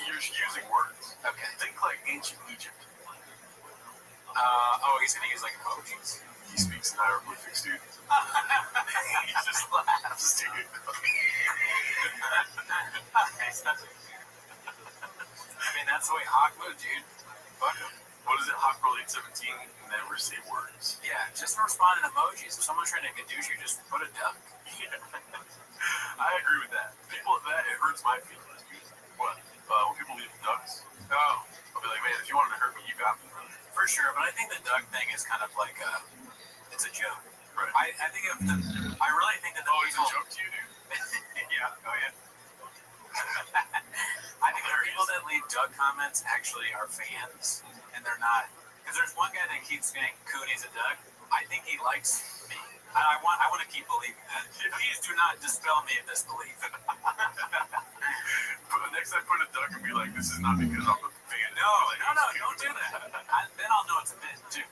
You're using words. Okay. Think like ancient Egypt. He's gonna use like emojis. He speaks in hieroglyphics, dude. He just laughs, dude. I mean, that's the way Hawk moved, dude. Fuck him. What is it? Hawkgirl 817 never say words. Yeah, just respond in emojis. If someone's trying to gadoosh you, just put a duck. I agree with that. It hurts my feelings. What? When people leave ducks? Oh. I'll be like, man, if you wanted to hurt me, you got me. For sure, but I think the duck thing is kind of like it's a joke. Right. I think of I really think that the people... it's a joke to you, dude? Yeah, go ahead. I think the people that leave duck comments actually are fans, and they're not. Because there's one guy that keeps saying Cooney's a duck. I think he likes me. I want to keep believing that. Please do not dispel me of this belief. Next I put a duck and be like, this is not because I'm a fan. No, don't do that. Then I'll know it's a bit too.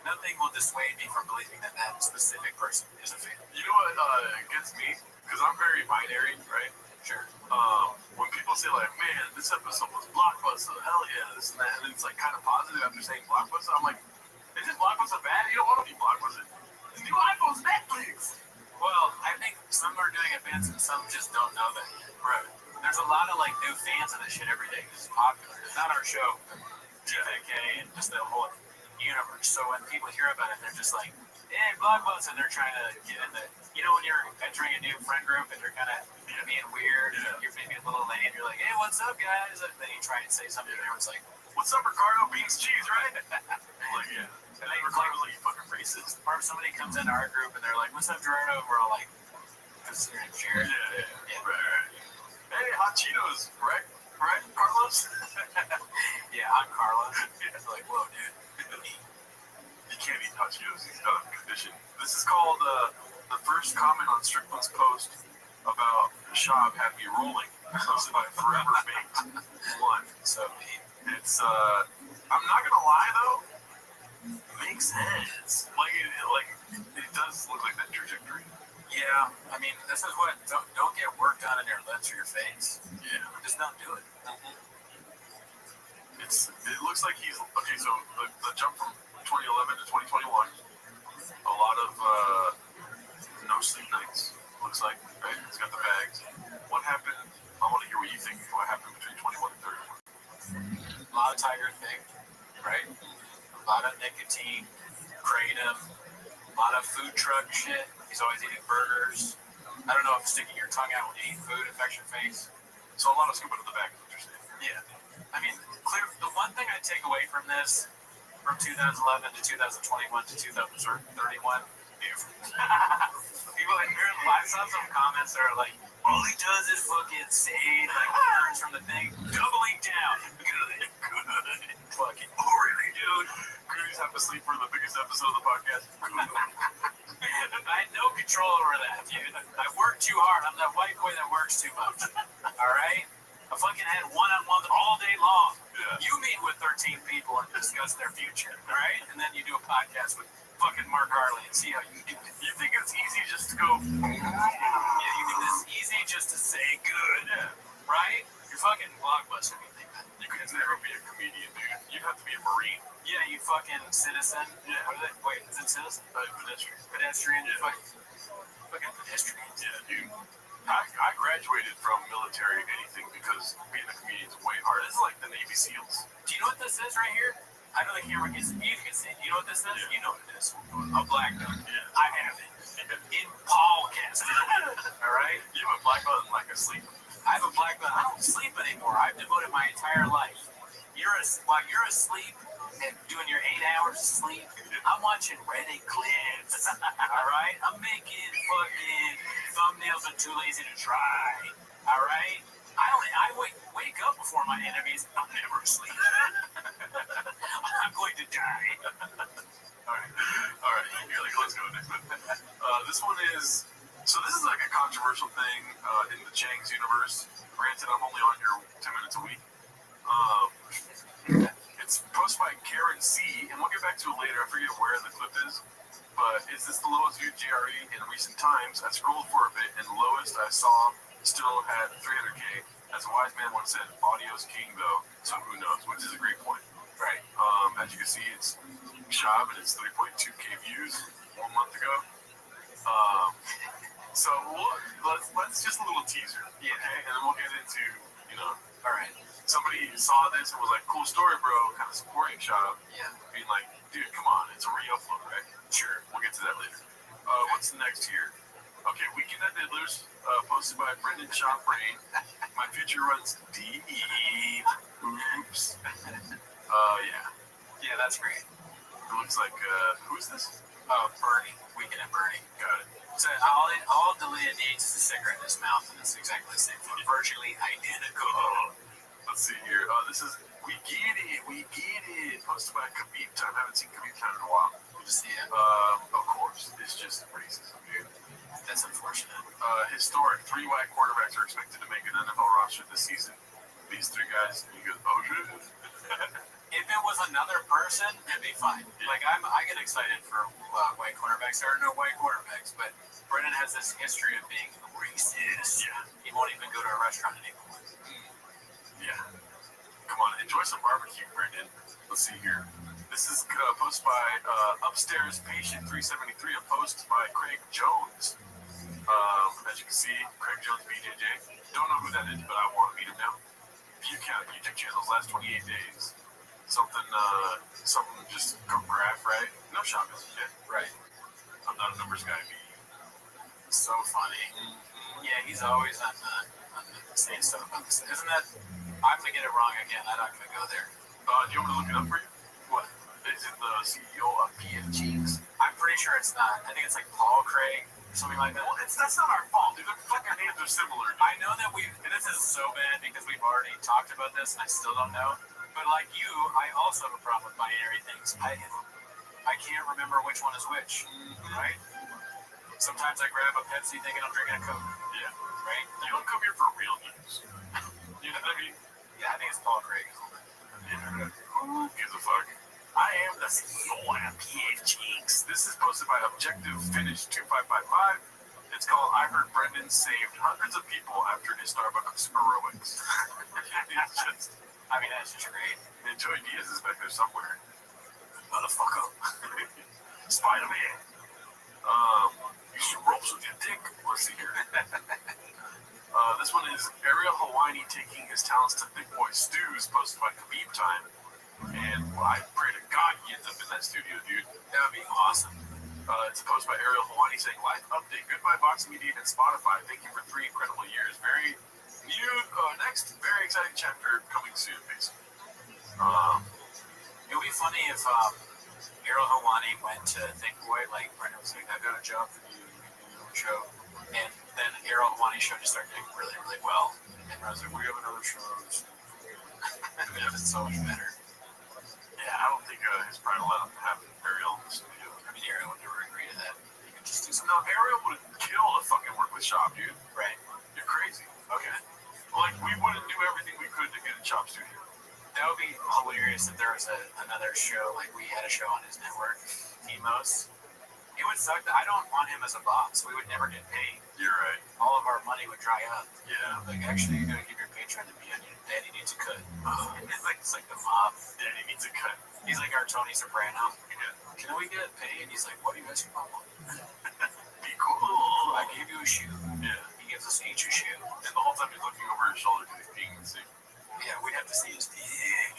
Nothing will dissuade me from believing that specific person is a fan. You know what gets me? Because I'm very binary, right? Sure. When people say like, man, this episode was blockbuster, hell yeah, this and that, and it's like kind of positive after saying blockbuster, I'm like, is this blockbuster bad? You don't want to be blockbuster. The new iPhone's Netflix. Well, I think some are doing it fans and some just don't know that. Right. There's a lot of like new fans of this shit every day. It's popular. It's not our show. GFK and just the whole universe. So when people hear about it, they're just like, hey, blockbuster, and they're trying to get in the, you know, when you're entering a new friend group and you're kind of being weird, and you're maybe a little lame, you're like, hey, what's up, guys? And then you try and say something, and everyone's like, what's up, Ricardo? Beans, cheese, right? Like, yeah. And then Ricardo's like, you fucking racist. Or if somebody comes into our group and they're like, what's up, Gerardo? And we're all like, because you're in Jared. Yeah. Right. Hey, hot Cheetos, right? Right, Carlos? Yeah, I'm Carlos. It's like, whoa, dude. You can't eat hot Cheetos. He's out of condition. This is called the first comment on Strickland's post about Shab had me rolling. Posted by Forever Baked 1. So it's I'm not gonna lie though, makes sense. Like it does look like that trajectory. Yeah, I mean, this is what don't get work done in your lips or your face. Yeah, just don't do it. It looks like he's okay. So the jump from 2011 to 2021, a lot of no sleep nights. Looks like, right? He's got the bags. What happened? I want to hear what you think. What happened between 21 and 31? A lot of Tiger thing, right? A lot of nicotine, kratom, a lot of food truck shit. He's always eating burgers. I don't know if sticking your tongue out when you eat food affects your face. So a lot of scooping in the bag, is what you're saying. Yeah. I mean, the one thing I take away from this, from 2011 to 2021 to 2031, people like, I saw some comments that are like, all he does is fucking say like words from the thing, doubling down. Good. Fucking really, dude. Goonies have to sleep for the biggest episode of the podcast. I had no control over that, dude. I work too hard. I'm that white boy that works too much. All right? I fucking had one-on-ones all day long. Yeah. You meet with 13 people and discuss their future, all right? And then you do a podcast with fucking Mark Harley and see how you do it. You think it's easy just to go? Yeah, you think this is easy just to say good, right? You're fucking Blockbuster. You think that. You could never be a comedian, dude. You'd have to be a Marine. Yeah, you fucking citizen. Yeah. What is it? Wait, is it citizen? Pedestrian. Pedestrian? Yeah. Fucking pedestrian. Yeah, dude. I graduated from military anything because being a comedian is way harder. This is like the Navy SEALs. Do you know what this is right here? I know the camera gets it. You can see it. You know what this is? Yeah. You know what it is. A black belt. Yeah. I have it. In podcasting. All right? You have a black belt and like a sleep. I have a black belt. I don't sleep anymore. I've devoted my entire life. While you're asleep and doing your 8 hours of sleep, I'm watching Reddit clips. All right? I'm making fucking thumbnails I'm too lazy to try. All right? I wake up before my enemies. I'm never asleep. I'm going to die. All right. You're like, let's go next one. This one is, so this is like a controversial thing in the Chang's universe. Granted, I'm only on here 10 minutes a week. It's posted by Karen C, and we'll get back to it later. I forget where the clip is. But is this the lowest viewed GRE in recent times? I scrolled for a bit, and the lowest I saw still had 300K. As a wise man once said, audio's king, though, so who knows? Which is a great point. Right. As you can see, it's Shab, and it's 3.2K views 1 month ago. So let's just a little teaser, Yeah. okay? And then we'll get into, All right. somebody saw this and was like, cool story, bro, kind of supporting Shab, Yeah. being like, dude, come on, it's a re-upload, right? Sure. We'll get to that later. What's next here? Okay, Weekend at Diddlers, posted by Brendan Shop Brain. My future runs deep. Oops. Yeah. Yeah, that's great. It looks like, who is this? Bernie. Weekend at Bernie. Got it. So all deleted needs is a cigarette in his mouth, and it's exactly the same photo. Virtually identical. Let's see here. This is We Get It. Posted by Khabib Time. Haven't seen Khabib Time in a while. Good to see it. Of course. It's just racism, dude. That's unfortunate. Historic 3 white quarterbacks are expected to make an NFL roster this season. These 3 guys, and he goes, oh shit. If it was another person, it'd be fine. Like I get excited for white quarterbacks. There are no white quarterbacks, but Brennan has this history of being racist. Yeah. He won't even go to a restaurant anymore. Yeah. Come on, enjoy some barbecue, Brendan. Let's see here. This is posted by Upstairs Patient 373, a post by Craig Jones. As you can see, Craig Jones, BJJ. Don't know who that is, but I want to meet him now. View count, YouTube channels, last 28 days. Something just graph, right? No Shabbos, yeah. Right. I'm not a numbers guy, B. So funny. Mm-hmm. Yeah, he's always on saying stuff about this. Isn't that? I'm gonna get it wrong again. I'm not gonna go there. Do you want me to look it up for you? What? Is it the CEO of PFGs? I'm pretty sure it's not. I think it's like Paul Craig or something like that. Well, that's not our fault, dude. The fucking names are similar. I know that and this is so bad because we've already talked about this and I still don't know. But like you, I also have a problem with binary things. I can't remember which one is which, right? Sometimes I grab a Pepsi thinking I'm drinking a Coke. Yeah. Right? You don't come here for real news. You know what I mean? Yeah, I think it's Paul Craig. Yeah. Who gives a fuck? I am the CEO of PFGs. This is posted by Objective Finish 2555. It's called I Heard Brendan Saved Hundreds of People After His Starbucks Heroics. It's just... I mean, that's just great. And Joey Diaz is back there somewhere. Motherfucker. Spider-Man. You shoot ropes with your dick. Let's see here. This one is Ariel Hawani taking his talents to Big Boy Stews, posted by Khabib Time. And I pray to God he ends up in that studio, dude. That would be awesome. It's a post by Ariel Hawani saying, life update. Goodbye, Vox Media and Spotify. Thank you for 3 incredible years. Very new, next, very exciting chapter coming soon, basically. It would be funny if Ariel Hawani went to Think Boy, like Brendan was like, I got a job for you, you show. And then Ariel Hawani's show just started doing really, really well. And I was like, we have another show. It's so much better. Yeah, I don't think his pride will let him have Ariel in the studio. I mean, Ariel would never agree to that. You could just do something. No, Ariel would kill to fucking work with Shop, dude. Right. You're crazy. Okay. Like, could to get a chop studio. That would be hilarious if there was another show, like we had a show on his network, Emos. It would suck that I don't want him as a boss. We would never get paid. You're right. All of our money would dry up. Yeah. Like, actually, you gotta keep your Patreon to be on you. Daddy needs a cut. It's like the mob. Daddy needs a cut. He's like our Tony Soprano. Yeah. Can we get paid? He's like, what do you guys want? Be cool. I gave you a shoe. Yeah. He gives us each a shoe. And the whole time he's looking over his shoulder because he's peeing in the sea. Yeah, we'd have to see his dick.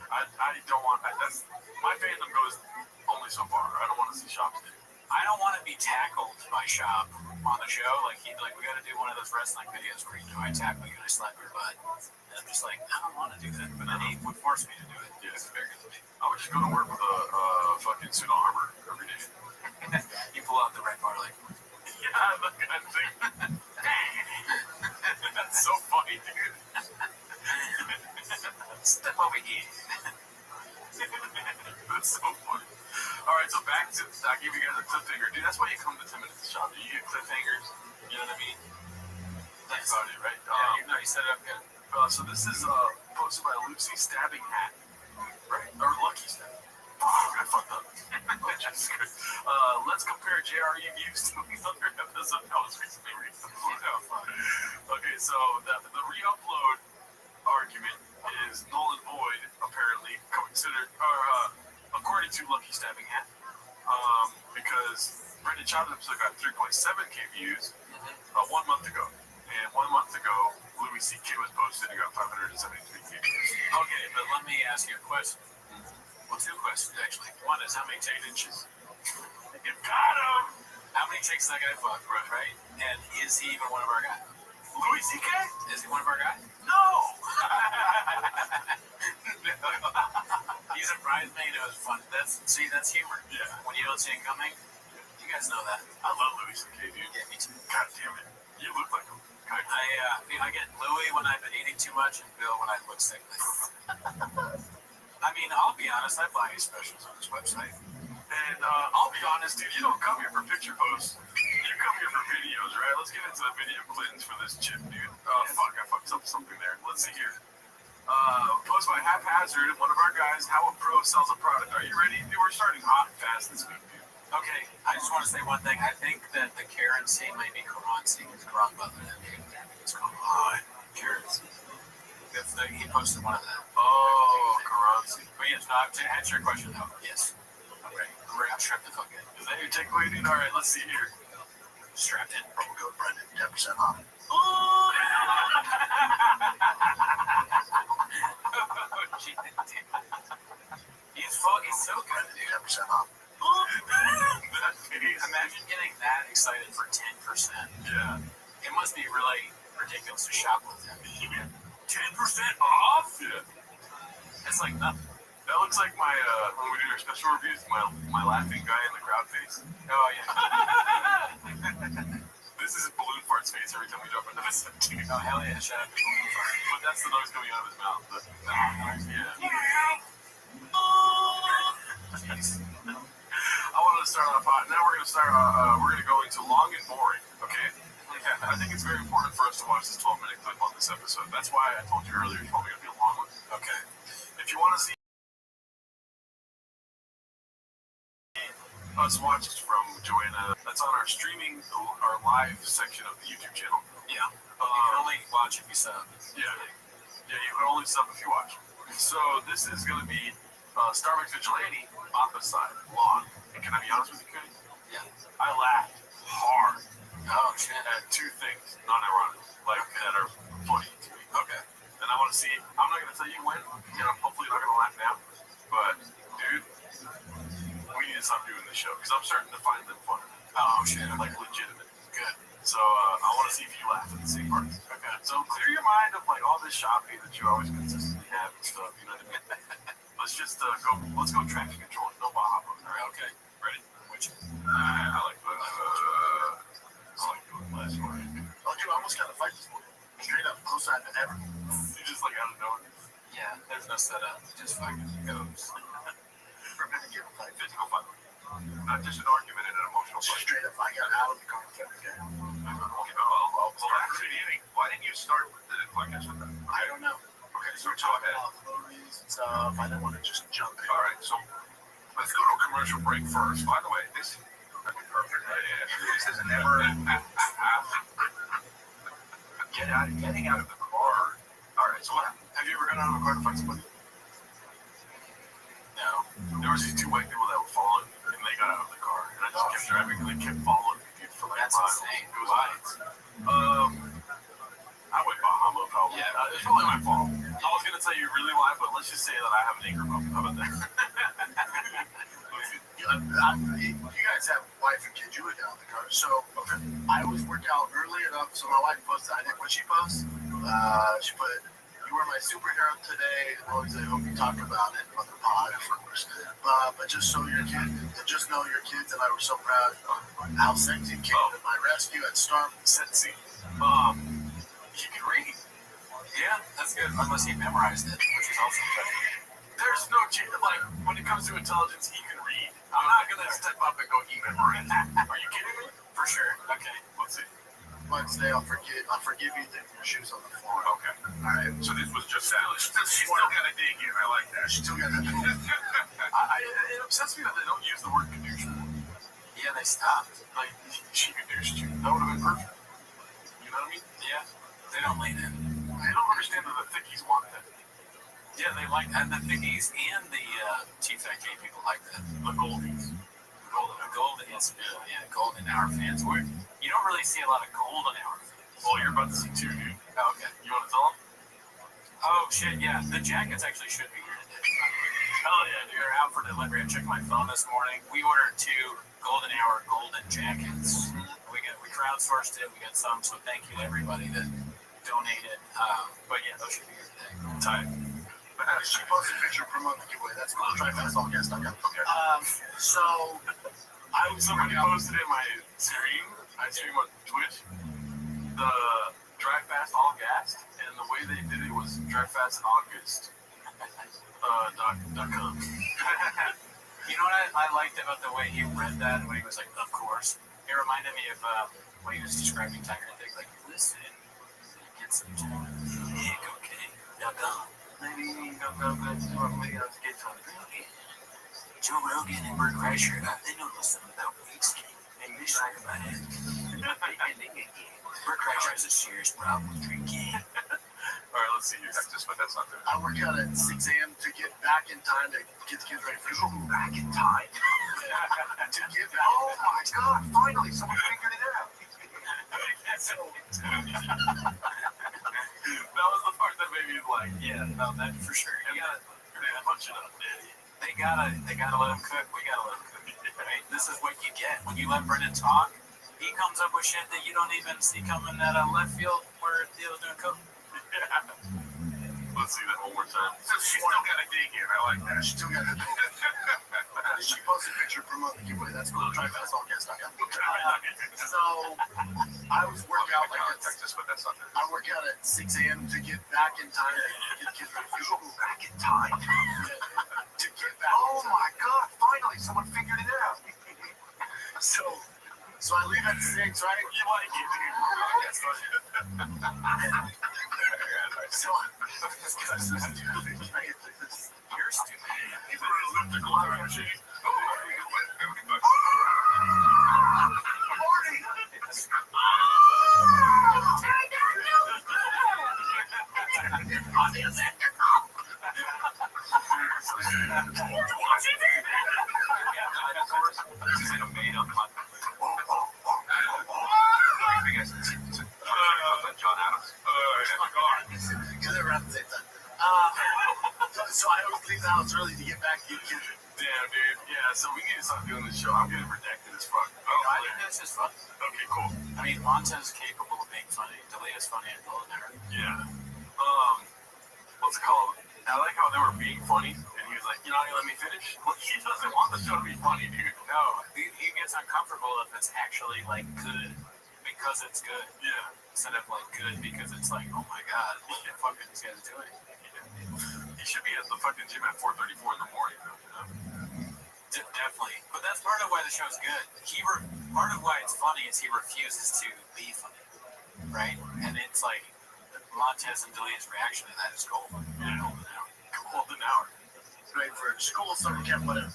I don't want. That's my fandom goes only so far. I don't want to see Shop's dick. I don't want to be tackled by Shop on the show. Like, he'd be like, we got to do one of those wrestling videos where I tackle you and I slap your butt. And I'm just like, I don't want to do that. But then he would force me to do it. Yeah. It's bigger than me. I would just go to work with a fucking suit of armor every day. You pull out the red bar like, yeah, that kind of thing. That's so funny, dude. Step over here. That's so funny. All right, so back to I give you guys a cliffhanger, dude. That's why you come to 10 minutes to shop. You get cliffhangers. You know what I mean? That's about it, right? No, you set it up good. So this is posted by Lucy Stabbing Hat, right? Or Lucky Stabbing. Fuck, I fucked up. Let's compare JRE views to another episode that was recently released. Okay, so the re-upload argument is null and void, apparently, considered, according to Lucky Stabbing Hat, because Brendan Child's episode got 3.7K views 1 month ago. And 1 month ago, Louis C.K. was posted and got 573K views. Okay, but let me ask you a question. Well, two questions, actually. One is, how many take inches? You got him! How many takes that guy fucked, right? And is he even one of our guys? Louis C.K.? Is he one of our guys? No! He surprised me and it was fun. That's humor. Yeah. When you don't see it coming, you guys know that. I love Louis C.K., dude. Yeah, me too. God damn it. You look like him. I get Louis when I've been eating too much and Bill when I look sickly. I mean, I'll be honest, I buy his specials on his website. And I'll be honest, dude, you don't come here for picture posts. You come here for videos, right? Let's get into the video cleanse for this chip, dude. Oh, fuck, I fucked up something there. Let's see here. Posted by Haphazard, one of our guys, how a pro sells a product. Are you ready? Dude, we're starting hot and fast this week, dude. Okay, I just want to say one thing. I think that the Karen scene might be Quran scene. Quran Butler. It's Quran. Karen scene. He posted one of them. Oh, Quran scene. But yes, no, to answer your question, though, yes. I'm ready. I'm strapped the fuck in. Is that your takeaway, dude? All right, let's see here. Strapped in. Promo code Brendan, 10% off. He's so good, dude. 10% off. Imagine getting that excited for 10%. Yeah. It must be really ridiculous to shop with him. 10% off? Yeah. It's like nothing. That looks like my, when we do our special reviews, my laughing guy in the crowd face. Oh, yeah. This is balloon fart's face every time we drop another episode. Oh, hell yeah. Shut up. But that's the noise coming out of his mouth. But, yeah. Jeez. I wanted to start off hot. Now we're going to go into long and boring, okay? Yeah, I think it's very important for us to watch this 12-minute clip on this episode. That's why I told you earlier it's probably going to be a long one. Okay. If you want to see us watch from Joanna, that's on our streaming, our live section of the YouTube channel. Yeah. You can only watch if you sub. Yeah. Yeah, you can only sub if you watch. So this is going to be Starbucks Vigilante, Opposite Lawn. And can I be honest with you, Cody? Yeah. I laughed hard. Oh, shit. At two things, non-ironic, like that are funny to me. Okay. And I want to see, I'm not going to tell you when, and I'm hopefully not going to laugh now, but, dude, we need to stop doing this show, because I'm starting to find them funny. Oh, shit. Like, legitimate. Good. So, I want to see if you laugh at the same parts. Okay. So, clear your mind of, like, all this shopping that you always consistently have and stuff, you know what I mean? Let's just let's go traffic control. No Baja. All right, okay. Ready? Which? I like the last one. Oh, dude, I almost got to fight this one. Straight up, no sign than ever. You just like out of nowhere. Yeah, there's no setup. It just fucking goes. For a minute, give a fight. Physical fight. Not just an argument and an emotional fight. Straight up, I got out of the car. Okay, I'll pull that. Why didn't you start with the podcast with that? I if I didn't want to just jump in. All right, so let's go to a commercial break first. By the way, this would be perfect. This is never getting out of the car. All right, so what happened? Have you ever gotten out of a car to fight somebody? No. There was these two white people that were following, and they got out of the car, and I just kept driving, and they kept following me for like miles. It was I went Bahama probably. Yeah, it's probably my fault. I was gonna tell you really why, but let's just say that I have an anger problem. How about that? You guys have wife and kids. You would get out of the car. So I always work out early enough. So my wife posted, I think what she posts, she put, "You were my superhero today." Always, I hope you talk about it on the pod, of course. But just so your kids, just know your kids and I were so proud of how sexy came to my rescue at Storm. Sexy. He can read. Yeah, that's good. Unless he memorized it, which is also good. There's no chance, like, when it comes to intelligence, he can read. I'm not going to step up and go, he memorized it. Are you kidding me? For sure. Okay, let's see. Wednesday, I'll forgive you leaving your shoes on the floor. Okay. All right. So this was just that. She still got a dig in. I like that. She still got a dig in. It upsets me that they don't use the word kadoosh. Yeah, they stopped. Like, she kadooshed you. That would have been perfect. You know what I mean? Yeah. They don't lean in. They don't understand that the thickies want that. Yeah, they like that. The thickies and the T-Fat-K people like that. The goldies. Golden, yes. Yeah, golden hour fans. You don't really see a lot of golden hour fans. Well, you're about to see two, dude. Oh, okay. You want to tell them? Oh, shit, yeah. The jackets actually should be here today. Hell yeah, dude. They're out for delivery. I checked my phone this morning. We ordered 2 golden hour golden jackets. We crowdsourced it. We got some, so thank you to everybody that donated. But yeah, those should be here today. Tight. She posted a picture promoting the giveaway. That's cool. Try fast all guests. Okay. So somebody posted in my stream. I stream on Twitch. The Drive Fast All Gas, and the way they did it was Drive Fast August. .com. You know what I liked about the way he read that when he was like, "Of course." It reminded me of when he was describing Tiger and Dick. Like, listen, get some dick, okay? .com. Maybe get some. Joe Rogan and Bert Kreischer, they know something about whiskey. And they talk about it. Bert Kreischer has a serious problem with drinking. All right, let's see here. But that's not good. I work out at 6 a.m. to get back in time to get the kids ready for school. Back in time. To get back. Oh my God! Finally, someone figured it out. That was the part that made me like, yeah, no, that for sure. You gotta punch it up, man. They gotta let him cook. We gotta let him cook. Right? This is what you get when you let Brendan talk. He comes up with shit that you don't even see coming out of left field where Theo's doing coke. Let's see that one more time. She still got a dig in. I like that. She still got a dig in. She posted a picture promoting the giveaway. That's cool. Try fast all guests. So I was working out like Texas, but that's not there. I work out at 6 a.m. to get back in time to get the kids ready for school. Back in time. To get back. Oh my God! Finally, someone figured it out. So I leave at 6, right? You like it, dude. So you're stupid. He's an elliptical time machine. So I always leave the house early to get back to you kids. Damn, dude. Yeah, so we need to stop doing this show. I'm getting redacted as fuck. I think that's just fun. Okay, cool. I mean, Montez is capable of being funny. Delia's funny and Golden Hour. Yeah. What's it called? I like how they were being funny, and he was like, "You're not gonna let me finish." Well, he doesn't want the show to be funny, dude. No, he gets uncomfortable if it's actually like good because it's good. Yeah. Instead of like good because it's like, oh my God, what the fuck are these guys doing? He should be at the fucking gym at 4:34 in the morning. You know? Definitely, but that's part of why the show's good. Part of why it's funny is he refuses to be funny, right? And it's like Montez and Delia's reaction to that is golden. Yeah. Golden hour. ready for school, summer camp, whatever.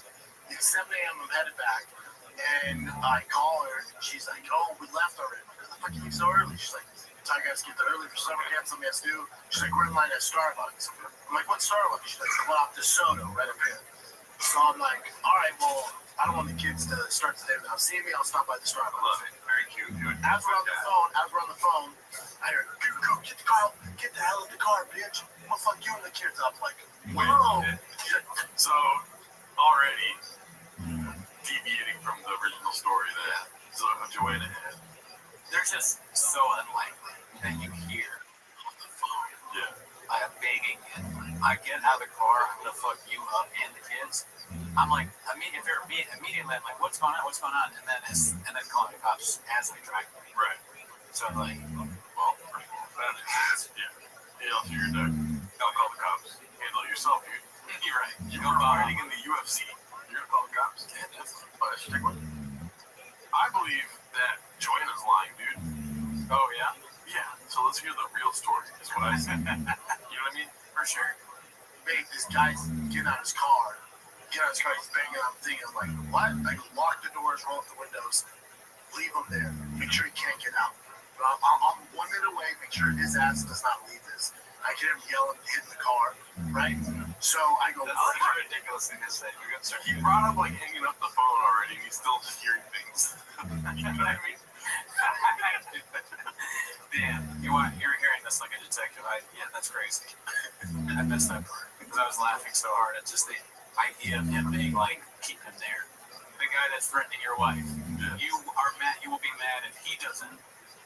It's 7 a.m. I'm headed back, and I call her. She's like, "Oh, we left already." I'm like, "What the fuck you leave so early?" She's like, "I guys get there early for summer camp. Something has to do." She's like, "We're in line at Starbucks." I'm like, "What Starbucks?" She's like, "I went off to Soto right up here." So I'm like, "All right, well, I don't want the kids to start the day without seeing me. I'll stop by the Starbucks." Love it. Very cute. Dude. As we're on the phone, I heard, "Go, get the car, get the hell out of the car, bitch. I'm gonna fuck you and the kids up." Like, whoa. So already deviating from the original story that Joanna had. They're just so unlikely that you hear on the phone. Yeah. I am begging and I get out of the car, I'm gonna fuck you up and the kids. I'm like, if they're immediately I'm like, what's going on? And then calling the cops as they drive me. Right. So I'm like, well, yeah. You're done. Don't call the cops. Handle it yourself, dude. You're right. You're fighting in the UFC. You're gonna call the cops. Yeah, definitely. Oh, that's stick with it. I believe that Joanna's lying, dude. Oh yeah? Yeah. So let's hear the real story. Is what I said. You know what I mean? For sure. Mate, this guy's getting out of his car. He's banging on the thing. I'm like, what? I go, lock the doors, roll up the windows, leave him there. Make sure he can't get out. But I'm 1 minute away. Make sure his ass does not leave this. I hear him yelling, hitting the car, right? So I go, that's such a ridiculous thing to say. He brought up like hanging up the phone already, and he's still just hearing things. You know what I mean? Damn, you're hearing this like a detective. Yeah, that's crazy. I missed that part because I was laughing so hard at just the idea of him being like, keep him there. The guy that's threatening your wife. Yeah. You are mad. You will be mad if he doesn't,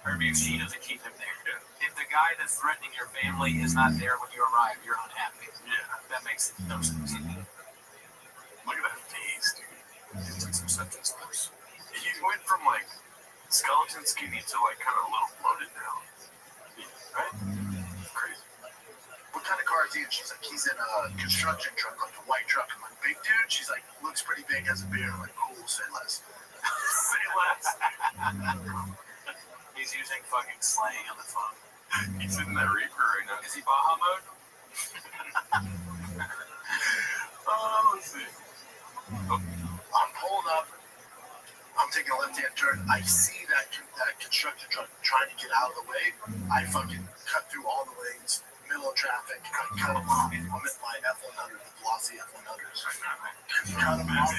or if she doesn't keep him there. Yeah. If the guy that's threatening your family is not there when you arrive, you're unhappy. Yeah, that makes no sense. Look at that face, dude. It's like some sentence steps. He went from like skeleton skinny to like kind of a little bloated now. Right? Crazy. What kind of car is he in? She's like, he's in a construction truck, like a white truck. I'm like, big dude? She's like, looks pretty big, has a beard. I'm like, cool, say less. Say less. He's using fucking slang on the phone. He's in that Reaper right now. Is he Baja mode? Oh, let's see. I'm pulling up. I'm taking a left-hand turn. I see that construction truck trying to get out of the way. I fucking cut through all the lanes, middle of traffic. I cut him off. I'm in my F100, the glossy F100s. Cut him off.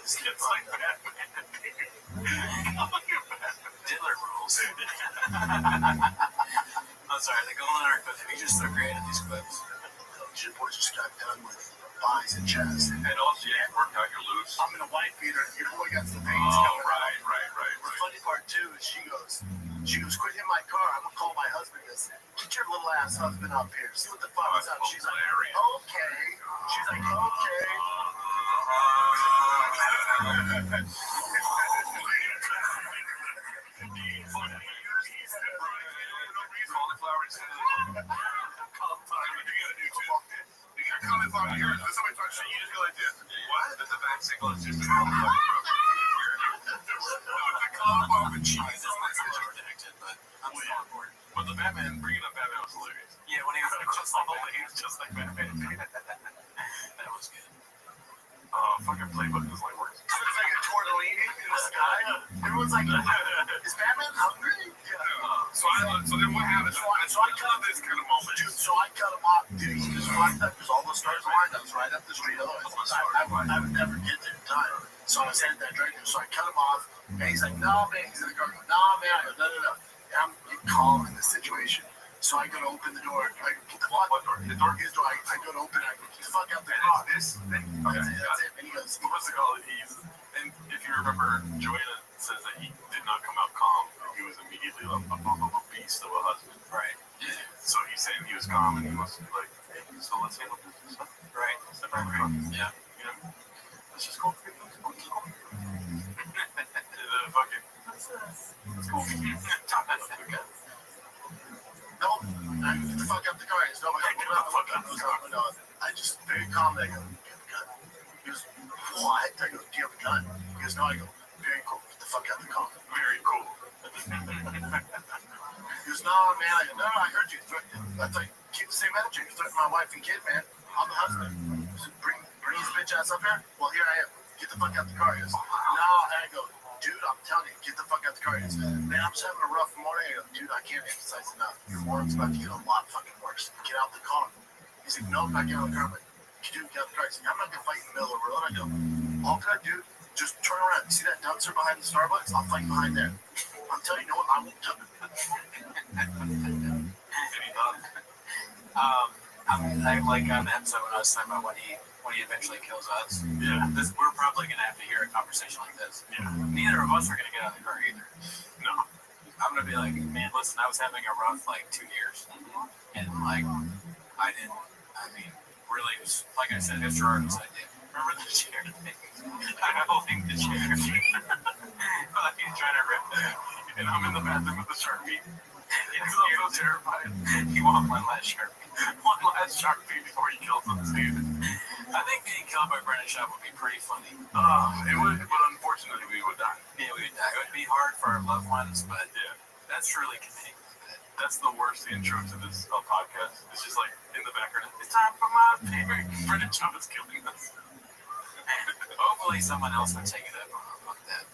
It's like Batman. Diddler rules. I'm sorry, the golden arc, but you're just so great at these clips. Your boy just got done with buys and chest. And also, you worked out your loose. I'm in a white beater. Your boy got some veins coming out. Right. The funny part too is she goes, quit hitting my car. I'm gonna call my husband. Goes, get your little ass husband up here. See what the fuck is up. She's like, okay. She's like, okay. But the Batman, bringing up Batman was hilarious. Yeah, when he was just like Batman. That was good. Fucking playbook was like worse. It's like a tortellini in the sky. Everyone's like, is Batman hungry? Yeah. So then what happened? So I cut this kind of moment. Dude, so I cut him off. Dude, he just lined up because all those stars lined up right up the street. Otherwise, I would never get there in time. So I was headed that direction. So I cut him off. And he's like, no, man. He's in the car. No, man. I go, no. And I'm calm in this situation. So I go to open the door. I go, get the fuck out the door. His door. I go to open it. I go, get the fuck out the car. This thing. That's it. And he goes, what's it called? And if you remember, Joanna says that he did not come out calm. He was immediately a beast of a husband. Right. So he's saying he was calm and he was like, hey, so let's handle this stuff. Right. Yeah. You know, let's just go. No, I get the fuck out the car. He's no, I just very calm. I go, do you have a gun? He goes, what? I go, do you have a gun? He goes, no. I go, very cool. Get the fuck out the car. Very cool. He goes, no, man. I go, no, I heard you. I thought, keep the same attitude. You threatened my wife and kid, man. I'm the husband. So bring his bitch ass up here? Well, here I am. Get the fuck out the car. He goes, no. And I go, dude, I'm telling you, get the fuck out the car. He goes, man, I'm just having a rough morning. I go, dude, I can't emphasize enough. Your morning's about to get a lot fucking worse. Get out the car. He's like, no, I'm not getting out of the car. I'm like, dude, get out the car. He's like, I'm not gonna fight in the middle of the road. I go, all good, dude. Just turn around. See that dumpster behind the Starbucks? I'll fight behind there. I'm telling you, I won't do it. Like on the episode when I was talking about when he eventually kills us. Yeah. We're probably gonna have to hear a conversation like this. Yeah. Neither of us are gonna get out of the car either. No. I'm gonna be like, man, listen, I was having a rough 2 years, and really, like I said, as Gerard said, remember the chair thing? I'm holding the chair. Like he's trying to rip it, and I'm in the bathroom with the Sharpie. He's so terrified. He wants one last Sharpie. One last Sharpie before he kills us, dude. I think being killed by Brennan Schaub would be pretty funny. It would, but unfortunately we would die. Yeah, we would die. It would be hard for our loved ones, but yeah, that's truly contained. That's the worst intro to this podcast. It's just like in the background. It's time for my favorite. Brennan Schaub is killing us. Hopefully someone else would take it up on that.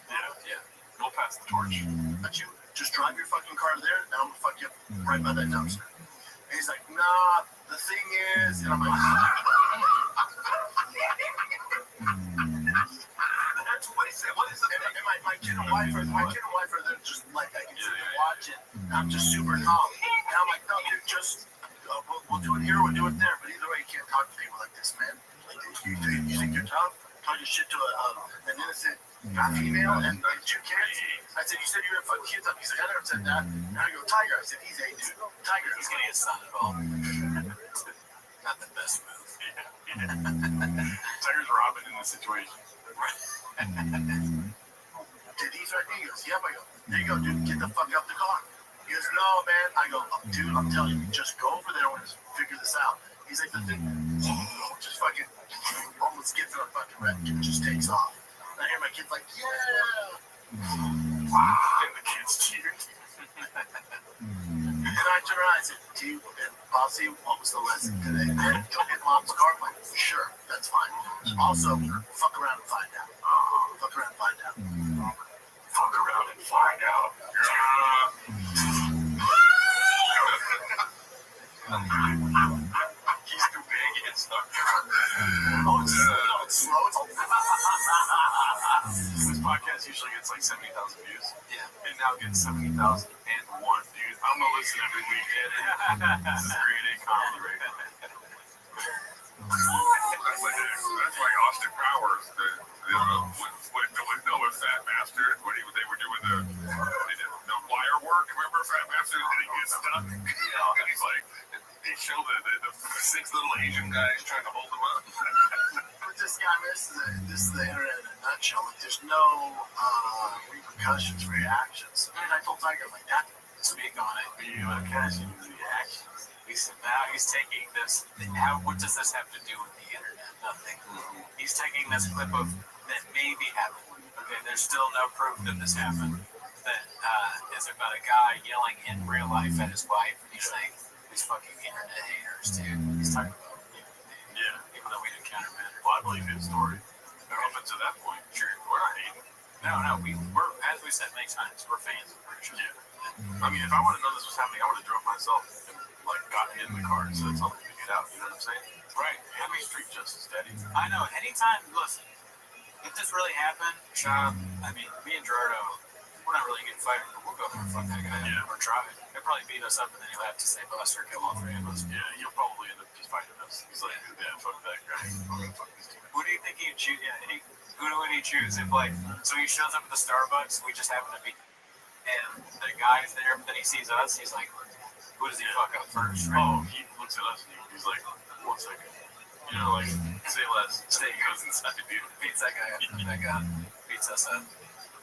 Yeah. We'll pass the torch. But you just drive your fucking car there, and I'm gonna fuck you up right by that dumpster. And he's like, nah, the thing is, and I'm like, that's what he said. What is it? And my kid and wife are there just like I can watch it. I'm just super calm. And I'm like, no, dude, just we'll do it here, we'll do it there. But either way, you can't talk to people like this, man. Like, you think you're tough? Talk your shit to an innocent female and 2 kids. I said, you said you were gonna fuck kids up. He's like, I never said that. And I go, Tiger. I said, he's 8, dude. Tiger. He's getting his son involved. Not the best move. Yeah. Tiger's Robin in this situation. Did he threaten me? He goes, yep. I go, there you go, dude. Get the fuck out the car. He goes, no, man. I go, dude, I'm telling you, just go over there and just figure this out. He's like, the thing, just fucking almost gets in a fucking wreck and just takes off. And I hear my kids like, yeah. Wow. And the kids cheered. And I turn around and I said, do you, Bossy, what was the lesson today? Go get mom's car. I'm like, sure, that's fine. Also, fuck around and find out. Fuck around and find out. Fuck around and find out. He's too big. It's stuck. It's slow. This podcast usually gets 70,000 views. Yeah. It now gets 70,001, dude. I'm gonna listen every week. This is grade A comedy right now. That's like Austin Powers. With Noah Fat Bastard, when they were doing the wire work. Remember Fat Bastard? And he gets stuck. And he's like, they show the 6 little Asian guys trying to hold him up. But this guy, this is the internet in a nutshell. Like, there's no repercussions for your actions. I mean, I told Tiger, like, that, Speak on it. Repercussions for your actions. He's taking this. What does this have to do with the internet? Nothing. He's taking this clip of that maybe happened. Okay, there's still no proof that this happened. That is about a guy yelling in real life at his wife. He's saying these fucking internet haters, dude. He's talking about even though we didn't countermeasure. Well, I believe his story. Up until that point, sure, we're not hating. No, we're as we said many times, we're fans of British. Yeah. I mean, if I would have known this was happening, I would have drove myself and gotten in the car and said something to get out. You know what I'm saying? Right. I mean, street justice, Daddy. I know. Anytime, listen, if this really happened, I mean, me and Gerardo, we're not really getting fighting, but we'll go there and fuck that guy up or try it. He'll probably beat us up and then he'll have to say bust or kill all 3 of us. Yeah, he'll probably end up just fighting us. He's like, yeah, fuck that guy. Fuck this dude. Who do you think he'd choose? Yeah, who would he choose? If so he shows up at the Starbucks, we just happen to be, and the guy's there, but then he sees us, he's like, who does he fuck up first? Right? Oh, he looks at us and he's like, 1 second. You know, like, say less. Say he goes inside, dude. Beats that guy up, that guy beats us up,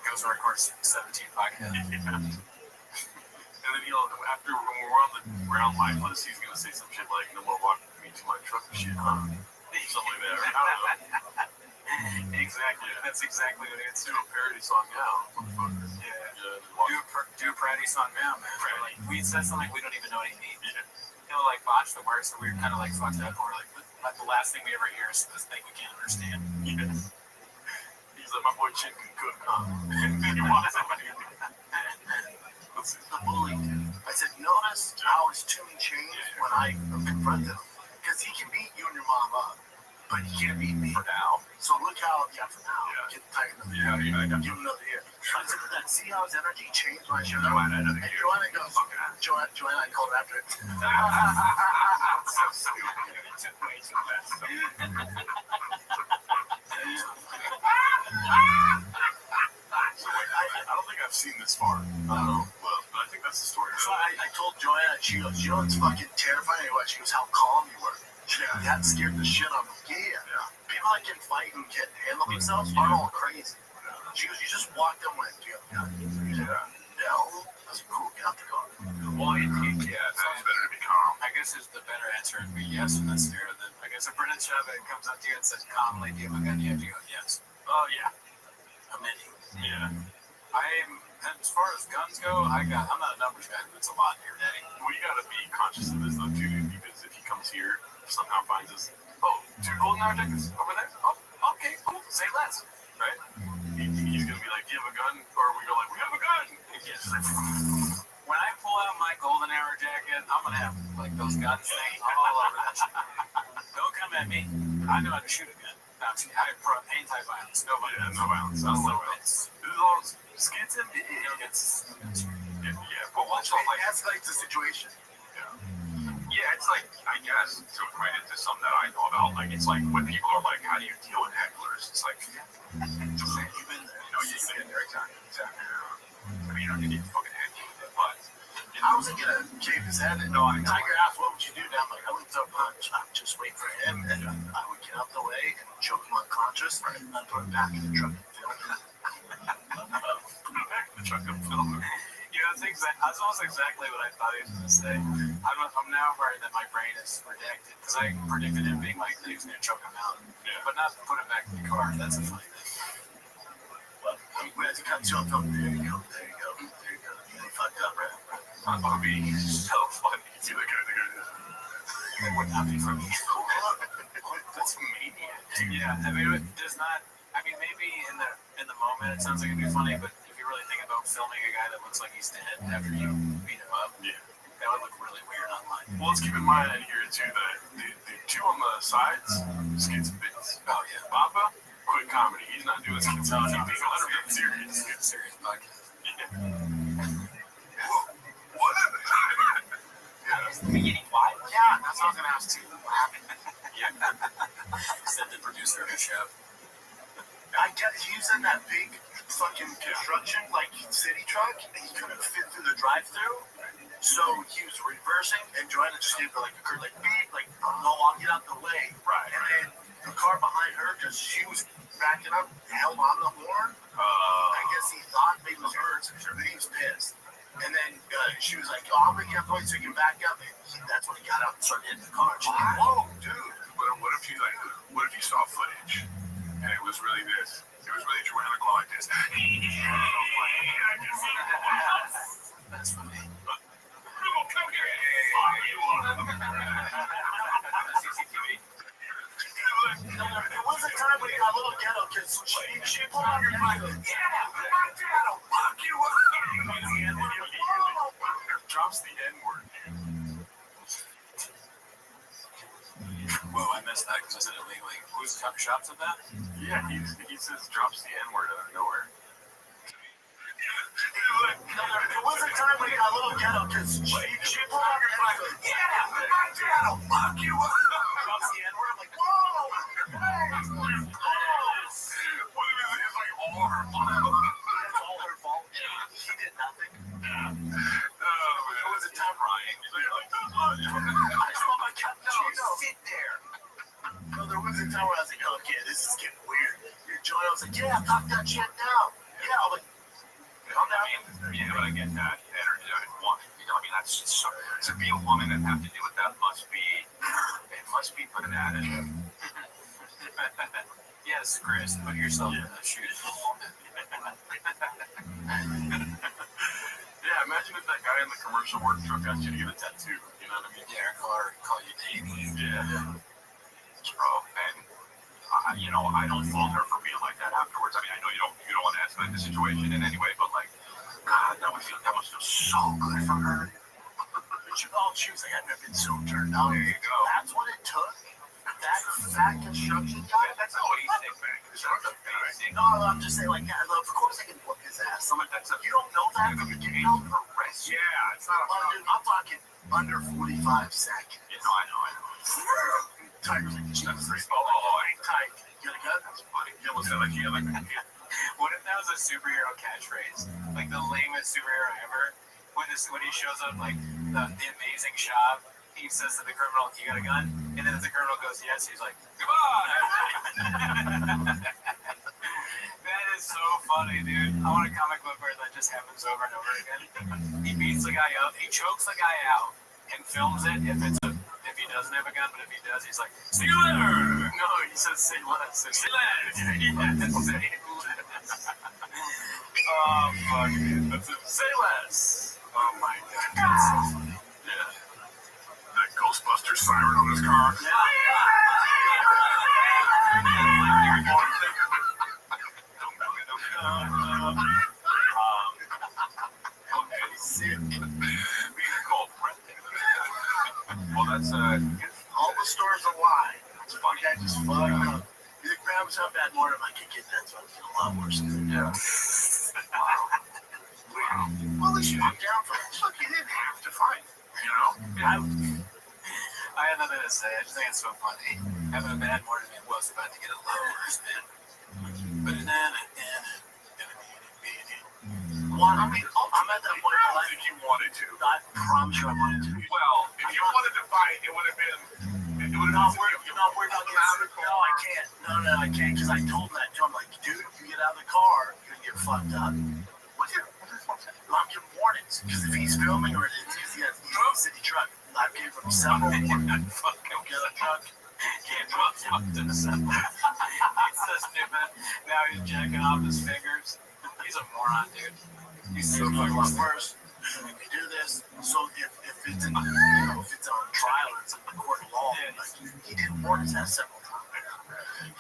goes and records 17 podcasts. And then after when we're on the ground lifeless, he's gonna say some shit like, "No more walking me to my truck and shit," something like that. Right? I don't know. Exactly. That's exactly what it's do a parody song now. Yeah. Do a parody song now, man. Right. Like, we said something we don't even know what he means. he'll like botch the words, so we're kind of like fucked up. Or like the last thing we ever hear is this thing we can't understand. Yes. He's like, my boy Chin can cook, huh? He wants somebody to do that. The bully. I said, notice how his tune changed when I confronted him. Because he can beat you and your mom up, but he can't beat me for now. So look how, for now, get tighten up. Yeah, give him another year. I said, see how his energy changed when I showed up? And Joanna goes, Joanna, I called her after it. So stupid. It took way too fast. So wait, I don't think I've seen this far. Well, but I think that's the story. So I told Joanna, she goes, you know what's fucking terrifying? She goes, how calm you were. That scared the shit out of me. Yeah. People that can fight and can handle themselves aren't all crazy. She goes, you just walked them with you. No, that's cool. Get out the car. Well, It's better to be calm. I guess the better answer would be yes in this scenario. Then I guess if Brennan Chavez comes up to you and says calmly, "Do you have a gun?" You have to go yes. Oh yeah. A mini. Yeah. As far as guns go, I'm not a numbers guy, but it's a lot here, Daddy. We gotta be conscious of this though too, because if he comes here, somehow finds us. Oh, 2 golden hour tickets over there. Oh, okay, cool. Say less, right? He's gonna be like, "Do you have a gun?" Or we go like, "We have a gun." Yes. When I pull out my golden arrow jacket, I'm gonna have like those gun things all over that shit. Don't come at me. I know how to shoot a gun. Anti-violence. No violence. No violence. This is all skits and Yeah, but watch out, like, that's like the situation. Yeah, it's like, I guess, to equate it to something that I know about, like, it's like when people are like, how do you deal with hecklers? It's like, you've been there. You've been there, exactly. I mean, you don't need to fucking heckle with it, but I wasn't gonna cave his head in. No, Tiger asked, what would you do? I'm like, I would throw a punch. I would just wait for him, and I would get out the way and choke him unconscious, and I'd put him back in the truck and film him. put it back in the truck and film it. That's almost exactly what I thought he was going to say. I'm now worried that my brain is predicted, because I predicted him being like, he was going to choke him out, but not put him back in the car. That's a funny thing. Well, we had to cut to him. There you go. You fucked up, right? That would be so funny. See the guy. It would not be for me. That's maniac. Yeah, I mean, there's not. I mean, maybe in the moment it sounds like it'd be funny, but if you really think about filming a guy that looks like he's dead after you beat him up, that would look really weird online. Well, let's keep in mind here too that the two on the sides, skits and bits. Oh yeah, Baba, quick comedy. He's not doing skits. He's being 100% serious. Serious podcast. What? Yeah, that's what I was gonna ask too. What happened? Said the producer of the show. I guess he was in that big fucking construction, like, city truck, and he couldn't fit through the drive-through. So he was reversing, and Joanna just gave her like a curve, like, beep, like, no, I'll get out the way. Right. And then the car behind her, because she was backing up, held on the horn. I guess he thought maybe it was hers, but he was pissed. And then she was like, oh, I'll bring you up the way so you can back up. And that's when he got out and started hitting the car. She's like, whoa, dude. What if you saw footage and it was really this? It was really Joanna going like this. That's funny. Come here. There was a time when he got a little ghetto because she pulled on your mic. Yeah, fuck you up. Drops the N-word. Whoa, I missed that because I said it illegally. Who's shots of that? Yeah, he says drops the N-word out of nowhere. There was a time when he got a little ghetto because she pulled on your mic. Yeah, fuck you up. Drops the N-word. I'm like, whoa. What if it's like all her fault? It's all her fault. She did nothing. There was a time, Ryan. I saw my cat. No, sit there. No, there was a time where I was like, okay, this is getting weird. You're Joy. I was like, yeah, knock that shit down. Yeah, I'm like, calm down. Yeah, but I get that energy. I mean, that's just so. To be a woman and have to deal with that must be put an attitude. Yes, Chris, put yourself in the shoes of a woman. Yeah, Imagine if that guy in the commercial work truck asked you to get a tattoo. You know what I mean? Yeah, call you Davey. Yeah. Bro, and you know, I don't fault her for being like that afterwards. I mean, I know you don't want to escalate the situation in any way, but like, God, that must feel so good for her. But she was like, I've never been so turned on. There you go. That's what it took. That fat construction guy. That's not what he said back. No, I'm just saying, like, of course I can whoop his ass. You don't know that from the get-go? Yeah, it's not a problem. I'm talking under 45 seconds. No, I know. Tiger's like, That's pretty small. Oh, I ain't tight. you got a gun? That's funny. You almost sound like you have like What if that was a superhero catchphrase? Like the lamest superhero ever? When he shows up, like the amazing shop, he says to the criminal, "You got a gun?" And then if the criminal goes, "Yes," he's like, "Goodbye." That is so funny, dude. I want a comic book where that just happens over and over again. He beats the guy up, he chokes the guy out, and films it if he doesn't have a gun, but if he does, he's like, "See you later." No, he says, "Say less." Say less. Oh, fuck, dude. That's it. Say less. Oh, my God. That's so funny. Yeah. That Ghostbusters siren on his car. Well, that's All the stores are wide. It's funny. I just fucked up. You think grabs up that morning, I could get that, so I feel a lot worse. yeah. Wow. Well, at least you went down for it. Look, you didn't have to fight. You know? I have nothing to say. I just think it's so funny. Having a bad morning, it was about to get a little worse, man. But Well, I mean, I'm at that point in my life. If you wanted to. I promise you I wanted to. Well, if you wanted to fight, it would have been. Not worried about getting out of the car. No, I can't. No, I can't, because I told him that. I'm like, dude, you get out of the car, you're going to get fucked up. What's your I'm giving warnings, because if he's filming or he's in a city truck, I've given him several warnings. Fucking get a truck. can't drop out to the center. He's so stupid. Now he's jacking off his fingers. He's a moron, dude. He's so fucking worse. We do this, so if it's in, if it's on trial or it's in the court of law, like, he didn't warn us that several times.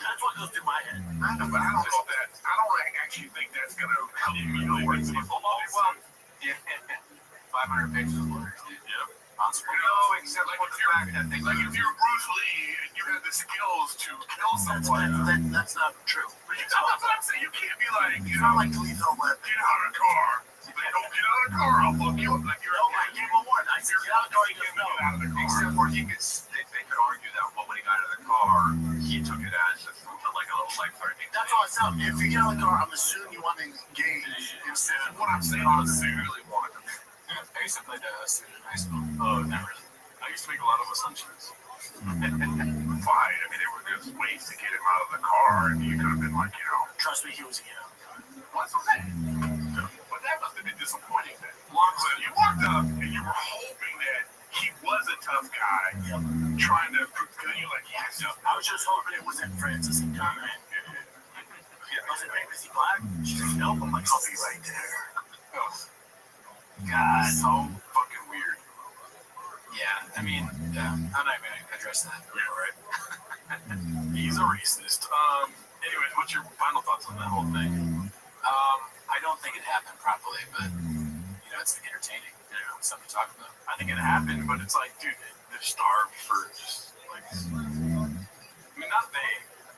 That's what goes through my head. I don't know that. I don't actually think that's gonna help you. You know, work with well, yeah, 500 pages of lawyers, dude. Yep. No, except like the fact that they like if you're Bruce Lee and you have the skills to kill someone. That's not true. But that's what I'm saying. You can't be like, It's not like lethal weapon. get out of the car. Like, don't get out of the car. I'll fuck you up. Like you're I gave him a warning. I said, get out of the car. You get out of the car. Except for they could argue that when he got out of the car, he took it as like a little life-threatening. That's all it's telling you. If you get out of the car, I'm assuming you want to engage. instead of what I'm saying on a suit. really wanted to. I used to play the student in high school. Oh, not really. I used to make a lot of assumptions. Fine. I mean, there were just ways to get him out of the car, and you could have been like, you know, Trust me, he was a hero. what's that? But that must have been disappointing then. So you walked up and you were hoping that he was a tough guy, trying to prove to you like, yes, no. I was just hoping it wasn't Francis and Conrad. I was like, wait, is he black? She's like, nope. I'm like, I'll be right there. God, So fucking weird. yeah. I mean, I'm not even gonna address that. Yeah, right. He's a racist. Anyways, what's your final thoughts on that whole thing? I don't think it happened properly, but you know, it's entertaining. You know, it's something to talk about. I think it happened, but it's like, dude, they're starved for just like. I mean, not they,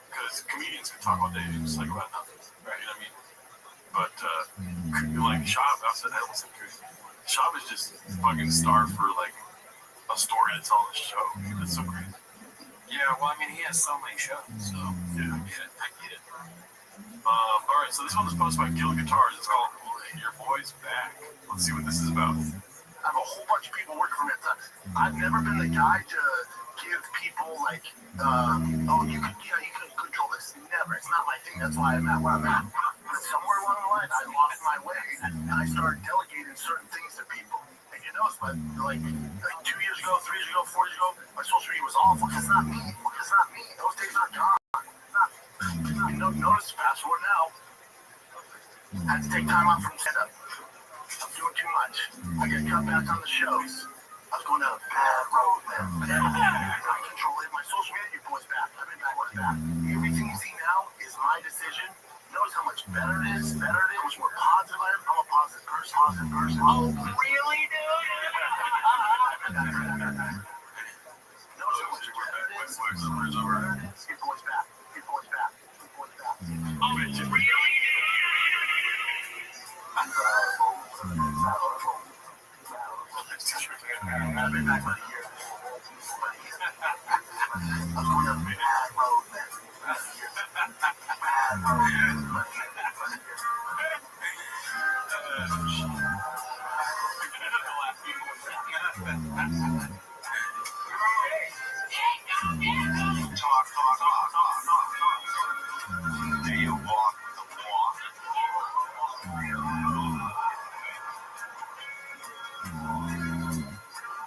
because comedians can talk all day just like about nothing, right? You know what I mean? But like Shab, I said that wasn't good. Shab is just fucking starved for like a story to tell on the show. That's so great. Yeah, well, I mean, he has so many shows, so Yeah. I get it. All right, so this one was posted by Gil Guitars. It's called "Your Boy's Back." Let's see what this is about. I have a whole bunch of people working for me. I've never been the guy to give people like, you can control this. Never. It's not my thing. That's why I'm at where I'm at. But somewhere along the line, I lost my way and I started delegating certain things to people. And you know, it's like 2 years ago, 3 years ago, 4 years ago, my social media was awful. It's not me. It's not me. Those days are gone. Notice fast forward now. I had to take time out from stand up. I'm doing doing too much. I got cut back on the shows. I was going down a bad road, man. I control it. My social media boys back. I've been back. Everything you see now is my decision. Notice how much better it is. How much more positive I am. I'm a positive person. Oh, really, dude? Notice how much better it is. Your boys back. Oh, it's really? I've been back for a year. I'm going down a bad road, man. Talk. Do you walk the walk?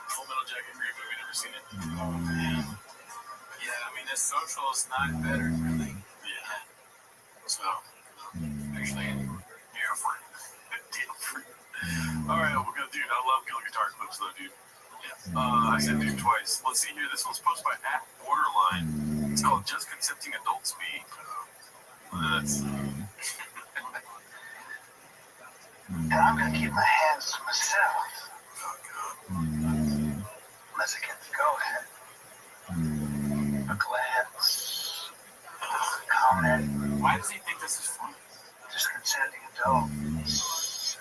Full Metal Jacket, great movie, never seen it. Yeah, I mean, this social is not better, really. Yeah. So, actually, deal free. All right, we're gonna, dude. I love Guild Guitar clips, though, dude. Yeah. I said dude twice. Let's see here. This one's posted by @Borderline. It's called "Just Consenting Adults Speak." That's. And I'm gonna keep my hands to myself. Unless I get the go-ahead. A glance. A comment. Why does he think this is funny? Just consenting adults.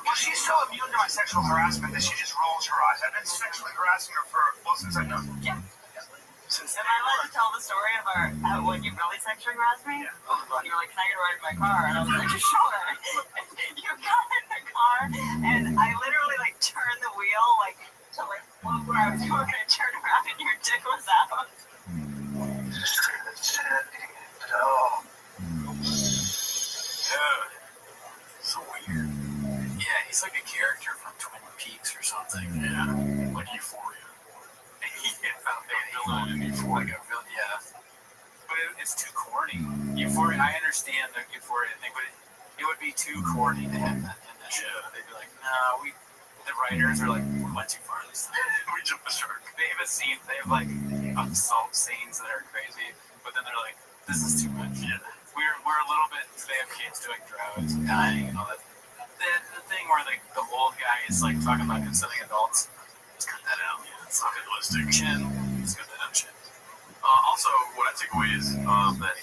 Well, she's so immune to my sexual harassment that she just rolls her eyes. I've been sexually harassing her since I know. Yeah. Am I allowed to tell the story of when you really sexually harassed me? Yeah. You were like, can I get a ride in my car? And I was like, sure. You got in the car, and I literally turned the wheel to look where I was going to turn around, and your dick was out. Just consenting adults. Yeah. So weird. Yeah, he's like a character from Twin Peaks or something. Yeah. Like Euphoria. Yeah. But it's too corny. Euphoria, I understand the Euphoria thing, but it would be too corny to have that in the show. They'd be like, no, the writers are like, we went too far this time. We jumped the shark. They have assault scenes that are crazy, but then they're like, this is too much. Yeah. We're a little bit, they have kids doing drugs and dying and all that. The thing where the old guy is talking about consenting adults, just cut that out. Yeah, it's not realistic. Chin. Let's cut that out, Chin. Also, what I take away is that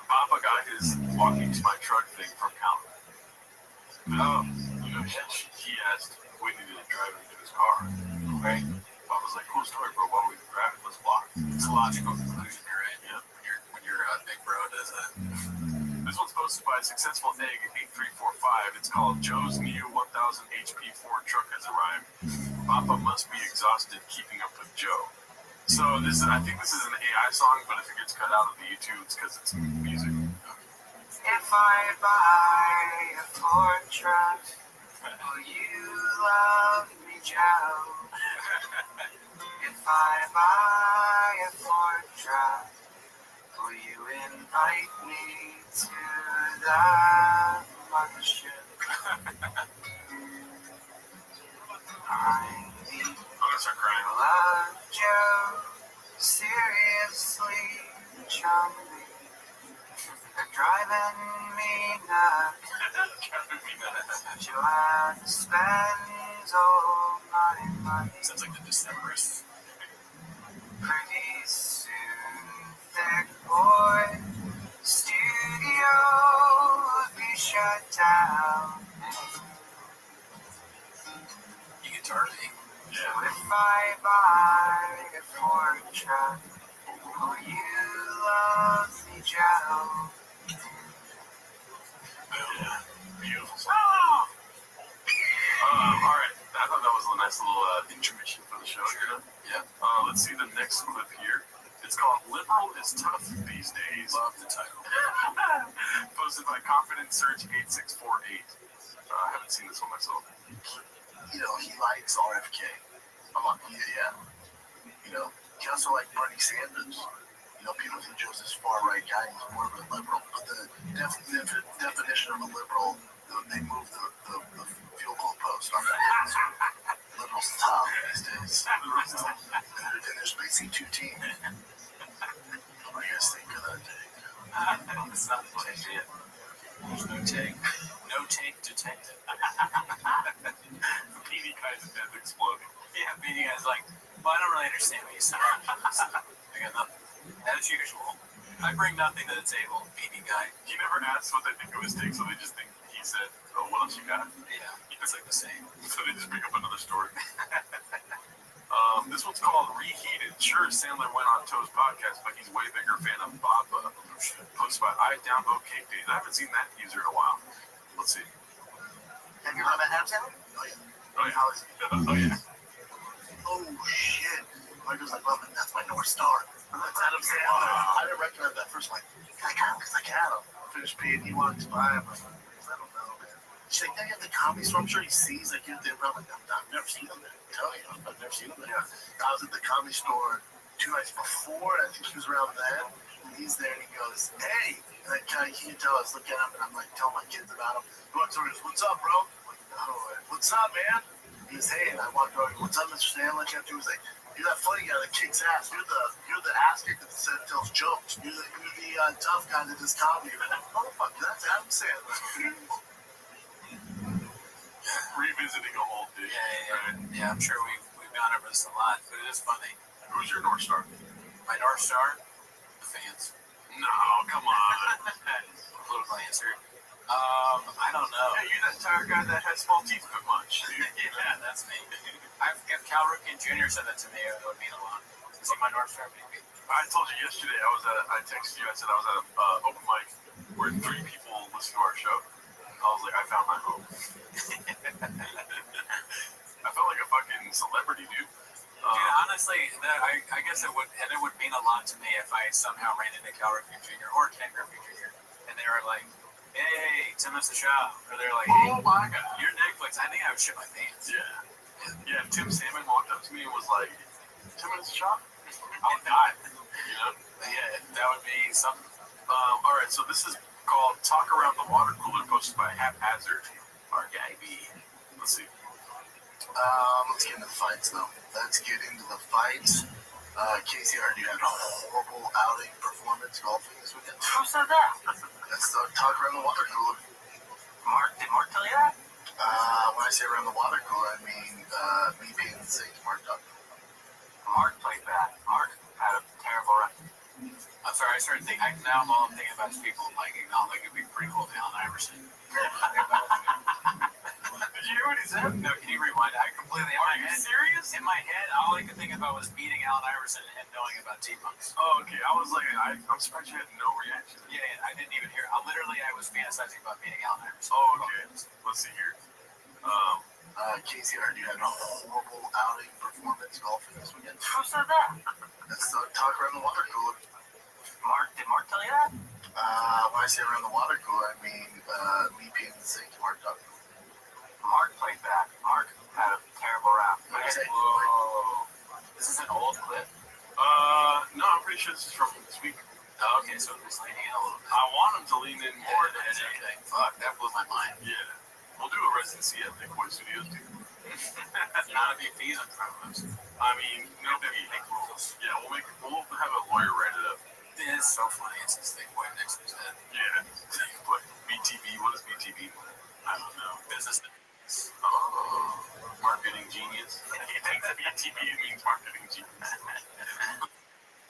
Papa got his walking to my truck thing from Cal. He asked if we needed to drive him to his car. Right? Papa's like, cool story, bro. Why don't we grab it? Let's block. It's a logical conclusion, right? Yeah. When your big bro does that. This one's posted by Successful Egg 8345. It's called Joe's new 1000 HP Ford truck has arrived. Papa must be exhausted keeping up with Joe. So I think this is an AI song, but if it gets cut out of the YouTube, it's because it's music. If I buy a Ford truck, will you love me, Joe? If I buy a Ford truck, will you invite me to the mothership? I need I'm gonna start crying. love, Joe. Seriously, charming. They're driving me nuts. Joanne spends all my money. Sounds like the Decemberists. Pretty soon, thick boy, studio will be shut down. You guitar thing. So if I buy a Ford truck, will you love me, Joe? Yeah. Beautiful song. Alright. I thought that was a nice little intermission for the show. Sure. Yeah. Let's see the next clip here. It's called Liberal is Tough These Days. Love the title. Posted by Confident Search 8648. I haven't seen this one myself. He likes RFK. I'm like, yeah. He also likes Bernie Sanders. people think Joe's this far right guy. He's more of a liberal. But the definition of a liberal, they move the field goal post on that. So liberals top these days. And there's basically two teams. What do you guys think of that take? It's not the take yet. There's no take. No take detected. Beanie Guy's death exploding. Yeah, Beanie Guy's like, well, I don't really understand what you said. I got nothing. As usual, I bring nothing to the table, Beanie Guy. He never asks what they think of his take, so they just think he said, oh, what else you got? Yeah, it's like the same. So they just bring up another story. This one's called Reheated. Sure, Sandler went on Toe's podcast, but he's way bigger fan of Baba. Posted by I Downvote Cake Days. I haven't seen that user in a while. Let's see. Have you heard of Adam Sandler? Oh, yeah. Oh, yeah. Oh, yeah. Oh, shit. Michael's like, well, that's my North Star. That's Adam Sandler. I didn't recognize that first. Like, I got him because I got him. Finished paying, he walks by. I'm like, I don't know, man. She's like, yeah, the comedy store. I'm sure he sees, like, you're there. I'm like, I've never seen him there. I'm telling you, I've never seen him there. I was at the comedy store 2 nights before, and I think he was around then. And he's there, and he goes, hey. And I kind of, he can tell us, look at him, and I'm like, telling my kids about him. He walks over and goes, what's up, bro? I'm like, oh, what's up, man? He goes, hey, and I walked over, what's up, Mr. Sandler? He was like, you're that funny guy that kicks ass. You're the ass kicker that tells jokes. You're the tough guy that does comedy. And I'm like, motherfucker, that's Adam Sandler. Revisiting a whole thing. Yeah, I'm sure we've gone over this a lot, but it is funny. Who's your North Star? My North Star? The fans. No, come on. Political answer. I don't know. Yeah, you're that tired guy that has small teeth but much. Yeah, that's me. If Cal Ripken Jr. said that to me, it would mean a lot. Is he my North Star, maybe? I told you yesterday, I texted you, I said I was at an open mic where 3 people listened to our show. I was like, I found my home. I felt like a fucking celebrity, dude. Dude, honestly, I guess it would mean a lot to me if I somehow ran into Cal Ripken Jr. or Ken Griffey Jr. and they were like, hey, 10 minutes to shop. Or they're like, hey, oh my God, you're Netflix. I think I would shit my pants. Yeah, if Tim Salmon walked up to me and was like, 10 minutes to shop, I would die. You know? Yeah, that would be something. All right, so this is called Talk Around the Water Cooler, posted by Haphazard, our guy B. Let's see. Let's get into the fights, though. Let's get into the fights. Casey already had a horrible outing performance golfing this weekend. Who said that? Let's talk around the water cooler. Did Mark tell you that? When I say around the water cooler, I mean me being the same Mark talking. Mark played bad. Mark had a terrible run. I'm sorry, I started thinking, now all I'm thinking about is people like acknowledging it'd be pretty cool to Allen Iverson. Did you hear what he said? No, can you rewind? I completely. Are you serious? In my head, all I could think about was beating Allen Iverson and knowing about T-Punks. Oh, okay. I was like, I'm surprised you had no reaction. Yeah, I didn't even hear. I was fantasizing about beating Allen Iverson. Oh, okay. Let's see here. Casey already had a horrible outing performance golfing this weekend. Who said that? Let's talk around the water cooler. Did Mark tell you that? When I say around the water cooler, I mean me being the same Mark talking. Mark played bad. Mark had a terrible round. Whoa. This is an old clip. No, I'm pretty sure this is from this week. Oh, okay, so it's leaning in a little bit. I want him to lean in more than Okay. Fuck, that blew my mind. Yeah. We'll do a residency at Big Boy Studios, too. Not a big fees on promos. I mean, no big rules. Yeah, we'll have a lawyer write it up. It is so funny. It's this thing right next to his head. Yeah. But BTV, what is BTV? I don't know. Business. Oh, marketing genius. He thinks that BTV means marketing genius.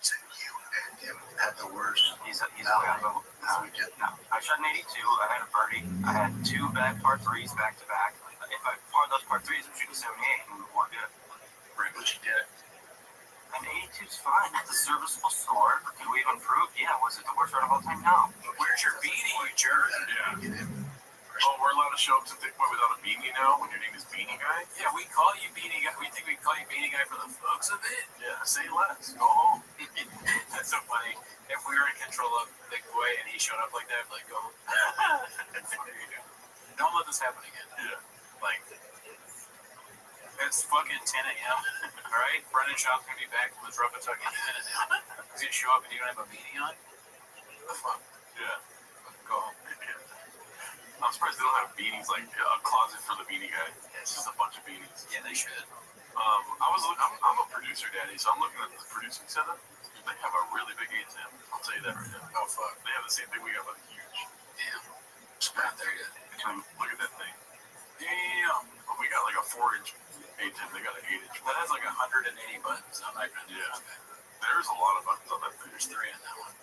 You and him had the worst. He's available this weekend. No, I shot an 82. I had a birdie. I had 2 bad par 3s back to back. If I par those par 3s, I'm shooting 78 and we're good. Right, but you did it. An 82's fine. That's a serviceable score. Did we even improve? Yeah. Was it the worst round of all time? No. Where's your beanie, you jerk? Yeah. Oh, we're allowed to show up to Thick Boy without a beanie now when your name is Beanie Guy? Yeah, we call you Beanie Guy. We think we call you Beanie Guy for the looks of it. Yeah, say less. Go home. That's so funny. If we were in control of Thick Boy and he showed up like that, I'd be like, go. What are you doing? Don't let this happen again. Yeah. Like, It's fucking 10 a.m. All right, Brendan Schaub's gonna be back from his Rubber Tuck in a minute now. He's gonna show up and you don't have a beanie on. What the fuck? Yeah. Go home. I'm surprised they don't have beanies, like a closet for the beanie guy. It's just a bunch of beanies. Yeah, they should. I'm a producer daddy, so I'm looking at the producing setup. They have a really big ATM. I'll tell you that right now. Oh fuck. They have the same thing we got, but huge. Damn. Just not there yet. Look at that thing. Damn. Well, we got like a 4-inch ATM. They got an 8-inch. That has like 180 buttons. I'm not gonna do Yeah. that. There's a lot of buttons on that thing. There's 3 on that one.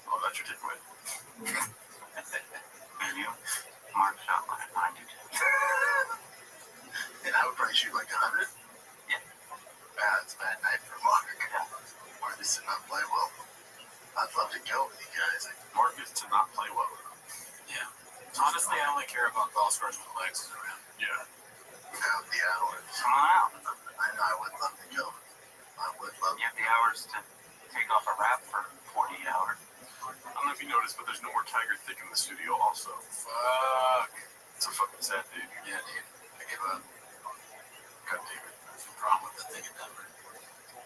Oh, that's your takeaway. And you, Mark shot like 92. And I would probably shoot like 100. Yeah. It's a bad night for Mark. Mark is to not play well. I'd love to go with you guys. Mark is to not play well. Yeah. Honestly, I only care about ball scores when Lex is around. Yeah. Have the hours. Come on out. I know I would love to go. I would love You have the hours to take off a rap for 48 hours. I don't know if you noticed, but there's no more Tiger Thick in the studio also. Fuck. It's a fucking sad day. Yeah, dude. I give up. God damn it. What's the problem with the thing in Denver?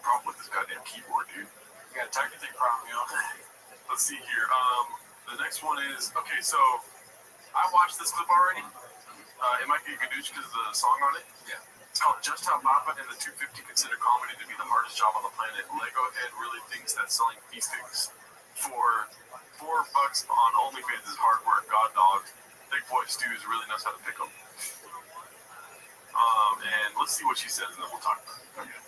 Problem with this goddamn keyboard, dude. You got a Tiger Thick problem, you know? Let's see here. The next one is, okay, so I watched this clip already. It might be a Gadooch because of the song on it. Yeah. It's called Just How Papa and the 250 consider comedy to be the hardest job on the planet. Lego Head really thinks that selling feet pics for $4 on OnlyFans is hard work. God dog. Big boy Stews really knows how to pick them. And let's see what she says and then we'll talk about it. Okay.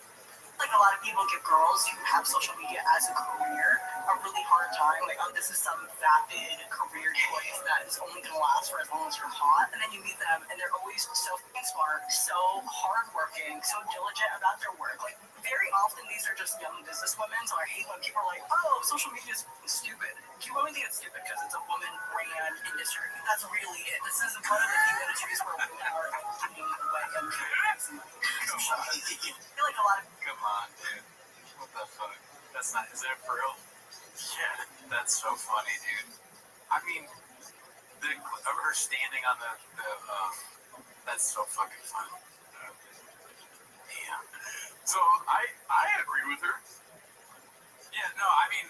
Like a lot of people give girls who have social media as a career a really hard time. Like, oh, this is some vapid career choice that is only going to last for as long as you're hot. And then you meet them, and they're always so fucking smart, so hardworking, so diligent about their work. Like, very often these are just young businesswomen. So I hate when people are like, oh, social media is stupid. You only think it's stupid because it's a woman brand industry. That's really it. This is one of the few industries where women are competing away and making money. I feel like a lot of Come on, dude. What the fuck? That's not, is that for real? Yeah, that's so funny, dude. I mean, of her standing on the that's so fucking funny. Damn. So I agree with her. Yeah, no, I mean,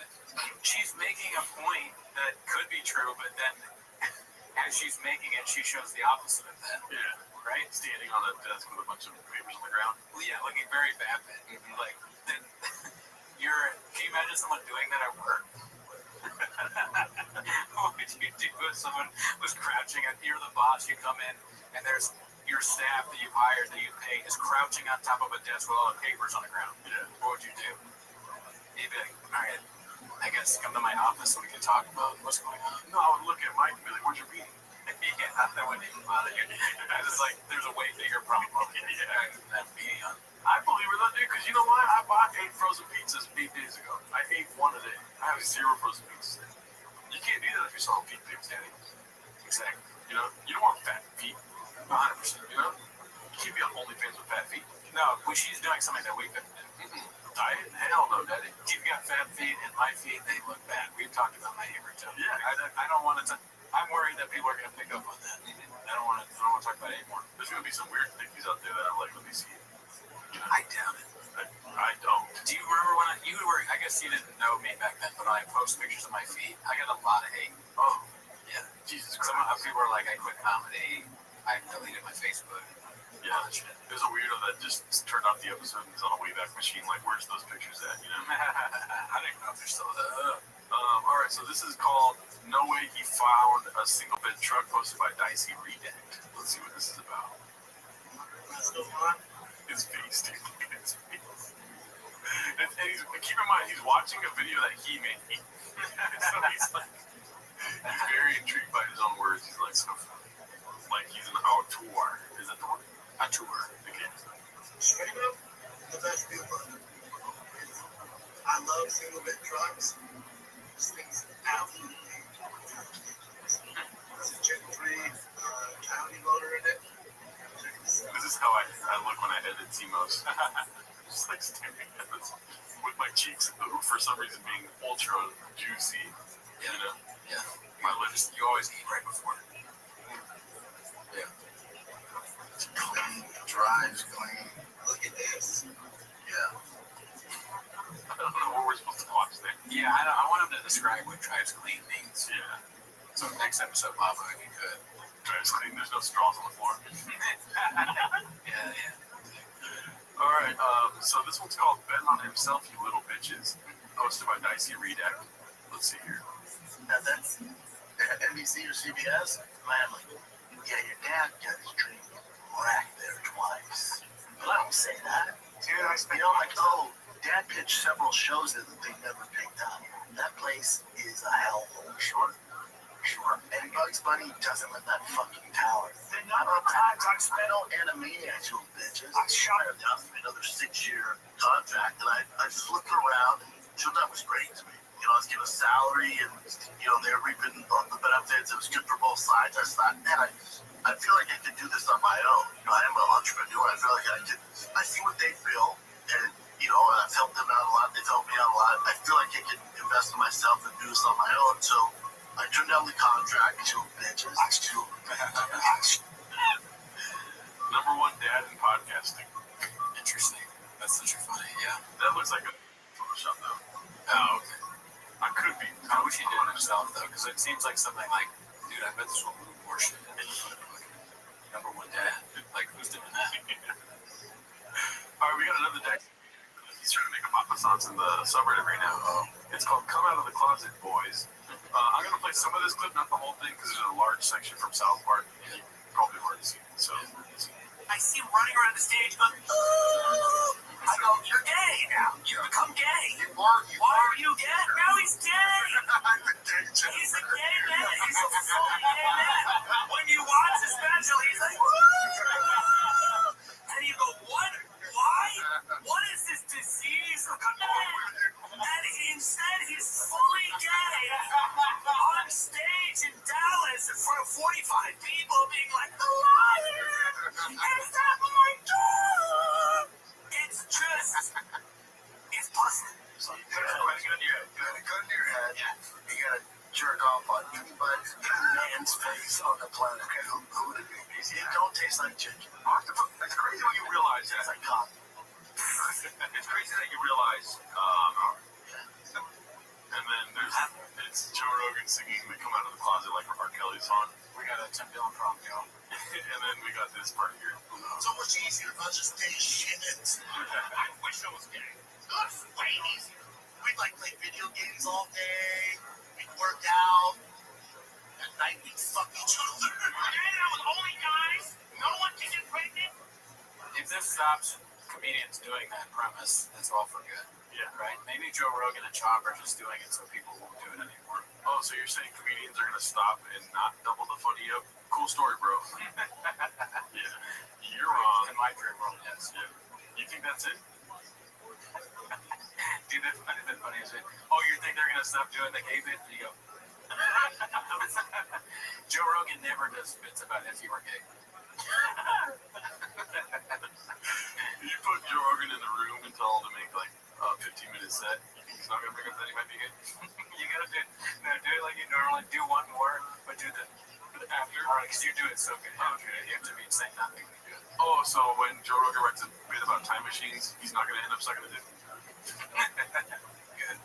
she's making a point that could be true, but then as she's making it, she shows the opposite of that. Yeah. Right? Standing on a desk with a bunch of papers on the ground. Well, yeah, looking very vapid. Like, can you imagine someone doing that at work? What would you do if someone was crouching and you're the boss, you come in, and there's your staff that you've hired, that you pay, is crouching on top of a desk with all the papers on the ground? Yeah. What would you do? You'd be like, all right, I guess come to my office so we can talk about what's going on. No, I would look at Mike and be like, where's your beanie? Yeah, that wouldn't even bother you. I just like, there's a way bigger problem. That beanie on. I believe her though, dude, because you know what? I bought 8 frozen pizzas 8 days ago. I ate one a day. I have 0 frozen pizzas. You can't do that if you're selling feet pics, Danny. Exactly. You know? You don't want fat feet. 100%, you know? You can't be on OnlyFans with fat feet. No, well, she's doing something that we couldn't do. Diet? Hell no, Daddy. You've got fat feet, and my feet, they look bad. We've talked about my hammer toe. Yeah. I don't want to. I'm worried that people are going to pick up on that. I don't want to talk about it anymore. There's going to be some weird thickies out there that are like, let me see it. You know? I doubt it. I don't. Do you remember when you were? I guess you didn't know me back then, but I post pictures of my feet. I got a lot of hate. Oh, yeah. Jesus Some Christ. people are like, I quit comedy. I deleted my Facebook. Yeah, there's a weirdo that just turned off the episode and is on a Wayback Machine. Like, where's those pictures at? You know? I don't even know if they're still there. All right, so this is called "No Way He Found a Single Bed Truck," posted by Dicey Redact. Let's see what this is about. His face, dude. His face. And keep in mind, he's watching a video that he made. So he's like, he's very intrigued by his own words. He's like, so like he's an auteur. Is that the word? Auteur. Okay. Straight up, the best deal. I love single bed trucks. This thing's absolutely there's a Gen 3 county motor in it. This is how I look when I edit CMOS. Just like staring at this with my cheeks for some reason being ultra juicy. Yeah. You know? Yeah. My lips. You always eat right before. Yeah. It's clean, drives clean, looks describe what drives clean means. Yeah. So next episode, Lava, if you could. Drives clean. There's no straws on the floor. Yeah. All right. So this one's called "Bet on Himself, You Little Bitches," hosted by Dicey Redact. Let's see here. Now that's NBC or CBS. Man, like, yeah, your dad got his dream wrecked there twice. But I don't say that. Dude, like, oh, dad pitched several shows that they never picked up. That place is a hellhole. Sure. And Bugs Bunny doesn't let that fucking tower. The number of times I've spent on Animaniacs, you bitches. I shot him down for another 6-year contract, and I flipped around, and that was great to me. You know, I was given a salary, and, you know, they were reaping the benefits. It was good for both sides. I thought, man, I feel like I could do this on my own. You know, I am an entrepreneur. I feel like I see what they feel, and, you know, I've helped them out a lot. They've helped me out a lot. I feel like I can invest in myself and do this on my own. So I turned down the contract to bitches. Number one dad in podcasting. Interesting. That's such a funny, yeah. That looks like a Photoshop, though. Oh, okay. I could be. I wish he did it himself, though, because it seems like something like, dude, I bet this will move more shit. Number one dad. Like, who's doing that? All right, we got another dad. He's trying to make a papa sauce in the subreddit right now. It's called "Come Out of the Closet, Boys." I'm going to play some of this clip, not the whole thing, because there's a large section from South Park. And probably hard to see. So, I see him running around the stage going, ooh! I go, you're gay now. You become gay. Why are you gay? Now he's gay. He's a gay man. He's a fully gay man. When you watch the special, he's like, woo! And you go, what? Why? What is this disease of a man? And instead, he's fully gay on stage in Dallas in front of 45 people being like, the lion is at my door. It's just, it's busted. So you put a gun to your head. Yeah. You gotta jerk off on anybody's man's face on the planet. Okay, who would it be? It don't taste like chicken. It's crazy when you realize that. It's like cotton. It's crazy that you realize. And then it's Joe Rogan singing "They Come Out of the Closet" like R. Kelly's song. We got a Tim Dillon problem, yo. And then we got this part here. So much easier if I just stay shit. I wish I was gay. It's way easier. We'd like play video games all day. We'd work out. At night we'd fuck each other. Hanging out with only guys. No one can get pregnant. If this stops comedians doing that premise, that's all for good. Yeah. Right? Maybe Joe Rogan and Chop are just doing it so people won't do it anymore. Oh, so you're saying comedians are going to stop and not double the funny up? Cool story, bro. Yeah. You're wrong. In my dream world, yes. Yeah. You think that's it? Dude, that's funny as it. Oh, you think they're going to stop doing the gay bit? You go. Joe Rogan never does bits about if you were gay. You put Joe Rogan in the room and tell him to make like a 15-minute set. You think he's not going to bring up that he might be gay? You got to do it like you normally do one more, but do the after. Because you do it so good. You have to be saying nothing. Oh, so when Joe Rogan writes a bit about time machines, he's not going to end up sucking a dick. Good.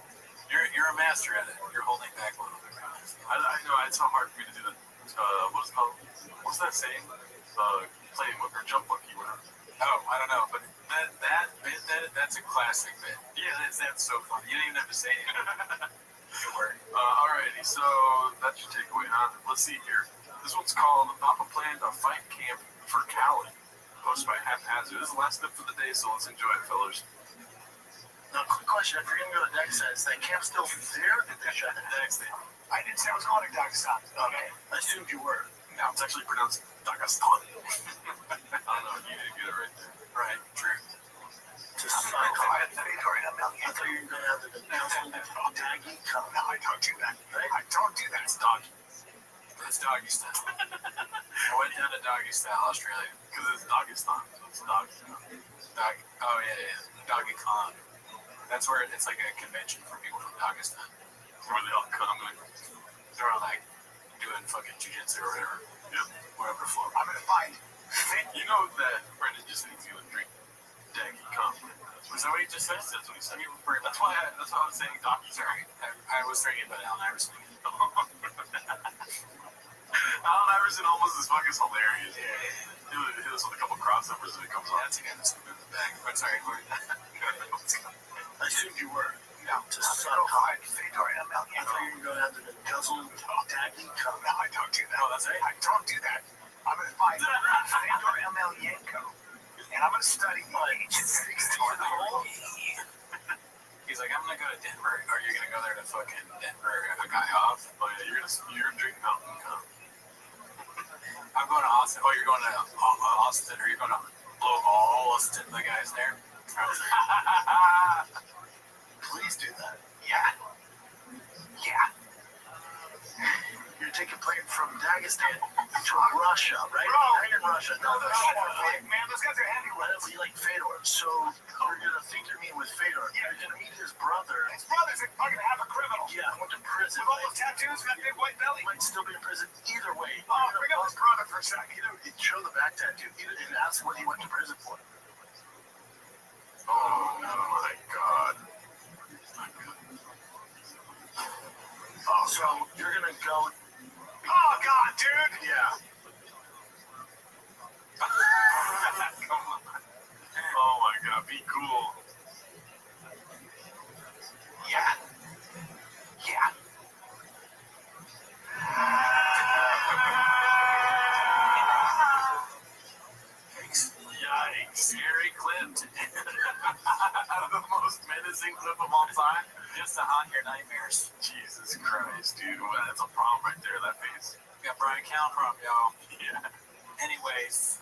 You're a master at it. You're holding back a little bit. I know, it's so hard for me to do the, what's it called? What's that saying? Play monkey or jump monkey, whatever. Oh, I don't know, but that's a classic bit. Yeah, that's so funny. You didn't even have to say it. Good work. Alrighty, so that's your takeaway, huh? Let's see here. This one's called "Papa Planned a Fight Camp for Cali," posted by Haphazard. This is the last step for the day, so let's enjoy it, fellas. Now, quick question. If you're going to go to Dagestan, is that camp still there? Did they shut it down? I didn't say I was going to Dagestan. Okay. I assumed you were. Now, it's actually pronounced Dagestan. I don't know, you didn't get it right there. Right, true. Just I thought you were going to have the Daggy come. No, I don't do that. I don't do that. It's doggy. It's doggy style. I went down to doggy style, Australia. Because it's Dagestan, so it's doggy. Oh, yeah. Doggy Con. That's where it's like a convention for people from Dagestan. Where they all come and they're all like doing fucking jiu-jitsu or whatever. Yep. Whatever floor. I'm going to find You know that Brendan just needs you a drink. Dang, come. Was that what he just said? That's what he said. That's why I was saying Dr. Sorry. I was thinking about Allen Iverson. Allen Iverson almost as fucking hilarious. Yeah. He'll hit us with a couple crossovers when it comes on. That's again, that's in the bag. I'm sorry. I assumed you were. No, to suck hard Fedor ML. I thought you were going to have the guzzle daddy come. No, I don't do that. Oh, that's right. I don't do that. I'm going to find Fedor ML Yanko. And I'm going to study the ancient story. He's like, I'm gonna go to Denver. Are you gonna go there to fucking Denver a guy off? Oh yeah, you're gonna drink Mountain Cum. I'm going to Austin. Oh, you're going to Austin, or you're going to blow all Austin, the guys there? Please do that. Yeah. Yeah. You're taking plane from Dagestan to Russia, right? Bro. You're in Russia. No, Man, those guys are heavyweights. You like Fedor, so you're gonna think you're meeting with Fedor. You're gonna meet his brother. His brother's a fucking half a criminal. Yeah, I went to prison. With all those tattoos and that big white belly. He might still be in prison either way. Oh, bring up his brother for a second. Either show the back tattoo, and ask what he went to prison for. Oh my god. Oh, so you're gonna go. Oh, God, dude. Yeah. Come on. Oh my god, be cool. Yeah. Yeah. Yikes. Scary clip. The most menacing clip of all time. Just to haunt your nightmares. Jesus Christ, dude. Well, that's a problem right there, that face. We got Brian Count from y'all. Yeah. Anyways,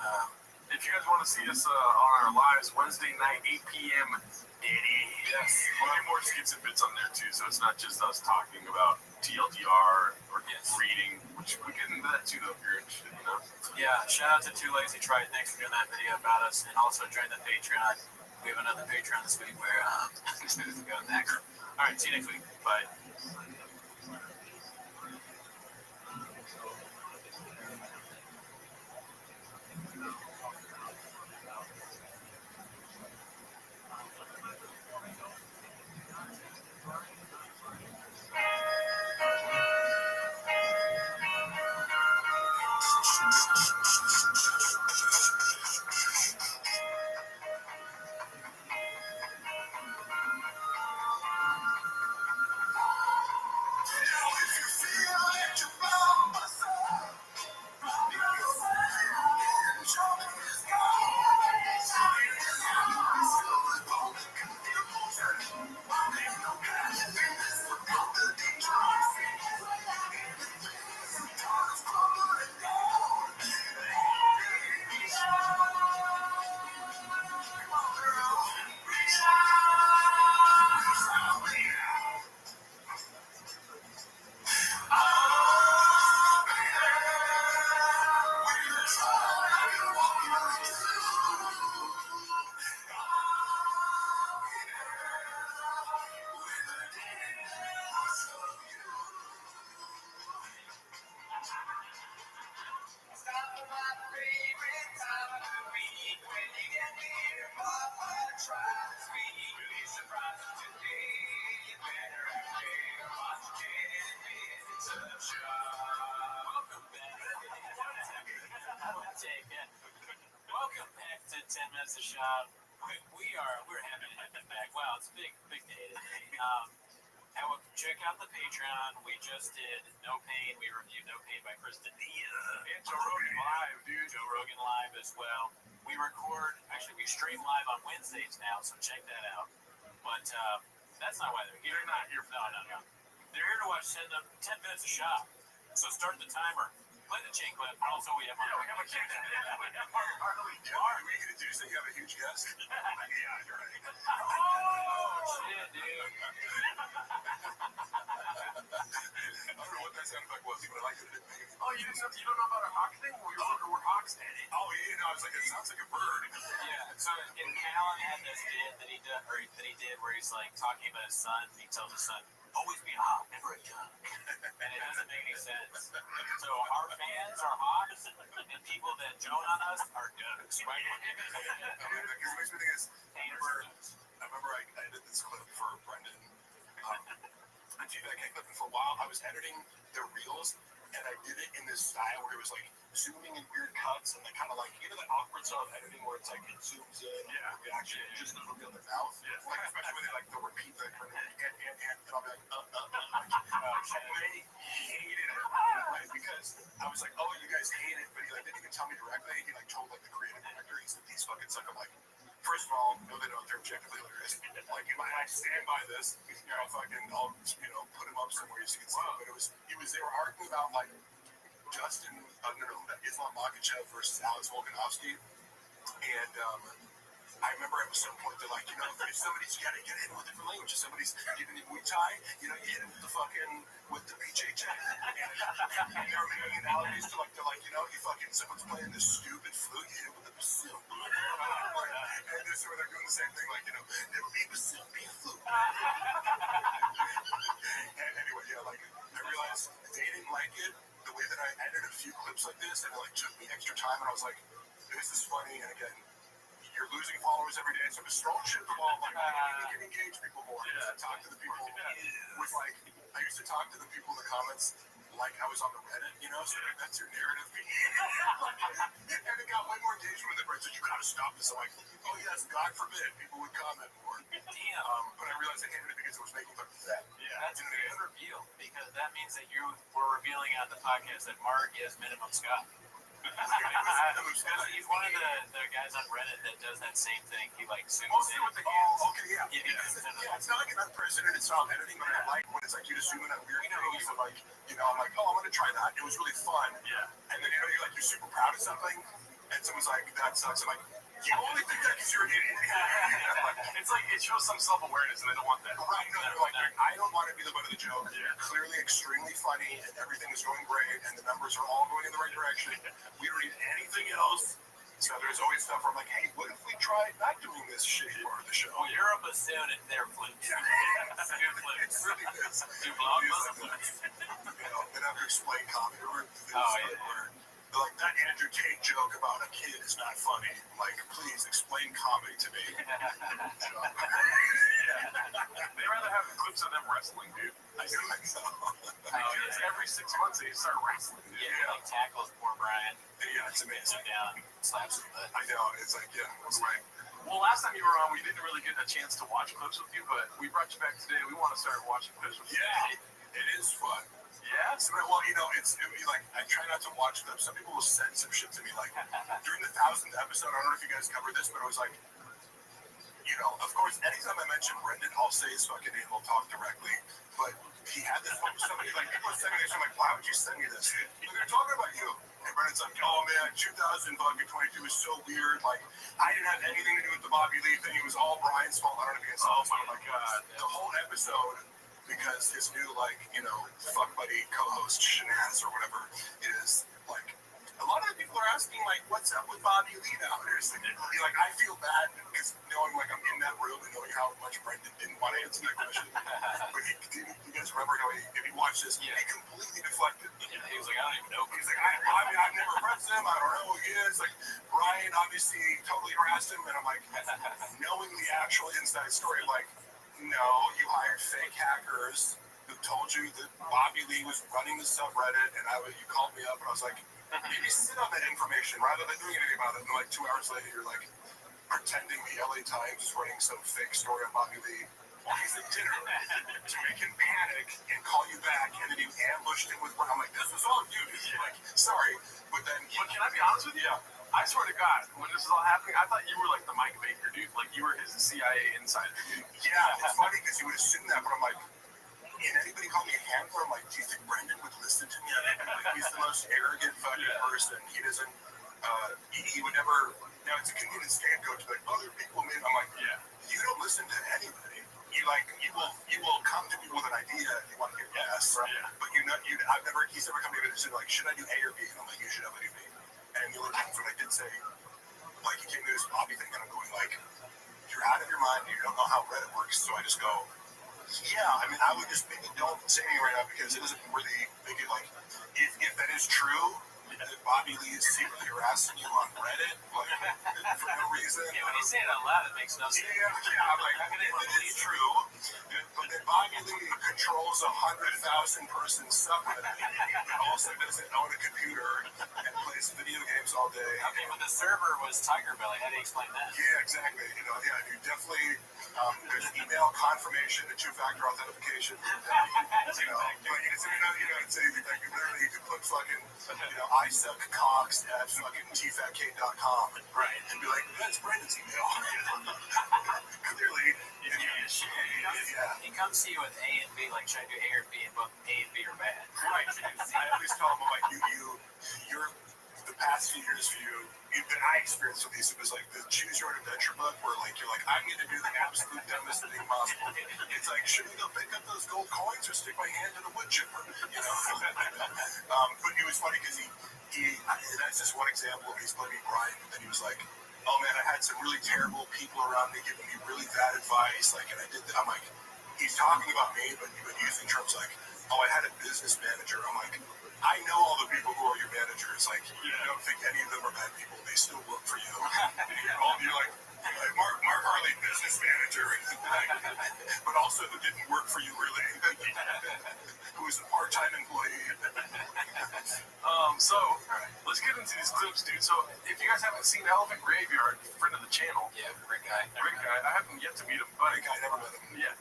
If you guys want to see us on our lives, Wednesday night, 8 p.m. yes. We'll get more skits and bits on there too, so it's not just us talking about TLDR or reading, which we get into that too though if you're interested, you know? Yeah, shout out to Too Lazy Try. Thanks for doing that video about us, and also join the Patreon. We have another Patreon this week where this news is going next. All right, see you next week. Bye. Welcome back to 10 Minutes of Shop. We're having it back. Wow, it's a big day today. And check out the Patreon. We just did No Pain. We reviewed No Pain by Kristen Diaz. And Joe Rogan Live, dude. Joe Rogan Live as well. We stream live on Wednesdays now, so check that out. But that's not why they're here. They're not here for No. They're here to watch 10 Minutes of Shop. So start the timer. Play the chain clip. Also, we have a chain clip. We could do so you have a huge guest. Yeah, you're right. Oh, shit, dude. I don't know what that sound effect was, but I liked it. Oh, you don't know about our hawk thing? We were wondering where hawks standing. Oh, yeah, no, I was like, it sounds like a bird. Yeah, so Callan had this bit that he did where he's like talking about his son. He tells his son, always be hot, never a duck. And it doesn't make any sense. So our fans are hot, and people that joan on us are ducks, right? Because the thing is, I remember I did this clip for Brendan. I did that clip, and for a while I was editing their reels, and I did it in this style where it was like zooming in weird cuts and like kind of like, you know, that awkward style of editing where it's like it zooms in, the reaction just to reveal their mouth. Like especially when they like they'll repeat the kind of and I'll be like, they hated it, right? Because I was like, oh, you guys hate it, but he like didn't even tell me directly. He like told like the creative director, he said these fucking suck. I'm like, first of all, no, they don't. They're objectively hilarious. Like, if I stand by this, I'll put him up somewhere so you can see him. But they were arguing about like Justin, Islam Makhachev versus Alex Volkanovski, and I remember at some point they're like, if somebody's got to get in with different languages, somebody's getting in Muay Thai, you hit him with the BJJ. And they're making analogies to like, they're like, someone's playing this stupid flute, you hit him with the bassoon. And they're sort of doing the same thing, like, never be bassoon, be a flute. And anyway, I realized they didn't like it, the way that I edited a few clips like this, and it like took me extra time, and I was like, this is funny, and again, you're losing followers every day, so I'm just throwing shit at the wall, like, you can engage people more. I used to talk to the people with, like, I used to talk to the people in the comments like I was on the Reddit, so like, that's your narrative. And it got way more engagement when the Reddit said, you gotta stop this. I'm like, oh yes, God forbid, people would comment more. But I realized I hated it because it was making fun of that. That's a good reveal, because that means that you were revealing on the podcast that Mark is Minimum Scott. He's one of the guys on Reddit that does that same thing. He like zooms in with the hands. It's not like an unprecedented style of editing, but I like when it's like you just zoom in on weird things. And like, I'm like, oh, I'm gonna try that. It was really fun. And then you're super proud of something, and someone's like, that sucks. I'm like, you only think that because you're an idiot. It's like it shows some self-awareness, and they don't want that. Right? No, they're like, I don't want to be the butt of the joke. Clearly, extremely funny, and everything is going great, and the numbers are all going in the right direction. We don't need anything else. So there's always stuff where I'm like, hey, what if we tried not doing this shitty part of the show? Oh, you're a bassoon and they're flutes. It really is. You blog flutes. Then I have to explain comedy. Like that Andrew Tate joke about a kid is not funny. Like, please explain comedy to me. They rather have clips of them wrestling, dude. I know. Every 6 months they start wrestling. Like tackles poor Brian. Yeah, it's amazing. Down, slaps his butt. I know. It's like, that's right. Well, last time you were on, we didn't really get a chance to watch clips with you, but we brought you back today. We want to start watching clips with you. Yeah, it is fun. Yeah. So, well, it'd be like, I try not to watch them. Some people will send some shit to me, like, during the 1000th episode, I don't know if you guys covered this, but it was like, of course, anytime I mention Brendan, I'll say his fucking name, we'll talk directly, but he had this one with somebody, like, people send me this, I'm like, why would you send me this? Like, they're talking about you. And Brendan's like, oh man, 2022 is so weird, like, I didn't have anything to do with the Bobby Lee thing, it was all Brian's fault, I don't know if you guys saw this, but like, the whole episode, because his new, fuck buddy co-host, Shanaz, or whatever, is, like, a lot of the people are asking, like, what's up with Bobby Lee now? Like, I feel bad because knowing, like, I'm in that room and knowing how much Brendan didn't want to answer that question. But you guys remember how if you watch this, he completely deflected. Yeah, he was like, I don't even know. He's like, I've never pressed him. I don't know who he is. Like, Brian obviously totally harassed him. And I'm like, knowing the actual inside story, like, no, you hired fake hackers who told you that Bobby Lee was running the subreddit, and you called me up, and I was like, maybe sit on that information rather than doing anything about it. And like 2 hours later, you're like pretending the LA Times is running some fake story on Bobby Lee while he's at dinner to make him panic and call you back, and then you ambushed him with. I'm like, this was all you. Like, sorry, but then. But can I be honest with you? Yeah. I swear to God, when this was all happening, I thought you were like the Mike Baker dude, like you were his CIA insider. Yeah, it's funny because you would assume that, but I'm like. And anybody call me a handler? I'm like, do you think Brendan would listen to me? Like, he's the most arrogant fucking person. He doesn't, he would never, it's a convenient scapegoat to like, other people made, I'm like, you don't listen to anybody. You will come to people with an idea if you want to get yes. Right. But he's never come to me and said, like, should I do A or B? And I'm like, you should have a do B. And the only times when I did say, like, he came to this Bobby thing, and I'm going, like, you're out of your mind, you don't know how Reddit works, so I just go, Yeah, I mean, I would just maybe don't say anything right now because it isn't really thinking like if that is true, that Bobby Lee is secretly harassing you on Reddit, like for no reason. Yeah, when you say it out loud, it makes no sense. Yeah, I'm like, if it is true, but then Bobby Lee controls 100,000 person subreddit, also doesn't own a computer and plays video games all day. Okay, but the server was Tiger Belly. How do you explain that? Yeah, exactly. You definitely there's email confirmation and two-factor authentication. But you could put fucking I suck cocks at fucking tfatk.com, right, and be like, that's Brendan's email. Clearly, he comes to you with A and B, like should I do A or B, and both A and B are bad. Right. I always tell them, like, you're the past few years for you that I experienced with these, it was like the Choose Your Own Adventure book where like you're like, I'm gonna do the absolute dumbest thing possible. It's like, should we go pick up those gold coins or stick my hand in a wood chipper? But it was funny because that's just one example. He's playing me Brian, and then he was like, oh man, I had some really terrible people around me giving me really bad advice, like, and I did that. I'm like, he's talking about me, but using terms like, oh, I had a business manager. I'm like, I know all the people who are your managers. Like, you don't think any of them are bad people. They still work for you. You're like Mark Harley, business manager, but also who didn't work for you really, who was a part-time employee. So let's get into these clips, dude. So if you guys haven't seen Elephant Graveyard, friend of the channel, Rick guy, I haven't yet to meet him, but I never met him. Yeah.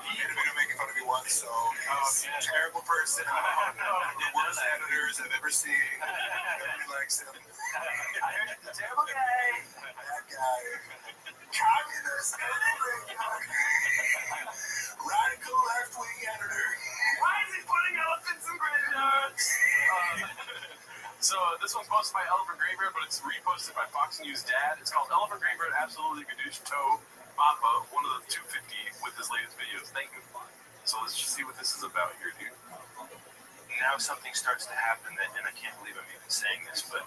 He made a video making fun of me once, so he's a terrible person. The worst editors I've ever seen. Nobody likes him. the terrible guy. That guy. Communist radical left-wing editor. Why is he putting elephants in graveyards? So this one's posted by Elephant Graveyard, but it's reposted by Fox News Dad. It's called Elephant Graveyard Absolutely Gadoosh Toe Papa, one of the 250 with his latest videos. Thank you. So let's just see what this is about here, dude. Now something starts to happen, and I can't believe I'm even saying this, but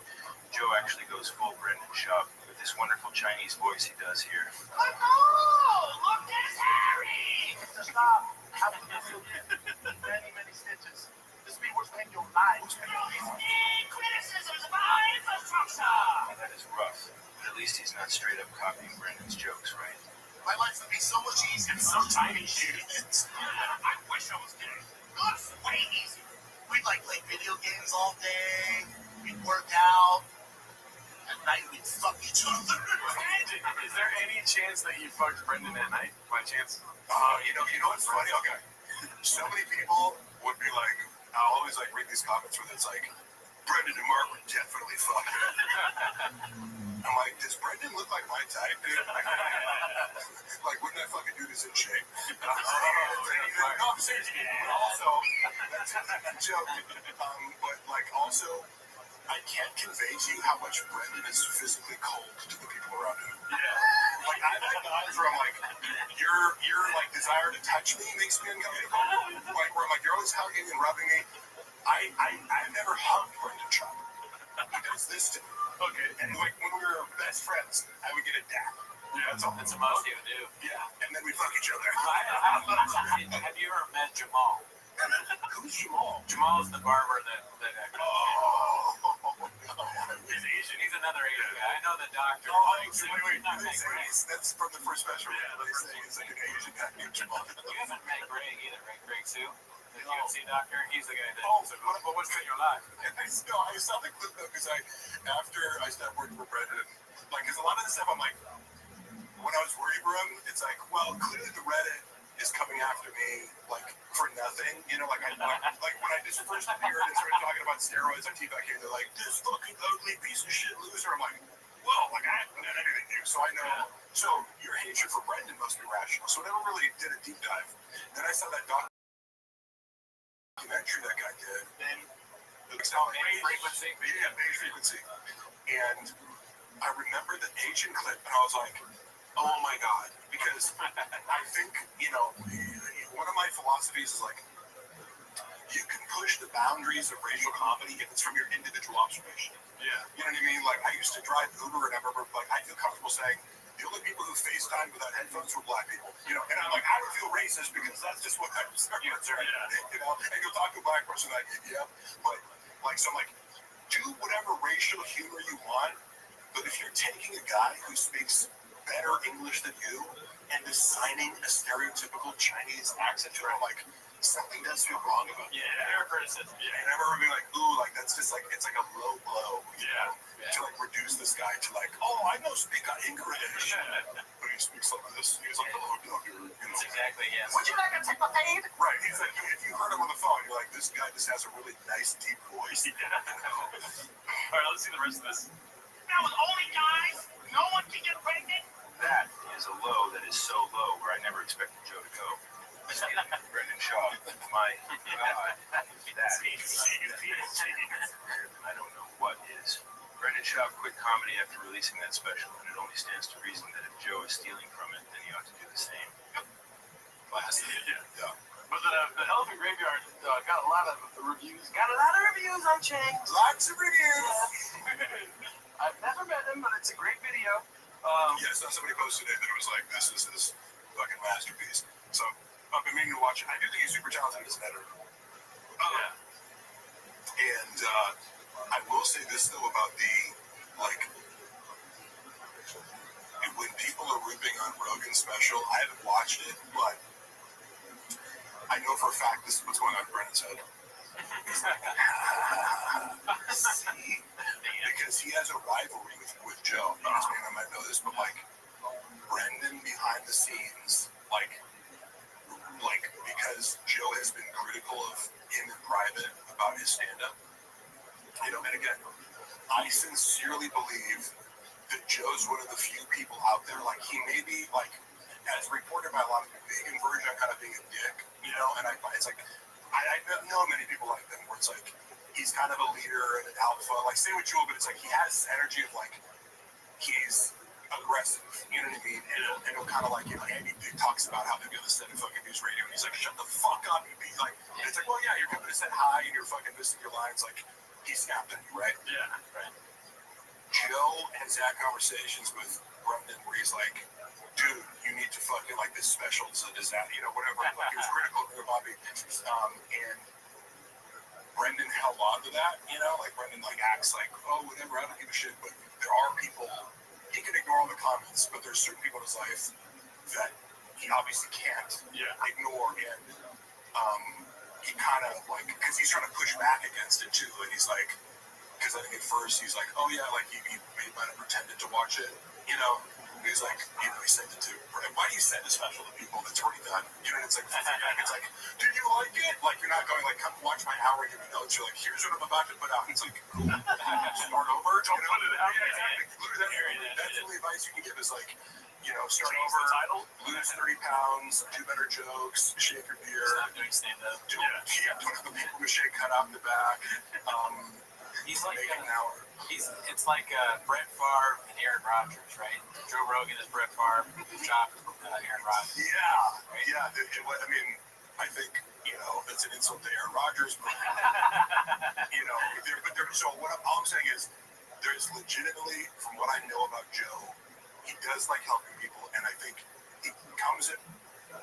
Joe actually goes full Brendan Schaub with this wonderful Chinese voice he does here. Oh, look at Harry! Stop. Many stitches. This be worth paying your lives. Criticisms of our infrastructure! That is rough, but at least he's not straight up copying Brendan's jokes, right? My life would be so much easier and so tiny. I wish I was gay. Life's way easier. We'd play video games all day. We'd work out. At night we'd fuck each other. Is there any chance that you fucked Brendan at night, by chance? You know what's funny? Okay. So many people would be like, I'll always read these comments where it's like, Brendan and Mark would definitely fuck her. I'm like, does Brendan look like my type, dude? Wouldn't that fucking dude is in shape? No, I'm serious. But also, that's a joke. But also, I can't convey to you how much Brendan is physically cold to the people around him. Yeah. I've had times where I'm like, your desire to touch me makes me uncomfortable. Where I'm like, you're always hugging and rubbing me. I've never hugged Brendan Schaub. He does this to me. Okay. And when we were best friends, I would get a dap. Yeah, that's a must you do. Yeah, and then we fuck each other. Have you ever met Jamal? Who's Jamal? Jamal is the barber that Oh. He's Asian. He's another Asian guy. I know the doctor. Wait. That's from the first special. Yeah, they say he's like an Asian guy named Jamal. You haven't met Greg either, right? Greg Sue? The UFC doctor? He's the guy that... what's in your life? I saw the clip though, because after I stopped working for Brendan, because a lot of the stuff I'm like, when I was worried for him, it's like, well, clearly the Reddit is coming after me, for nothing. When I just first appeared and started talking about steroids on TVAC, they're like, this fucking ugly piece of shit loser. I'm like, well, I haven't done anything new, so I know. So your hatred for Brendan must be rational. So I never really did a deep dive. Then I saw that documentary that guy did. And it's called Beige Frequency. Yeah, Beige Frequency. And I remember the Asian clip, and I was like, oh my God. Because I think, one of my philosophies is you can push the boundaries of racial comedy if it's from your individual observation. Yeah. You know what I mean? I used to drive Uber, and I remember, I feel comfortable saying, the only people who a FaceTime without headphones for black people. You know, and I'm like, I would feel racist because that's just what I'm saying. You know, and you'll talk to a black person like, yeah, but like, so I'm like, do whatever racial humor you want, but if you're taking a guy who speaks better English than you and assigning a stereotypical Chinese accent to him, I'm like, something does feel wrong about it. Yeah, criticism. Yeah, and I remember being like, ooh, like that's just like, it's like a low blow. Yeah. To like reduce this guy to like, oh, I know speak English. But he speaks like this. He's like, hello, doctor. You know? That's exactly, yes. Would you like a tip of pain? Right. He's like, if you heard him on the phone, you're like, this guy just has a really nice, deep voice. All right, let's see the rest of this. Now with only guys, no one can get pregnant. That is a low that is so low where I never expected Joe to go. Brendan Shaw, my God, that is, I don't know what is. Brendan Shaw quit comedy after releasing that special, and it only stands to reason that if Joe is stealing from it, then he ought to do the same. Classic. Yeah. But the Elephant Graveyard got a lot of reviews. Got a lot of reviews on Chang. Lots of reviews. I've never met him, but it's a great video. Yeah, so somebody posted it that it was like, this is his fucking masterpiece. So I've been meaning to watch it. I do think he's super talented as an editor. And I will say this though about the like, when people are ripping on Rogan's special, I haven't watched it, but I know for a fact this is what's going on in Brendan's head. He's like, see, because he has a rivalry with Joe. You know, I might know this, but like Brendan behind the scenes, like because Joe has been critical of him in private about his stand-up. You know, and again, I sincerely believe that Joe's one of the few people out there, like he may be like, as reported by a lot of people, vegan version of kind of being a dick, you know, and it's like, I know many people like them where it's like, he's kind of a leader and an alpha, like same with Joe, but it's like he has this energy of like, he's aggressive, you know what I mean? And he'll kind of like, you know, Andy Dick talks about how they're going to set a fucking news radio, and he's like, shut the fuck up, you be like, and it's like, well, yeah, you're going to say hi and you're fucking missing your lines, like, he snapped at you, right? Yeah, right. Joe has had conversations with Brendan where he's like, dude, you need to fucking, like, this special is a disaster, you know, whatever. Like, he was critical of Bobby. And Brendan held on to that, you know? Like, Brendan, like, acts like, oh, whatever, I don't give a shit. But there are people, he can ignore all the comments, but there's certain people in his life that he obviously can't ignore. And he kind of, like, because he's trying to push back against it, too. And he's like, because I think at first he's like, oh, yeah, like, he might have pretended to watch it, you know? He's like, you know, he sent it to, why do you send a special to people that's already done? You know, it's like, do you like it? Like, you're not going, like, come watch my hour and give me notes. You're like, here's what I'm about to put out. It's like, cool. Start over. Don't put it out. That's the only advice you can give is, like, you know, start over, lose 30 pounds, do better jokes, shake your beer. Stop doing stand-up. Don't have the people with shake cut out in the back. He's like an hour. It's like Brett Favre and Aaron Rodgers, right? Joe Rogan is Brett Favre, Chop Aaron Rodgers. Yeah. I mean, I think, you know, that's an insult to Aaron Rodgers, but, you know, so what I'm saying is, there's legitimately, from what I know about Joe, he does like helping people, and I think he comes at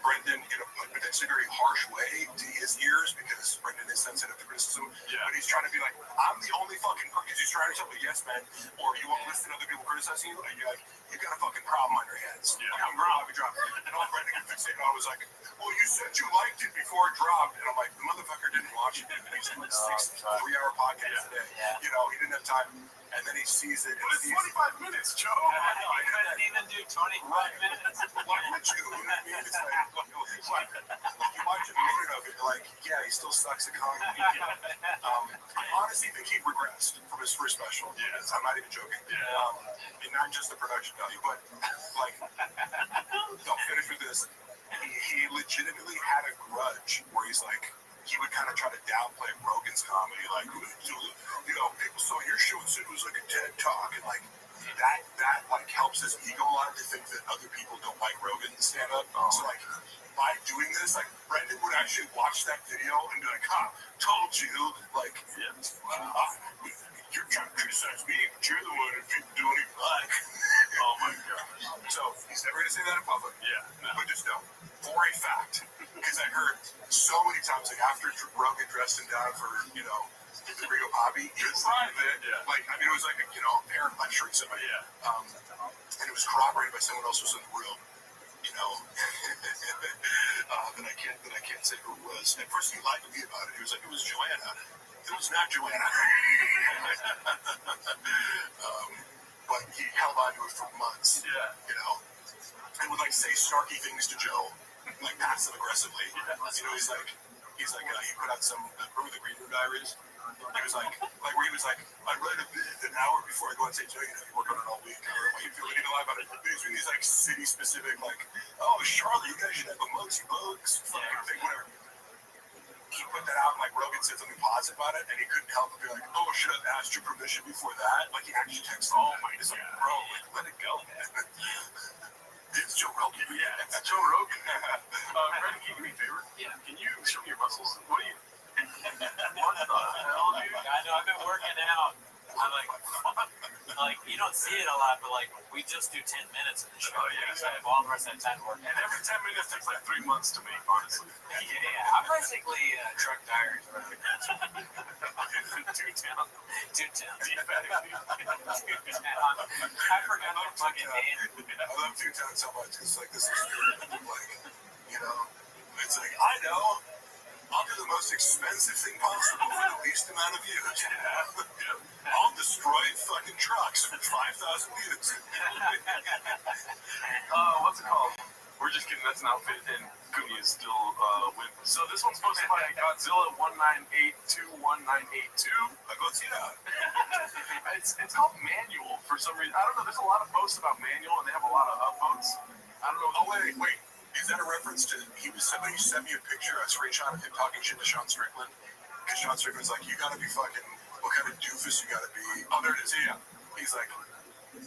Brendan in a potentially very harsh way to his ears because Brendan is sensitive to criticism. Yeah. But he's trying to be like, I'm the only fucking person. He's trying to tell me, yes, man, or you won't listen to other people criticizing you, and you're like, you got a fucking problem on your hands. Yeah. I'm probably dropping it. And all Brendan can fix it. And I was like, well, you said you liked it before it dropped. And I'm like, the motherfucker didn't watch it. And he's doing 3-hour podcast today. Yeah. You know, he didn't have time. And then he sees it. It's 25 minutes, Joe. I couldn't even do 25 minutes. Why would you? You know what I mean? It's like you watch a minute of it, you're like, yeah, he still sucks at comedy. I honestly think he regressed from his first special. Yeah. I'm not even joking. And not just the production value, but like, don't finish with this. He legitimately had a grudge where he's like, he would kind of try to downplay Rogan's comedy, like, you know, people saw your show and said it was like a TED Talk, and like that like helps his ego a lot to think that other people don't like Rogan's stand up. So like by doing this, like Brendan would actually watch that video and be like, told you, like, you're trying to criticize me, but you're the one that people do what he like. Oh my god. So he's never gonna say that in public. Yeah. No. But just know, for a fact, because I heard so many times, like after Rogan dressed him down for, the Rio Poppy, he was private. Yeah. Like, I mean, it was like a, parent lecturing somebody. Yeah. And it was corroborated by someone else who was in the room. That I can't say who it was. At first, he lied to me about it. He was like, it was Joanna. It was not Joanna. But he held on to it for months. Yeah. And would say snarky things to Joe, passive aggressively. He's like, he put out some, remember the Green Room Diaries? He was where he was I read a bit an hour before I go and say, Joe, you work on it all week. Or you feel like lie about it. These city specific, oh, Charlotte, you guys should have a Muggsy Bogues fucking thing, whatever. He put that out, and Rogan said something positive about it, and he couldn't help but be like, oh, should have asked your permission before that. He actually texted him. Oh my God. Bro, let it go, man. It's Joe Rogan. Yeah, it's Joe Rogan. Brandon, can you do me a favor? Yeah. Can you show me your muscles? What do you... What the hell, dude? I know, I've been working out. You don't see it a lot, but we just do 10 minutes in the show. Oh, yeah. So all the rest of that time working. And every 10 minutes takes 3 months to make, honestly. Yeah, I'm basically truck tires. 2 town. I forgot my fucking name. I love 2 towns so much. It's this is it's I know. I'll do the most expensive thing possible for the least amount of views. I'll destroy fucking trucks for 5,000 views. What's it called? We're just kidding. That's an outfit, and Kuni is still with. So this one's posted by Godzilla 198219882. Go see that. It's called Manual for some reason. I don't know. There's a lot of posts about Manual, and they have a lot of upvotes. I don't know. Oh wait. Is that a reference to somebody sent me a picture, a screenshot of him talking shit to Sean Strickland? Because Sean Strickland's you gotta be fucking, what kind of doofus you gotta be? Oh, there it is, yeah. He's like,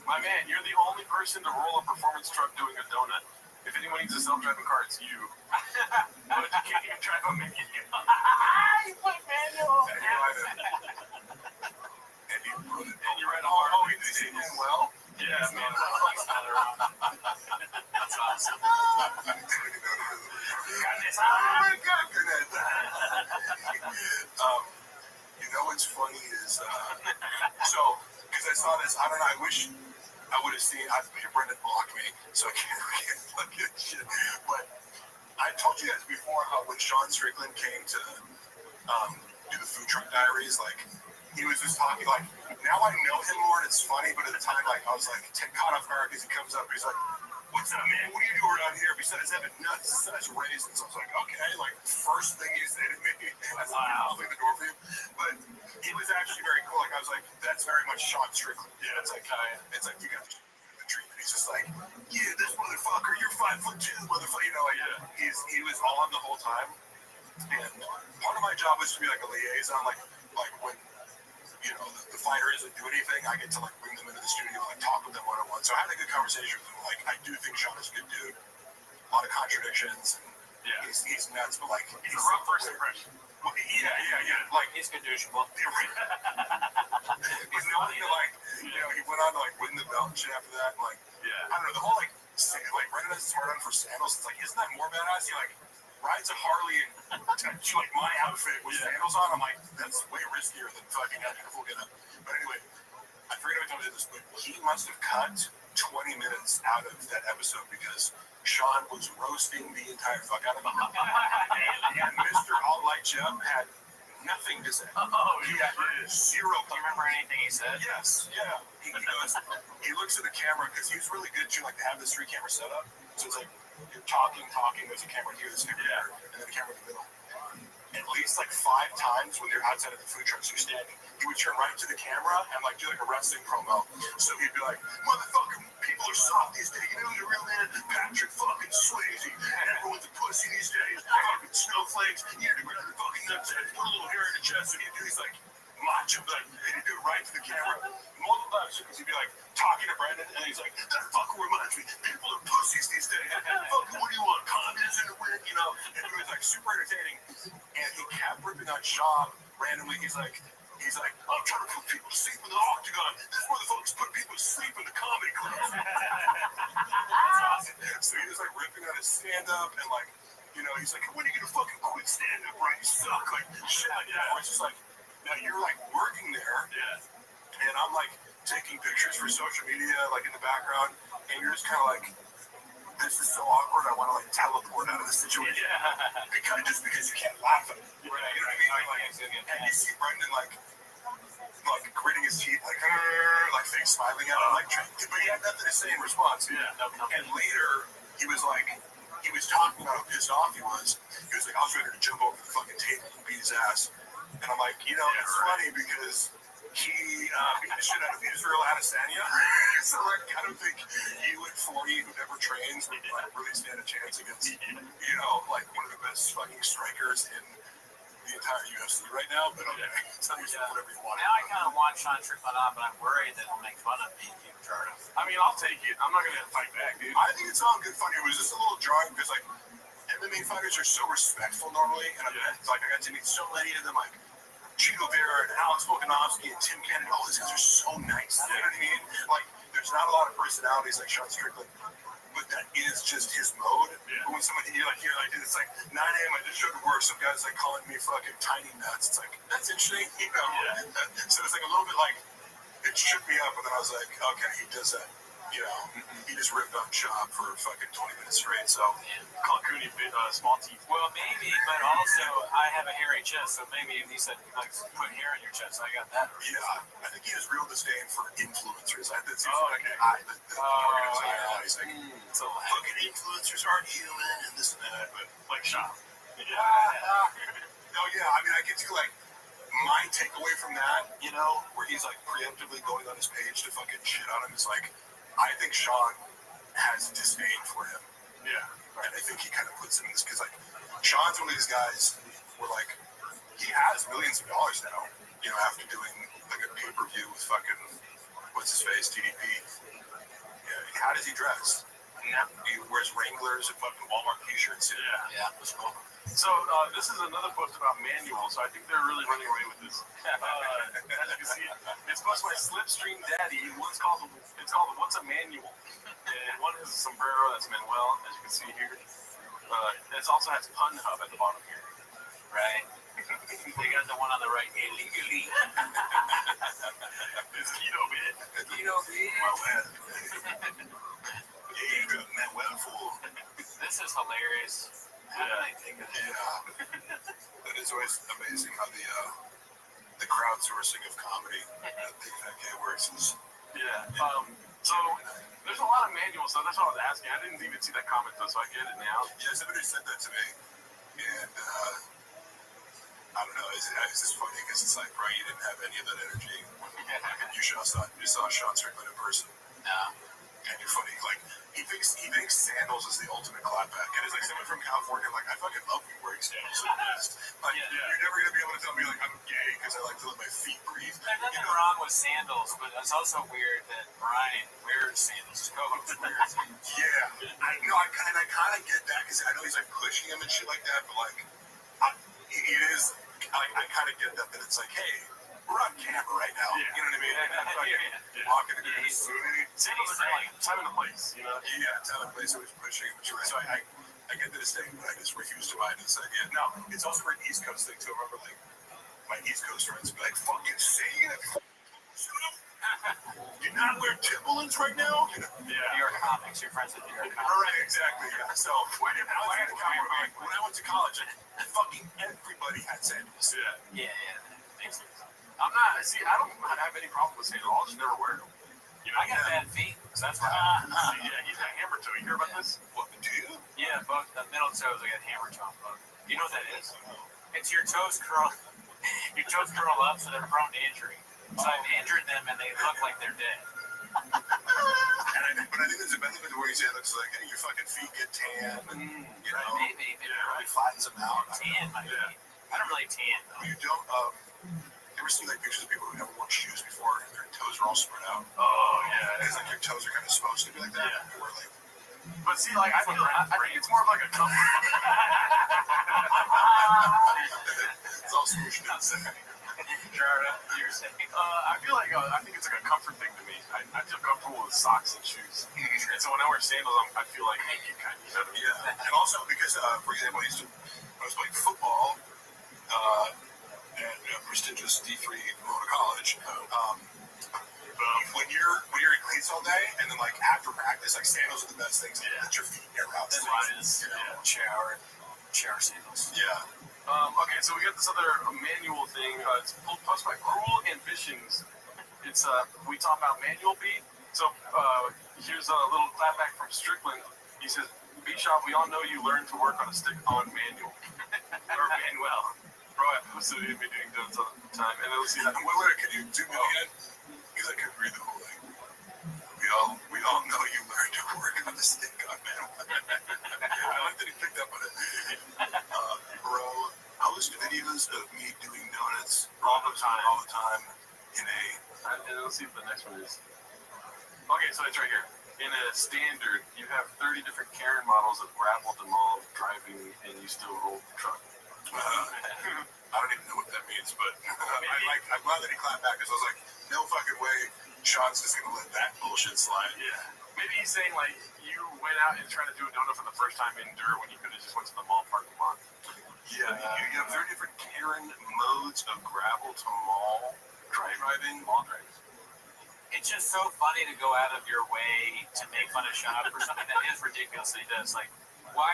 my man, you're the only person to roll a performance truck doing a donut. If anyone needs a self-driving car, it's you. But you can't even drive a manual. You put manual. And you read hard. Oh, he's singing well. Yeah, man. That's awesome. What's funny is, because I saw this, I don't know, I wish I would have seen, Brendan blocked me, so I can't look at shit, but I told you guys before how when Sean Strickland came to do the Food Truck Diaries, he was just talking, now I know him more, and it's funny, but at the time, I was caught off guard because he comes up, he's like, what's up, man? What do you do around here? He said his head nuts, he said his raisins. I was like, okay, first thing you say to me, I'll open the door for you. But he was actually very cool. I was like, that's very much Sean Strickland. Yeah, it's you got the treatment. He's just yeah, this motherfucker, you're 5'2", motherfucker. He was on the whole time. And part of my job was to be a liaison, when the fighter isn't doing anything, I get to bring them into the studio and talk with them one-on-one. So I had a good conversation with him. I do think Sean is a good dude. A lot of contradictions. And he's nuts, but he's a rough first impression. Well, yeah. He's conditionable. He's not he went on to win the belt and shit after that. And I don't know, the whole Brendan has his heart on for sandals. It's isn't that more badass? He rides a Harley and my outfit with sandals on. I'm that's way riskier than fucking that beautiful getup. But anyway, I forget if I told you this, but he must have cut 20 minutes out of that episode because Sean was roasting the entire fuck out of him. And Mr. All Light Jim had nothing to say. Oh, yeah. Zero. Do you remember anything he said? Yes, yeah. He goes, he looks at the camera because he was really good to have this 3-camera setup. So it's you're talking, there's a camera here, there's a camera there, and then a camera in the middle. At least 5 times when they're outside of the food trucks, you're standing, he would turn right to the camera and do a wrestling promo. So he'd be like, motherfucking people are soft these days. You know who's a real man? Patrick fucking Swayze. And everyone's a pussy these days. Fucking snowflakes. You need to grab the fucking nuts and put a little hair in the chest. And he'd do these macho, and he'd do it right to the camera. Multiple times because he'd be talking to Brendan, and he's that fucker reminds me, people are pussies these days. Fucking, what do you want? Condoms in the wind, And it was super entertaining. And he kept ripping on Sean randomly. He's like, I'm trying to put people to sleep in the octagon. This motherfucker's put people to sleep in the comedy clubs. That's awesome. stand-up, and like, you know, he's like, when are you gonna fucking quit stand-up, right? You suck, like, shit like that. Where it's just like, now you're like working there, and I'm like taking pictures for social media, like in the background, and you're just kind of like, this is so awkward, I want to like teleport out of the situation. Just because you can't laugh at it. You know what I mean? And you see Brendan like gritting his teeth, like face smiling at him, like, but he had nothing to say in response. And later, he was talking about how pissed off he was. He was like, I was ready to jump over the fucking table and beat his ass. And I'm like, you know, it's funny because he beat the shit out of Israel Adesanya. So like, I don't think you at 40 who never trains would like really stand a chance against, you know, like one of the best fucking strikers in the entire UFC right now. But okay, tell yourself whatever you want. Now I kind of want Sean Strickland on, but I'm worried that he'll make fun of me. I mean, I'll take it. I'm not gonna fight back, dude. I think it's all good fun. It was just a little jarring because like MMA fighters are so respectful normally, and I got to meet so many of them, like Chico Vera and Alex Volkanovski and Tim Kennedy. All these guys are so nice. You know what I mean? Like, there's not a lot of personalities like Sean Strickland, but that is just his mode. But when somebody you're like, dude, it's like 9 a.m. I just showed to work. Some guy's like calling me fucking tiny nuts. It's like, that's interesting, you know. So it's like a little bit like it shook me up, but then I was like, okay, he does that. You know, he just ripped on Chop for fucking 20 minutes straight. So, call Cooney small teeth. Well, maybe, but also I have a hairy chest, so maybe if he said like put hair on your chest, I got that. Yeah, I think he has real disdain for influencers. That seems like he's like, so fucking influencers aren't human and this and that, but like Chop. No, yeah, I mean, I get to like. My takeaway from that, you know, where he's like preemptively going on his page to fucking shit on him is like, I think Sean has disdain for him. Yeah. And I think he kind of puts him in this because like Sean's one of these guys where like he has millions of dollars now, you know, after doing like a pay-per-view with fucking what's his face, TDP. Yeah, how does he dress? He wears Wranglers and fucking Walmart t-shirts. Yeah, that's cool. So this is another post about manual, so I think they're really running away with this. As you can see, it's posted by Slipstream Daddy. It's called What's a Manual? And one has a sombrero, that's Manuel, as you can see here. It also has Pun Hub at the bottom here. Right. They got the one on the right, illegally. It's Keto Bit. Keto Bit. Manuel fool. This is hilarious. That is always amazing how the crowdsourcing of comedy works. So there's a lot of manuals, so that's what I was asking. I didn't even see that comment though, so I get it now. Yeah, somebody said that to me, and I don't know. It's just funny because it's like, bro, you didn't have any of that energy when you saw Sean Strickland in person. No. And you're funny, like he thinks sandals is the ultimate clapback. And it's like someone from California, like I fucking love you wearing sandals. Like you're never gonna be able to tell me like I'm gay because I like to let my feet breathe. There's nothing wrong with sandals, but it's also weird that Brian wears sandals. Yeah, I know. I kind of get that because I know he's like pushing him and shit like that. But like, it is. I kind of get that it's like, hey. We're on camera right now. You know what I mean? I'm fucking walking into this movie. Sandals are like time and a place, you know? Yeah, time and place always pushing. So I get to this thing, but I just refuse to buy this idea. No, it's also an East Coast thing too. I remember like my East Coast friends be like, fucking say it. Do not wear Timberlands right now? You know? New York comics, your friends at New York comics. Right, exactly, yeah. So when I went to college, fucking everybody had sandals. Yeah. Makes sense. I don't have any problem with sandals. I'll just never wear them. You know, I got bad feet, so that's why. He's got hammer toe. You hear about this? What, do you? Yeah, both the middle toes, I got hammer toe. You know what that is? It's your toes curl up so they're prone to injury. So I've injured them and they look like they're dead. But I think there's a benefit to where you say it looks like your fucking feet get tan. You know, maybe. It really flattens them out. Tan my feet. I don't really tan though. You don't. You ever seen like pictures of people who never worn shoes before and their toes are all spread out? Oh yeah. It's like your toes are kind of supposed to be like that. Yeah. Or like. But see, like I think it's more of like a comfort. It's all smooshed out. Jarda, you were saying? I feel like I think it's like a comfort thing to me. I feel comfortable with socks and shoes, and so when I wear sandals, I feel like naked kind of. Yeah, and also because, for example, when I was playing football at a prestigious D3 Florida college. When you're in cleats all day, and then like after practice, like sandals are the best things to let your feet air out. That's why it is. Shower sandals. Yeah. Okay, so we got this other manual thing. It's posted by Cruel Ambitions. It's we talk about manual beat. So here's a little clapback from Strickland. He says, "B-Shop, we all know you learned to work on a stick on manual or Manuel." Bro, I posted it me doing donuts all the time, and then let's see that. Wait, can you zoom in again? Because I couldn't read the whole thing. We all know you learned to work on the stick on manual. I like that he picked up on it. Bro, post videos of me doing donuts all the time in a. And let's see what the next one is. Okay, so it's right here. In a standard, you have 30 different Karen models of gravel demol driving, and you still roll the truck. I don't even know what that means, but I'm glad that he clapped back because I was like, no fucking way, Sean's just gonna let that bullshit slide. Yeah. Maybe he's saying like you went out and tried to do a donut for the first time in Dur when you could have just went to the mall parking lot. Yeah, you have 30 different Karen modes of gravel to mall driving. Mall driving. It's just so funny to go out of your way to make fun of Sean for something that is ridiculous that he does. Like, why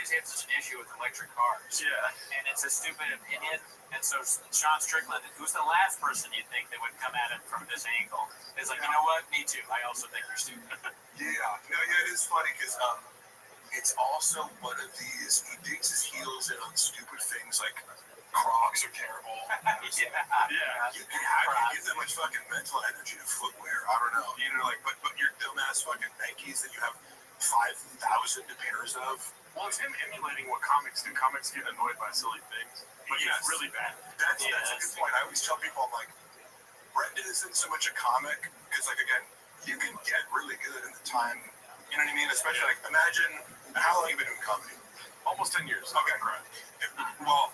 does he have such an issue with electric cars? Yeah. And it's a stupid opinion. And so Sean Strickland, who's the last person you'd think that would come at him from this angle, is like, you know what? Me too. I also think you're stupid. Yeah, it is funny because it's also one of these, he digs his heels in on stupid things like Crocs are terrible. Yeah. You can give that much fucking mental energy to footwear. I don't know. You know, like, but your dumbass fucking Nikes that you have 5,000 pairs of. Well, it's him emulating what comics do. Comics get annoyed by silly things, but it's really bad. That's a good point. I always tell people, I'm like, Brendan isn't so much a comic, because, like, again, you can get really good in the time, you know what I mean? Especially, like, imagine, how long have you been doing comedy? Almost 10 years. Okay, correct. Well,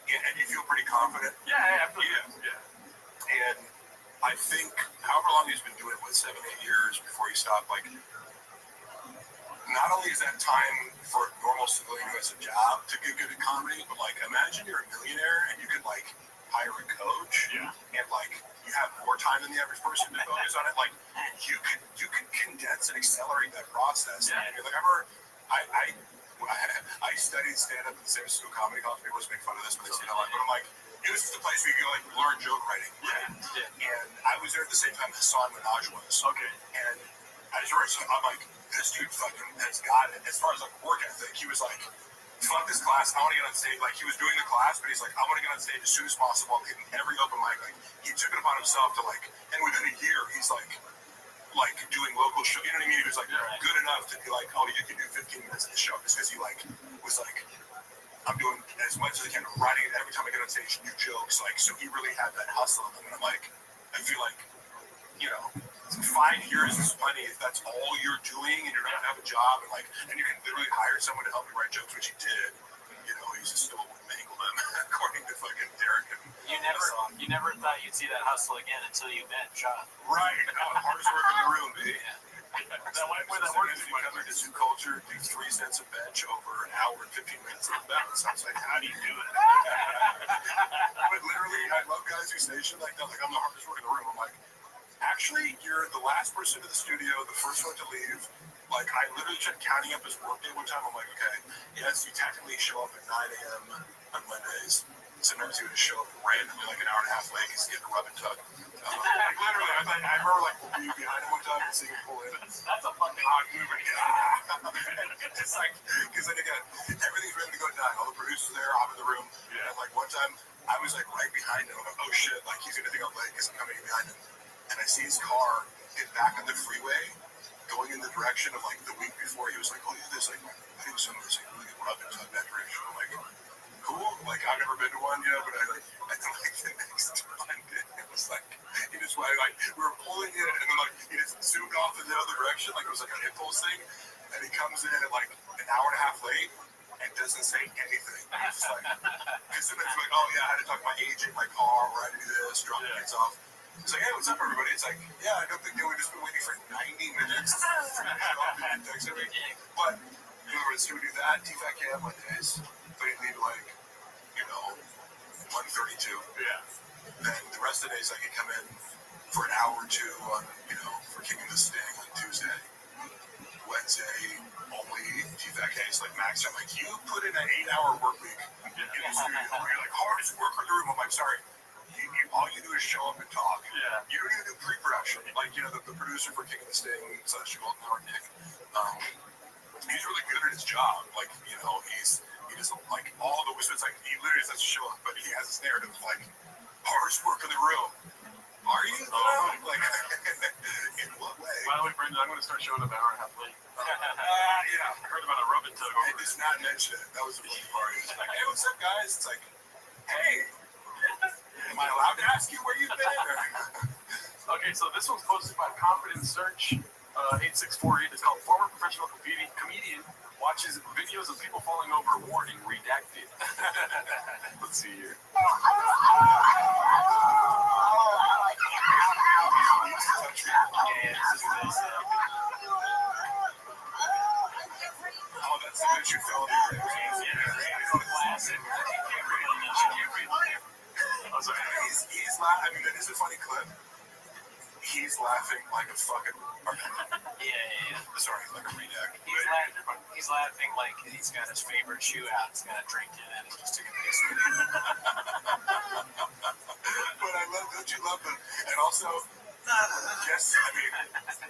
and you feel pretty confident? Yeah, I feel good. Yeah. And I think, however long he's been doing it, 7, 8 years before he stopped, like, not only is that time for a normal civilian who has a job to get good at comedy, but like imagine you're a millionaire and you could like hire a coach and like you have more time than the average person to focus on it. Like you could condense and accelerate that process. Yeah. And you're like, I studied stand-up at the San Francisco Comedy College. People always make fun of this, but they say, but I'm like, it was just a place where you go like learn joke writing. Yeah. And I was there at the same time Hassan Minaj was. Okay. And I just remember, I'm like, this dude fucking has got it. As far as like work ethic, he was like, fuck this class, I want to get on stage. Like he was doing the class, but he's like, I want to get on stage as soon as possible. I'm hitting every open mic. Like he took it upon himself to like, and within a year, he's like doing local show. You know what I mean? He was like good enough to be like, oh, you can do 15 minutes of the show, just because he like was like, I'm doing as much as I can, writing it every time I get on stage, new jokes. Like so, he really had that hustle. And I'm like, I feel like, you know. 5 years is plenty if that's all you're doing and you're not gonna have a job and you can literally hire someone to help you write jokes, which he did. You know, he's just still mangle them according to fucking Derek. You never thought you'd see that hustle again until you met Sean. Right. Hardest work in the room, baby. That way that works. You come into new culture, do 3 sets of bench over an hour and 15 minutes of bounce. I was like, how do you do it? But literally, I love guys who say shit like that. Like, I'm the hardest work in the room. I'm like, actually, you're the last person to the studio, the first one to leave. Like, I literally tried counting up his workday one time. I'm like, okay, yes, you technically show up at 9 a.m. on Mondays. Sometimes he would just show up randomly, like an hour and a half late, because he had to rub and tug. Like, literally, I remember, like, being behind him one time and seeing him pull in. That's a fucking hard move. It's like, because then again, everything's ready to go down. All the producers there, I'm in the room. Yeah. And, like, one time, I was, like, right behind him. I'm like, oh, shit, like, he's going to think I'm late because I'm coming in behind him. And I see his car get back on the freeway, going in the direction of like the week before. He was like, "Oh, yeah, this like I think some of this like really rub into that direction." I'm like, "Cool." Like I've never been to one, you know, but I like the next one. It was like he just went like we were pulling in, and then like he just zoomed off in the other direction, like it was like an impulse thing. And he comes in at like an hour and a half late, and doesn't say anything. It's just like, because sometimes like, oh yeah, I had to talk to my agent, my car, or I had to do this, drop the kids off. It's like, hey, what's up, everybody? It's like, yeah, I don't think we've just been waiting for 90 minutes for you to show up and text me. But he would do that, TFAT Mondays, but he'd leave like, 1:32. Yeah. Then the rest of the days I could come in for an hour or two on, for King of the Sting on Tuesday. Wednesday, only TFAT case, like Max. I'm like, you put in an 8-hour work week in the studio. You're like, hardest worker in the room. I'm like, sorry. All you do is show up and talk. Yeah. You don't even do pre-production. Like, the producer for King of the Sting / Golden Hour, Nick, he's really good at his job. Like, he doesn't like all the whispers. Like, he literally has to show up, but he has this narrative of like, hardest work in the room. Are you? Like, in what way? By the way, Brendan, I'm going to start showing up an hour and a half late. Yeah. I heard about a rub and tug over. I just not mention it. That was the funny part. It's like, hey, what's up, guys? It's like, hey, am I allowed to ask you where you've been? Okay, so this one's posted by Confidence Search 8648. It's called Former Professional Comedian Watches Videos of People Falling Over, Warning, Redacted. Let's see here. Oh, that's the bitch you fell in the classic. Oh, sorry. He's laughing. I mean, that is a funny clip. He's laughing like a fucking. Yeah. Sorry, like a redact. He's laughing like he's got his favorite shoe out. He's got a drink in it. He just took a piss. But I love, don't you love the, and also, yes, I mean,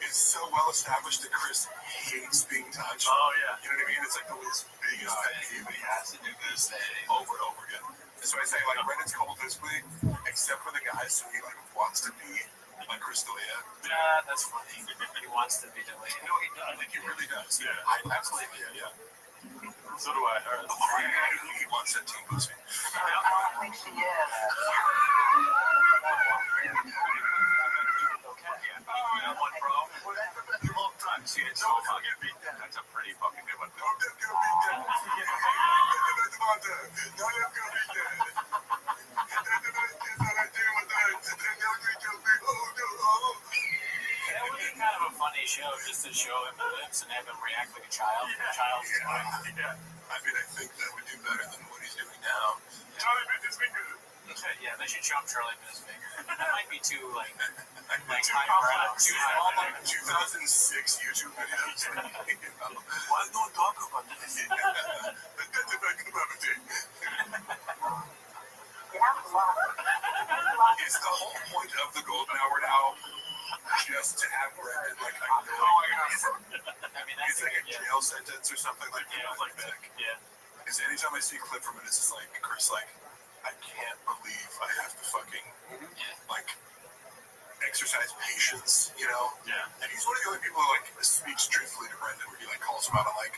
it's so well established that Chris hates being touched. Oh, yeah. You know what I mean? It's like his biggest pet peeve. He has to do this over and over again. That's why I say, like, Reddit's cold physically, except for the guys who he, like, wants to be, like Chris D'Elia. Yeah, that's funny. He wants to be D'Elia. No, he does. Like, he really does. Yeah. I absolutely, yeah. So do I. He wants that team pussy. I don't think she is. That's a pretty fucking good one. That would be kind of a funny show, just to show him the lips and have him react like a child. Yeah. I mean, I think that would do better than what he's doing now. Charlie bit his finger. Yeah, they should show him Charlie bit his finger. That might be too, like highbrow. 2006 YouTube videos. Why don't talk about this? It's the whole point of the Golden Hour now, just to have Brendan like, it's like a jail sentence or something like that. Yeah. Because anytime I see a clip from it, it's just like Chris, like, I can't believe I have to fucking like exercise patience, Yeah. And he's one of the only people who like speaks truthfully to Brendan, where he like calls him out on like,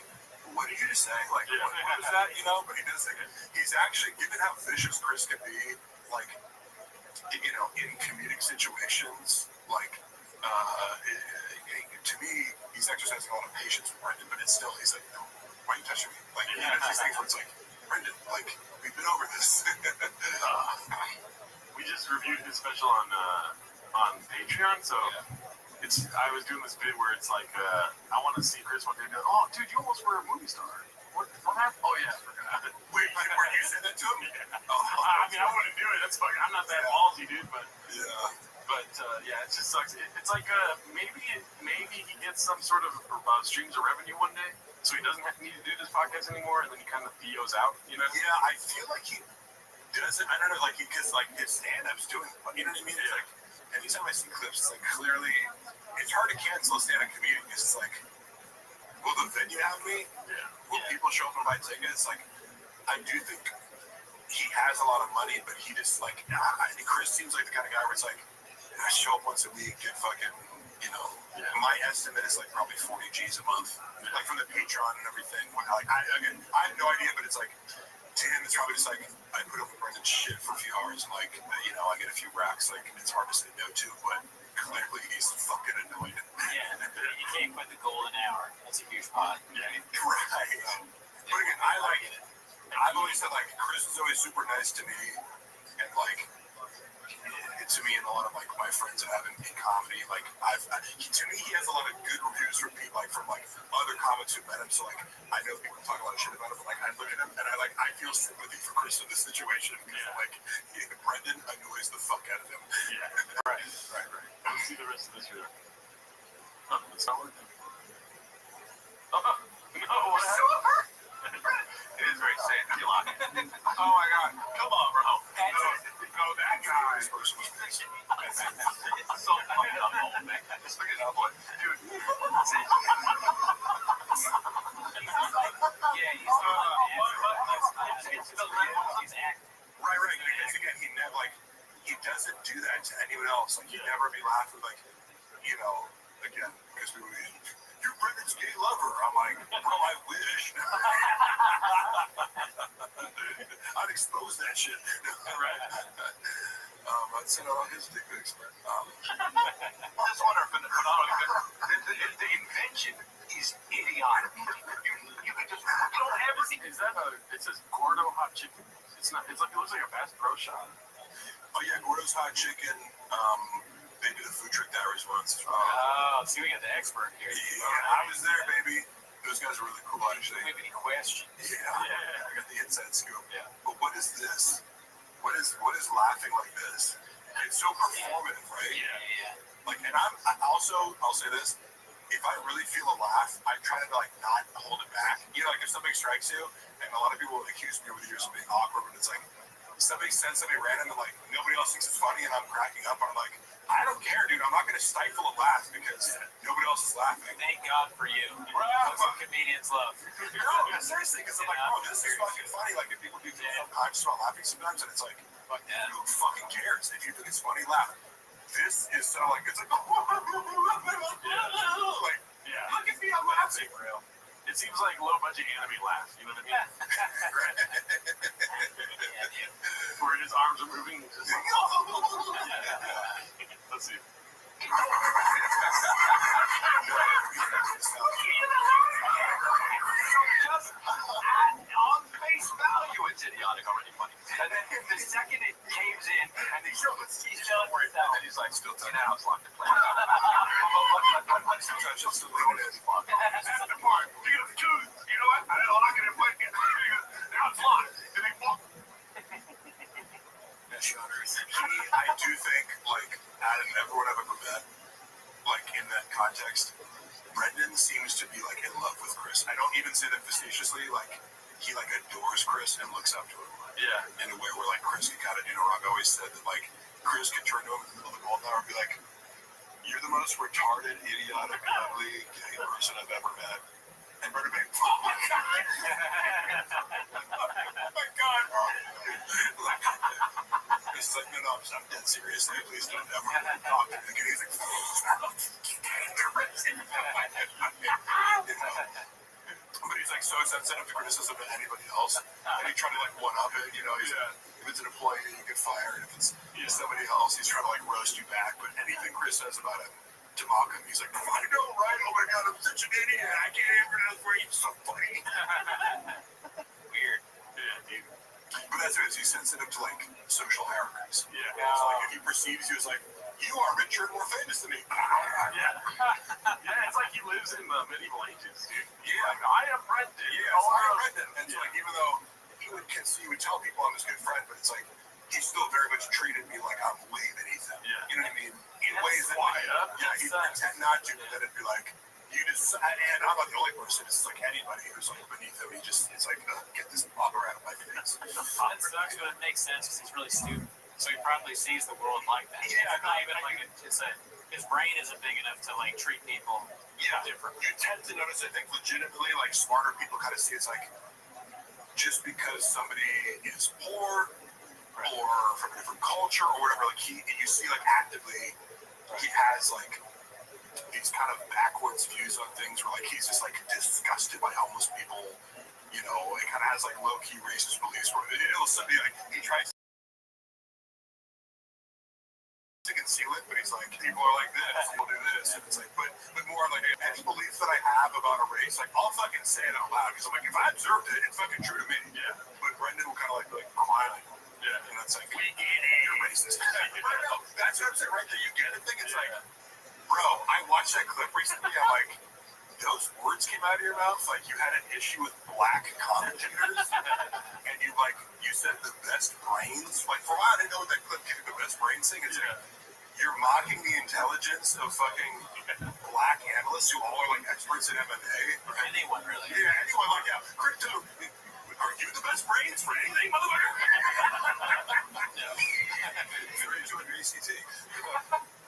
what did you just say? Like, what is that? But he does think he's actually, given how vicious Chris can be, like, in comedic situations, like, to me, he's exercising a lot of patience with Brendan, but it's still, he's like, no, why are you touching me? Like, he does these things where it's like, Brendan, like, we've been over this. We just reviewed his special on Patreon, so I was doing this bit where it's like, I want to see Chris one day. Oh, dude, you almost were a movie star. What happened? Oh yeah, I forgot. Wait, where you said that to him? I mean, I wouldn't do it. That's fucking. I'm not that ballsy, dude. But yeah, it just sucks. It's like maybe he gets some sort of streams of revenue one day, so he doesn't need to do this podcast anymore, and then he kind of POs out. Yeah, I feel like he doesn't. I don't know, like because like his stand-up's doing. You know what I mean? It's like anytime I see clips, it's like clearly it's hard to cancel a stand-up comedian because it's like, will the venue have me? Yeah. Will people show up and buy tickets? Like, I do think he has a lot of money, but he just like, Chris seems like the kind of guy where it's like, I show up once a week, get fucking, my estimate is like probably 40 G's a month, like from the Patreon and everything. Like, I have no idea, but it's like, to him, it's probably just like, I put up with Brendan's shit for a few hours, and like, I get a few racks, like, it's hard to say no to, but clearly he's fucking annoyed. Yeah, you can't quit the golden hour. That's a huge pot. Yeah, right. But again, I've always said, like, Chris is always super nice to me, and, like, to me and a lot of, like, my friends that have in comedy, like, to me, he has a lot of good reviews from people, like, from, like, other comics who met him, so, like, I know people talk a lot of shit about him, but, like, I look at him, and I feel sympathy for Chris in this situation, because, like, Brendan annoys the fuck out of him. Yeah, right. Let's see the rest of this video. Oh, it's not working. Oh, no, what happened? It is very sad. Oh my god. Come on, bro. No, that guy. This person was pissed. It's so fucking up, man. Just look at that boy. Dude. Yeah, he's acting. Right. Because again, he doesn't do that to anyone else. Like, he'd never be laughing, like, you know, again, because we would be, you're Brendan's gay lover. I'm like, oh, I wish. I'd expose that shit. Right. I'd send out all his dick pics. I just wonder if the invention is idiotic. You could just, you don't ever see. Is that it says Gordo Hot Chicken? It's not, it looks like a Bass Pro Shop. Oh yeah, Gordo's Hot Chicken. They did a food truck diaries once. Oh, see, we got the expert here. Yeah, I was there, baby. Those guys are really cool, actually. Do we have any questions? Yeah, I got the inside scoop. Yeah. But what is this? What is laughing like this? It's so performative, right? Yeah. Like, and I'll say this. If I really feel a laugh, I try to, like, not hold it back. You know, like, if something strikes you, and a lot of people accuse me over the years of being awkward, but it's like, somebody said something random and, like, nobody else thinks it's funny, and I'm cracking up, and I'm like, I don't care, dude. I'm not going to stifle a laugh because nobody else is laughing. Thank God for you. That's what comedians love. No, seriously, because I'm like, bro, this is fucking funny. Like, if people do feel self-conscious about laughing sometimes, and it's like, who fucking cares? If you think it's funny, laugh. This is so, like, it's like, like, look at me, I'm laughing. Real. It seems like low budget anime laugh, you know what I mean? Where his arms are moving. Just like, let's see. Just on face value, it's idiotic already funny. And then the second it caves in, and he's still worried out, and he's like, still in the house locked in place. Sometimes she'll still leave it in. That's the part. Look at the tooth. You know what? I didn't lock it in place. Now it's locked. Did he fall? I do think, like, out of everyone I've ever met, like, in that context, Brendan seems to be, like, in love with Chris. I don't even say that facetiously. Like, he, like, adores Chris and looks up to him. Yeah. In a way where, like, Chris can kind of do no wrong. I always said that, like, Chris could turn to him in the middle of the golden hour and be like, you're the most retarded, idiotic, ugly, gay person I've ever met. And Brendan being, oh my God. Oh my God, bro. Like, he's like, no, I'm dead serious. Please don't ever talk to me. And he's like, but he's like so sensitive to criticism of anybody else. And he tried to, like, one up it, you know. He's if it's an employee, you get fired. If it's somebody else, he's trying to, like, roast you back. But anything Chris says about him, to mock him, he's like, I know, right? Oh my God, I'm such an idiot. I can't even pronounce where he's so funny. Weird. Yeah, dude. But that's what it is. He's sensitive to, like, social hierarchies. Yeah. So, like, if he perceives you as, like, you are richer and more famous than me. Yeah, it's like he lives in the medieval ages, dude. Yeah. Like, I am Brendan. Yeah, I am Brendan. And so, like, even though he would tell people I'm his good friend, but it's like, he still very much treated me like I'm way beneath him. Yeah. You know what I mean? In ways that, he'd pretend not to, but then it'd be like, you just, and I'm not the only person, it's like anybody who's, like, beneath him, it's like, get this bobber out of my face. It sucks, but it makes sense because he's really stupid. So he probably sees the world like that. Yeah, not even like his brain isn't big enough to, like, treat people different. You tend to notice, I think, legitimately, like, smarter people kind of see it's like, just because somebody is poor or from a different culture or whatever, like, you see, like, actively, he has, like, these kind of backwards views on things where, like, he's just, like, disgusted by homeless people, you know, it kind of has, like, low-key racist beliefs where it'll be like, he tries to conceal it, but he's like, people are like this, people do this, and it's like, but more like any belief that I have about a race, like I'll fucking say it out loud because I'm like, if I observed it, it's fucking true to me. Yeah. But Brendan will kind of like quiet. Yeah. And it's like, we get it. You're racist. No, that's what I'm saying right there. You get the thing. It's like, bro, I watched that clip recently. I'm like, those words came out of your mouth like you had an issue with black commentators, and you said the best brains. Like for a while, I didn't know what that clip gave you the best brains thing. It's like you're mocking the intelligence of fucking black analysts who all are like experts in MMA. Or anyone really? Yeah, anyone like that. Crypto. Are you the best brains for anything, motherfucker? Very enjoyed your ECT.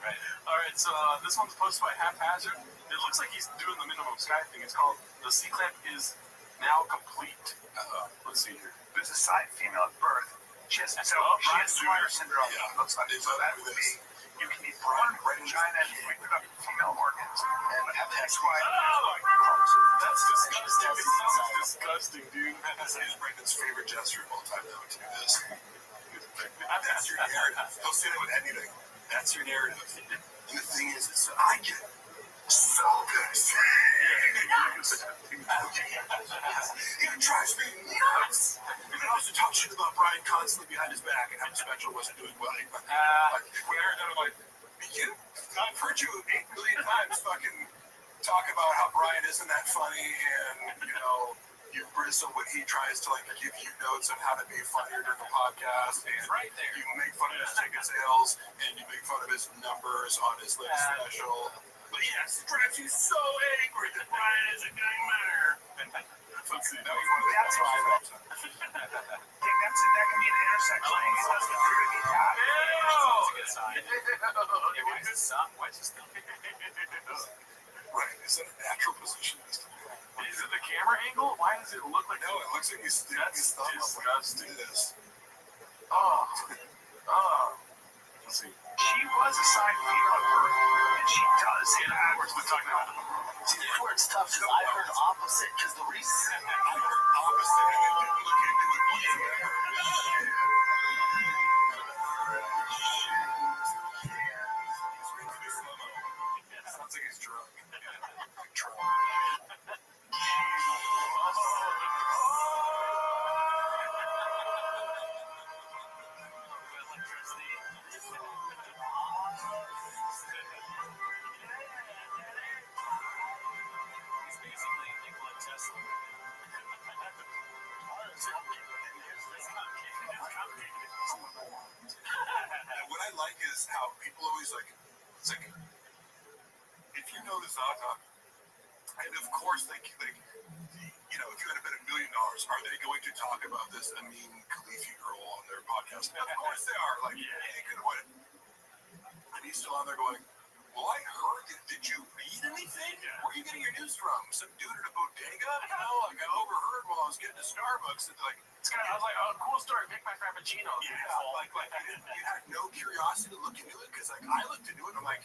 Right. All right, so this one's posted by Haphazard. It looks like he's doing the minimum sky thing. It's called The C-Clamp is Now Complete. Let's see here. There's a side female at birth. She has Swyer syndrome. Yeah. Looks like so that would be you can eat brawn, vagina, and reproductive female organs. And that's why. That's disgusting. That's disgusting, dude. That is Brendan's favorite gesture of all time, though, to do this. That's your narrative. He'll say that with anything. That's your narrative. And the thing is, I get so pissed. It drives me nuts. And I also talk shit about Brian constantly behind his back and how the special wasn't doing well. When I heard that, I'm like, I've heard you 8 million times fucking talk about how Brian isn't that funny and, you bristle when he tries to give you notes on how to be funnier during the podcast, and right there. You make fun of his ticket sales, and you make fun of his numbers on his latest special. But yes, it drives you so angry that Brian isn't getting better. Let's see, that was one of the that's why that can be an intersection. It doesn't appear to be that. That's a good sign. Why is it stop? Why is it stop? Right, is that a natural position? Is it the camera angle? Why does it look like No, it looks like he's sticking his thumb up disgusting. like this. Let's see. She was a side female at birth, and she does In other words, we're talking about. See, this is where it's tough, because I heard opposite, because the reason... I heard opposite, and I didn't look into it whatsoever. Sounds like he's drunk. Drunk. He's basically Nikola Tesla. And what I like is how people always it's like, if you know this author, and of course if you had to bet $1 million, are they going to talk about this Amin Khalifi girl on their podcast? Of course they are. They could win. And he's still on there going, well, I heard that. Did you read anything? Where are you getting your news from? Some dude at a bodega? I overheard while I was getting to Starbucks. And I was like, oh, cool story. Make my frappuccino. Yeah, you had no curiosity to look into it? Because, I looked into it and I'm like,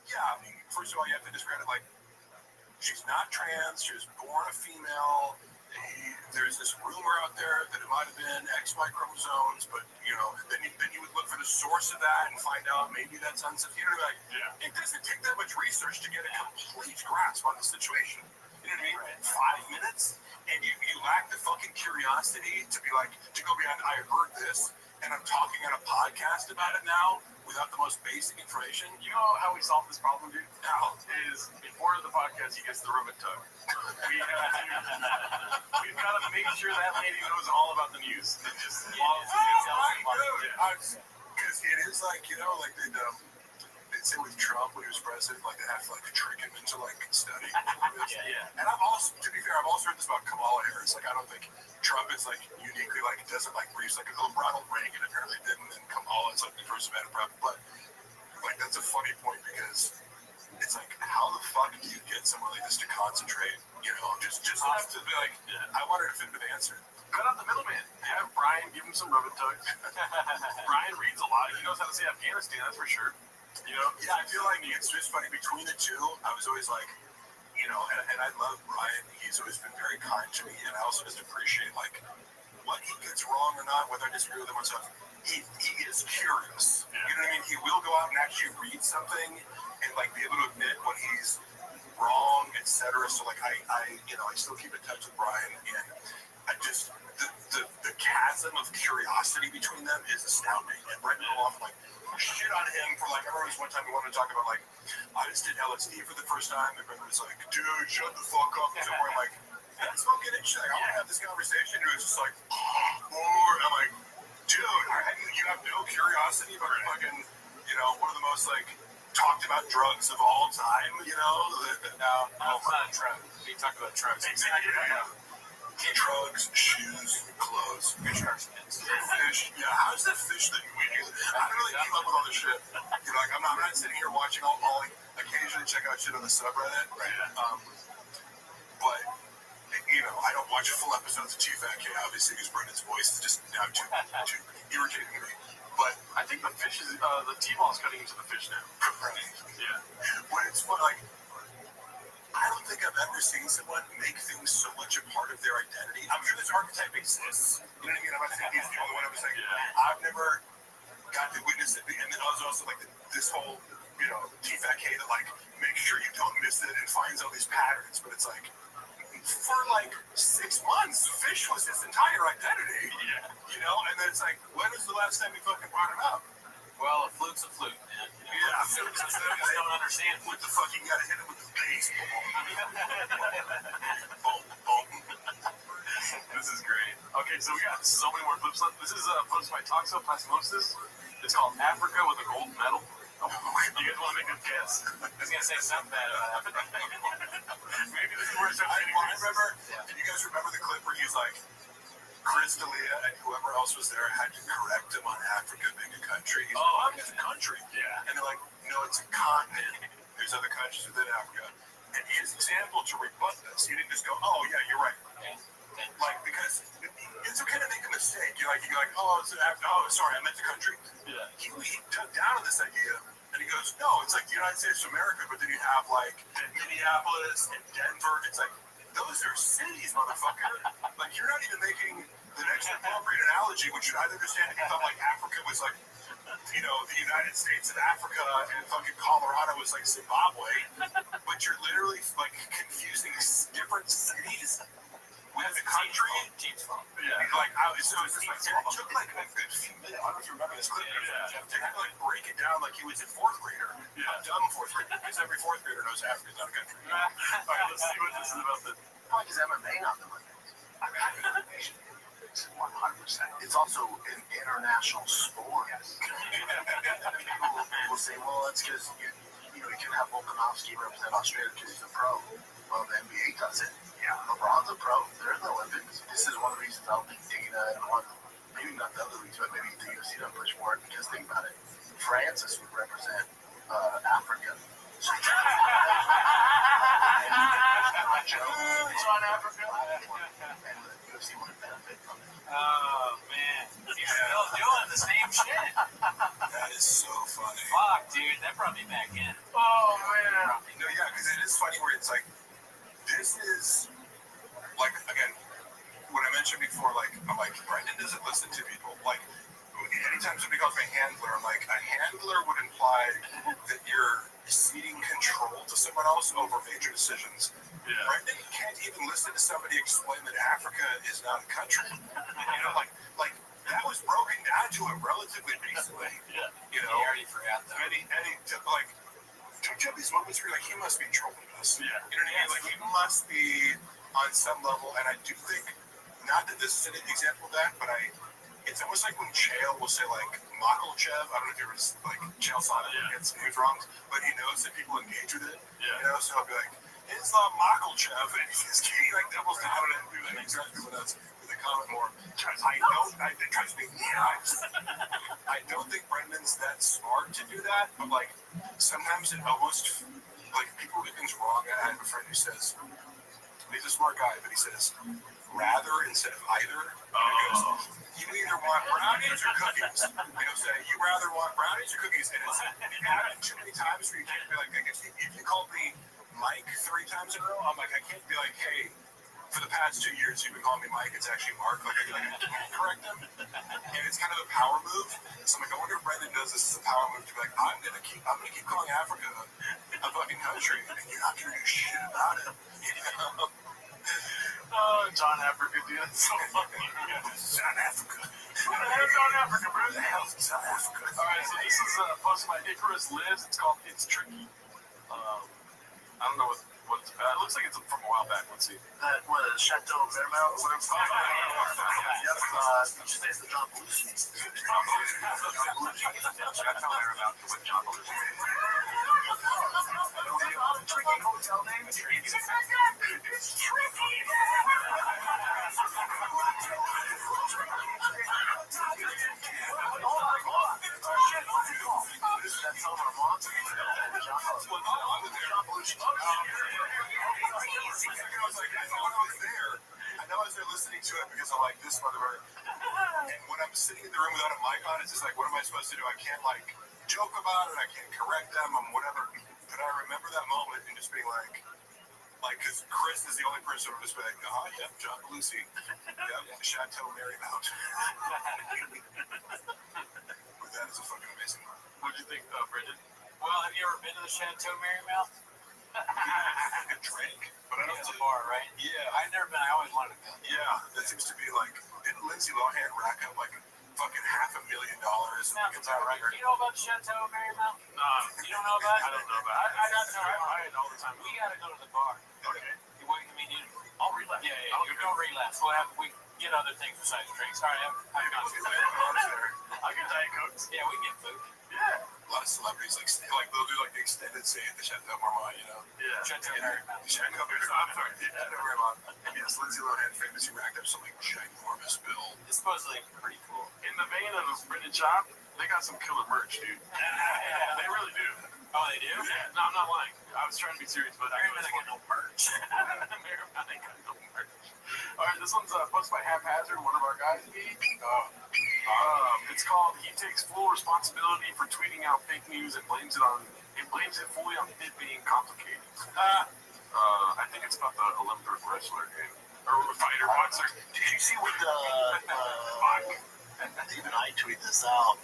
yeah, first of all, you have to describe it she's not trans, she was born a female. There's this rumor out there that it might have been XY chromosomes, but then you would look for the source of that and find out maybe that's unsensitive. It doesn't take that much research to get a complete grasp on the situation. You know what I mean? 5 minutes, and you lack the fucking curiosity to be to go beyond. I heard this, and I'm talking on a podcast about it now without the most basic information. You know how we solve this problem, dude? How? Is before the podcast, he gets the rubber tug. We've got to make sure that lady knows all about the news. Just all the details. Because it is they'd say with Trump when he was president, they have to trick him into studying. And I've also, to be fair, I've also heard this about Kamala Harris. I don't think Trump is uniquely doesn't briefs Ronald Reagan apparently didn't, and Kamala is the first man prep. But that's a funny point because it's how the fuck do you get someone like this to concentrate? Just enough to be I want her to fit the answer. Cut out the middleman. Have Brian give him some rubber tugs. Brian reads a lot. He knows how to say Afghanistan, that's for sure. Yeah, I feel it's just funny between the two. I was always and I love Brian. He's always been very kind to me, and I also just appreciate what he gets wrong or not, whether I disagree with him or stuff. he is curious. You know what I mean? He will go out and actually read something and like be able to admit when he's wrong, etc. So like I still keep in touch with Brian, and I just the chasm of curiosity between them is astounding. And Brett will often like shit on him for like, I remember one time we wanted to talk about like, I just did LSD for the first time, and Brett was like, dude, shut the fuck up. So we're like, let's fucking interesting. I want to have this conversation. It was just like, I'm like, dude, you have no curiosity about fucking, one of the most like talked about drugs of all time, No, not drugs. We talked about drugs. Exactly. Drugs, shoes, clothes, fish, Yeah, how's that fish thing? I don't really keep up with all this shit. Like I'm not sitting here watching all like occasionally check out shit on the subreddit. Right. But I don't watch full episodes of T-Fat Kid, obviously, because Brendan's voice is just now too irritating to me. But I think the fish is the T-ball is cutting into the fish now. Right. Yeah. But it's fun, like. I don't think I've ever seen someone make things so much a part of their identity. I'm sure this archetype exists. You know what I mean? I'm not saying he's the only one. I was saying I've never got to witness it. And then also like this whole, T-Fat K that like makes sure you don't miss it and finds all these patterns. But it's like for like 6 months, fish was his entire identity. Yeah. And then it's like, when was the last time you fucking brought him up? Well, a flute's a flute, man. Yeah, I don't understand what the fuck you gotta hit it with the baseball. Boom. This is great. Okay, so we got so many more clips left. This is posted by Toxoplasmosis. It's called Africa with a Gold Medal. You guys want to make a guess? I was gonna say something bad happened. Maybe this is where it starts getting I remember, and you guys remember the clip where he's like, Chris D'Elia and whoever else was there had to correct him on Africa being a country. He's like, it's a country. Yeah. And they're like, no, it's a continent. There's other countries within Africa. And his example to rebut this, he didn't just go, oh, yeah, you're right. Like, because it's okay to make a mistake. You're like, oh, it's Africa. Oh, sorry, I meant the country. Yeah. He took down this idea, and he goes, no, it's like the United States of America, but then you have, like, Minneapolis and Denver. It's like, those are cities, motherfucker. Like, you're not even making the next appropriate analogy, which you'd either understand if you thought, like, Africa was, like, the United States of Africa and fucking Colorado was, like, Zimbabwe. But you're literally, like, confusing different cities with the country. Yeah. Like, so it's just, like, it took, like, a good few minutes. I don't know if you remember this clip. Yeah. They had to, like, break it down like he was a fourth grader. Yeah. A dumb fourth grader. Because every fourth grader knows Africa's not a country. All right, let's see what this is about then. Why is MMA not the money? I mean, 100%. It's also an international sport. Yes. People will say, well, that's because you can have Volkanovski represent Australia because he's a pro. Well, the NBA does it. Yeah, LeBron's a pro. They're in the Olympics. This is one of the reasons I don't think Dana and maybe not the other leagues, but maybe the UFC don't push for it because think about it. Francis would represent Africa. So it's on Africa. And the UFC would benefit from it. Oh, man. He's still doing the same shit. That is so funny. Fuck, dude. That brought me back in. Oh, man. No, yeah, because it is funny where it's like, this is, like, again, what I mentioned before, like, I'm like, Brendan doesn't listen to people. Like, anytime somebody calls me a handler, I'm like, a handler would imply that you're ceding control to someone else over major decisions. Yeah. Brendan can't even listen to somebody explain that Africa is not a country. Like that was broken down to it relatively recently. Yeah. He already forgot that. And he like, don't you have these moments where you're like, he must be trolling us? Yeah. You know what I mean? Like, he must be on some level, and I do think, not that this is an example of that, but it's almost like when Chael will say, like, Makhachev, I don't know if you ever, like, Chael Sonnen gets news wrong, but he knows that people engage with it, so he'll be like, it's Makhachev, and he's getting, like, doubles down and do that exactly what that's, with a comment more, it tries to be nice. I don't think Brendan's that smart to do that, but, like, sometimes it almost, like, people get things wrong. I have a friend who says, he's a smart guy, but he says, rather instead of either. Goes, you either want brownies or cookies. He'll say, you rather want brownies or cookies? And it's happened too many times where you can't be like, I guess if you called me Mike 3 times in a row, I'm like, I can't be like, hey, for the past 2 years, you've been calling me Mike. It's actually Mark. Like, correct him. And it's kind of a power move. So I'm like, I wonder if Brendan does this as a power move to be like, I'm gonna keep calling Africa a fucking country, and you're not gonna do shit about it. You know? Oh, John Africa, dude, that's so funny. South Africa. Who the hell's South Africa, bro? Who the hell's in South Africa? All right, so this is posted by Icarus Lives. It's called It's Tricky. I don't know what it's about. It looks like it's from a while back. Let's see. That was Chateau Marymount or whatever. Yep. Just the John Belushi. Chateau Marymount with John Belushi. Tricky hotel name. It's tricky. That's all our moms. I know I was there listening to it because I'm like, this motherfucker. And when I'm sitting in the room without a mic on, it's just like, what am I supposed to do? I can't, like, joke about it. I can't correct them. I'm whatever. But I remember that moment and just being like, because Chris is the only person who was just like, yep, John Belushi. Yep, Chateau Marymount. But that is a fucking amazing one. What do you think, Brendan? Well, have you ever been to the Chateau Marymount? I drink, but I don't. It's a bar, right? Yeah, I've never been. I always wanted to go. Yeah, that seems to be like. Didn't Lindsay Lohan rack up like fucking $500,000? Sounds about right. You know about the Chateau Marymount? You don't know about it? I don't know about it. I don't know. I buy it all the time. We gotta go to the bar. Okay. I'll relapse. Yeah, you don't relapse. We get other things besides drinks. All right, I've got to. I'll get Diet Cokes. Yeah, we can get food. Yeah. A lot of celebrities like they'll do like the extended stay at the Chateau Marmont, you know. Yeah. Chateau Marymount. Chateau Marmont. I'm sorry. Chateau Marmont. Yes, Lindsay Lohan famously racked up some like ginormous bill. It's supposedly pretty cool. In the vein of Brendan Chop, they got some killer merch, dude. They really do. Oh, they do? Yeah. No, I'm not lying. I was trying to be serious, but I Marymount ain't got no merch. Marymount ain't got no merch. All right, this one's posted by Haphazard, one of our guys. It's called "He Takes Full Responsibility for Tweeting Out Fake News and blames it fully on it being complicated." I think it's about the Olympic wrestler game or fighter boxer. Did you see what even I tweet this out,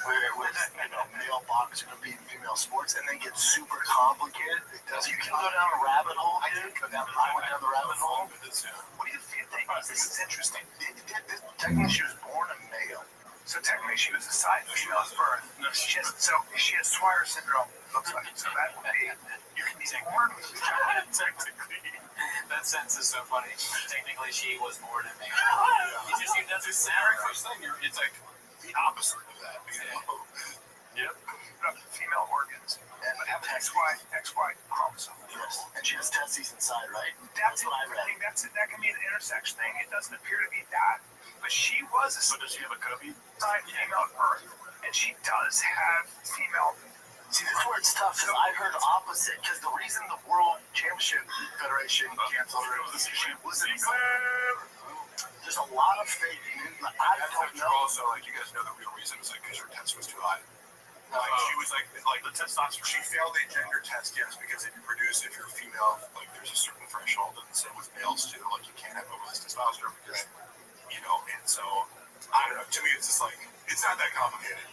where it was, male boxing and beating female sports, and then gets super complicated. So you can go down a rabbit hole, dude. I went down the rabbit hole. What do you think? This is interesting. Technically, she was born a male. So technically, she was assigned female at birth. She has Swire syndrome. Looks like so that would be you can be born with a child. Technically, that sentence is so funny. Technically, she was born in me. It doesn't sound right. It's like the opposite of that. Yep. Female organs and have an XY chromosome. Yes. And she has testes inside, right? That's what I read. That can be an intersex thing. It doesn't appear to be that, but she was But does she have a cubby? assigned female at birth, and she does have female. See, this is where it's tough, because I heard opposite, because the reason the World Championship Federation canceled her was she wasn't. There's a lot of fake news. I don't know. Also, like, you guys know the real reason was like because her test was too high. Like she was like the testosterone. She failed a gender test, yes, because if you're female, like there's a certain threshold, and same with males too. Like you can't have overless testosterone because, and so I don't know. To me, it's just like it's not that complicated.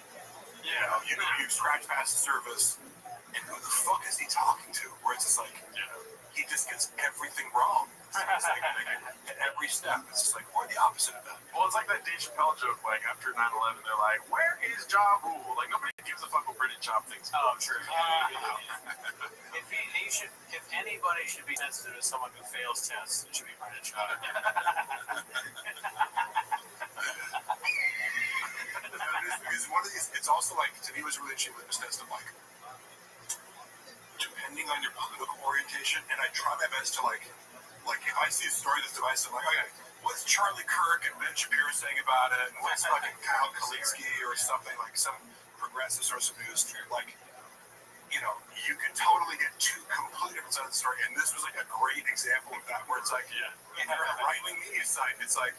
Yeah, you scratch past the surface, and who the fuck is he talking to? Where it's just like, he just gets everything wrong. It's like, at every step, it's just like, we're the opposite of that. Well, it's like that Dave Chappelle joke, like, after 9/11, they're like, where is Ja Rule? Like, nobody gives a fuck what Brendan Chop thinks. Oh, I'm sure. If anybody should be sensitive to someone who fails tests, it should be Brendan Chop. Because one of these, it's also like, to me, it was really cheap litmus test of like, depending on your political orientation, and I try my best to like if I see a story that's divisive, I'm like, okay, what's Charlie Kirk and Ben Shapiro saying about it, and what's fucking Kyle Kalinske or something, like some progressive source of news, like, you can totally get two completely different sides of the story, and this was like a great example of that, where it's like, in your right-wing media site, it's like,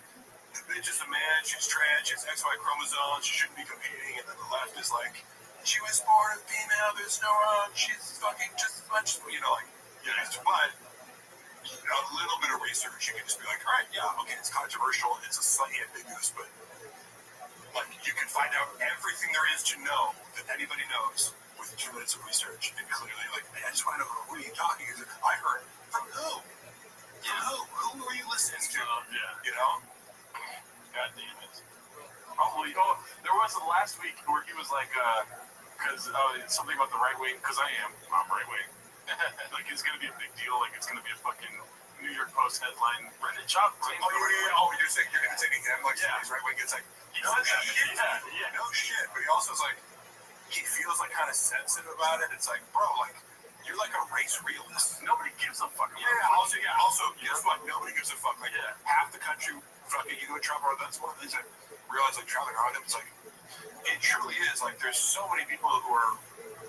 the bitch is a man, she's trans, she has XY chromosomes, she shouldn't be competing, and then the left is like, she was born a female, there's no wrong, she's fucking just as much, but a little bit of research, you can just be like, all right, yeah, okay, it's controversial, it's a slightly ambiguous, but like you can find out everything there is to know that anybody knows with 2 minutes of research, and clearly, like, man, I just want to know who are you talking to? I heard from who? Who are you listening to? You know? God damn it. Probably. Oh, there was last week where he was like, because it's something about the right wing, because I'm right wing. Like, it's going to be a big deal. Like, it's going to be a fucking New York Post headline. Brendan Schaub claims you're saying you're going to take a him like somebody's right wing. It's like, no shit. No shit. But he also is like, he feels like kind of sensitive about it. It's like, bro, like, you're like a race realist. Nobody gives a fuck. Also, guess what? Nobody gives a fuck. Like, half the country fucking you go to Trump, or that's one of the things I realize, like, traveling around him, it's like, it truly is. Like, there's so many people who are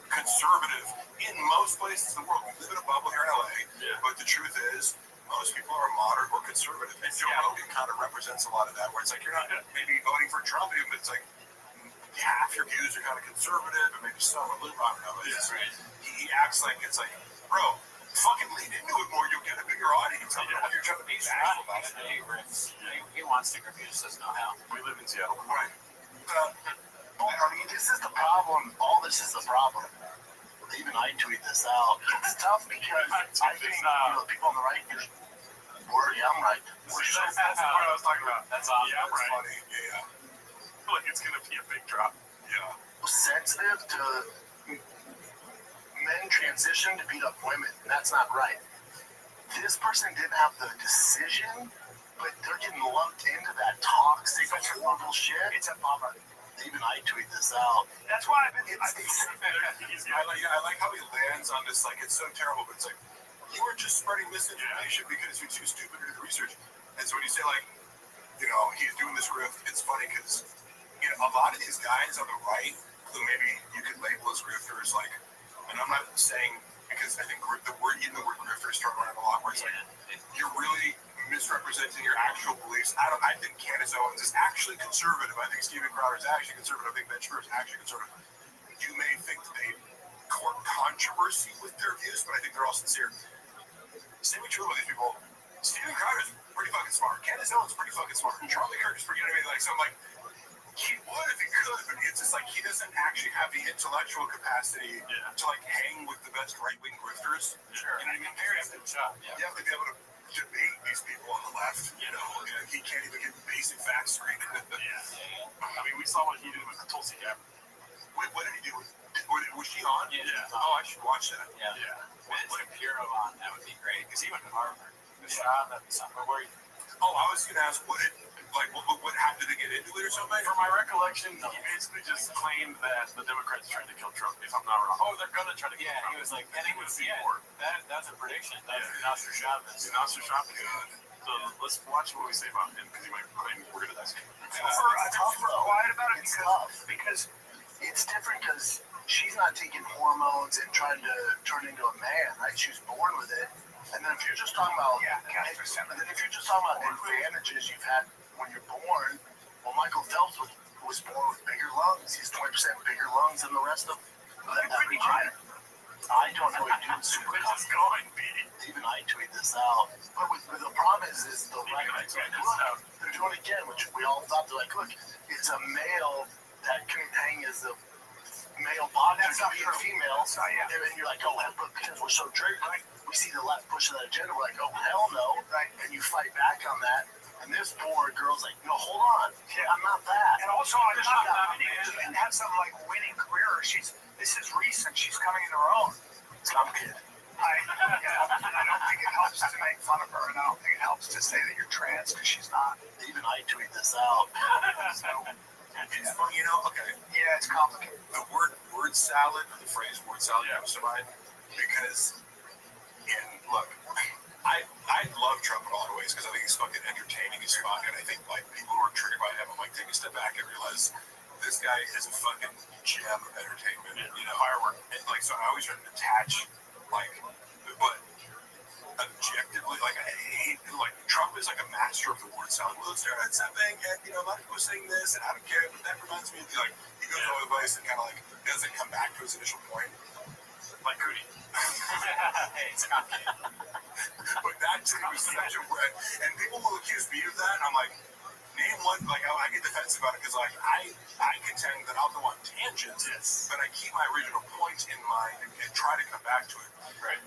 conservative in most places in the world. We live in a bubble here in LA, but the truth is, most people are moderate or conservative. And Joe Rogan kind of represents a lot of that, where it's like, you're not maybe voting for Trump, but it's like, half your views are kind of conservative, and maybe some are liberal. I don't know. He acts like it's like, bro, fucking lean into it more. You'll get a bigger audience. I don't know what you're trying to be bashful about it. He wants to confuse us now. We live in Seattle. Right. I mean, this is the problem. All this is the problem. Even I tweet this out. It's tough because I think people on the right just, I'm right. That's what I was talking about. That's awesome. Yeah, I'm right. Funny. Yeah. Like, it's going to be a big drop. Yeah. Sensitive to men transition to beat up women. That's not right. This person didn't have the decision, but they're getting lumped into that toxic, horrible shit. It's a bummer. Even I tweet this out. That's why I like how he lands on this, like, it's so terrible, but it's like, you are just spreading misinformation because you're too stupid to do the research. And so when you say, like, you know, he's doing this grift, it's funny because, you know, a lot of these guys on the right, who maybe you could label as grifters, like, and I'm not saying, because I think the word grifter is thrown around a lot, where it's like, you're really misrepresenting your actual beliefs. I think Candace Owens is actually conservative. I think Steven Crowder is actually conservative. I think Ben Shapiro is actually conservative. You may think that they court controversy with their views, but I think they're all sincere. Same with true with these people. Steven Crowder is pretty fucking smart. Candace Owens is pretty fucking smart. And Charlie Kirk is pretty, you know what I mean? Like, so I'm like, he would if he could, but it's just like he doesn't actually have the intellectual capacity to like hang with the best right-wing grifters. Sure. You know what I mean? You have to be able to debate these people on the left. You know, he can't even get basic facts straight. I mean, we saw what he did with the Tulsi Gabbard. Wait, what did he do? Was she on? Yeah. Oh, I should watch that. Yeah. With Shapiro on, that would be great, because he went to Harvard. Where you? Oh, I was going to ask, what happened? Did they get into it or something? From my recollection, he basically just claimed that the Democrats tried to kill Trump, if I'm not wrong. Oh, they're going to try to kill Trump. He was like, that's a prediction. That's Nostradamus. Nostradamus. So let's watch what we say about him, because he might claim we're going to die. quiet about it because it's different because she's not taking hormones and trying to turn into a man, right? She was born with it. And then if you're just talking about advantages you've had when you're born, well, Michael Phelps was born with bigger lungs. He's 20% bigger lungs than the rest of every child. I don't know what you're super going, even I tweet this out. But the problem is the right, they're doing it again, which we all thought they're like, look, it's a male that can hang as a male body to be a female. And then you're like, oh, but because we're so triggered, right? We see the left pushing that agenda, we're like, oh, hell no, right? And you fight back on that. And this poor girl's like, no, hold on. I'm not that. And also, I'm not and have some like winning career. This is recent. She's coming into her own. I'm kidding. I don't think it helps to make fun of her, and I don't think it helps to say that you're trans because she's not. Even I tweet this out. It's funny, you know. Okay. Yeah, it's complicated. The word salad, or the phrase word salad, comes to mind because, look, I love Trump in a lot of ways because I think he's fucking entertaining as fuck, and I think like people who are triggered by him, I'm like, take a step back and realize this guy is a fucking gem of entertainment, you know, firework. And like, so I always try to attach, like, but objectively, like, Trump is like a master of the word salad. Well, let's start at something, and you know, a lot of people are saying this, and I don't care, but that reminds me of like he goes all over the place and kind of like doesn't come back to his initial point. Like Cootie. But That's such a word. And people will accuse me of that. I'm like, name one. Like I get defensive about it because like I contend that I'll go on tangents, but I keep my original point in mind and try to come back to it. Right.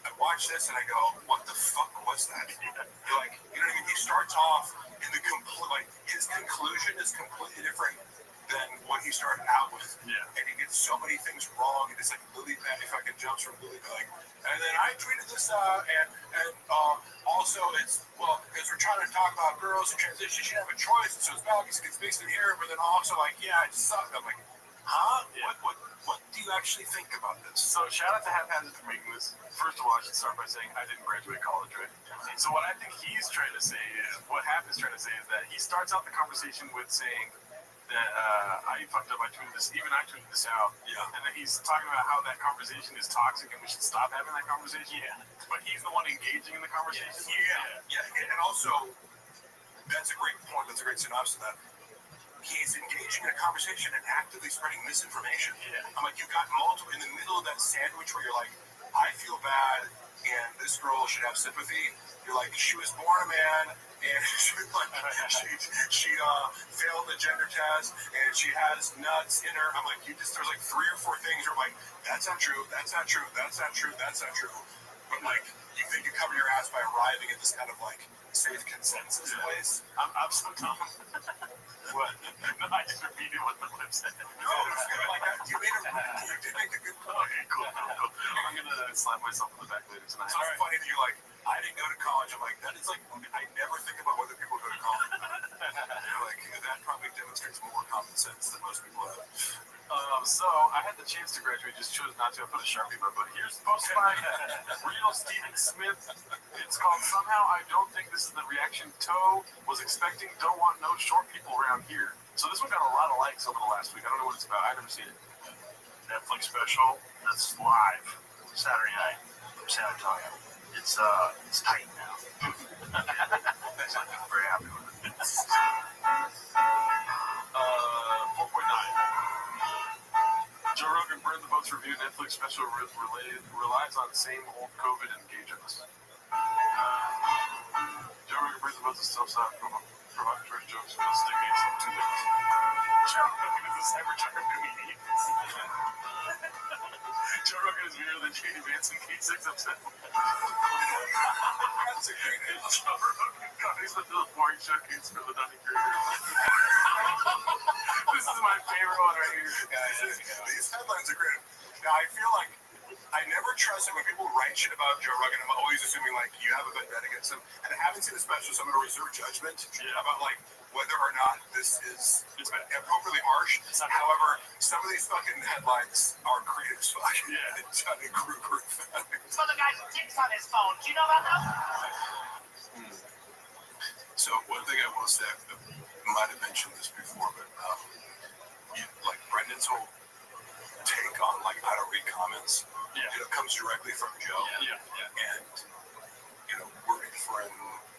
I watch this and I go, what the fuck was that? You're like, you know what I mean? He starts off in the complete, like his conclusion is completely different than what he started out with. Yeah. And he gets so many things wrong. And it's like Lily, if I can jump from Lily, like, and then I tweeted this out, and also it's, well, because we're trying to talk about girls who transition, she have a choice, so it's bad because it gets mixed in here, but then also like, yeah, it sucked. I'm like, huh? Yeah. What do you actually think about this? So shout out to Haphazard for making this. First of all, I should start by saying I didn't graduate college, right? So what I think he's trying to say is, what Hap is trying to say is that he starts out the conversation with saying that I fucked up, I tweeted this out. Yeah. And then he's talking about how that conversation is toxic and we should stop having that conversation. Yeah. But he's the one engaging in the conversation. Yeah. And also, that's a great point. That's a great synopsis of that. He's engaging in a conversation and actively spreading misinformation. Yeah. I'm like, you got multiple in the middle of that sandwich where you're like, I feel bad and this girl should have sympathy. You're like, she was born a man and she failed the gender test and she has nuts in her. I'm like, there's like 3 or 4 things where I'm like, that's not true, that's not true, that's not true, that's not true. But like, you think you cover your ass by arriving at this kind of like safe consensus place? I'm so dumb. What? No, I just repeated what the clip said. No, it's good like that. You did make a good point. Okay, cool. I'm gonna slap myself in the back later tonight. It's also funny that you're like, I didn't go to college. I'm like, that is like, I never think about whether people go to college. You're like, that probably demonstrates more common sense than most people have. So I had the chance to graduate, just chose not to. I put a Sharpie in my butt. Here's the post by Real Steven Smith. It's called Somehow I Don't Think This Is the Reaction Toe Was Expecting. Don't Want No Short People Around Here. So this one got a lot of likes over the last week. I don't know what it's about. I've never seen it. Netflix special that's live Saturday night from San Antonio. It's tight now. I'm very happy with it. 4.9. Joe Rogan Burn the Boats review Netflix special relies on same old COVID engagements. Joe Rogan Burn the Boats is self-styled provocateur jokes about sticking some 2 minutes. Joe Rogan is a cyber-trucker comedian. Joe Rogan is weirder than J.D. Vance and K607. That's a great name. Joe Rogan copies the Bill Boring showcase for the Dunning-Kruger. This is my favorite one right here. These headlines are great. Now, I feel like I never trust it when people write shit about Joe Rogan. I'm always assuming, like, you have a bad bet against him. And I haven't seen the special, so I'm going to reserve judgment about, like, whether or not this is appropriately harsh. However, some of these fucking headlines are creative as fuck. Yeah. Dunning-Kruger. So the guy's dicks on his phone. Do you know about that? So one thing I will say, I might have mentioned this before, but like Brendan's whole take on like how to read comments, comes directly from Joe. And working for him,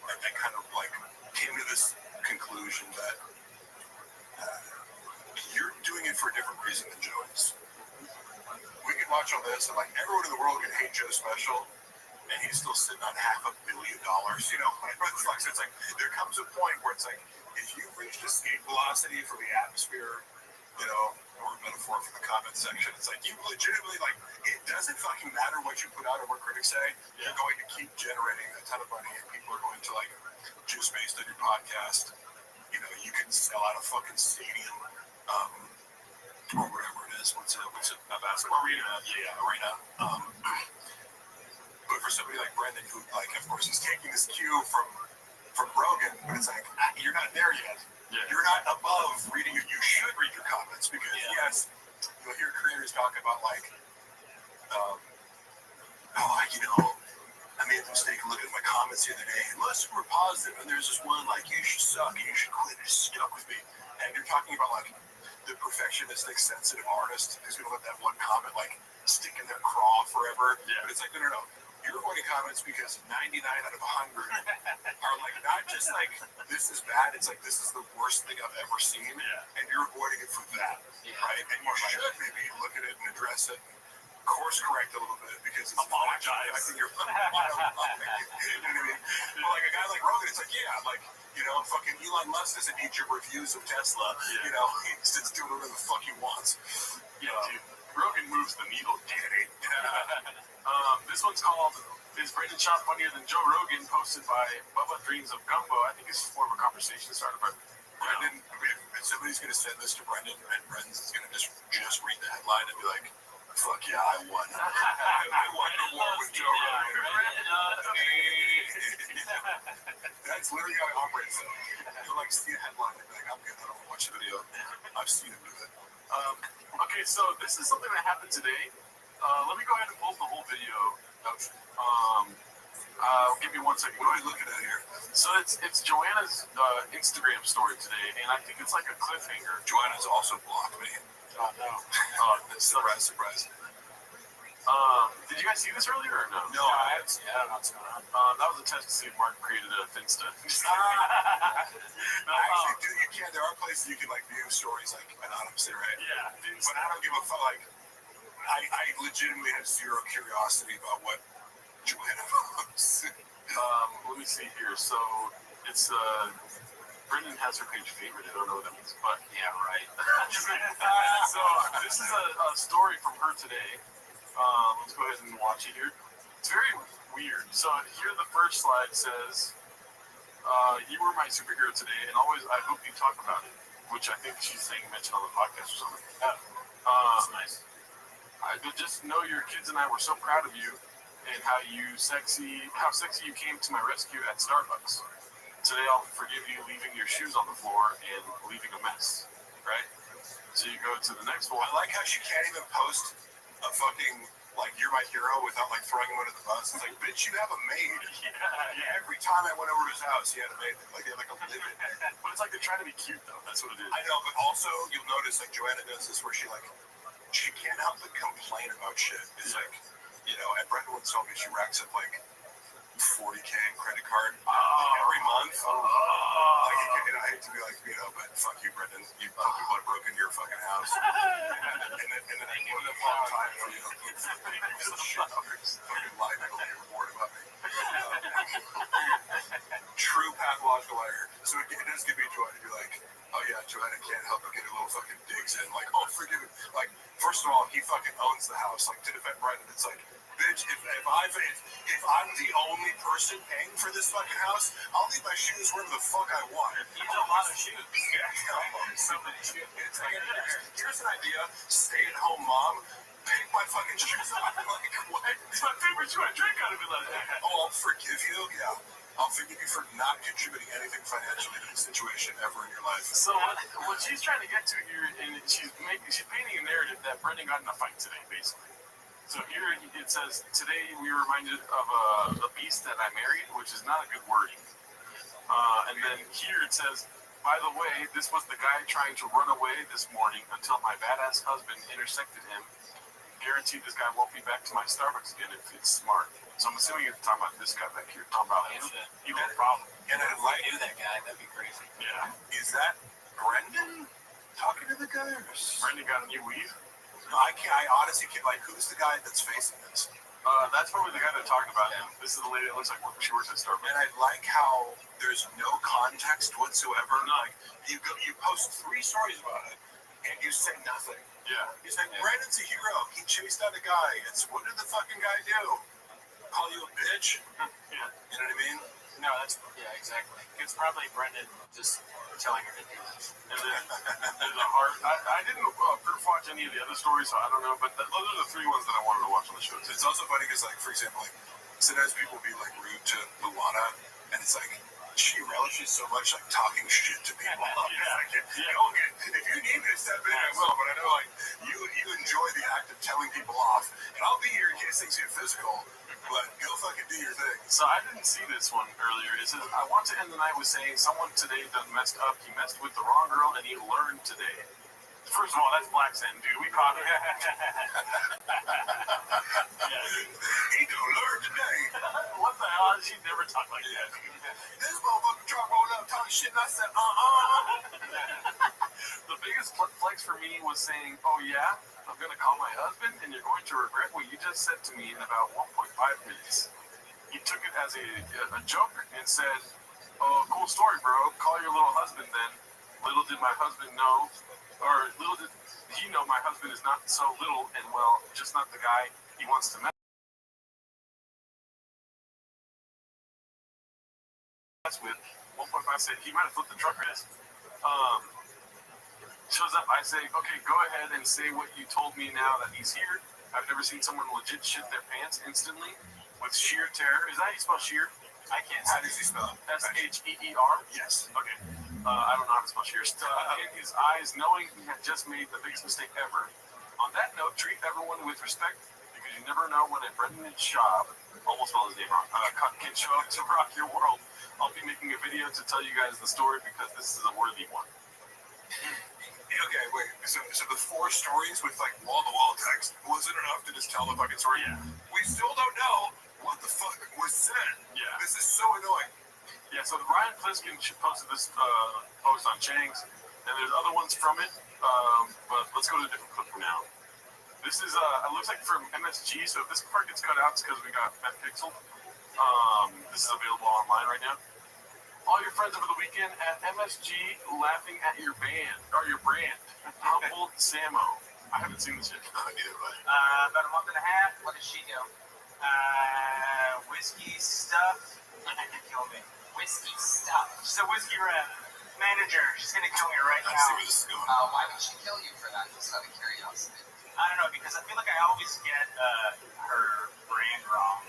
I kind of like came to this conclusion that you're doing it for a different reason than Joe is. We can watch all this and like everyone in the world can hate Joe's special. And he's still sitting on $500 million, It's like there comes a point where it's like if you've reached escape velocity from the atmosphere, or a metaphor from the comment section, it's like you legitimately like it doesn't fucking matter what you put out or what critics say. You're going to keep generating a ton of money, and people are going to like juice based on your podcast. You can sell out a fucking stadium, or whatever it is. What's a basketball arena? Arena. But for somebody like Brendan, who, like, of course, he's taking this cue from Rogan, but it's like, you're not there yet. Yeah. You're not above reading it. You should read your comments because, yes, you'll hear creators talk about, like, I made the mistake of looking at my comments the other day, and most of them were positive, and there's this one, like, you should suck, and you should quit, it stuck with me. And you're talking about, like, the perfectionistic, sensitive artist who's going to let that one comment, like, stick in their craw forever. Yeah. But it's like, no. You're avoiding comments because 99 out of 100 are like not just like this is bad. It's like this is the worst thing I've ever seen, and you're avoiding it for that, right? And you should maybe look at it and address it, course correct a little bit because it's apologize. I think you're you know what I mean? Well, like a guy like Rogan, it's like, yeah, like, you know, fucking Elon Musk doesn't need your reviews of Tesla. You know, he's just doing whatever the fuck he wants. Yeah, dude. Rogan moves the needle, daddy. This one's called "Is Brendan Schaub Funnier Than Joe Rogan?" Posted by Bubba Dreams of Gumbo. I think it's more of a conversation starter, but Brendan, if somebody's going to send this to Brendan, and Brendan's going to just read the headline and be like, fuck yeah, I won. I won the war with Joe Rogan. That's literally how I operate. You'll like see a headline and be like, I'm good, I don't want to watch the video. I've seen him do it. Okay, so this is something that happened today. Let me go ahead and post the whole video. Give me 1 second. What are we looking at here? So it's Joanna's Instagram story today, and I think it's like a cliffhanger. Joanna's also blocked me. Oh no! Surprise! Did you guys see this earlier or no? No, I haven't seen it. I don't know what's going on. That was a test to see if Mark created a Finsta. Actually, dude, you can. There are places you can like view stories like anonymously, right? Yeah. But I don't give a fuck. Like, I legitimately have zero curiosity about what Joanna posts. Let me see here. So it's Brendan has her page favorite. I don't know what that means, but yeah, right. So this is a story from her today. Let's go ahead and watch it here. It's very weird. So here the first slide says, "You were my superhero today, and always I hope you talk about it," which I think she's saying mentioned on the podcast or something. That's nice. I just know your kids and I were so proud of you, and how sexy you came to my rescue at Starbucks. Today I'll forgive you leaving your shoes on the floor and leaving a mess. Right? So you go to the next one. I like how she can't even post a fucking like "you're my hero" without like throwing him under the bus. It's like, bitch, you have a maid. Yeah. Every time I went over to his house, he had a maid. Like they had like a live-in. But it's like they're trying to be cute though. That's what it is. I know, but also you'll notice like Joanna does this where she can't help but complain about shit. It's like, you know, and Brendan once told me she racks up like $40K in credit card every month. I hate to be like, you know, but fuck you, Brendan. You people have broken your fucking house. and then I give it a long time for you. Fucking lie to your report about me. True pathological error. So it does give me joy to be like, oh yeah, Joanna can't help but get a little fucking digs in. Like, oh, forgive me. Like, first of all, he fucking owns the house. Like, to defend Brendan, it's like, bitch, if I'm the only person paying for this fucking house, I'll leave my shoes wherever the fuck I want. You have a lot of shoes. Yeah, so many shoes. Here's an idea. Stay-at-home mom. Pick my fucking shoes up. Like, what? It's my favorite shoe. I drink out of it like that. Oh, I'll forgive you? Yeah. I'll forgive you for not contributing anything financially to the situation ever in your life. So what she's trying to get to here, and she's painting a narrative that Brendan got in a fight today, basically. So here it says, "Today we were reminded of a beast that I married," which is not a good wording. And then here it says, "By the way, this was the guy trying to run away this morning until my badass husband intersected him. Guaranteed this guy won't be back to my Starbucks again if it's smart." So I'm assuming you're talking about this guy back here. Talking about him. You have a problem. And I like knew that guy. That'd be crazy. Yeah. Is that Brendan talking to the guy? Brendan got a new weed? I honestly can't. Like, who's the guy that's facing this? That's probably the guy they're talking about. Yeah. This is the lady that looks like she works at Starbucks. And I like how there's no context whatsoever. Like, you post 3 stories about it, and you say nothing. Yeah. He's like, Brandon's a hero. He chased out a guy. What did the fucking guy do? Call you a bitch? Yeah. You know what I mean? No, exactly. It's probably Brendan just telling her to do this. And then there's a heart. I didn't proof watch any of the other stories, so I don't know. But those are the 3 ones that I wanted to watch on the show. It's also funny because, like, for example, like, sometimes people be like rude to Luana, and it's like she relishes so much like talking shit to people. If you need me to step in, I will. But I know like you enjoy the act of telling people off, and I'll be here in case things get physical. But go fucking do your thing. So I didn't see this one earlier. It says, "I want to end the night with saying someone today done messed up. He messed with the wrong girl, and he learned today." First of all, that's Black Sand, dude. We caught him. He gonna learn today. What the hell? She never talked like that. This motherfucker tried to roll up talking shit, and I said, The biggest flex for me was saying, "Oh yeah, I'm gonna call my husband, and you're going to regret what you just said to me in about 1.5 minutes." He took it as a joke and said, "Oh, cool story, bro. Call your little husband then." Little did my husband know, or little did he know, my husband is not so little and well, just not the guy he wants to mess with. 1.5 said he might have flipped the truck race. Shows up, I say, "Okay, go ahead and say what you told me now that he's here. I've never seen someone legit shit their pants instantly with sheer terror." Is that how you spell sheer? I can't. How does he spell it? S-H-E-E-R? Yes. Okay. I don't know how to spell sheer. In his eyes, knowing he had just made the biggest mistake ever. On that note, treat everyone with respect, because you never know when a Brendan Schaub, almost spelled his name wrong, can show up to rock your world. I'll be making a video to tell you guys the story because this is a worthy one. Okay, wait. So the 4 stories with like wall-to-wall text wasn't enough to just tell the fucking story. Yeah. We still don't know what the fuck was said. Yeah. This is so annoying. Yeah. So Ryan Pliskin posted this post on Chang's, and there's other ones from it. But let's go to a different clip for now. This is it looks like from MSG. So if this part gets cut out, it's because we got Fat Pixel. This is available online right now. All your friends over the weekend at MSG laughing at your band, or your brand. Humbled Samo. I haven't seen this yet. Neither, buddy. About a month and a half. What does she do? Whiskey stuff. Kill me. Whiskey stuff. She's a whiskey rep. Manager. She's gonna kill me right now. I see where this is going. Why would she kill you for that? Just out of curiosity. I don't know, because I feel like I always get her brand wrong.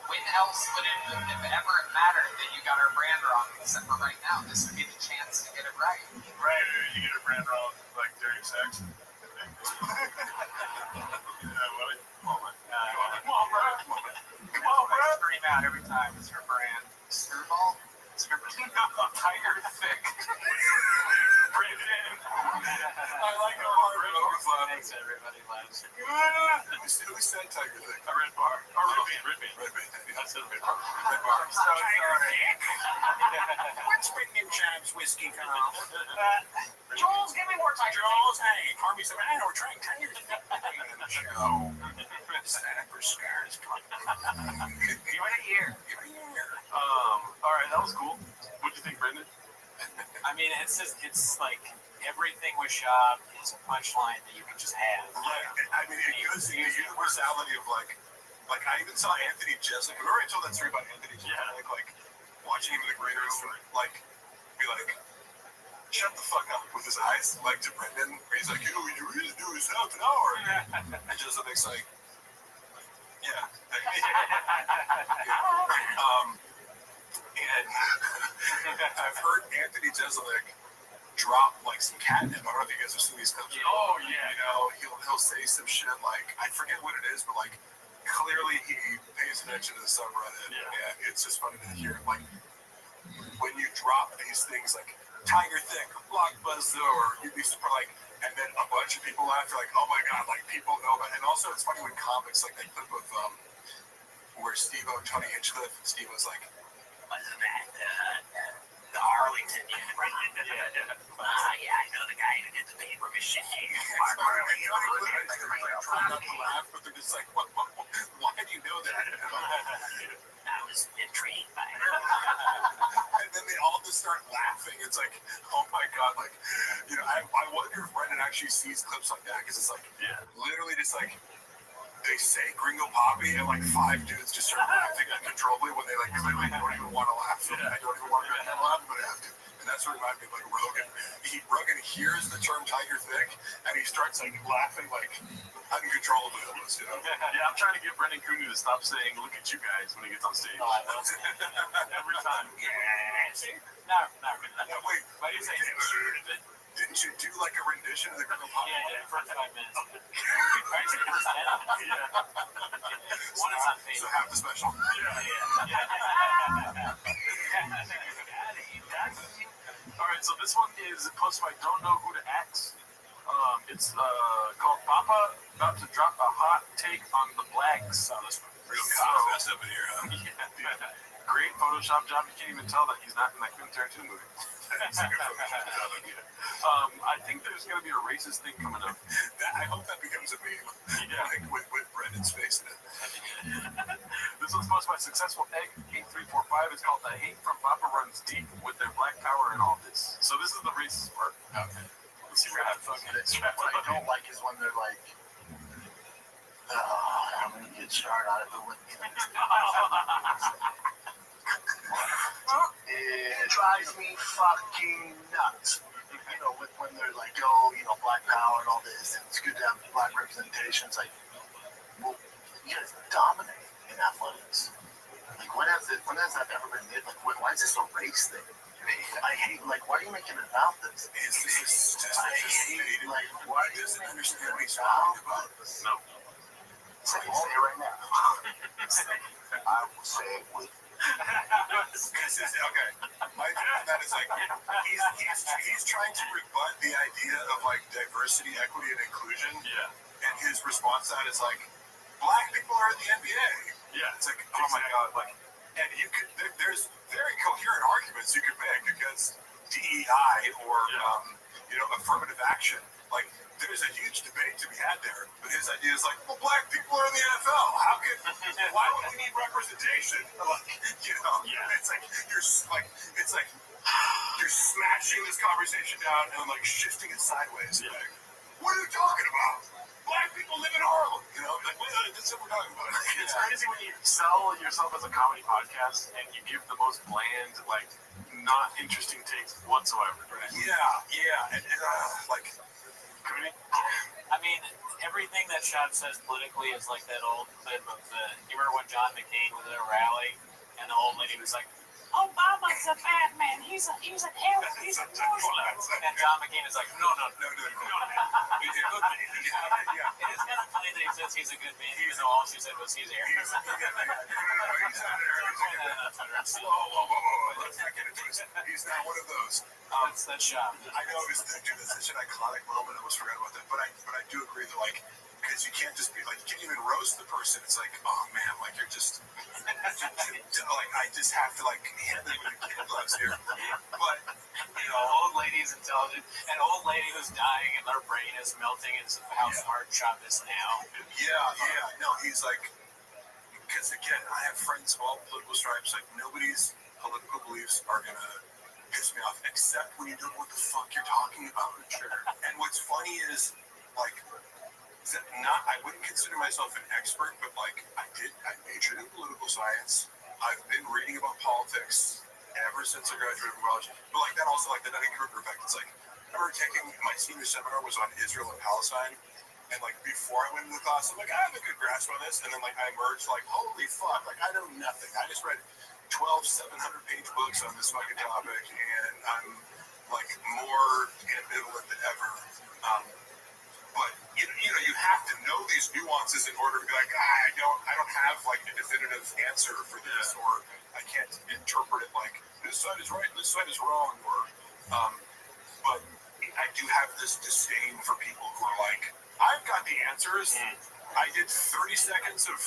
When else would it, if ever it mattered that you got our brand wrong, except for right now? This would be the chance to get it right. Right, you get a brand wrong, like dirty sex. Come on, man. Come on, bro. Come on, bro. I scream out every time it's her brand. Screwball? Tiger thick. Brandon. I like our hard. Thanks, everybody. Laughs. Who said Tiger Thick? A red bar. Or red band. Red band. I said red bar. Red bar. Tiger Thick. What's Brendan Schaub's whiskey come Jules, give me more Tiger Jules, hey, pour me some. I know we're trying Tiger Thick. Show. Snapper scars. Give it a year. All right, that was cool. What do you think, Brendan? I mean, it's like everything with Schaub is a punchline that you can just have. Yeah, I mean, it goes to the universality of like I even saw Anthony Jeselnik. Remember I told that story about Anthony Jeselnik, like watching him in the green room, like be like, shut the fuck up with his eyes, like to Brendan. He's like, you really do is half an hour. And Jeselnik's like, yeah. And I've heard Anthony Jeselnik drop like some catnip. I don't know if you guys have seen these clips. Oh yeah. You know, he'll say some shit like, I forget what it is, but like clearly he pays attention to the subreddit. Yeah. And it's just funny to hear like when you drop these things like Tiger Thick, Blockbuster, or you'd be super like, and then a bunch of people laugh. You're like, oh my god, like people know about. And also it's funny when comics like that clip of where Tony Hinchcliffe, Steve was like, Wasn't that the Arlington? Yeah, right. Yeah, I know the guy who did the paper machine. Mark Arlington. trying not to laugh, but they're just like, why do you know that? I was intrigued by it. And then they all just start laughing. It's like, oh my god, like, you know, I wonder if Brendan actually sees clips like that, because it's like, literally just like, they say Gringo Poppy, and like 5 dudes just start laughing uncontrollably when they like clearly don't even want to laugh. I don't even want to laugh, but I have to. And that's what reminded me of like Rogan. Rogan hears the term Tiger Thick, and he starts like laughing like uncontrollably almost, you know? Yeah, I'm trying to get Brendan Cooney to stop saying, look at you guys, when he gets on stage. Oh, I love it. Every time. Not really. No, wait. Why do you say Didn't you do like a rendition of the Gringo Poppy? Yeah, for 5 minutes. One is on So half the special. All right, so this one is posted by Don't Know Who to Ask. It's called Papa about to drop a hot take on the blacks. real contest up in here, huh? Yeah. Great Photoshop job. You can't even tell that he's not in that Quentin Tarantino movie. I think there's going to be a racist thing coming up. I hope that becomes a meme. Yeah. Like with Brendan's face in it. This was posted by Successful Egg 8345. It's called "The Hate from Papa Runs Deep" with their black power and all this. So this is the racist part. Okay. Let's see what happens. What I don't like is when they're like, I'm gonna get started on it, but when it drives me fucking nuts. You know, when they're like, oh, you know, black power and all this, and it's good to have black representation. It's like, well, you guys dominate in athletics. Like, when has that ever been made? Like, why is this a race thing? I hate, like, why are you making it about this? I hate, like, why do you understand what he's talking about? No. Say it right now. I will say it with. Okay. My thing on that is like he's trying to rebut the idea of like diversity, equity, and inclusion. Yeah. And his response to that is like, black people are in the NBA. Yeah. It's like, oh my god, like, and you could there's very coherent arguments you could make against DEI or you know, affirmative action. Like, there's a huge debate to be had there, but his idea is like, well, black people are in the NFL. How can? Why would we need representation? Like, you know, it's like you're smashing this conversation down and like shifting it sideways. Yeah. Like, what are you talking about? Black people live in Harlem. You know, like, that's what we're talking about. It's crazy when you sell yourself as a comedy podcast and you give the most bland, like, not interesting takes whatsoever. Right? Yeah, and like. I mean, everything that Shad says politically is like that old clip of you remember when John McCain was at a rally and the old lady was like, Obama's a bad man. He's a Muslim. And John McCain is like, no. It is kind of funny that he says he's a good man, even though all she said was he's Arab. Whoa. Let's not get into this. He's not one of those. That's Shad. I know it's such an iconic moment. I almost forgot about that. But I do agree that, like, because you can't just be like, you can't even roast the person. It's like, oh man, like you're just like, I just have to like hit them with a kid gloves here. But you know, old lady's intelligent, an old lady who's dying and their brain is melting, and how smart Shad is now. Yeah. No, he's like, because again, I have friends of all political stripes. Like, nobody's political beliefs are gonna piss me off, except when you don't know what the fuck you're talking about. Sure. And what's funny is, like, I wouldn't consider myself an expert, but like I majored in political science. I've been reading about politics ever since I graduated from college. But like that also, like the Dunning-Kruger effect. It's like I remember taking my senior seminar was on Israel and Palestine, and like before I went into the class, I'm like, I have a good grasp on this, and then like I emerged like, holy fuck, like I know nothing. I just read 12 700-page books on this fucking topic, and I'm like more ambivalent than ever. But you know, you have to know these nuances in order to be like, I don't have like a definitive answer for this, or I can't interpret it like this side is right, this side is wrong, or but I do have this disdain for people who are like, I've got the answers. I did 30 seconds of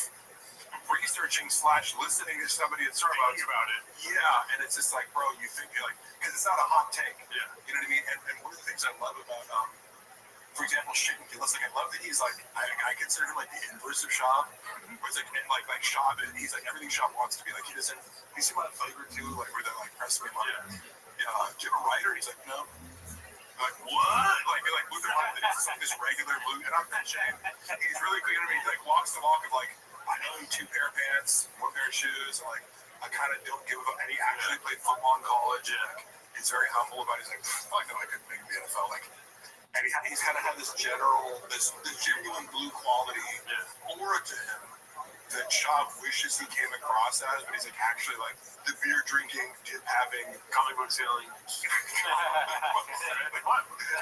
researching / listening to somebody at Starbucks about it. Yeah, and it's just like, bro, you think you're like, because it's not a hot take. Yeah, you know what I mean. And one of the things I love about for example, Shane Gillis, like I love that he's like, I consider him like the inverse of Shab. Where it's like Shab, and he's like everything Shab wants to be. Like he doesn't. You see my flavor too, like where they're like pressing him up. Yeah. Do you have a writer? He's like, no. I'm like, what? Like Luther Martin, it's like this regular blue, and I'm not Shane. He's really cool. You know what I mean? He like walks the walk of like, I own 2 pair of pants, 1 pair of shoes. And, like I kind of don't give a fuck. And he actually played football in college. And like, he's very humble about it. He's like, fuck no, I couldn't make the NFL. Like. And he's kind of had this genuine blue quality aura to him that Shab wishes he came across as, but he's like actually like the beer drinking, dip having, comic book selling. You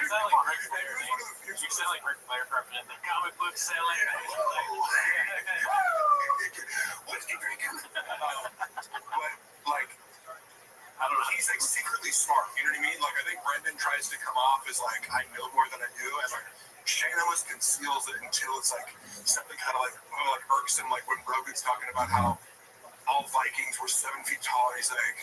sound like Ric Flair. You sound like Ric Flair representing the comic book selling. Whiskey drinking. But like. I don't know. He's like secretly smart. You know what I mean? Like I think Brendan tries to come off as like I know more than I do, and like Shane almost conceals it until it's like something kind of like irksome, like when Rogan's talking about how all Vikings were 7 feet tall, and he's like,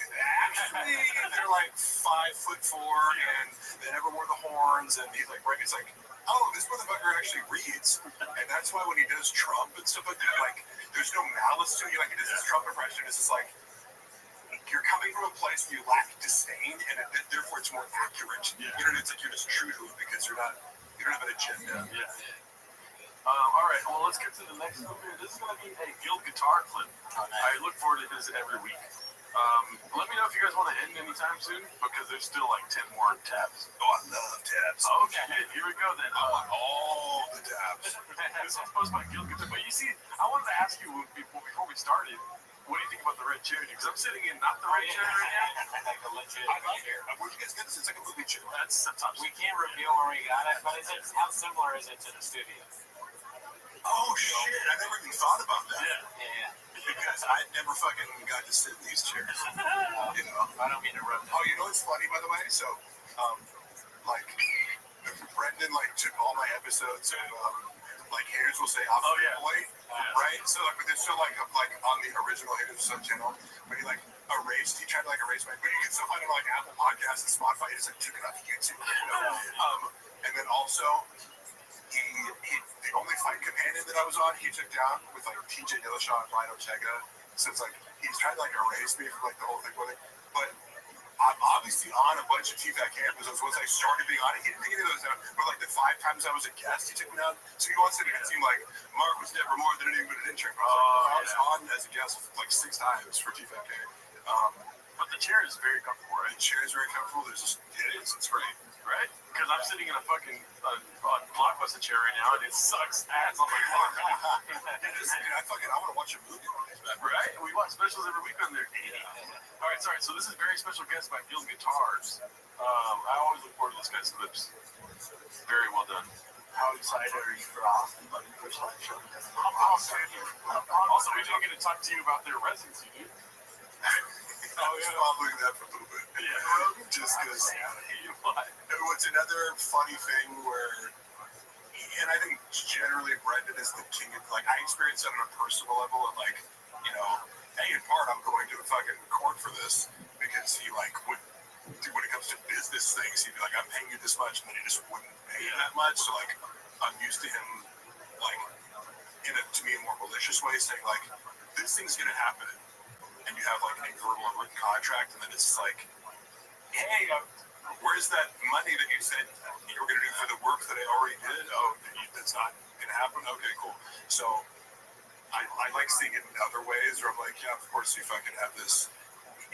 actually, they're like 5'4", and they never wore the horns, and he's like, Rogan's like, oh, this motherfucker actually reads, and that's why when he does Trump and stuff like that, like, there's no malice to it, like, he does his Trump impression, it's just like, you're coming from a place where you lack disdain, and therefore it's more accurate. Yeah. You know, it's like you're just true to it because you don't have an agenda. Yeah. All right, well, let's get to the next one here. This is going to be a guild guitar clip. Oh, nice. I look forward to this every week. Let me know if you guys want to end anytime soon, because there's still like 10 more tabs. Oh, I love tabs. Okay, here we go then. I want all the tabs. This one's posted by guild guitar. But you see, I wanted to ask you before we started, what do you think about the red chair? Because I'm sitting in not the red chair right now. Like a legit chair. Where'd you guys get this? It's like a movie chair. That's top. We can't reveal where we got it, but how similar is it to the studio? Oh shit! I never even thought about that. Yeah. Because I never fucking got to sit in these chairs. You know. I don't mean to rub that. Oh, you know what's funny, by the way? So, like, Brendan took all my episodes of like haters will say off boy, right? So like, but there's still like on the original haters channel, but he tried to erase my, but you can still find it on like Apple Podcasts and Spotify. He just took it off YouTube. You know? And then also. The only fight companion that I was on, he took down with TJ Dillashaw and Brian Ortega. So it's he's trying to erase me from the whole thing with it. But I'm obviously on a bunch of TFAC episodes. Once I started being on it, he didn't take any of those down. But the 5 times I was a guest, he took me down. So he wants to make it seem like Mark was never more than anything but an intern. I was on as a guest 6 times for TFAC. But the chair is very comfortable, right? The chair is very comfortable. It's great. Right? Because I'm sitting in a fucking Blockbuster chair right now, and it sucks ass on my car. I want to watch a movie on it. Right? We watch specials every week on there. All right, sorry. So this is very special guest by Guild Guitars. I always look forward to this guy's clips. Very well done. How excited are you for Austin? Also, we didn't get to talk to you about their residency, dude. I was following that for a little bit. Yeah. Just because. What's another funny thing where, and I think generally Brendan is the king of, I experienced that on a personal level of hey, in part I'm going to a fucking court for this because he when it comes to business things, he'd be like, I'm paying you this much, and then he just wouldn't pay that much. So I'm used to him in a, to me, a more malicious way, saying this thing's gonna happen. And you have a verbal and written contract, and then it's just hey, where's that money that you said you were going to do for the work that I already did? Oh, that's not going to happen? Okay, cool. So I like seeing it in other ways where I'm yeah, of course you fucking have this.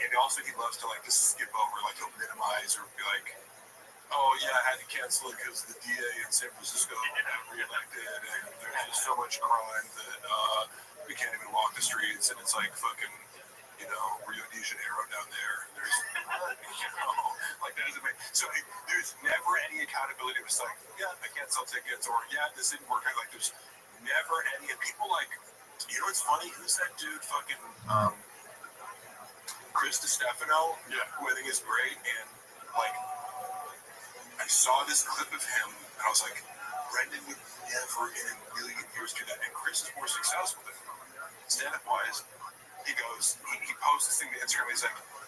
And also he loves to to skip over, he'll minimize or be oh yeah, I had to cancel it because the DA in San Francisco got reelected and there's just so much crime that we can't even walk the streets, and it's fucking Rio de Janeiro down there. There's, that doesn't make so. There's never any accountability. It was yeah, I can't sell tickets, or yeah, this didn't work out. There's never any. And people what's funny? Who's that dude? Fucking Chris DiStefano. Yeah, who I think is great. And I saw this clip of him, and I was Brendan would never in a million years do that. And Chris is more successful than him, stand-up wise. He goes, he posts this thing to Instagram. He's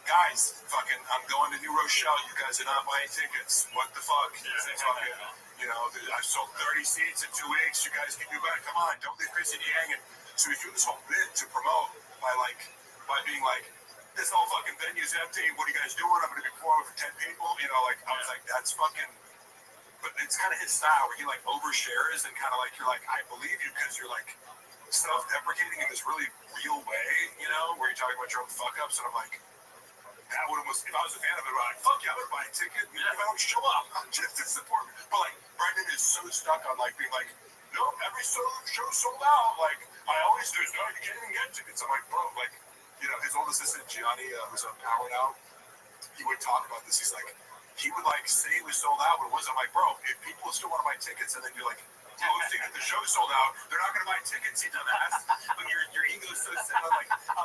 guys, I'm going to New Rochelle. You guys are not buying tickets. What the fuck? I sold 30 seats in 2 weeks. You guys can do better. Come on, don't leave Chris and you hanging. So he's doing this whole bit to promote by being this whole fucking venue's empty. What are you guys doing? I'm going to be performing for 10 people. I was that's fucking. But it's kind of his style where he overshares and kind of you're I believe you because you're self-deprecating in this really real way, where you're talking about your own fuck-ups, and I'm that would almost, if I was a fan of it, I'd fuck yeah, I would buy a ticket, if I don't show up, just to support me. But Brendan is so stuck on being no, every show's sold out, there's no, you can't even get tickets. I'm bro, his old assistant, Gianni, who's on Power Now, he would talk about this, he's he would say it was sold out, but it wasn't. Bro, if people still want to buy tickets, and then you're posting that the show's sold out, they're not going to buy tickets, you dumbass. But your ego's so set on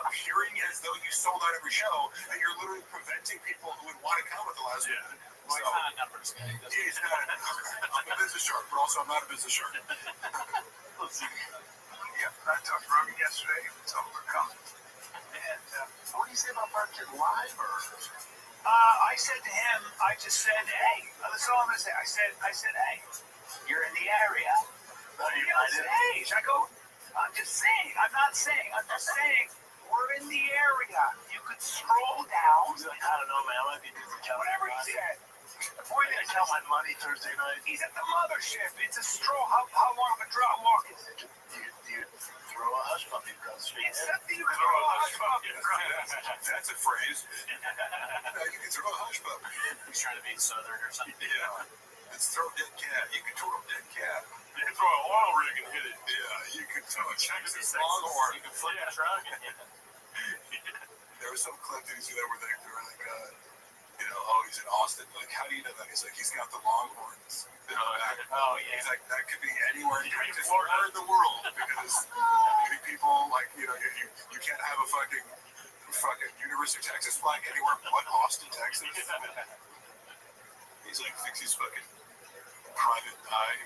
appearing as though you sold out every show that you're literally preventing people who would want to come at the last minute. Well, he's not a numbers guy. He's not a numbers guy. I'm a business shark, but also I'm not a business shark. Let's see. Yeah, I talked to Rogan yesterday. It's overcome. And what do you say about Barkid Live? Or I said to him, I just said, hey, that's all I'm gonna say. I said, hey, you're in the area. You know, stage. I go, I'm just saying. I'm not saying. I'm just saying. We're in the area. You could scroll down. He's like, I don't know, man. I might be busy. Whatever he said. The point is, I count my money Thursday night. He's at the mothership. It's a stroll. How long of a drop walk is it? You throw a hush puppy across the street. It's something you can throw a hush puppy across. That's a phrase. You can throw a hush puppy. He's trying to be southern or something. Yeah. It's throw dead cat. You can throw a dead cat. You can throw an oil rig and hit it. Yeah, you can throw a Texas Longhorn. You can flip the truck. There was some clip that you see that where they were like, oh, he's in Austin. Like, how do you know that? He's like, he's got the Longhorns. Oh, yeah. He's like, that could be anywhere in Texas or in the world because many people, like, you can't have a fucking University of Texas flag anywhere but Austin, Texas. He's like, thinks he's fucking private eye.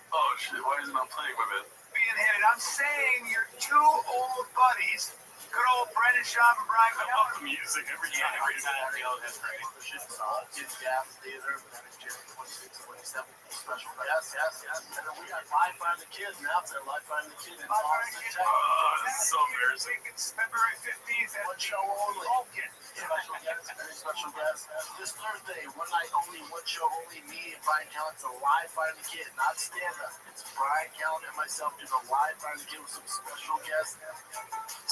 Oh shit, why isn't I playing with it? Being hit. I'm saying you're two old buddies. Good old Brendan Schaub and Brian. I love the music every time. Every time. That's great. The shit's on. Kids Gas Theater, Jim 26, 27. Special. Yes. And then we got Live Find the Kids now. They're Live Find the Kids in Austin, Texas. This is so embarrassing. It's February 15th. One show only. Special guest, very special guest. This Thursday, one night only, one show only. Me and Brian Callen to Live Find the Kid, not stand up. It's Brian Callen and myself doing a Live Find the Kid with some special guests.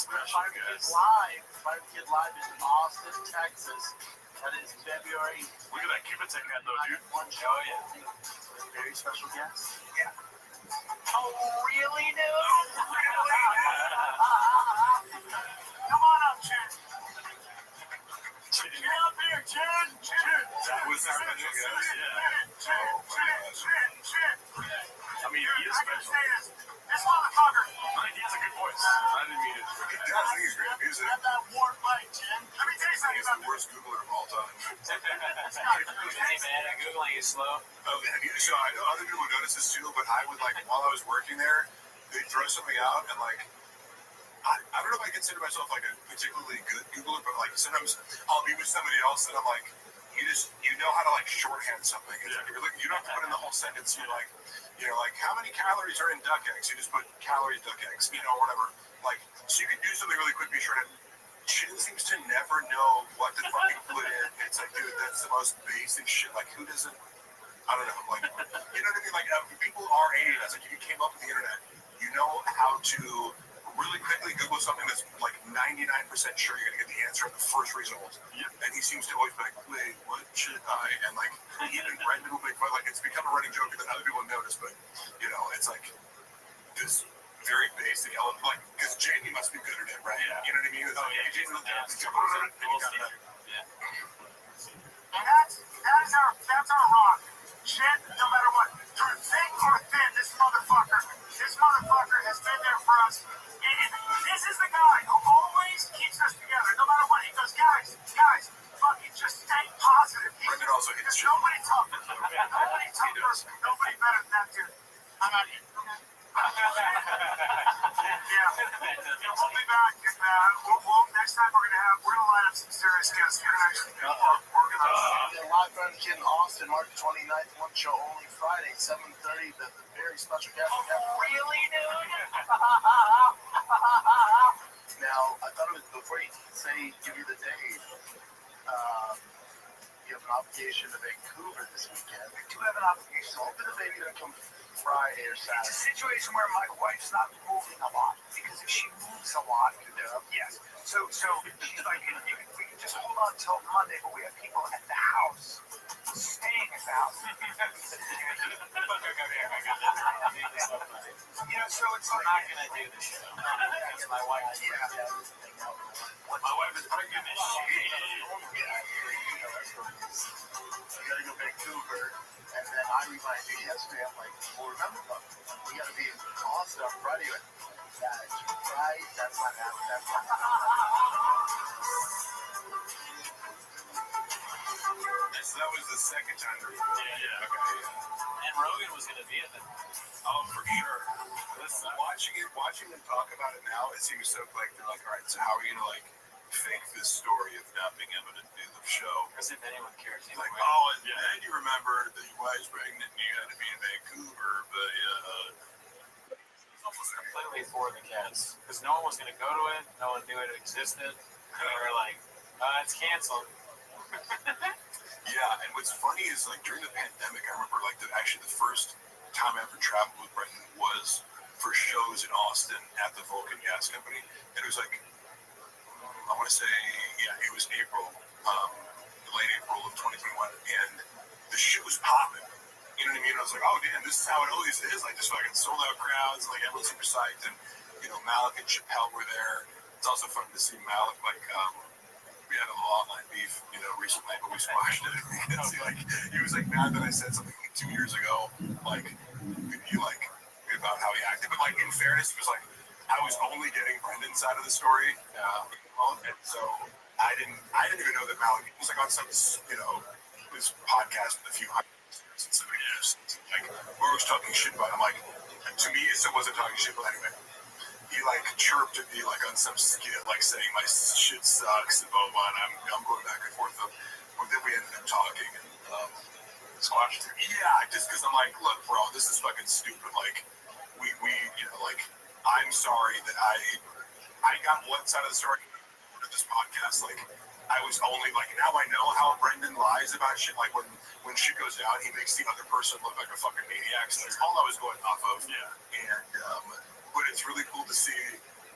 Find the Kid live. Find the Kid live in Austin, Texas. That is February. Look at that. Keep it taking that though, dude. One show. Very special guest. Yeah. Oh, really, dude? Come on up, Jen. Get up here, Jen. That was our special guest. I mean, he is special. This motherfucker. He has a good voice. I didn't mean it. He does. He's great music. Have that warm mic, Jen. Let me tell you something He's about the worst Googler of all time. Hey, man, Googling is slow. So I know other people notice this too, but I would, like, while I was working there, they'd throw something out and, like, I don't know if I consider myself like a particularly good Googler, but like sometimes I'll be with somebody else and I'm like, you know how to like shorthand something. Yeah. You don't have to put in the whole sentence. You're like, how many calories are in duck eggs? You just put calories duck eggs, or whatever. Like, so you can do something really quick, be shorthand. She seems to never know what to fucking put in. It's like, dude, that's the most basic shit. Like, who doesn't? I don't know. Like, you know what I mean? Like, people our age, that's like, if you came up with the internet, you know how to really quickly Google something that's like 99% sure you're gonna get the answer at the first result. Yep. And he seems to always be like, wait, what should I? And like, even right people make fun, like, it's become a running joke that other people notice, but it's like this very basic element, like, because Jamie must be good at it, right? Yeah. You know what I mean? It's like, hey, Jamie, that's our rock. Shit, no matter what. Through thick or thin, this motherfucker has been there for us. This is the guy who always keeps us together, no matter what. He goes, guys, fucking just stay positive. Brendan also hits shit. Nobody tougher. Nobody better than that dude. I'm out here. Yeah. We'll be back. Next time we're gonna line up some serious guests here next week. Live from the Kid in Austin, March 29th, one show only, Friday, 7:30. The very special guest. Oh, really, dude? Now, I thought it was before you give you the date. You have an obligation to Vancouver this weekend. I do have an obligation. So hoping the baby doesn't come Friday or Saturday. It's a situation where my wife's not moving a lot, because if she moves a lot, yes. So she's like, we can just hold on until Monday, but we have people at the house, staying at the house. So it's like, I'm not gonna do the show. My wife. Yeah. My wife is pregnant and shit. I gotta go to Vancouver, and then I reminded you yesterday. I'm like, well, remember, we gotta be in Austin on Friday. That's right. That's not happening. So that was was the second time. Yeah. Okay. And Rogan was going to be in it. Oh, for sure. Listen, watching them talk about it now, it seems so like they're like, all right, so how are we gonna like fake this story of not being able to do the show? As if anyone cares. Like, oh, and then you remember that your wife's pregnant and you had to be in Vancouver, but It's almost completely for the cats because no one was going to go to it. No one knew it existed. And they were like, it's canceled. Yeah, and what's funny is like during the pandemic, I remember like actually the first time I ever traveled with Brendan was for shows in Austin at the Vulcan Gas Company. And it was like, I want to say, it was April, late April of 2021. And the shit was popping. You know what I mean? I was like, oh, damn, this is how it always is. Like, just fucking sold out crowds. Like, everyone's super psyched. And, Malik and Chappelle were there. It's also fun to see Malik, like, we had a little online beef, recently, but we squashed it. Like, he was like mad that I said something like 2 years ago, like, about how he acted. But like, in fairness, he was like, I was only getting Brendan's side of the story. And so I didn't even know that Malik was like on some, this podcast with a few hundred listeners and somebody just like, where was talking shit about. I'm like, to me, it still wasn't talking shit, but anyway. He like chirped at me like on some skit, like saying my shit sucks and blah blah. And I'm going back and forth. But then we ended up talking and squashed it. Yeah, just because I'm like, look, bro, this is fucking stupid. Like, we like, I'm sorry that I got one side of the story of this podcast. Like, I was only like, now I know how Brendan lies about shit. Like when shit goes down, he makes the other person look like a fucking maniac. So that's all I was going off of. Yeah. And but it's really cool to see,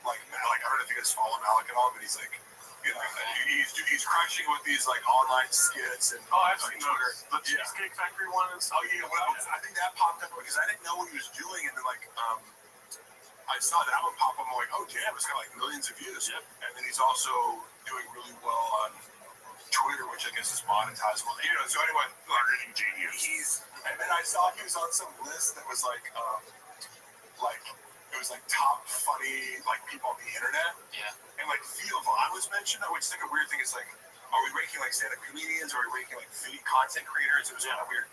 like I don't know if you guys follow Malik at all, but he's like, he's crushing with these like online skits and I've seen Twitter. The Cheesecake Factory one and stuff. Oh yeah, well, I think that popped up because I didn't know what he was doing, and then like I saw that one pop up. I'm like, oh damn, it's got like millions of views. Yep. And then he's also doing really well on Twitter, which I guess is monetizable. So anyway, marketing genius. And then I saw he was on some list that was like it was like top funny like people on the internet. Yeah. And like Theo Vaughn was mentioned, which is like a weird thing. It's like, are we ranking like stand-up comedians? Or are we ranking like video content creators? It was kind of weird.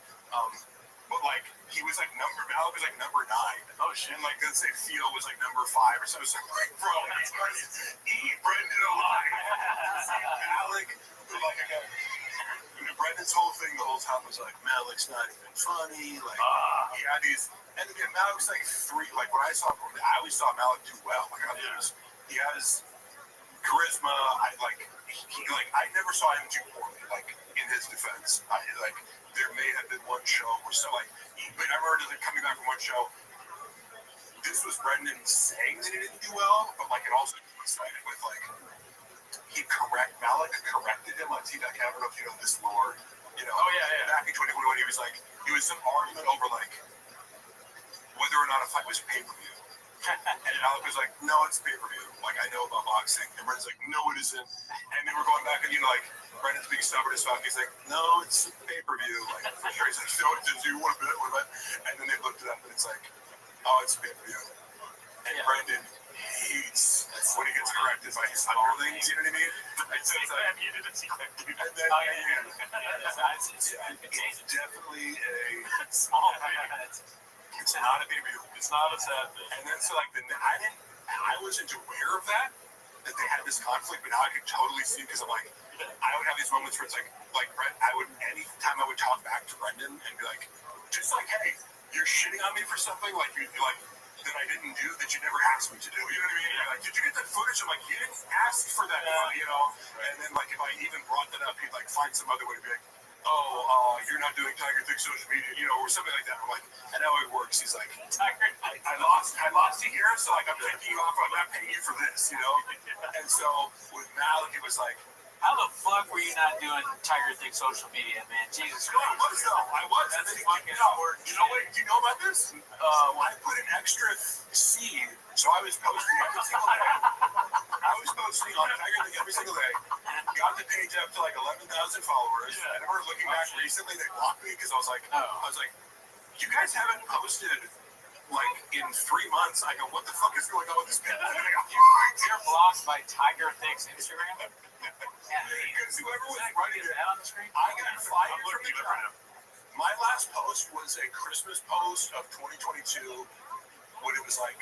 But like he was like Malik was like number 9. Oh shit! And like let's say Theo was like number 5 or something. So like, bro, that's like eat Brendan alive. Malik, like again. Brendan's whole thing the whole time was like, Malik's not even funny. Like, he had these, and again, Malik's like 3. Like, when I always saw Malik do well. Like, he has charisma. I never saw him do poorly. Like, in his defense, there may have been one show where but I remember coming back from one show. This was Brendan saying that he didn't do well, but like it also coincided with like. Malik corrected him on T.K. I don't know if you know this lore. Back in 2021, he was some argument over like whether or not a fight was pay-per-view. And Malik was like, no, it's pay-per-view. Like, I know about boxing. And Brendan's like, no, it isn't. And they were going back and, like, Brendan's being stubborn as fuck. He's like, no, it's pay-per-view. Like, for sure. He's like, so do you want to bet? And then they looked it up and it's like, oh, it's pay-per-view. And Brendan hates when he gets corrected by his underlings, you know what I mean? It's definitely a small thing. It's not a baby. It's not a sad thing. And then so like I wasn't aware of that they had this conflict, but now I could totally see because I'm like, I would have these moments where it's like I would anytime I would talk back to Brendan and be like, just like, hey, you're shitting on me for something like you like. That I didn't do that you never asked me to do. You know what I mean? Yeah. Like, did you get that footage? I'm like, you didn't ask for that, And then like if I even brought that up, he'd like find some other way to be like, you're not doing Tiger Thick social media, or something like that. I'm like, I know it works. He's like, Tiger, I lost you here, so like I'm taking you off. I'm not paying you for this, And so with Malik, it was like. How the fuck were you not doing Tiger Thick social media, man? Jesus Christ. I was. That's fucking hard. Do you know about this? I put an extra seed, so I was posting every single day. I was posting on Tiger Thick every single day. Got the page up to like 11,000 followers. Yeah. I remember looking back recently, they blocked me because I was like, you guys haven't posted like in 3 months. I go, what the fuck is going on with this page? You're blocked by Tiger Thick's Instagram? Because whoever was running it, on the screen? I got fired from the job. My last post was a Christmas post of 2022 when it was like,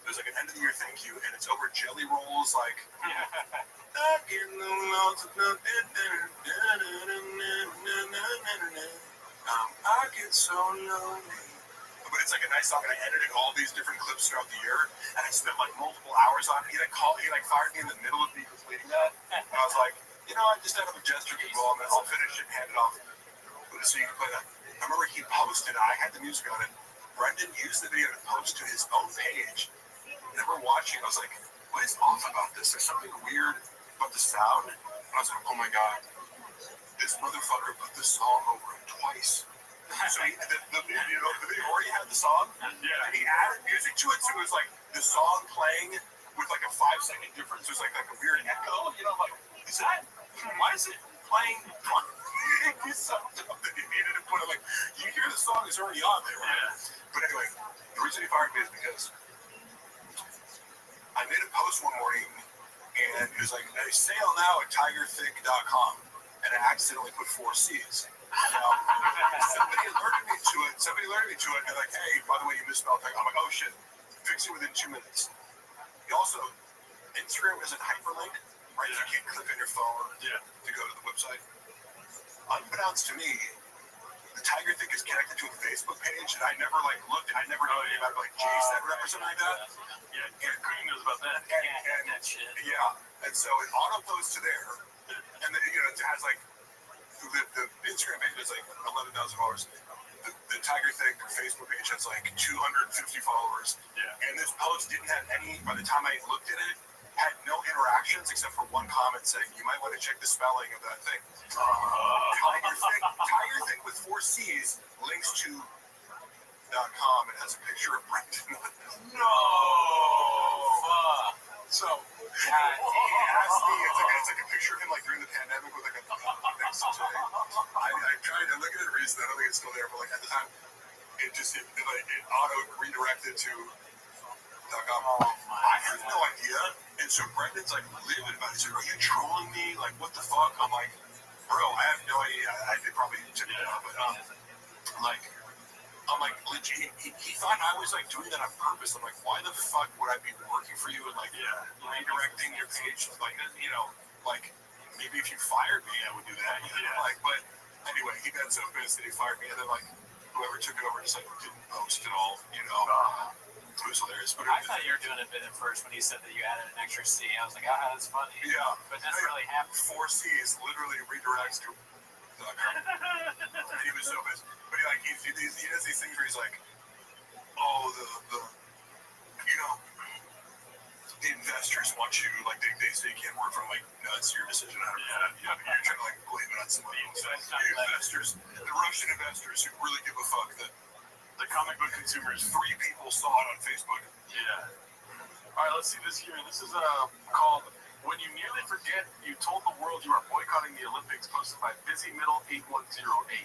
there's like an end of the year thank you, and it's over jelly rolls, like, I get no lots of nothing, I get so lonely. But it's like a nice song, and I edited all these different clips throughout the year, and I spent like multiple hours on it. He fired me in the middle of me completing that, and I was like, I just had a gesture involved, and I'll finish it and hand it off. So you can play that. I remember he posted, I had the music on it. Brendan used the video to post to his own page. And I remember watching, I was like, what is off about this? There's something weird about the sound. And I was like, oh my God, this motherfucker put the song over it twice. So the video already had the song, and he added music to it, so it was like the song playing with like a 5-second difference. It was like a weird echo. I'm like, why is it playing? He's so dumb that he needed to put it like, you hear the song is already on there, right? Yeah. But anyway, the reason he fired me is because I made a post one morning, and it was like, a sale now at tigerthink.com, and I accidentally put 4 C's. Somebody alerted me to it, and they're like, hey, by the way, you misspelled thing. I'm like, oh shit, fix it within 2 minutes. Also, Instagram is a hyperlink, right? You can't click on your phone to go to the website. Unbeknownst to me, the Tiger Think is connected to a Facebook page, and I never looked. I never knew anything about JSET rep or something like that. Yeah, Green knows about that. And that shit. Yeah, and so it auto posts to there, and then it has like the Instagram page has like 11,000 followers. The Tiger Think Facebook page has like 250 followers. Yeah. And this post didn't have any. By the time I looked at it, had no interactions except for one comment saying, you might want to check the spelling of that thing. Tiger Think with 4 C's links to .com and has a picture of Brendan. No! Fuck. So, he asked me, it's like a picture of him like during the pandemic with like a next to it. I tried to look at it recently, I don't think it's still there, but like at the time, it auto redirected to .com. I have no idea. And so Brendan's like livid about it. He's like, are you trolling me? Like, what the fuck? I'm like, bro, I have no idea. I did probably took it out, but I'm like, legit. He thought I was like doing that on purpose. I'm like, why the fuck would I be working for you and like redirecting your page? Like, like maybe if you fired me, I would do that. Like, but anyway, he got so pissed that he fired me, and then like whoever took it over just like didn't post it all. It was hilarious. But I thought you were doing a bit at first when he said that you added an extra C. I was like, that's funny. Yeah. But that's really happened. 4 C's literally redirects to and he was so pissed. But he does these things where he's like, oh, the investors want you, like, they say you can't work from, like, no, it's your decision. You're trying to, like, blame it on somebody else. The investors, the Russian investors who really give a fuck that the comic book consumers, 3 people saw it on Facebook. Yeah. All right, let's see this here. This is called When You Nearly Forget You Told the World You Are Boycotting the Olympics, posted by Busy Middle 8108.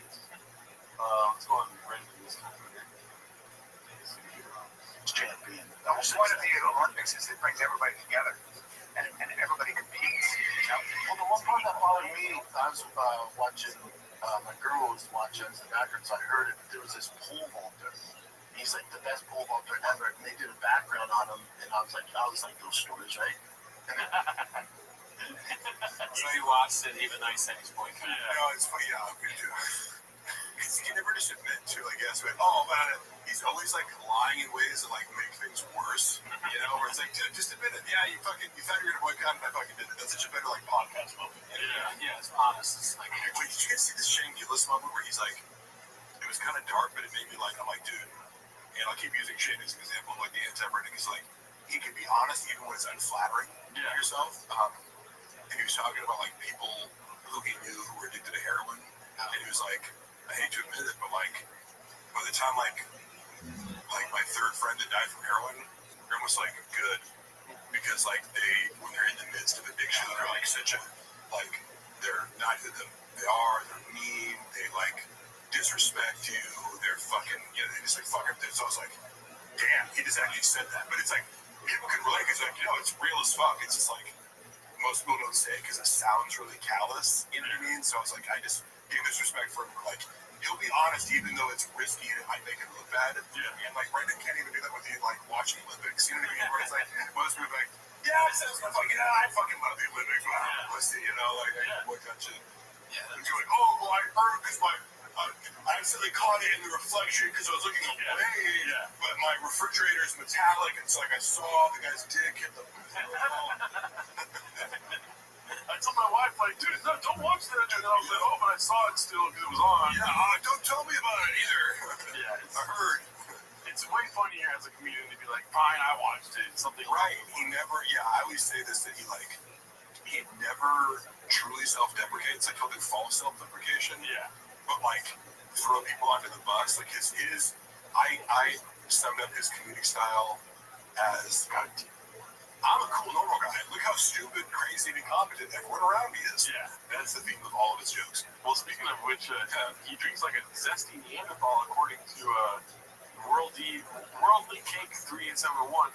Let's go on Brendan this time. Champion. The whole point of the Olympics is it brings everybody together, and everybody competes. Well, the one part that bothered me, I was watching. My girl was watching in the background, so I heard it. There was this pole vaulter. He's like the best pole vaulter ever, and they did a background on him, and I was like those stories, right? So he watched it, even though he said he's boycotting. No, it's funny. Yeah, me too. Because he never just admit to, I guess, but he's always like lying in ways that like make things worse. Where it's like, dude, just admit it. Yeah, you thought you were gonna boycott, and I fucking did it. That's such a better like podcast moment. Yeah, it's honest. It's like, wait, did you guys see this Shane Gillis moment where he's like, it was kind of dark, but it made me like, I'm like, dude, and I'll keep using Shane as an example of like the anti-Brendan. He's like, he can be honest even when it's unflattering to yourself. And he was talking about like people who he knew who were addicted to heroin, and he was like, I hate to admit it, but like by the time like my 3rd friend that died from heroin, they're almost like good, because like when they're in the midst of addiction, they're like such a like they're not who they are. They're mean. They like disrespect you. They're fucking they just like fuck everything. So I was like, damn, he just actually said that. But it's like people can relate because like it's real as fuck. It's just like most people don't say it because it sounds really callous. You know what I mean? So I was like, I just gave this respect for him. Like, he'll be honest, even though it's risky and it might make it look bad. Yeah. And like Brendan can't even do that with you, like watching Olympics. You know what I mean? Where it's like most people are like, yeah, I fucking love the Olympics. Wow, pussy, you know, like what that shit. Yeah. And you're like, oh, well, I heard because I accidentally caught it in the reflection because I was looking away. Yeah. But my refrigerator is metallic, and so like I saw the guy's dick hit the. I told my wife, like, dude, no, don't watch that. And I was like, oh, but I saw it still because it was on. Yeah, don't tell me about it either. Yeah, I heard. It's way funnier as a comedian to be like, fine, I watched it. Something right. He never. Yeah, I always say this that he never truly self-deprecates. Like he'll do false self-deprecation. Yeah. But like throw people under the bus. Like his I summed up his comedic style as I'm a cool normal guy. Look how stupid, crazy, and incompetent everyone around me is. Yeah. That's the theme of all of his jokes. Well, speaking of which, he drinks like a zesty Neanderthal according to Worldly Cake 3871.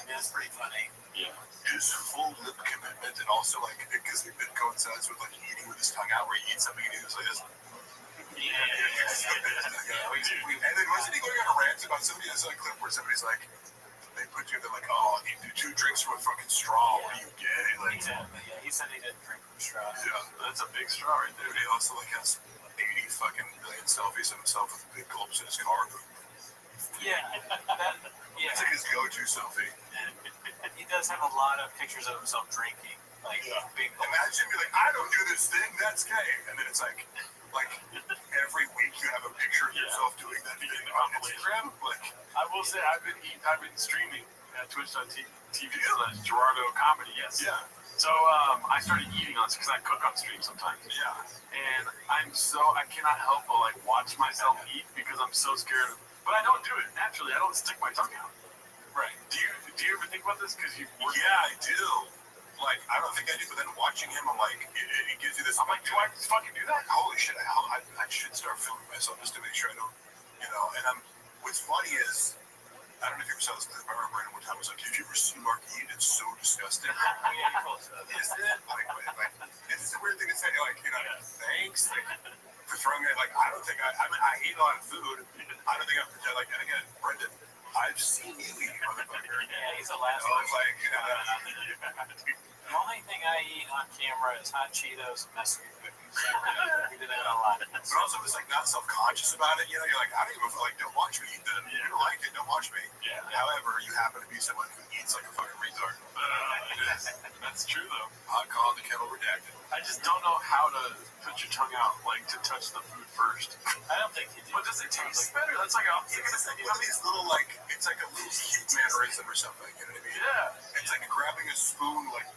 That's pretty funny. Yeah. His full lip commitment, and also like because it coincides with like eating with his tongue out, where he eats something and he goes like this. Yeah. And then wasn't he going on a rant about somebody? There's a clip where somebody's like, they put you there like, oh, you do 2 drinks from a fucking straw. What are you gay? Like, exactly. Yeah, he said he didn't drink from a straw. Yeah, that's a big straw right there. He also like has 80 fucking million selfies of himself with big gulps in his car. Yeah, it's like his go-to selfie. He does have a lot of pictures of himself drinking. Like, big. Imagine be like, I don't do this thing, that's gay. And then it's like every week you have a picture of yourself doing that thing on Instagram. Like, I will say I've been streaming at twitch.tv/Gerardo Comedy. Yes. Yeah. So I started eating on because I cook on stream sometimes. Yeah. And I cannot help but like watch myself eat because I'm so scared. But I don't do it naturally. I don't stick my tongue out. Right. Do you ever think about this? Because you. Yeah, I do. Like, I don't think I do, but then watching him, I'm like, it gives you this. I'm like, do I fucking do that? Holy shit! I should start filming myself just to make sure I don't, And what's funny is, I don't know if you ever saw this clip. I remember Brandon one time was like, if you ever see Mark eat, it's so disgusting. Isn't it? Like, it's a weird thing to say. Like, thanks. For throwing it, like, I don't think I eat a lot of food. I don't think I'm like, and again, Brendan, I've seen you eat, motherfucker. Yeah, he's the last one. Like, the only thing I eat on camera is hot Cheetos and Mexican cookies. We did that a lot. But also, it's like not self-conscious about it. You're like, I don't even feel like, don't watch me eat that. You don't like it, don't watch me. Yeah. However, you happen to be someone who eats like a fucking retard. That's true, though. Hot call, the kettle redacted. I just don't know how to put your tongue out, like to touch the food first. I don't think you do. But does it taste better? That's like one of these little it's like a little heat mannerism or something. You know what I mean? Yeah. It's like grabbing a spoon, like.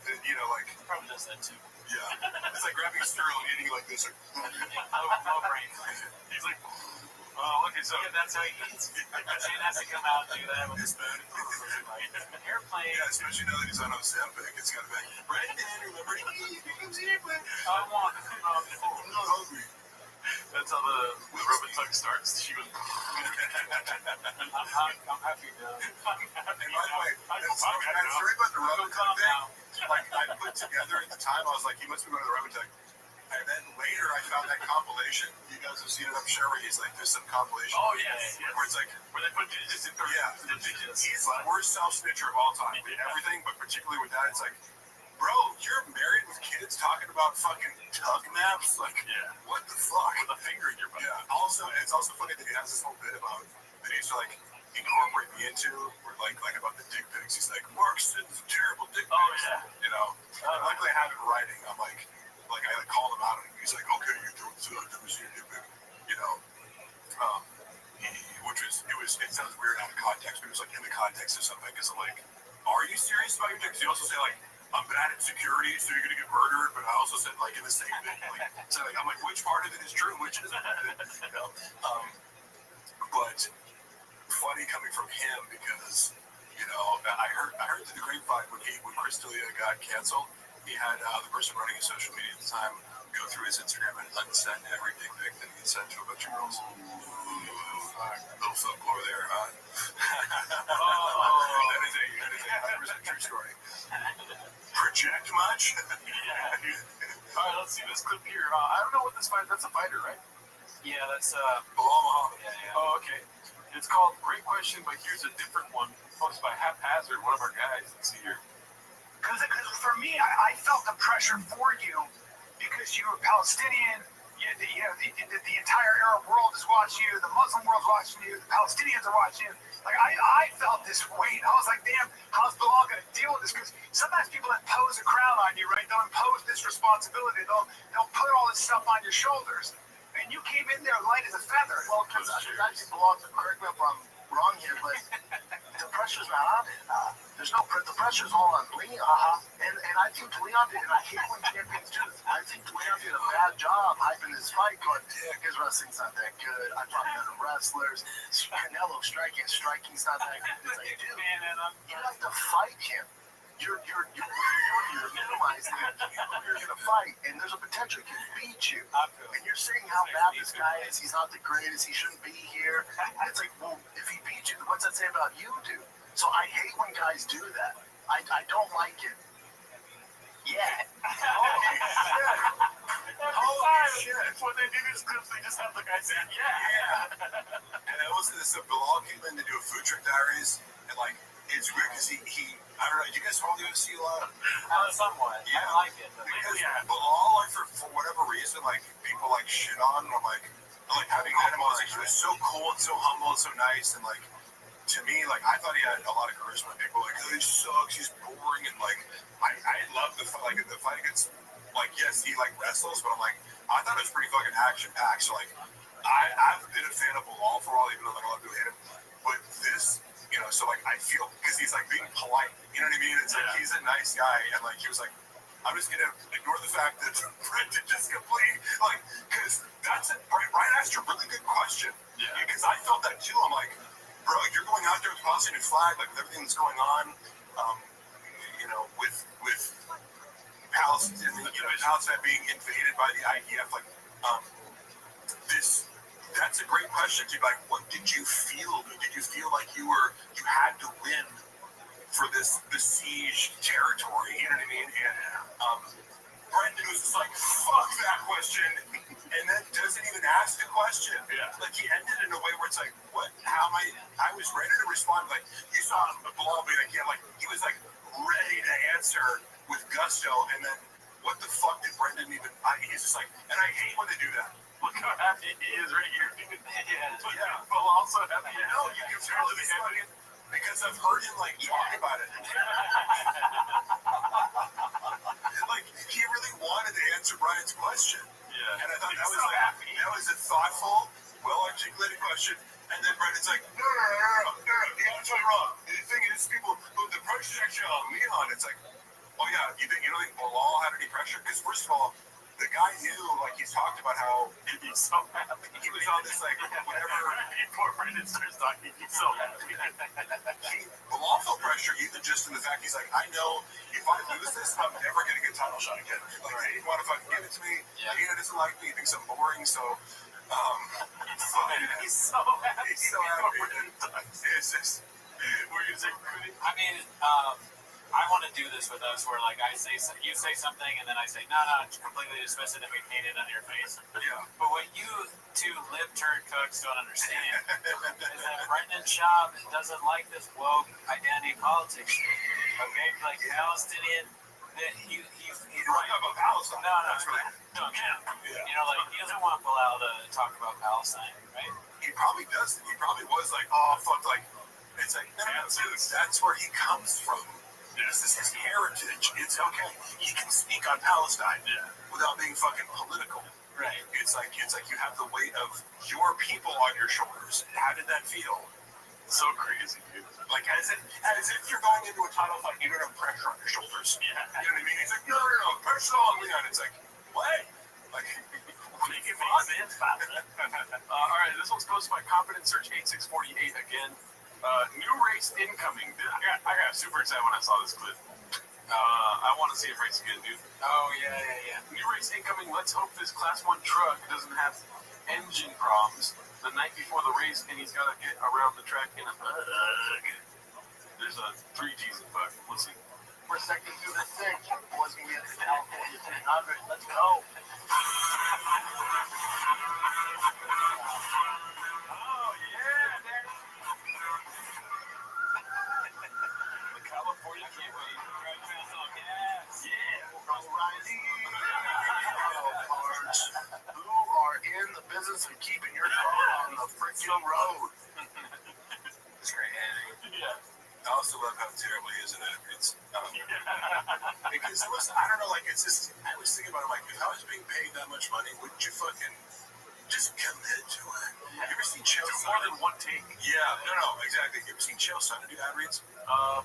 Probably does that too. Yeah. It's like grabbing a cereal and eating like this. No brain. He's like, oh, okay, so. Yeah, that's how he eats. Shane has to come out and do that with his spoon. Airplane. Yeah, especially now that he's on Ozempic. It's got to be like, Brendan, remember to eat. Here comes the airplane. I want it. I'm not hungry. That's how the rub and tug starts. She goes. I'm happy now. And by the way, that's sorry about the rub and tug thing. Like, I put together at the time, I was like, he must be going to the rub and tug. And then later, I found that compilation. You guys have seen it, I'm sure, where he's like, there's some compilation. Oh, yes. Where it's like, where they put digits in there. Yeah. He's the worst self-snitcher of all time. With everything, but particularly with that, it's like, bro, you're married with kids talking about fucking tug maps? Like, what the fuck? With a finger in your butt. Yeah. Also, it's also funny that he has this whole bit about that he's like incorporate me into, or like about the dick pics. He's like, Mark sends terrible dick pics. Oh yeah. Luckily I have it in writing. I'm like I called him out, and he's like, okay, you don't never see a dick pic. It sounds weird out of context, but it was like in the context of something. Because I'm like, are you serious about your dick? He also say like, I'm bad at security, so you're gonna get murdered. But I also said like in the same thing. So I'm like, which part of it is true, which isn't? But funny coming from him because I heard through the grapevine when Chris D'Elia got canceled, he had the person running his social media at the time go through his Instagram and unsend every dick pic that he had sent to a bunch of girls. Little folklore there, huh? That is a 100% true story. project much? Yeah. All right, let's see this clip here. I don't know what this fight. That's a fighter, right? Yeah, that's Omaha. yeah. Oh, okay. It's called Great Question, but here's a different one posted by Haphazard, one of our guys. Let's see here. Because for me, I felt the pressure for you because you were Palestinian. The entire Arab world is watching you. The Muslim world's watching you. The Palestinians are watching you. Like I felt this weight. I was like, damn, how's Bilal going to deal with this? Because sometimes people impose a crown on you, right? They'll impose this responsibility. They'll put all this stuff on your shoulders. And you came in there light as a feather. Well, because actually, Bilal, correct me if I'm wrong here, but the pressure's not on it. There's no the pressure's all on Leon. And I think Leon did, and I hate when champions do this. I think Leon did a bad job hyping this fight, going, his wrestling's not that good. I fought better wrestlers. Canelo striking's not that good. It's like, dude, you have to fight him. You're minimizing it. You're going to fight, and there's a potential he can beat you. And you're saying how bad this guy is. He's not the greatest. He shouldn't be here. And it's like, well, if he beats you, what's that say about you, dude? So I hate when guys do that. I don't like it. Yeah. Holy shit. When they do these clips, they just have the guy saying, yeah. And I was going to say, Bilal came in to do a Food Truck Diaries, and like, it's weird because he I don't know, do you guys follow the UFC a lot? Somewhat. Yeah. I like it. Because Bilal, like, for whatever reason, like, people, like, shit on him, like having met him, I was like, he was so cool and so humble and so nice, and, like, to me, like, I thought he had a lot of charisma. People were like, oh, he sucks, he's boring, and, like, I love the fight, the fight against, like, yes, he, like, wrestles, but I'm like, I thought it was pretty fucking action-packed, so, like, I've been a fan of Bilal for a while, even though, like, a lot of people hate him, but this, you know, so, like, I feel, because he's, like, being polite, you know what I mean? It's like, he's a nice guy, and, like, he was like, I'm just going to ignore the fact that Brendan just completely, like, because that's it. Ryan asked a really good question. Yeah. Because I felt that, too. I'm like, bro, you're going out there with the Palestinian flag, like, with everything that's going on, you know, with Palestine, Palestine being invaded by the IDF, like, that's a great question, too. Like, what did you feel? Did you feel like you had to win for this besieged territory, you know what I mean? And Brendan was just like, fuck that question, and then doesn't even ask the question. Yeah. Like, he ended in a way where it's like, what, how am I was ready to respond, like, you saw Bilal be like, yeah, like, he was like, ready to answer with gusto, and then, what the fuck did Brendan even, he's just like, and I hate when they do that. Look how happy he is right here. Yeah. But also happy. No, you can tell he's fucking, because I've heard him, like, talk about it. Like, he really wanted to answer Brian's question. Yeah. And I thought that was, like, that was a thoughtful, well-articulated question. And then Brendan's like, no, you got to tell me wrong. The thing is, people, the pressure's actually on Leon. It's like, oh, yeah, you don't think Bilal had any pressure? Because, first of all, the guy knew, like, he's talked about how he'd be so happy. He was on this, like, whatever. Before Brendan starts talking, he's so happy. Bilal felt pressure, even just in the fact he's like, I know if I lose this, I'm never going to get a title shot again. Like, they didn't want to fucking give it to me. Yeah. Dana doesn't like me. He thinks I'm boring, so. He's so happy. He's so happy. It's just. We're going to say, I mean, I want to do this with us where, like, you say something and then I say, no, completely dismiss it and we paint it on your face. Yeah. But what you two lip-turd cooks don't understand is that Brendan Schaub doesn't like this woke identity politics shit. Okay? Like, Palestinian, he's right about Palestine. No, you know, like, he doesn't want Bilal to talk about Palestine, right? He probably does. He probably was like, oh, fuck, like, it's like, no, dude, that's where he comes from. This is his heritage. It's okay. He can speak on Palestine without being fucking political. Right. It's like you have the weight of your people on your shoulders. How did that feel? So crazy, dude. Like, as if you're going into a title fight, you don't have pressure on your shoulders. Yeah. You know what I mean? He's like, no, pressure on Leon. It's like, what? Like, make it make sense. All right, this one's posted by Confidence Search 8648 again. New race incoming. I got super excited when I saw this clip. I want to see it race again, dude. Oh, yeah. New race incoming. Let's hope this Class 1 truck doesn't have engine problems the night before the race, and he's got to get around the track in a bug. There's a 3 G's in bug. Let's see. we're second to the six. Boys can get to California 300. Let's go. Oh, yeah, Danny. The California Gateway. Yes. Yeah. Rising. Who are in the business of keeping your car on the freaking road? It's great editing. Yeah. I also love how terrible he is in it. It's because listen, I don't know, like it's just I was thinking about it, like if I was being paid that much money, wouldn't you fucking just commit to it? You ever seen Chael Do Sonnen? more than one take. Yeah, no, exactly. You ever seen Chael Sonnen do ad reads? No.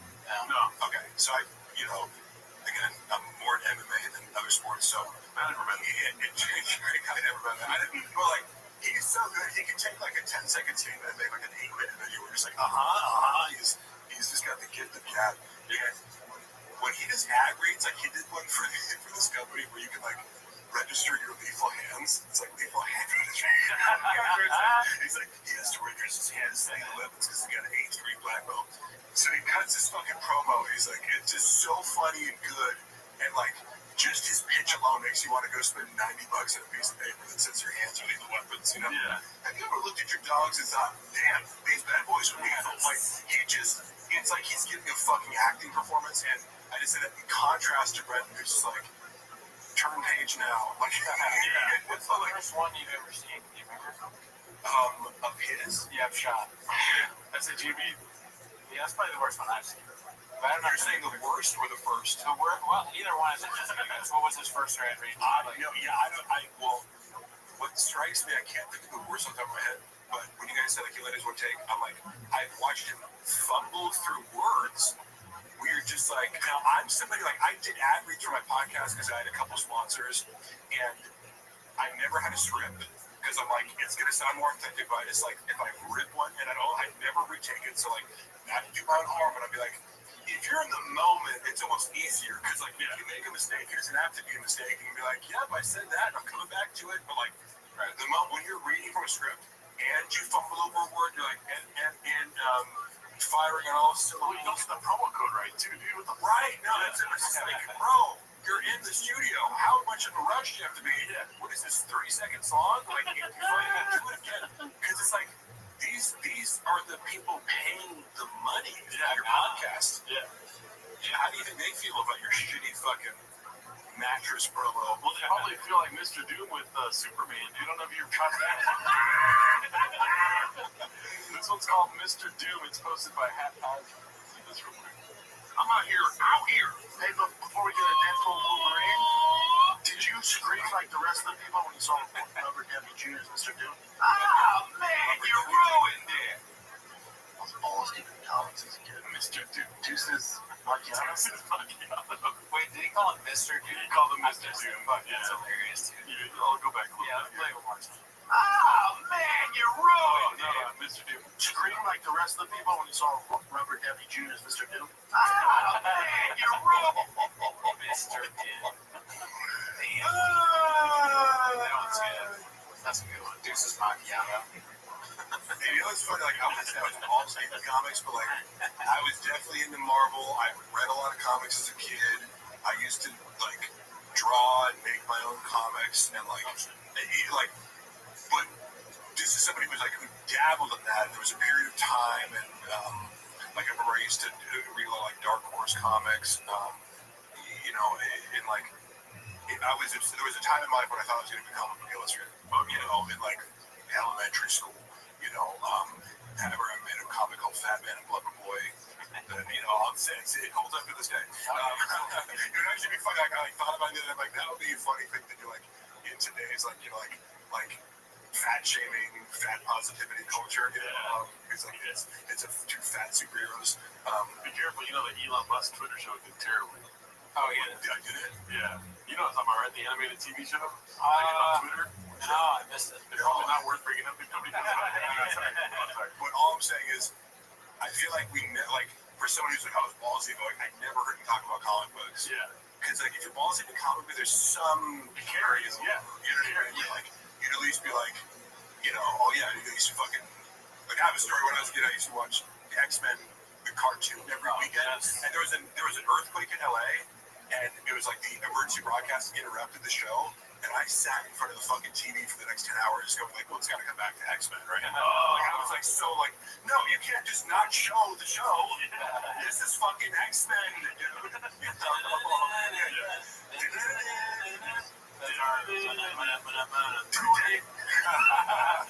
Okay, so again, I'm more in MMA than other sports, so I never met him. I never met him. I didn't, but like, he's so good. He can take like a 10-second scene and make like an 8-minute video where he's like, He's just got the gift of gab. Yeah. When he does ad reads, like he did one for this company where you can like register your lethal hands. It's like lethal hand registry. He's like, he has to register his hands saying 11s because he got an 8-3 black belt. So he cuts his fucking promo. He's like, it's just so funny and good. And like, just his pitch alone makes you want to go spend $90 on a piece of paper that says your hands are lethal weapons, you know? Yeah. Have you ever looked at your dogs and thought, damn, these bad boys are lethal? Like, it's like he's giving a fucking acting performance, and I just said that in contrast to Brendan, who's just like, turn page now. Like, What's the worst one you've ever seen? Do you remember? Of his? Yeah, I've shot. That's a GB. Yeah, that's probably the worst one I've seen. But I don't know. You're saying the worst or the first? Well, either one is interesting. What was his first ad read? What strikes me, I can't think of the worst on top of my head, but when you guys said like he let his one take, I'm like, I've watched him fumble through words where you're just like, now I'm somebody like, I did ad reads for my podcast because I had a couple sponsors, and I never had a script because I'm like, it's going to sound more authentic, but I just like, if I rip one, and I'd never retake it, so like, I'd do my own harm, but I'd be like, if you're in the moment, it's almost easier because like if you make a mistake, it doesn't have to be a mistake. You can be like, yep, I said that, and I'm coming back to it. But like the moment when you're reading from a script and you fumble over a word, you're like, and firing on all cylinders. Well, you don't get the promo code right too, dude. Right? No, that's it. It's just like, bro, you're in the studio. How much of a rush do you have to be? Yeah. What is this? 30 seconds long? Like, if you fucking do it again, because it's like. These are the people paying the money for your podcast. Yeah. How do you think they feel about your shitty fucking mattress promo? Well, they probably feel like Mr. Doom with Superman. You don't know if you've caught that. This one's called Mr. Doom. It's posted by Hat Paz. See this real quick. I'm out here. Hey, look, before we get a Deadpool Wolverine, did you scream like the rest of the people when you saw Robert W. Jr.'s Mr. Doom? Oh, man, you ruined it. I was always giving comics as a kid. Mr. Doom. Deuces Marciano. Wait, did he call him Mr. Doom? He called him Mr. Doom. That's hilarious, dude. I'll go back a little bit. Play one more time. Oh, man, you ruined it. Mr. Doom. Scream like the rest of the people when you saw Robert W. Jr.'s Mr. Doom. Oh, man, you ruined it. Mr. Doom. That one's good. That's a good one. Deuces Macchiato. You know, it's funny, like, I was always into comics, but, like, I was definitely into Marvel. I read a lot of comics as a kid. I used to, like, draw and make my own comics, and, like, but this is somebody who dabbled in that. There was a period of time, and, like, I remember I used to read a lot of, like, Dark Horse comics, you know, and, like, there was a time in my life when I thought I was going to become a book illustrator, you know, in, like, elementary school. You know, I made a comic called Fat Man and Blubber Boy. You know, it holds up to this day. It would actually be funny. I thought about it, and I'm like, that would be a funny thing to do, like, in today's, like, you know, like fat shaming, fat positivity culture. You know, it's like it's two fat superheroes. Be careful, you know, the Elon Musk Twitter show did terribly. Oh, yeah. Did I get it? Yeah. You know what I'm talking about, right? The animated TV show? On Twitter? No, I missed it. It's probably not worth bringing up. Nobody knows about it. But all I'm saying is, I feel like for someone who's like, I was ballsy, but like, I never heard him talk about comic books. Yeah. Because like, if you're ballsy in comic book, there's some carries. Yeah. You know what I mean? Like, you'd at least be like, you know, oh yeah, I used to fucking, like, I have a story when I was a kid, I used to watch the X-Men, the cartoon every weekend, and there was an earthquake in LA, and it was like the emergency broadcasting interrupted the show, and I sat in front of the fucking TV for the next 10 hours going like, well, it's got to come back to X-Men, right? And I was like, so like, no, you can't just not show the show. This is fucking X-Men, dude.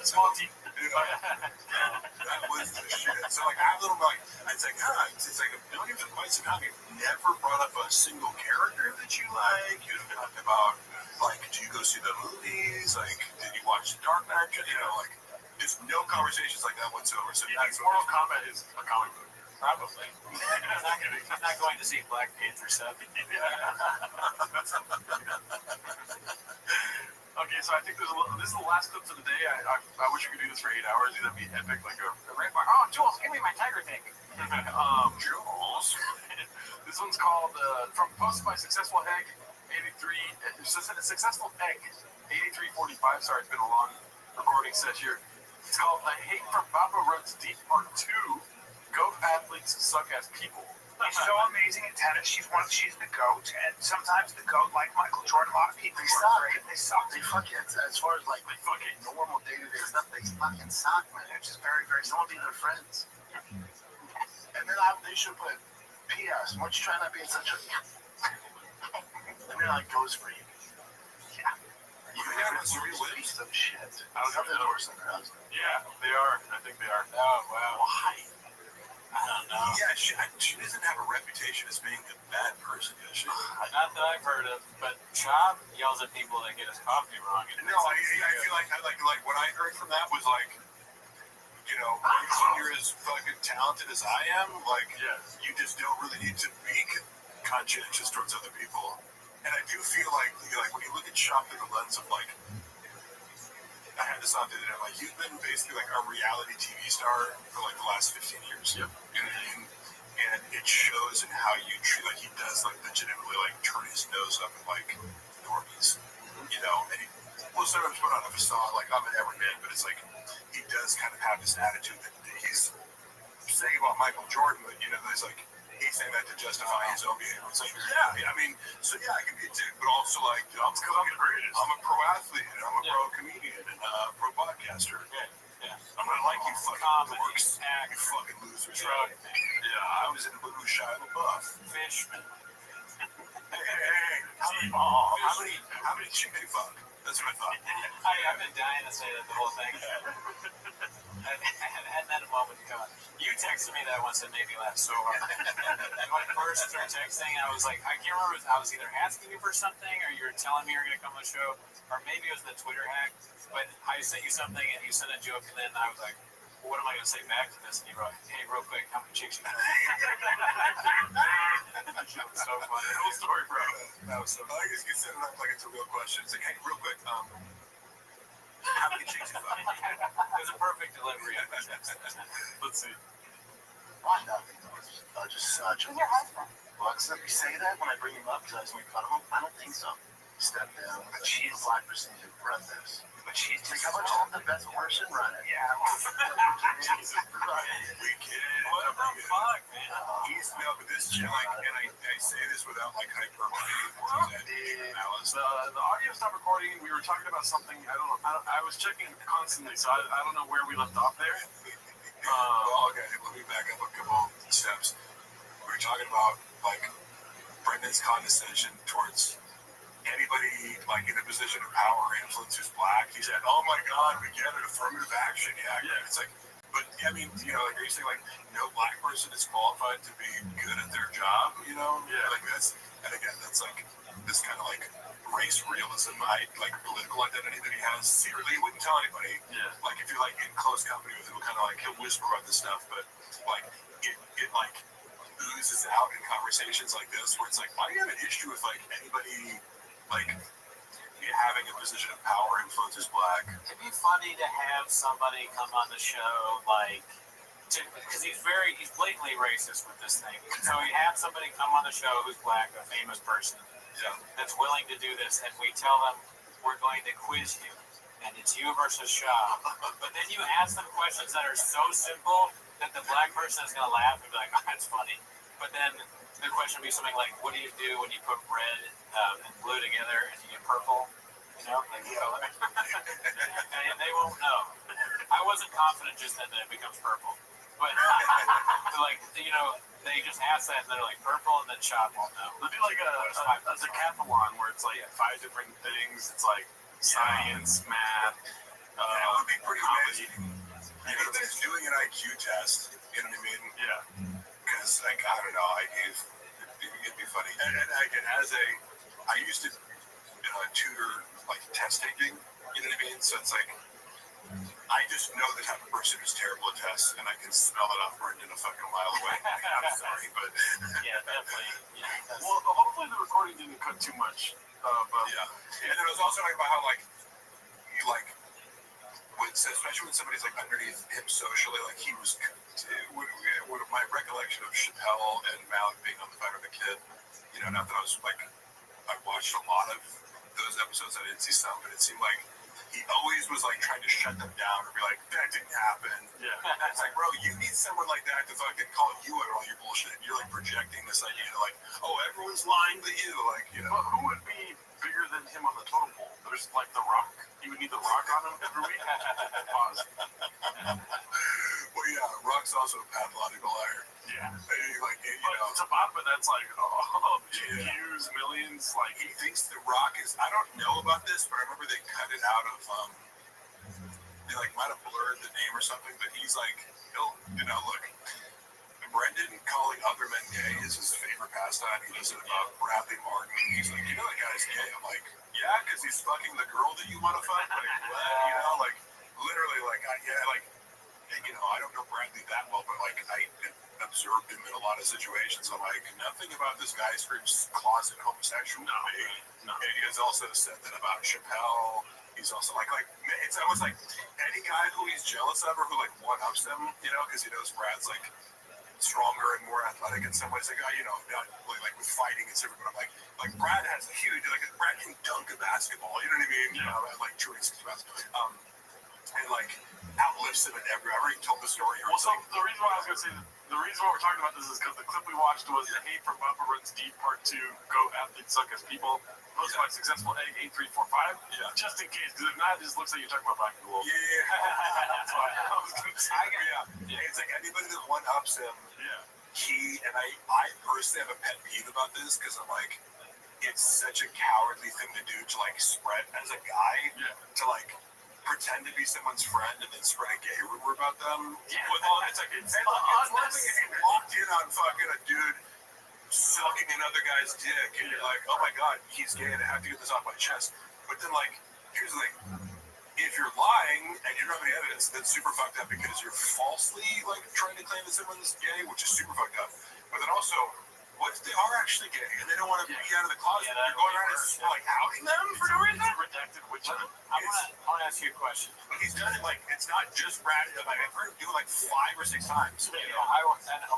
Small team. That was the shit. So like, I have little like, it's like, it's like a million of questions. How you've never brought up a single character that you like. You talked about like, do you go see the movies? Like, did you watch The Dark Knight? You know, like, there's no conversations like that whatsoever. So Mortal Kombat is a comic book. Probably. I'm not going to see Black Panther 7. Okay, so I think this is the last clips of the day. I wish we could do this for 8 hours. That'd be epic. Like a Red bar. Oh, Jules, give me my tiger thing. Jules. This one's called posted by Successful Egg 83. Successful Egg 8345. Sorry, it's been a long recording set here. It's called "I Hate from Papa Runs Deep Part 2." Goat athletes suck as people. She's so amazing at tennis. She's the GOAT, and sometimes the GOAT, like Michael Jordan, a lot of people They who suck. are great, they suck. They fucking, as far as like fucking normal day-to-day stuff, they fucking suck, man. They're just very, very, some of these are friends. And then they should put P.S. Why don't you try not being such a... And then like goes for you. Yeah. You never see piece of shit. I was Something worse than her husband. Yeah, they are. I think they are. Oh, wow. Why? I don't know. Yeah, she doesn't have a reputation as being a bad person, does she? Not that I've heard of, but Chop yells at people that get his coffee wrong. No, I feel like what I heard from that was like, you know, when you're as fucking talented as I am, like, you just don't really need to be conscientious towards other people. And I do feel like when you look at Shop through the lens of like, I had this thought the other day, like, you've been basically like a reality TV star for like the last 15 years. Yep. And it shows in how you treat, like, he does like legitimately like turn his nose up at like normies, you know, and we'll sort of put on a facade like I'm an everyman, but it's like he does kind of have this attitude that he's saying about Michael Jordan, but you know, there's like he's saying that to justify his own behavior. It's like, I mean, so yeah, I can be a dick, but also like, I'm the greatest. I'm a pro athlete, and I'm a pro comedian, and a pro podcaster. Yeah. I'm not like you fucking dorks, you fucking losers. Yeah, I was in a movie with Shia LaBeouf. Fishman. Hey, how many chicks did you fuck? That's what I thought. I've been dying to say that the whole thing. I hadn't had a moment to come on. You texted me that once and made me laugh so hard. And when I first started texting, I was like, I can't remember if I was either asking you for something or you were telling me you were going to come on the show, or maybe it was the Twitter hack. But I sent you something and you sent a joke, and then I was like, well, what am I going to say back to this? And you wrote, hey, real quick, how many chicks you got? That was so funny. The whole story, bro. That was so funny. I guess you set it up like it's a real question. It's like, hey, real quick, how many chicks you fucked? It was a perfect delivery. Let's see. Why nothing? Just Who's your husband? Well, except you say that when I bring him up because I was making fun of him. I don't think so. Step down. But she's 5% of breath is. But she's Like, just how much I'm the best person running? Yeah. Jesus Christ. We kid. What the fuck, man? He's but this shit, like, and I say this without like hyperbole or malice. The audio stopped recording. We were talking about something. I don't know. I was checking constantly, so I don't know where we left off there. Well, okay, let me back up a couple steps. We were talking about like Brendan's condescension towards anybody like in a position of power or influence who's black. He said, "Oh my God, we get it, affirmative action." Yeah. It's like, but I mean, you know, like are you saying like no black person is qualified to be good at their job? You know, like that's, and again, that's like this kind of like race realism, like political identity that he has secretly. He wouldn't tell anybody. Yeah. Like if you're like in close company with him, he'll kind of like he'll whisper about this stuff, but like it like oozes out in conversations like this where it's like, why do you have an issue with like anybody like having a position of power influence is black? It'd be funny to have somebody come on the show, like, because he's blatantly racist with this thing. So we have somebody come on the show who's black, a famous person, that's willing to do this, and we tell them we're going to quiz you, and it's you versus Shaw. But then you ask them questions that are so simple that the black person is gonna laugh and be like, "Oh, that's funny," but then the question would be something like, "What do you do when you put red and blue together and you get purple?" You know, like color. And they won't know. I wasn't confident just then that it becomes purple, but like they just ask that and they're like purple, and then Sean won't know. It'd be like a decathlon where it's like 5 different things. It's like science, math. That would be pretty amazing. Even doing an IQ test, you know what I mean? Yeah. Because, like, I don't know, it'd be funny. And again, I used to tutor, like, test taking, you know what I mean? So it's like, I just know the type of person who's terrible at tests, and I can smell it off Brendan a fucking mile away. I'm sorry, but... Yeah, definitely. Yeah, well, hopefully the recording didn't cut too much. Yeah. And then I was also talking about how, like, you, like, especially when somebody's, like, underneath him socially, like, he was... What my recollection of Chappelle and Malik being on the phone with the kid, not that I was, like... I watched a lot of those episodes. I didn't see some, but it seemed like he always was like trying to shut them down or be like, that didn't happen. Yeah. It's like, bro, you need someone like that to fucking call you out on all your bullshit. You're like projecting this idea like, oh, everyone's lying but you. Like, But who would be bigger than him on the totem pole? There's like The Rock. You would need The Rock on him every week. Pause. Well, yeah, Rock's also a pathological liar. Yeah. Like, to Papa, that's like, views, millions. Like, he thinks The Rock is, I don't know about this, but I remember they cut it out of, they like might have blurred the name or something, but he's like, look, Brendan calling other men gay is his favorite pastime. He does it about Bradley Martin. He's like, that guy's gay. I'm like, yeah, because he's fucking the girl that you want to fuck. Like, literally, like, I don't know Bradley that well, but like, I observed him in a lot of situations. I'm like, nothing about this guy screams closet homosexual to me. No. And he has also said that about Chappelle. He's also like, it's almost like any guy who he's jealous of or who like one-ups him, because he knows Brad's like stronger and more athletic in some ways. Like, not really like with fighting and stuff, but I'm like Brad has a huge, like, Brad can dunk a basketball, you know what I mean? Yeah. Like, true basketball. And like, outlifts him in every, I already told the story. Well, so the reason why I was going to say, the reason why we're talking about this is because the clip we watched was the Hate from Papa Runs Deep Part 2, Go Athletes Suck as People, posted by Successful Egg 8345. Yeah. Just in case, because if not, it just looks like you're talking about Black and Gold. Yeah. That's why I was going to say. It's like anybody that one-ups him, I personally have a pet peeve about this, because I'm like, it's such a cowardly thing to do to like spread as a guy, to like pretend to be someone's friend and then spread a gay rumor about them. Yeah. It's one thing if you walked in on fucking a dude sucking another guy's dick and you're like, oh my god, he's gay and I have to get this off my chest. But then, like, here's the thing. If you're lying and you don't have any evidence, that's super fucked up, because you're falsely like trying to claim that someone's gay, which is super fucked up. But then also, what if they are actually gay and they don't want to be out of the closet? You're going around and like outing them for no reason? Redacted witch hunt. I want to ask you a question. But he's done it like, it's not just Brad. I've heard him do it like 5 or 6 times.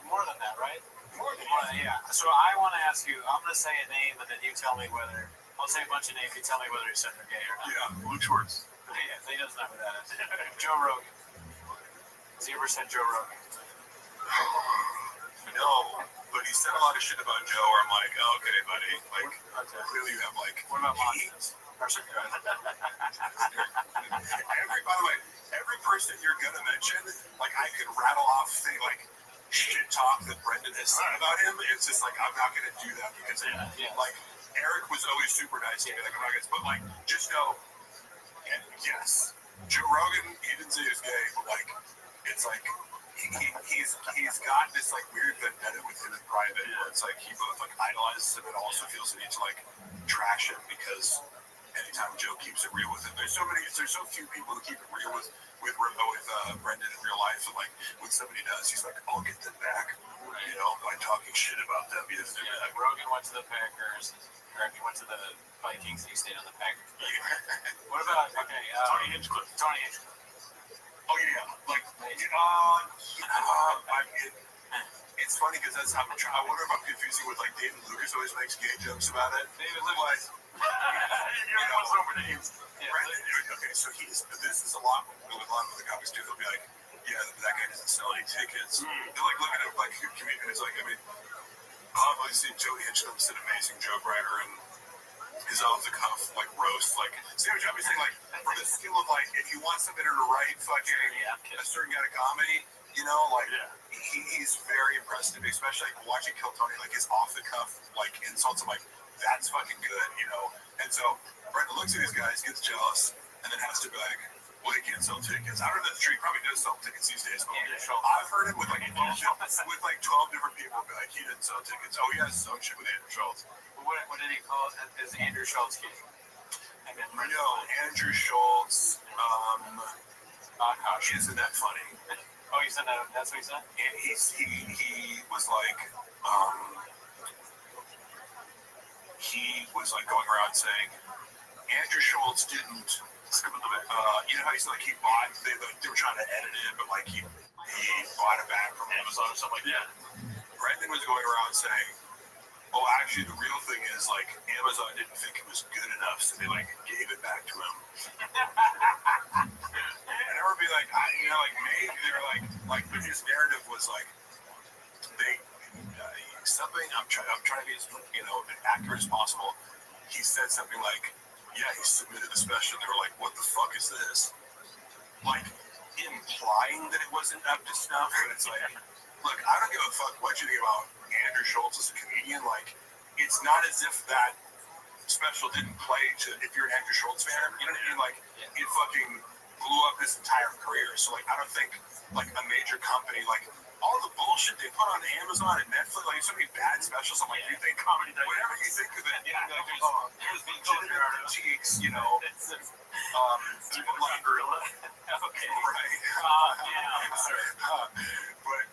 More than that, right? More than that. Yeah. So I want to ask you, I'm going to say a name and then you tell me whether, I'll say a bunch of names, you tell me whether he said they're gay or not. Yeah. Luke Schwartz. Yeah, he doesn't know who that is. Joe Rogan. Has he ever said Joe Rogan? No. But he said a lot of shit about Joe, where I'm like, oh, okay, buddy. Like, clearly you have, like... What about Monsters? By the way, every person you're going to mention, like, I could rattle off, like, shit talk that Brendan has said about him. It's just, like, I'm not going to do that because, like, Eric was always super nice to me, like, I'm not going to... But, like, just know, yes, Joe Rogan, he didn't say he was gay, but, like, it's, like... He's got this like weird vendetta with him in private, where it's like he both like idolizes him and also feels the need to like trash him, because anytime Joe keeps it real with him, there's so few people who keep it real with Brendan in real life, and like when somebody does, he's like, I'll get them back, by talking shit about them. Like Rogan went to the Packers, or he went to the Vikings, and he stayed on the Packers. What about Tony Hinchcliffe? Oh yeah, like it's funny because that's how I wonder if I'm confusing with like David Lucas always makes gay jokes about it. David Lucas. Right? Okay, so this is a lot with the comics too. They'll be like, yeah, that guy doesn't sell any tickets. They're like looking at like comedians. Like, I mean, obviously Joey Hitchcock's an amazing joke writer and his off the cuff like roast. Like, see what I'm saying? Like, from the skill of like, if you want somebody to write fucking a certain kind of comedy, you know, like he's very impressive, especially like watching Kill Tony, like his off the cuff like insults. I'm like, that's fucking good, you know. And so Brendan looks at these guys, gets jealous, and then has to be like, well, he can't sell tickets. I don't know if that's true. He probably does sell tickets these days, but I've heard it with like 12 different people. Be like, he didn't sell tickets. Oh, he has some shit with Andrew Schultz. What did he call it? Is Andrew Schultz king? No, Andrew Schultz. Isn't that funny? Oh, you said that? That's what he said. And he was like, going around saying Andrew Schultz didn't. You know how he's like he bought. They were trying to edit it, but like he bought it back from Amazon or something like that. Brendan was going around saying, "Oh, actually, the real thing is like Amazon didn't think it was good enough, so they like gave it back to him." And I would be like, like maybe they were like, but his narrative was like they something. I'm trying to be as accurate as possible. He said something like, "Yeah, he submitted the special." They were like, "What the fuck is this?" Like implying that it wasn't up to snuff, but it's like, look, I don't give a fuck what you think about Andrew Schultz as a comedian. Like, it's not as if that special didn't play to, if you're an Andrew Schultz fan, you know what I mean? Like, it fucking blew up his entire career. So, like, I don't think, like, a major company, like, all the bullshit they put on Amazon and Netflix, like, so many bad specials. I'm like, you think comedy, whatever you think of it, there's legitimate critiques, you know. Like, gorilla. Okay. Right. But,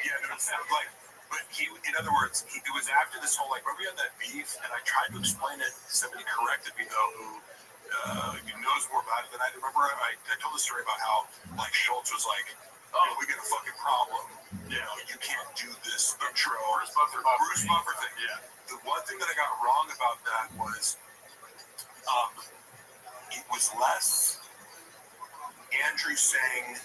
yeah, no, it's like, but he, in other words, it was after this whole, like, remember we had that beef, and I tried to explain it, somebody corrected me, though, who knows more about it than I do. Remember, I told the story about how, like, Schultz was like, oh, we got a fucking problem. You know, you can't do this intro. Bruce Buffer thing. Yeah. The one thing that I got wrong about that was, it was less Andrew saying,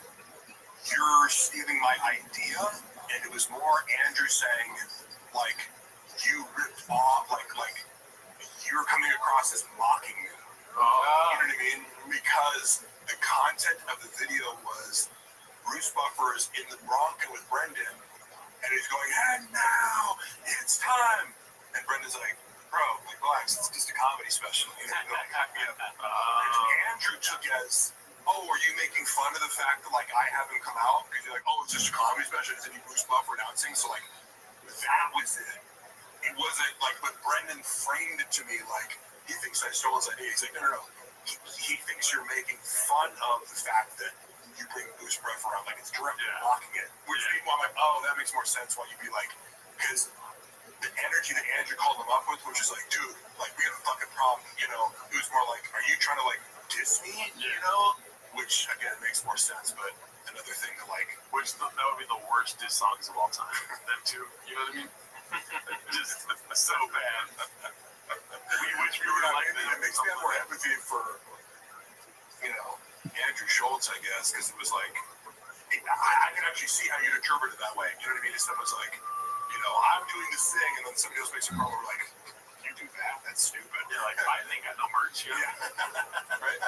you're stealing my idea, and it was more Andrew saying, like, you ripped off, like you're coming across as mocking me. You know what I mean? Because the content of the video was Bruce Buffer is in the Bronco with Brendan, and he's going, and now it's time. And Brendan's like, bro, like, relax, it's just a comedy special. You know, don't hack me up. Andrew took as, oh, are you making fun of the fact that, like, I haven't come out? Because you're like, oh, it's just a comedy special. It's any Bruce Buffer announcing. So, like, that was it. It wasn't, like, but Brendan framed it to me like, he thinks I stole his idea. He's like, no. He thinks you're making fun of the fact that you bring Bruce Buffer around, like, it's directly blocking it. Which people, I'm like, oh, that makes more sense why you'd be like, because the energy that Andrew called him up with, which is like, dude, like, we have a fucking problem, you know? It was more like, are you trying to, like, diss me, you know? Which, again, makes more sense, but another thing to, like... That would be the worst diss songs of all time. Them two, you know what I mean? Just so bad. We wish we were like that. It makes me have more empathy for, you know, Andrew Schultz, I guess, because it was like, I can actually see how you'd interpret it that way. You know what I mean? If someone's like, you know, I'm doing this thing, and then somebody else makes a problem, like, you do that? That's stupid. You're like, I think I know merch. Yeah. Right?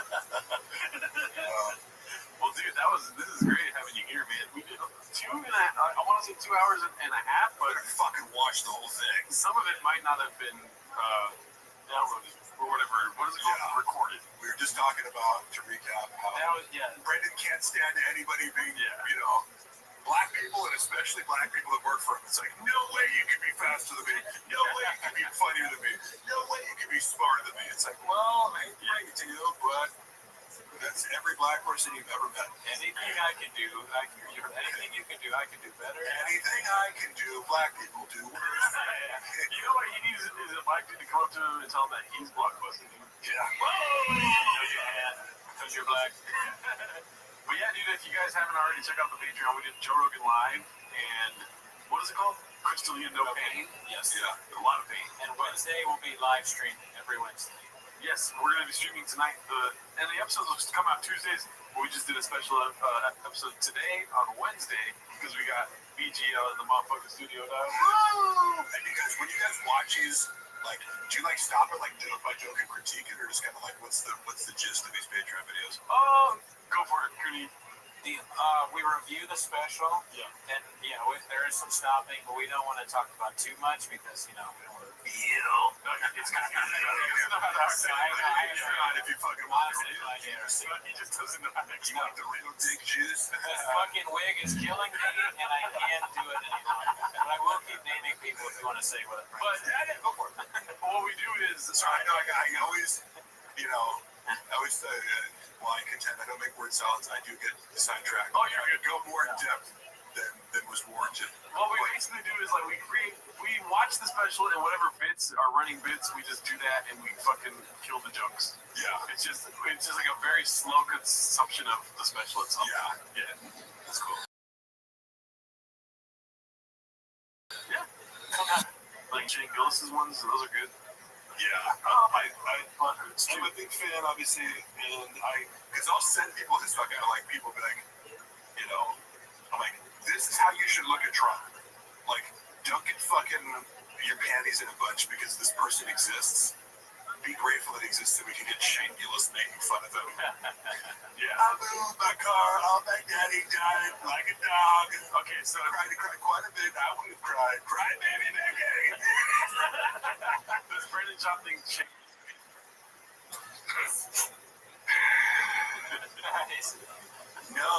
Well, dude, this is great having you here, man. We did I want to say 2 hours and a half, but I fucking watched the whole thing. Some of it might not have been downloaded or whatever. What is it called? Yeah. Recorded. We were just talking about, to recap, how Brendan can't stand anybody being, you know, black people, and especially black people that work for him. It's like, no way you can be faster than me. No way you can be funnier than me. No way you can be smarter than me. It's like, well, I ain't bring it to you, but that's every black person you've ever met. Anything I can do, anything you can do, I can do better. Anything I can do, black people do worse. You know what he needs is a black dude to come up to him and tell him that he's blockbuster. Yeah. Whoa! Yeah. Because you're black. But yeah, dude, if you guys haven't already, check out the Patreon. We did Joe Rogan Live, and what is it called? Crystalline No Pain. Yes. Yeah, a lot of pain. And Wednesday will be live streaming every Wednesday. Yes, we're going to be streaming tonight. And the episodes will come out Tuesdays. But we just did a special episode today on Wednesday because we got BGL in the motherfucking studio now. Woo! And when you guys watch these, like, do you like stop it like joke by joke and critique it, or just kind of like what's the gist of these Patreon videos? Oh, go for it, Cootie. We review the special, and there is some stopping, but we don't want to talk about too much because we don't want to reveal. It's kind of if you fucking want he just doesn't know how to You want the real dick juice? This fucking wig is killing me, and I can't do it anymore. But I will keep naming people if you want to say what it But go for it. what we do is, sorry, I always, while I contend I don't make word salads, I do get sidetracked. Oh, you're good. Go more in depth than was warranted. What we basically do is like we watch the special and whatever bits are running bits, we just do that and we fucking kill the jokes. Yeah. It's just like a very slow consumption of the special itself. Yeah. That's cool. Yeah. Like Shane Gillis's ones, those are good. Yeah, I'm a big fan, obviously, and because I'll send people his fucking, like, people be like, I'm like, this is how you should look at Trump. Like, don't get fucking your panties in a bunch because this person exists. Be grateful that he exists so we can get Shane Gillis making fun of him. I moved my car, all my daddy died like a dog. Okay, so I cried quite a bit. I would have cried. Cry baby, baby. This Brandon John thing changed. No,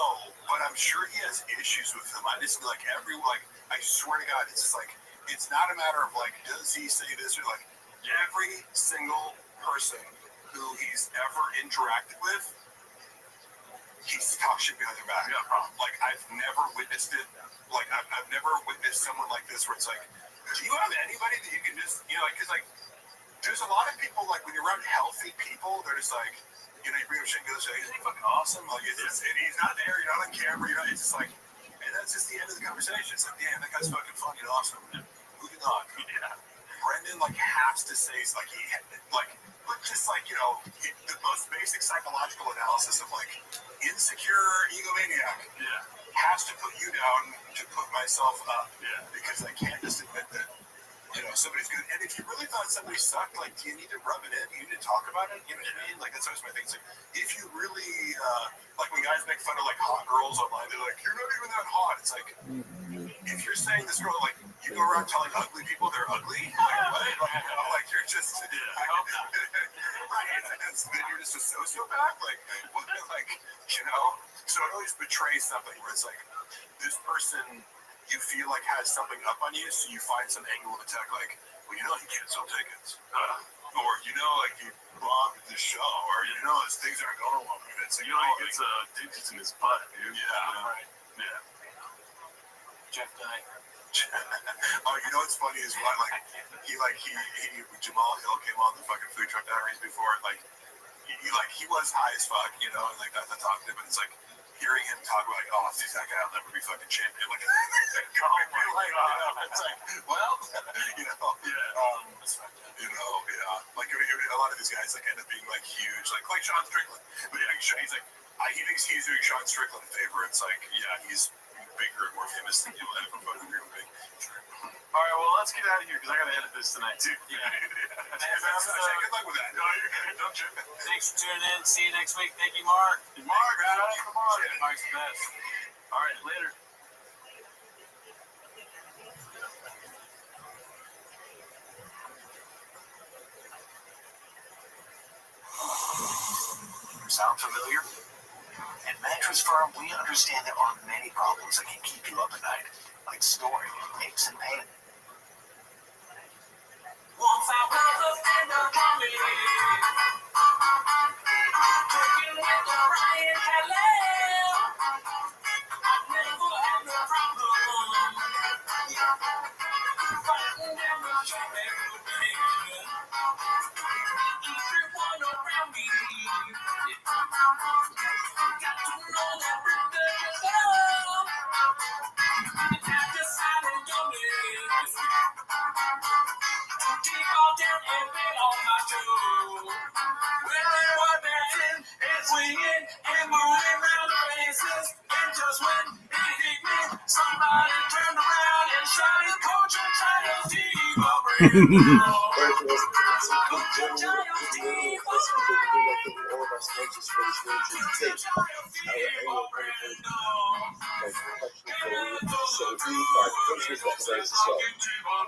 but I'm sure he has issues with him. I just feel like I swear to God, it's just like, it's not a matter of like, does he say this or like, every single person who he's ever interacted with, he's talked shit behind their back. Like, I've never witnessed it. Like, I've never witnessed someone like this where it's like, do you have anybody that you can just, because like, there's a lot of people, like, when you're around healthy people, they're just like, you bring up shit and go, isn't he fucking awesome? Like, and he's not there, you're not on camera, it's just like, and that's just the end of the conversation. It's like, damn, that guy's fucking funny and awesome. Moving on. Brendan, like, has to say, but just like, the most basic psychological analysis of, like, insecure egomaniac has to put you down to put myself up. Because I can't just admit that, somebody's good. And if you really thought somebody sucked, like, do you need to rub it in? You need to talk about it? You know what I mean? Like, that's always my thing. It's like, if you really, like, when guys make fun of, like, hot girls online, they're like, you're not even that hot. It's like, if you're saying this girl, like, you go around telling ugly people they're ugly, like, what? Like, you're just, right? Then you're just a sociopath? Like, what? Like, So it always betrays something where it's like, this person you feel like has something up on you, so you find some angle of attack, like, well, he can't sell tickets. Or, like, he bombed the show, or, his things aren't going well. So, he gets digits in his butt, dude. Right. Jeff Knight. What's funny is why, like, Jamal Hill came on the fucking food truck diaries before, like, he was high as fuck, and like, that's talking to him, but it's like, hearing him talk about, like, oh, see, that guy will never be fucking champion. Like, it's like, well, like, a lot of these guys, like, end up being, like, huge, like Sean Strickland. But he's like, he thinks he's doing Sean Strickland a favor. It's like, he's bigger and more famous than you. I don't fucking agree with me. All right, well, let's get out of here because I got to edit this tonight, too. Good luck with that. No, you're good. Don't trip. Thanks for tuning in. See you next week. Thank you, Mark. Mark's the best. All right, later. Sound familiar? At Mattress Firm, we understand there are many problems that can keep you up at night, like snoring, aches, and pain. Once I was up in the valley, working with the Ryan Calais. I never had no problem. Fighting down the track every day. Everyone around me got to know that we're good to go. And I decided to miss. Keep all down and be on my toes. When they were bad, and moving around the bases. And just when he hit me, somebody turned around and shouted, Coach Giles Deep, I'll bring it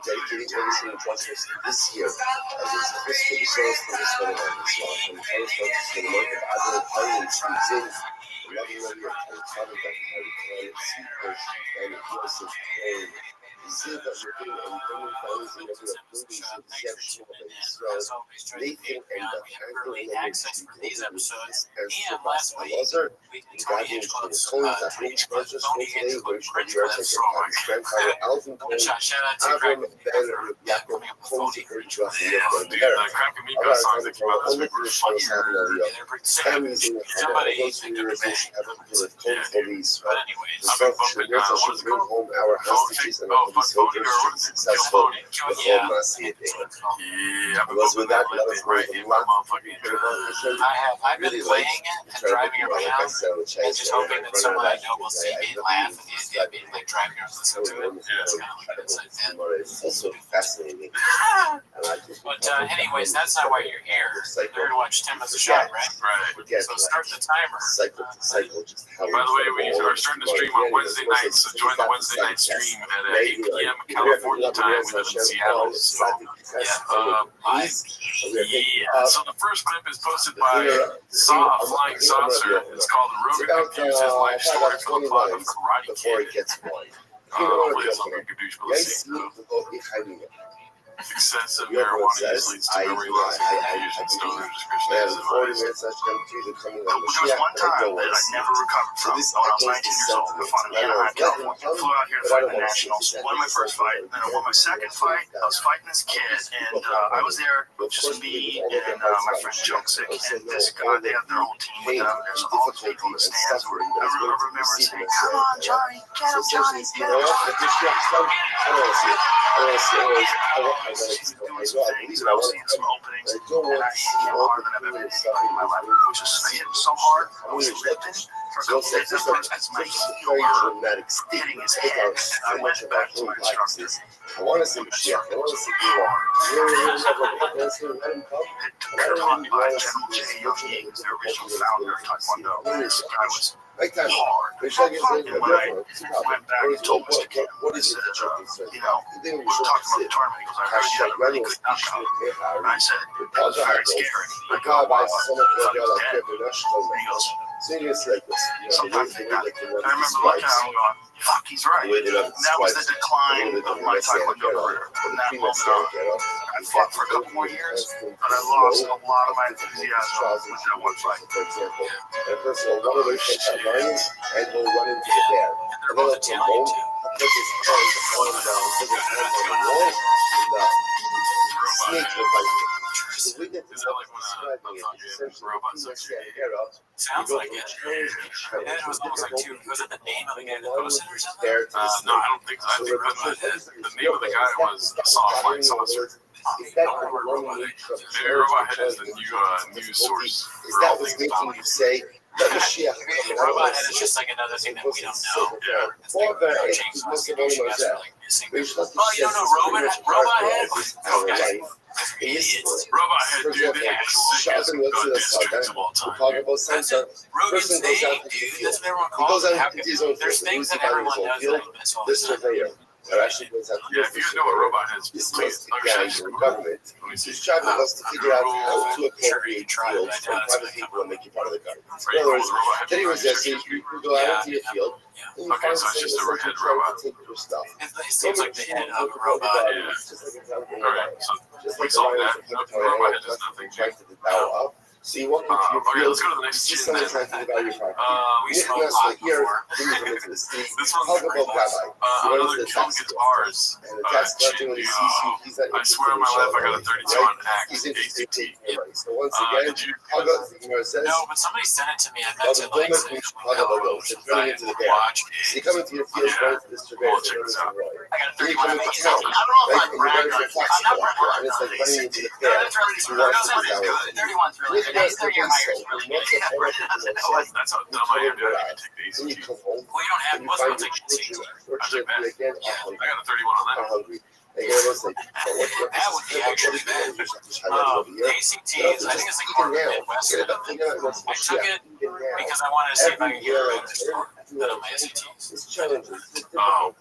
dedicating everything to justice this year as its fiscal resource for this one on this law and Paris Justice for the month of Adel Parliament Streets in the loving lady of California that Harry Climate Sea Bush and Joseph Kane. You see that you're doing and bringing families in every movies with deception of Israel. Nathan and the anchor in the access for these episodes and last week we guardians to the coins that reach purchase for today which we are taking grandfather Alvin Cole Avram Ben Yaakov Cole Urchua and Crappy Miko songs that came out this week were funny. families in the family those who are with cold police But anyways, I've been bumping should bring home our hostages and the soldiers successful with all massive yeah, it was with that love for the I've been playing it and driving around and just hoping that someone I know will see me and laugh at the idea of being like driving around listening to it. It's kind of what it's also fascinating. But anyways, that's not why you're here. You're here to watch 10 minutes of shot, right? Right. So start the timer. Cycle just how By the way, we are starting to stream on Wednesday nights, so join the Wednesday night stream at 8 p.m. California time. We live in Seattle, so so the first clip is posted by a Flying Saucer. It's called Rogan Confused His Life Story for the Plot of Karate Kid. Hopefully it's not going to douche, but let's see. Excessive marijuana use leads to memory loss and confusion. Stoner description is advised. There was one time that I never recovered from when I was 19 years old in front of Anaheim, California. Flew out here to fight the Nationals, won my first fight, then I won my second fight. I was fighting this kid, and I was there just me and my friend Joseph, and this guy, they have their whole team with them. There's all the people in the stands. I remember saying, come on, Johnny, get him, Johnny, get him, Johnny. These things, and I was seeing some openings, and I hit him harder than I've ever hit in my life. I hit him so hard, I was limping for a couple days. As my heel hurt, hitting his head, I went back to my instructor. I want to see Mashiach. I want to see you. Taught by General J. Young, the original founder of Taekwondo. This guy was hard. And when I went back and told Mr. Kim, I said, we were talking about the tournament. He goes, I heard you had a really good knockout. And I said, that was very scary. I go, wow, I thought he was dead. And he goes, sometimes they got it. And I remember looking at him going, fuck, he's right. And that was the decline of my Taekwondo career. From that moment on, I fought for a couple more years, but I lost a lot of my enthusiasm with that one fight. For example, and first of all, one of those takes out lions and will run into the bear. And then it's a bone, put his hand on the wall, and snake will bite him. So we get to describe it. Sounds like it. And it was almost like two. Was it the name of the guy that posted or something? No, I don't think so. I think the name of the guy was Flying Saucer. Maybe Robot Head is the news source for all things making you say that Mashiach Robot Head is just like another thing that we don't know. It's like change distribution. Oh, you don't know Robot Head? Okay. Robot Head, dude, the sickest districts of all time. That's Rogan's name, dude. That's what everyone calls it. There's things that everyone does that miss all the time. Yeah, if you know what Robot Head's, please, government is trying to us to figure out how to appropriate fields from private people and make you part of the government. In other words, then he was just saying, you go out into your field, and you find so it's just a head trying robot. to take your stuff. It seems like the head of a robot. Yeah. Alright, so we solved that. Robot Head does nothing. So you walk into your Okay, field, let's go to the next just gym then. sometimes think about your property. We smoked pot before. This one's another Kung Guitars And when he sees you, he's at I swear on my life I got a 32 on Act He's interested in ACT. taking money. So once again, I'll go to the says, No, but somebody sent it to me. I meant to like say, running into the bear. So you come into your field, running to this surveyor, I got a then you 31 come on into the town, I don't know if right, I'm and you're running for a tax collector, and it's like running into the bear. That's really good. 31's really good. next 3-year hires really good. That's how dumb I am. Dude. I didn't even take the ACT. Well, you don't have most people take ACT. I took math. I got a 31 on that. That would be actually bad. ACTs, I think it's like more Midwest. I took it because I wanted to see if I could get a better score than on my SATs. Oh.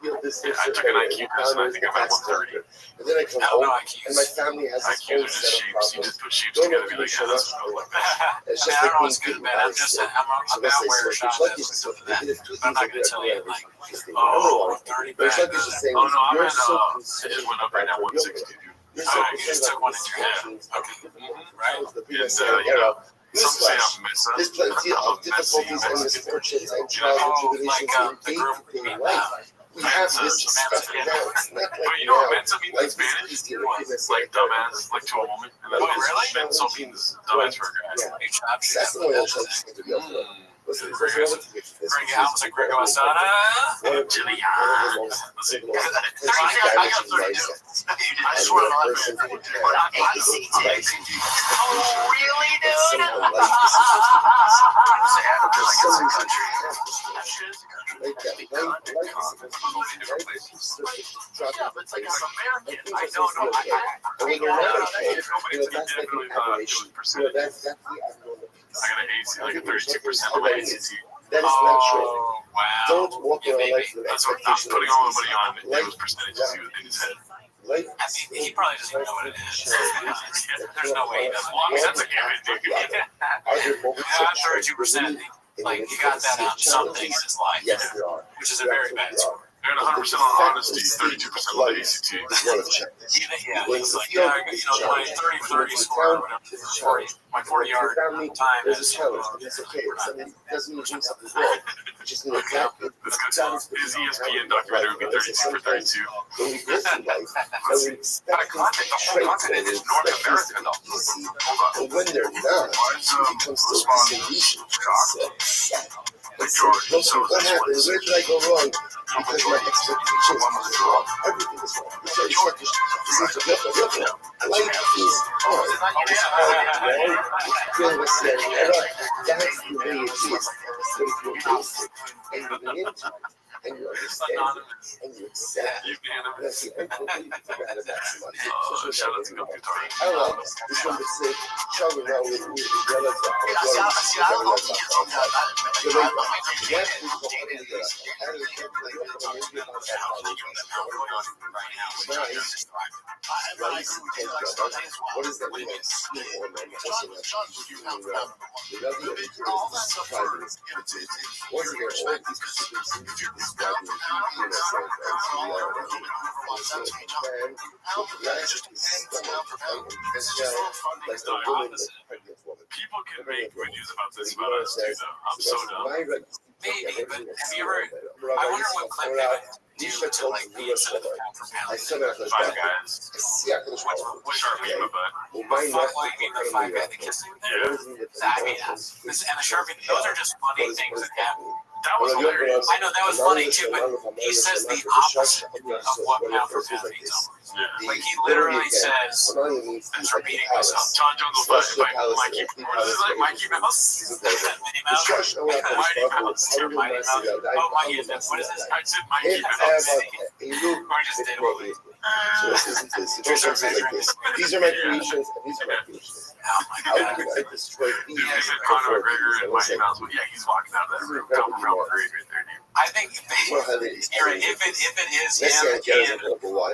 Yeah, I took an IQ quiz and I think I'm at 130. And then I come I don't know home, IQs. and my family has this IQs whole are just set of shapes. You problems. just put shapes together and be like, yeah, that's what I like that. It's I just don't like know me what's good or thinking bad. about I'm just, it. I'm about where Shot is with stuff of that. I'm not going to tell you, like, oh, 30 But it's back. like it's just saying, Oh, no, I'm you're at, so I concerned just went up right now, 160, dude. You're so You just took one in your head. Okay. Right? The people And, say, you know, This some say flesh, I'm Mesa. there's plenty of difficulties and misfortunes and trials and tribulations in day-to-day life. We have this stuff now. It's not But like you know what now. Mensa means in Life is Spanish? easier to give us Like dumbass, like to a woman. And then Mensa means dumbass for a guy. Yeah. You chopped it. That's the way I'm trying to be able to. Listen, there's no way to get to this. Bring it out, like Grego Asada. Chili. I swear to God. Oh, really, I got an AC, like a 32% on my ACT. That is not true. Oh, wow. Don't walk around life with That's what I'm expectations. putting all the money on those percentages in his head. Life I mean, he probably doesn't even know what it is. There's no way he doesn't. Well, I mean, that's a given, dude. 32%. Like, you got that on some things in his life. Yes, there are. Which is a very bad score. And 100% on honesty, 32% on the ACT. Yeah, he's like, yeah, you know, my 30-30 score, whatever, my 40-yard time There's a is. challenge, but it's okay. Something doesn't mean doing something wrong. You just need to act. This could tell his ESPN documentary would be 32 for 32. When we go through life, I would expect these traits and expect these to be easy. But when they're not, it becomes so disillusioned. So what happened? Where did I go wrong? Because my expectations are wrong. Everything is wrong. It's very selfish. Life is hard. It's hard, right? It's feeling the same era. That's the way it is. So if you're basic and you get into it, and you understand it, and you accept it, that's the only way you can figure out how to maximize it. Shout out to Good Guitar. I love this one that said, Charlie now with what is that? People can make good news about this about us too, though. I'm so dumb. Maybe, but have you ever? I wonder what clip they would do to like be instead of pound for pound. Five Guys. Which are me, but Fuck, what you mean the five guy that kissed him? yeah, I mean, and the Sharpie, those are just funny things that happen. that was hilarious. I know that was funny too, but he says the opposite of what pound for pound means. Yeah. Like he literally says, I'm repeating myself. John Jones will fight Mikey. What is it like? Mikey Mouse? Minnie Mouse? Mighty Mouse. Mighty Mouse. Oh, Mikey. What is this? I said Mikey Mouse. Or just did what we. These are my creations, and these are my creations. Oh my How god. can I destroy these? Dude, they said Conor McGregor and Mighty Mouse. Well, yeah, he's walking out of that room. Come from grade right there, dude. I think you're right. If it is him and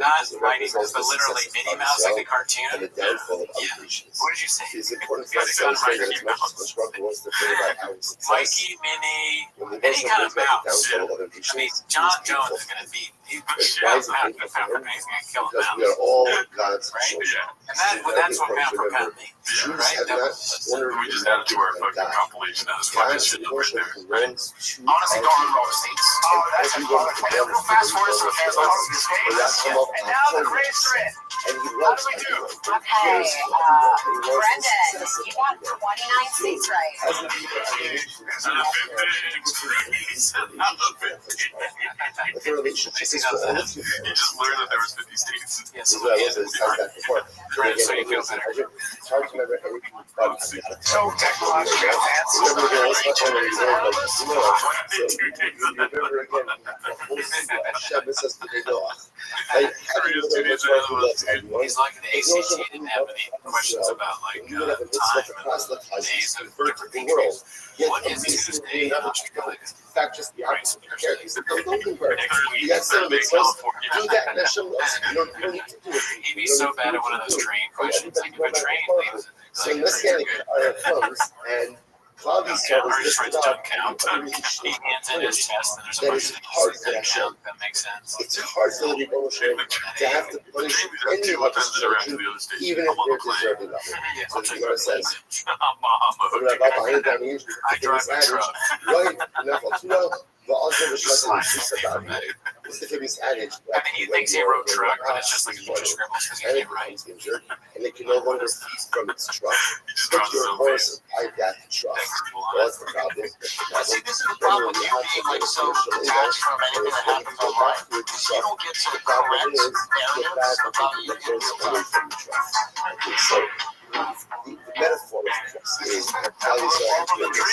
not Mighty Mouse, but literally Minnie Mouse, like the cartoon. And the downfall of Yeah. operations. What did you say? It's important for us to understand as much as the struggle was to bring about our success. Mikey, Minnie, When the any kind of mouse. downfall of I mean, operations, John Jones is going to beat. He's going to kill a because mouse. we are all God's Right? children. And that's what pound for pound means. Jews Right? have not wondered We just added to our fucking compilation. That was fucking shit right there. Honestly, don't roll seats. Oh, that's a we'll fast forward to the fans on this game. And now the great threat. And he How loves do we do? Okay, Brendan, you got 29 seats right. The relationship is You just learned that there was 50 states. Yeah, This is so what I was saying back before. Right, so you feel better. It's hard to remember anything but So technologically advanced. remember again, it's not only you learn, like, you know, so you remember again, the whole Shabbat says to the door. Like, how do you know what's right from left side? He's like an ACT, he didn't have any questions about like You have a mitzvah to proselytize days to of convert different the world. countries. Yet, What a is Tuesday, Tuesday? in fact, just the opposite. Don't convert. You got some mitzvahs, do that, and Hashem loves you. You don't need to do it. He'd be so bad at one of those train questions. Like, if a train leaves, So in this game, comes and Cloudy or just starts writes don't count. He hands in his test, and there's a that bunch is of hard things for that Hashem. count. That makes sense. It's hard for the people to have to punish any of his children, even if they're deserving of it. So the Gemara says, I drive a truck. right, but also the shut about it. It's the famous adage. I mean, he thinks he wrote truck, but it's just like a bunch of scribbles because he can't write. And it can no longer feed from its truck. Put your horse and ride that truck. Well, that's the problem. See, this is the problem with you being like so detached from anything that happens online. You don't get to correct narratives about you can away from the truck. So, the metaphor of trust is how they started doing this.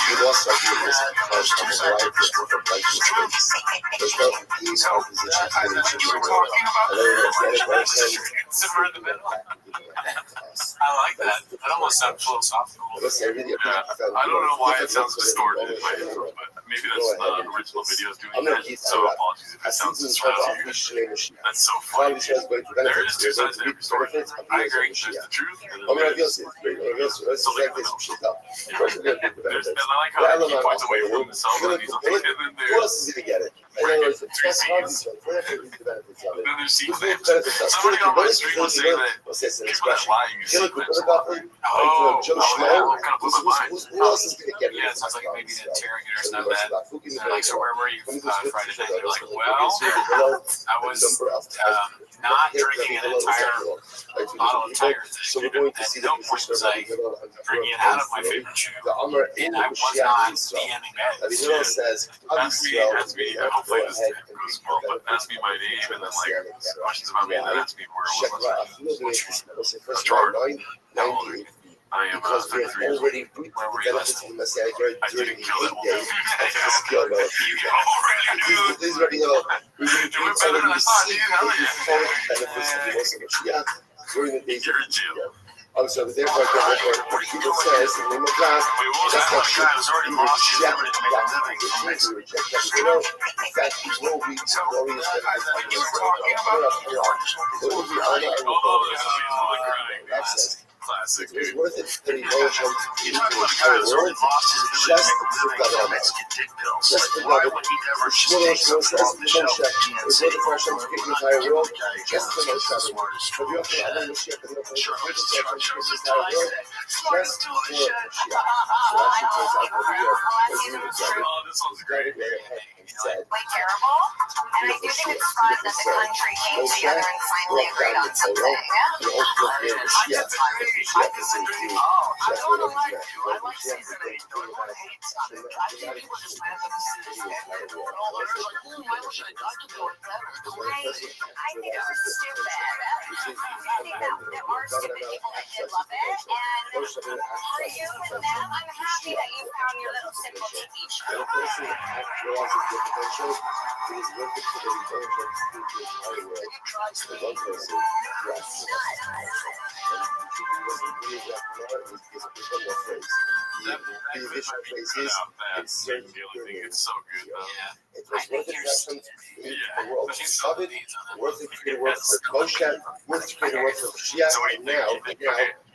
We lost our goodness because of a variety of different life mistakes. There's no ease our position to get into the world. And then the other person Somewhere in the middle. I like that. That almost sounds philosophical. Listen, I really appreciate I don't know why it sounds distorted in my intro, but maybe that's the original videos doing that. So apologies if it sounds distorted. That's so funny. There is two sides to every story. I agree. There's the truth and then there's something else. There's, and I like how he points away from himself and he's like, and then who else is going to get it? then there's scenes. And then there's scenes that somebody on my stream was saying that people that lie use sequence. Oh, Joe yeah, that kind of blew my mind. Who else is going to get it? Yeah, it sounds like maybe the interrogator's not bad. They're like, so where were you Friday night? You're like, well, I was not drinking an entire bottle of tires. So we're going to see the position of Drinking it out of my favorite shoe. And I was not DMing Rabbi bags. says, Ask me, hopefully this goes well, but ask me my name and then like questions about me and then ask me where it was. George, how old are you? I am because we have 33 years old. already reaped the benefits of the Messiah during I the didn't kill that 8 days of the skill of This is already we already received the full benefits of the Messiah during the days of the skill. So therefore, what people says in the name of God, that's not true. We reject God. We reject God. In fact, we will be glorious benefits of the Messiah. Classic, It was dude. worth it to be emotional to the entire world just to prove that I'm just to know that Shmuel says to Moshe, it was worth it for Hashem to give the entire world just to Moshe. But you have to know Mashiach, but you have to know Hashem to give the entire world just for Mashiach. So actually turns out that we are This one's great. said. Like terrible. And I do think it's fun that the country came together and finally agreed on something. It's so good though. It was worth it for him to create the world of it, worth it to create a world for Moshe, worth it to create a world for Mashiach, and now,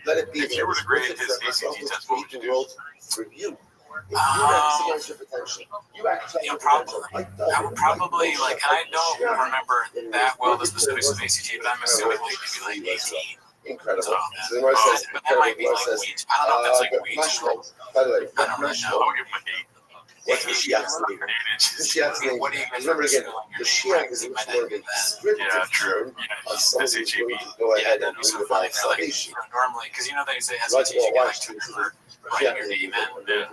let it be. If you were to grade his ACT test, what would you the do? world for you. If you maximize your potential, you actually have potential. I would probably, like, I don't remember that well the specifics of ACT, but I'm assuming like maybe like 18. Incredible. So So the Gemara says, but that might be like weeds. I don't know if that's like weeds. by the way, I don't really know. I'll give him an 8. what's Mashiach's name? 8 inches. Mashiach's name. What do you guys Remember again, your Mashiach is much more of a descriptive Yeah, true. term of someone who's SHAB. going to go Yeah, ahead that and was bring so funny. about They're like, salvation. normally, because you know they say Like, SAT, you get like watch 2 this. for writing your name in. Yeah.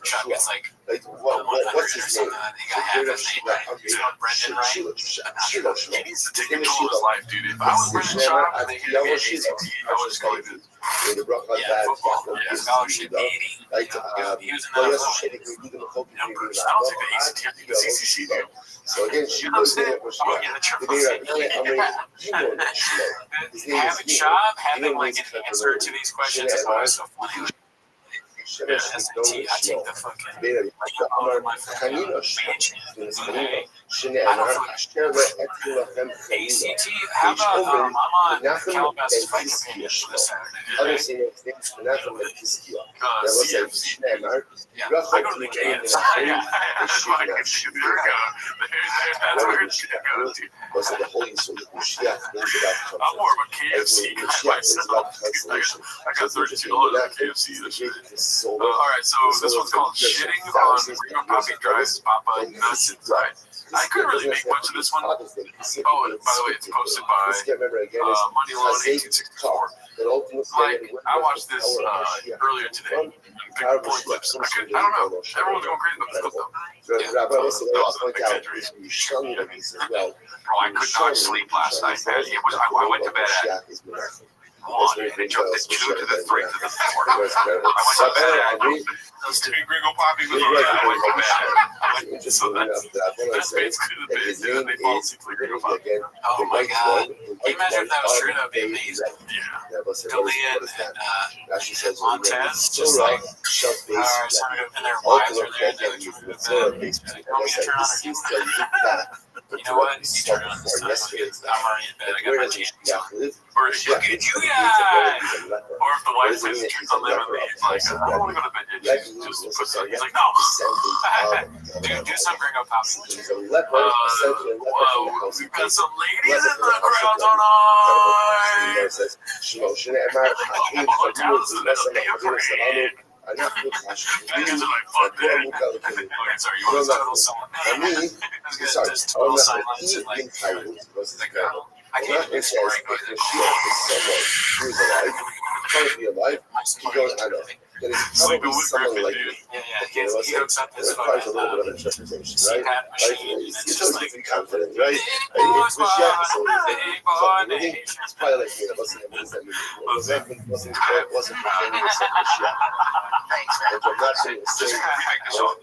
Chuck gets like Like, what's his name? Brendan, right? He needs to take control of his life, dude. If I was Brendan Schaub, I think he'd be an ACT. I would just call it this. Football. Yeah, scholarship, 80. He was in that. I don't think the ACT, I think the CCC do. So again, You know what I'm saying? I'm getting the triple C. Having Schaub, having like an answer to these questions is always so funny. Yeah, SAT, I take the fucking my fucking mansion. Okay. ACT, how about I'm on Calabasas fight companion this Saturday. CFC. Yeah, I go to the KFC. Yeah, that's where it's gonna go, dude. I'm more of a KFC guy myself. I got $32 at KFC this year. All right, so this one's called Shitting on Ringo Poppy Drives Papa Nuts Inside. I couldn't really make much of this one. Oh, and by the way, it's posted by Money Loan 1864. Like, I watched this earlier today. Picked point clips. I don't know. Everyone's going crazy about this clip, though. Yeah, that was an exaggeration. Bro, I could not sleep last night, man. I went to bed at 1, and it jumped at 2 to the 3 to the 4. I went to bed at those two Gringo Poppy was on. I went to bed. So that's basically the bit. Then they fall asleep like Gringo Poppy. Oh my god. Can you imagine if that was true? That would be amazing. Yeah. Khalid and Montez just like, alright, so and their wives are there. They're like, you want me to turn on our camera? You know what? You turn on the sun. I'm already in bed. I got my jeans on. Or look at you guys. Or if the wife says turns on them and leaves, like, I don't want to go to bed yet. Just puts on. He's like, no. Dude, do some Gringo Poppy. Whoa, we've got some ladies in the crowd tonight. Fans are like, fuck that. Okay, sorry, you want to total silence? Just total silence and like, I can't even swear, but sleeping with Griffin, dude. Yeah, he hooks up his fucking CPAP machine, and it's just like, big boys, big boy nation. Just kind of make this all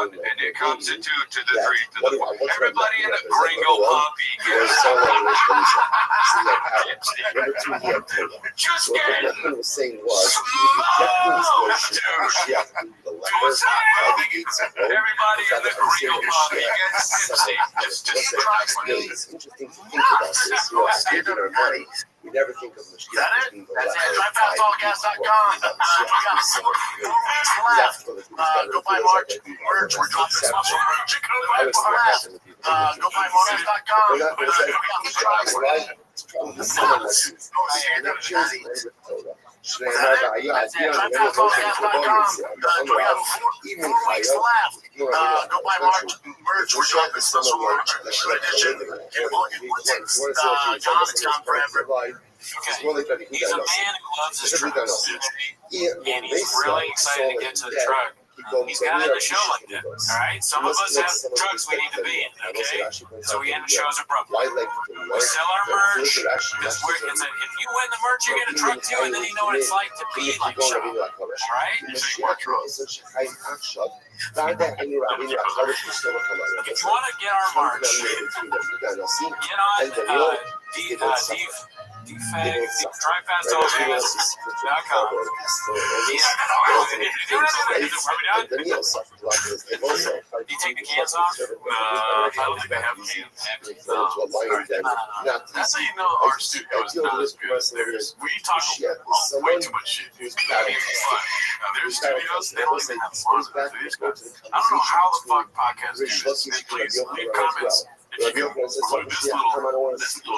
1, and it comes to 2 to the 3 to the 4. Everybody in the Gringo Poppy gets just get everybody in the Gringo Poppy gets tipsy. Just try one. It's interesting to think about this. You know, spending our money, we never think of Mashiach as being the last TriPassPodcast.com. Go buy merch. We're dropping special merch. Go buy Morris.com. He's a man who loves his trucks, and he's really excited to get to the truck. He's got to end the show like that, all right? Some of us have trucks we need to be in, okay? So we end the shows abruptly. We sell our merch. If you win the merch, you get a truck too, and then you know what it's like to be like Shaw, all right? If you want to get our merch, get on TriPassPodcast.com. You take the cans off? I don't think they have cans. That's how you know our studio is not as good as theirs. We talk way too much shit. Their studios, they don't even have floors. I don't know how the fuck podcasts do this. Please leave comments. If you can, this little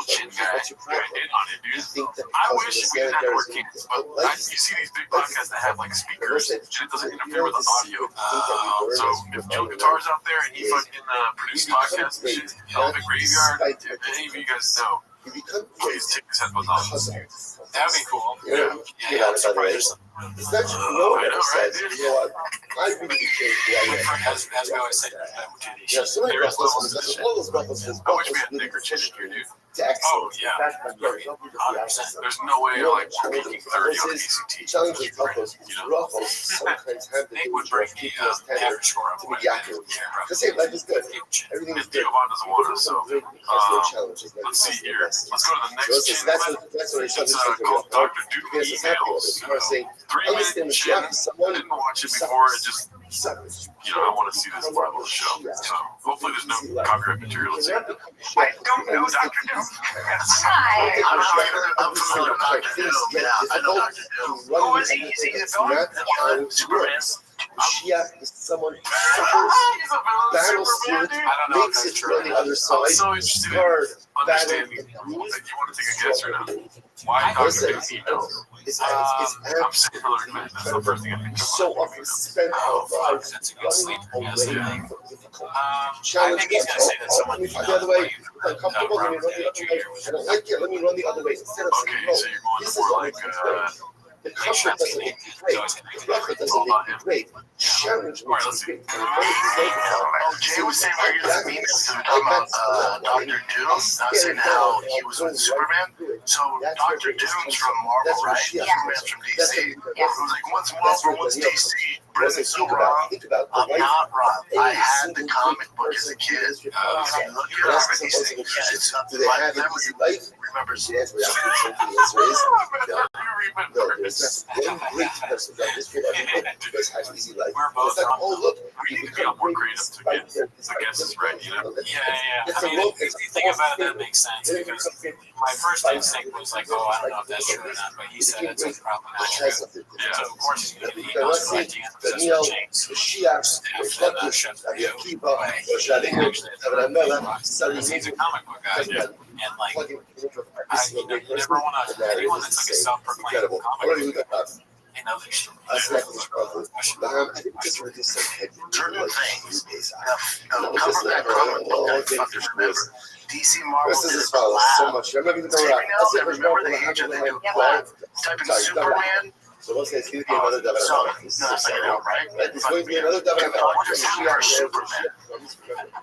chin guy in on it, dude. I wish we didn't have to work cans, but you see these big podcasts that have like speakers, and it doesn't interfere with the audio. So if Joe Guitar's out there and he fucking produces podcasts and shit, Elephant Graveyard, if any of you guys know, please take his headphones off. That'd be cool. Yeah, I'm surprised. Essentially, no one ever says, you know what, I really changed the way I am. As we always say, Yeah, so many breathless, that's all those breathless, I wish we had Nick or Chin here, dude. to excellence. Oh, yeah. That's my great. 100%. There's no way You know, like we're making 30 on ACT. challenge with Ruffles, Ruffles sometimes have the Nick would bring the people's tender average score up to quite be a accurate. bit. Because hey, life is good. Everything is If good. Giovanni doesn't want us, so No challenges. let's see here. Let's go to the next So chin. that's what it's It's something called about. Dr. Duke Because it's happening. Emails. You are saying, 3 minute understand the chin. Shiach is someone I didn't watch it before. It just, suffers. I want to see this part of the show. So hopefully there's no copyright material here. I don't know Dr. Doom. Hi. I'm familiar with Dr. Doom. Yeah, I know Dr. Doom. Oh, is he? Is he a villain? Superman. Shiach is someone who suffers, battles through it, I don't know if makes that's it true. to the other I'm side, so interested in hard, understanding battle, that you want to take a guess right now. Why Dr. Duke Emails? It's I'm saying Hillary Clinton. That's the first thing I think of. so often spent our lives That's a good sleep. running Yes. away from difficult I challenges. think he's going to say that someone Let me find the other way. If I'm comfortable, let me run the other way. I don't like it, let me run the other way. Instead of saying, Okay, no, so you're going this is more what like it's great. The comfort doesn't make you great. The comfort doesn't make you great. Challenge makes you great. Jay was saying where he was in emails talking about Dr. Doom, not saying how he was with Superman. So Dr. Doom's from Marvel, right? Superman's from DC. It was like, what's Marvel, what's DC? Brendan's so wrong. I'm not wrong. I had the comic book as a kid. Look at all of these things. It's Do they have an easy life? remembers The answer is no. No, there's not one great person that this kid has had an easy life. It's like, oh look, you become more great creative to despite get their the guesses right, you know? Yeah. It's I a mean, look, if you think about it, that makes sense. Because my first instinct was like, oh, I don't know if that's true or not, but he said it's probably not true. So of course he's going to be emails collecting and possessing chains. The Shiach, the Shlukish, the Akiva, the Shalim, the Melech, Because he's a comic book guy, and like, you never want to, anyone that's like a self-proclaimed comic book guy, they know their story. I think just for this certain things. Cover that comic book that I fucking remember. DC Marvel this did is it as follows so loud. much. I'm not even going Every now and then, to remember the age of the new type in Superman. So once it's going to be another double. So, no, that's like real, right? It's going to be another double. What is Superman?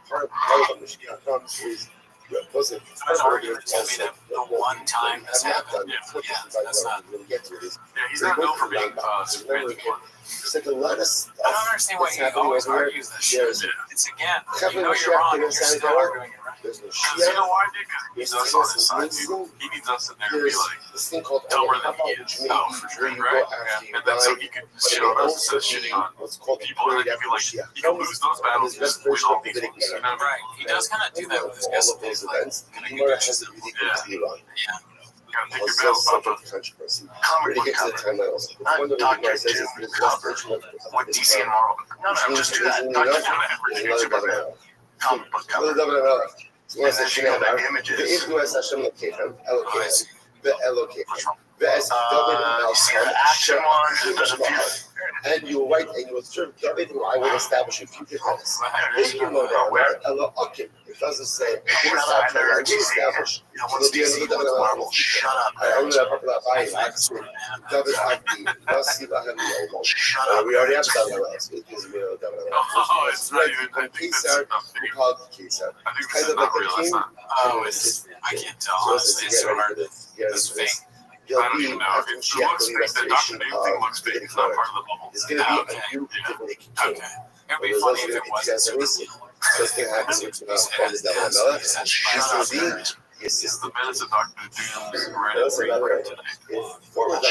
Part of the Shiach comes is There's argument to me that the one time this happened, that's not. Yeah, he's not known for being Superman's one. There's like a lot of stuff. I don't understand why he always argues that shit. It's again, you know you're wrong, and you're still arguing it, right? There's no Because you know Shiach. why, dude? Because he's us on his side, dude. He needs us in there to be There's like, this thing called tell where How that he about is. you Oh, make for where sure, you right? go after you And then so die. he can But shit it on us also instead of shitting on what's called people, and he can be like, he can lose those battles, just win all these ones. You know what I mean? Right, he does kind of do that with his all guest of those things, like, events. kind of Gemara good has a really good deal on. Yeah. Gotta take your Also, battles, Papa. subject to controversy. Comic Ready to book get to the cover. timeline also. Not One of the Dr. Gemara says Doom is there's cover. less ritual What DC and Marvel? No, just do that. Dr. Doom and Superman. Comic book cover. And then she got like images. You see the action one, there's a few. And you write and you observe David, I will establish a few differences. Then you can know that okay, it doesn't say I will establish. What's DC, what's Marvel? Shut up. Shut up. We already have David. Oh, it's not even, I think that's Caesar, nothing. we call it Caesar. I think this Kind is of like not real, the that's king. not. Oh, it's, I can't tell, honestly, it's so hard. This fake. I don't even know. It looks fake. The Dr. Doom thing looks fake. It's not part of the bubble. It's going to be Okay. a new Davidic Okay. king. It would be funny if it wasn't super real. What's going to happen with It's the minutes of Dr. Doom's That's Reddit another read today. former the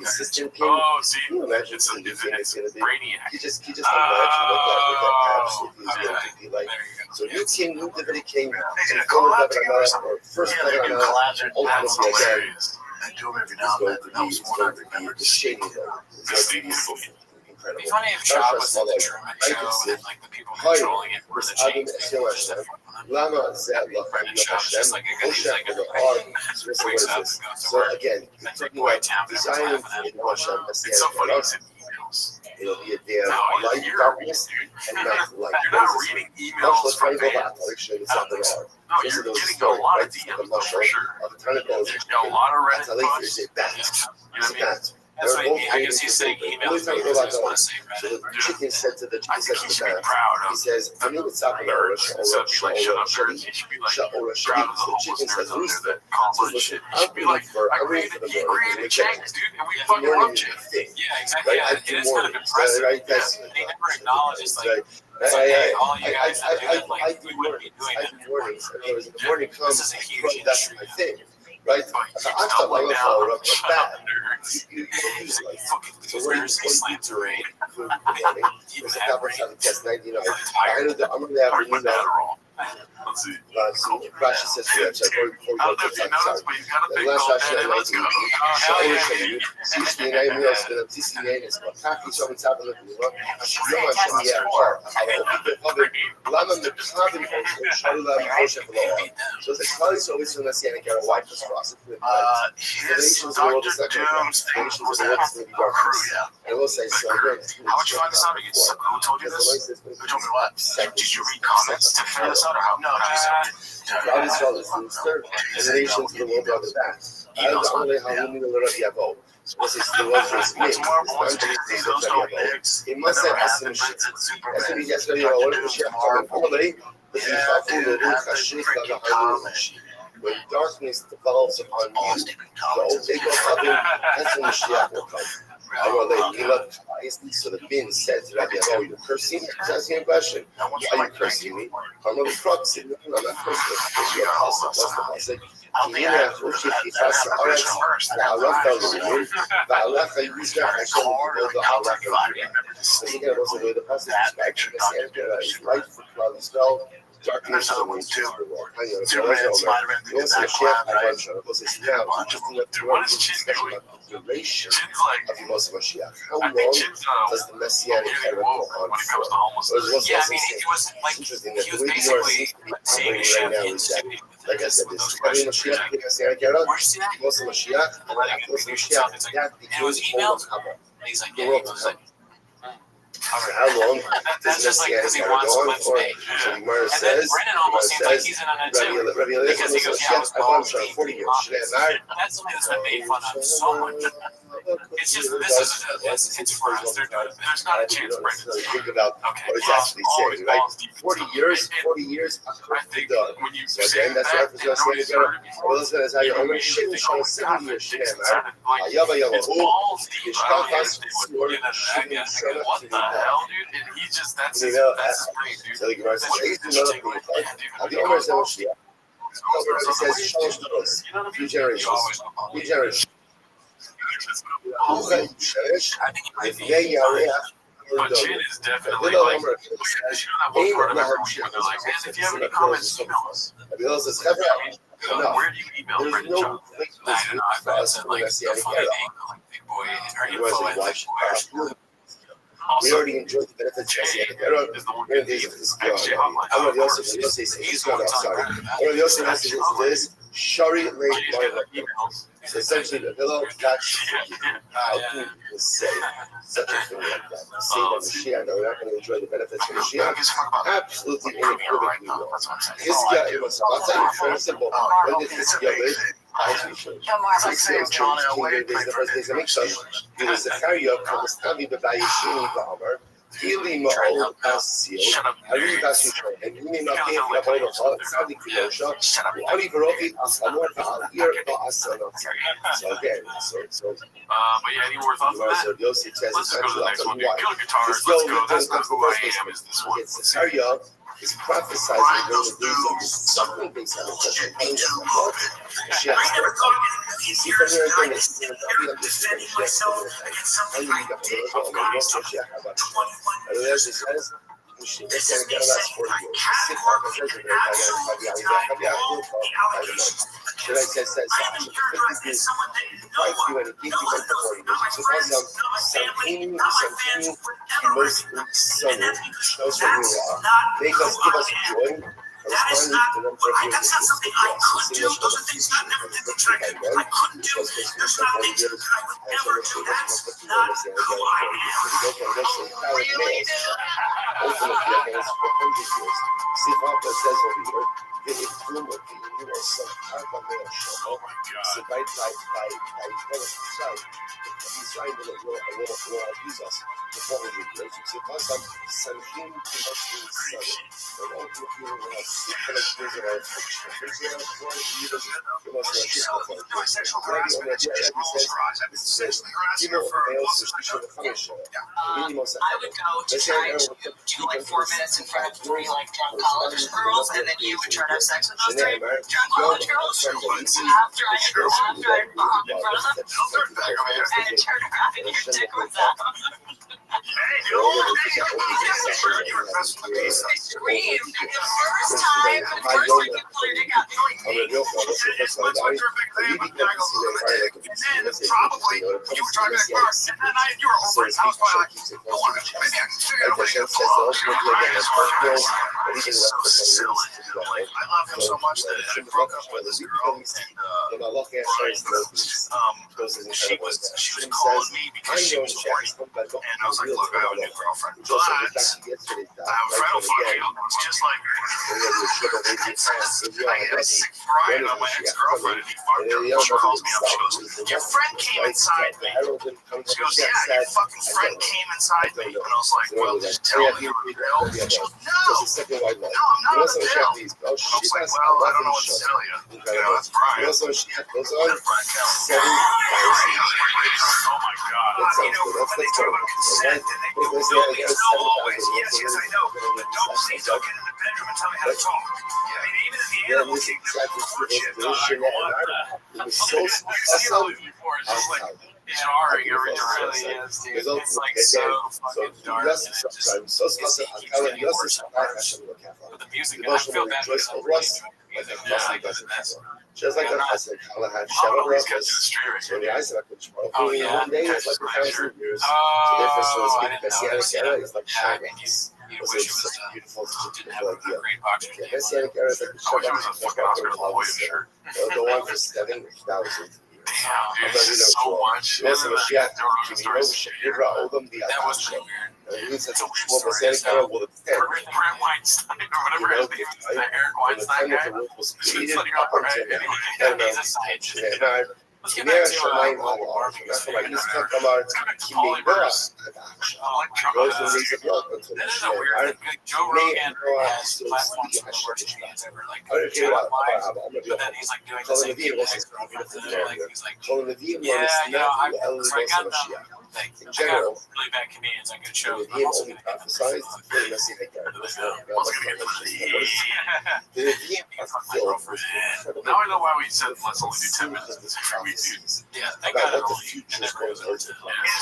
assistant king. Oh, see? Can you imagine It's what the thing it's is going to be? Brainiac. He just imagine what that absolutely is Okay. going to be like. There you go. So new king, new Davidic king, Is it a former collab together or David something? or first Yeah, they David do collabs or that's ultimately again, hilarious. I do them every now and then. That was one I remembered. the shady though. It's going to be It'd be incredible. funny if Job was in the Truman Show and like the people controlling it were the chains. Lama said, "Look, Brendan Schaub's just like a guy who's like a wakes up and goes to so work. again, That's talking like White about Town. designing for the Hashem, It's so funny. It's in emails. it'll be a damn No, light you're darkness dude. and not light. You're not reading emails from fans. No, No, you're getting a lot of DMs though, for sure. You're getting a lot of Reddit posts. You know what I mean? That's what I guess he's saying emails me because I just want to say So Reddit. the chicken said to the I think he should be man, proud he of says, I mean, what's up, nerds. So if you like shut up nerds, he should be like proud of the So the homeless chicken nerds says, out there Rooster. that call and shit. He should be like, he created change, dude, and we fucking love change. Yeah, exactly. Yeah, it is kind of impressive. Yeah, they never acknowledge it's like, hey, all you guys that do that, like, we wouldn't be doing that. The morning comes, This is a huge that's industry. my thing. Right? So I thought I was all up with that. You like fucking losers, they slam to raid. There's a couple of times that's 99. I'm going to have an email. Let's see. Rashi says to him, before we go to the last Rashi, I like to CCNA emails to them, CCNA is what Taki so it's happening to me. You know, I'm yeah, למה מבחינתם שאלו להם חושב לא. So the colleagues always want to see any kind of white cross. His Dr. Doom's thing was that crew, yeah. I will say so. How much fun this out? Who told you this? Who told me what? Did you read comments to figure this out or how? No, God is called the third nations of the world of that. I don't know how many little Yabo. This is the world is me. It must have some shit. As we just go, all the shit coming fully. When darkness develops upon you, they go up in, that's when the Mashiach will come. I will let you look so the bin said to Rabbi, oh, you're cursing me? He's asking a question. Are you cursing me? I'm really cursing you. No, I'm not cursing you. I said, הנה אנחנו שחיפש הארץ והלך הלאומי והלך היוזר השם והלך הלאומי. אני גם רוצה לראות את הפסק is light for cloud Israel, darkness for the world. You also share a bunch of us now, just in the discussion about the duration of the Moshe Mashiach. How long does the Messianic era go on for? Yeah, I mean, it was like, interesting he was basically saying to Chef, like I said, this Rabbi Mashiach, the Messianic era, Moshe Mashiach, and Moshe Mashiach, that was emailed. He's like, yeah, he was like, how long does that's just like because he Messianic wants go on to for? So the Gemara says, Brennan almost seems like he's in on it too. Because he goes, yeah, I was bald, 40 years. that's something that's been made fun of so much. It's just, it's for us. There's not a chance Brennan. Think about what it's actually saying, right? 40 years, I think when you so say again, that's that, what I was going to say. Well, listen, that's how you only shit is showing 70 years, shit, man. Yabba, what the hell, dude? And he just, that's great, dude. So the Gemara says, the Omer says, it says, Shalosh Doros, few generations. But Chin is definitely like, you know that one part of every week where they're like, man, if you have any comments, email us. Where do you email Brendan John? I've sent like the funny name, like Big Boy, or info at Big Boy. We already enjoyed the benefits of the era. I'm Yosef. He's not outside. I'm Yosef. This Shari late. So essentially, the pillow. That's how can you say such a thing like that? Say that Mashiach, we're not going to enjoy the benefits of Mashiach. Absolutely unequivocally no. Hizkiah, it was very simple. When did Hizkiah live? John Elway, the first days of Mikdash. It was Zechariah, Kamastavi, Bebayishini, Bahamar. Ili Ma'ol Asio, Ari Vasitro, and Yumi Maki, Yabono, Sadi Kiyosha, Ari Verovi, Asamor, Al-Ir, Asana. So again, so. But yeah, any more thoughts on that? Let's just go to the next one, dude. Kill guitars, let's go. That's not who I am, is this one. It's Zechariah. Is prophesizing going to do something based on the I never thought of it in years, and I just never defending myself against something I did of God's 21 years. This is me saying that I categorically did not support the time all the allegations against me. I am characterized as someone that no one knows, not my friends, not my family, not my fans would ever recognize. And that's because he is not give us joy. That is not, that's not something I could do. Those are things, never did things that I couldn't do. There's not things that I would never do. That's not who I am. Really? Ultimately, against for 100 years. See, Papa says over here, that it's doing what some Papa male show. So by Israel will abuse us for 400 years. So Papa, Sanhim, and ultimately, we're going to see collections of our fiction. 400 years, Sexual harassment, it's just rules for us. I've been sexually harassing her for most of the time. I would go to try to do like 4 minutes in front of 3 like drunk college girls, and then you would try to have sex with those 3 drunk college girls after I bombed in front of them, and turn around and your dick was out. They screamed the first time, you pull your dick out. And then probably you were driving a car, and then you were over his house by like, I want to maybe I can figure out what he He's so silly. Like, I love him so much that I broke up with this girl, and she was calling me because she was horny, and I was like, look, I have a new girlfriend, but I have a friend who fuck you. It's just like I had a sick friend on my ex-girlfriend, and he fucked her. She calls me up, she goes, your friend came inside me. She goes, yeah, your fucking friend came inside me. And I was like, well, just tell me you're a girl. And she goes, no, I'm not on the pill. And I was like, well, I don't know what to tell you. You know, it's Brian. That's Brian Kelly. Oh my God. You know, when they talk about consent, and they do it's no always. Yes, I know. But don't please don't get in the bedroom and tell me how to talk. I mean, even in the animal kingdom, it's just like jarring. It really is, dude. It's like so fucking dark. And it just keeps getting worse and worse. But the music, and I feel bad because I'm really enjoying the music. Just like that, I said, all these guys do streaming. Oh, yeah. One day it's like 1,000 years. So therefore, I didn't notice. it's like I think you wish it was beautiful, didn't have a great boxer. Yeah, Messianic era is like I wish it was a fucking Oscar de la Hoya shirt. They'll go on for 7,000 years. Damn, dude, this is so much. That was weird. Brent Weinstein or whatever his name is, Eric Weinstein guy. He's a side. Let's get back to polymers. That is a weird thing. Joe Rogan has platforms for working meetings over like but then he's like doing the same thing with his girlfriend. He's like, yeah, you know, I got them. Like, I got really bad comedians on good shows. But I'm also going to get now I know why we said let's only do 10 minutes every week, dude. Yeah, they got it only. And then goes over to the alliance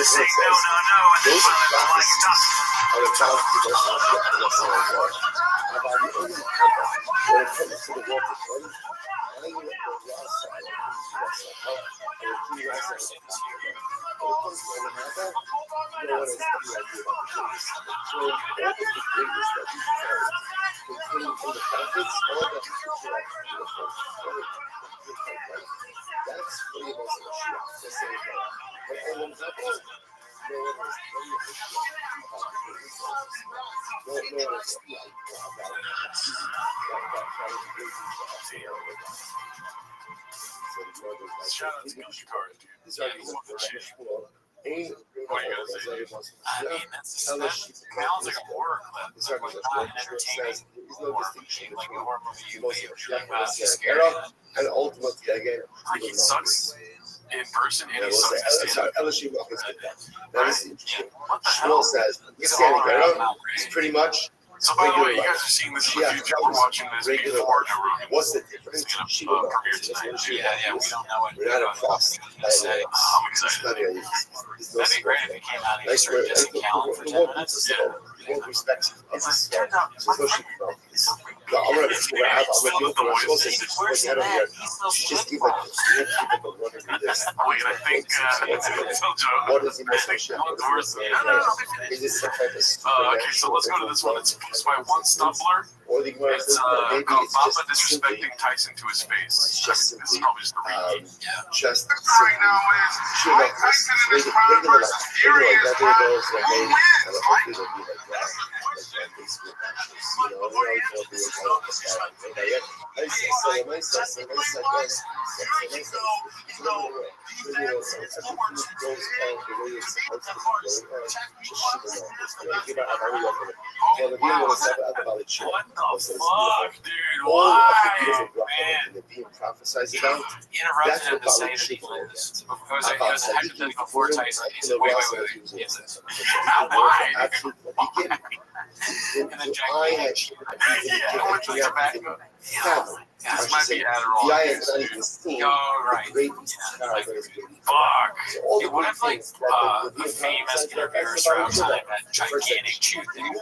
saying no, and then finally the line shout out to Ghost Cars, dude. Yeah, he's one for shit. I mean, that sounds like a horror clip. Like, not an entertaining horror movie, like a horror movie you made scary. And ultimately, again, he sucks in person and he sucks in LSU welcomes that is interesting. Shmuel says, is pretty much. So by the way, you guys are seeing this on YouTube. We're watching this before Joe Rogan. What's the difference? It's gonna premiere tonight. Yeah, we don't know what we're not across. I'm excited. That'd be great if it came out and you just a calendar for 10 minutes. Yeah. Respect. It's like, turns out, my friend, I'm gonna see what happens. I'm gonna do what I'm supposed to do. Worse than that, he's still Just good. give like this. Wait, I think tell Joe. What is the most Is it some type of Okay, so let's go to this one. It's posted by One Stumbler. or the It's maybe called it's Mama just disrespecting Tyson to his face. it's just This is probably just the repeat. just Right now is Mike Tyson in his prime versus Furious Time. Who wins, Mike? What the fuck, dude? Why, man? Prophesied about. Interrupted him to say that he was. It was a hypothetical before Tyson. He said, wait. He said, Why? Absolutely. and then Jack I had Yeah, with the tobacco. This might be Adderall. the eye has not even seen oh, right. the great Like, Fuck. so all the What if, like, the a famous interviewers throughout time had gigantic chew things?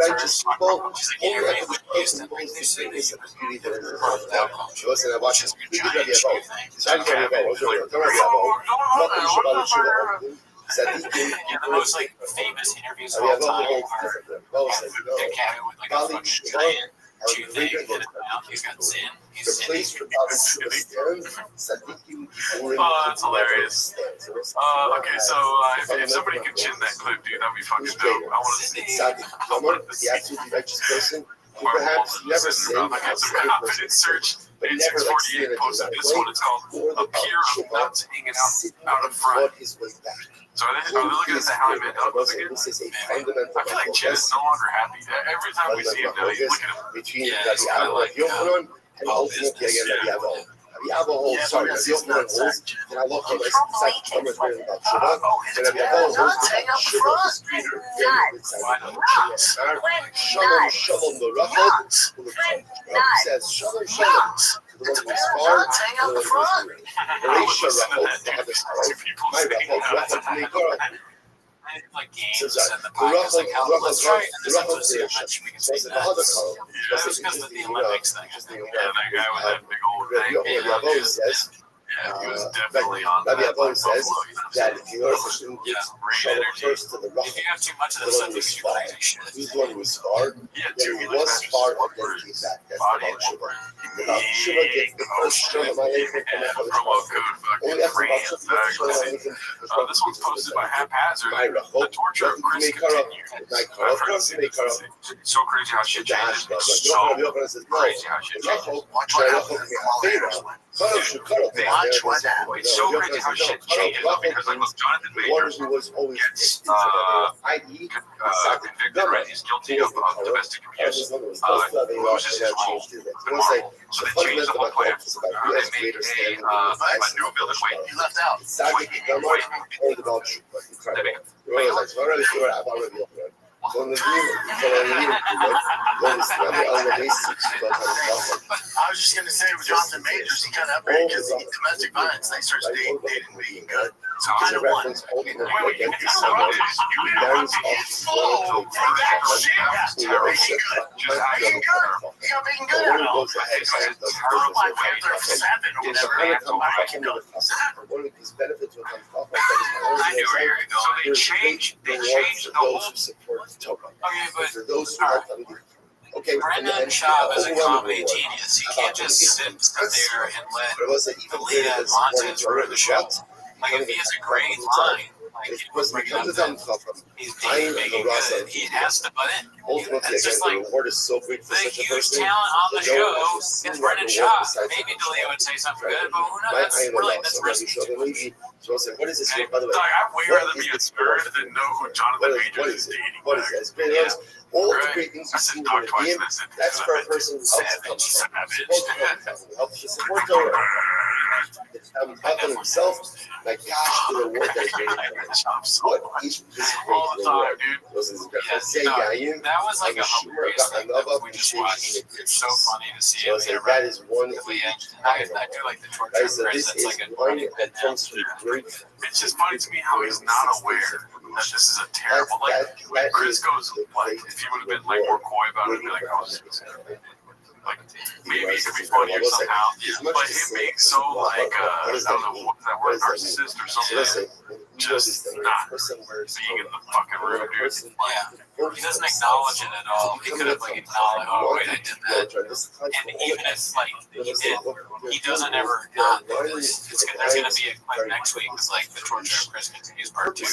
righteous people, She's like, yeah, right, with Houston, they say that you was part of the outcome. listen, I watch Which is this. a giant chew thing. Yeah, the most like famous interviews of all time are Dick Cavett with like a fucking giant chew thing in his mouth. He's got Zin. He's Zinning. Oh, that's hilarious. Okay, so if somebody could chin that clip, dude, that'd be fucking dope. I want to see. The absolutely righteous person who perhaps never sinned. I got some confident search. Page 648 posted this one. It's called A Pier of Nuts Hanging Out in Front. So are they looking at the how he made Douglas again? I feel like Chin is no longer happy. Every time we see him now, he's looking at him. Between Yeah, it's kinda like, and ultimately again, you have a whole sorry, you have one holes, and I love how my second was written about Shiva, and I have all holes about Shiva, the speeder, Shalom the Ruffle, says Shalom, the one who is far, and the one who is near. Horatio Ruffle, the other side, my Ruffle, to me, girl. Like games and the podcast, like how let's try this episode so we can say that. That was because of the Olympics thing. Yeah, that guy with that big old thing. Says, Yeah, he was definitely on that. Rabbi says that if you are a student, show first to the rough. If you have too much of that stuff, you should crazy shit. Who's the one who was scarred? Yeah, When he was scarred and then came back. That's about Shiva. About Shiva gets the first Shiva my life and come out of the promo code only after about this one's posted by Haphazard. The torture of Chris continues. I've heard of this. So crazy how shit changes. So crazy how shit changes. Watch what happens. Watch what happens. It's so crazy how shit changes because like with Jonathan Majors gets convicted, right? He's guilty of domestic abuse. Loses his role. So they changed the whole plan. They made a new villain. Wait, He left out. I was just gonna say with Jonathan Majors, he kind of upgraded because he domestic violence. They started dating being good. So kind of won. They changed the whole. Okay, but for those who have okay, Brendan Schaub is a comedy genius. He can't just sit there and let Leah Montez run the show. Like, if he has a great line, like, it was because of them from he's making good, he has to butt in. ultimately It's just again, like the reward is so great for the such a huge person. talent on the show is Brendan Schaub. Maybe Delia Delia would say something good, but who knows? That's really, that's risky. So I said, what is this? By the way, I'd way rather be a nerd than know who Jonathan Majors is dating. what is this? All the great things you see in the game, that's for a person who helps to support Torah. It's helping himself. Like, gosh, the reward that what each of this all the time, dude. That was like a hilarious thing that we just watched. It's so funny to see it. That is one I do like the torture of Chris. That's like a one that comes from great. It's just funny to me how he's not aware that this is a terrible, like Chris goes, like, if he would have been like more coy about it, he'd be like, oh, this is like, maybe it could be funnier somehow, but him being so, like, I don't know, what was that word, narcissist or something, just not being in the fucking room, dude. Yeah, he doesn't acknowledge it at all. He could have, like, acknowledged, oh, wait, I did that. And even if, like, he did, he doesn't ever not do this. There's going to be a clip next week. It's like the torture of Chris continues part 2.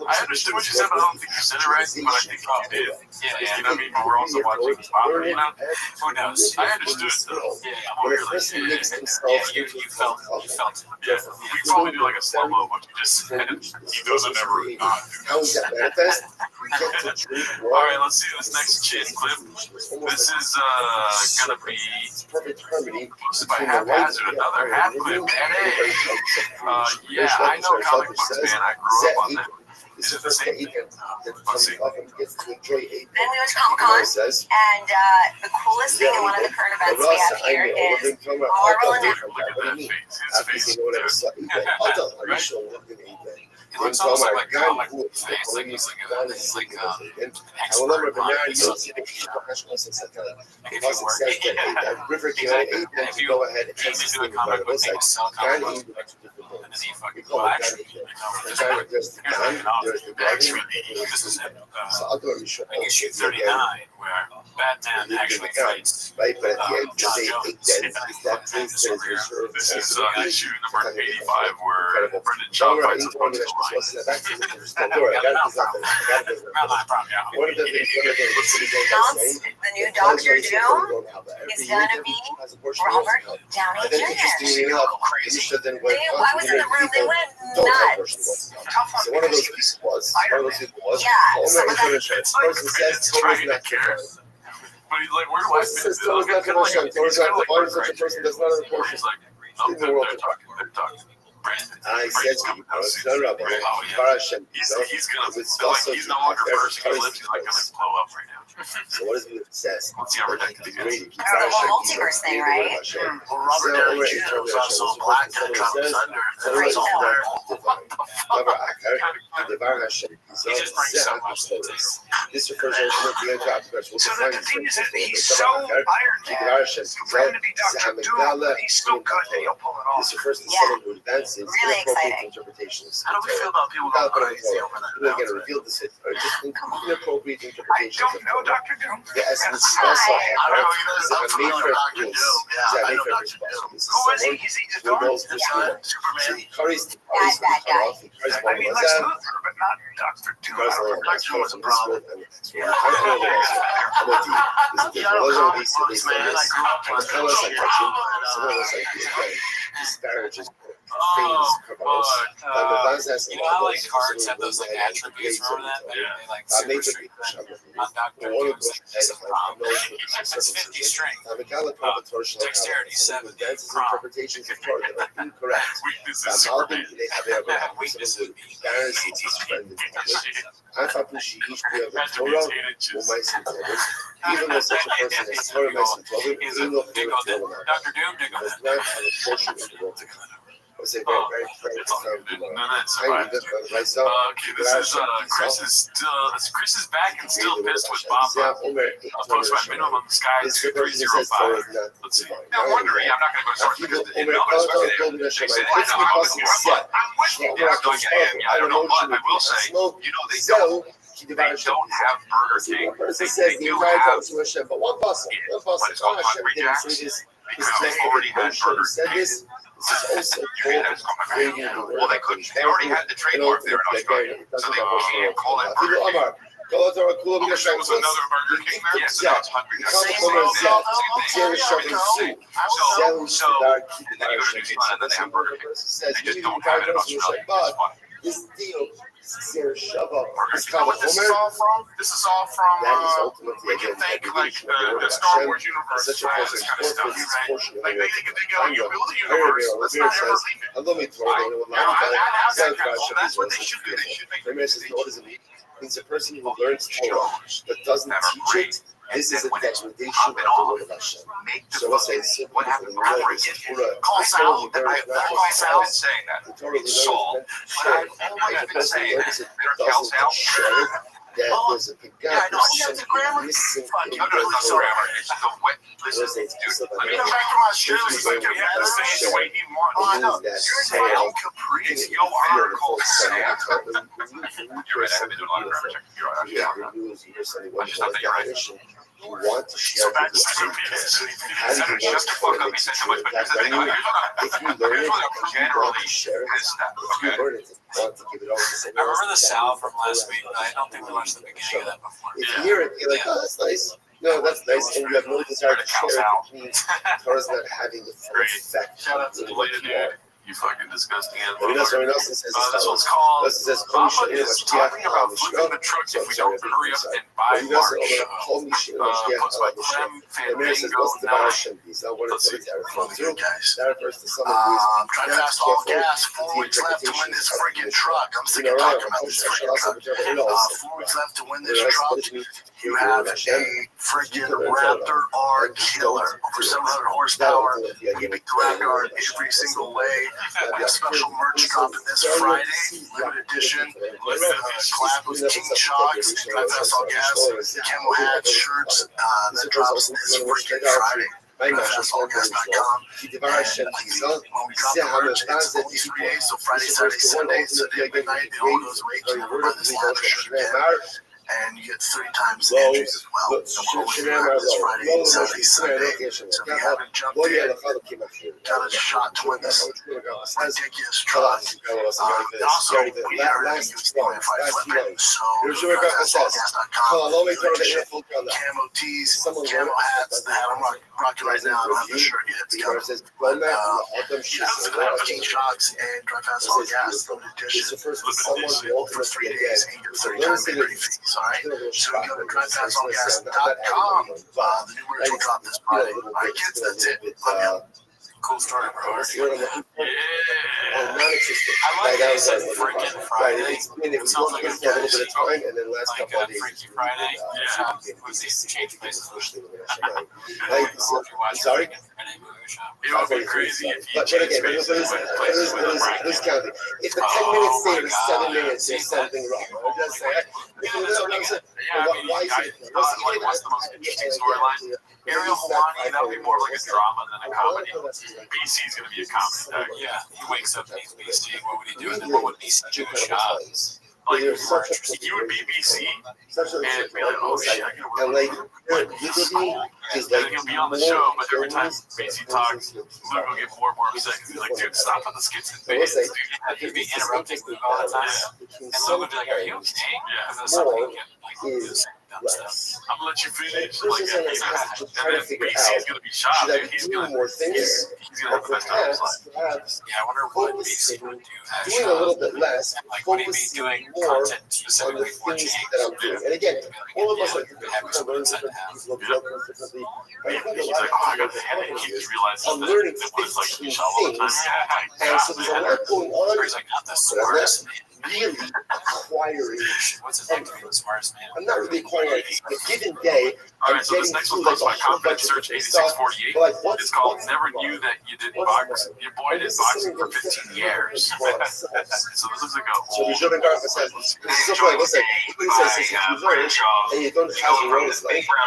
I understood what you said, but I don't think you said it right, but I think you did. Yeah, you know what I mean? But we're also watching this bomber, you know? Who knows? I understood it, though. Yeah, I'm over here like, you felt it. Yeah, we probably do like a slow-mo, but you just said he doesn't ever not do How is that manifest? All right, let's see this next chin clip. This is gonna be posted by Haphazard, another half clip. Yeah, I know comic books, man. I grew up on them. Is it the same thing? Let's see. Then we went to Comic-Con, and the coolest thing and one of the current events we have here is Marvel and He looks almost like a comic face, like he's like an expert. If you go ahead and do a comic book, they sell comic books, and then he fucking actually, this is issue 39, where Batman actually fights John Jones. This is issue number 85, where Brendan Shaw fights a bunch of the new Doctor Doom is going to be Robert Downey Jr. Why was in the room? They went nuts. So one of those people was. Yeah, some of that. trying to care. But he's like, where do I fit? He's like, nope, they're talking. I said to you, he's gonna feel like he's no longer first. He's like gonna blow up right now. So what does it says? Let's see how ridiculous he is. That's the whole multiverse thing, right? Well, Robert Downey Jr. was also black and Trump Thunder. That's all there. He just brings so much to this. This refers to So the thing is that he's so Iron Man, pretending to be Dr. Doom, but he's so good that he'll pull it off. This refers to someone who advances Really exciting. interpretations. How do we feel about people going crazy over that? We're going to reveal this or just inappropriate I interpretations. don't know Dr. Doom. The essence is also I don't know who you know. I'm familiar with Dr. Doom. Yeah, I know Dr. Doom. Who is he? Is he the villain? Superman. Bad guy. I mean, Lex Luthor, but not Dr. Doom. Dr. Doom was a problem. Yeah, I don't know. Disparages things. You know how like cards have those like attributes, remember that? They like super strength. On Dr. Doom's it's a prom. It's 50 strength. Dexterity 7. Prom. Incorrect. Weaknesses would be. Weakness would be. I thought we should each be able to Torah, even though such a person is Torah, He's a Diggle. Dr. Doom Diggle. does not have a portion of the world to come. I was a very Okay, this is Chris is back and still pissed with Bob. Post by minimum on the sky 2305. Let's see. No wonder I'm not going to go source because in other they said, I'm with you. I don't know, but I will say, you know, they don't have Burger King. They do have, but one bus, but it's called Hungry Jack's because they already had Burger King. Well, they couldn't. They already had the trademark there in Australia, so they can't call it Burger King. Oh, there was another Burger King there? Yes, so that's Hungry Jack's. So then you go to New Zealand and then they have Burger King. They just don't have it in Australia. It's funny. This deal, shove up. You know what this is all from? This is all from, we can thank like the Star Wars universe for all this kind of stuff, right? Like they can think, oh, you build a universe, let's not ever leave it. That's what they should do. They should make it. Means a person who learns Torah but doesn't teach it This is a degradation of the word of Hashem. So let's say it's what happened after I get here. Call Sal, and I call Sal saying that. It's Saul, but I've always been saying that. Better call Sal. That there's a big gap. Yeah, I know. That's the grammar. Fuck, you know the grammar. It's the way. Listen, dude, let me go back to my shoes. He's like, you have to say it the way he wants. Oh, I know. You're my own caprice. Yo, article, Sam. You're right. I have been doing a lot of grammar check. You're right. Yeah. I just thought that you're right. You want to share so that's just to fuck up. He said too much, but here's the thing. if you learn it, generally share it. Okay. You learn it. Want to give it over to I remember the Sal from last week, but I don't think we watched the beginning of that before. If you hear it, you're like, oh, that's nice. No, that's nice, and you have no desire to share it. It means Torah's not having the full effect. Shout out to the lady, dude. You fucking disgusting animal. Someone else says this one's called Papa is talking about flipping the truck if we don't hurry up and buy March. Post by Clem Fandango 9. Let's see. Drive fast all gas, 4 weeks left to win this freaking truck. I'm sick of talking about this freaking truck. 4 weeks left to win this truck. You have a freaking Raptor R killer over 700 horsepower. You beat the rack guard every single way. We have special merch dropping this Friday, limited edition with collab with King Shocks and Drive Fast All Gas, camo hats, shirts. That drops this freaking Friday. DriveFastAllGas.com. When we drop the merch, it's only 3 days, so Friday, Saturday, Sunday, Sunday at midnight, it all goes away. You can buy this live shirt again. And you get 3 times the entries as well. And we're always here this Friday, Saturday, Sunday. So if you haven't jumped in, got a shot to win this ridiculous truck. Also, we are using Wi-Fi flipping. So DriveFastAllGas.com. Camo tees, camo hats. The hat I'm rocking right now, I don't have the shirt yet. It's coming. King Shocks and Drive Fast All Gas, limited edition. For 3 days, and you get 30 times the fees. All right, so go to DriveFastAllGas.com. The new merch will drop this Friday. All right, kids, that's it. Love you. Cool story, bro. Yeah. I like that you said freaking Friday. It sounds like a little bit of time, and then last couple of days. Freaky Friday. Yeah. Was these change places? Sorry? It would be crazy if you but again, who's counting? If the 10 minutes stay to 7 minutes, there's something wrong. I'm just saying. What's the most interesting storyline? Ariel Hawani, that would be more like a drama than a comedy. BC is going to be a comedy. Yeah, he wakes up and he's BC. What would he do? And then what would BC do in shop? Like, you would be BC, and it'd be like, oh shit, I gotta work with and then he'll be on the show, but every time BC talks, Luke will get more and more upset because he's like, dude, stop on the skits and videos, dude. He'd be interrupting Luke all the time, and Luke would be like, are you okay? Yeah, and then somebody can, like, do the same dumb stuff. I'm gonna let you finish. Like, and then BC is gonna be shot, dude. He's gonna have the best time of his life. Yeah, I wonder what BC would do at doing a little bit less, like, would he be doing content specifically for James? And again, all of us are different. He's like, oh, I got the headache. He realizes I'm learning that it's like 15 shot all the time. things, and so there's a lot going on. He's like, not the smartest man. Really acquiring. What's his name to be the smartest man? I'm not really acquiring it. A given day, I'm so this next one goes by Confidence Search 8648. It's called Never Knew That You Did Boxing. Your boy did boxing for 15 years. So this is like a so the Jordan Garza says, this is so funny. Listen, he says, if you learn and you don't have the road, it's like drinking,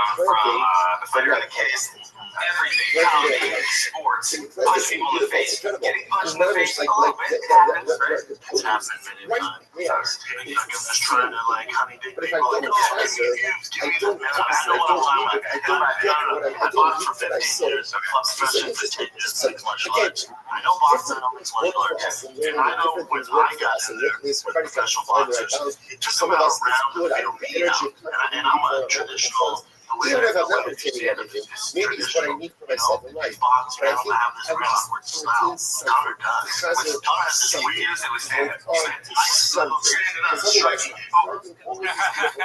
the fighter in the case. Everything, comedy, sports, punching people in the face, getting punched in the face, all of it happens, right? It's happened many times. I'm just trying to, like, honey dick people, like, oh, give me the, I know what I'm like, I bought it for 15 years, plus special for 10 years, makes much lunch. I know boxing makes much lunch, and I know when I got in there with professional boxers, it took about a round to feel beat out, and I'm a traditional. Even if I'm not going to take anything, maybe it's what I need for myself in life. But I think I was just routine something. Because of something.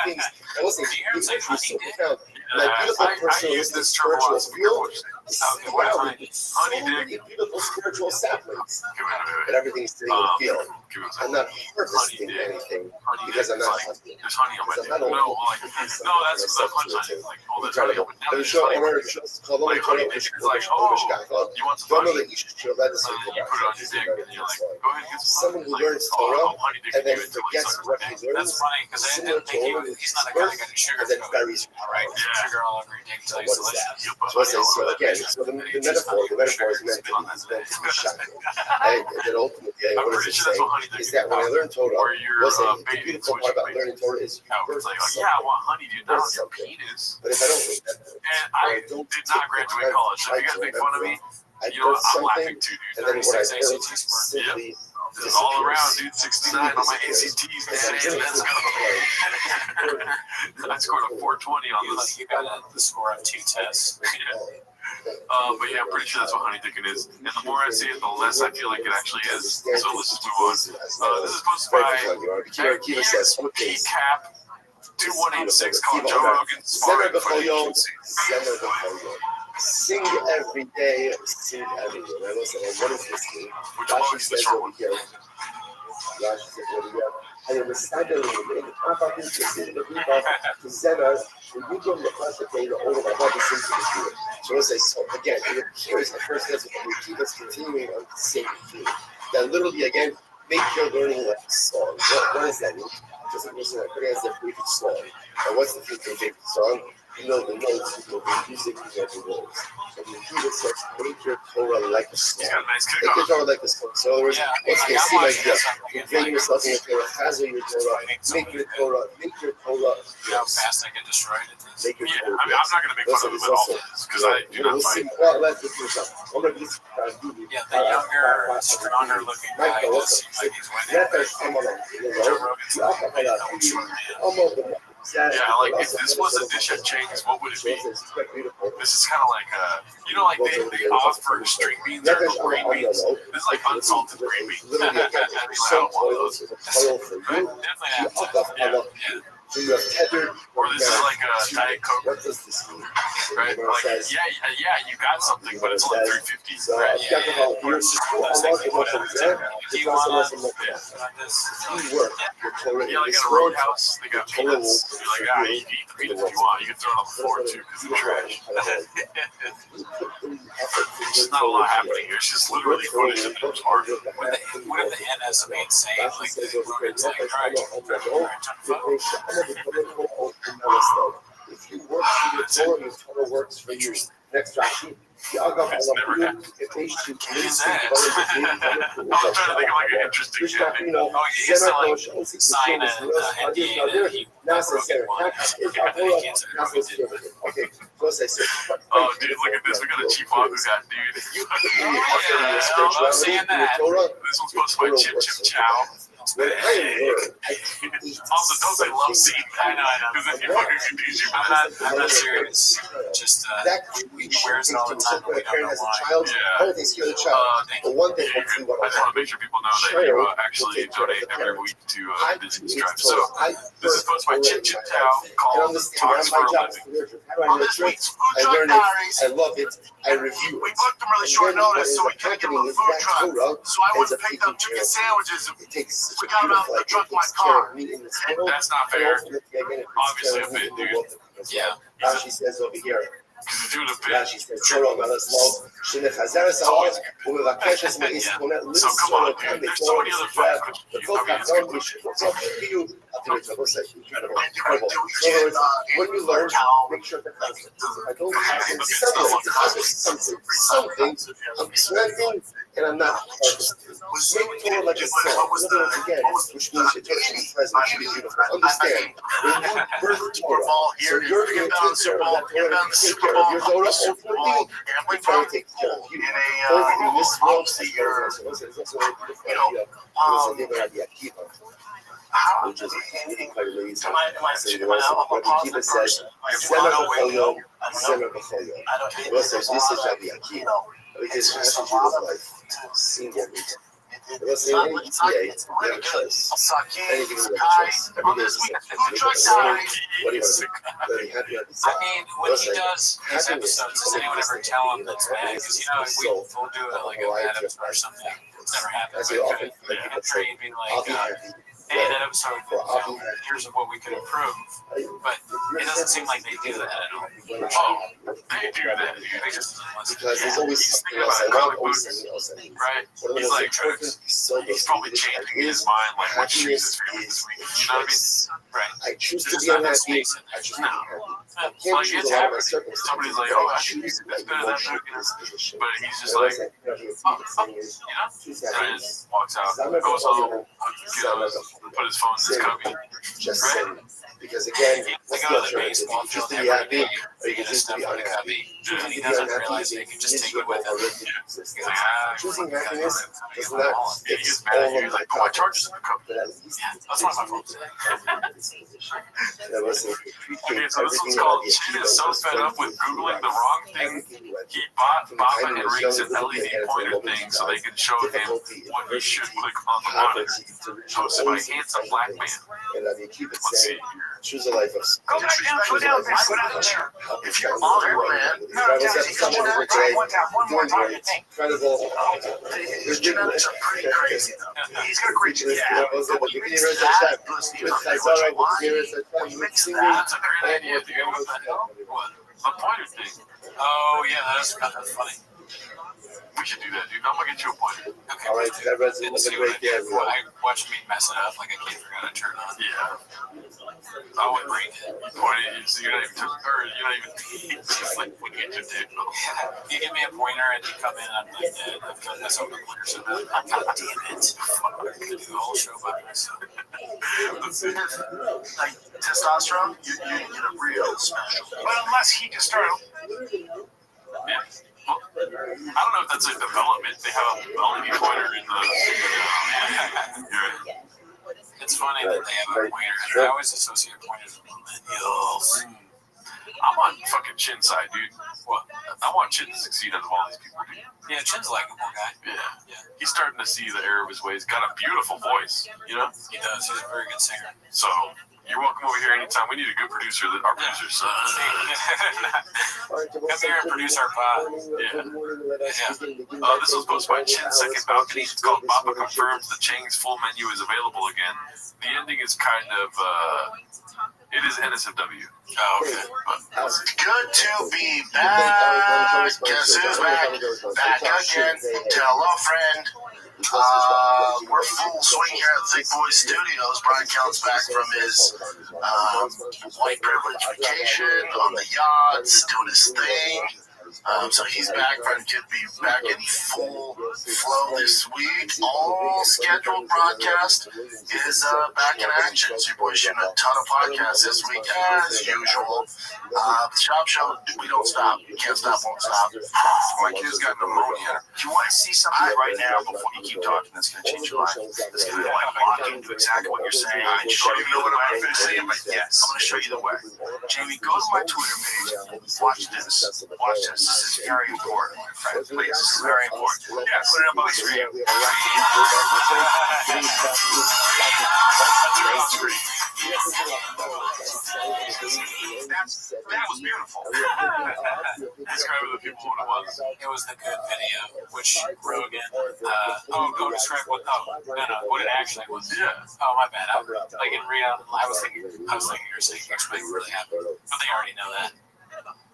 Things. I wasn't so profound. My beautiful personal spiritual field honey beautiful spiritual saplings, but everything's sitting in the field. I'm not harvesting anything because I'm not hunting. There's honey on my dick. No, that's the punchline. Like, oh, there's honey on my dick. There's a show on our shows called like honey dick. It's like, oh, you want some honey? that you should show that to And then you put it on your dick, and you're like, go ahead and get some someone who learns Torah and then forgets what he learns. That's funny because I didn't think he's not a guy that got sugar. And then buries Right? Sugar all over your dick until you what is that? So again, so the metaphor is meant to be shocking. And then ultimately, what does it say? Is that when I learn Torah, the beautiful part about learning Torah is you birth something. Yeah, I want honey, dude. Not on your penis. But if I don't remember, and I did not graduate college, so if you guys make fun of me, you know what? I'm laughing too, dude. And then what I ACT simply this is all around, dude. 69 on my ACTs, man. Let's go. I scored a 420 on this. You got the score on 2 tests. But yeah, I'm pretty sure that's what honey dicking is. And the more I see it, the less I feel like it actually is. So let's just move on. This is posted by PCAP 2186 called Joe Rogan. Sing every day, sing every day. I was like, what is this mean? Rashi says over here. Rashi says over here. And it was standing in the top of his decision to be back to send us. And you give them the first day to order my body sing to the year. So let's say, so again, it appears at first glance that we keep us continuing on the same theme. That literally, again, make your learning like a song. What does that mean? Just like listen, put it as a favorite song. And what's the favorite song? You know the notes, you know the music, you know the words. So when you do this, make your Torah like a song. Make your Torah like a song. So in other words, once you see like this, convey yourself in your Torah, chazal your Torah, make your Torah. You know how fast I get destroyed at this? Make your Torah. I mean, I'm not going to make fun of him at all because I do not fight. Yeah, the younger, stronger looking guy just seems like he's winning. Joe Rogan's Yeah, like if this was a dish at Chang's, what would it be? This is kind of like, you know, like they offer string beans or green beans. This is like unsalted green beans. I don't want those. Definitely have to. Yeah. So you have tethered. Or this is like a Diet Coke. What does this mean? Right? Like, yeah, you got something, but it's only $3.50. So right? you got the whole work. Yeah, like in a roadhouse, they got peanuts. You're like, you can eat the peanuts if you want. You can throw it on the floor too because they're trash. There's just not a lot happening here. It's just literally footage of those hard. What if the end has something insane? Like the Rogan's like, all right, if you work for your Torah, your Torah works for you. Next Rashi. It's never happened. I'm trying to think of like an interesting campaign. Oh, he used to like sign an NDA that he Oh, dude, look at this. We got a Chief Wahoo's hat, dude. I'm seeing that. This one's posted by Chip Chip Chow. Also, don't say love scene. I know. Because if you fucking confuse you, I'm not serious. Just he wears it all the time. We don't know why. Yeah. The one thing I just want to make sure people know that you actually donate every week to Indigenous tribes. So this is posted by Chip Chip Chow called Talks for a Living. On this week's Food I Truck learned it. Diaries, I love it. I review we it. booked them really short notice, so we couldn't get them a food truck. So I went and picked up chicken sandwiches. It takes We got them out of the truck in my car. That's not fair. Obviously a bit, dude. Yeah. She says over here. Because you're doing a bit. Rashi says, "Torah malas love, shenechazar esalav, umevakesh es me'isponet So come on, lisol dude. There's so many other fun questions. When you learn, make sure the concept. I don't have something. I'm planting and I'm not harvesting. Make Torah like a song. In other words, again, which means it should be present, should be beautiful. Understand, when you birth Torah, so you're going to take care of that Torah, take care of your Torah, ultimately, you're trying to take care of you. Both in this world, that's what I do. Which is quite lazy. So Akiva says, Zema b'choyo, Zema b'choyo. Well, says this is Rabbi Akiva. Because Rashi Judah's life, sing every day. On this week's Food Truck Side. I mean, when he does these episodes, does anyone ever tell him that's bad? Because, we'll do it like a bad episode or something. It's never happened. And Trey being like, hey, that episode, here's what we could improve. But it doesn't seem like they do that at all. Oh, they do that. They just Because there's always something else. I love always something else. right? He's like, he's probably changing in his mind, like, what shoes is feeling this week. You know what I mean? Right. I choose to be unhappy. I choose to be happy. I can't choose a lot of my circumstances. Somebody's like, oh, I choose this better than that. But he's just like, and just walks out, goes home, put his phone in his cubby. Just saying. Because again, they go to the baseball field every day, or you can just stuff in a cubby. And he doesn't realize they can just take it with him. He's like, choosing happiness is not he's mad at you. He's like, oh, my charger's in the cup. That's one of my phones. Okay, so this one's called Chin is so fed up with Googling the wrong thing. He bought Baba and Riggs an LED pointer thing so they could show him what he should click on the monitor. Hosted by handsome black man. Let's see. Choose a life of Go back down, go down the chair. if you're older, man. Incredible. His genetics are pretty crazy, though. He's got a great genetic. Yeah. That's a great idea, dude. What the hell? What? The pointer thing. Oh, yeah, that's funny. We should do that, dude. I'm gonna get you a pointer. Okay, all right, that resonates let's see what I did. I watched me mess it up like a kid forgot to turn on. Yeah. I would break it. Pointer, so you're not even just like looking at your dick. You give me a pointer and you come in, I'm like, I've got this over the pointer so bad. God damn it. I'm gonna do the whole show by myself. Let's see. Like testosterone, you get a real special. But unless he just started. Yeah. Well, I don't know if that's a development. They have a LED pointer in the. It's funny that they have a pointer. I always associate pointers with millennials. I'm on fucking Chin's side, dude. What? I want Chin to succeed out of all these people, dude. Yeah, Chin's a likable guy. Yeah. He's starting to see the error of his ways. Got a beautiful voice, you know? He does. He's a very good singer. So, you're welcome over here anytime. We need a good producer. Our producer's come here and produce our pod. Yeah. This was posted by Chin's Second Balcony. It's called Baba Confirms the Chang's full menu is available again. The ending is kind of, it is NSFW. Oh, okay. Good to be back. Guess who's back? Back again. Tell a friend. We're full swing here at Thick Boy Studios. Brian Count's back from his white privilege vacation on the yachts, doing his thing. So he's back. Brian could be back in full flow this week. All scheduled broadcast is back in action. So your boy's shooting a ton of podcasts this week as usual. The shop show, we don't stop. We can't stop, won't stop. My kid's got pneumonia. If you want to see something right now before you keep talking, that's going to change your life. It's going to lock into exactly what you're saying. I show you the way. But yes, I'm going to show you the way. Jamie, go to my Twitter page. Watch this. Watch this. This is very important, my friend. Please, this is very important. Yeah, put it up on the screen. That was beautiful. Describe it to people what it was. It was the good video, which Rogan, describe what, what it actually was. Yeah. Oh, my bad. Like in reality, I was thinking you were saying explain what really happened. But they already know that.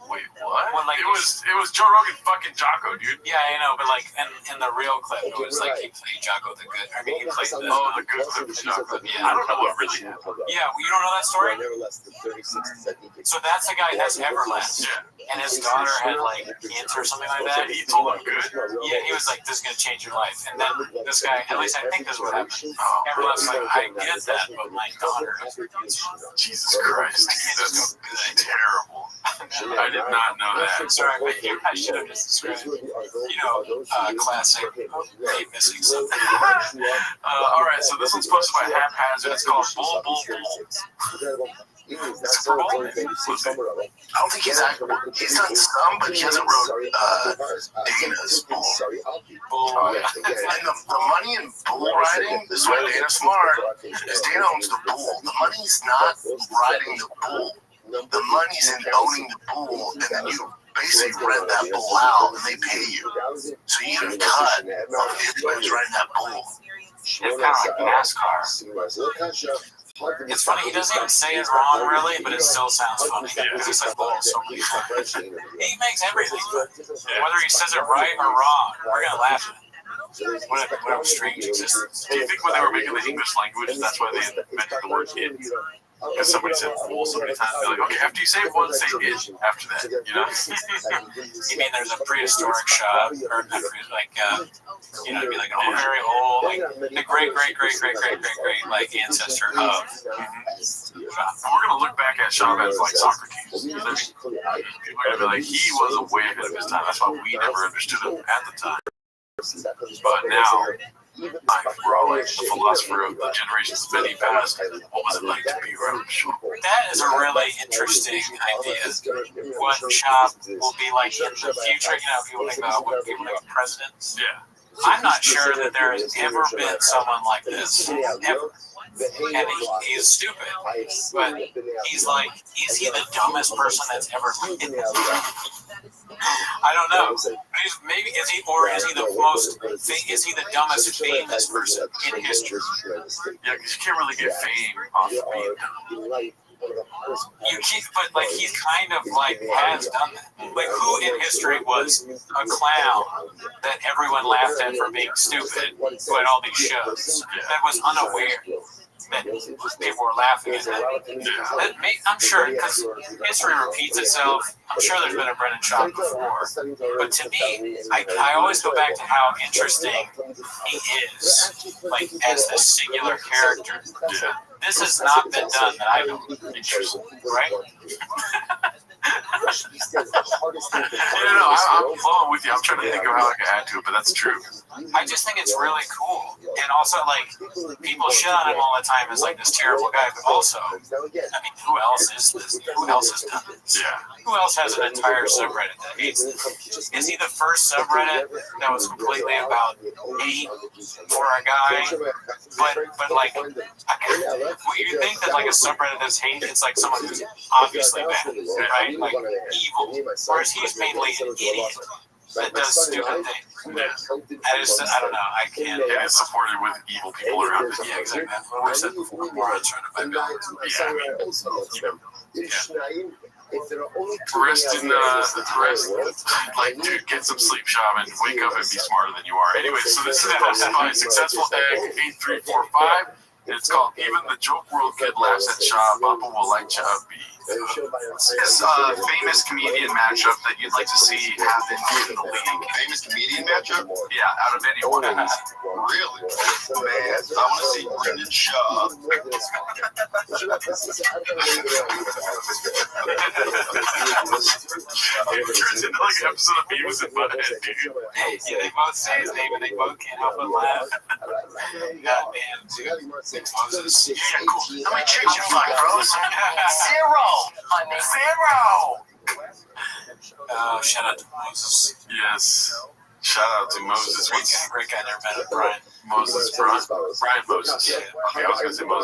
Wait, what? Well, like, it was Joe Rogan fucking Jocko, dude. Yeah, I know, but like in the real clip, it was like he played Jocko the good. I mean, he played the good clip of Jocko. Yeah, I don't know what really happened. Yeah, well, you don't know that story? So that's the guy that's Everlast. Yeah. And his daughter had like cancer or something like that. He told him good. Yeah, he was like, "This is gonna change your life." And then this guy, at least I think this is what happened. Everlast was like, "I get that, but my daughter has cancer." Jesus Christ, that's terrible. I did not know that. Sorry, I should have just described. Classic. Keep missing something. All right, so this one's posted by Haphazard. It's called Bull Bull Bull. Super Bowl? I don't think he's done some, but he hasn't wrote Dana's Bull. And the money in bull riding, this is why Dana's smart, is Dana owns the bull. The money's not riding the bull. The money's in owning the bull, and then you basically rent that bull out, and they pay you. So you get a cut of everybody who's riding that bull. It's kind of like NASCAR. It's funny, he doesn't even say it wrong, really, but it still sounds funny. Because he's like, bull so many times. He makes everything. Whether he says it right or wrong, we're going to laugh at him. What a strange existence. Do you think when they were making the English language, that's why they invented the word "it"? Because somebody said "bull" so many times, they're like, okay, after you say one, say "it" after that, you know? You mean there's a prehistoric shop, or not like, you know, it'd be like a very old, like the great, like ancestor of shop. And we're going to look back at Shop as like Socrates. People are going to be like, he was way ahead of his time. That's why we never understood him at the time. But now, we're all like the philosopher of the generations of many past. What was it like to be around Shop? That is a really interesting idea. What Shop will be like in the future. You know, people think about what people like presidents. Yeah. I'm not sure that there has ever been someone like this, ever. And he's stupid, but he's like, is he the dumbest person that's ever lived? I don't know. Maybe is he the dumbest famous person in history? Yeah, because you can't really get fame off of being dumb. You keep, but like he kind of like has done that. Like who in history was a clown that everyone laughed at for being stupid, who had all these shows, that was unaware that people were laughing at that? I'm sure, because history repeats itself. I'm sure there's been a Brennan Schaub before, but to me, I always go back to how interesting he is, like as this singular character. This has not been done that I know. Interesting, right? I'm flowing with you. I'm trying to think of how I can add to it, but that's true. I just think it's really cool. And also, like, people shit on him all the time as, like, this terrible guy, but also, I mean, who else is this? Who else has done this? Yeah. Who else has an entire subreddit that hates this? Is he the first subreddit that was completely about hate for a guy? But like, you think that, like, a subreddit that's hate, it's like someone who's obviously bad, right? Like, evil. Whereas he's mainly an idiot that does stupid things. I don't know. I can't. It is supported with evil people around it. Yeah, exactly. That's what I said before. Morons trying to buy millions. Yeah, I mean, rest in like, dude, get some sleep, shaman. Wake up and be smarter than you are. Anyway, so this is hosted by Successful Egg 8345. It's called Even the Joke World Kid Laughs at Shah. Papa will like Chubby. This famous comedian matchup that you'd like to see happen in the league. Famous comedian matchup? Yeah, out of anyone. Really? Man, I want to see Brendan Shaw. It turns into like an episode of Beavis and Butthead, dude. Yeah, they both say his name and they both can't help but laugh. Goddamn, dude. Moses. Yeah, cool. How many chicks you fuck, bros? Oh, shout out to Moses. Yes. Shout out to Moses. Great guy, never met him, Brian. Moses, Brian Moses. Yeah. Okay, I was going to say Moses.